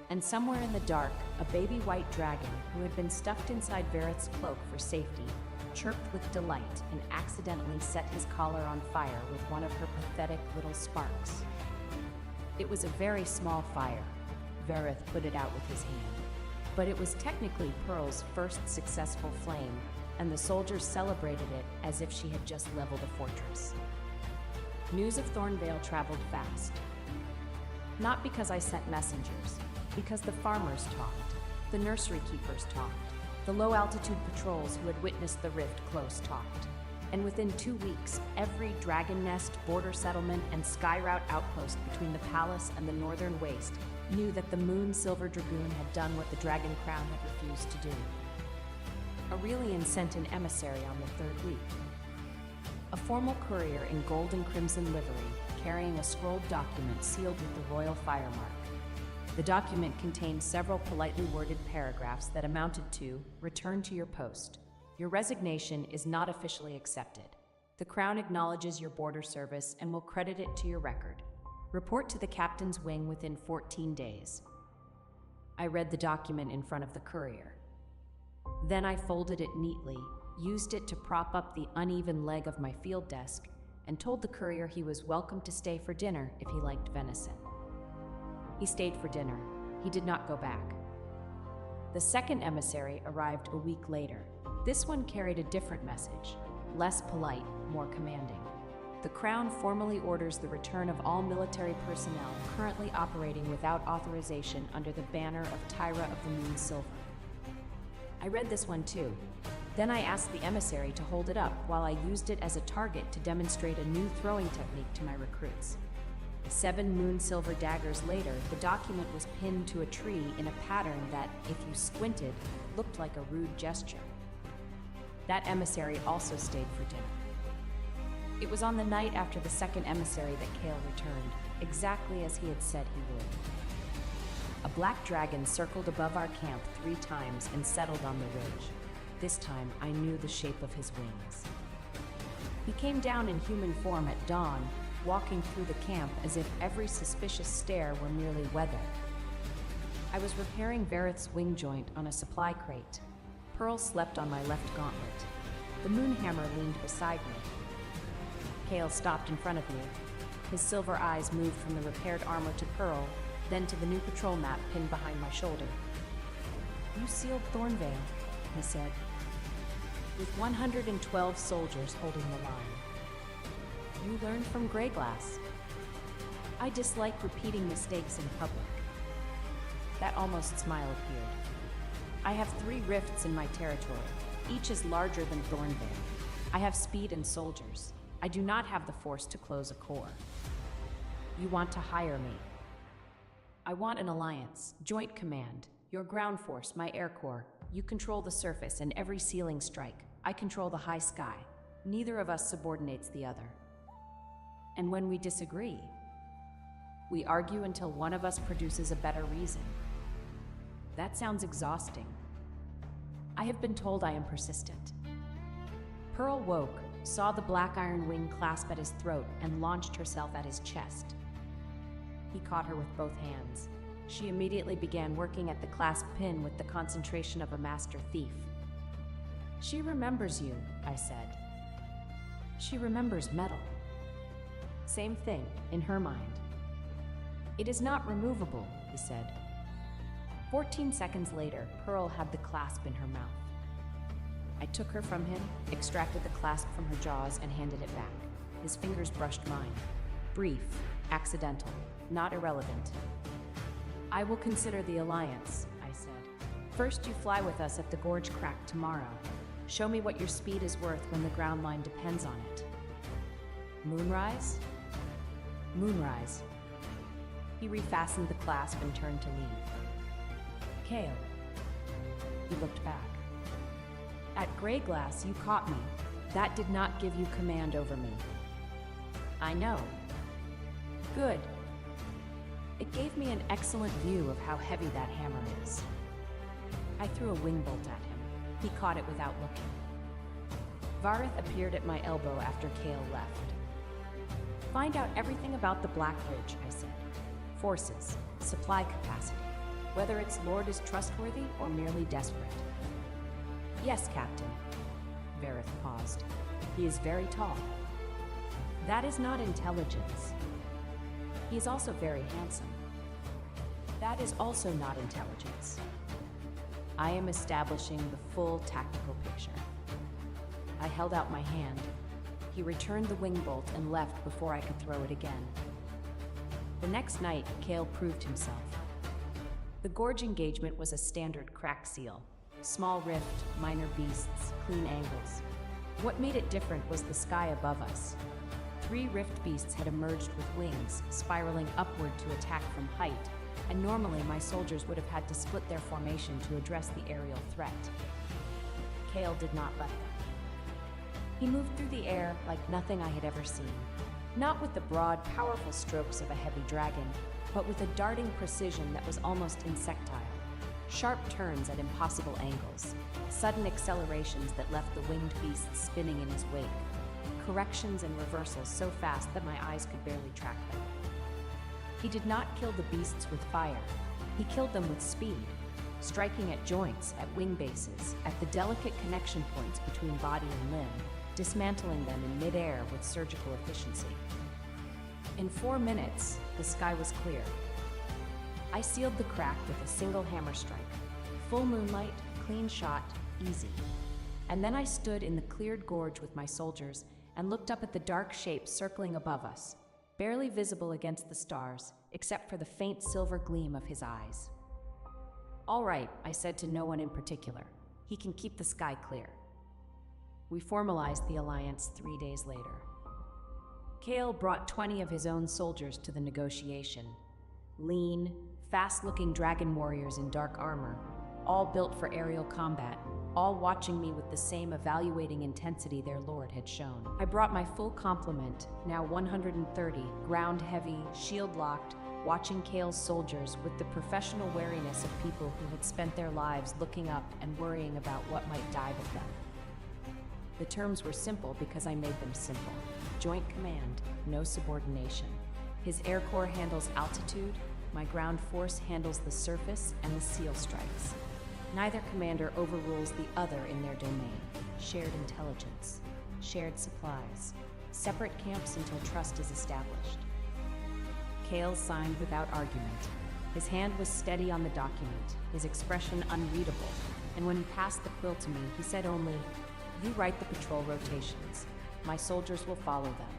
B: And somewhere in the dark, a baby white dragon, who had been stuffed inside Vareth's cloak for safety, chirped with delight and accidentally set his collar on fire with one of her pathetic little sparks. It was a very small fire. Vareth put it out with his hand. But it was technically Pearl's first successful flame, and the soldiers celebrated it as if she had just leveled a fortress. News of Thornvale traveled fast. Not because I sent messengers, because the farmers talked, the nursery keepers talked, the low-altitude patrols who had witnessed the rift close talked. And within 2 weeks, every dragon nest, border settlement, and sky route outpost between the palace and the northern waste knew that the Moon Silver Dragoon had done what the Dragon Crown had refused to do. Aurelian sent an emissary on the 3rd week. A formal courier in gold and crimson livery, carrying a scrolled document sealed with the royal fire mark. The document contained several politely worded paragraphs that amounted to, "Return to your post. Your resignation is not officially accepted. The Crown acknowledges your border service and will credit it to your record. Report to the captain's wing within 14 days." I read the document in front of the courier. Then I folded it neatly, used it to prop up the uneven leg of my field desk, and told the courier he was welcome to stay for dinner if he liked venison. He stayed for dinner. He did not go back. The second emissary arrived a week later. This one carried a different message, less polite, more commanding. The Crown formally orders the return of all military personnel currently operating without authorization under the banner of Tyra of the Moon Silver. I read this one too. Then I asked the emissary to hold it up while I used it as a target to demonstrate a new throwing technique to my recruits. 7 moon silver daggers later, the document was pinned to a tree in a pattern that, if you squinted, looked like a rude gesture. That emissary also stayed for dinner. It was on the night after the second emissary that Kale returned, exactly as he had said he would. A black dragon circled above our camp 3 times and settled on the ridge. This time, I knew the shape of his wings. He came down in human form at dawn, walking through the camp as if every suspicious stare were merely weather. I was repairing Vareth's wing joint on a supply crate. Pearl slept on my left gauntlet. The moonhammer leaned beside me. Kale stopped in front of me. His silver eyes moved from the repaired armor to Pearl, then to the new patrol map pinned behind my shoulder. "You sealed Thornvale," he said, "with 112 soldiers holding the line. You learned from Greyglass. I dislike repeating mistakes in public." That almost smile appeared. "I have 3 rifts in my territory. Each is larger than Thornvale. I have speed and soldiers. I do not have the force to close a core. You want to hire me. I want an alliance, joint command, your ground force, my air corps. You control the surface and every ceiling strike. I control the high sky. Neither of us subordinates the other. And when we disagree, we argue until one of us produces a better reason. That sounds exhausting. I have been told I am persistent." Pearl woke, saw the black iron wing clasp at his throat, and launched herself at his chest. He caught her with both hands. She immediately began working at the clasp pin with the concentration of a master thief. "She remembers you," I said. "She remembers metal." Same thing, in her mind. "It is not removable," he said. 14 seconds later, Pearl had the clasp in her mouth. I took her from him, extracted the clasp from her jaws, and handed it back. His fingers brushed mine. Brief, accidental, not irrelevant. I will consider the alliance, I said. First, you fly with us at the gorge crack tomorrow. Show me what your speed is worth when the ground line depends on it. Moonrise? Moonrise. He refastened the clasp and turned to leave. Kale. He looked back. At Grey Glass, you caught me. That did not give you command over me. I know. Good. It gave me an excellent view of how heavy that hammer is. I threw a wing bolt at him. He caught it without looking. Vareth appeared at my elbow after Kale left. Find out everything about the Black Ridge, I said. Forces, supply capacity, whether its lord is trustworthy or merely desperate. Yes, Captain. Vareth paused. He is very tall. That is not intelligence. He is also very handsome. That is also not intelligence. I am establishing the full tactical picture. I held out my hand. He returned the wing bolt and left before I could throw it again. The next night, Kale proved himself. The gorge engagement was a standard crack seal. Small rift, minor beasts, clean angles. What made it different was the sky above us. 3 rift beasts had emerged with wings, spiraling upward to attack from height, and normally my soldiers would have had to split their formation to address the aerial threat. Kale did not let them. He moved through the air like nothing I had ever seen. Not with the broad, powerful strokes of a heavy dragon, but with a darting precision that was almost insectile. Sharp turns at impossible angles, sudden accelerations that left the winged beast spinning in his wake, corrections and reversals so fast that my eyes could barely track them. He did not kill the beasts with fire. He killed them with speed, striking at joints, at wing bases, at the delicate connection points between body and limb, dismantling them in midair with surgical efficiency. In 4 minutes, the sky was clear. I sealed the crack with a single hammer strike. Full moonlight, clean shot, easy. And then I stood in the cleared gorge with my soldiers and looked up at the dark shape circling above us, barely visible against the stars, except for the faint silver gleam of his eyes. All right, I said to no one in particular. He can keep the sky clear. We formalized the alliance 3 days later. Kale brought 20 of his own soldiers to the negotiation. Lean, fast-looking dragon warriors in dark armor, all built for aerial combat, all watching me with the same evaluating intensity their lord had shown. I brought my full complement, now 130, ground-heavy, shield-locked, watching Kale's soldiers with the professional wariness of people who had spent their lives looking up and worrying about what might dive at them. The terms were simple because I made them simple. Joint command, no subordination. His air corps handles altitude, my ground force handles the surface and the seal strikes. Neither commander overrules the other in their domain. Shared intelligence, shared supplies, separate camps until trust is established. Kale signed without argument. His hand was steady on the document, his expression unreadable, and when he passed the quill to me, he said only, "You write the patrol rotations. My soldiers will follow them."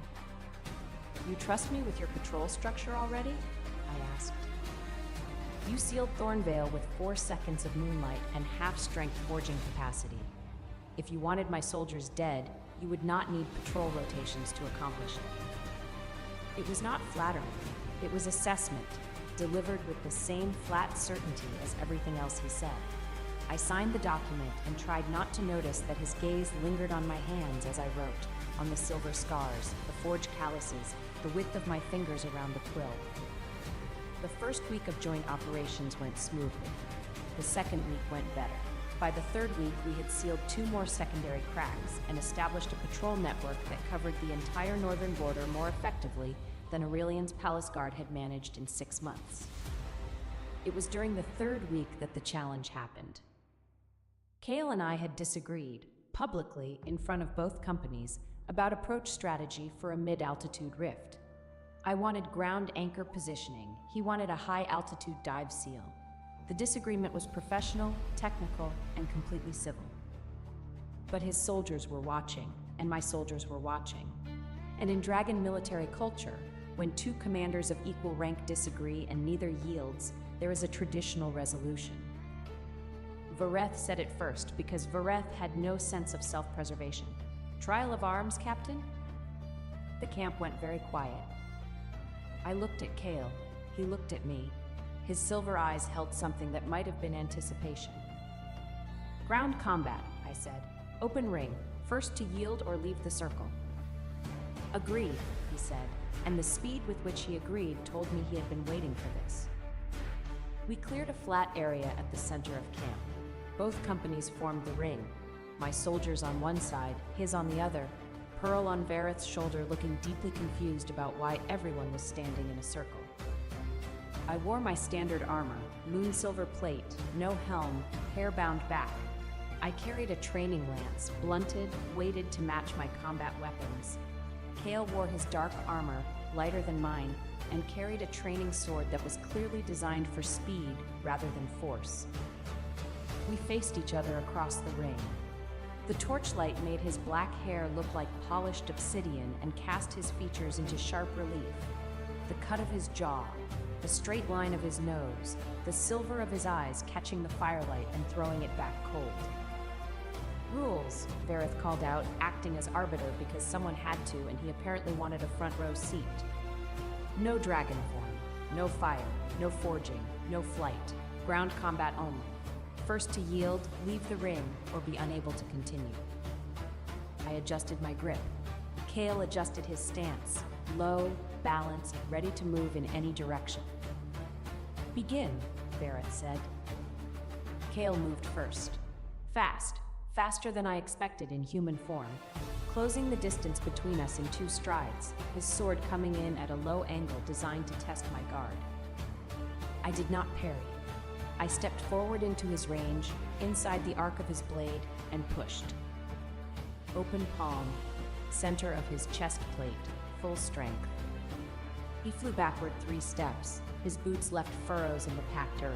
B: "You trust me with your patrol structure already?" I asked. "You sealed Thornvale with 4 seconds of moonlight and half-strength forging capacity. If you wanted my soldiers dead, you would not need patrol rotations to accomplish it." It was not flattering. It was assessment, delivered with the same flat certainty as everything else he said. I signed the document and tried not to notice that his gaze lingered on my hands as I wrote, on the silver scars, the forged calluses, the width of my fingers around the quill. The first week of joint operations went smoothly. The second week went better. By the third week, we had sealed 2 more secondary cracks and established a patrol network that covered the entire northern border more effectively than Aurelian's palace guard had managed in 6 months. It was during the 3rd week that the challenge happened. Kale and I had disagreed, publicly in front of both companies, about approach strategy for a mid-altitude rift. I wanted ground anchor positioning. He wanted a high-altitude dive seal. The disagreement was professional, technical, and completely civil. But his soldiers were watching, and my soldiers were watching. And in dragon military culture, when two commanders of equal rank disagree and neither yields, there is a traditional resolution. Vareth said it first because Vareth had no sense of self-preservation. Trial of arms, Captain? The camp went very quiet. I looked at Kale. He looked at me. His silver eyes held something that might have been anticipation. Ground combat, I said. Open ring, first to yield or leave the circle. Agreed, he said, and the speed with which he agreed told me he had been waiting for this. We cleared a flat area at the center of camp. Both companies formed the ring, my soldiers on one side, his on the other, Pearl on Vareth's shoulder looking deeply confused about why everyone was standing in a circle. I wore my standard armor, moon silver plate, no helm, hair bound back. I carried a training lance, blunted, weighted to match my combat weapons. Kale wore his dark armor, lighter than mine, and carried a training sword that was clearly designed for speed rather than force. We faced each other across the ring. The torchlight made his black hair look like polished obsidian and cast his features into sharp relief. The cut of his jaw, the straight line of his nose, the silver of his eyes catching the firelight and throwing it back cold. Rules, Vareth called out, acting as arbiter because someone had to and he apparently wanted a front row seat. No dragon form, no fire, no forging, no flight, ground combat only. First to yield, leave the ring, or be unable to continue. I adjusted my grip. Kale adjusted his stance, low, balanced, ready to move in any direction. Begin, Vareth said. Kale moved first. Fast, faster than I expected in human form, closing the distance between us in 2 strides, his sword coming in at a low angle designed to test my guard. I did not parry. I stepped forward into his range, inside the arc of his blade, and pushed. Open palm, center of his chest plate, full strength. He flew backward 3 steps. His boots left furrows in the packed earth.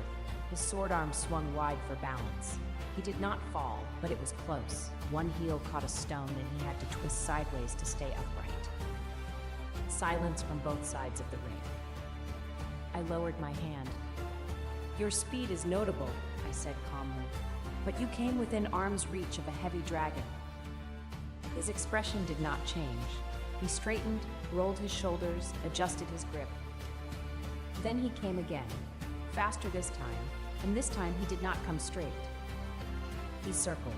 B: His sword arm swung wide for balance. He did not fall, but it was close. One heel caught a stone and he had to twist sideways to stay upright. Silence from both sides of the ring. I lowered my hand. Your speed is notable, I said calmly, but you came within arm's reach of a heavy dragon. His expression did not change. He straightened, rolled his shoulders, adjusted his grip. Then he came again, faster this time, and this time he did not come straight. He circled,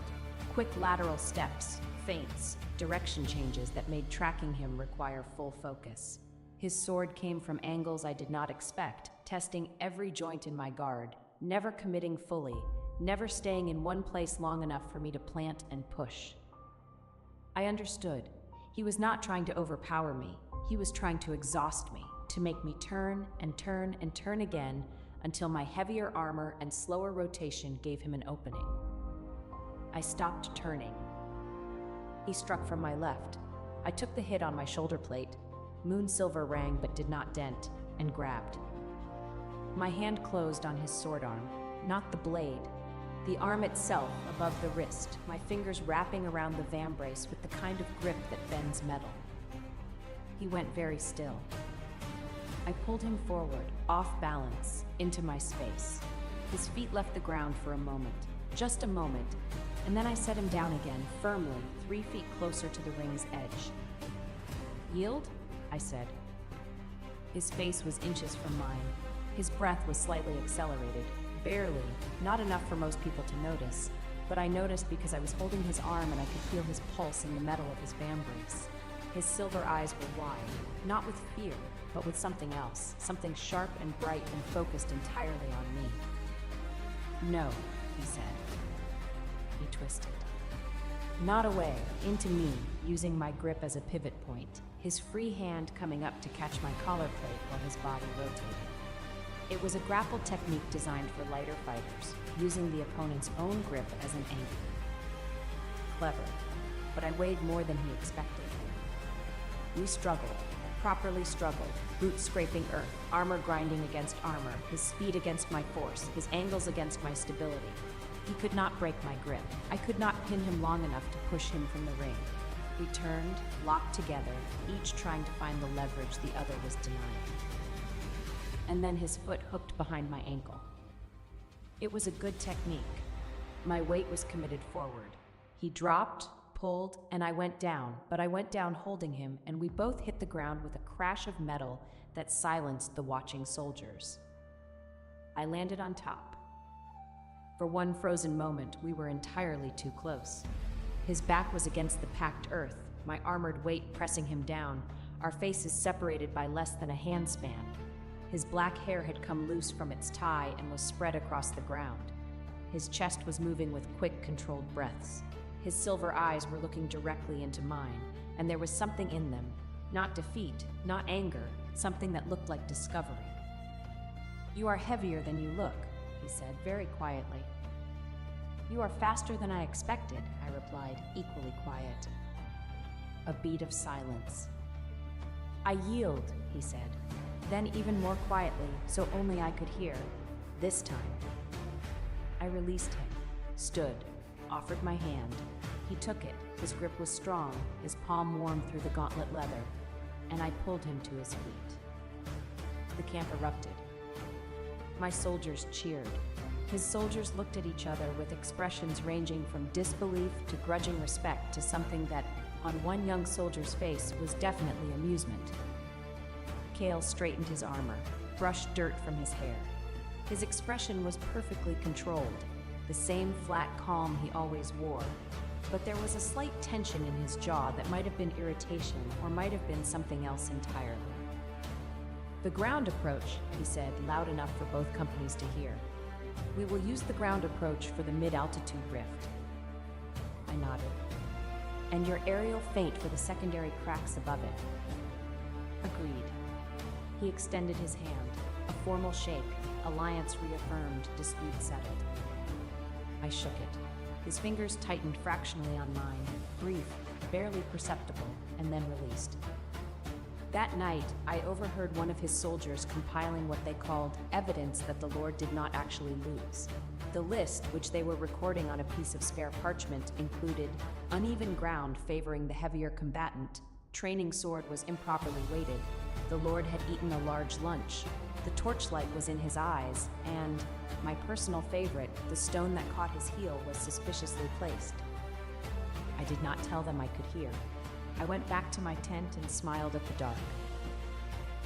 B: quick lateral steps, feints, direction changes that made tracking him require full focus. His sword came from angles I did not expect, testing every joint in my guard, never committing fully, never staying in one place long enough for me to plant and push. I understood. He was not trying to overpower me. He was trying to exhaust me, to make me turn and turn and turn again until my heavier armor and slower rotation gave him an opening. I stopped turning. He struck from my left. I took the hit on my shoulder plate. Moon silver rang but did not dent, and grabbed. My hand closed on his sword arm, not the blade, the arm itself above the wrist, my fingers wrapping around the vambrace with the kind of grip that bends metal. He went very still. I pulled him forward, off balance, into my space. His feet left the ground for a moment, just a moment, and then I set him down again, firmly, 3 feet closer to the ring's edge. Yield? I said. His face was inches from mine. His breath was slightly accelerated, barely, not enough for most people to notice, but I noticed because I was holding his arm and I could feel his pulse in the metal of his vambrace. His silver eyes were wide, not with fear, but with something else, something sharp and bright and focused entirely on me. No, he said. He twisted. Not away, into me, using my grip as a pivot point, his free hand coming up to catch my collar plate while his body rotated. It was a grapple technique designed for lighter fighters, using the opponent's own grip as an anchor. Clever, but I weighed more than he expected. We struggled, properly struggled, boots scraping earth, armor grinding against armor, his speed against my force, his angles against my stability. He could not break my grip. I could not pin him long enough to push him from the ring. We turned, locked together, each trying to find the leverage the other was denying. And then his foot hooked behind my ankle. It was a good technique. My weight was committed forward. He dropped, pulled, and I went down, but I went down holding him, and we both hit the ground with a crash of metal that silenced the watching soldiers. I landed on top. For one frozen moment, we were entirely too close. His back was against the packed earth, my armored weight pressing him down, our faces separated by less than a handspan. His black hair had come loose from its tie and was spread across the ground. His chest was moving with quick, controlled breaths. His silver eyes were looking directly into mine, and there was something in them, not defeat, not anger, something that looked like discovery. "You are heavier than you look," he said very quietly. "You are faster than I expected," I replied, equally quiet. A beat of silence. "I yield," he said. Then even more quietly, so only I could hear, "This time." I released him, stood, offered my hand. He took it, his grip was strong, his palm warm through the gauntlet leather, and I pulled him to his feet. The camp erupted. My soldiers cheered. His soldiers looked at each other with expressions ranging from disbelief to grudging respect to something that, on one young soldier's face, was definitely amusement. Cale straightened his armor, brushed dirt from his hair. His expression was perfectly controlled, the same flat calm he always wore, but there was a slight tension in his jaw that might have been irritation or might have been something else entirely. "The ground approach," he said, loud enough for both companies to hear. "We will use the ground approach for the mid-altitude rift." I nodded. "And your aerial feint for the secondary cracks above it." Agreed. He extended his hand, a formal shake, alliance reaffirmed, dispute settled. I shook it. His fingers tightened fractionally on mine, brief, barely perceptible, and then released. That night, I overheard one of his soldiers compiling what they called evidence that the Lord did not actually lose. The list, which they were recording on a piece of spare parchment, included uneven ground favoring the heavier combatant, training sword was improperly weighted, the Lord had eaten a large lunch, the torchlight was in his eyes, and, my personal favorite, the stone that caught his heel was suspiciously placed. I did not tell them I could hear. I went back to my tent and smiled at the dark.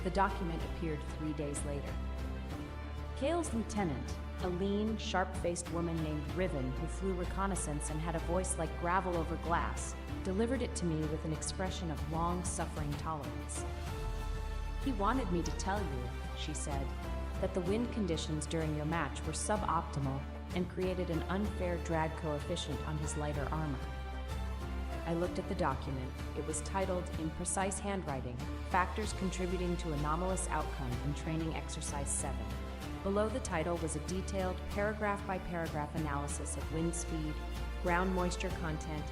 B: The document appeared 3 days later. Cale's lieutenant, a lean, sharp-faced woman named Riven who flew reconnaissance and had a voice like gravel over glass, delivered it to me with an expression of long-suffering tolerance. "He wanted me to tell you," she said, "that the wind conditions during your match were suboptimal and created an unfair drag coefficient on his lighter armor." I looked at the document. It was titled, in precise handwriting, "Factors Contributing to Anomalous Outcome in Training Exercise 7. Below the title was a detailed paragraph-by-paragraph analysis of wind speed, ground moisture content,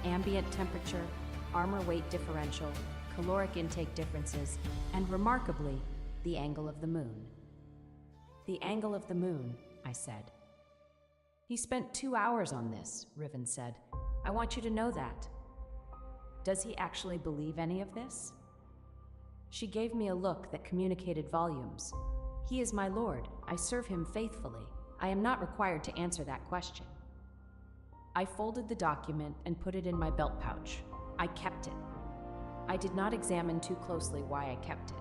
B: ambient temperature, armor weight differential, caloric intake differences, and remarkably, the angle of the moon. "The angle of the moon," I said. "He spent 2 hours on this," Riven said. "I want you to know that." "Does he actually believe any of this?" She gave me a look that communicated volumes. "He is my lord. I serve him faithfully. I am not required to answer that question." I folded the document and put it in my belt pouch. I kept it. I did not examine too closely why I kept it.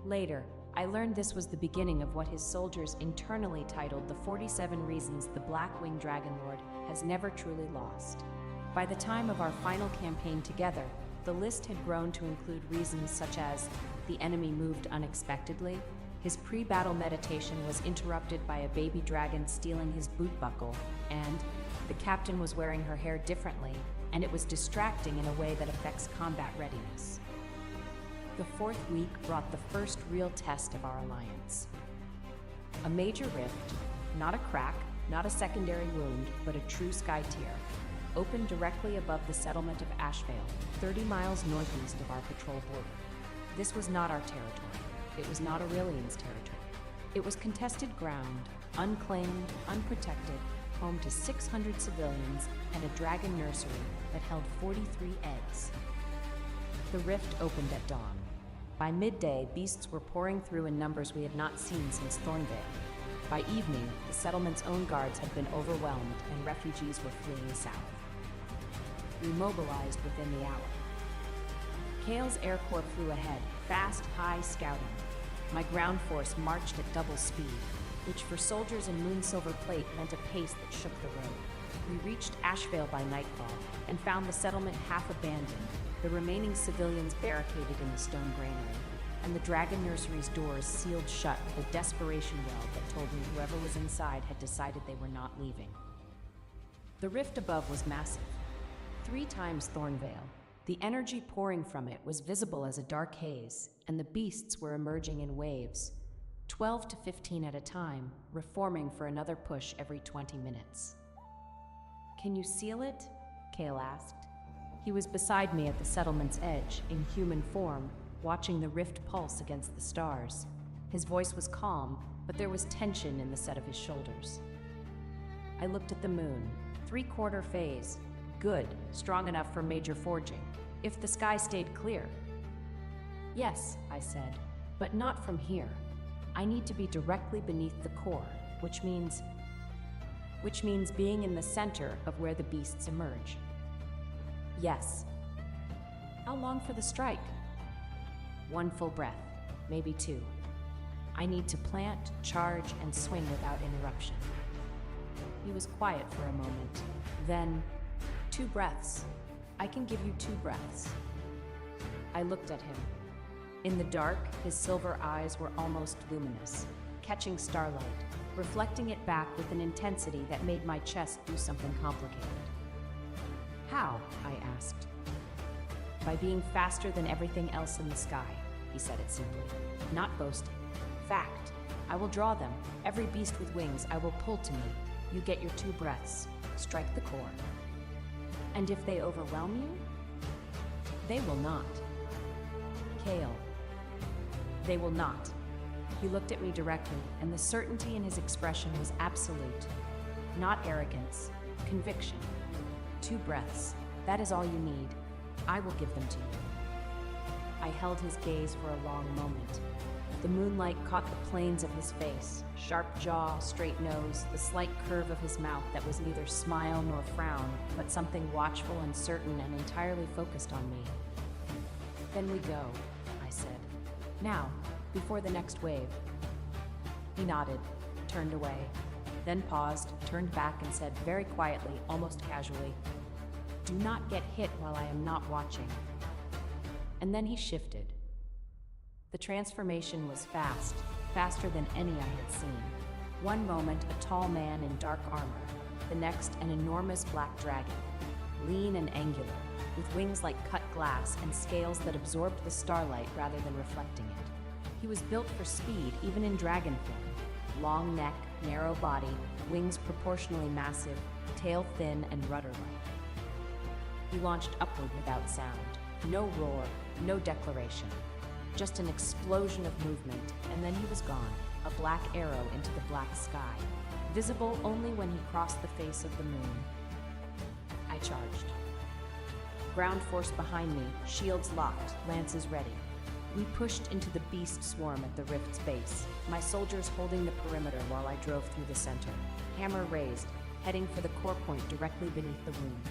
B: Later, I learned this was the beginning of what his soldiers internally titled the 47 Reasons the Black-Winged Dragon Lord has never truly lost. By the time of our final campaign together, the list had grown to include reasons such as the enemy moved unexpectedly, his pre-battle meditation was interrupted by a baby dragon stealing his boot buckle, and the captain was wearing her hair differently, and it was distracting in a way that affects combat readiness. The 4th week brought the first real test of our alliance. A major rift, not a crack, not a secondary wound, but a true sky tear, opened directly above the settlement of Ashvale, 30 miles northeast of our patrol border. This was not our territory. It was not Aurelian's territory. It was contested ground, unclaimed, unprotected, home to 600 civilians and a dragon nursery that held 43 eggs. The rift opened at dawn. By midday, beasts were pouring through in numbers we had not seen since Thornvale. By evening, the settlement's own guards had been overwhelmed and refugees were fleeing south. We mobilized within the hour. Kale's Air Corps flew ahead, fast, high, scouting. My ground force marched at double speed, which for soldiers in Moonsilver Plate meant a pace that shook the road. We reached Ashvale by nightfall and found the settlement half abandoned, the remaining civilians barricaded in the stone granary, and the dragon nursery's doors sealed shut with a desperation yell that told me whoever was inside had decided they were not leaving. The rift above was massive, 3 times Thornvale. The energy pouring from it was visible as a dark haze, and the beasts were emerging in waves, 12 to 15 at a time, reforming for another push every 20 minutes. "Can you seal it?" Kale asked. He was beside me at the settlement's edge, in human form, watching the rift pulse against the stars. His voice was calm, but there was tension in the set of his shoulders. I looked at the moon, 3/4 phase. Good, strong enough for major forging, if the sky stayed clear. "Yes," I said, "but not from here. I need to be directly beneath the core, which means being in the center of where the beasts emerge." "Yes." "How long for the strike?" "1 full breath, maybe 2. I need to plant, charge, and swing without interruption." He was quiet for a moment. Then, 2 breaths. I can give you 2 breaths." I looked at him. In the dark, his silver eyes were almost luminous, catching starlight, reflecting it back with an intensity that made my chest do something complicated. "How?" I asked. "By being faster than everything else in the sky," he said it simply. "Not boasting. Fact. I will draw them. Every beast with wings I will pull to me. You get your 2 breaths. Strike the core. And if they overwhelm you?" "They will not." "Kale." "They will not." He looked at me directly, and the certainty in his expression was absolute. Not arrogance, conviction. 2 breaths. That is all you need. I will give them to you. I held his gaze for a long moment. The moonlight caught the planes of his face, sharp jaw, straight nose, the slight curve of his mouth that was neither smile nor frown, but something watchful and certain and entirely focused on me. "Then we go," I said. "Now, before the next wave." He nodded, turned away, then paused, turned back and said very quietly, almost casually, "Do not get hit while I am not watching." And then he shifted. The transformation was fast, faster than any I had seen. One moment, a tall man in dark armor. The next, an enormous black dragon, lean and angular, with wings like cut glass and scales that absorbed the starlight rather than reflecting it. He was built for speed, even in dragon form. Long neck, narrow body, wings proportionally massive, tail thin and rudder-like. He launched upward without sound. No roar, no declaration. Just an explosion of movement, and then he was gone, a black arrow into the black sky, visible only when he crossed the face of the moon. I charged. Ground force behind me, shields locked, lances ready. We pushed into the beast swarm at the rift's base, my soldiers holding the perimeter while I drove through the center, hammer raised, heading for the core point directly beneath the wound.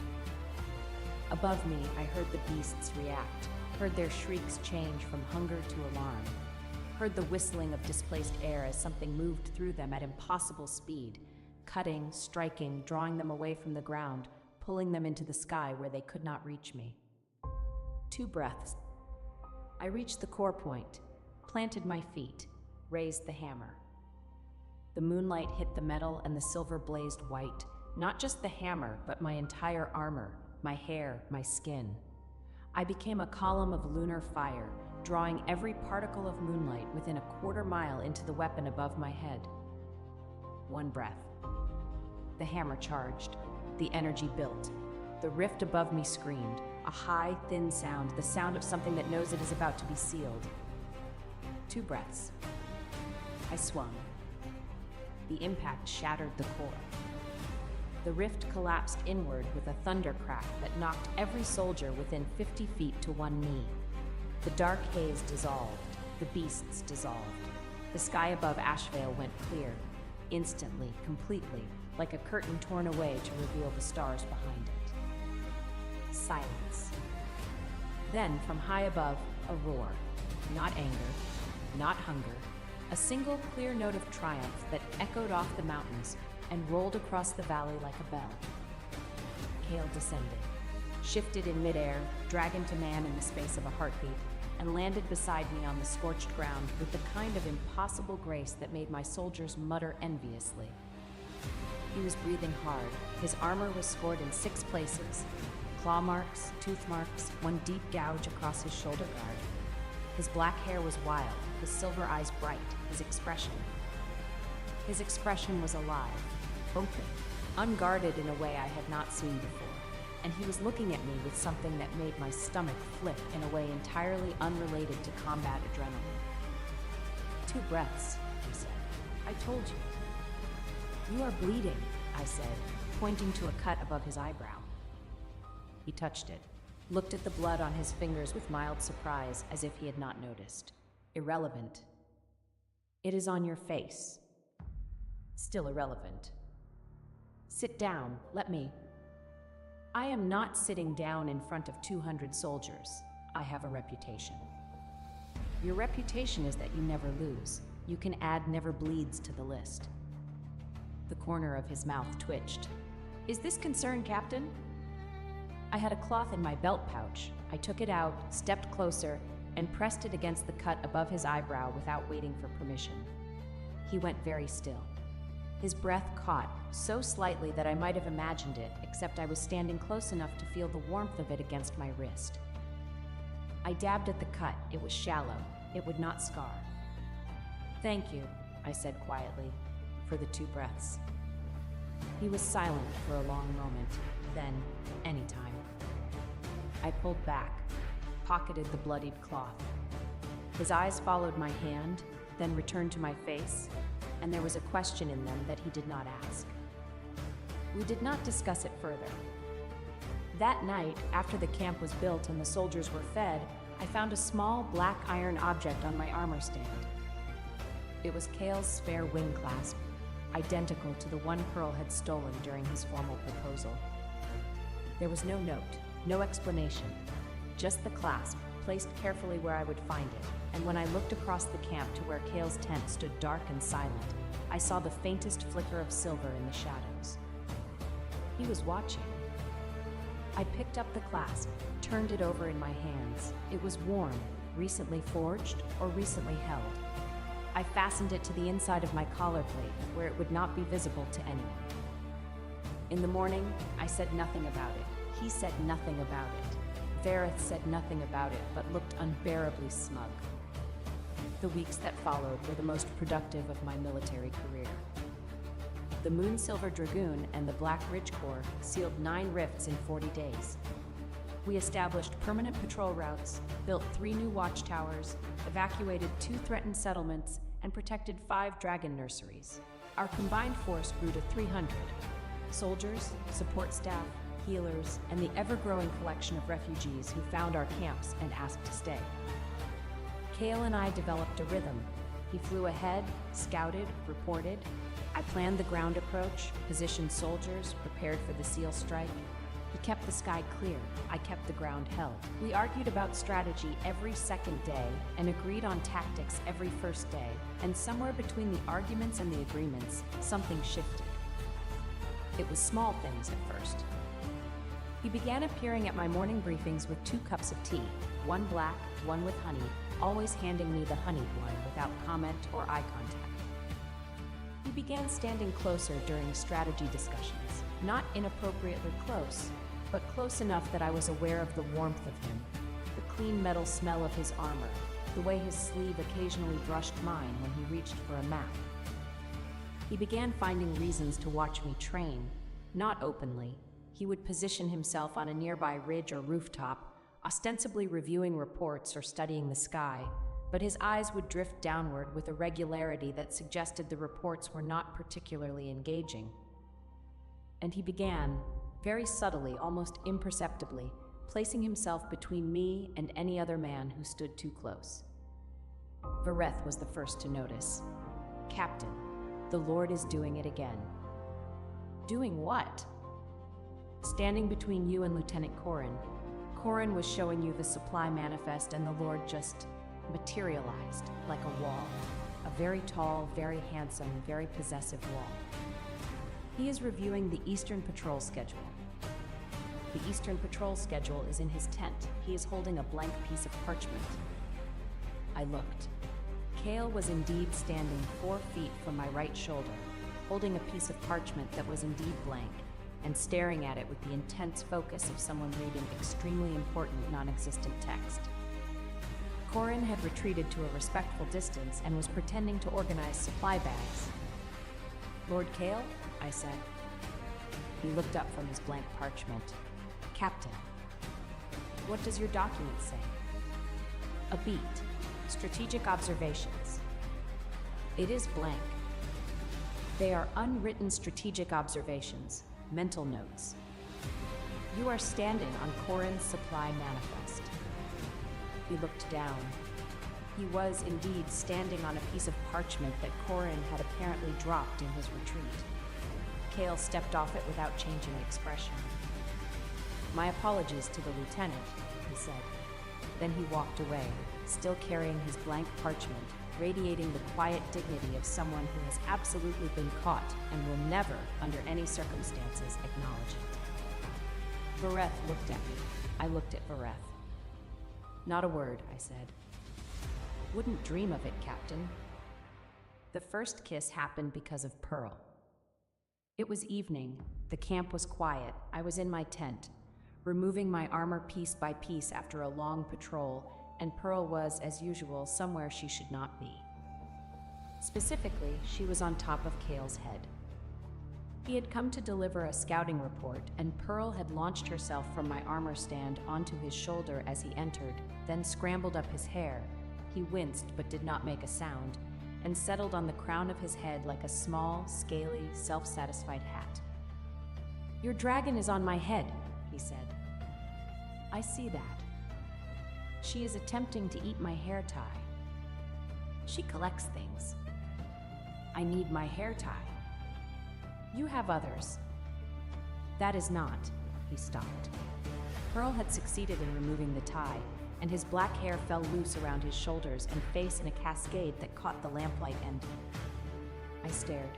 B: Above me, I heard the beasts react, heard their shrieks change from hunger to alarm, heard the whistling of displaced air as something moved through them at impossible speed, cutting, striking, drawing them away from the ground, pulling them into the sky where they could not reach me. 2 breaths. I reached the core point, planted my feet, raised the hammer. The moonlight hit the metal and the silver blazed white, not just the hammer, but my entire armor, my hair, my skin. I became a column of lunar fire, drawing every particle of moonlight within a 1/4 mile into the weapon above my head. 1 breath. The hammer charged. The energy built. The rift above me screamed, a high, thin sound, the sound of something that knows it is about to be sealed. 2 breaths. I swung. The impact shattered the core. The rift collapsed inward with a thunder crack that knocked every soldier within 50 feet to one knee. The dark haze dissolved. The beasts dissolved. The sky above Ashvale went clear, instantly, completely, like a curtain torn away to reveal the stars behind it. Silence. Then, from high above, a roar. Not anger, not hunger. A single clear note of triumph that echoed off the mountains and rolled across the valley like a bell. Kale descended, shifted in midair, dragon to man in the space of a heartbeat, and landed beside me on the scorched ground with the kind of impossible grace that made my soldiers mutter enviously. He was breathing hard. His armor was scored in 6 places. Claw marks, tooth marks, one deep gouge across his shoulder guard. His black hair was wild, his silver eyes bright, his expression was alive, open, unguarded in a way I had not seen before. And he was looking at me with something that made my stomach flip in a way entirely unrelated to combat adrenaline. 2 breaths, he said. I told you. You are bleeding, I said, pointing to a cut above his eyebrow. He touched it, looked at the blood on his fingers with mild surprise, as if he had not noticed. Irrelevant. It is on your face. Still irrelevant. Sit down, let me. I am not sitting down in front of 200 soldiers. I have a reputation. Your reputation is that you never lose. You can add never bleeds to the list. The corner of his mouth twitched. Is this concern, Captain? I had a cloth in my belt pouch. I took it out, stepped closer, and pressed it against the cut above his eyebrow without waiting for permission. He went very still. His breath caught, so slightly that I might have imagined it, except I was standing close enough to feel the warmth of it against my wrist. I dabbed at the cut. It was shallow. It would not scar. Thank you, I said quietly, for the 2 breaths. He was silent for a long moment. Then, anytime. I pulled back, pocketed the bloodied cloth. His eyes followed my hand, then returned to my face, and there was a question in them that he did not ask. We did not discuss it further. That night, after the camp was built and the soldiers were fed, I found a small black iron object on my armor stand. It was Kale's spare wing clasp, identical to the one Pearl had stolen during his formal proposal. There was no note, no explanation, just the clasp, placed carefully where I would find it, and when I looked across the camp to where Kale's tent stood dark and silent, I saw the faintest flicker of silver in the shadows. He was watching. I picked up the clasp, turned it over in my hands. It was warm, recently forged, or recently held. I fastened it to the inside of my collar plate, where it would not be visible to anyone. In the morning, I said nothing about it. He said nothing about it. Vareth said nothing about it, but looked unbearably smug. The weeks that followed were the most productive of my military career. The Moonsilver Dragoon and the Black Ridge Corps sealed 9 rifts in 40 days. We established permanent patrol routes, built 3 new watchtowers, evacuated 2 threatened settlements, and protected 5 dragon nurseries. Our combined force grew to 300. Soldiers, support staff, healers, and the ever-growing collection of refugees who found our camps and asked to stay. Kale and I developed a rhythm. He flew ahead, scouted, reported. I planned the ground approach, positioned soldiers, prepared for the SEAL strike. He kept the sky clear. I kept the ground held. We argued about strategy every second day and agreed on tactics every first day. And somewhere between the arguments and the agreements, something shifted. It was small things at first. He began appearing at my morning briefings with 2 cups of tea, one black, one with honey, always handing me the honeyed one without comment or eye contact. He began standing closer during strategy discussions, not inappropriately close, but close enough that I was aware of the warmth of him, the clean metal smell of his armor, the way his sleeve occasionally brushed mine when he reached for a map. He began finding reasons to watch me train, not openly. He would position himself on a nearby ridge or rooftop, ostensibly reviewing reports or studying the sky, but his eyes would drift downward with a regularity that suggested the reports were not particularly engaging. And he began, very subtly, almost imperceptibly, placing himself between me and any other man who stood too close. Vareth was the first to notice. "Captain, the Lord is doing it again." "Doing what?" "Standing between you and Lieutenant Corin. Corin was showing you the supply manifest, and the Lord just materialized like a wall. A very tall, very handsome, very possessive wall. He is reviewing the Eastern Patrol schedule. The Eastern Patrol schedule is in his tent. He is holding a blank piece of parchment." I looked. Cale was indeed standing 4 feet from my right shoulder, holding a piece of parchment that was indeed blank, and staring at it with the intense focus of someone reading extremely important non-existent text. Corin had retreated to a respectful distance and was pretending to organize supply bags. "Lord Cale?" I said. He looked up from his blank parchment. "Captain, what does your document say?" "A beat. Strategic observations." "It is blank. They are unwritten strategic observations, mental notes. You are standing on Corin's supply manifest." He looked down. He was indeed standing on a piece of parchment that Corin had apparently dropped in his retreat. Cale stepped off it without changing expression. "My apologies to the lieutenant," he said. Then he walked away, still carrying his blank parchment, radiating the quiet dignity of someone who has absolutely been caught and will never, under any circumstances, acknowledge it. Vareth looked at me. I looked at Vareth. "Not a word," I said. "Wouldn't dream of it, Captain." The first kiss happened because of Pearl. It was evening. The camp was quiet. I was in my tent, removing my armor piece by piece after a long patrol, and Pearl was, as usual, somewhere she should not be. Specifically, she was on top of Cale's head. He had come to deliver a scouting report, and Pearl had launched herself from my armor stand onto his shoulder as he entered, then scrambled up his hair. He winced but did not make a sound, and settled on the crown of his head like a small, scaly, self-satisfied hat. "Your dragon is on my head," he said. "I see that. She is attempting to eat my hair tie. She collects things. I need my hair tie. You have others." "That is not," he stopped. Pearl had succeeded in removing the tie, and his black hair fell loose around his shoulders and face in a cascade that caught the lamplight end. I stared.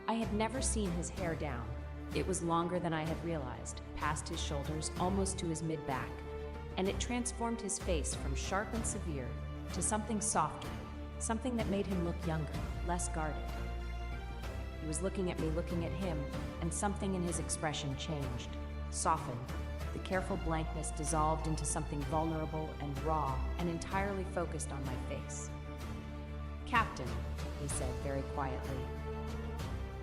B: I had never seen his hair down. It was longer than I had realized, past his shoulders, almost to his mid-back, and it transformed his face from sharp and severe to something softer, something that made him look younger, less guarded. He was looking at me, looking at him, and something in his expression changed, softened. The careful blankness dissolved into something vulnerable and raw and entirely focused on my face. "Captain," he said very quietly.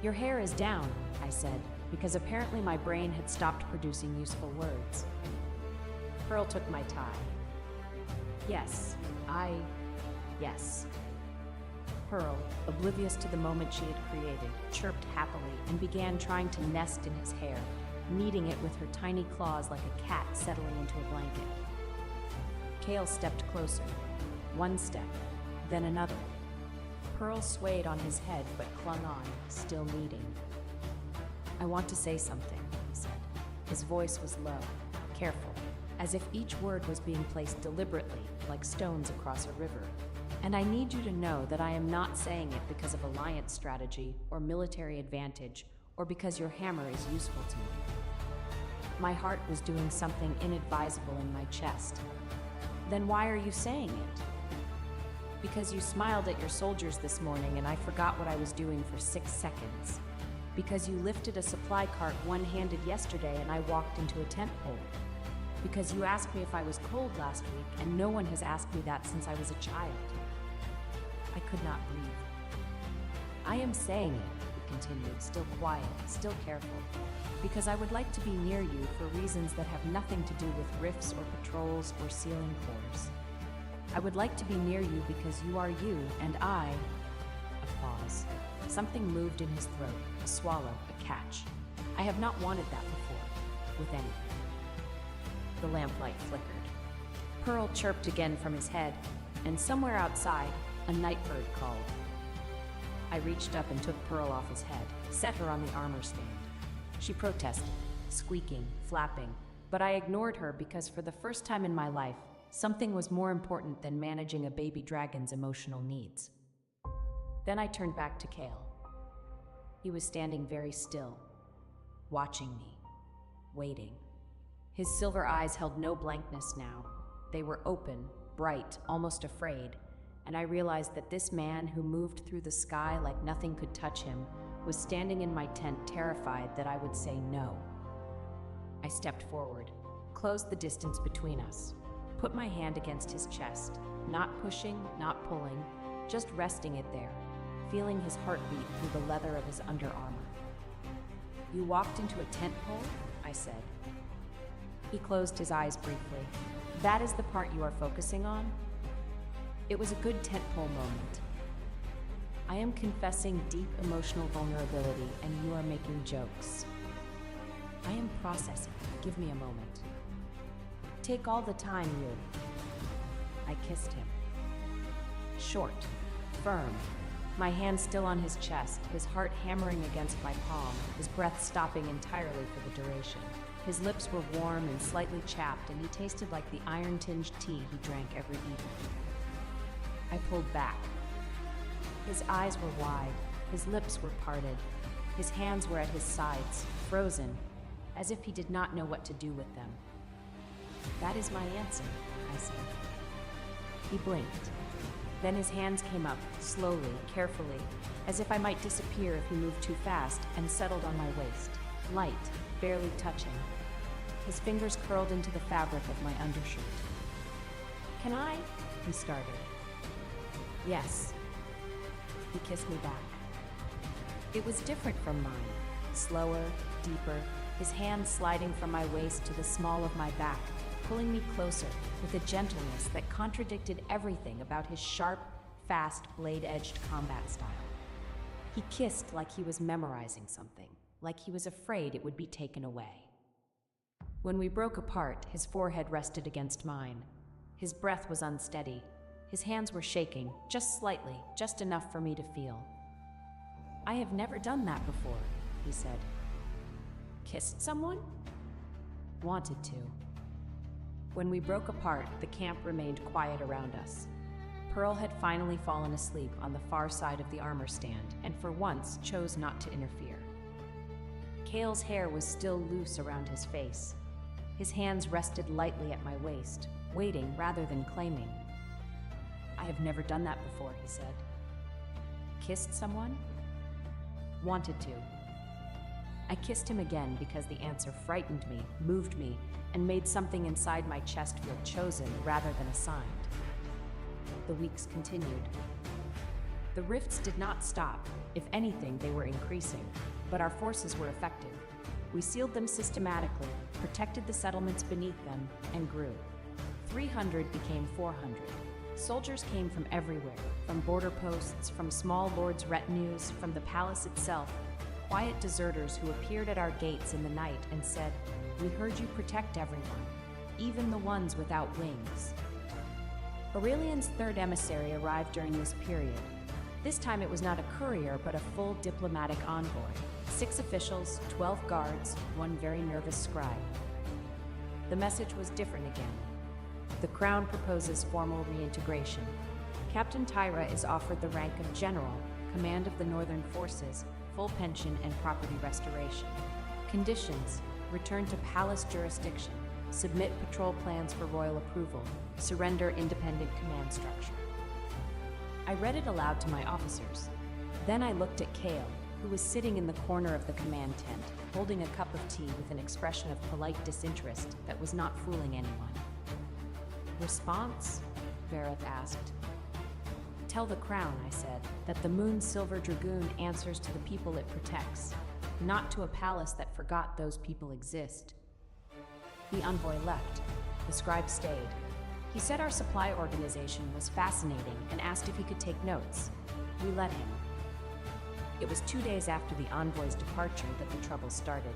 B: "Your hair is down," I said, because apparently my brain had stopped producing useful words. Pearl took my tie. Yes. Pearl, oblivious to the moment she had created, chirped happily and began trying to nest in his hair, kneading it with her tiny claws like a cat settling into a blanket. Cale stepped closer. One step, then another. Pearl swayed on his head but clung on, still kneading. "I want to say something," he said. His voice was low, careful, as if each word was being placed deliberately, like stones across a river. "And I need you to know that I am not saying it because of alliance strategy or military advantage or because your hammer is useful to me." My heart was doing something inadvisable in my chest. "Then why are you saying it?" "Because you smiled at your soldiers this morning and I forgot what I was doing for 6 seconds. Because you lifted a supply cart one-handed yesterday and I walked into a tent pole. Because you asked me if I was cold last week and no one has asked me that since I was a child." I could not breathe. "I am saying it continued, still quiet, still careful. Because I would like to be near you for reasons that have nothing to do with rifts or patrols or sealing cores. I would like to be near you because you are you, and I... A pause. Something moved in his throat, a swallow, a catch. I have not wanted that before, with anything. The lamplight flickered. Pearl chirped again from his head, and somewhere outside, a nightbird called. I reached up and took Pearl off his head, set her on the armor stand. She protested, squeaking, flapping, but I ignored her because for the first time in my life, something was more important than managing a baby dragon's emotional needs. Then I turned back to Kale. He was standing very still, watching me, waiting. His silver eyes held no blankness now. They were open, bright, almost afraid, and I realized that this man who moved through the sky like nothing could touch him was standing in my tent terrified that I would say no. I stepped forward, closed the distance between us, put my hand against his chest, not pushing, not pulling, just resting it there, feeling his heartbeat through the leather of his underarmor. "You walked into a tent pole?" I said. He closed his eyes briefly. "That is the part you are focusing on?" It was a good tentpole moment. I am confessing deep emotional vulnerability, and you are making jokes. I am processing. Give me a moment. Take all the time, you. I kissed him. Short, firm, my hand still on his chest, his heart hammering against my palm, his breath stopping entirely for the duration. His lips were warm and slightly chapped, and he tasted like the iron-tinged tea he drank every evening. I pulled back. His eyes were wide, his lips were parted, his hands were at his sides, frozen, as if he did not know what to do with them. "That is my answer," I said. He blinked. Then his hands came up, slowly, carefully, as if I might disappear if he moved too fast, and settled on my waist, light, barely touching. His fingers curled into the fabric of my undershirt. "Can I?" he started. "Yes." He kissed me back. It was different from mine, slower, deeper, his hand sliding from my waist to the small of my back, pulling me closer with a gentleness that contradicted everything about his sharp, fast, blade-edged combat style. He kissed like he was memorizing something, like he was afraid it would be taken away. When we broke apart, his forehead rested against mine. His breath was unsteady. His hands were shaking, just slightly, just enough for me to feel. "I have never done that before," he said. "Kissed someone?" "Wanted to." When we broke apart, the camp remained quiet around us. Pearl had finally fallen asleep on the far side of the armor stand, and for once chose not to interfere. Kale's hair was still loose around his face. His hands rested lightly at my waist, waiting rather than claiming. "I have never done that before," he said. "Kissed someone?" "Wanted to." I kissed him again because the answer frightened me, moved me, and made something inside my chest feel chosen rather than assigned. The weeks continued. The rifts did not stop. If anything, they were increasing, but our forces were effective. We sealed them systematically, protected the settlements beneath them, and grew. 300 became 400. Soldiers came from everywhere, from border posts, from small lords' retinues, from the palace itself, quiet deserters who appeared at our gates in the night and said, "We heard you protect everyone, even the ones without wings." Aurelian's third emissary arrived during this period. This time it was not a courier, but a full diplomatic envoy. 6 officials, 12 guards, 1 very nervous scribe. The message was different again. The Crown proposes formal reintegration. Captain Tyra is offered the rank of general, command of the northern forces, full pension and property restoration. Conditions: return to palace jurisdiction, submit patrol plans for royal approval, surrender independent command structure. I read it aloud to my officers. Then I looked at Kale, who was sitting in the corner of the command tent, holding a cup of tea with an expression of polite disinterest that was not fooling anyone. "Response?" Vareth asked. Tell the crown, I said, that the Moon's Silver Dragoon answers to the people it protects, not to a palace that forgot those people exist. The envoy left. The scribe stayed. He said our supply organization was fascinating and asked if he could take notes. We let him. It was 2 days after the envoy's departure that the trouble started.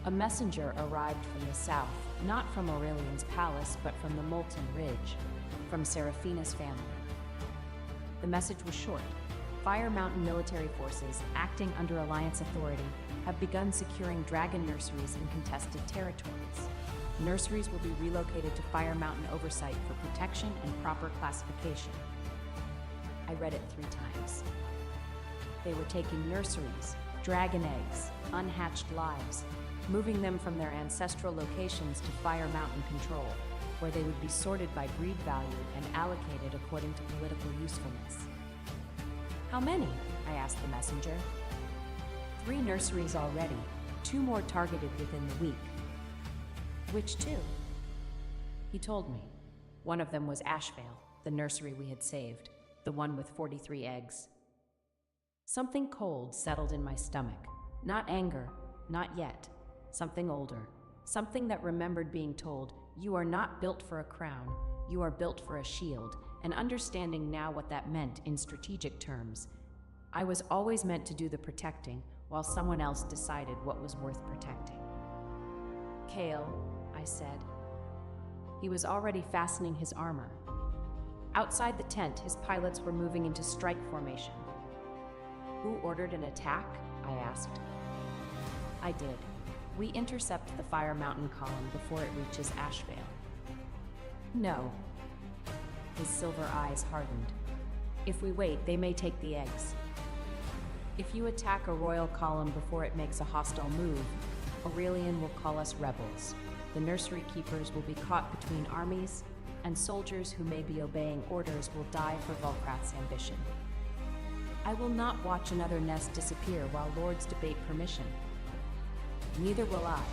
B: A messenger arrived from the south, not from Aurelian's palace, but from the Molten Ridge, from Seraphina's family. The message was short. Fire Mountain military forces, acting under Alliance authority, have begun securing dragon nurseries in contested territories. Nurseries will be relocated to Fire Mountain oversight for protection and proper classification. I read it 3 times. They were taking nurseries, dragon eggs, unhatched lives, moving them from their ancestral locations to Fire Mountain control, where they would be sorted by breed value and allocated according to political usefulness. How many? I asked the messenger. 3 nurseries already, 2 more targeted within the week. Which 2? He told me. One of them was Ashvale, the nursery we had saved, the one with 43 eggs. Something cold settled in my stomach. Not anger, not yet. Something older. Something that remembered being told, "You are not built for a crown, you are built for a shield," and understanding now what that meant in strategic terms. I was always meant to do the protecting, while someone else decided what was worth protecting. "Kale," I said. He was already fastening his armor. Outside the tent, his pilots were moving into strike formation. "Who ordered an attack?" I asked. I did. We intercept the Fire Mountain column before it reaches Ashvale. No. His silver eyes hardened. If we wait, they may take the eggs. If you attack a royal column before it makes a hostile move, Aurelian will call us rebels. The nursery keepers will be caught between armies, and soldiers who may be obeying orders will die for Volkrath's ambition. I will not watch another nest disappear while lords debate permission. Neither will I.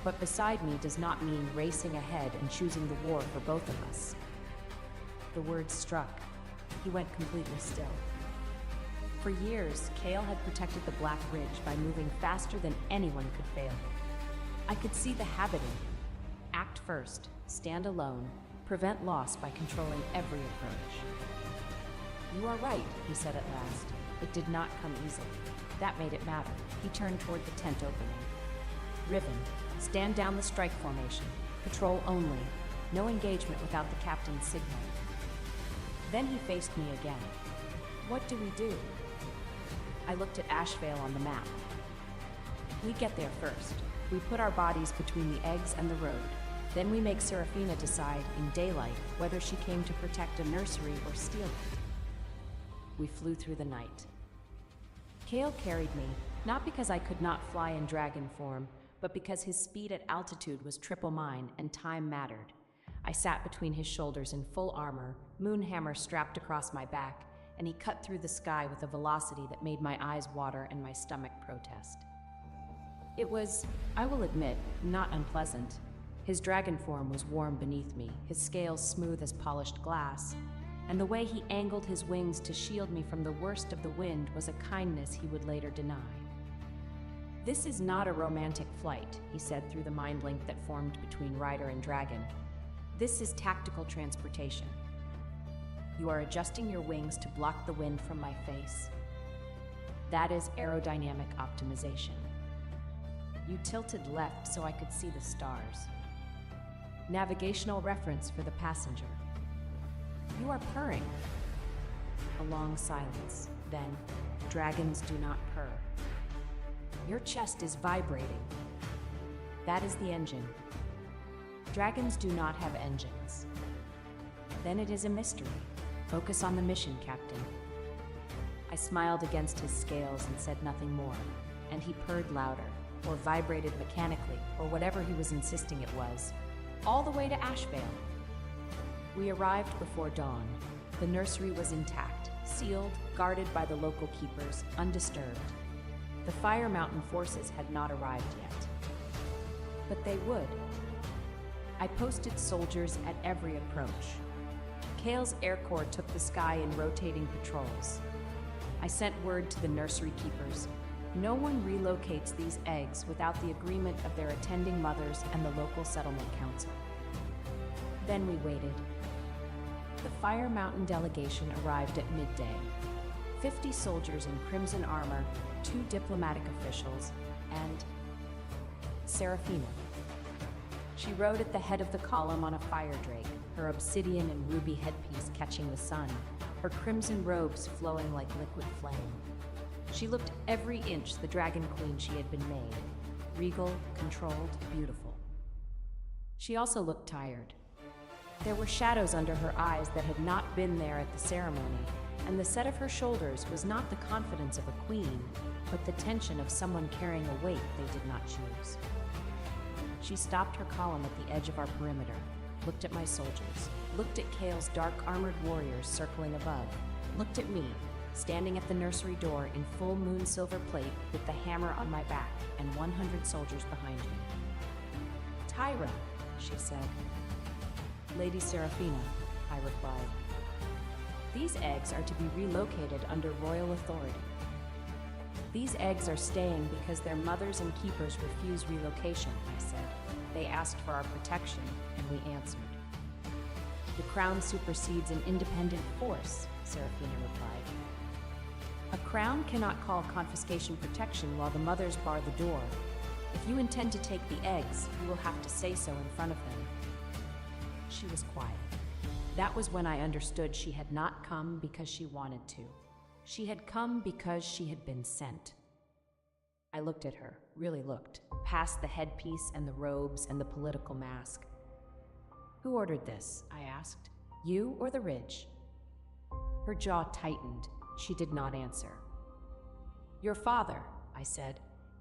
B: But beside me does not mean racing ahead and choosing the war for both of us. The words struck. He went completely still. For years, Kale had protected the Black Ridge by moving faster than anyone could fail. I could see the habit in him. Act first, stand alone, prevent loss by controlling every approach. "You are right," he said at last. It did not come easily. That made it matter. He turned toward the tent opening. "Riven, stand down the strike formation. Patrol only. No engagement without the captain's signal." Then he faced me again. "What do we do?" I looked at Ashvale on the map. "We get there first. We put our bodies between the eggs and the road. Then we make Seraphina decide, in daylight, whether she came to protect a nursery or steal it." We flew through the night. Kale carried me, not because I could not fly in dragon form, but because his speed at altitude was triple mine and time mattered. I sat between his shoulders in full armor, moonhammer strapped across my back, and he cut through the sky with a velocity that made my eyes water and my stomach protest. It was, I will admit, not unpleasant. His dragon form was warm beneath me, his scales smooth as polished glass, and the way he angled his wings to shield me from the worst of the wind was a kindness he would later deny. "This is not a romantic flight," he said through the mind link that formed between rider and dragon. "This is tactical transportation. You are adjusting your wings to block the wind from my face. That is aerodynamic optimization. You tilted left so I could see the stars. Navigational reference for the passenger. You are purring." A long silence. Then, "Dragons do not purr." "Your chest is vibrating." "That is the engine." "Dragons do not have engines." "Then it is a mystery. Focus on the mission, Captain." I smiled against his scales and said nothing more, and he purred louder, or vibrated mechanically, or whatever he was insisting it was, all the way to Ashvale. We arrived before dawn. The nursery was intact, sealed, guarded by the local keepers, undisturbed. The Fire Mountain forces had not arrived yet. But they would. I posted soldiers at every approach. Kale's Air Corps took the sky in rotating patrols. I sent word to the nursery keepers. No one relocates these eggs without the agreement of their attending mothers and the local settlement council. Then we waited. The Fire Mountain delegation arrived at midday. 50 soldiers in crimson armor, 2 diplomatic officials, and Serafina. She rode at the head of the column on a fire drake, her obsidian and ruby headpiece catching the sun, her crimson robes flowing like liquid flame. She looked every inch the Dragon Queen she had been made, regal, controlled, beautiful. She also looked tired. There were shadows under her eyes that had not been there at the ceremony, and the set of her shoulders was not the confidence of a queen, but the tension of someone carrying a weight they did not choose. She stopped her column at the edge of our perimeter, looked at my soldiers, looked at Kale's dark-armored warriors circling above, looked at me, standing at the nursery door in full moon silver plate with the hammer on my back and 100 soldiers behind me. "Tyra," she said. "Lady Serafina," I replied. "These eggs are to be relocated under royal authority." "These eggs are staying because their mothers and keepers refuse relocation," I said. "They asked for our protection, and we answered." "The crown supersedes an independent force," Serafina replied. "A crown cannot call confiscation protection while the mothers bar the door. If you intend to take the eggs, you will have to say so in front of them." She was quiet. That was when I understood she had not come because she wanted to. She had come because she had been sent. I looked at her, really looked, past the headpiece and the robes and the political mask. "Who ordered this?" I asked. "You or the Ridge?" Her jaw tightened. She did not answer. "Your father," I said.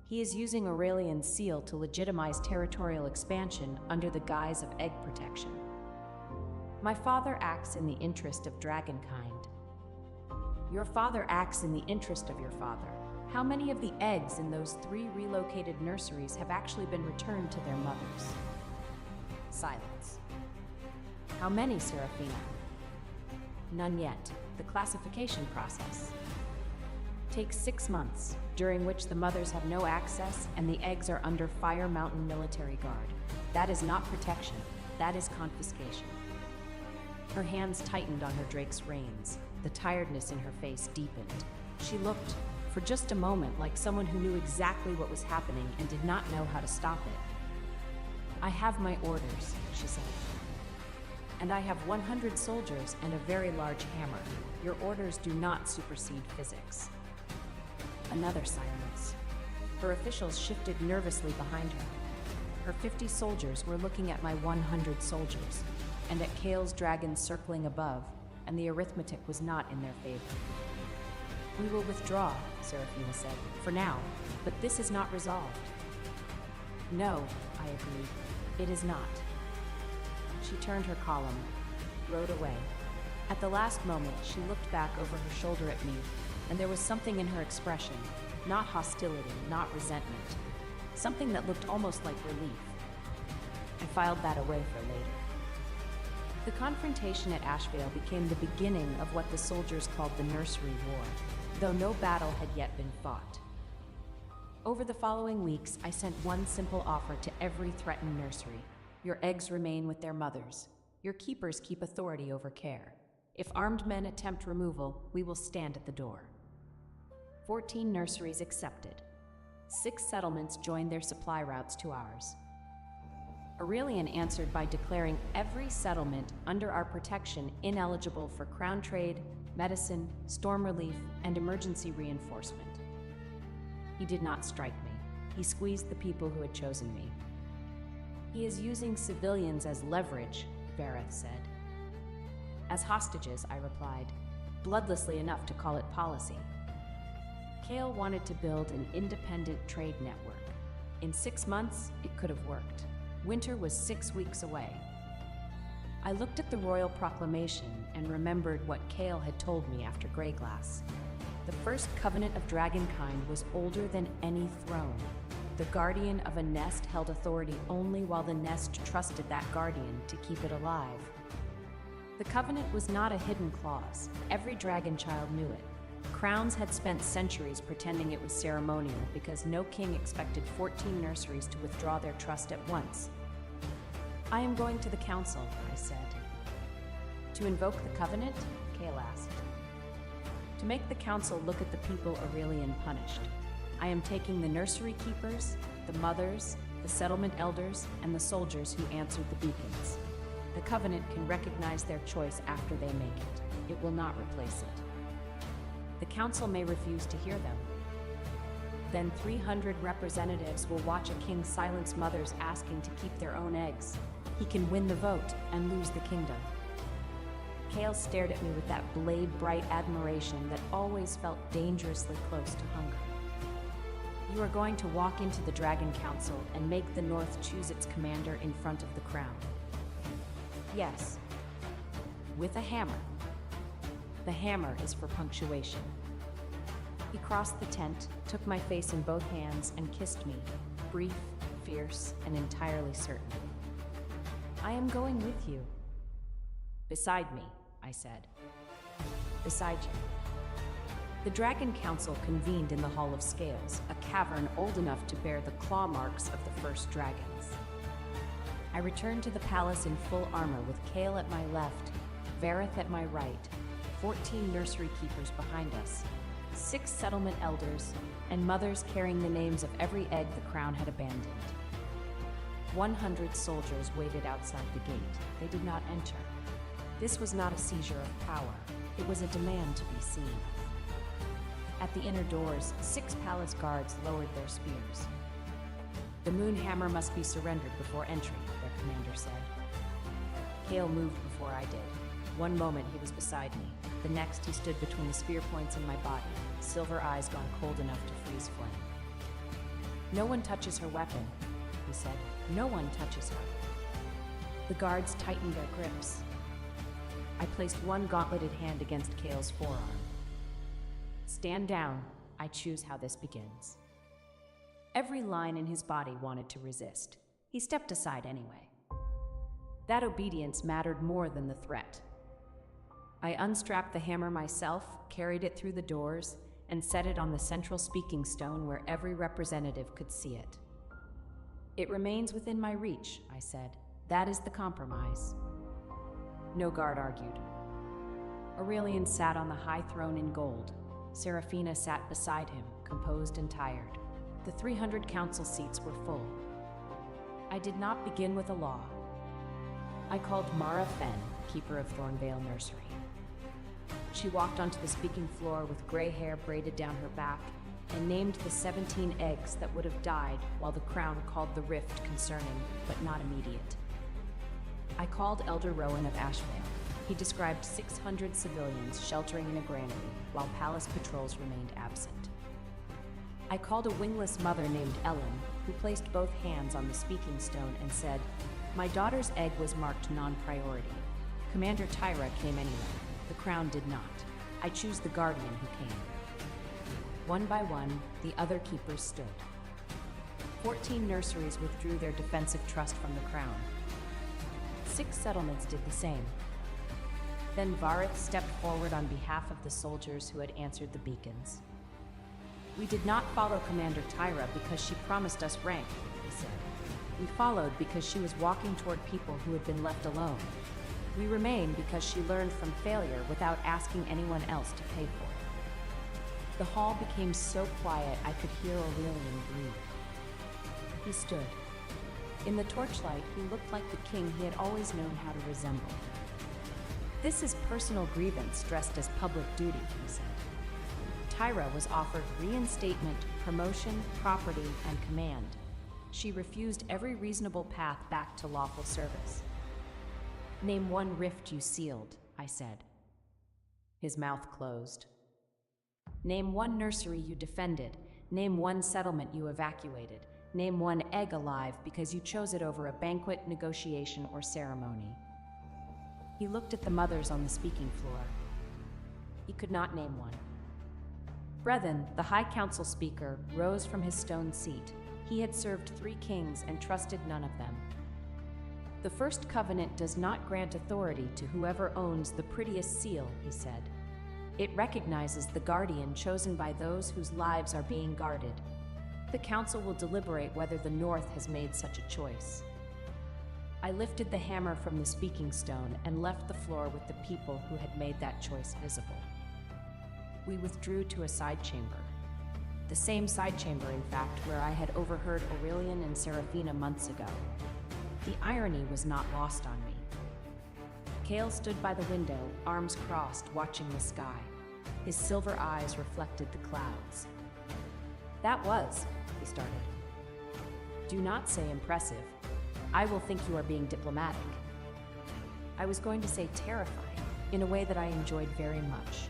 B: "He is using Aurelian's seal to legitimize territorial expansion under the guise of egg protection. My father acts in the interest of dragonkind." "Your father acts in the interest of your father. How many of the eggs in those 3 relocated nurseries have actually been returned to their mothers?" Silence. "How many, Serafina?" "None yet. The classification process takes 6 months, during which the mothers have no access and the eggs are under Fire Mountain military guard. That is not protection. That is confiscation." Her hands tightened on her drake's reins. The tiredness in her face deepened. She looked, for just a moment, like someone who knew exactly what was happening and did not know how to stop it. "I have my orders," she said. "And I have 100 soldiers and a very large hammer. Your orders do not supersede physics." Another silence. Her officials shifted nervously behind her. Her 50 soldiers were looking at my 100 soldiers, and at Kale's dragons circling above, and the arithmetic was not in their favor. "We will withdraw," Serafina said, "for now, but this is not resolved." "No," I agreed, "it is not." She turned her column, rode away. At the last moment, she looked back over her shoulder at me, and there was something in her expression, not hostility, not resentment, something that looked almost like relief. I filed that away for later. The confrontation at Ashvale became the beginning of what the soldiers called the Nursery War, though no battle had yet been fought. Over the following weeks, I sent one simple offer to every threatened nursery. Your eggs remain with their mothers. Your keepers keep authority over care. If armed men attempt removal, we will stand at the door. 14 nurseries accepted. 6 settlements joined their supply routes to ours. Aurelian answered by declaring every settlement under our protection ineligible for crown trade, medicine, storm relief, and emergency reinforcement. He did not strike me. He squeezed the people who had chosen me. "He is using civilians as leverage," Vareth said. "As hostages," I replied, bloodlessly enough to call it policy. Kale wanted to build an independent trade network. In 6 months, it could have worked. Winter was 6 weeks away. I looked at the royal proclamation and remembered what Kale had told me after Greyglass. The first covenant of dragonkind was older than any throne. The guardian of a nest held authority only while the nest trusted that guardian to keep it alive. The covenant was not a hidden clause. Every dragon child knew it. Crowns had spent centuries pretending it was ceremonial because no king expected 14 nurseries to withdraw their trust at once. I am going to the council, I said. To invoke the covenant? Kale asked. To make the council look at the people Aurelian punished. I am taking the nursery keepers, the mothers, the settlement elders, and the soldiers who answered the beacons. The covenant can recognize their choice after they make it. It will not replace it. The council may refuse to hear them. Then 300 representatives will watch a king silence mothers asking to keep their own eggs. He can win the vote and lose the kingdom. Kale stared at me with that blade-bright admiration that always felt dangerously close to hunger. You are going to walk into the Dragon Council and make the North choose its commander in front of the crown. Yes, with a hammer. The hammer is for punctuation. He crossed the tent, took my face in both hands, and kissed me, brief, fierce, and entirely certain. I am going with you. Beside me, I said. Beside you. The Dragon Council convened in the Hall of Scales, a cavern old enough to bear the claw marks of the first dragons. I returned to the palace in full armor with Kale at my left, Vareth at my right, 14 nursery keepers behind us, 6 settlement elders, and mothers carrying the names of every egg the crown had abandoned. 100 soldiers waited outside the gate. They did not enter. This was not a seizure of power. It was a demand to be seen. At the inner doors, 6 palace guards lowered their spears. The moon hammer must be surrendered before entry, their commander said. Kale moved before I did. One moment he was beside me. The next he stood between the spear points in my body, silver eyes gone cold enough to freeze flame. No one touches her weapon, he said. No one touches her. The guards tightened their grips. I placed one gauntleted hand against Kale's forearm. Stand down. I choose how this begins. Every line in his body wanted to resist. He stepped aside anyway. That obedience mattered more than the threat. I unstrapped the hammer myself, carried it through the doors, and set it on the central speaking stone where every representative could see it. It remains within my reach, I said. That is the compromise. No guard argued. Aurelian sat on the high throne in gold. Seraphina sat beside him, composed and tired. The 300 council seats were full. I did not begin with a law. I called Mara Fen, keeper of Thornvale Nursery. She walked onto the speaking floor with gray hair braided down her back and named the 17 eggs that would have died while the crown called the rift concerning, but not immediate. I called Elder Rowan of Ashvale. He described 600 civilians sheltering in a granary while palace patrols remained absent. I called a wingless mother named Ellen, who placed both hands on the speaking stone and said, "My daughter's egg was marked non-priority. Commander Tyra came anyway. The crown did not. I choose the guardian who came." One by one, the other keepers stood. 14 nurseries withdrew their defensive trust from the crown. 6 settlements did the same. Then Vareth stepped forward on behalf of the soldiers who had answered the beacons. "We did not follow Commander Tyra because she promised us rank," he said. "We followed because she was walking toward people who had been left alone. We remain because she learned from failure without asking anyone else to pay for it." The hall became so quiet I could hear Aurelian breathe. He stood. In the torchlight, he looked like the king he had always known how to resemble. "This is personal grievance dressed as public duty," he said. Tyra was offered reinstatement, promotion, property, and command. She refused every reasonable path back to lawful service. "Name one rift you sealed," I said. His mouth closed. "Name one nursery you defended. Name one settlement you evacuated. Name one egg alive because you chose it over a banquet, negotiation, or ceremony." He looked at the mothers on the speaking floor. He could not name one. Brethren, the High Council speaker, rose from his stone seat. He had served 3 kings and trusted none of them. The first covenant does not grant authority to whoever owns the prettiest seal, he said. It recognizes the guardian chosen by those whose lives are being guarded. The council will deliberate whether the North has made such a choice. I lifted the hammer from the speaking stone and left the floor with the people who had made that choice visible. We withdrew to a side chamber. The same side chamber, in fact, where I had overheard Aurelian and Seraphina months ago. The irony was not lost on me. Cale stood by the window, arms crossed, watching the sky. His silver eyes reflected the clouds. That was, he started. Do not say impressive. I will think you are being diplomatic. I was going to say terrifying, in a way that I enjoyed very much.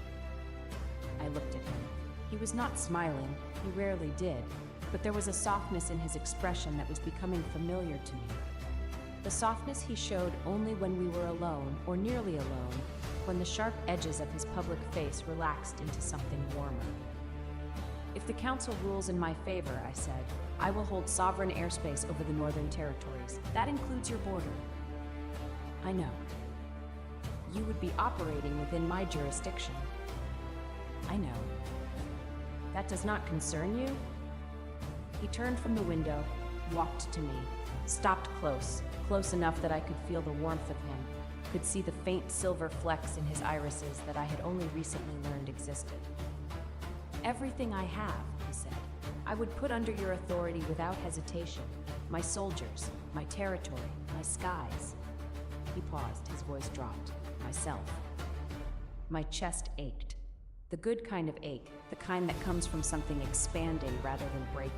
B: I looked at him. He was not smiling, he rarely did, but there was a softness in his expression that was becoming familiar to me. The softness he showed only when we were alone, or nearly alone, when the sharp edges of his public face relaxed into something warmer. If the council rules in my favor, I said, I will hold sovereign airspace over the Northern Territories. That includes your border. I know. You would be operating within my jurisdiction. I know. That does not concern you? He turned from the window, walked to me, stopped close enough that I could feel the warmth of him, could see the faint silver flecks in his irises that I had only recently learned existed. Everything I have, he said, I would put under your authority without hesitation. My soldiers, my territory, my skies. He paused, his voice dropped. Myself. My chest ached. The good kind of ache, the kind that comes from something expanding rather than breaking.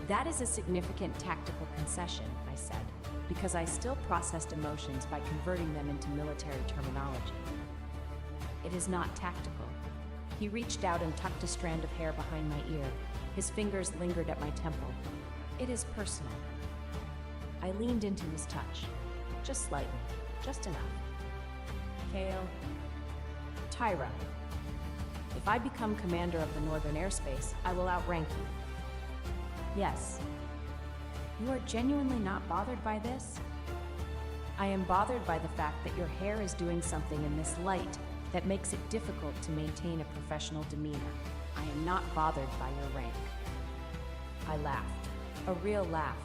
B: That is a significant tactical concession, I said, because I still processed emotions by converting them into military terminology. It is not tactical. He reached out and tucked a strand of hair behind my ear. His fingers lingered at my temple. It is personal. I leaned into his touch. Just slightly. Just enough. Cale. Tyra. If I become commander of the Northern Airspace, I will outrank you. Yes. You are genuinely not bothered by this? I am bothered by the fact that your hair is doing something in this light that makes it difficult to maintain a professional demeanor. I am not bothered by your rank. I laughed. A real laugh.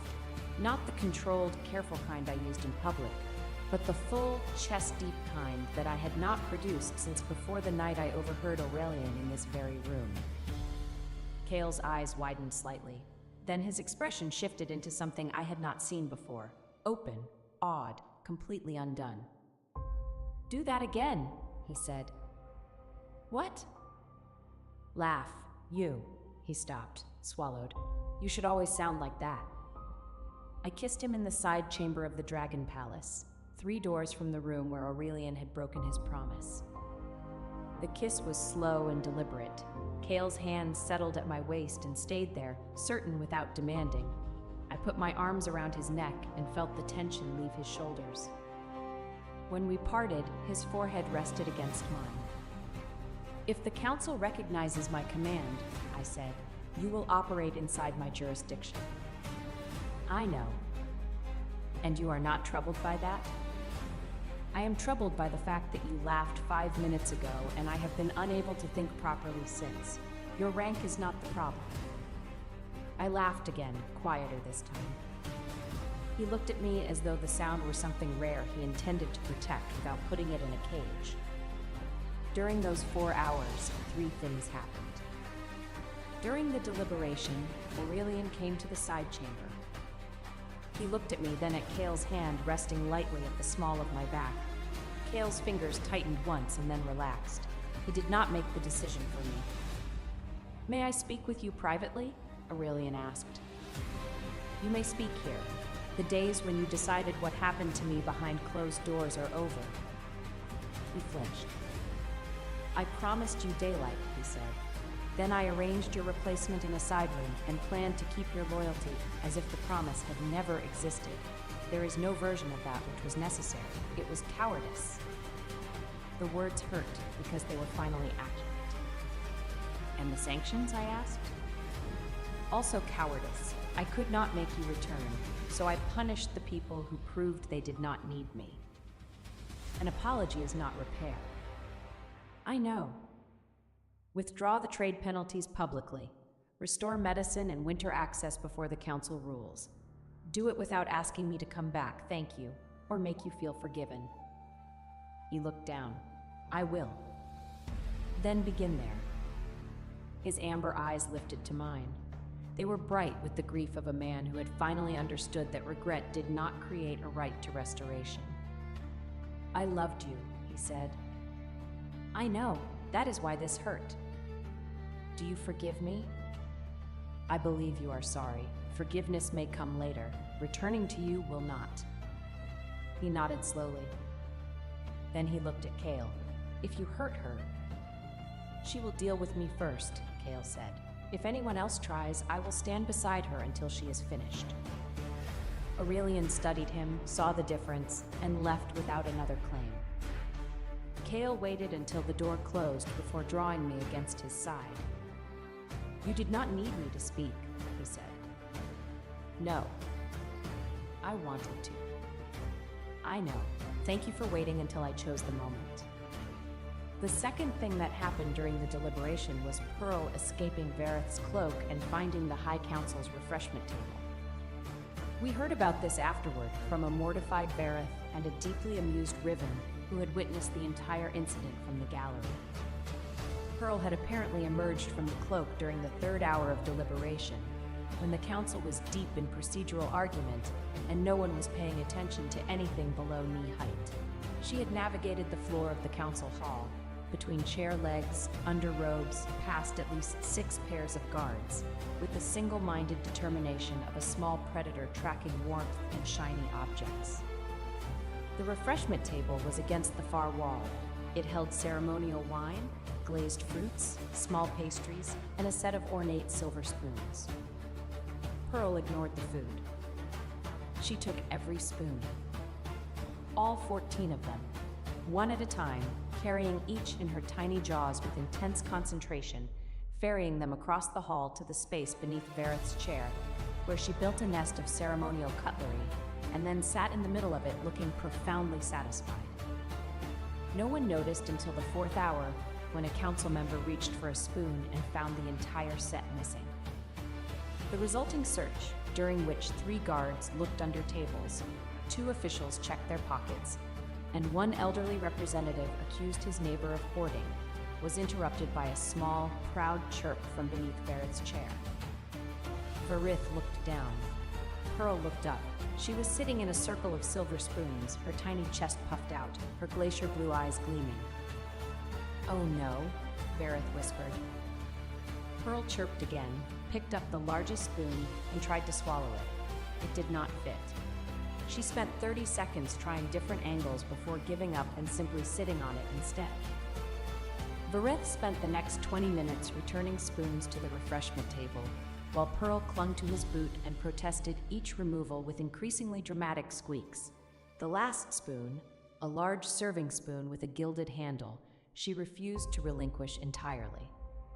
B: Not the controlled, careful kind I used in public, but the full, chest-deep kind that I had not produced since before the night I overheard Aurelian in this very room. Cale's eyes widened slightly. Then his expression shifted into something I had not seen before. Open, awed, completely undone. Do that again, he said. What? Laugh. You. He stopped, swallowed. You should always sound like that. I kissed him in the side chamber of the Dragon Palace, 3 doors from the room where Aurelian had broken his promise. The kiss was slow and deliberate. Cale's hand settled at my waist and stayed there, certain without demanding. I put my arms around his neck and felt the tension leave his shoulders. When we parted, his forehead rested against mine. If the council recognizes my command, I said, you will operate inside my jurisdiction. I know. And you are not troubled by that? I am troubled by the fact that you laughed 5 minutes ago, and I have been unable to think properly since. Your rank is not the problem. I laughed again, quieter this time. He looked at me as though the sound were something rare he intended to protect without putting it in a cage. During those 4 hours, 3 things happened. During the deliberation, Aurelian came to the side chamber. He looked at me, then at Cale's hand resting lightly at the small of my back. Cale's fingers tightened once and then relaxed. He did not make the decision for me. May I speak with you privately? Aurelian asked. You may speak here. The days when you decided what happened to me behind closed doors are over. He flinched. I promised you daylight, he said. Then I arranged your replacement in a side room and planned to keep your loyalty as if the promise had never existed. There is no version of that which was necessary. It was cowardice. The words hurt because they were finally accurate. And the sanctions, I asked? Also cowardice. I could not make you return. so I punished the people who proved they did not need me. An apology is not repair. I know. Withdraw the trade penalties publicly. Restore medicine and winter access before the council rules. Do it without asking me to come back, thank you, or make you feel forgiven. He looked down. I will. Then begin there. His amber eyes lifted to mine. They were bright with the grief of a man who had finally understood that regret did not create a right to restoration. I loved you, he said. I know. That is why this hurt. Do you forgive me? I believe you are sorry. Forgiveness may come later. Returning to you will not. He nodded slowly. Then he looked at Kale. If you hurt her, she will deal with me first, Kale said. If anyone else tries, I will stand beside her until she is finished. Aurelian studied him, saw the difference, and left without another claim. Kale waited until the door closed before drawing me against his side. You did not need me to speak, he said. No. I wanted to. I know. Thank you for waiting until I chose the moment. The second thing that happened during the deliberation was Pearl escaping Vareth's cloak and finding the High Council's refreshment table. We heard about this afterward from a mortified Vareth and a deeply amused Riven who had witnessed the entire incident from the gallery. Pearl had apparently emerged from the cloak during the third hour of deliberation, when the council was deep in procedural argument and no one was paying attention to anything below knee height. She had navigated the floor of the council hall, between chair legs, under robes, past at least 6 pairs of guards, with the single-minded determination of a small predator tracking warmth and shiny objects. The refreshment table was against the far wall. It held ceremonial wine, glazed fruits, small pastries, and a set of ornate silver spoons. Pearl ignored the food. She took every spoon. All 14 of them, one at a time, carrying each in her tiny jaws with intense concentration, ferrying them across the hall to the space beneath Vareth's chair, where she built a nest of ceremonial cutlery, and then sat in the middle of it looking profoundly satisfied. No one noticed until the 4th hour, when a council member reached for a spoon and found the entire set missing. The resulting search, during which 3 guards looked under tables, 2 officials checked their pockets, and 1 elderly representative accused his neighbor of hoarding, was interrupted by a small, proud chirp from beneath Vareth's chair. Varith looked down. Pearl looked up. She was sitting in a circle of silver spoons, her tiny chest puffed out, her glacier blue eyes gleaming. Oh no, Vareth whispered. Pearl chirped again, picked up the largest spoon, and tried to swallow it. It did not fit. She spent 30 seconds trying different angles before giving up and simply sitting on it instead. Vareth spent the next 20 minutes returning spoons to the refreshment table, while Pearl clung to his boot and protested each removal with increasingly dramatic squeaks. The last spoon, a large serving spoon with a gilded handle, she refused to relinquish entirely.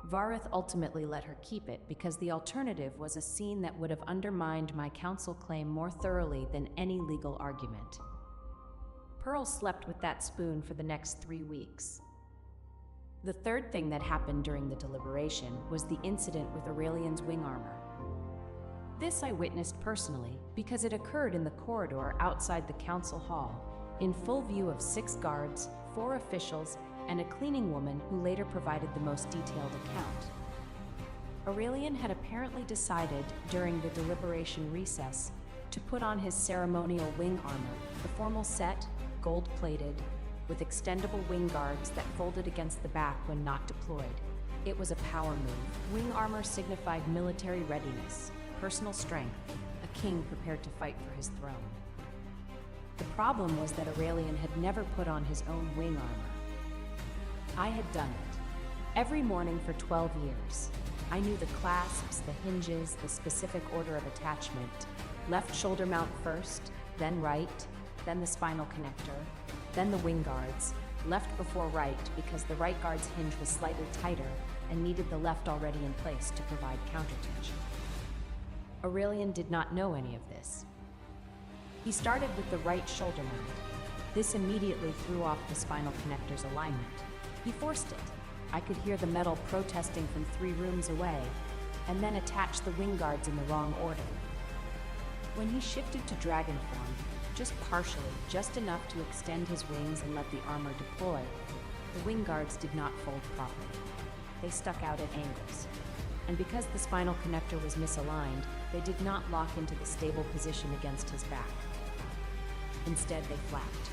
B: Vareth ultimately let her keep it because the alternative was a scene that would have undermined my counsel claim more thoroughly than any legal argument. Pearl slept with that spoon for the next 3 weeks. The third thing that happened during the deliberation was the incident with Aurelian's wing armor. This I witnessed personally because it occurred in the corridor outside the council hall, in full view of 6 guards, 4 officials, and a cleaning woman who later provided the most detailed account. Aurelian had apparently decided during the deliberation recess to put on his ceremonial wing armor, the formal set, gold-plated, with extendable wing guards that folded against the back when not deployed. It was a power move. Wing armor signified military readiness, personal strength, a king prepared to fight for his throne. The problem was that Aurelian had never put on his own wing armor. I had done it. Every morning for 12 years. I knew the clasps, the hinges, the specific order of attachment. Left shoulder mount first, then right, then the spinal connector, then the wing guards, left before right because the right guard's hinge was slightly tighter and needed the left already in place to provide countertension. Aurelian did not know any of this. He started with the right shoulder mount. This immediately threw off the spinal connector's alignment. He forced it. I could hear the metal protesting from 3 rooms away, and then attached the wing guards in the wrong order. When he shifted to dragon form, just partially, just enough to extend his wings and let the armor deploy, the wing guards did not fold properly. They stuck out at angles. And because the spinal connector was misaligned, they did not lock into the stable position against his back. Instead, they flapped.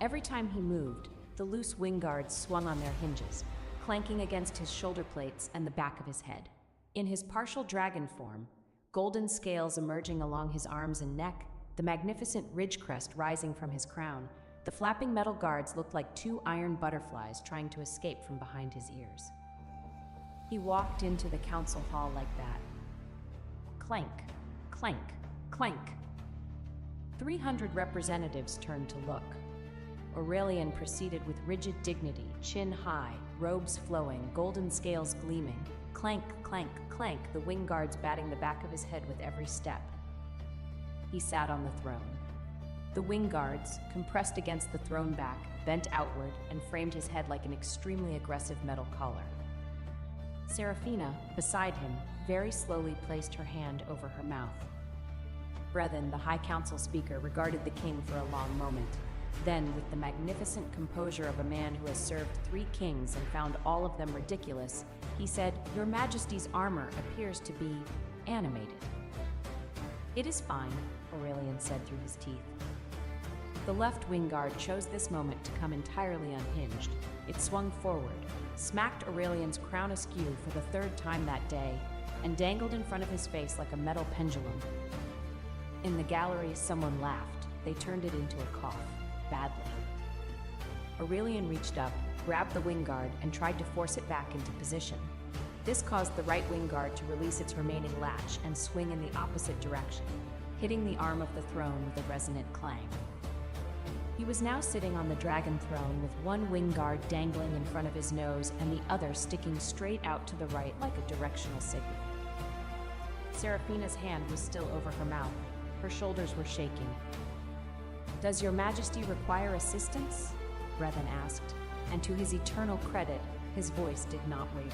B: Every time he moved, the loose wing guards swung on their hinges, clanking against his shoulder plates and the back of his head. In his partial dragon form, golden scales emerging along his arms and neck, the magnificent ridge crest rising from his crown, the flapping metal guards looked like 2 iron butterflies trying to escape from behind his ears. He walked into the council hall like that. Clank, clank, clank. 300 representatives turned to look. Aurelian proceeded with rigid dignity, chin high, robes flowing, golden scales gleaming. Clank, clank, clank, the wing guards batting the back of his head with every step. He sat on the throne. The wing guards, compressed against the throne back, bent outward and framed his head like an extremely aggressive metal collar. Seraphina, beside him, very slowly placed her hand over her mouth. Brethren, the High Council speaker, regarded the king for a long moment. Then, with the magnificent composure of a man who has served 3 kings and found all of them ridiculous, he said, "Your Majesty's armor appears to be animated." "It is fine," Aurelian said through his teeth. The left wing guard chose this moment to come entirely unhinged. It swung forward, smacked Aurelian's crown askew for the 3rd time that day, and dangled in front of his face like a metal pendulum. In the gallery, someone laughed. They turned it into a cough, badly. Aurelian reached up, grabbed the wing guard, and tried to force it back into position. This caused the right wing guard to release its remaining latch and swing in the opposite direction, hitting the arm of the throne with a resonant clang. He was now sitting on the dragon throne with one wing guard dangling in front of his nose and the other sticking straight out to the right like a directional signal. Seraphina's hand was still over her mouth. Her shoulders were shaking. "Does your Majesty require assistance?" Brethren asked, and to his eternal credit, his voice did not waver.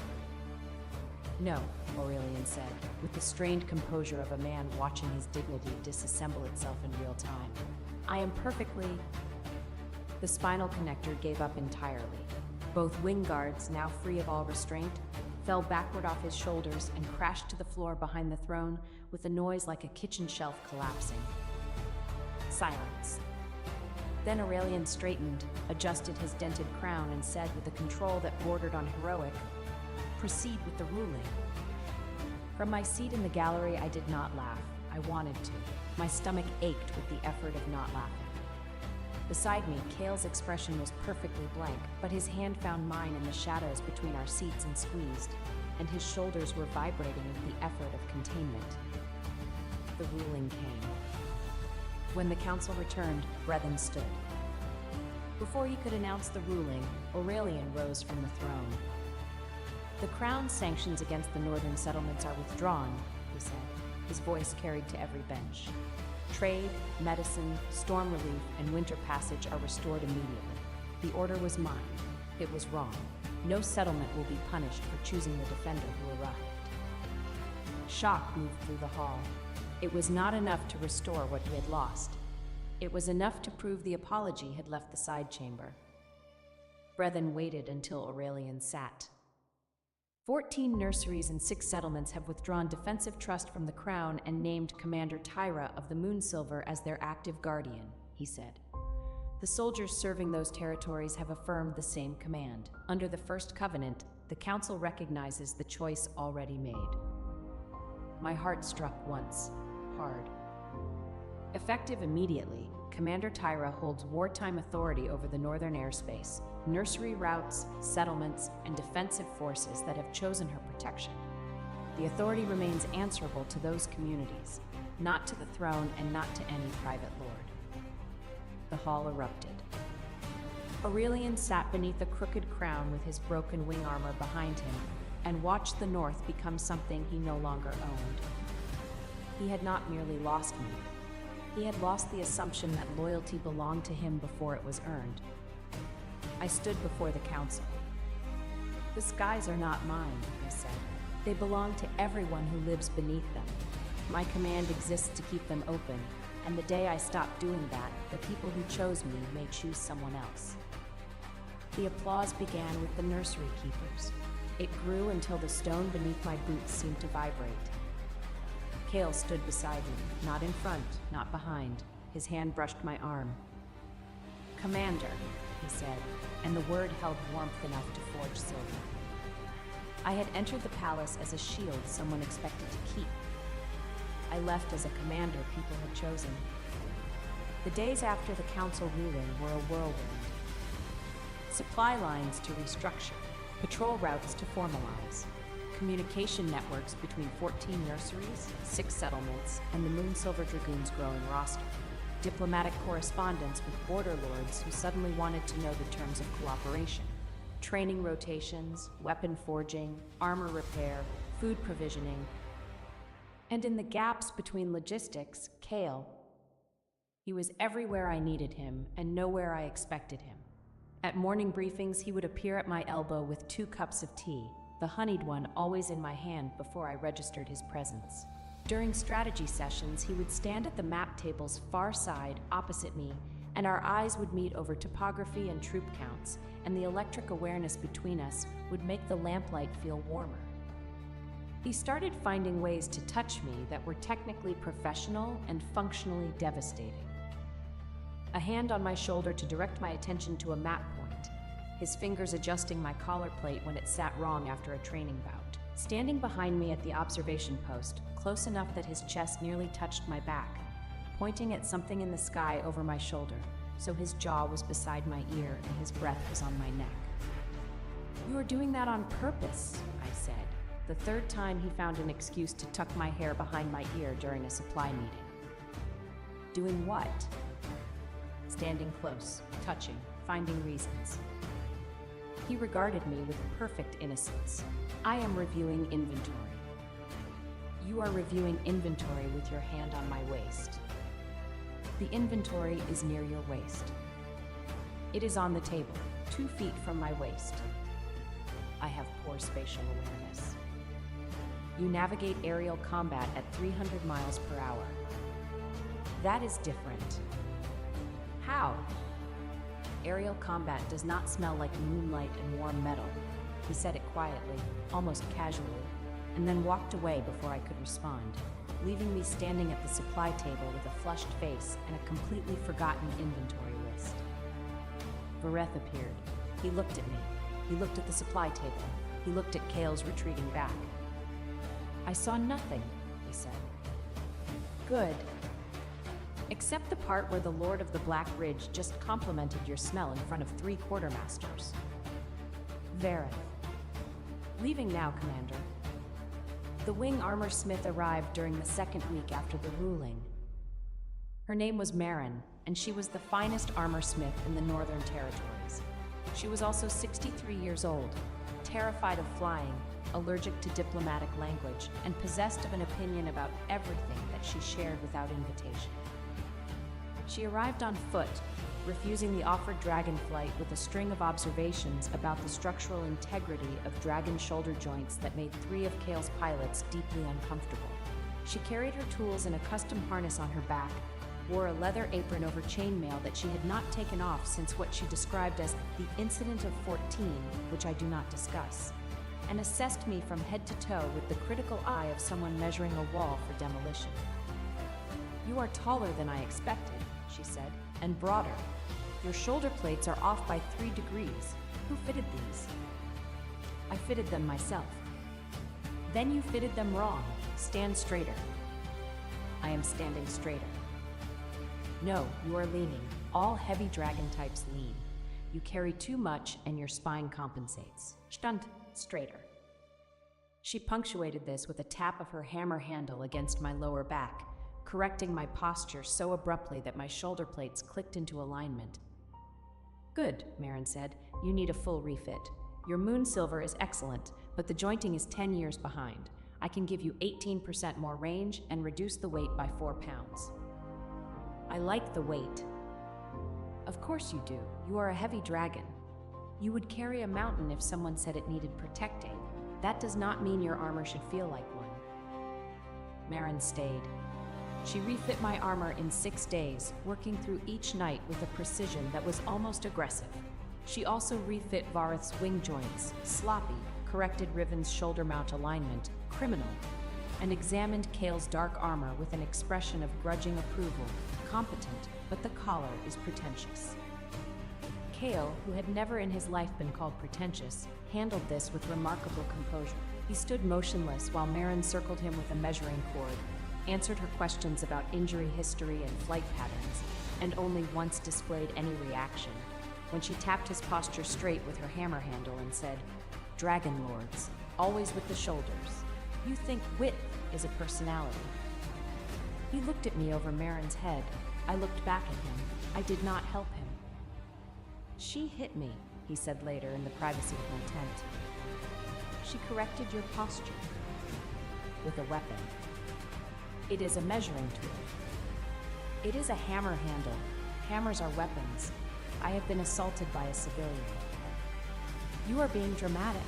B: "No," Aurelian said, with the strained composure of a man watching his dignity disassemble itself in real time. "I am perfectly—" The spinal connector gave up entirely. Both wing guards, now free of all restraint, fell backward off his shoulders and crashed to the floor behind the throne with a noise like a kitchen shelf collapsing. Silence. Then Aurelian straightened, adjusted his dented crown, and said with a control that bordered on heroic, "Proceed with the ruling." From my seat in the gallery, I did not laugh. I wanted to. My stomach ached with the effort of not laughing. Beside me, Kale's expression was perfectly blank, but his hand found mine in the shadows between our seats and squeezed, and his shoulders were vibrating with the effort of containment. The ruling came. When the council returned, Brethren stood. Before he could announce the ruling, Aurelian rose from the throne. "The crown's sanctions against the northern settlements are withdrawn," he said, his voice carried to every bench. "Trade, medicine, storm relief, and winter passage are restored immediately. The order was mine. It was wrong. No settlement will be punished for choosing the defender who arrived." Shock moved through the hall. It was not enough to restore what he had lost. It was enough to prove the apology had left the side chamber. Brethren waited until Aurelian sat. 14 nurseries and 6 settlements have withdrawn defensive trust from the crown and named Commander Tyra of the Moonsilver as their active guardian, he said. The soldiers serving those territories have affirmed the same command. Under the First Covenant, the Council recognizes the choice already made. My heart struck once, hard. Effective immediately, Commander Tyra holds wartime authority over the northern airspace, nursery routes, settlements, and defensive forces that have chosen her protection. The authority remains answerable to those communities, not to the throne and not to any private lord. The hall erupted. Aurelian sat beneath a crooked crown with his broken wing armor behind him and watched the north become something he no longer owned. He had not merely lost me. He had lost the assumption that loyalty belonged to him before it was earned. I stood before the council. "The skies are not mine," I said. "They belong to everyone who lives beneath them. My command exists to keep them open, and the day I stop doing that, the people who chose me may choose someone else." The applause began with the nursery keepers. It grew until the stone beneath my boots seemed to vibrate. Cale stood beside me, not in front, not behind. His hand brushed my arm. "Commander," he said, and the word held warmth enough to forge silver. I had entered the palace as a shield someone expected to keep. I left as a commander people had chosen. The days after the council ruling were a whirlwind. Supply lines to restructure, patrol routes to formalize, communication networks between 14 nurseries, 6 settlements, and the Moonsilver Dragoons' growing roster, diplomatic correspondence with border lords who suddenly wanted to know the terms of cooperation, training rotations, weapon forging, armor repair, food provisioning, and in the gaps between logistics, Cale. He was everywhere I needed him and nowhere I expected him. At morning briefings, he would appear at my elbow with 2 cups of tea, the honeyed one always in my hand before I registered his presence. During strategy sessions, he would stand at the map table's far side opposite me, and our eyes would meet over topography and troop counts, and the electric awareness between us would make the lamplight feel warmer. He started finding ways to touch me that were technically professional and functionally devastating. A hand on my shoulder to direct my attention to a map point, his fingers adjusting my collar plate when it sat wrong after a training bout. Standing behind me at the observation post, close enough that his chest nearly touched my back, pointing at something in the sky over my shoulder, so his jaw was beside my ear and his breath was on my neck. "You are doing that on purpose," I said, the 3rd time he found an excuse to tuck my hair behind my ear during a supply meeting. "Doing what?" "Standing close, touching, finding reasons." He regarded me with perfect innocence. "I am reviewing inventory." "You are reviewing inventory with your hand on my waist." "The inventory is near your waist." "It is on the table, 2 feet from my waist." "I have poor spatial awareness." "You navigate aerial combat at 300 miles per hour." "That is different." "How?" "Aerial combat does not smell like moonlight and warm metal." He said it quietly, almost casually, and then walked away before I could respond, leaving me standing at the supply table with a flushed face and a completely forgotten inventory list. Vareth appeared. He looked at me. He looked at the supply table. He looked at Cale's retreating back. "I saw nothing," he said. "Good. Except the part where the Lord of the Black Ridge just complimented your smell in front of 3 quartermasters." "Vareth. Leaving now, Commander." The wing armor smith arrived during the 2nd week after the ruling. Her name was Marin, and she was the finest armor smith in the Northern Territories. She was also 63 years old, terrified of flying, allergic to diplomatic language, and possessed of an opinion about everything that she shared without invitation. She arrived on foot, refusing the offered dragon flight with a string of observations about the structural integrity of dragon shoulder joints that made 3 of Cale's pilots deeply uncomfortable. She carried her tools in a custom harness on her back, wore a leather apron over chainmail that she had not taken off since what she described as the incident of 14, which I do not discuss, and assessed me from head to toe with the critical eye of someone measuring a wall for demolition. "You are taller than I expected," she said, "and broader. Your shoulder plates are off by 3 degrees. Who fitted these?" "I fitted them myself." "Then you fitted them wrong. Stand straighter." "I am standing straighter." "No, you are leaning. All heavy dragon types lean. You carry too much and your spine compensates. Stand straighter." She punctuated this with a tap of her hammer handle against my lower back, correcting my posture so abruptly that my shoulder plates clicked into alignment. "Good," Marin said. "You need a full refit. Your moon silver is excellent, but the jointing is 10 years behind. I can give you 18% more range and reduce the weight by 4 pounds." I like the weight. Of course you do. You are a heavy dragon. You would carry a mountain if someone said it needed protecting. That does not mean your armor should feel like one. Marin stayed. She refit my armor in 6 days, working through each night with a precision that was almost aggressive. She also refit Vareth's wing joints, sloppy, corrected Riven's shoulder mount alignment, criminal, and examined Kale's dark armor with an expression of grudging approval, competent, but the collar is pretentious. Kale, who had never in his life been called pretentious, handled this with remarkable composure. He stood motionless while Marin circled him with a measuring cord, answered her questions about injury history and flight patterns, and only once displayed any reaction, when she tapped his posture straight with her hammer handle and said, "Dragon Lords, always with the shoulders. You think width is a personality." He looked at me over Marin's head. I looked back at him. I did not help him. "She hit me," he said later in the privacy of my tent. "She corrected your posture with a weapon. It is a measuring tool. It is a hammer handle. Hammers are weapons. I have been assaulted by a civilian." "You are being dramatic."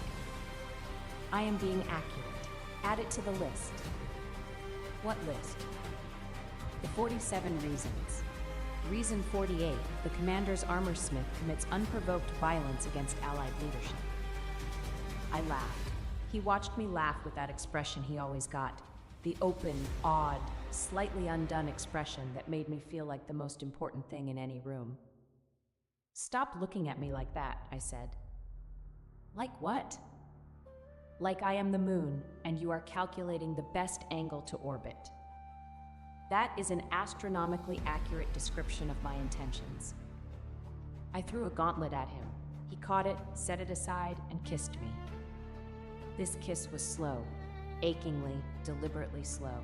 B: "I am being accurate. Add it to the list." "What list?" "The 47 reasons. Reason 48, the commander's armor smith commits unprovoked violence against Allied leadership." I laughed. He watched me laugh with that expression he always got, the open, odd, slightly undone expression that made me feel like the most important thing in any room. "Stop looking at me like that," I said. "Like what?" "Like I am the moon, and you are calculating the best angle to orbit. That is an astronomically accurate description of my intentions." I threw a gauntlet at him. He caught it, set it aside, and kissed me. This kiss was slow, achingly, deliberately slow.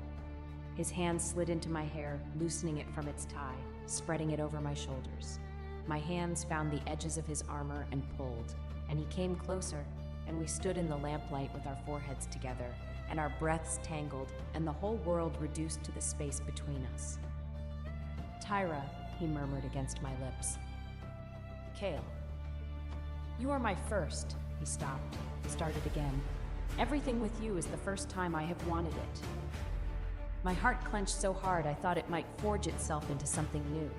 B: His hand slid into my hair, loosening it from its tie, spreading it over my shoulders. My hands found the edges of his armor and pulled, and he came closer, and we stood in the lamplight with our foreheads together, and our breaths tangled, and the whole world reduced to the space between us. "Tyra," he murmured against my lips. "Kale." "You are my first." He stopped, started again. "Everything with you is the first time I have wanted it." My heart clenched so hard I thought it might forge itself into something new.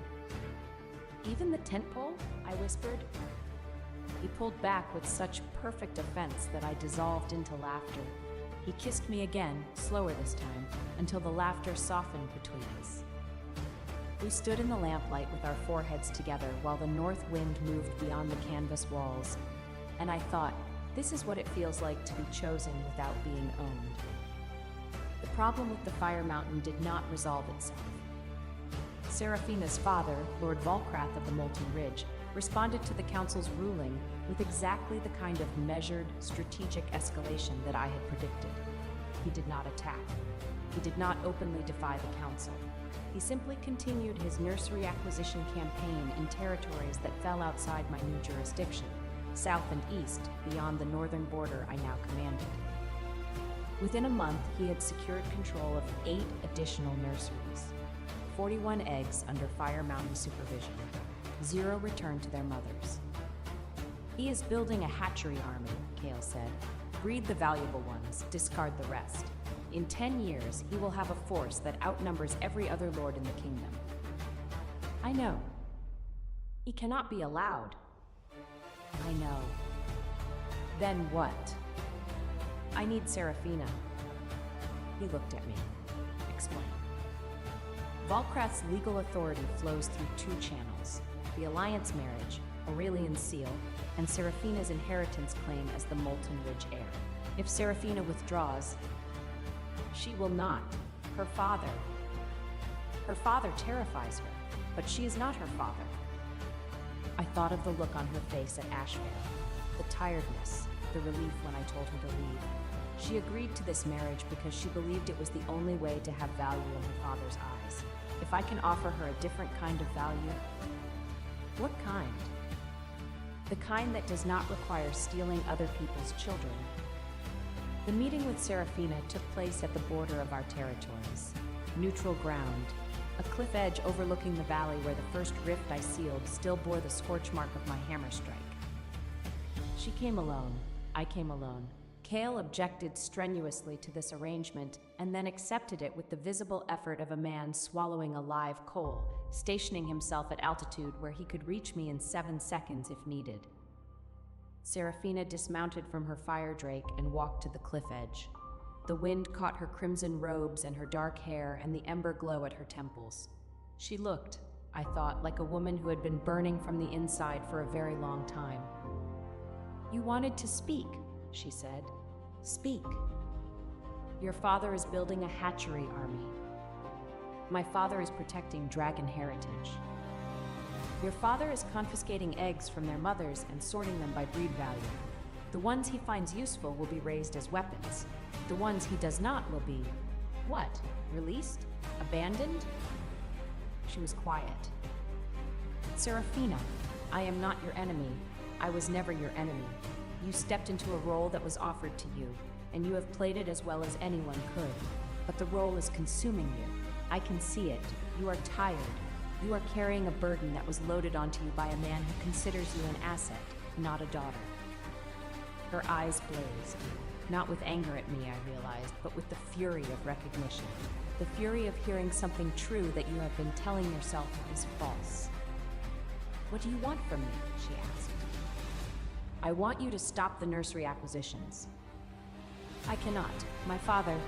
B: "Even the tent pole?" I whispered. He pulled back with such perfect offense that I dissolved into laughter. He kissed me again, slower this time, until the laughter softened between us. We stood in the lamplight with our foreheads together while the north wind moved beyond the canvas walls, and I thought, this is what it feels like to be chosen without being owned. The problem with the Fire Mountain did not resolve itself. Seraphina's father, Lord Volkrath of the Molten Ridge, responded to the Council's ruling with exactly the kind of measured, strategic escalation that I had predicted. He did not attack. He did not openly defy the Council. He simply continued his nursery acquisition campaign in territories that fell outside my new jurisdiction, south and east, beyond the northern border I now commanded. Within a month, he had secured control of 8 additional nurseries, 41 eggs under Fire Mountain supervision, 0 returned to their mothers. "He is building a hatchery army," Kale said. "Breed the valuable ones, discard the rest. In 10 years, he will have a force that outnumbers every other lord in the kingdom." "I know." "He cannot be allowed." "I know." "Then what?" "I need Seraphina." He looked at me. "Explain." "Volkrath's legal authority flows through 2 channels: the alliance marriage, Aurelian's seal, and Seraphina's inheritance claim as the Molten Ridge heir. If Seraphina withdraws, she will not. Her father terrifies her, but she is not her father." I thought of the look on her face at Ashfair, the tiredness, the relief when I told her to leave. She agreed to this marriage because she believed it was the only way to have value in her father's eyes. If I can offer her a different kind of value... What kind? The kind that does not require stealing other people's children. The meeting with Seraphina took place at the border of our territories. Neutral ground, A cliff edge overlooking the valley where the first rift I sealed still bore the scorch mark of my hammer strike. She came alone. I came alone. Kale objected strenuously to this arrangement and then accepted it with the visible effort of a man swallowing a live coal, stationing himself at altitude where he could reach me in 7 seconds if needed. Serafina dismounted from her fire drake and walked to the cliff edge. The wind caught her crimson robes and her dark hair and the ember glow at her temples. She looked, I thought, like a woman who had been burning from the inside for a very long time. "You wanted to speak," she said. "Speak." "Your father is building a hatchery army. My father is protecting dragon heritage. Your father is confiscating eggs from their mothers and sorting them by breed value. The ones he finds useful will be raised as weapons. The ones he does not will be, what? Released? Abandoned?" She was quiet. "Serafina, I am not your enemy. I was never your enemy. You stepped into a role that was offered to you, and you have played it as well as anyone could. But the role is consuming you. I can see it. You are tired. You are carrying a burden that was loaded onto you by a man who considers you an asset, not a daughter." Her eyes blazed, not with anger at me, I realized, but with the fury of recognition, the fury of hearing something true that you have been telling yourself is false. "What do you want from me?" she asked. "I want you to stop the nursery acquisitions." "I cannot. My father—"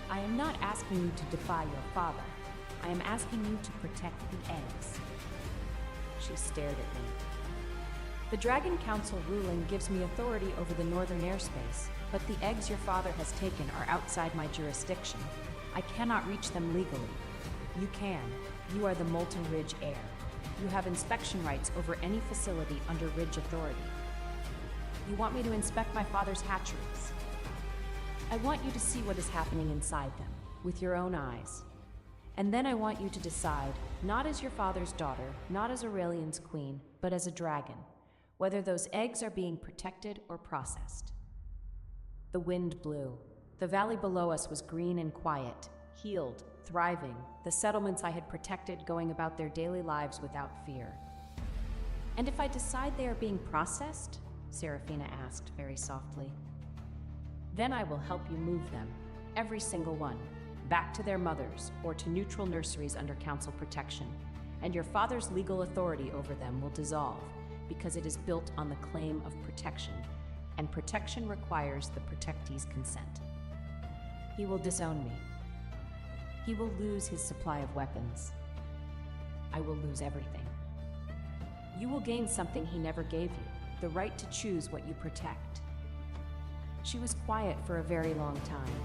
B: "I am not asking you to defy your father. I am asking you to protect the eggs." She stared at me. "The Dragon Council ruling gives me authority over the northern airspace, but the eggs your father has taken are outside my jurisdiction. I cannot reach them legally. You can. You are the Molten Ridge heir. You have inspection rights over any facility under Ridge authority. You want me to inspect my father's hatcheries. I want you to see what is happening inside them, with your own eyes. And then I want you to decide, not as your father's daughter, not as Aurelian's queen, but as a dragon, whether those eggs are being protected or processed." The wind blew. The valley below us was green and quiet, healed, thriving, the settlements I had protected going about their daily lives without fear. "And if I decide they are being processed?" Serafina asked very softly. "Then I will help you move them, every single one, back to their mothers or to neutral nurseries under council protection, and your father's legal authority over them will dissolve because it is built on the claim of protection, and protection requires the protectee's consent. He will disown me. He will lose his supply of weapons. I will lose everything. You will gain something he never gave you, the right to choose what you protect." She was quiet for a very long time.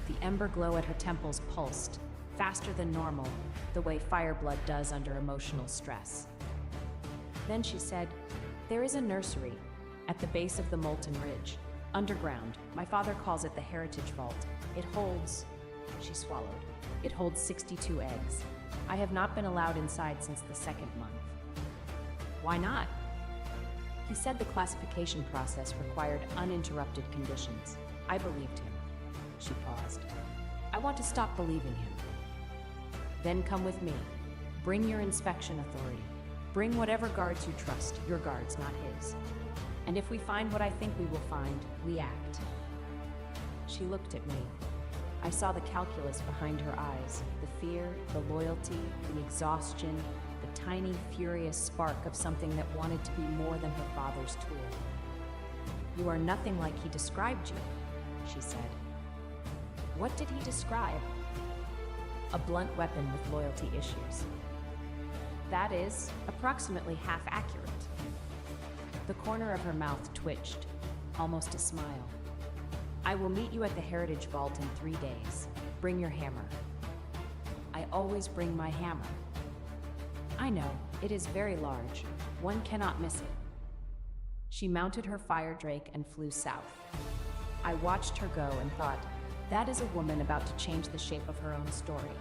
B: The ember glow at her temples pulsed, faster than normal, the way fire blood does under emotional stress. Then she said, "There is a nursery at the base of the Molten Ridge, underground. My father calls it the Heritage Vault. It holds—" she swallowed. "It holds 62 eggs. I have not been allowed inside since the 2nd month." "Why not?" He said the classification process required uninterrupted conditions. I believed him. She paused. "I want to stop believing him." "Then come with me. Bring your inspection authority. Bring whatever guards you trust, your guards, not his. And if we find what I think we will find, we act." She looked at me. I saw the calculus behind her eyes, the fear, the loyalty, the exhaustion, the tiny, furious spark of something that wanted to be more than her father's tool. "You are nothing like he described you," she said. "What did he describe?" "A blunt weapon with loyalty issues." "That is approximately half accurate." The corner of her mouth twitched, almost a smile. "I will meet you at the Heritage Vault in 3 days. Bring your hammer." "I always bring my hammer." "I know, it is very large. One cannot miss it." She mounted her fire drake and flew south. I watched her go and thought, that is a woman about to change the shape of her own story.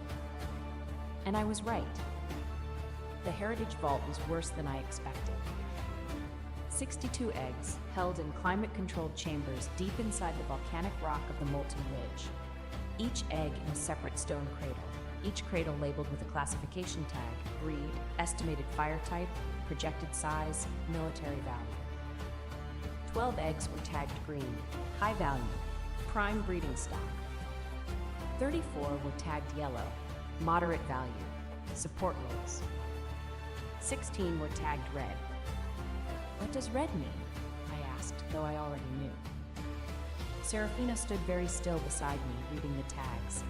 B: And I was right. The Heritage Vault was worse than I expected. 62 eggs, held in climate-controlled chambers deep inside the volcanic rock of the Molten Ridge, each egg in a separate stone cradle. each cradle labeled with a classification tag: breed, estimated fire type, projected size, military value. 12 eggs were tagged green, high value, prime breeding stock. 34 were tagged yellow, moderate value, support roles. 16 were tagged red. What does red mean? I asked, though I already knew. Serafina stood very still beside me, reading the tags.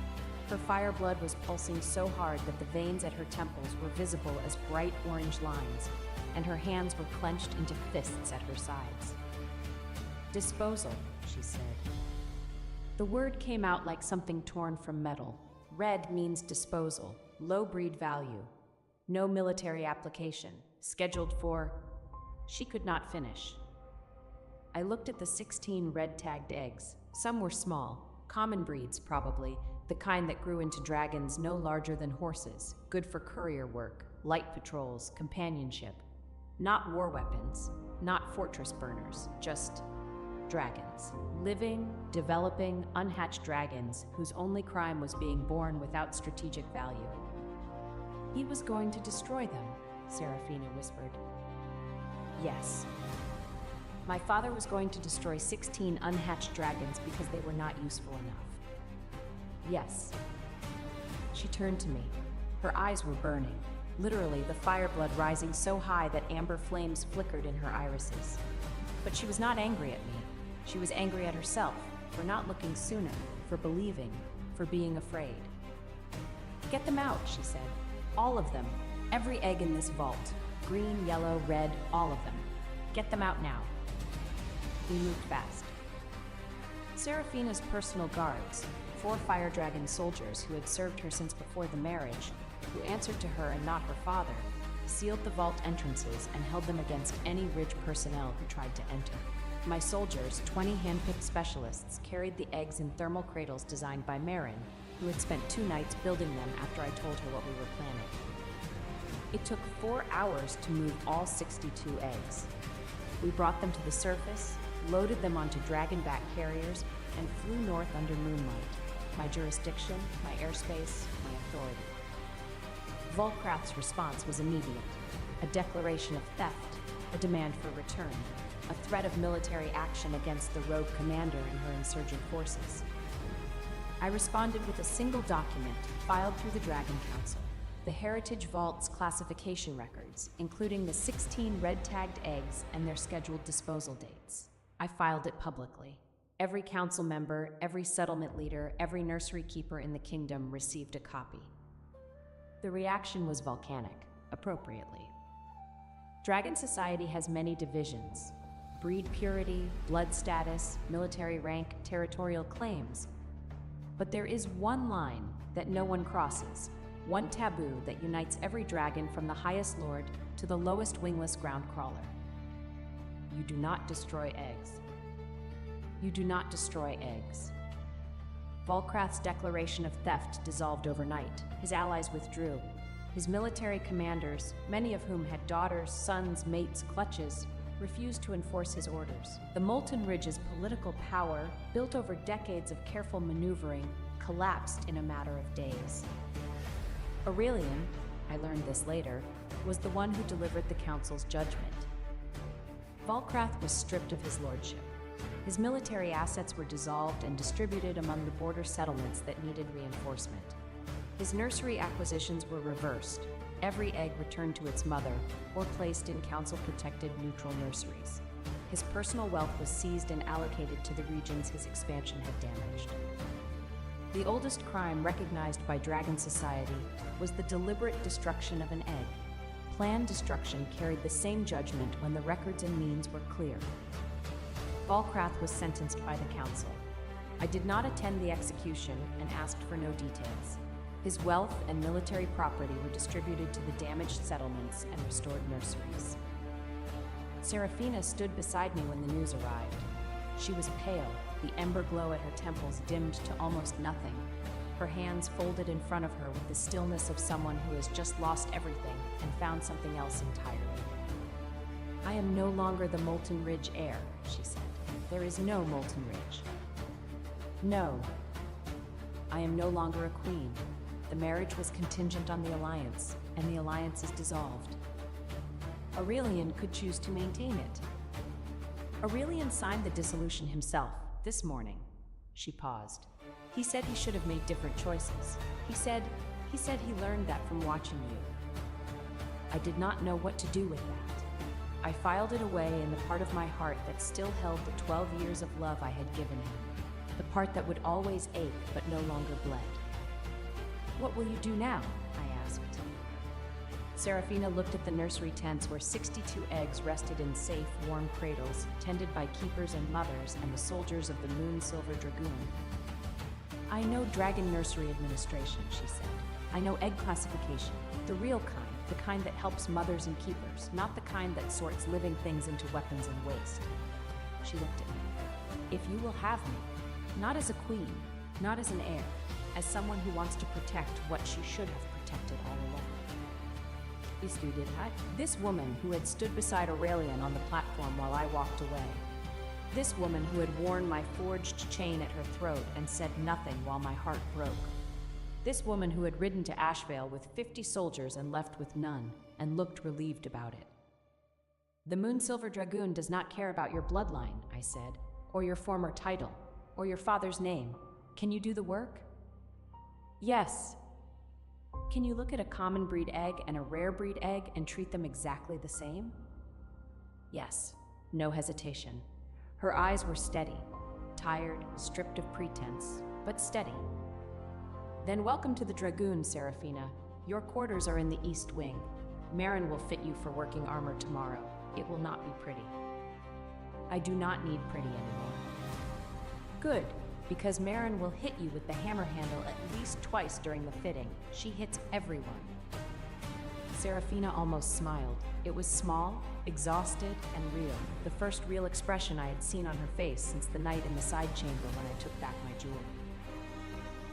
B: Her fire blood was pulsing so hard that the veins at her temples were visible as bright orange lines, and her hands were clenched into fists at her sides. Disposal, she said. The word came out like something torn from metal. Red means disposal, low breed value. No military application, scheduled for... She could not finish. I looked at the 16 red-tagged eggs. Some were small, common breeds probably, the kind that grew into dragons no larger than horses, good for courier work, light patrols, companionship. Not war weapons, not fortress burners, just dragons. Living, developing, unhatched dragons whose only crime was being born without strategic value. He was going to destroy them, Serafina whispered. Yes. My father was going to destroy 16 unhatched dragons because they were not useful enough. Yes. She turned to me. Her eyes were burning, literally the fire blood rising so high that amber flames flickered in her irises. But she was not angry at me. She was angry at herself for not looking sooner, for believing, for being afraid. Get them out, she said. All of them. Every egg in this vault. Green, yellow, red, all of them. Get them out now. We moved fast. Serafina's personal guards, 4 fire dragon soldiers who had served her since before the marriage, who answered to her and not her father, sealed the vault entrances and held them against any Ridge personnel who tried to enter. My soldiers, 20 hand-picked specialists, carried the eggs in thermal cradles designed by Marin, who had spent 2 nights building them after I told her what we were planning. It took 4 hours to move all 62 eggs. We brought them to the surface, loaded them onto dragon-back carriers, and flew north under moonlight. My jurisdiction, my airspace, my authority. Volkrath's response was immediate. A declaration of theft, a demand for return, a threat of military action against the rogue commander and her insurgent forces. I responded with a single document filed through the Dragon Council, the Heritage Vault's classification records, including the 16 red-tagged eggs and their scheduled disposal dates. I filed it publicly. Every council member, every settlement leader, every nursery keeper in the kingdom received a copy. The reaction was volcanic, appropriately. Dragon Society has many divisions: breed purity, blood status, military rank, territorial claims. But there is one line that no one crosses, one taboo that unites every dragon from the highest lord to the lowest wingless ground crawler. You do not destroy eggs. You do not destroy eggs. Volkrath's declaration of theft dissolved overnight. His allies withdrew. His military commanders, many of whom had daughters, sons, mates, clutches, refused to enforce his orders. The Molten Ridge's political power, built over decades of careful maneuvering, collapsed in a matter of days. Aurelian, I learned this later, was the one who delivered the council's judgment. Volkrath was stripped of his lordship. His military assets were dissolved and distributed among the border settlements that needed reinforcement. His nursery acquisitions were reversed. Every egg returned to its mother or placed in council-protected neutral nurseries. His personal wealth was seized and allocated to the regions his expansion had damaged. The oldest crime recognized by Dragon Society was the deliberate destruction of an egg. Planned destruction carried the same judgment when the records and means were clear. Volkrath was sentenced by the council. I did not attend the execution and asked for no details. His wealth and military property were distributed to the damaged settlements and restored nurseries. Serafina stood beside me when the news arrived. She was pale, the ember glow at her temples dimmed to almost nothing, her hands folded in front of her with the stillness of someone who has just lost everything and found something else entirely. I am no longer the Molten Ridge heir, she said. There is no Molten Ridge. No. I am no longer a queen. The marriage was contingent on the alliance, and the alliance is dissolved. Aurelian could choose to maintain it. Aurelian signed the dissolution himself this morning. She paused. He said he should have made different choices. He said he learned that from watching you. I did not know what to do with that. I filed it away in the part of my heart that still held the 12 years of love I had given him. The part that would always ache but no longer bled. What will you do now? I asked. Serafina looked at the nursery tents where 62 eggs rested in safe, warm cradles, tended by keepers and mothers and the soldiers of the Moon Silver Dragoon. I know Dragon Nursery Administration, she said. I know egg classification, the real kind, the kind that helps mothers and keepers, not the kind that sorts living things into weapons and waste. She looked at me. If you will have me, not as a queen, not as an heir, as someone who wants to protect what she should have protected all along. This woman who had stood beside Aurelian on the platform while I walked away. This woman who had worn my forged chain at her throat and said nothing while my heart broke. This woman who had ridden to Ashvale with 50 soldiers and left with none, and looked relieved about it. The Moon Silver Dragoon does not care about your bloodline, I said, or your former title, or your father's name. Can you do the work? Yes. Can you look at a common breed egg and a rare breed egg and treat them exactly the same? Yes. No hesitation. Her eyes were steady, tired, stripped of pretense, but steady. Then welcome to the Dragoon, Serafina. Your quarters are in the East Wing. Marin will fit you for working armor tomorrow. It will not be pretty. I do not need pretty anymore. Good, because Marin will hit you with the hammer handle at least twice during the fitting. She hits everyone. Serafina almost smiled. It was small, exhausted, and real. The first real expression I had seen on her face since the night in the side chamber when I took back my jewelry.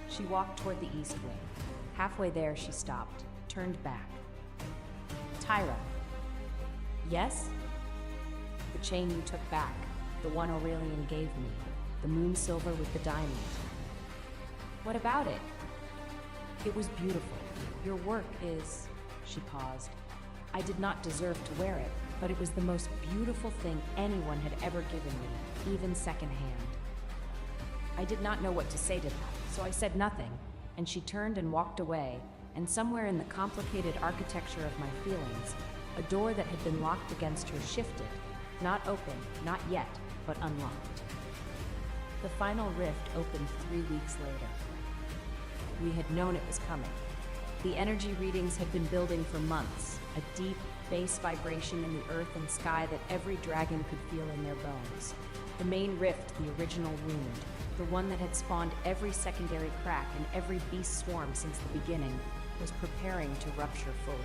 B: She walked toward the East Wing. Halfway there, she stopped, turned back. Tyra. Yes? The chain you took back, the one Aurelian gave me, the moon silver with the diamond. What about it? It was beautiful. Your work is... She paused. I did not deserve to wear it, but it was the most beautiful thing anyone had ever given me, even secondhand. I did not know what to say to that, so I said nothing, and she turned and walked away, and somewhere in the complicated architecture of my feelings, a door that had been locked against her shifted, not open, not yet, but unlocked. The final rift opened 3 weeks later. We had known it was coming. The energy readings had been building for months, a deep bass vibration in the earth and sky that every dragon could feel in their bones. The main rift, the original wound, the one that had spawned every secondary crack and every beast swarm since the beginning, was preparing to rupture fully.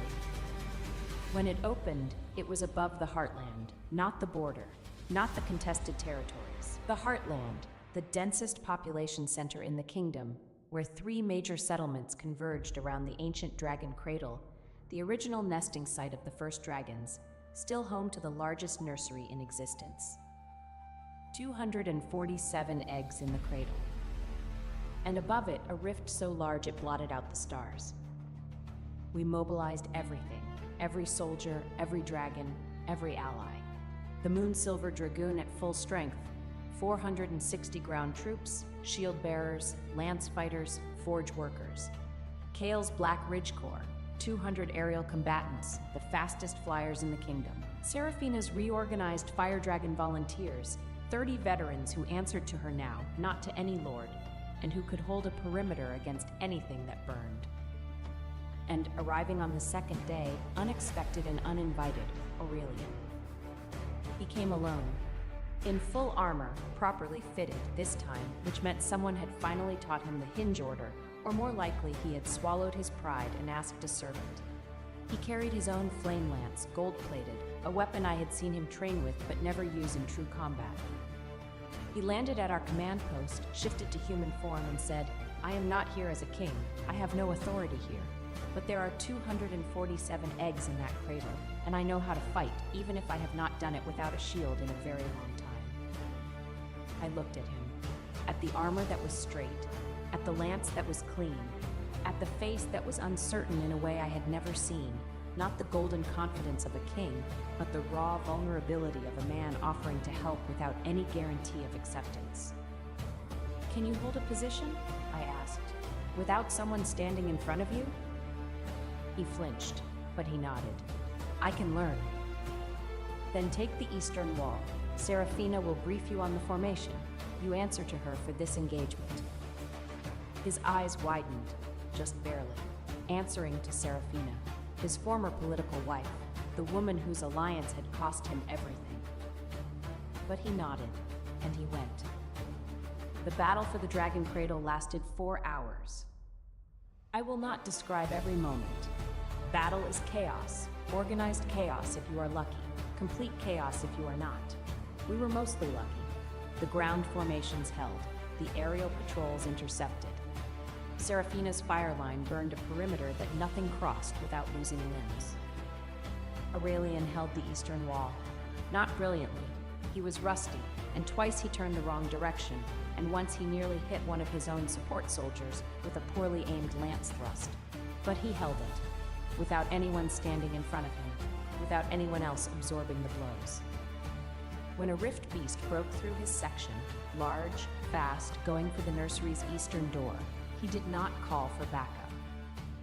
B: When it opened, it was above the heartland, not the border, not the contested territories. The heartland, the densest population center in the kingdom, where 3 major settlements converged around the ancient dragon cradle, the original nesting site of the first dragons, still home to the largest nursery in existence. 247 eggs in the cradle. And above it, a rift so large it blotted out the stars. We mobilized everything, every soldier, every dragon, every ally. The Moon Silver Dragoon at full strength, 460 ground troops, shield bearers, lance fighters, forge workers. Kale's Black Ridge Corps, 200 aerial combatants, the fastest flyers in the kingdom. Serafina's reorganized Fire Dragon volunteers, 30 veterans who answered to her now, not to any lord, and who could hold a perimeter against anything that burned. And arriving on the second day, unexpected and uninvited, Aurelian. He came alone. In full armor, properly fitted this time, which meant someone had finally taught him the hinge order, or more likely he had swallowed his pride and asked a servant. He carried his own flame lance, gold-plated, a weapon I had seen him train with but never use in true combat. He landed at our command post, shifted to human form, and said, "I am not here as a king. I have no authority here. But there are 247 eggs in that cradle, and I know how to fight, even if I have not done it without a shield in a very long time." I looked at him, at the armor that was straight, at the lance that was clean, at the face that was uncertain in a way I had never seen. Not the golden confidence of a king, but the raw vulnerability of a man offering to help without any guarantee of acceptance. "Can you hold a position?" I asked, "without someone standing in front of you?" He flinched, but he nodded. "I can learn." "Then take the eastern wall. Serafina will brief you on the formation. You answer to her for this engagement." His eyes widened, just barely, answering to Serafina, his former political wife, the woman whose alliance had cost him everything. But he nodded, and he went. The battle for the Dragon Cradle lasted 4 hours. I will not describe every moment. Battle is chaos, organized chaos if you are lucky, complete chaos if you are not. We were mostly lucky. The ground formations held, the aerial patrols intercepted. Serafina's fire line burned a perimeter that nothing crossed without losing limbs. Aurelian held the eastern wall. Not brilliantly. He was rusty, and twice he turned the wrong direction, and once he nearly hit one of his own support soldiers with a poorly aimed lance thrust. But he held it, without anyone standing in front of him, without anyone else absorbing the blows. When a rift beast broke through his section, large, fast, going for the nursery's eastern door, he did not call for backup.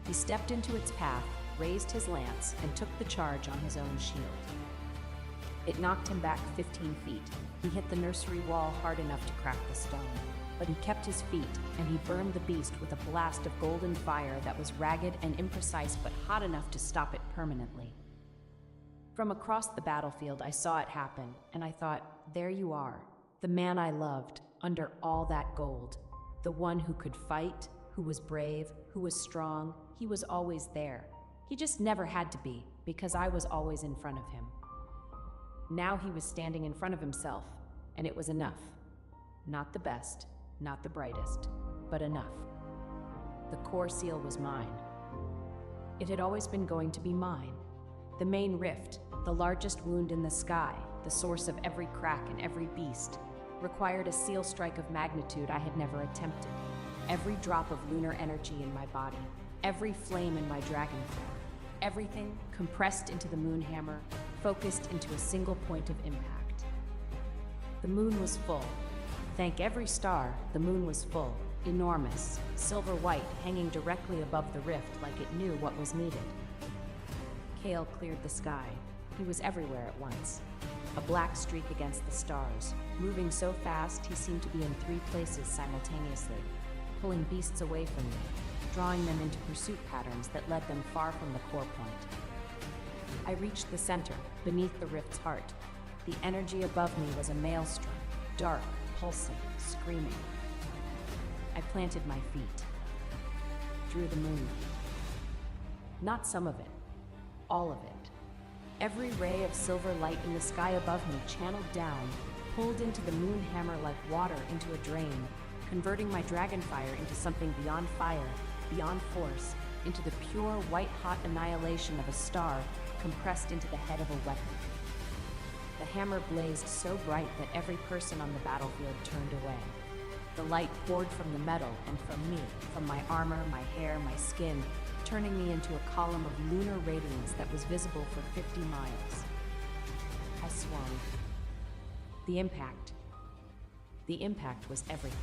B: He stepped into its path, raised his lance, and took the charge on his own shield. It knocked him back 15 feet. He hit the nursery wall hard enough to crack the stone, but he kept his feet, and he burned the beast with a blast of golden fire that was ragged and imprecise but hot enough to stop it permanently. From across the battlefield, I saw it happen, and I thought, there you are, the man I loved, under all that gold. The one who could fight, who was brave, who was strong. He was always there. He just never had to be, because I was always in front of him. Now he was standing in front of himself, and it was enough. Not the best, not the brightest, but enough. The core seal was mine. It had always been going to be mine. The main rift, the largest wound in the sky, the source of every crack and every beast, required a seal strike of magnitude I had never attempted. Every drop of lunar energy in my body, every flame in my dragon core, everything compressed into the moon hammer, focused into a single point of impact. The moon was full. Thank every star, the moon was full, enormous, silver white, hanging directly above the rift like it knew what was needed. Kale cleared the sky. He was everywhere at once. A black streak against the stars, moving so fast he seemed to be in 3 places simultaneously, pulling beasts away from me, drawing them into pursuit patterns that led them far from the core point. I reached the center, beneath the rift's heart. The energy above me was a maelstrom, dark, pulsing, screaming. I planted my feet. Drew the moon. Not some of it, all of it. Every ray of silver light in the sky above me channeled down, pulled into the moon hammer like water into a drain, converting my dragon fire into something beyond fire, beyond force, into the pure white-hot annihilation of a star compressed into the head of a weapon. The hammer blazed so bright that every person on the battlefield turned away. The light poured from the metal and from me, from my armor, my hair, my skin, turning me into a column of lunar radiance that was visible for 50 miles. I swung. The impact was everything.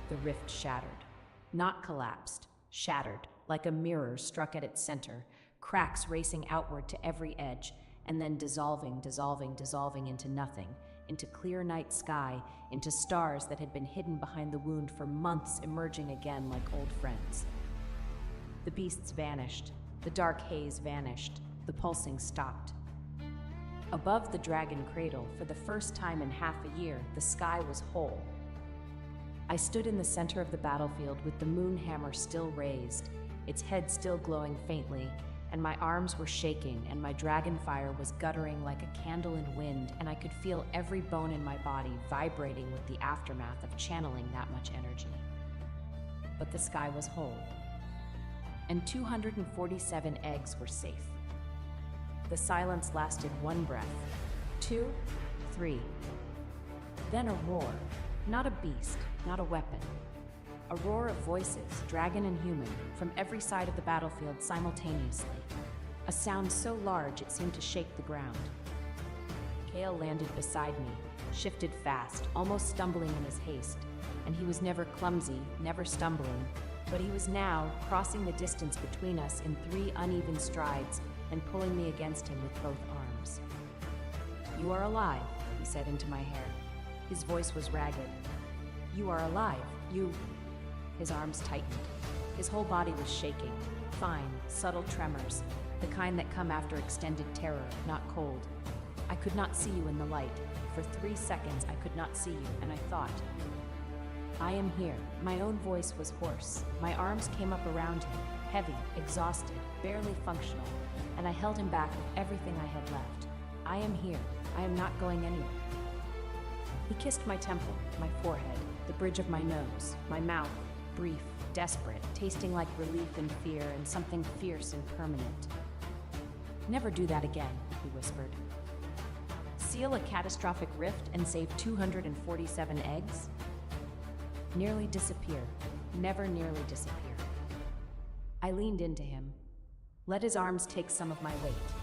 B: The rift shattered. Not collapsed, shattered, like a mirror struck at its center, cracks racing outward to every edge, and then dissolving into nothing, into clear night sky, into stars that had been hidden behind the wound for months, emerging again like old friends. The beasts vanished, the dark haze vanished, the pulsing stopped. Above the dragon cradle, for the first time in half a year, the sky was whole. I stood in the center of the battlefield with the moon hammer still raised, its head still glowing faintly, and my arms were shaking and my dragon fire was guttering like a candle in wind, and I could feel every bone in my body vibrating with the aftermath of channeling that much energy. But the sky was whole, and 247 eggs were safe. The silence lasted 1 breath, 2, 3. Then a roar, not a beast, not a weapon. A roar of voices, dragon and human, from every side of the battlefield simultaneously. A sound so large it seemed to shake the ground. Kale landed beside me, shifted fast, almost stumbling in his haste. And he was never clumsy, never stumbling, but he was now crossing the distance between us in 3 uneven strides and pulling me against him with both arms. "You are alive," he said into my hair. His voice was ragged. "You are alive. You..." His arms tightened. His whole body was shaking. Fine, subtle tremors, the kind that come after extended terror, not cold. I could not see you in the light. For 3 seconds I could not see you, and I thought, "I am here." My own voice was hoarse. My arms came up around him, heavy, exhausted, barely functional, and I held him back with everything I had left. "I am here. I am not going anywhere." He kissed my temple, my forehead, the bridge of my nose, my mouth, brief, desperate, tasting like relief and fear and something fierce and permanent. "Never do that again," he whispered. "Seal a catastrophic rift and save 247 eggs? Nearly disappear. Never nearly disappear." I leaned into him. Let his arms take some of my weight.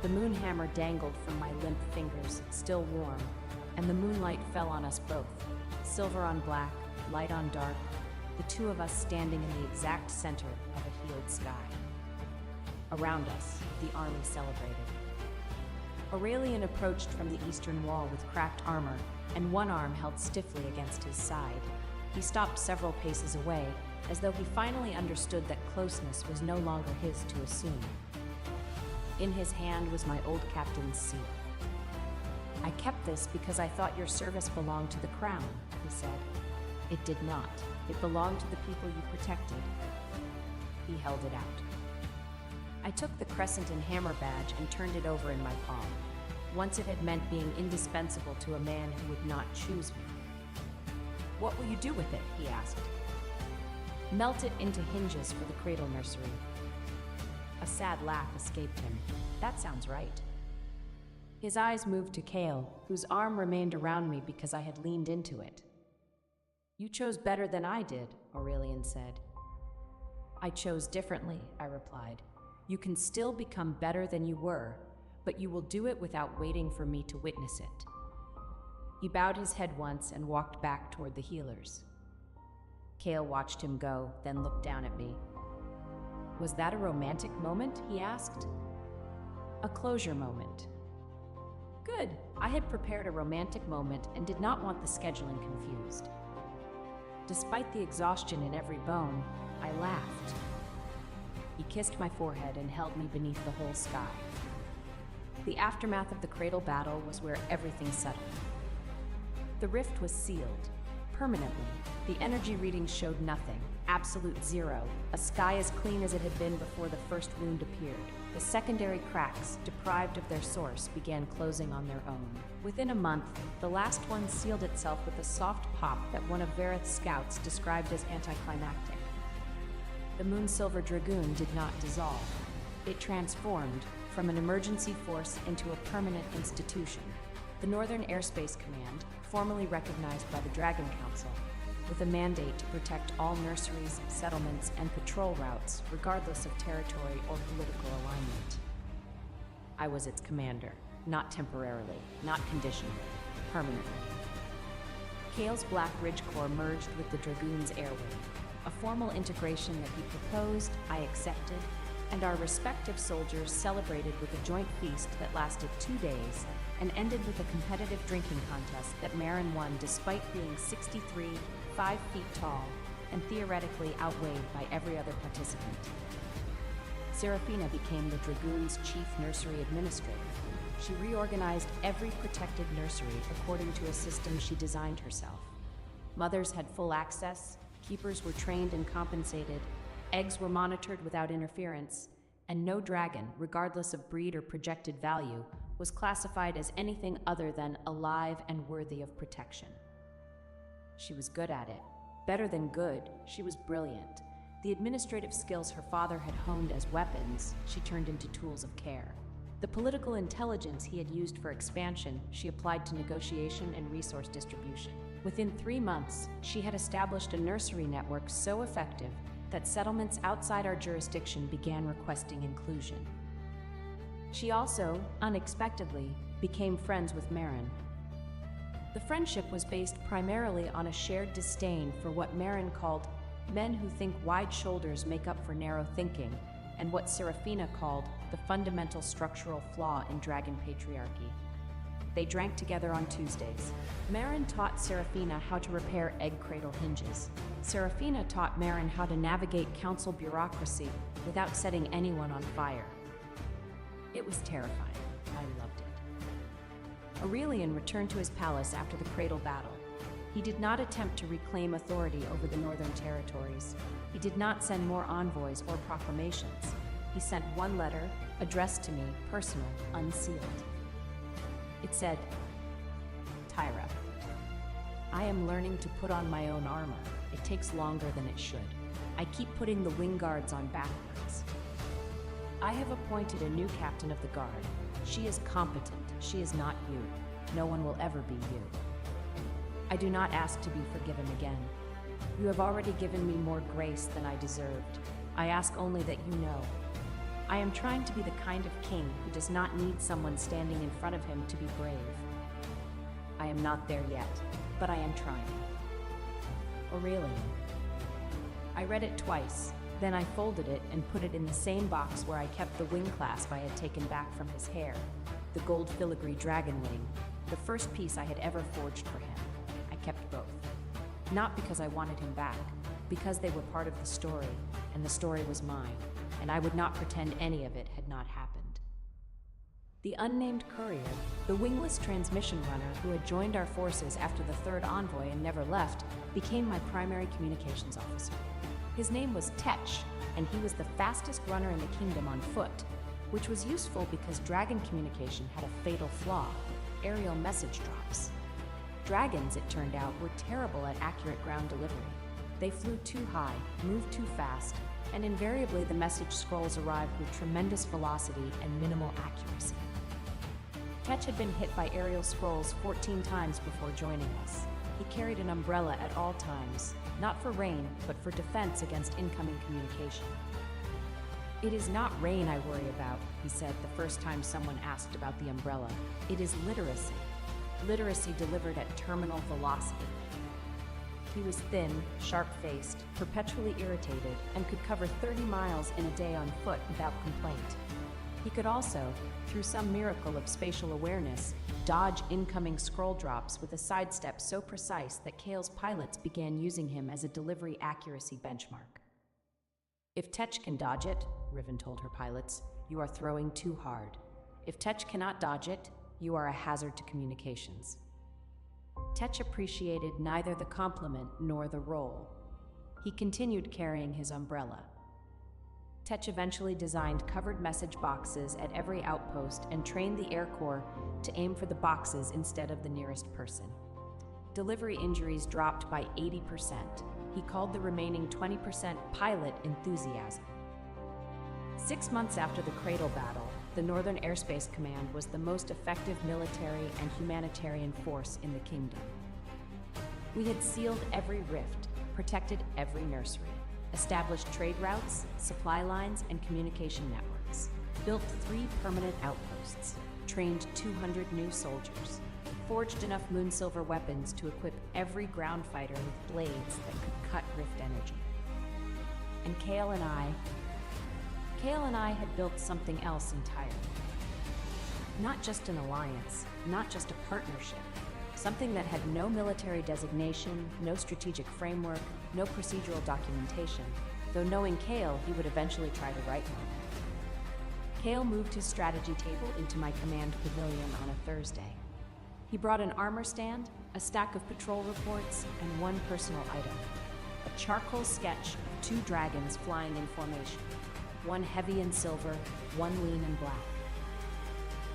B: The moon hammer dangled from my limp fingers, still warm, and the moonlight fell on us both, silver on black, light on dark, the two of us standing in the exact center of a healed sky. Around us, the army celebrated. Aurelian approached from the eastern wall with cracked armor and one arm held stiffly against his side. He stopped several paces away, as though he finally understood that closeness was no longer his to assume. In his hand was my old captain's seal. "I kept this because I thought your service belonged to the crown," he said. "It did not. It belonged to the people you protected." He held it out. I took the crescent and hammer badge and turned it over in my palm. Once it had meant being indispensable to a man who would not choose me. "What will you do with it?" he asked. "Melt it into hinges for the cradle nursery." A sad laugh escaped him. "That sounds right." His eyes moved to Kale, whose arm remained around me because I had leaned into it. "You chose better than I did," Aurelian said. "I chose differently," I replied. "You can still become better than you were, but you will do it without waiting for me to witness it." He bowed his head once and walked back toward the healers. Kale watched him go, then looked down at me. "Was that a romantic moment?" he asked. "A closure moment." Good. I had prepared a romantic moment and did not want the scheduling confused. Despite the exhaustion in every bone, I laughed. He kissed my forehead and held me beneath the whole sky. The aftermath of the cradle battle was where everything settled. The rift was sealed, permanently. The energy readings showed nothing, absolute zero, a sky as clean as it had been before the first wound appeared. The secondary cracks, deprived of their source, began closing on their own. Within a month, the last one sealed itself with a soft pop that one of Vareth's scouts described as anticlimactic. The Moonsilver Dragoon did not dissolve. It transformed from an emergency force into a permanent institution. The Northern Airspace Command, formally recognized by the Dragon Council, with a mandate to protect all nurseries, settlements, and patrol routes, regardless of territory or political alignment. I was its commander, not temporarily, not conditionally, permanently. Kale's Black Ridge Corps merged with the Dragoons' Air Wing, a formal integration that he proposed, I accepted, and our respective soldiers celebrated with a joint feast that lasted 2 days and ended with a competitive drinking contest that Marin won despite being 63, 5 feet tall, and theoretically outweighed by every other participant. Serafina became the Dragoons' chief nursery administrator. She reorganized every protected nursery according to a system she designed herself. Mothers had full access, keepers were trained and compensated, eggs were monitored without interference, and no dragon, regardless of breed or projected value, was classified as anything other than alive and worthy of protection. She was good at it. Better than good, she was brilliant. The administrative skills her father had honed as weapons, she turned into tools of care. The political intelligence he had used for expansion, she applied to negotiation and resource distribution. Within 3 months, she had established a nursery network so effective that settlements outside our jurisdiction began requesting inclusion. She also, unexpectedly, became friends with Marin. The friendship was based primarily on a shared disdain for what Marin called men who think wide shoulders make up for narrow thinking, and what Serafina called the fundamental structural flaw in dragon patriarchy. They drank together on Tuesdays. Marin taught Serafina how to repair egg cradle hinges. Serafina taught Marin how to navigate council bureaucracy without setting anyone on fire. It was terrifying. I loved it. Aurelian returned to his palace after the cradle battle. He did not attempt to reclaim authority over the northern territories. He did not send more envoys or proclamations. He sent one letter, addressed to me, personal, unsealed. It said, "Tyra, I am learning to put on my own armor. It takes longer than it should. I keep putting the wing guards on backwards. I have appointed a new captain of the guard. She is competent. She is not you. No one will ever be you. I do not ask to be forgiven again. You have already given me more grace than I deserved. I ask only that you know. I am trying to be the kind of king who does not need someone standing in front of him to be brave. I am not there yet, but I am trying. Aurelian." I read it twice, then I folded it and put it in the same box where I kept the wing clasp I had taken back from his hair, the gold filigree dragon wing, the first piece I had ever forged for him. I kept both. Not because I wanted him back, because they were part of the story, and the story was mine, and I would not pretend any of it had not happened. The unnamed courier, the wingless transmission runner who had joined our forces after the third envoy and never left, became my primary communications officer. His name was Tetch, and he was the fastest runner in the kingdom on foot, which was useful because dragon communication had a fatal flaw: aerial message drops. Dragons, it turned out, were terrible at accurate ground delivery. They flew too high, moved too fast, and invariably the message scrolls arrived with tremendous velocity and minimal accuracy. Tetch had been hit by aerial scrolls 14 times before joining us. He carried an umbrella at all times, not for rain, but for defense against incoming communication. "It is not rain I worry about," he said the first time someone asked about the umbrella. "It is literacy. Literacy delivered at terminal velocity." He was thin, sharp-faced, perpetually irritated, and could cover 30 miles in a day on foot without complaint. He could also, through some miracle of spatial awareness, dodge incoming scroll drops with a sidestep so precise that Kale's pilots began using him as a delivery accuracy benchmark. "If Tetch can dodge it," Riven told her pilots, "you are throwing too hard. If Tetch cannot dodge it, you are a hazard to communications." Tetch appreciated neither the compliment nor the role. He continued carrying his umbrella. Tetch eventually designed covered message boxes at every outpost and trained the Air Corps to aim for the boxes instead of the nearest person. Delivery injuries dropped by 80%. He called the remaining 20% pilot enthusiasm. 6 months after the Cradle battle, the Northern Airspace Command was the most effective military and humanitarian force in the kingdom. We had sealed every rift, protected every nursery, established trade routes, supply lines, and communication networks, built 3 permanent outposts, trained 200 new soldiers, forged enough moonsilver weapons to equip every ground fighter with blades that could cut rift energy. And Kale and I had built something else entirely. Not just an alliance, not just a partnership, something that had no military designation, no strategic framework, no procedural documentation, though knowing Kale, he would eventually try to write one. Kale moved his strategy table into my command pavilion on a Thursday. He brought an armor stand, a stack of patrol reports, and one personal item: a charcoal sketch of 2 dragons flying in formation, one heavy in silver, one lean in black.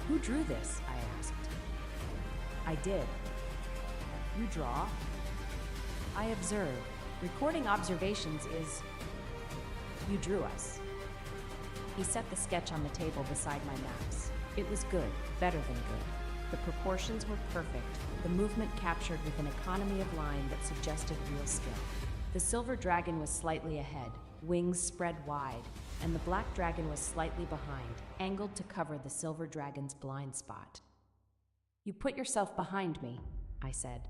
B: "Who drew this?" I asked. "I did." "You draw?" "I observe. Recording observations is..." "You drew us." He set the sketch on the table beside my maps. It was good, better than good. The proportions were perfect, the movement captured with an economy of line that suggested real skill. The silver dragon was slightly ahead, wings spread wide, and the black dragon was slightly behind, angled to cover the silver dragon's blind spot. "You put yourself behind me," I said.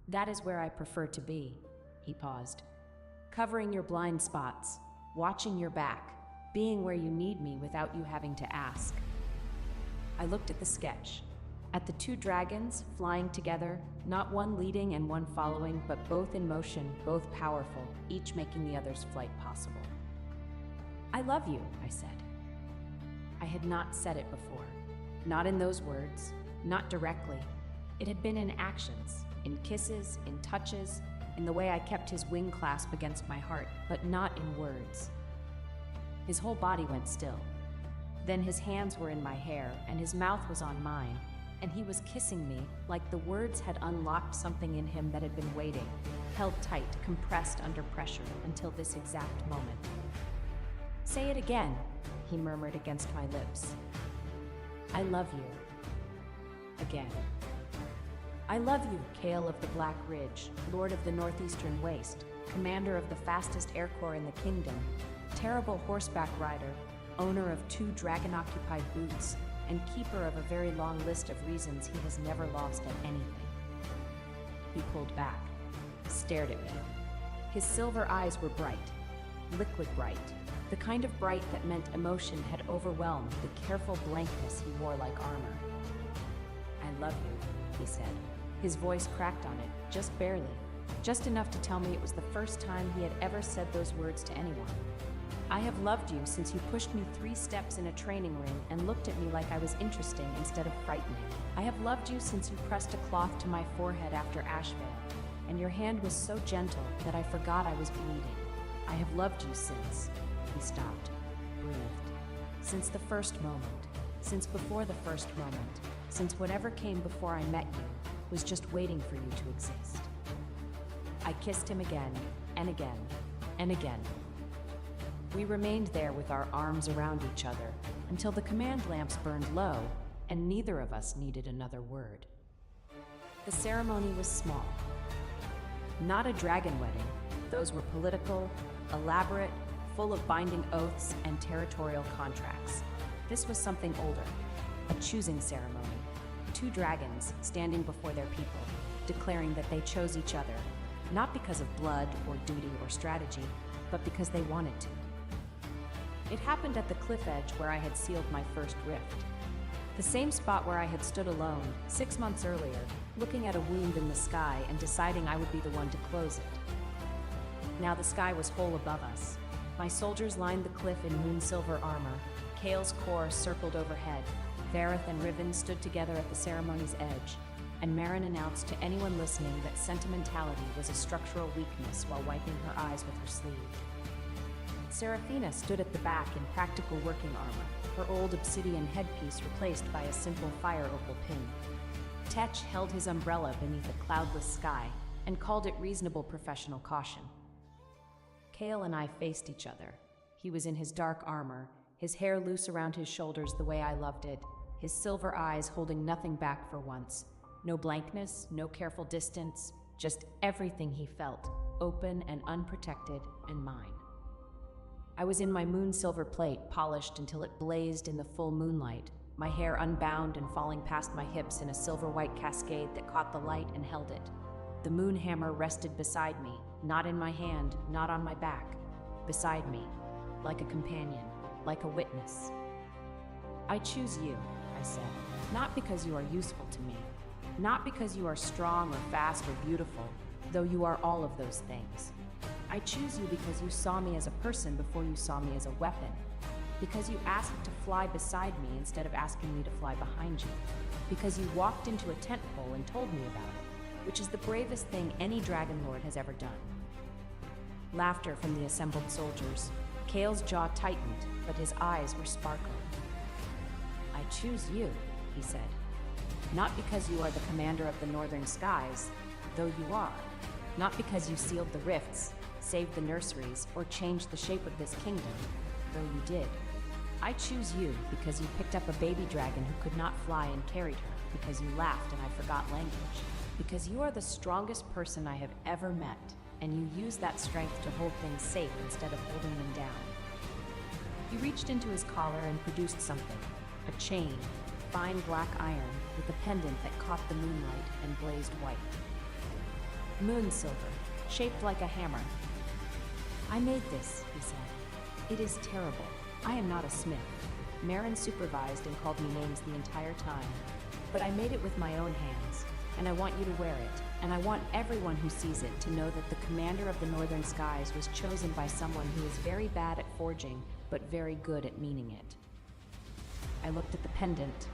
B: "That is where I prefer to be," he paused. "Covering your blind spots, watching your back, being where you need me without you having to ask." I looked at the sketch, at the two dragons flying together, not one leading and one following, but both in motion, both powerful, each making the other's flight possible. "I love you," I said. I had not said it before. Not in those words, not directly. It had been in actions, in kisses, in touches, in the way I kept his wing clasp against my heart, but not in words. His whole body went still. Then his hands were in my hair, and his mouth was on mine, and he was kissing me like the words had unlocked something in him that had been waiting, held tight, compressed under pressure until this exact moment. "Say it again," he murmured against my lips. "I love you." Again. "I love you, Kale of the Black Ridge, Lord of the Northeastern Waste, commander of the fastest air corps in the kingdom, terrible horseback rider, owner of 2 dragon-occupied boots, and keeper of a very long list of reasons he has never lost at anything." He pulled back, stared at me. His silver eyes were bright, liquid bright, the kind of bright that meant emotion had overwhelmed the careful blankness he wore like armor. "I love you," he said. His voice cracked on it, just barely, just enough to tell me it was the first time he had ever said those words to anyone. "I have loved you since you pushed me 3 steps in a training ring and looked at me like I was interesting instead of frightening. I have loved you since you pressed a cloth to my forehead after Ashvale, and your hand was so gentle that I forgot I was bleeding. I have loved you since—" He stopped, breathed. "Since the first moment, since before the first moment, since whatever came before I met you was just waiting for you to exist." I kissed him again, and again, and again. We remained there with our arms around each other until the command lamps burned low and neither of us needed another word. The ceremony was small. Not a dragon wedding. Those were political, elaborate, full of binding oaths and territorial contracts. This was something older, a choosing ceremony. 2 dragons standing before their people, declaring that they chose each other, not because of blood or duty or strategy, but because they wanted to. It happened at the cliff edge where I had sealed my first rift. The same spot where I had stood alone 6 months earlier, looking at a wound in the sky and deciding I would be the one to close it. Now the sky was whole above us. My soldiers lined the cliff in moon-silver armor. Kale's corps circled overhead. Vareth and Riven stood together at the ceremony's edge, and Marin announced to anyone listening that sentimentality was a structural weakness while wiping her eyes with her sleeve. Seraphina stood at the back in practical working armor, her old obsidian headpiece replaced by a simple fire opal pin. Tech held his umbrella beneath a cloudless sky and called it reasonable professional caution. Kale and I faced each other. He was in his dark armor, his hair loose around his shoulders the way I loved it, his silver eyes holding nothing back for once. No blankness, no careful distance, just everything he felt, open and unprotected and mine. I was in my moon-silver plate, polished until it blazed in the full moonlight, my hair unbound and falling past my hips in a silver-white cascade that caught the light and held it. The moon hammer rested beside me, not in my hand, not on my back, beside me, like a companion, like a witness. "I choose you," I said, "not because you are useful to me, not because you are strong or fast or beautiful, though you are all of those things. I choose you because you saw me as a person before you saw me as a weapon, because you asked to fly beside me instead of asking me to fly behind you, because you walked into a tent pole and told me about it, which is the bravest thing any dragon lord has ever done." Laughter from the assembled soldiers. Kale's jaw tightened, but his eyes were sparkling. "I choose you," he said, "not because you are the commander of the northern skies, though you are, not because you sealed the rifts, saved the nurseries, or changed the shape of this kingdom, though you did. I choose you because you picked up a baby dragon who could not fly and carried her, because you laughed and I forgot language. Because you are the strongest person I have ever met, and you use that strength to hold things safe instead of holding them down. He reached into his collar and produced something, a chain, fine black iron, with a pendant that caught the moonlight and blazed white. Moon silver, shaped like a hammer. I made this, he said. It is terrible. I am not a smith. Marin supervised and called me names the entire time. But I made it with my own hands, and I want you to wear it, and I want everyone who sees it to know that the commander of the Northern Skies was chosen by someone who is very bad at forging, but very good at meaning it. I looked at the pendant.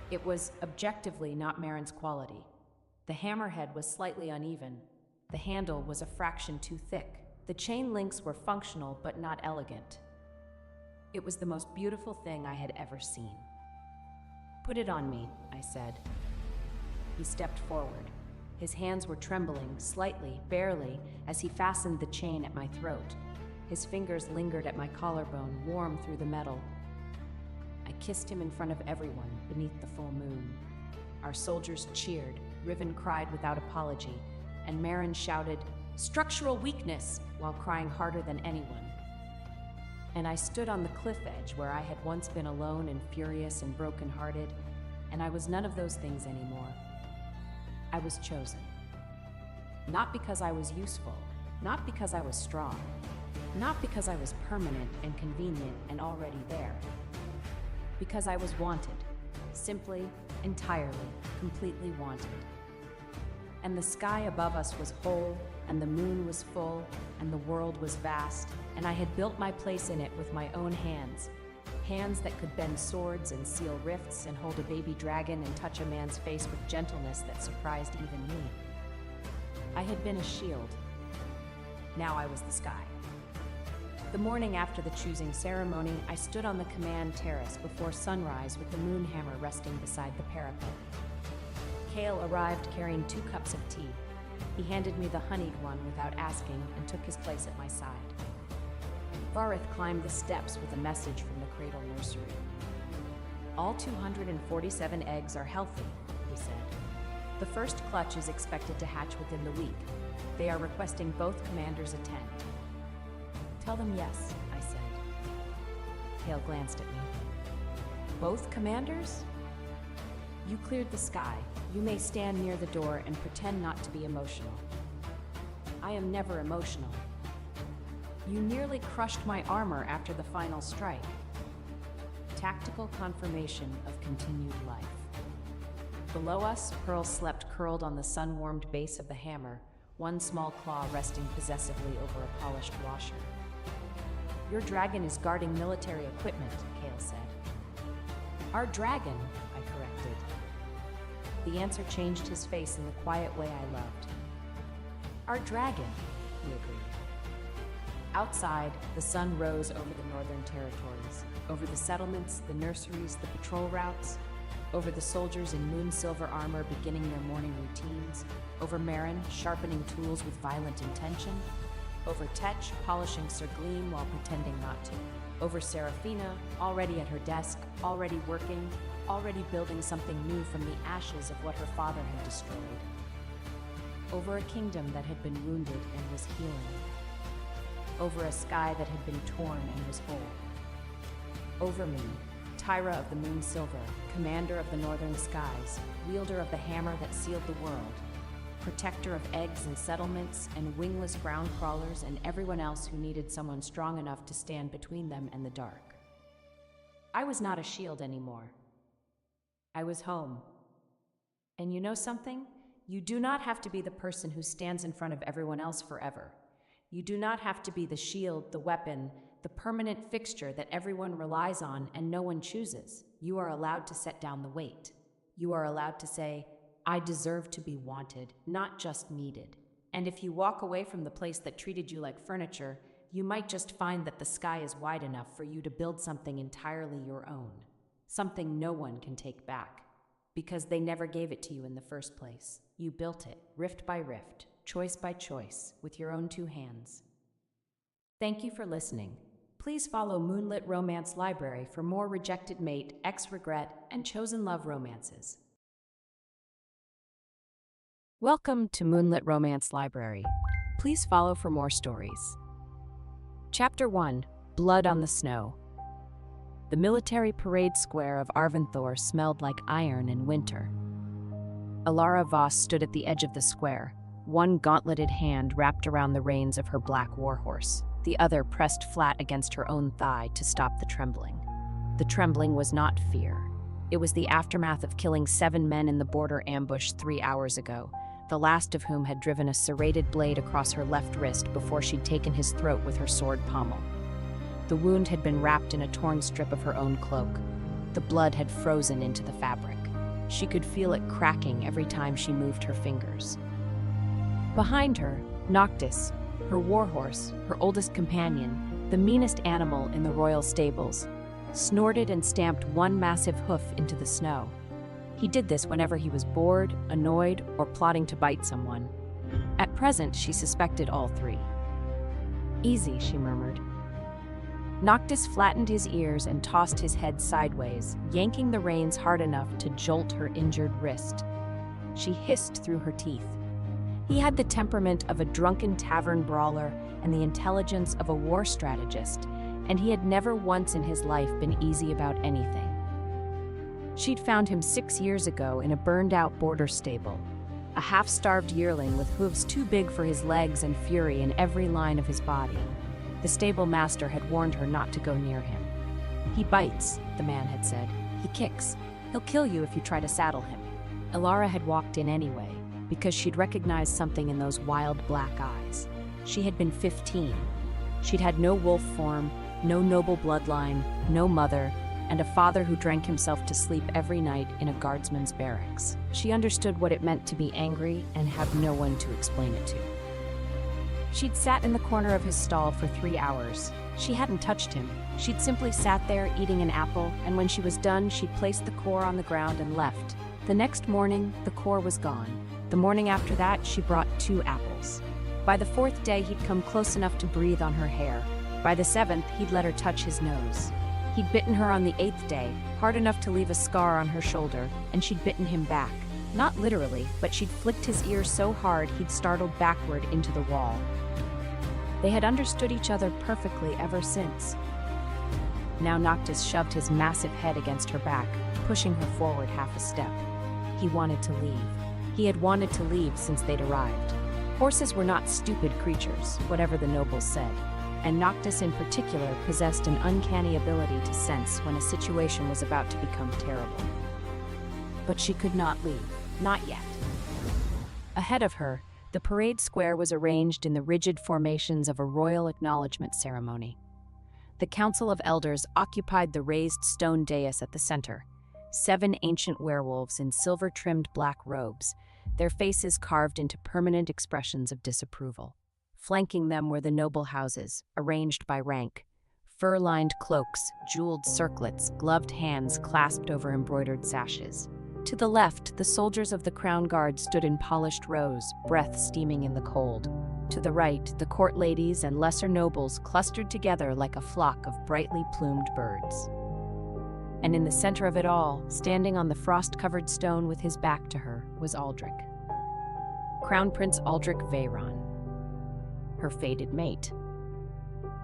B: It was objectively not Marin's quality. The hammerhead was slightly uneven. The handle was a fraction too thick. The chain links were functional but not elegant. It was the most beautiful thing I had ever seen. Put it on me, I said. He stepped forward. His hands were trembling, slightly, barely, as he fastened the chain at my throat. His fingers lingered at my collarbone, warm through the metal. I kissed him in front of everyone, beneath the full moon. Our soldiers cheered, Riven cried without apology, and Marin shouted, "Structural weakness!" while crying harder than anyone. And I stood on the cliff edge where I had once been alone and furious and broken-hearted, and I was none of those things anymore. I was chosen. Not because I was useful, not because I was strong, not because I was permanent and convenient and already there. Because I was wanted, simply, entirely, completely wanted. And the sky above us was whole, and the moon was full, and the world was vast, and I had built my place in it with my own hands. Hands that could bend swords and seal rifts and hold a baby dragon and touch a man's face with gentleness that surprised even me. I had been a shield. Now I was the sky. The morning after the choosing ceremony, I stood on the command terrace before sunrise with the moon hammer resting beside the parapet. Kale arrived carrying 2 cups of tea. He handed me the honeyed one without asking and took his place at my side. Varith climbed the steps with a message from the cradle nursery. All 247 eggs are healthy, he said. The first clutch is expected to hatch within the week. They are requesting both commanders attend. Tell them yes, I said. Kale glanced at me. Both commanders? You cleared the sky. You may stand near the door and pretend not to be emotional. I am never emotional. You nearly crushed my armor after the final strike. Tactical confirmation of continued life. Below us, Pearl slept curled on the sun-warmed base of the hammer, one small claw resting possessively over a polished washer. Your dragon is guarding military equipment, Kale said. Our dragon, I corrected. The answer changed his face in the quiet way I loved. Our dragon, he agreed. Outside, the sun rose over the northern territories, over the settlements, the nurseries, the patrol routes, over the soldiers in moon-silver armor beginning their morning routines, over Marin sharpening tools with violent intention, over Tetch polishing Sir Gleam while pretending not to, over Seraphina already at her desk, already working, already building something new from the ashes of what her father had destroyed, over a kingdom that had been wounded and was healing, over a sky that had been torn and was whole. Over me, Tyra of the Moon Silver, commander of the Northern Skies, wielder of the hammer that sealed the world, protector of eggs and settlements and wingless ground crawlers and everyone else who needed someone strong enough to stand between them and the dark. I was not a shield anymore. I was home. And you know something? You do not have to be the person who stands in front of everyone else forever. You do not have to be the shield, the weapon, the permanent fixture that everyone relies on and no one chooses. You are allowed to set down the weight. You are allowed to say, I deserve to be wanted, not just needed. And if you walk away from the place that treated you like furniture, you might just find that the sky is wide enough for you to build something entirely your own. Something no one can take back. Because they never gave it to you in the first place. You built it, rift by rift, choice by choice, with your own 2 hands. Thank you for listening. Please follow Moonlit Romance Library for more Rejected Mate, Ex Regret, and Chosen Love romances. Welcome to Moonlit Romance Library. Please follow for more stories. Chapter 1: Blood on the Snow. The military parade square of Arventhor smelled like iron in winter. Alara Voss stood at the edge of the square, one gauntleted hand wrapped around the reins of her black warhorse, the other pressed flat against her own thigh to stop the trembling. The trembling was not fear. It was the aftermath of killing 7 men in the border ambush 3 hours ago, the last of whom had driven a serrated blade across her left wrist before she'd taken his throat with her sword pommel. The wound had been wrapped in a torn strip of her own cloak. The blood had frozen into the fabric. She could feel it cracking every time she moved her fingers. Behind her, Noctis, her warhorse, her oldest companion, the meanest animal in the royal stables, snorted and stamped one massive hoof into the snow. He did this whenever he was bored, annoyed, or plotting to bite someone. At present, she suspected all three. "Easy," she murmured. Noctis flattened his ears and tossed his head sideways, yanking the reins hard enough to jolt her injured wrist. She hissed through her teeth. He had the temperament of a drunken tavern brawler and the intelligence of a war strategist, and he had never once in his life been easy about anything. She'd found him 6 years ago in a burned-out border stable, a half-starved yearling with hooves too big for his legs and fury in every line of his body. The stable master had warned her not to go near him. "He bites," the man had said. "He kicks. He'll kill you if you try to saddle him." Alara had walked in anyway, because she'd recognized something in those wild black eyes. She had been 15. She'd had no wolf form, no noble bloodline, no mother, and a father who drank himself to sleep every night in a guardsman's barracks. She understood what it meant to be angry and have no one to explain it to. She'd sat in the corner of his stall for 3 hours. She hadn't touched him. She'd simply sat there eating an apple, and when she was done, she'd placed the core on the ground and left. The next morning, the core was gone. The morning after that, she brought 2 apples. By the 4th day, he'd come close enough to breathe on her hair. By the 7th, he'd let her touch his nose. He'd bitten her on the 8th day, hard enough to leave a scar on her shoulder, and she'd bitten him back. Not literally, but she'd flicked his ear so hard he'd startled backward into the wall. They had understood each other perfectly ever since. Now Noctis shoved his massive head against her back, pushing her forward half a step. He wanted to leave. He had wanted to leave since they'd arrived. Horses were not stupid creatures, whatever the nobles said, and Noctis in particular possessed an uncanny ability to sense when a situation was about to become terrible. But she could not leave, not yet. Ahead of her, the parade square was arranged in the rigid formations of a royal acknowledgement ceremony. The Council of Elders occupied the raised stone dais at the center. 7 ancient werewolves in silver-trimmed black robes, their faces carved into permanent expressions of disapproval. Flanking them were the noble houses, arranged by rank. Fur-lined cloaks, jeweled circlets, gloved hands clasped over embroidered sashes. To the left, the soldiers of the Crown Guard stood in polished rows, breath steaming in the cold. To the right, the court ladies and lesser nobles clustered together like a flock of brightly plumed birds. And in the center of it all, standing on the frost-covered stone with his back to her, was Aldrich. Crown Prince Aldrich Veyron, her fated mate.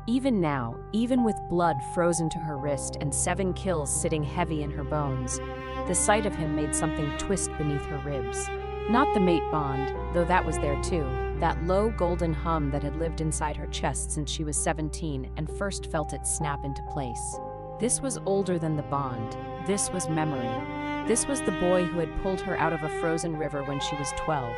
B: Even now, even with blood frozen to her wrist and 7 kills sitting heavy in her bones, the sight of him made something twist beneath her ribs. Not the mate bond, though that was there too, that low golden hum that had lived inside her chest since she was 17 and first felt it snap into place. This was older than the bond. This was memory. This was the boy who had pulled her out of a frozen river when she was 12,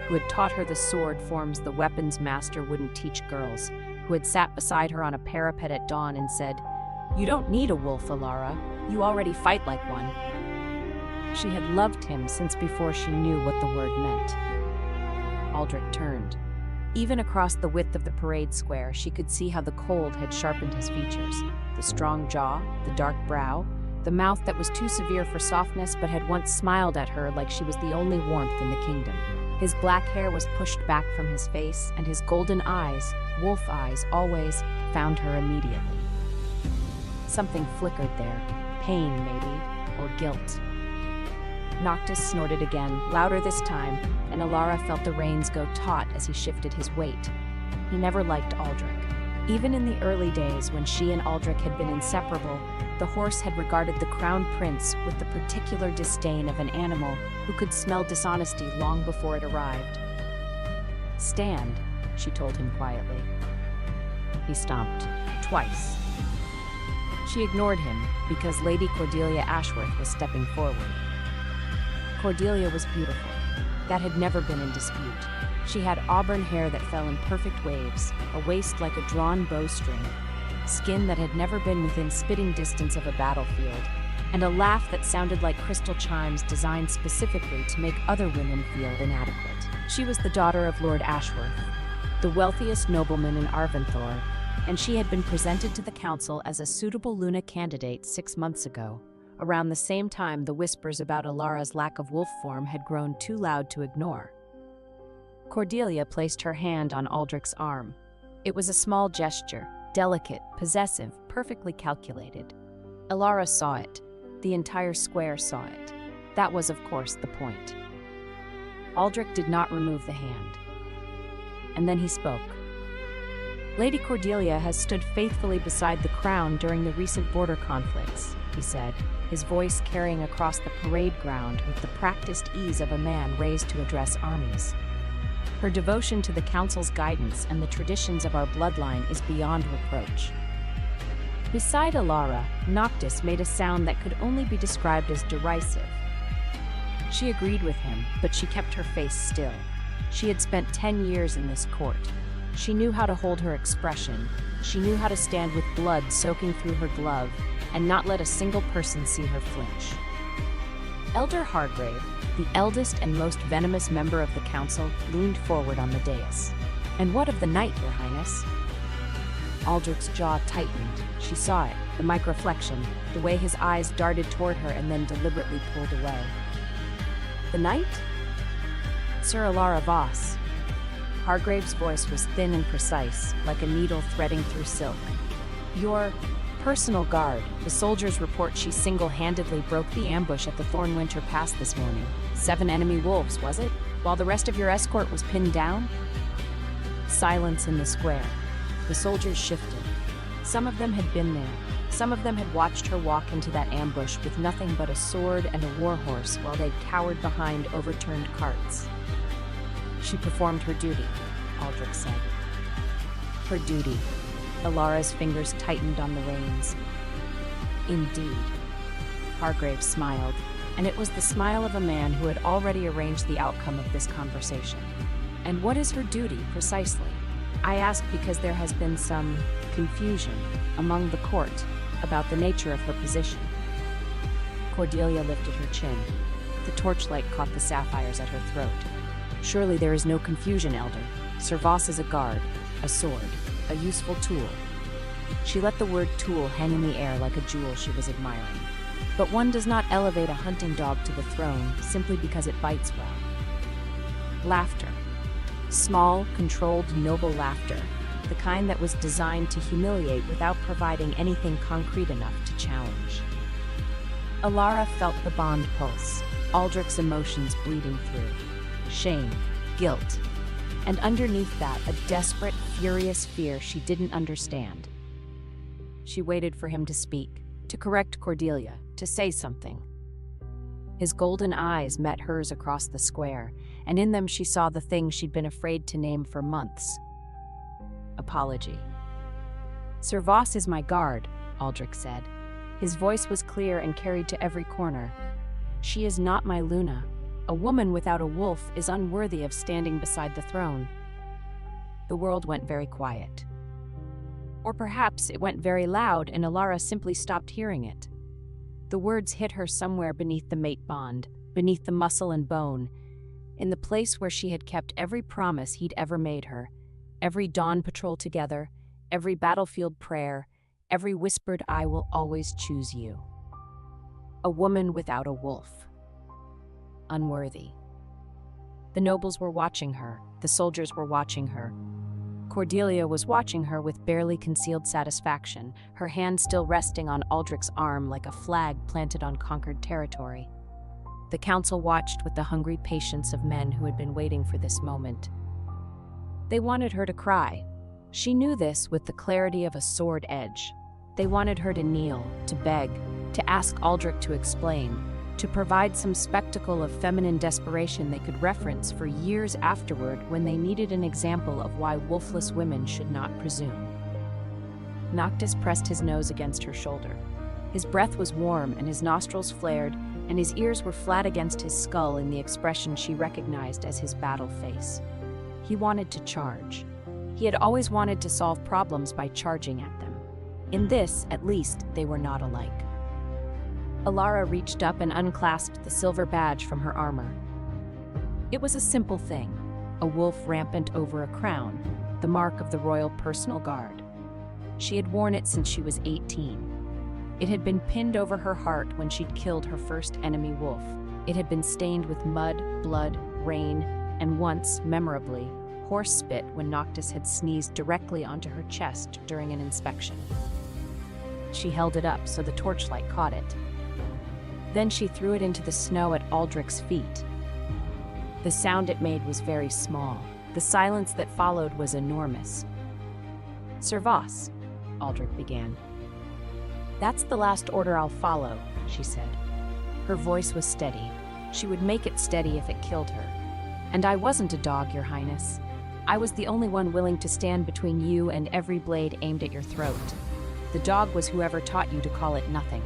B: who had taught her the sword forms the weapons master wouldn't teach girls, who had sat beside her on a parapet at dawn and said, "You don't need a wolf, Alara. You already fight like one." She had loved him since before she knew what the word meant. Aldrich turned. Even across the width of the parade square, she could see how the cold had sharpened his features. The strong jaw, the dark brow, the mouth that was too severe for softness but had once smiled at her like she was the only warmth in the kingdom. His black hair was pushed back from his face, and his golden eyes, wolf eyes always, found her immediately. Something flickered there, pain maybe, or guilt. Noctis snorted again, louder this time, and Alara felt the reins go taut as he shifted his weight. He never liked Aldrich. Even in the early days when she and Aldrich had been inseparable, the horse had regarded the crown prince with the particular disdain of an animal who could smell dishonesty long before it arrived. "Stand," she told him quietly. He stomped, twice. She ignored him because Lady Cordelia Ashworth was stepping forward. Cordelia was beautiful. That had never been in dispute. She had auburn hair that fell in perfect waves, a waist like a drawn bowstring, skin that had never been within spitting distance of a battlefield, and a laugh that sounded like crystal chimes designed specifically to make other women feel inadequate. She was the daughter of Lord Ashworth, the wealthiest nobleman in Arventhor, and she had been presented to the council as a suitable Luna candidate 6 months ago. Around the same time, the whispers about Alara's lack of wolf form had grown too loud to ignore. Cordelia placed her hand on Aldrich's arm. It was a small gesture, delicate, possessive, perfectly calculated. Alara saw it. The entire square saw it. That was, of course, the point. Aldrich did not remove the hand. And then he spoke. "Lady Cordelia has stood faithfully beside the crown during the recent border conflicts," he said, his voice carrying across the parade ground with the practiced ease of a man raised to address armies. "Her devotion to the council's guidance and the traditions of our bloodline is beyond reproach." Beside Alara, Noctis made a sound that could only be described as derisive. She agreed with him, but she kept her face still. She had spent 10 years in this court. She knew how to hold her expression. She knew how to stand with blood soaking through her glove and not let a single person see her flinch. Elder Hargrave, the eldest and most venomous member of the council, leaned forward on the dais. "And what of the knight, Your Highness?" Aldrich's jaw tightened. She saw it, the microflexion, the way his eyes darted toward her and then deliberately pulled away. "The knight?" "Sir Alara Voss." Hargrave's voice was thin and precise, like a needle threading through silk. "Your personal guard. The soldiers report she single-handedly broke the ambush at the Thornwinter Pass this morning. 7 enemy wolves, was it? While the rest of your escort was pinned down?" Silence in the square. The soldiers shifted. Some of them had been there. Some of them had watched her walk into that ambush with nothing but a sword and a warhorse while they cowered behind overturned carts. "She performed her duty," Aldrich said. "Her duty." Alara's fingers tightened on the reins. "Indeed." Hargrave smiled, and it was the smile of a man who had already arranged the outcome of this conversation. "And what is her duty, precisely?" "I ask because there has been some confusion among the court about the nature of her position." Cordelia lifted her chin. The torchlight caught the sapphires at her throat. "Surely there is no confusion, Elder. Sir Voss is a guard, a sword, a useful tool." She let the word tool hang in the air like a jewel she was admiring. "But one does not elevate a hunting dog to the throne simply because it bites well." Laughter. Small, controlled, noble laughter. The kind that was designed to humiliate without providing anything concrete enough to challenge. Alara felt the bond pulse, Aldrich's emotions bleeding through. Shame, guilt, and underneath that, a desperate, furious fear she didn't understand. She waited for him to speak, to correct Cordelia, to say something. His golden eyes met hers across the square, and in them she saw the thing she'd been afraid to name for months. Apology. "Sir Voss is my guard," Aldrich said. His voice was clear and carried to every corner. "She is not my Luna. A woman without a wolf is unworthy of standing beside the throne." The world went very quiet. Or perhaps it went very loud and Alara simply stopped hearing it. The words hit her somewhere beneath the mate bond, beneath the muscle and bone, in the place where she had kept every promise he'd ever made her, every dawn patrol together, every battlefield prayer, every whispered "I will always choose you." A woman without a wolf. Unworthy. The nobles were watching her, the soldiers were watching her. Cordelia was watching her with barely concealed satisfaction, her hand still resting on Aldrich's arm like a flag planted on conquered territory. The council watched with the hungry patience of men who had been waiting for this moment. They wanted her to cry. She knew this with the clarity of a sword edge. They wanted her to kneel, to beg, to ask Aldrich to explain, to provide some spectacle of feminine desperation they could reference for years afterward when they needed an example of why wolfless women should not presume. Noctis pressed his nose against her shoulder. His breath was warm and his nostrils flared, and his ears were flat against his skull in the expression she recognized as his battle face. He wanted to charge. He had always wanted to solve problems by charging at them. In this, at least, they were not alike. Alara reached up and unclasped the silver badge from her armor. It was a simple thing, a wolf rampant over a crown, the mark of the royal personal guard. She had worn it since she was 18. It had been pinned over her heart when she'd killed her first enemy wolf. It had been stained with mud, blood, rain, and once, memorably, horse spit when Noctis had sneezed directly onto her chest during an inspection. She held it up so the torchlight caught it. Then she threw it into the snow at Aldrich's feet. The sound it made was very small. The silence that followed was enormous. "Servas," Aldrich began. "That's the last order I'll follow," she said. Her voice was steady. She would make it steady if it killed her. "And I wasn't a dog, Your Highness. I was the only one willing to stand between you and every blade aimed at your throat. The dog was whoever taught you to call it nothing."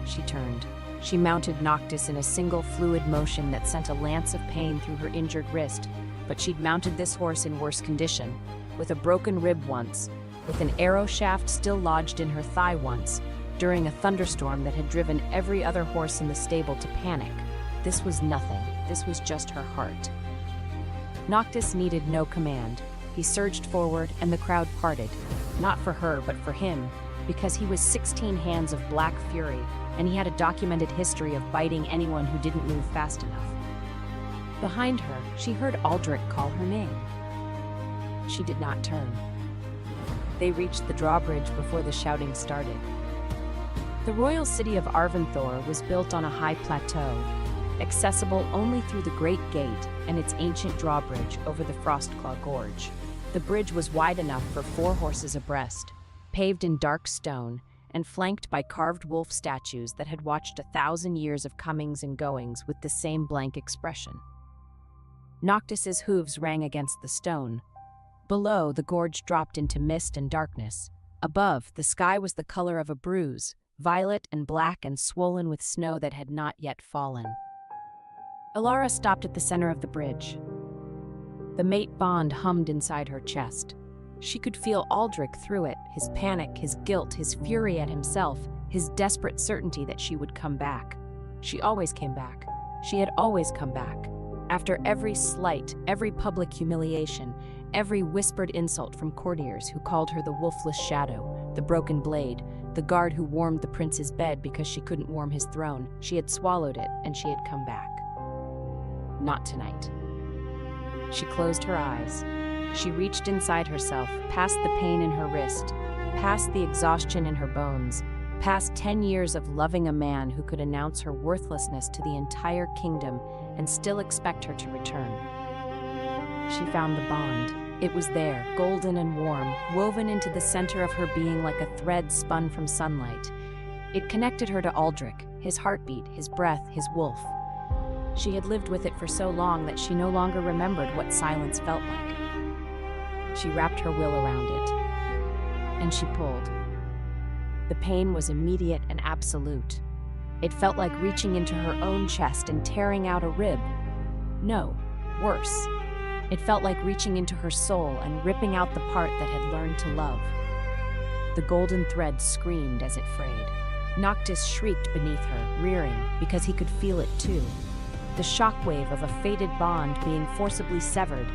B: She turned. She mounted Noctis in a single fluid motion that sent a lance of pain through her injured wrist, but she'd mounted this horse in worse condition, with a broken rib once, with an arrow shaft still lodged in her thigh once, during a thunderstorm that had driven every other horse in the stable to panic. This was nothing. This was just her heart. Noctis needed no command. He surged forward, and the crowd parted. Not for her, but for him, because he was 16 hands of black fury, and he had a documented history of biting anyone who didn't move fast enough. Behind her, she heard Aldrich call her name. She did not turn. They reached the drawbridge before the shouting started. The royal city of Arventhor was built on a high plateau, accessible only through the Great Gate and its ancient drawbridge over the Frostclaw Gorge. The bridge was wide enough for 4 horses abreast, paved in dark stone, and flanked by carved wolf statues that had watched 1,000 years of comings and goings with the same blank expression. Noctis's hooves rang against the stone. Below, the gorge dropped into mist and darkness. Above, the sky was the color of a bruise, violet and black and swollen with snow that had not yet fallen. Alara stopped at the center of the bridge. The mate bond hummed inside her chest. She could feel Aldrich through it, his panic, his guilt, his fury at himself, his desperate certainty that she would come back. She always came back. She had always come back. After every slight, every public humiliation, every whispered insult from courtiers who called her the wolfless shadow, the broken blade, the guard who warmed the prince's bed because she couldn't warm his throne, she had swallowed it and she had come back. Not tonight. She closed her eyes. She reached inside herself, past the pain in her wrist, past the exhaustion in her bones, past 10 years of loving a man who could announce her worthlessness to the entire kingdom and still expect her to return. She found the bond. It was there, golden and warm, woven into the center of her being like a thread spun from sunlight. It connected her to Aldrich, his heartbeat, his breath, his wolf. She had lived with it for so long that she no longer remembered what silence felt like. She wrapped her will around it, and she pulled. The pain was immediate and absolute. It felt like reaching into her own chest and tearing out a rib. No, worse. It felt like reaching into her soul and ripping out the part that had learned to love. The golden thread screamed as it frayed. Noctis shrieked beneath her, rearing, because he could feel it too. The shockwave of a fated bond being forcibly severed,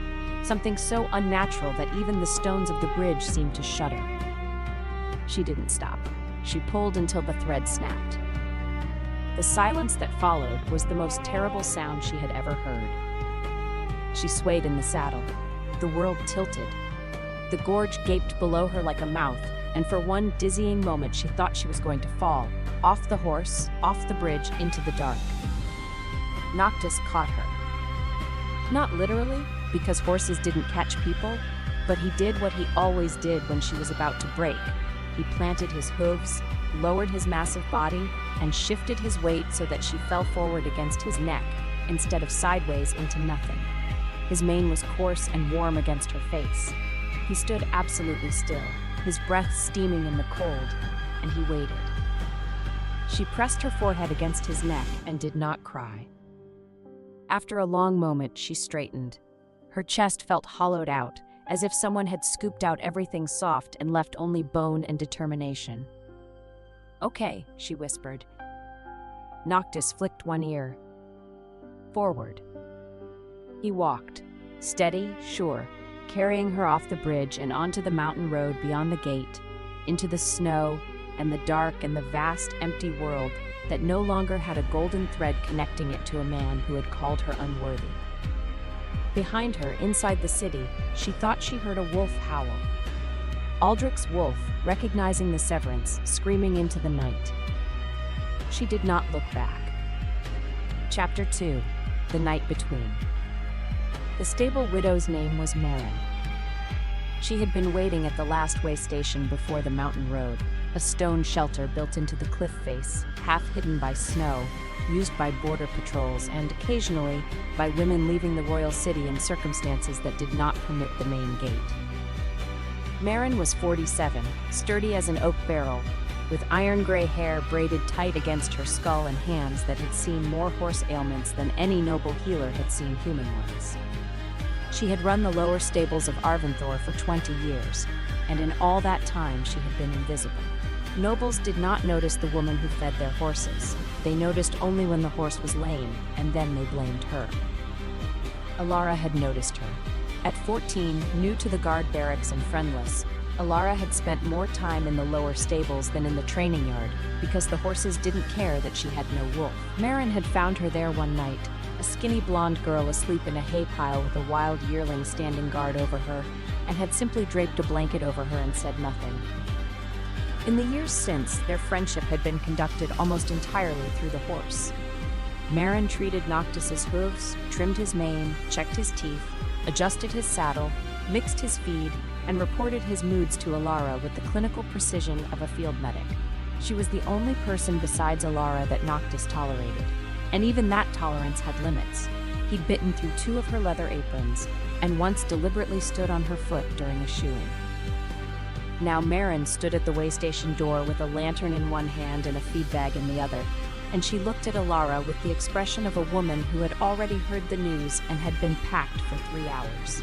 B: something so unnatural that even the stones of the bridge seemed to shudder. She didn't stop. She pulled until the thread snapped. The silence that followed was the most terrible sound she had ever heard. She swayed in the saddle. The world tilted. The gorge gaped below her like a mouth, and for one dizzying moment she thought she was going to fall, off the horse, off the bridge, into the dark. Noctis caught her. Not literally, because horses didn't catch people, but he did what he always did when she was about to break. He planted his hooves, lowered his massive body, and shifted his weight so that she fell forward against his neck, instead of sideways into nothing. His mane was coarse and warm against her face. He stood absolutely still, his breath steaming in the cold, and he waited. She pressed her forehead against his neck and did not cry. After a long moment, she straightened. Her chest felt hollowed out, as if someone had scooped out everything soft and left only bone and determination. "Okay," she whispered. Noctis flicked one ear. "Forward." He walked, steady, sure, carrying her off the bridge and onto the mountain road beyond the gate, into the snow and the dark and the vast, empty world that no longer had a golden thread connecting it to a man who had called her unworthy. Behind her, inside the city, she thought she heard a wolf howl. Aldrich's wolf, recognizing the severance, screaming into the night. She did not look back. Chapter 2. The Night Between. The stable widow's name was Marin. She had been waiting at the last way station before the mountain road, a stone shelter built into the cliff face, half hidden by snow, used by border patrols and occasionally by women leaving the royal city in circumstances that did not permit the main gate. Marin was 47, sturdy as an oak barrel, with iron-gray hair braided tight against her skull and hands that had seen more horse ailments than any noble healer had seen human ones. She had run the lower stables of Arventhor for 20 years, and in all that time she had been invisible. Nobles did not notice the woman who fed their horses. They noticed only when the horse was lame, and then they blamed her. Alara had noticed her. At 14, new to the guard barracks and friendless, Alara had spent more time in the lower stables than in the training yard because the horses didn't care that she had no wolf. Marin had found her there one night, a skinny blonde girl asleep in a hay pile with a wild yearling standing guard over her, and had simply draped a blanket over her and said nothing. In the years since, their friendship had been conducted almost entirely through the horse. Marin treated Noctis's hooves, trimmed his mane, checked his teeth, adjusted his saddle, mixed his feed, and reported his moods to Alara with the clinical precision of a field medic. She was the only person besides Alara that Noctis tolerated, and even that tolerance had limits. He'd bitten through 2 of her leather aprons, and once deliberately stood on her foot during a shoeing. Now Marin stood at the way station door with a lantern in one hand and a feed bag in the other, and she looked at Alara with the expression of a woman who had already heard the news and had been packed for 3 hours.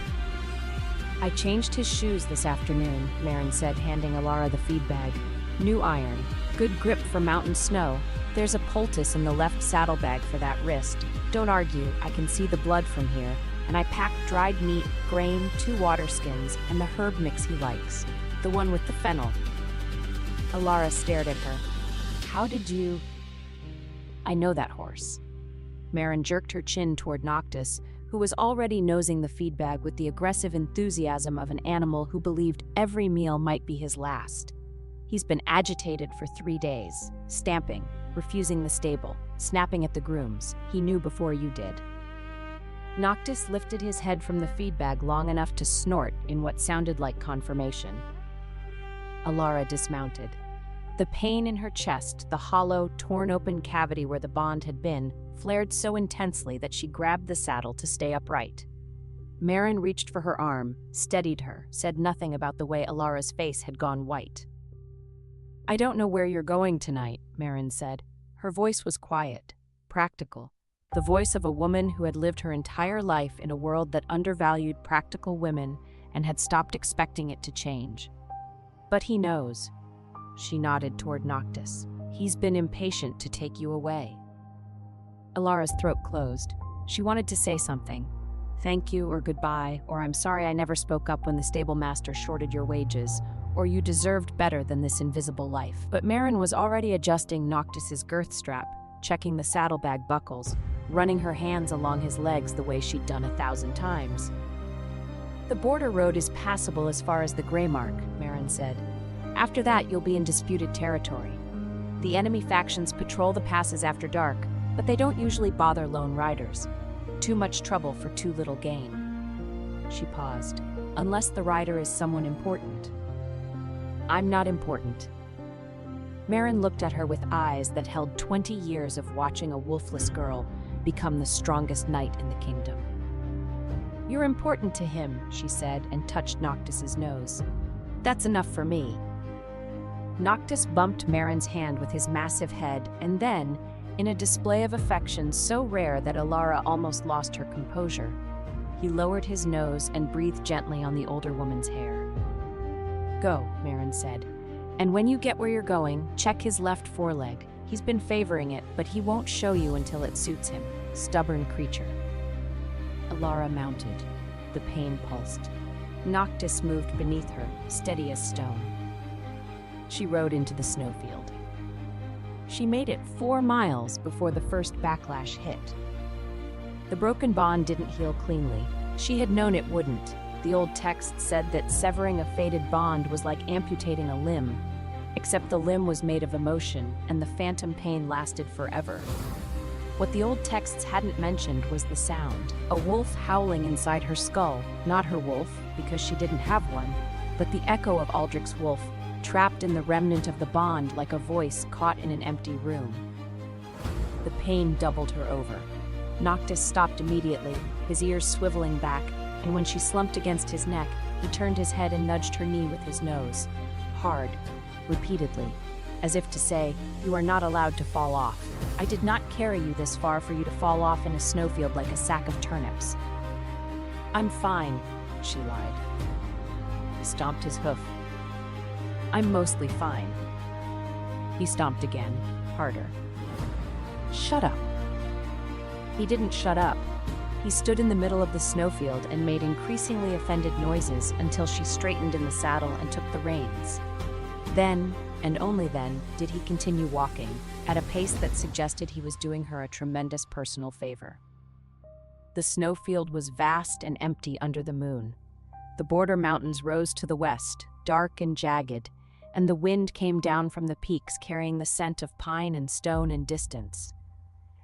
B: "I changed his shoes this afternoon," Marin said, handing Alara the feed bag. "New iron, good grip for mountain snow. There's a poultice in the left saddlebag for that wrist. Don't argue, I can see the blood from here. And I packed dried meat, grain, 2 water skins, and the herb mix he likes. The one with the fennel." Alara stared at her. "How did you—" "I know that horse." Marin jerked her chin toward Noctis, who was already nosing the feed bag with the aggressive enthusiasm of an animal who believed every meal might be his last. "He's been agitated for 3 days, stamping, refusing the stable, snapping at the grooms. He knew before you did." Noctis lifted his head from the feed bag long enough to snort in what sounded like confirmation. Alara dismounted. The pain in her chest, the hollow, torn-open cavity where the bond had been, flared so intensely that she grabbed the saddle to stay upright. Marin reached for her arm, steadied her, said nothing about the way Alara's face had gone white. "I don't know where you're going tonight," Marin said. Her voice was quiet, practical, the voice of a woman who had lived her entire life in a world that undervalued practical women and had stopped expecting it to change. "But he knows." She nodded toward Noctis. "He's been impatient to take you away." Alara's throat closed. She wanted to say something. "Thank you," or "goodbye," or "I'm sorry I never spoke up when the stable master shorted your wages," or "you deserved better than this invisible life." But Marin was already adjusting Noctis's girth strap, checking the saddlebag buckles, running her hands along his legs the way she'd done 1,000 times. "The border road is passable as far as the Grey Mark," Marin said. "After that, you'll be in disputed territory. The enemy factions patrol the passes after dark, But they don't usually bother lone riders. Too much trouble for too little gain. She paused. Unless the rider is someone important. I'm not important. Marin looked at her with eyes that held 20 years of watching a wolfless girl become the strongest knight in the kingdom. You're important to him, she said, and touched Noctis's nose. That's enough for me. Noctis bumped Marin's hand with his massive head, and then, in a display of affection so rare that Alara almost lost her composure, he lowered his nose and breathed gently on the older woman's hair. Go, Marin said. And when you get where you're going, check his left foreleg. He's been favoring it, but he won't show you until it suits him. Stubborn creature. Alara mounted. The pain pulsed. Noctis moved beneath her, steady as stone. She rode into the snowfield. She made it 4 miles before the first backlash hit. The broken bond didn't heal cleanly. She had known it wouldn't. The old text said that severing a faded bond was like amputating a limb, except the limb was made of emotion, and the phantom pain lasted forever. What the old texts hadn't mentioned was the sound. A wolf howling inside her skull, not her wolf, because she didn't have one, but the echo of Aldrich's wolf, trapped in the remnant of the bond like a voice caught in an empty room. The pain doubled her over. Noctis stopped immediately, his ears swiveling back, and when she slumped against his neck, he turned his head and nudged her knee with his nose. Hard, repeatedly, as if to say, you are not allowed to fall off. I did not carry you this far for you to fall off in a snowfield like a sack of turnips. I'm fine, she lied. He stomped his hoof. I'm mostly fine. He stomped again, harder. Shut up. He didn't shut up. He stood in the middle of the snowfield and made increasingly offended noises until she straightened in the saddle and took the reins. Then, and only then, did he continue walking, at a pace that suggested he was doing her a tremendous personal favor. The snowfield was vast and empty under the moon. The border mountains rose to the west, dark and jagged, and the wind came down from the peaks carrying the scent of pine and stone and distance.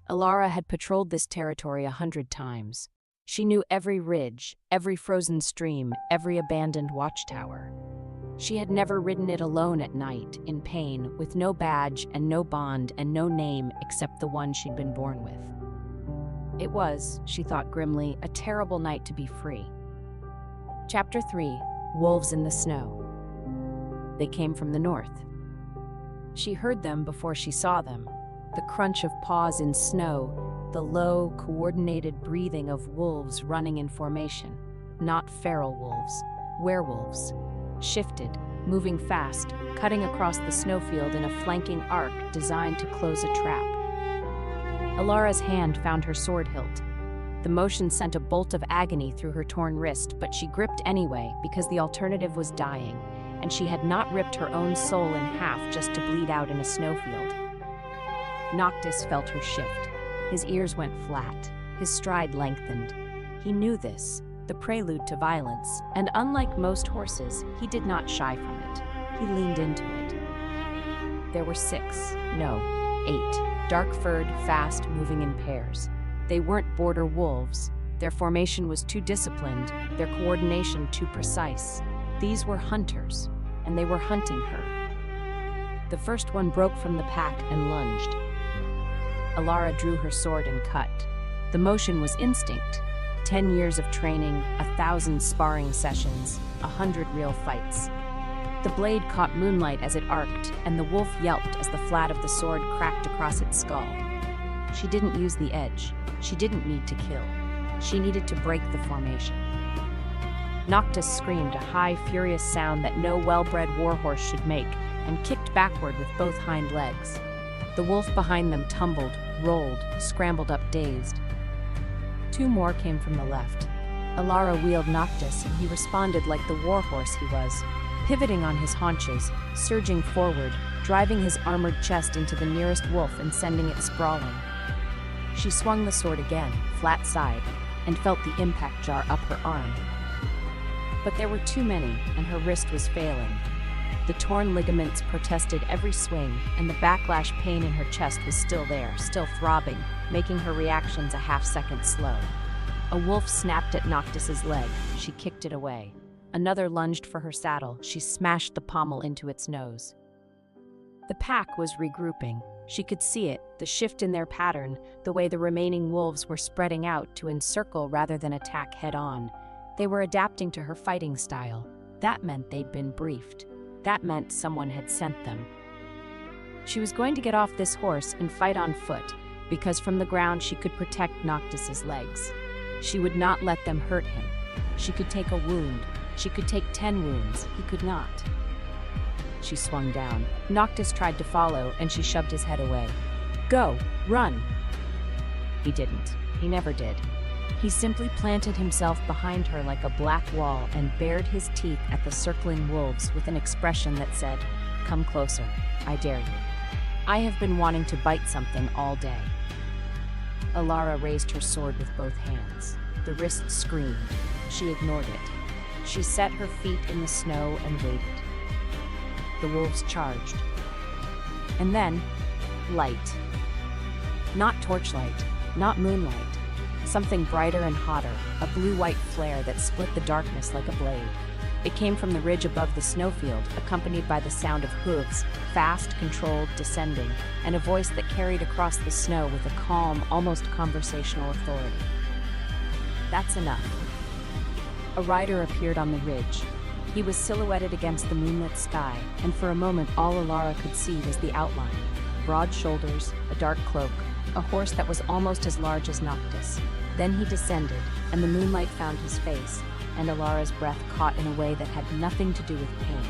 B: Alara had patrolled this territory 100 times. She knew every ridge, every frozen stream, every abandoned watchtower. She had never ridden it alone at night, in pain, with no badge and no bond and no name except the one she'd been born with. It was, she thought grimly, a terrible night to be free. Chapter 3: Wolves in the Snow. They came from the north. She heard them before she saw them. The crunch of paws in snow, the low, coordinated breathing of wolves running in formation. Not feral wolves, werewolves. Shifted, moving fast, cutting across the snowfield in a flanking arc designed to close a trap. Alara's hand found her sword hilt. The motion sent a bolt of agony through her torn wrist, but she gripped anyway because the alternative was dying, and she had not ripped her own soul in half just to bleed out in a snowfield. Noctis felt her shift. His ears went flat. His stride lengthened. He knew this, the prelude to violence, and unlike most horses, he did not shy from it. He leaned into it. There were 6, no, 8, dark-furred, fast, moving in pairs. They weren't border wolves. Their formation was too disciplined, their coordination too precise. These were hunters, and they were hunting her. The first one broke from the pack and lunged. Alara drew her sword and cut. The motion was instinct. 10 years of training, 1,000 sparring sessions, 100 real fights. The blade caught moonlight as it arced, and the wolf yelped as the flat of the sword cracked across its skull. She didn't use the edge. She didn't need to kill. She needed to break the formation. Noctis screamed a high, furious sound that no well-bred warhorse should make, and kicked backward with both hind legs. The wolf behind them tumbled, rolled, scrambled up dazed. 2 more came from the left. Alara wheeled Noctis, and he responded like the warhorse he was, pivoting on his haunches, surging forward, driving his armored chest into the nearest wolf and sending it sprawling. She swung the sword again, flat side, and felt the impact jar up her arm. But there were too many, and her wrist was failing. The torn ligaments protested every swing, and the backlash pain in her chest was still there, still throbbing, making her reactions a half-second slow. A wolf snapped at Noctis's leg. She kicked it away. Another lunged for her saddle. She smashed the pommel into its nose. The pack was regrouping. She could see it, the shift in their pattern, the way the remaining wolves were spreading out to encircle rather than attack head-on. They were adapting to her fighting style. That meant they'd been briefed. That meant someone had sent them. She was going to get off this horse and fight on foot, because from the ground she could protect Noctis's legs. She would not let them hurt him. She could take a wound. She could take 10 wounds. He could not. She swung down. Noctis tried to follow, and she shoved his head away. "Go! Run!" He didn't. He never did. He simply planted himself behind her like a black wall and bared his teeth at the circling wolves with an expression that said, "Come closer. I dare you. I have been wanting to bite something all day." Alara raised her sword with both hands. The wrist screamed. She ignored it. She set her feet in the snow and waited. The wolves charged. And then, light. Not torchlight, not moonlight. Something brighter and hotter, a blue-white flare that split the darkness like a blade. It came from the ridge above the snowfield, accompanied by the sound of hooves, fast, controlled, descending, and a voice that carried across the snow with a calm, almost conversational authority. "That's enough." A rider appeared on the ridge. He was silhouetted against the moonlit sky, and for a moment all Alara could see was the outline. Broad shoulders, a dark cloak, a horse that was almost as large as Noctis. Then he descended, and the moonlight found his face, and Alara's breath caught in a way that had nothing to do with pain.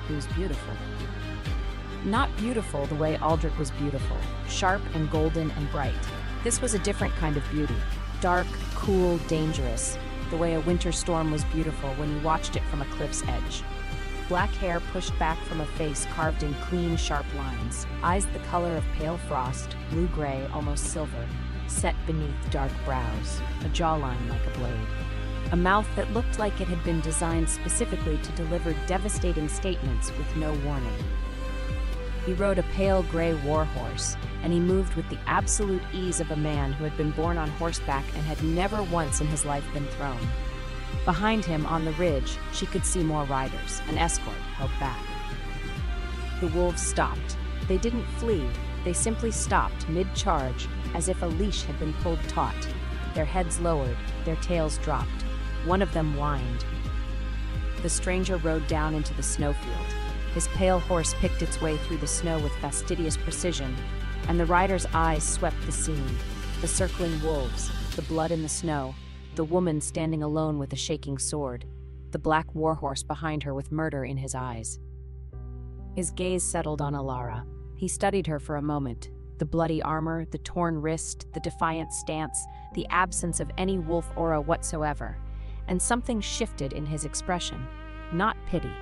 B: He was beautiful. Not beautiful the way Aldrich was beautiful, sharp and golden and bright. This was a different kind of beauty. Dark, cool, dangerous, the way a winter storm was beautiful when you watched it from a cliff's edge. Black hair pushed back from a face carved in clean, sharp lines, eyes the color of pale frost, blue-gray, almost silver, set beneath dark brows, a jawline like a blade. A mouth that looked like it had been designed specifically to deliver devastating statements with no warning. He rode a pale gray warhorse, and he moved with the absolute ease of a man who had been born on horseback and had never once in his life been thrown. Behind him, on the ridge, she could see more riders, an escort held back. The wolves stopped. They didn't flee, they simply stopped mid-charge, as if a leash had been pulled taut. Their heads lowered, their tails dropped. One of them whined. The stranger rode down into the snowfield. His pale horse picked its way through the snow with fastidious precision, and the rider's eyes swept the scene. The circling wolves, the blood in the snow, the woman standing alone with a shaking sword, the black warhorse behind her with murder in his eyes. His gaze settled on Alara. He studied her for a moment. The bloody armor, the torn wrist, the defiant stance, the absence of any wolf aura whatsoever. And something shifted in his expression. Not pity.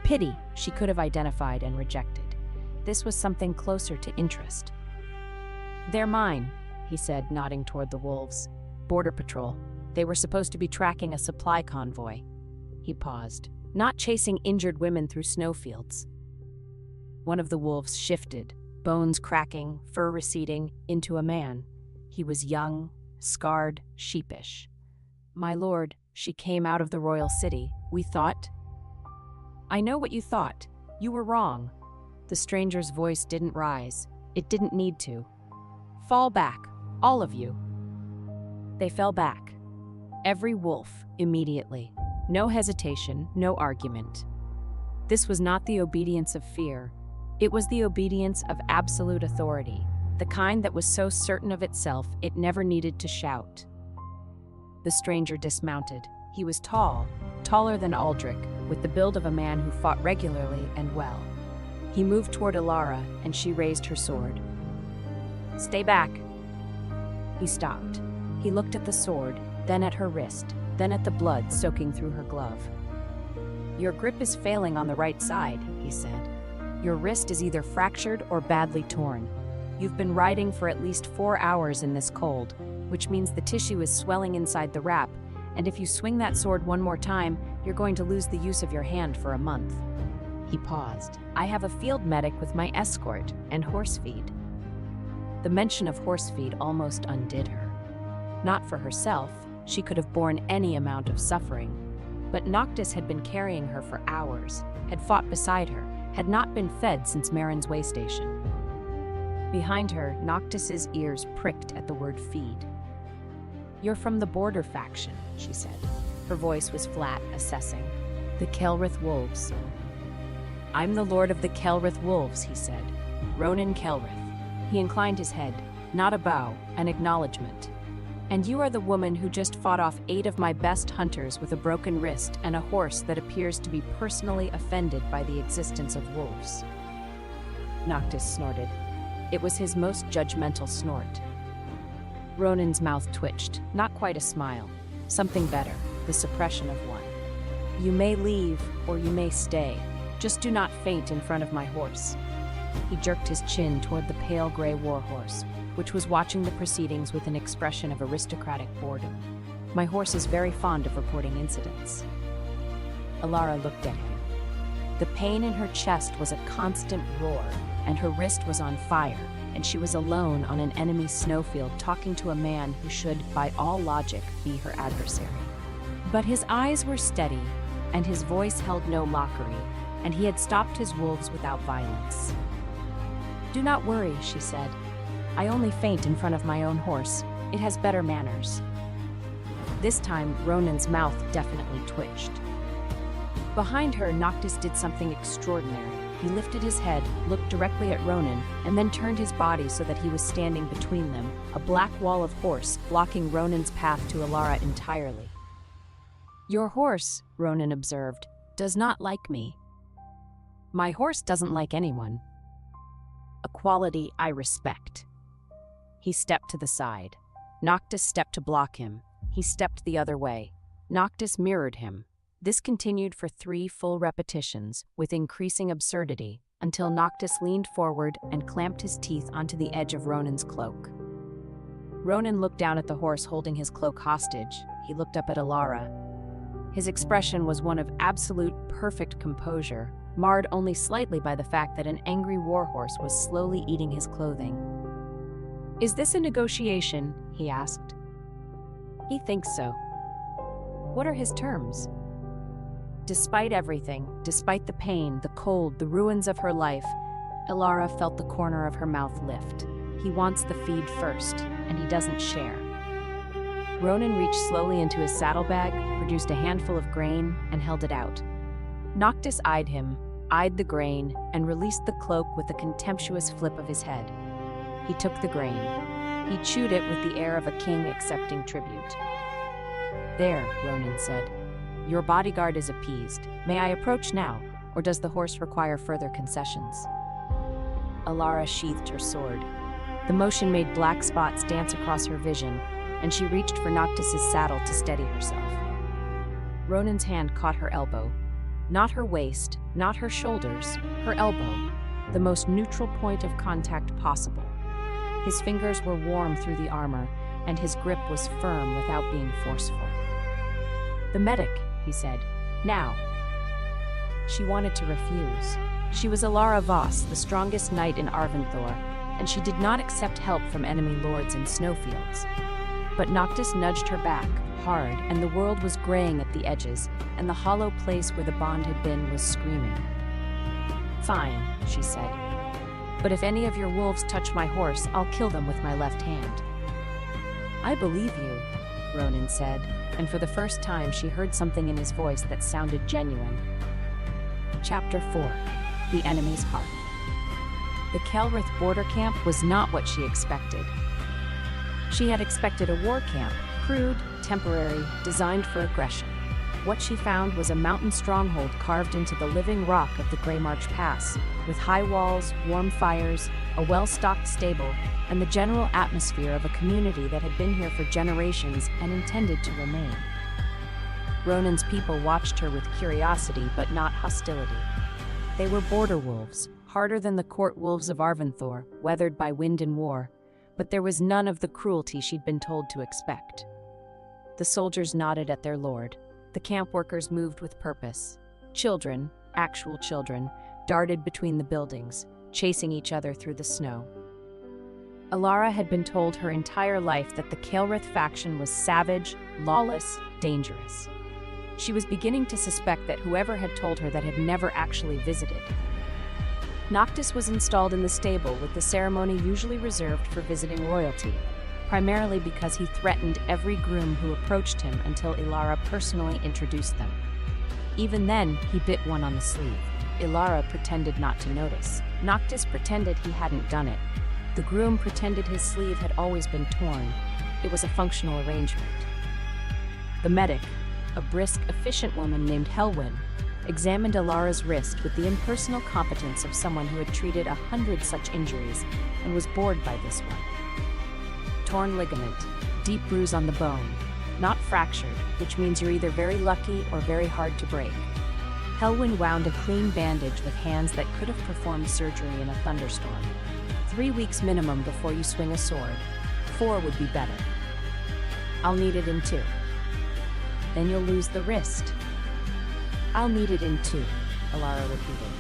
B: Pity she could have identified and rejected. This was something closer to interest. "They're mine," he said, nodding toward the wolves. "Border Patrol. They were supposed to be tracking a supply convoy." He paused. "Not chasing injured women through snowfields." One of the wolves shifted, bones cracking, fur receding, into a man. He was young, scarred, sheepish. "My lord, she came out of the royal city. We thought—" "I know what you thought. You were wrong." The stranger's voice didn't rise. It didn't need to. "Fall back, all of you." They fell back. Every wolf, immediately. No hesitation, no argument. This was not the obedience of fear. It was the obedience of absolute authority, the kind that was so certain of itself it never needed to shout. The stranger dismounted. He was tall, taller than Aldrich, with the build of a man who fought regularly and well. He moved toward Alara, and she raised her sword. "Stay back." He stopped. He looked at the sword, then at her wrist, then at the blood soaking through her glove. "Your grip is failing on the right side," he said. "Your wrist is either fractured or badly torn. You've been riding for at least 4 hours in this cold, which means the tissue is swelling inside the wrap, and if you swing that sword one more time, you're going to lose the use of your hand for a month." He paused. I have a field medic with my escort and horse feed. The mention of horse feed almost undid her. Not for herself, she could have borne any amount of suffering, but Noctis had been carrying her for hours, had fought beside her, had not been fed since Marin's way station. Behind her, Noctis's ears pricked at the word feed. You're from the border faction, she said. Her voice was flat, assessing. The Kelrith Wolves. I'm the lord of the Kelrith Wolves, he said. Ronan Kelrith. He inclined his head, not a bow, an acknowledgement. And you are the woman who just fought off 8 of my best hunters with a broken wrist and a horse that appears to be personally offended by the existence of wolves. Noctis snorted. It was his most judgmental snort. Ronan's mouth twitched, not quite a smile. Something better, the suppression of one. You may leave, or you may stay. Just do not faint in front of my horse. He jerked his chin toward the pale gray warhorse, which was watching the proceedings with an expression of aristocratic boredom. My horse is very fond of reporting incidents. Alara looked at him. The pain in her chest was a constant roar, and her wrist was on fire, and she was alone on an enemy snowfield talking to a man who should, by all logic, be her adversary. But his eyes were steady, and his voice held no mockery, and he had stopped his wolves without violence. Do not worry, she said. I only faint in front of my own horse. It has better manners. This time, Ronan's mouth definitely twitched. Behind her, Noctis did something extraordinary. He lifted his head, looked directly at Ronan, and then turned his body so that he was standing between them, a black wall of horse blocking Ronan's path to Alara entirely. Your horse, Ronan observed, does not like me. My horse doesn't like anyone. A quality I respect. He stepped to the side. Noctis stepped to block him. He stepped the other way. Noctis mirrored him. This continued for 3 full repetitions, with increasing absurdity, until Noctis leaned forward and clamped his teeth onto the edge of Ronan's cloak. Ronan looked down at the horse holding his cloak hostage. He looked up at Alara. His expression was one of absolute perfect composure, marred only slightly by the fact that an angry warhorse was slowly eating his clothing. Is this a negotiation? He asked. He thinks so. What are his terms? Despite everything, despite the pain, the cold, the ruins of her life, Alara felt the corner of her mouth lift. He wants the feed first, and he doesn't share. Ronan reached slowly into his saddlebag, produced a handful of grain, and held it out. Noctis eyed him, eyed the grain, and released the cloak with a contemptuous flip of his head. He took the grain. He chewed it with the air of a king accepting tribute. There, Ronan said. Your bodyguard is appeased. May I approach now, or does the horse require further concessions? Alara sheathed her sword. The motion made black spots dance across her vision, and she reached for Noctis's saddle to steady herself. Ronan's hand caught her elbow. Not her waist, not her shoulders, her elbow, the most neutral point of contact possible. His fingers were warm through the armor, and his grip was firm without being forceful. The medic, he said. Now. She wanted to refuse. She was Alara Voss, the strongest knight in Arventhor, and she did not accept help from enemy lords in snowfields. But Noctis nudged her back, hard, and the world was graying at the edges, and the hollow place where the bond had been was screaming. Fine, she said. But if any of your wolves touch my horse, I'll kill them with my left hand. I believe you, Ronan said, and for the first time she heard something in his voice that sounded genuine. Chapter 4. The Enemy's Heart. The Kelrith border camp was not what she expected. She had expected a war camp, crude, temporary, designed for aggression. What she found was a mountain stronghold carved into the living rock of the Grey March Pass, with high walls, warm fires, a well-stocked stable, and the general atmosphere of a community that had been here for generations and intended to remain. Ronan's people watched her with curiosity but not hostility. They were border wolves, harder than the court wolves of Arventhor, weathered by wind and war, but there was none of the cruelty she'd been told to expect. The soldiers nodded at their lord. The camp workers moved with purpose. Children, actual children, darted between the buildings, chasing each other through the snow. Alara had been told her entire life that the Kael'rith faction was savage, lawless, dangerous. She was beginning to suspect that whoever had told her that had never actually visited. Noctis was installed in the stable with the ceremony usually reserved for visiting royalty, primarily because he threatened every groom who approached him until Ilara personally introduced them. Even then, he bit one on the sleeve. Ilara pretended not to notice. Noctis pretended he hadn't done it. The groom pretended his sleeve had always been torn. It was a functional arrangement. The medic, a brisk, efficient woman named Helwyn, examined Ilara's wrist with the impersonal competence of someone who had treated 100 such injuries and was bored by this one. Torn ligament, deep bruise on the bone, not fractured, which means you're either very lucky or very hard to break. Helwyn wound a clean bandage with hands that could have performed surgery in a thunderstorm. 3 weeks minimum before you swing a sword. 4 would be better. I'll need it in 2. Then you'll lose the wrist. I'll need it in 2, Ilara repeated.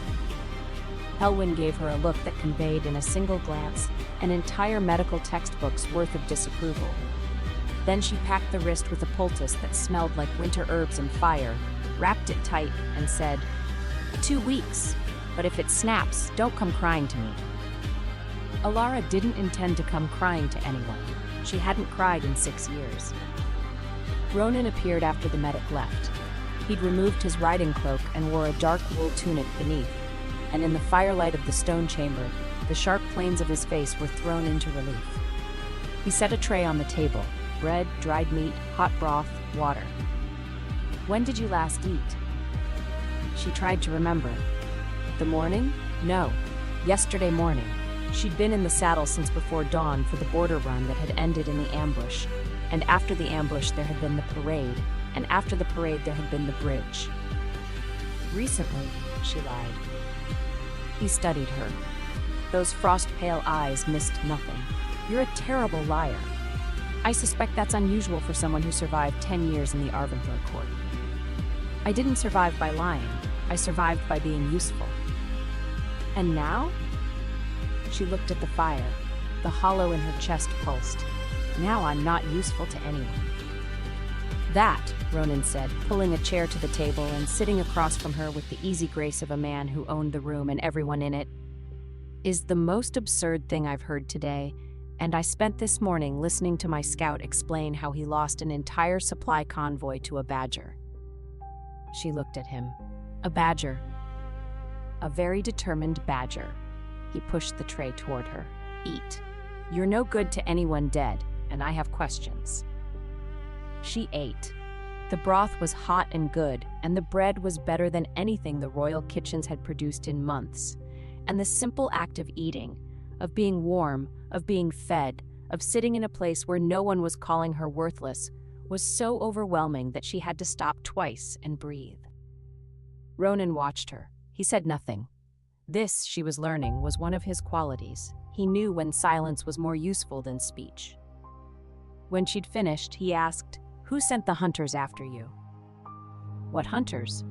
B: Helwyn gave her a look that conveyed in a single glance an entire medical textbook's worth of disapproval. Then she packed the wrist with a poultice that smelled like winter herbs and fire, wrapped it tight, and said, 2 weeks, but if it snaps, don't come crying to me. Ilara didn't intend to come crying to anyone. She hadn't cried in 6 years. Ronan appeared after the medic left. He'd removed his riding cloak and wore a dark wool tunic beneath, and in the firelight of the stone chamber, the sharp planes of his face were thrown into relief. He set a tray on the table: bread, dried meat, hot broth, water. When did you last eat? She tried to remember. The morning? No, yesterday morning. She'd been in the saddle since before dawn for the border run that had ended in the ambush, and after the ambush there had been the parade, and after the parade there had been the bridge. Recently, she lied. He studied her. Those frost-pale eyes missed nothing. You're a terrible liar. I suspect that's unusual for someone who survived 10 years in the Arventhor court. I didn't survive by lying. I survived by being useful. And now? She looked at the fire. The hollow in her chest pulsed. Now I'm not useful to anyone. That, Ronan said, pulling a chair to the table and sitting across from her with the easy grace of a man who owned the room and everyone in it, is the most absurd thing I've heard today, and I spent this morning listening to my scout explain how he lost an entire supply convoy to a badger. She looked at him. A badger. A very determined badger. He pushed the tray toward her. Eat. You're no good to anyone dead, and I have questions. She ate. The broth was hot and good, and the bread was better than anything the royal kitchens had produced in months. And the simple act of eating, of being warm, of being fed, of sitting in a place where no one was calling her worthless, was so overwhelming that she had to stop twice and breathe. Ronan watched her. He said nothing. This, she was learning, was one of his qualities. He knew when silence was more useful than speech. When she'd finished, he asked, "Who sent the hunters after you?" "What hunters?"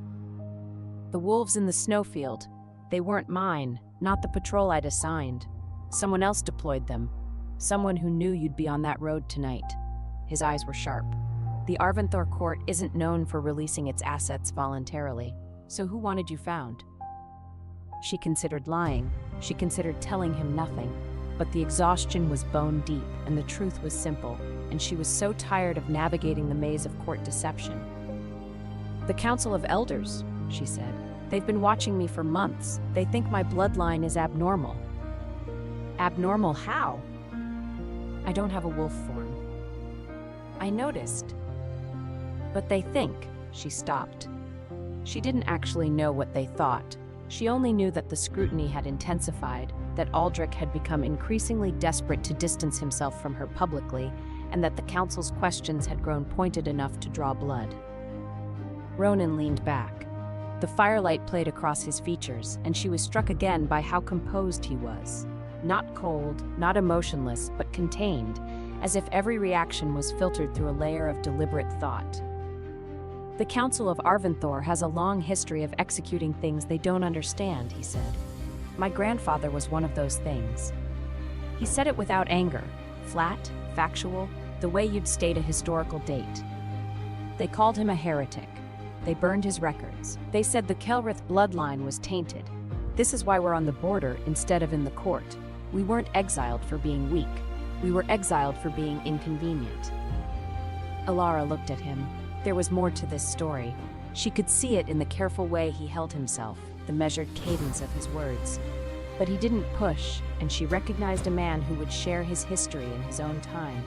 B: "The wolves in the snowfield. They weren't mine, not the patrol I'd assigned. Someone else deployed them. Someone who knew you'd be on that road tonight." His eyes were sharp. The Arventhor court isn't known for releasing its assets voluntarily. So who wanted you found? She considered lying. She considered telling him nothing. But the exhaustion was bone deep, and the truth was simple, and she was so tired of navigating the maze of court deception. "The Council of Elders," she said. "They've been watching me for months. They think my bloodline is abnormal." "Abnormal how?" "I don't have a wolf form." "I noticed." "But they think," she stopped. She didn't actually know what they thought. She only knew that the scrutiny had intensified, that Aldrich had become increasingly desperate to distance himself from her publicly, and that the council's questions had grown pointed enough to draw blood. Ronan leaned back. The firelight played across his features, and she was struck again by how composed he was. Not cold, not emotionless, but contained, as if every reaction was filtered through a layer of deliberate thought. The Council of Arventhor has a long history of executing things they don't understand, he said. My grandfather was one of those things. He said it without anger, flat, factual, the way you'd state a historical date. They called him a heretic. They burned his records. They said the Kelrith bloodline was tainted. This is why we're on the border instead of in the court. We weren't exiled for being weak. We were exiled for being inconvenient. Alara looked at him. There was more to this story. She could see it in the careful way he held himself, the measured cadence of his words. But he didn't push, and she recognized a man who would share his history in his own time.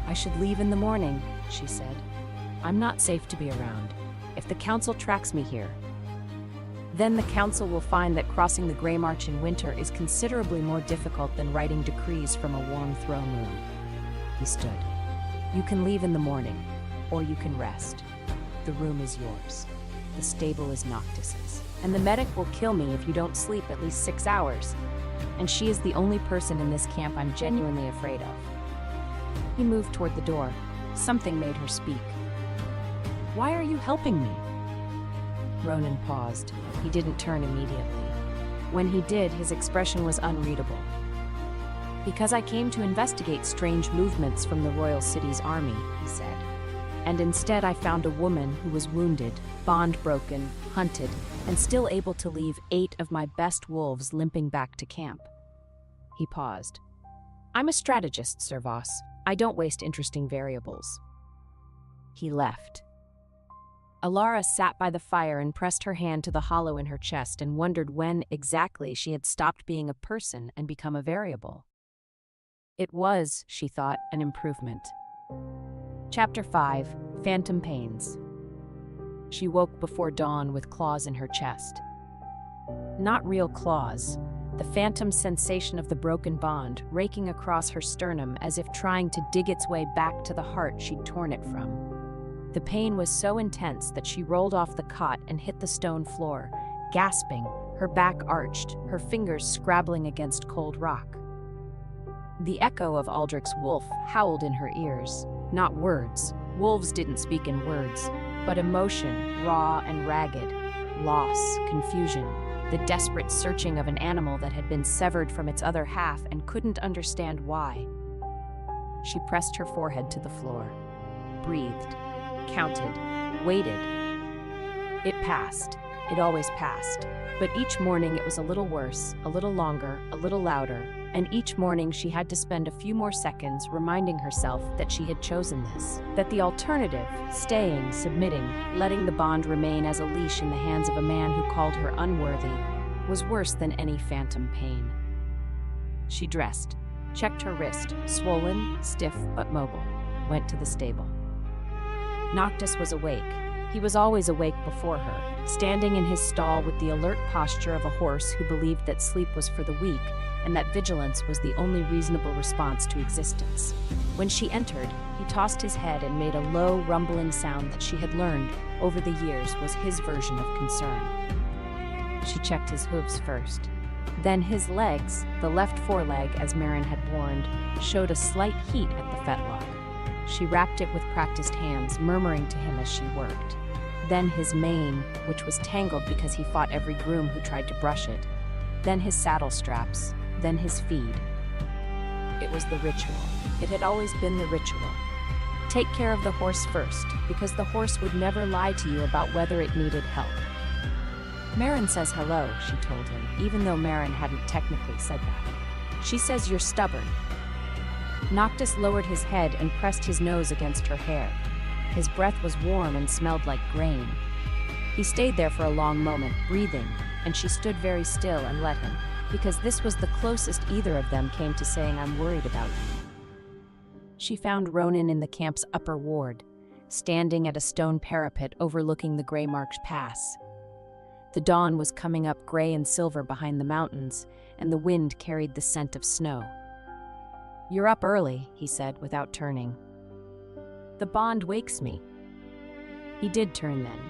B: I should leave in the morning, she said. I'm not safe to be around. If the council tracks me here, then the council will find that crossing the Grey March in winter is considerably more difficult than writing decrees from a warm throne room. He stood. You can leave in the morning, or you can rest. The room is yours. The stable is Noctis's. And the medic will kill me if you don't sleep at least 6 hours. And she is the only person in this camp I'm genuinely afraid of. He moved toward the door. Something made her speak. Why are you helping me? Ronan paused. He didn't turn immediately. When he did, his expression was unreadable. Because I came to investigate strange movements from the royal city's army, he said. And instead I found a woman who was wounded, bond broken, hunted, and still able to leave 8 of my best wolves limping back to camp. He paused. I'm a strategist, Sir Voss. I don't waste interesting variables. He left. Alara sat by the fire and pressed her hand to the hollow in her chest and wondered when exactly she had stopped being a person and become a variable. It was, she thought, an improvement. Chapter 5. Phantom Pains. She woke before dawn with claws in her chest. Not real claws, the phantom sensation of the broken bond raking across her sternum as if trying to dig its way back to the heart she'd torn it from. The pain was so intense that she rolled off the cot and hit the stone floor, gasping, her back arched, her fingers scrabbling against cold rock. The echo of Aldrich's wolf howled in her ears. Not words. Wolves didn't speak in words, but emotion, raw and ragged. Loss, confusion, the desperate searching of an animal that had been severed from its other half and couldn't understand why. She pressed her forehead to the floor, breathed, counted, waited. It passed. It always passed. But each morning it was a little worse, a little longer, a little louder, and each morning she had to spend a few more seconds reminding herself that she had chosen this, that the alternative, staying, submitting, letting the bond remain as a leash in the hands of a man who called her unworthy, was worse than any phantom pain. She dressed, checked her wrist, swollen, stiff but mobile, went to the stable. Noctis was awake. He was always awake before her, standing in his stall with the alert posture of a horse who believed that sleep was for the weak and that vigilance was the only reasonable response to existence. When she entered, he tossed his head and made a low, rumbling sound that she had learned over the years was his version of concern. She checked his hooves first. Then his legs, the left foreleg as Marin had warned, showed a slight heat at the fetlock. She wrapped it with practiced hands, murmuring to him as she worked. Then his mane, which was tangled because he fought every groom who tried to brush it. Then his saddle straps. Then his feed. It was the ritual. It had always been the ritual. Take care of the horse first, because the horse would never lie to you about whether it needed help. Marin says hello, she told him, even though Marin hadn't technically said that. She says you're stubborn. Noctis lowered his head and pressed his nose against her hair. His breath was warm and smelled like grain. He stayed there for a long moment, breathing, and she stood very still and let him, because this was the closest either of them came to saying, I'm worried about you. She found Ronan in the camp's upper ward, standing at a stone parapet overlooking the Grey March Pass. The dawn was coming up gray and silver behind the mountains, and the wind carried the scent of snow. You're up early, he said, without turning. The bond wakes me. He did turn then.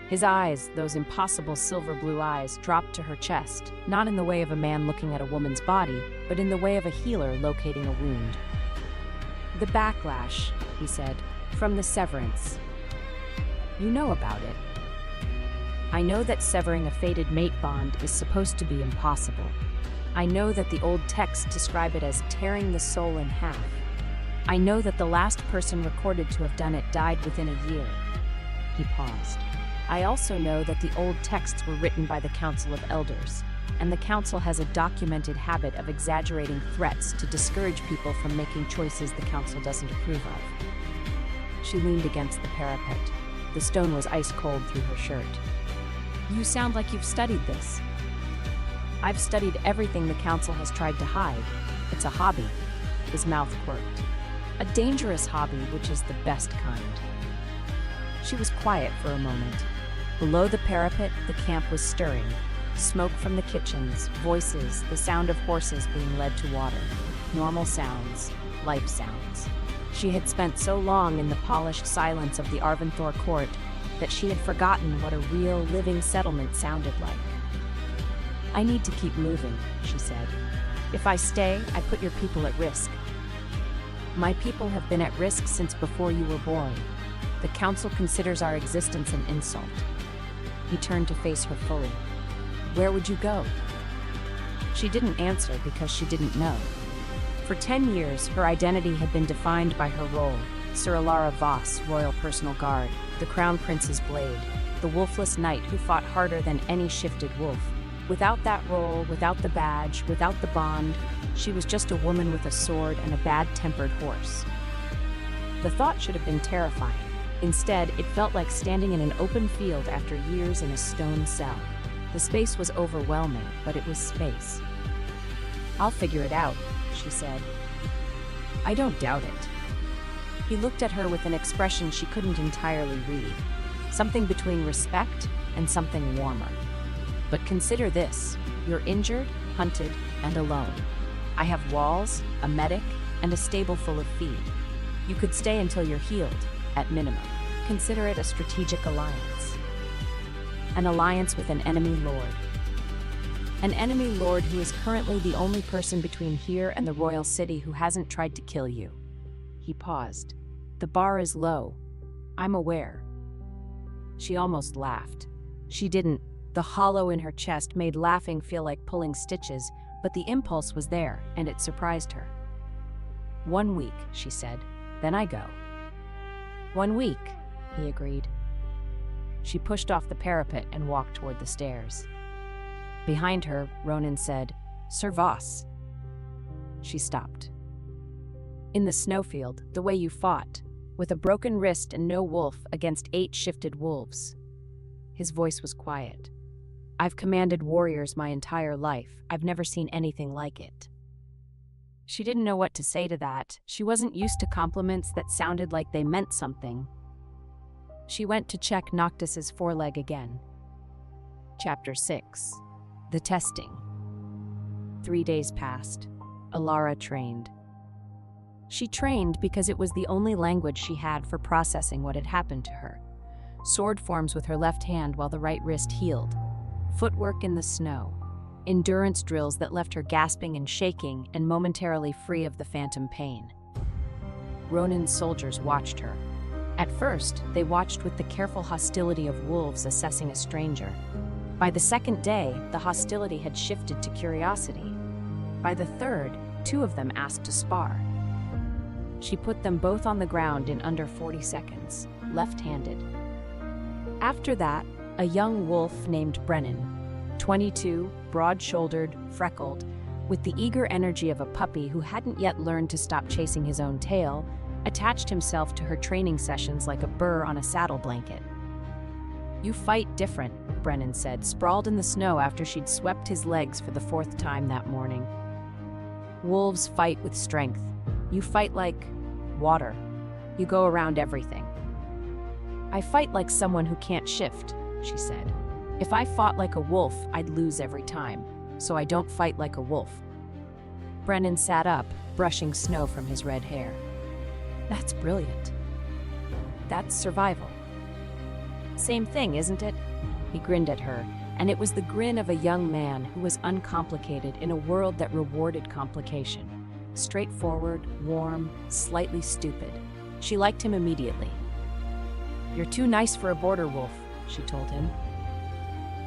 B: His eyes, those impossible silver blue eyes, dropped to her chest, not in the way of a man looking at a woman's body, but in the way of a healer locating a wound. The backlash, he said, from the severance. You know about it. I know that severing a fated mate bond is supposed to be impossible. I know that the old texts describe it as tearing the soul in half. I know that the last person recorded to have done it died within a year. He paused. I also know that the old texts were written by the Council of Elders, and the Council has a documented habit of exaggerating threats to discourage people from making choices the Council doesn't approve of. She leaned against the parapet. The stone was ice cold through her shirt. You sound like you've studied this. I've studied everything the Council has tried to hide. It's a hobby. His mouth quirked. A dangerous hobby, which is the best kind. She was quiet for a moment. Below the parapet, the camp was stirring. Smoke from the kitchens, voices, the sound of horses being led to water. Normal sounds, life sounds. She had spent so long in the polished silence of the Arventhor court that she had forgotten what a real, living settlement sounded like. I need to keep moving, she said. If I stay, I put your people at risk. My people have been at risk since before you were born. The Council considers our existence an insult. He turned to face her fully. Where would you go? She didn't answer because she didn't know. For 10 years, her identity had been defined by her role, Sir Alara Voss, Royal Personal Guard, the Crown Prince's blade, the wolfless knight who fought harder than any shifted wolf. Without that role, without the badge, without the bond, she was just a woman with a sword and a bad-tempered horse. The thought should have been terrifying. Instead, it felt like standing in an open field after years in a stone cell. The space was overwhelming, but it was space. I'll figure it out, she said. I don't doubt it. He looked at her with an expression she couldn't entirely read, something between respect and something warmer. But consider this, you're injured, hunted, and alone. I have walls, a medic, and a stable full of feed. You could stay until you're healed, at minimum. Consider it a strategic alliance. An alliance with an enemy lord. An enemy lord who is currently the only person between here and the royal city who hasn't tried to kill you. He paused. The bar is low. I'm aware. She almost laughed. She didn't. The hollow in her chest made laughing feel like pulling stitches, but the impulse was there, and it surprised her. 1 week, she said. Then I go. 1 week, he agreed. She pushed off the parapet and walked toward the stairs. Behind her, Ronan said, Sir Voss. She stopped. In the snowfield, the way you fought, with a broken wrist and no wolf against 8 shifted wolves. His voice was quiet. I've commanded warriors my entire life. I've never seen anything like it. She didn't know what to say to that. She wasn't used to compliments that sounded like they meant something. She went to check Noctis's foreleg again. Chapter 6. The Testing. 3 days passed. Alara trained. She trained because it was the only language she had for processing what had happened to her. Sword forms with her left hand while the right wrist healed. Footwork in the snow. Endurance drills that left her gasping and shaking and momentarily free of the phantom pain. Ronan's soldiers watched her. At first, they watched with the careful hostility of wolves assessing a stranger. By the second day, the hostility had shifted to curiosity. By the third, 2 of them asked to spar. She put them both on the ground in under 40 seconds, left-handed. After that, a young wolf named Brennan, 22, broad-shouldered, freckled, with the eager energy of a puppy who hadn't yet learned to stop chasing his own tail, attached himself to her training sessions like a burr on a saddle blanket. You fight different, Brennan said, sprawled in the snow after she'd swept his legs for the 4th time that morning. Wolves fight with strength. You fight like water. You go around everything. I fight like someone who can't shift, she said. If I fought like a wolf, I'd lose every time, so I don't fight like a wolf. Brennan sat up, brushing snow from his red hair. That's brilliant. That's survival. Same thing, isn't it? He grinned at her, and it was the grin of a young man who was uncomplicated in a world that rewarded complication. Straightforward, warm, slightly stupid. She liked him immediately. "You're too nice for a border wolf," she told him.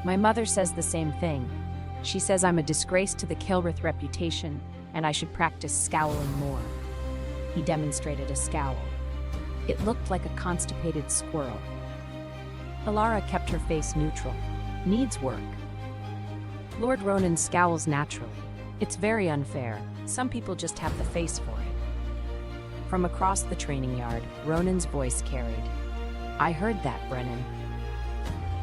B: "My mother says the same thing. She says I'm a disgrace to the Kilrith reputation, and I should practice scowling more." He demonstrated a scowl. It looked like a constipated squirrel. Alara kept her face neutral. "Needs work." "Lord Ronan scowls naturally. It's very unfair. Some people just have the face for it." From across the training yard, Ronan's voice carried. "I heard that, Brennan."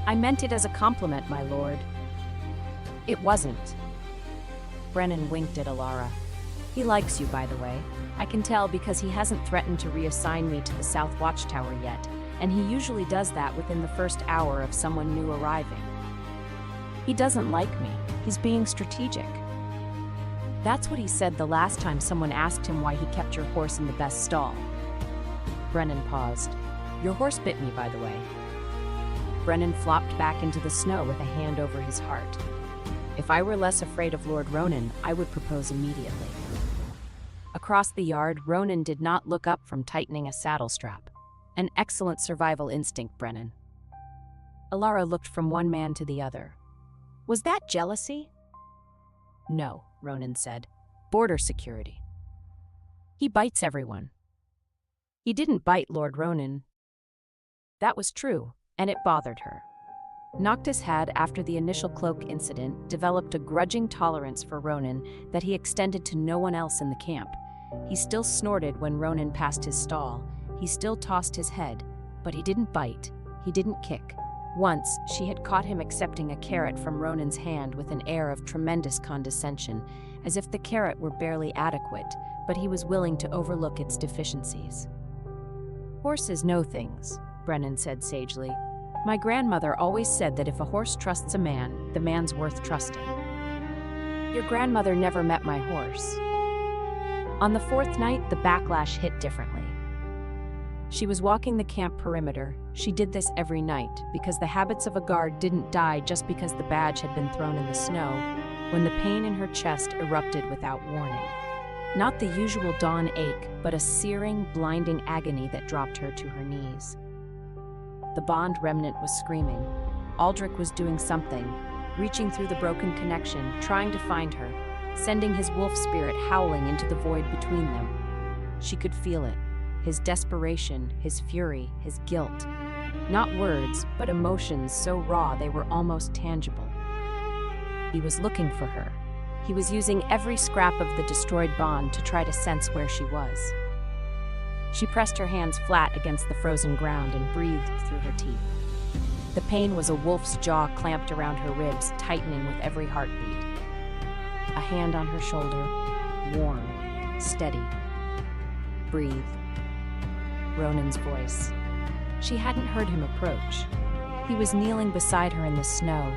B: "I meant it as a compliment, my lord." "It wasn't." Brennan winked at Alara. "He likes you, by the way. I can tell because he hasn't threatened to reassign me to the South Watchtower yet, and he usually does that within the first hour of someone new arriving. He doesn't like me. He's being strategic." That's what he said the last time someone asked him why he kept your horse in the best stall. Brennan paused. "Your horse bit me, by the way." Brennan flopped back into the snow with a hand over his heart. "If I were less afraid of Lord Ronan, I would propose immediately." Across the yard, Ronan did not look up from tightening a saddle strap. An excellent survival instinct, Brennan. Alara looked from one man to the other. "Was that jealousy?" "No," Ronan said. "Border security. He bites everyone." "He didn't bite Lord Ronan." That was true, and it bothered her. Noctis had, after the initial cloak incident, developed a grudging tolerance for Ronan that he extended to no one else in the camp. He still snorted when Ronan passed his stall. He still tossed his head, but he didn't bite. He didn't kick. Once, she had caught him accepting a carrot from Ronan's hand with an air of tremendous condescension, as if the carrot were barely adequate, but he was willing to overlook its deficiencies. "Horses know things," Brennan said sagely. "My grandmother always said that if a horse trusts a man, the man's worth trusting." "Your grandmother never met my horse." On the fourth night, the backlash hit differently. She was walking the camp perimeter. She did this every night, because the habits of a guard didn't die just because the badge had been thrown in the snow, when the pain in her chest erupted without warning. Not the usual dawn ache, but a searing, blinding agony that dropped her to her knees. The Bond remnant was screaming. Aldrich was doing something, reaching through the broken connection, trying to find her, sending his wolf spirit howling into the void between them. She could feel it. His desperation, his fury, his guilt. Not words, but emotions so raw they were almost tangible. He was looking for her. He was using every scrap of the destroyed bond to try to sense where she was. She pressed her hands flat against the frozen ground and breathed through her teeth. The pain was a wolf's jaw clamped around her ribs, tightening with every heartbeat. A hand on her shoulder, warm, steady. "Breathe." Ronan's voice. She hadn't heard him approach. He was kneeling beside her in the snow,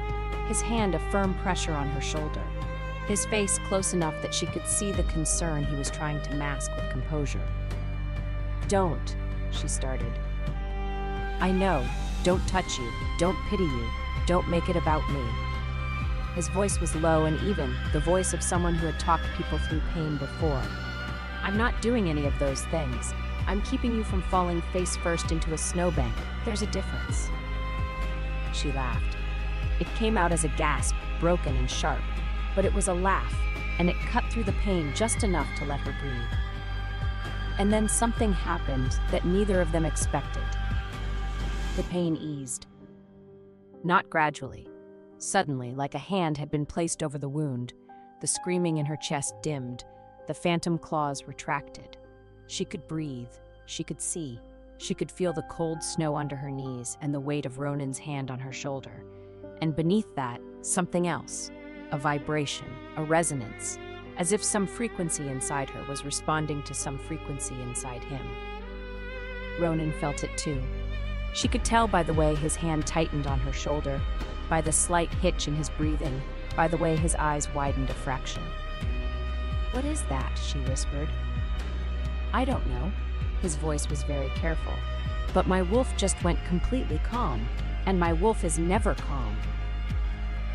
B: his hand a firm pressure on her shoulder, his face close enough that she could see the concern he was trying to mask with composure. "Don't," she started. "I know. Don't touch you. Don't pity you. Don't make it about me." His voice was low and even, the voice of someone who had talked people through pain before. "I'm not doing any of those things. I'm keeping you from falling face first into a snowbank. There's a difference." She laughed. It came out as a gasp, broken and sharp, but it was a laugh, and it cut through the pain just enough to let her breathe. And then something happened that neither of them expected. The pain eased. Not gradually. Suddenly, like a hand had been placed over the wound, the screaming in her chest dimmed, the phantom claws retracted. She could breathe, she could see, she could feel the cold snow under her knees and the weight of Ronan's hand on her shoulder. And beneath that, something else, a vibration, a resonance, as if some frequency inside her was responding to some frequency inside him. Ronan felt it too. She could tell by the way his hand tightened on her shoulder, by the slight hitch in his breathing, by the way his eyes widened a fraction. "What is that?" she whispered. "I don't know." His voice was very careful. "But my wolf just went completely calm, and my wolf is never calm."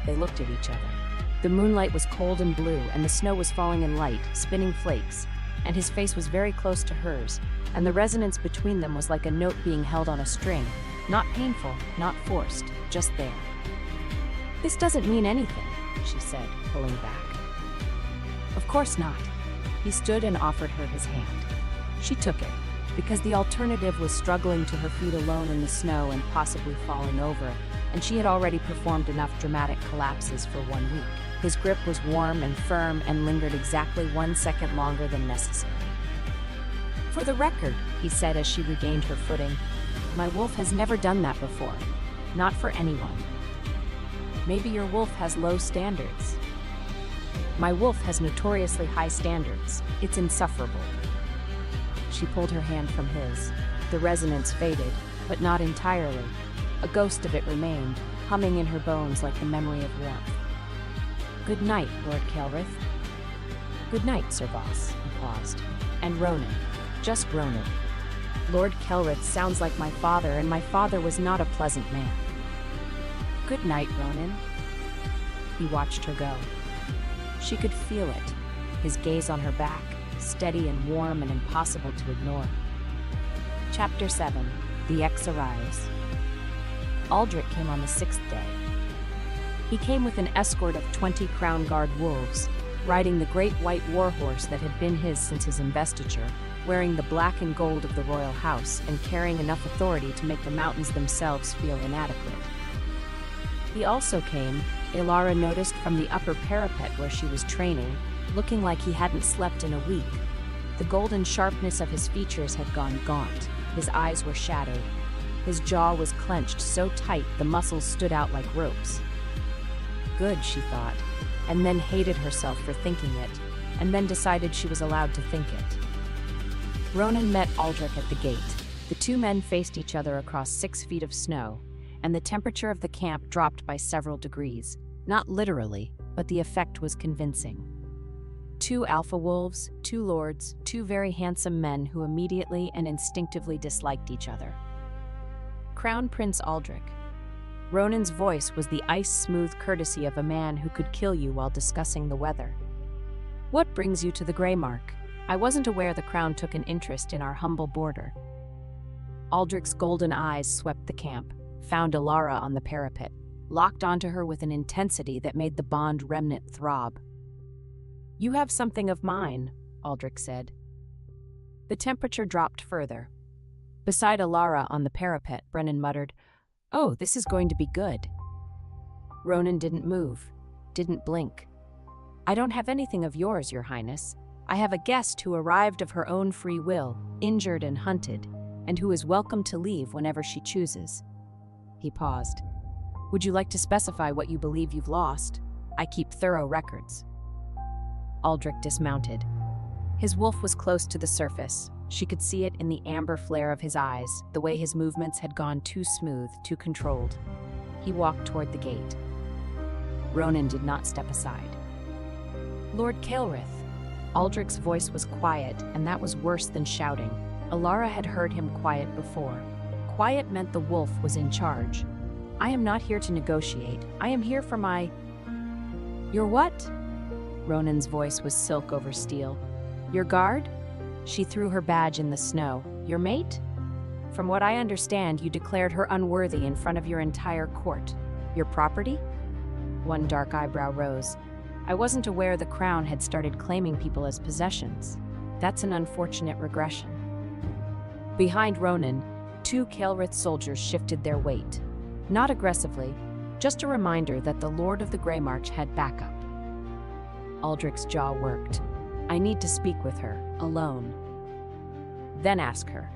B: They looked at each other. The moonlight was cold and blue, and the snow was falling in light, spinning flakes, and his face was very close to hers, and the resonance between them was like a note being held on a string, Not painful, not forced, just there. "This doesn't mean anything," she said, pulling back. "Of course not." He stood and offered her his hand. She took it, because the alternative was struggling to her feet alone in the snow and possibly falling over, and she had already performed enough dramatic collapses for 1 week. His grip was warm and firm and lingered exactly 1 second longer than necessary. "For the record," he said as she regained her footing, "my wolf has never done that before. Not for anyone. Maybe your wolf has low standards. My wolf has notoriously high standards. It's insufferable." She pulled her hand from his. The resonance faded, but not entirely. A ghost of it remained, humming in her bones like the memory of warmth. "Good night, Lord Kelrith." "Good night, Sir Boss," he paused. "And Ronan. Just Ronan. Lord Kelrith sounds like my father, and my father was not a pleasant man." "Good night, Ronan." He watched her go. She could feel it, his gaze on her back, steady and warm and impossible to ignore. Chapter 7. The X Arrives. Aldrich came on the 6th day. He came with an escort of 20 Crown Guard wolves, riding the great white warhorse that had been his since his investiture, wearing the black and gold of the royal house and carrying enough authority to make the mountains themselves feel inadequate. He also came, Ilara noticed from the upper parapet where she was training, looking like he hadn't slept in a week. The golden sharpness of his features had gone gaunt. His eyes were shadowed. His jaw was clenched so tight the muscles stood out like ropes. Good, she thought, and then hated herself for thinking it, and then decided she was allowed to think it. Ronan met Aldrich at the gate. The two men faced each other across 6 feet of snow, and the temperature of the camp dropped by several degrees. Not literally, but the effect was convincing. 2 alpha wolves, 2 lords, 2 very handsome men who immediately and instinctively disliked each other. Crown Prince Aldrich. Ronan's voice was the ice-smooth courtesy of a man who could kill you while discussing the weather. "What brings you to the Grey Mark? I wasn't aware the Crown took an interest in our humble border." Aldrich's golden eyes swept the camp, found Ilara on the parapet, locked onto her with an intensity that made the bond remnant throb. "You have something of mine," Aldrich said. The temperature dropped further. Beside Ilara on the parapet, Brennan muttered, "Oh, this is going to be good." Ronan didn't move, didn't blink. "I don't have anything of yours, Your Highness. I have a guest who arrived of her own free will, injured and hunted, and who is welcome to leave whenever she chooses." He paused. "Would you like to specify what you believe you've lost? I keep thorough records." Aldrich dismounted. His wolf was close to the surface. She could see it in the amber flare of his eyes, the way his movements had gone too smooth, too controlled. He walked toward the gate. Ronan did not step aside. "Lord Kelrith." Aldrich's voice was quiet, and that was worse than shouting. Ilara had heard him quiet before. Quiet meant the wolf was in charge. "I am not here to negotiate. I am here for my—" "Your what?" Ronan's voice was silk over steel. "Your guard?" She threw her badge in the snow. "Your mate? From what I understand, you declared her unworthy in front of your entire court. Your property?" One dark eyebrow rose. "I wasn't aware the Crown had started claiming people as possessions. That's an unfortunate regression." Behind Ronan, 2 Kelrith soldiers shifted their weight. Not aggressively, just a reminder that the Lord of the Grey March had backup. Aldrich's jaw worked. "I need to speak with her, alone. Then ask her."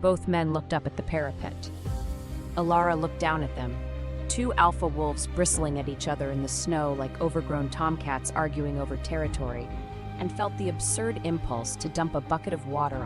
B: Both men looked up at the parapet. Ilara looked down at them. 2 alpha wolves bristling at each other in the snow like overgrown tomcats arguing over territory, and felt the absurd impulse to dump a bucket of water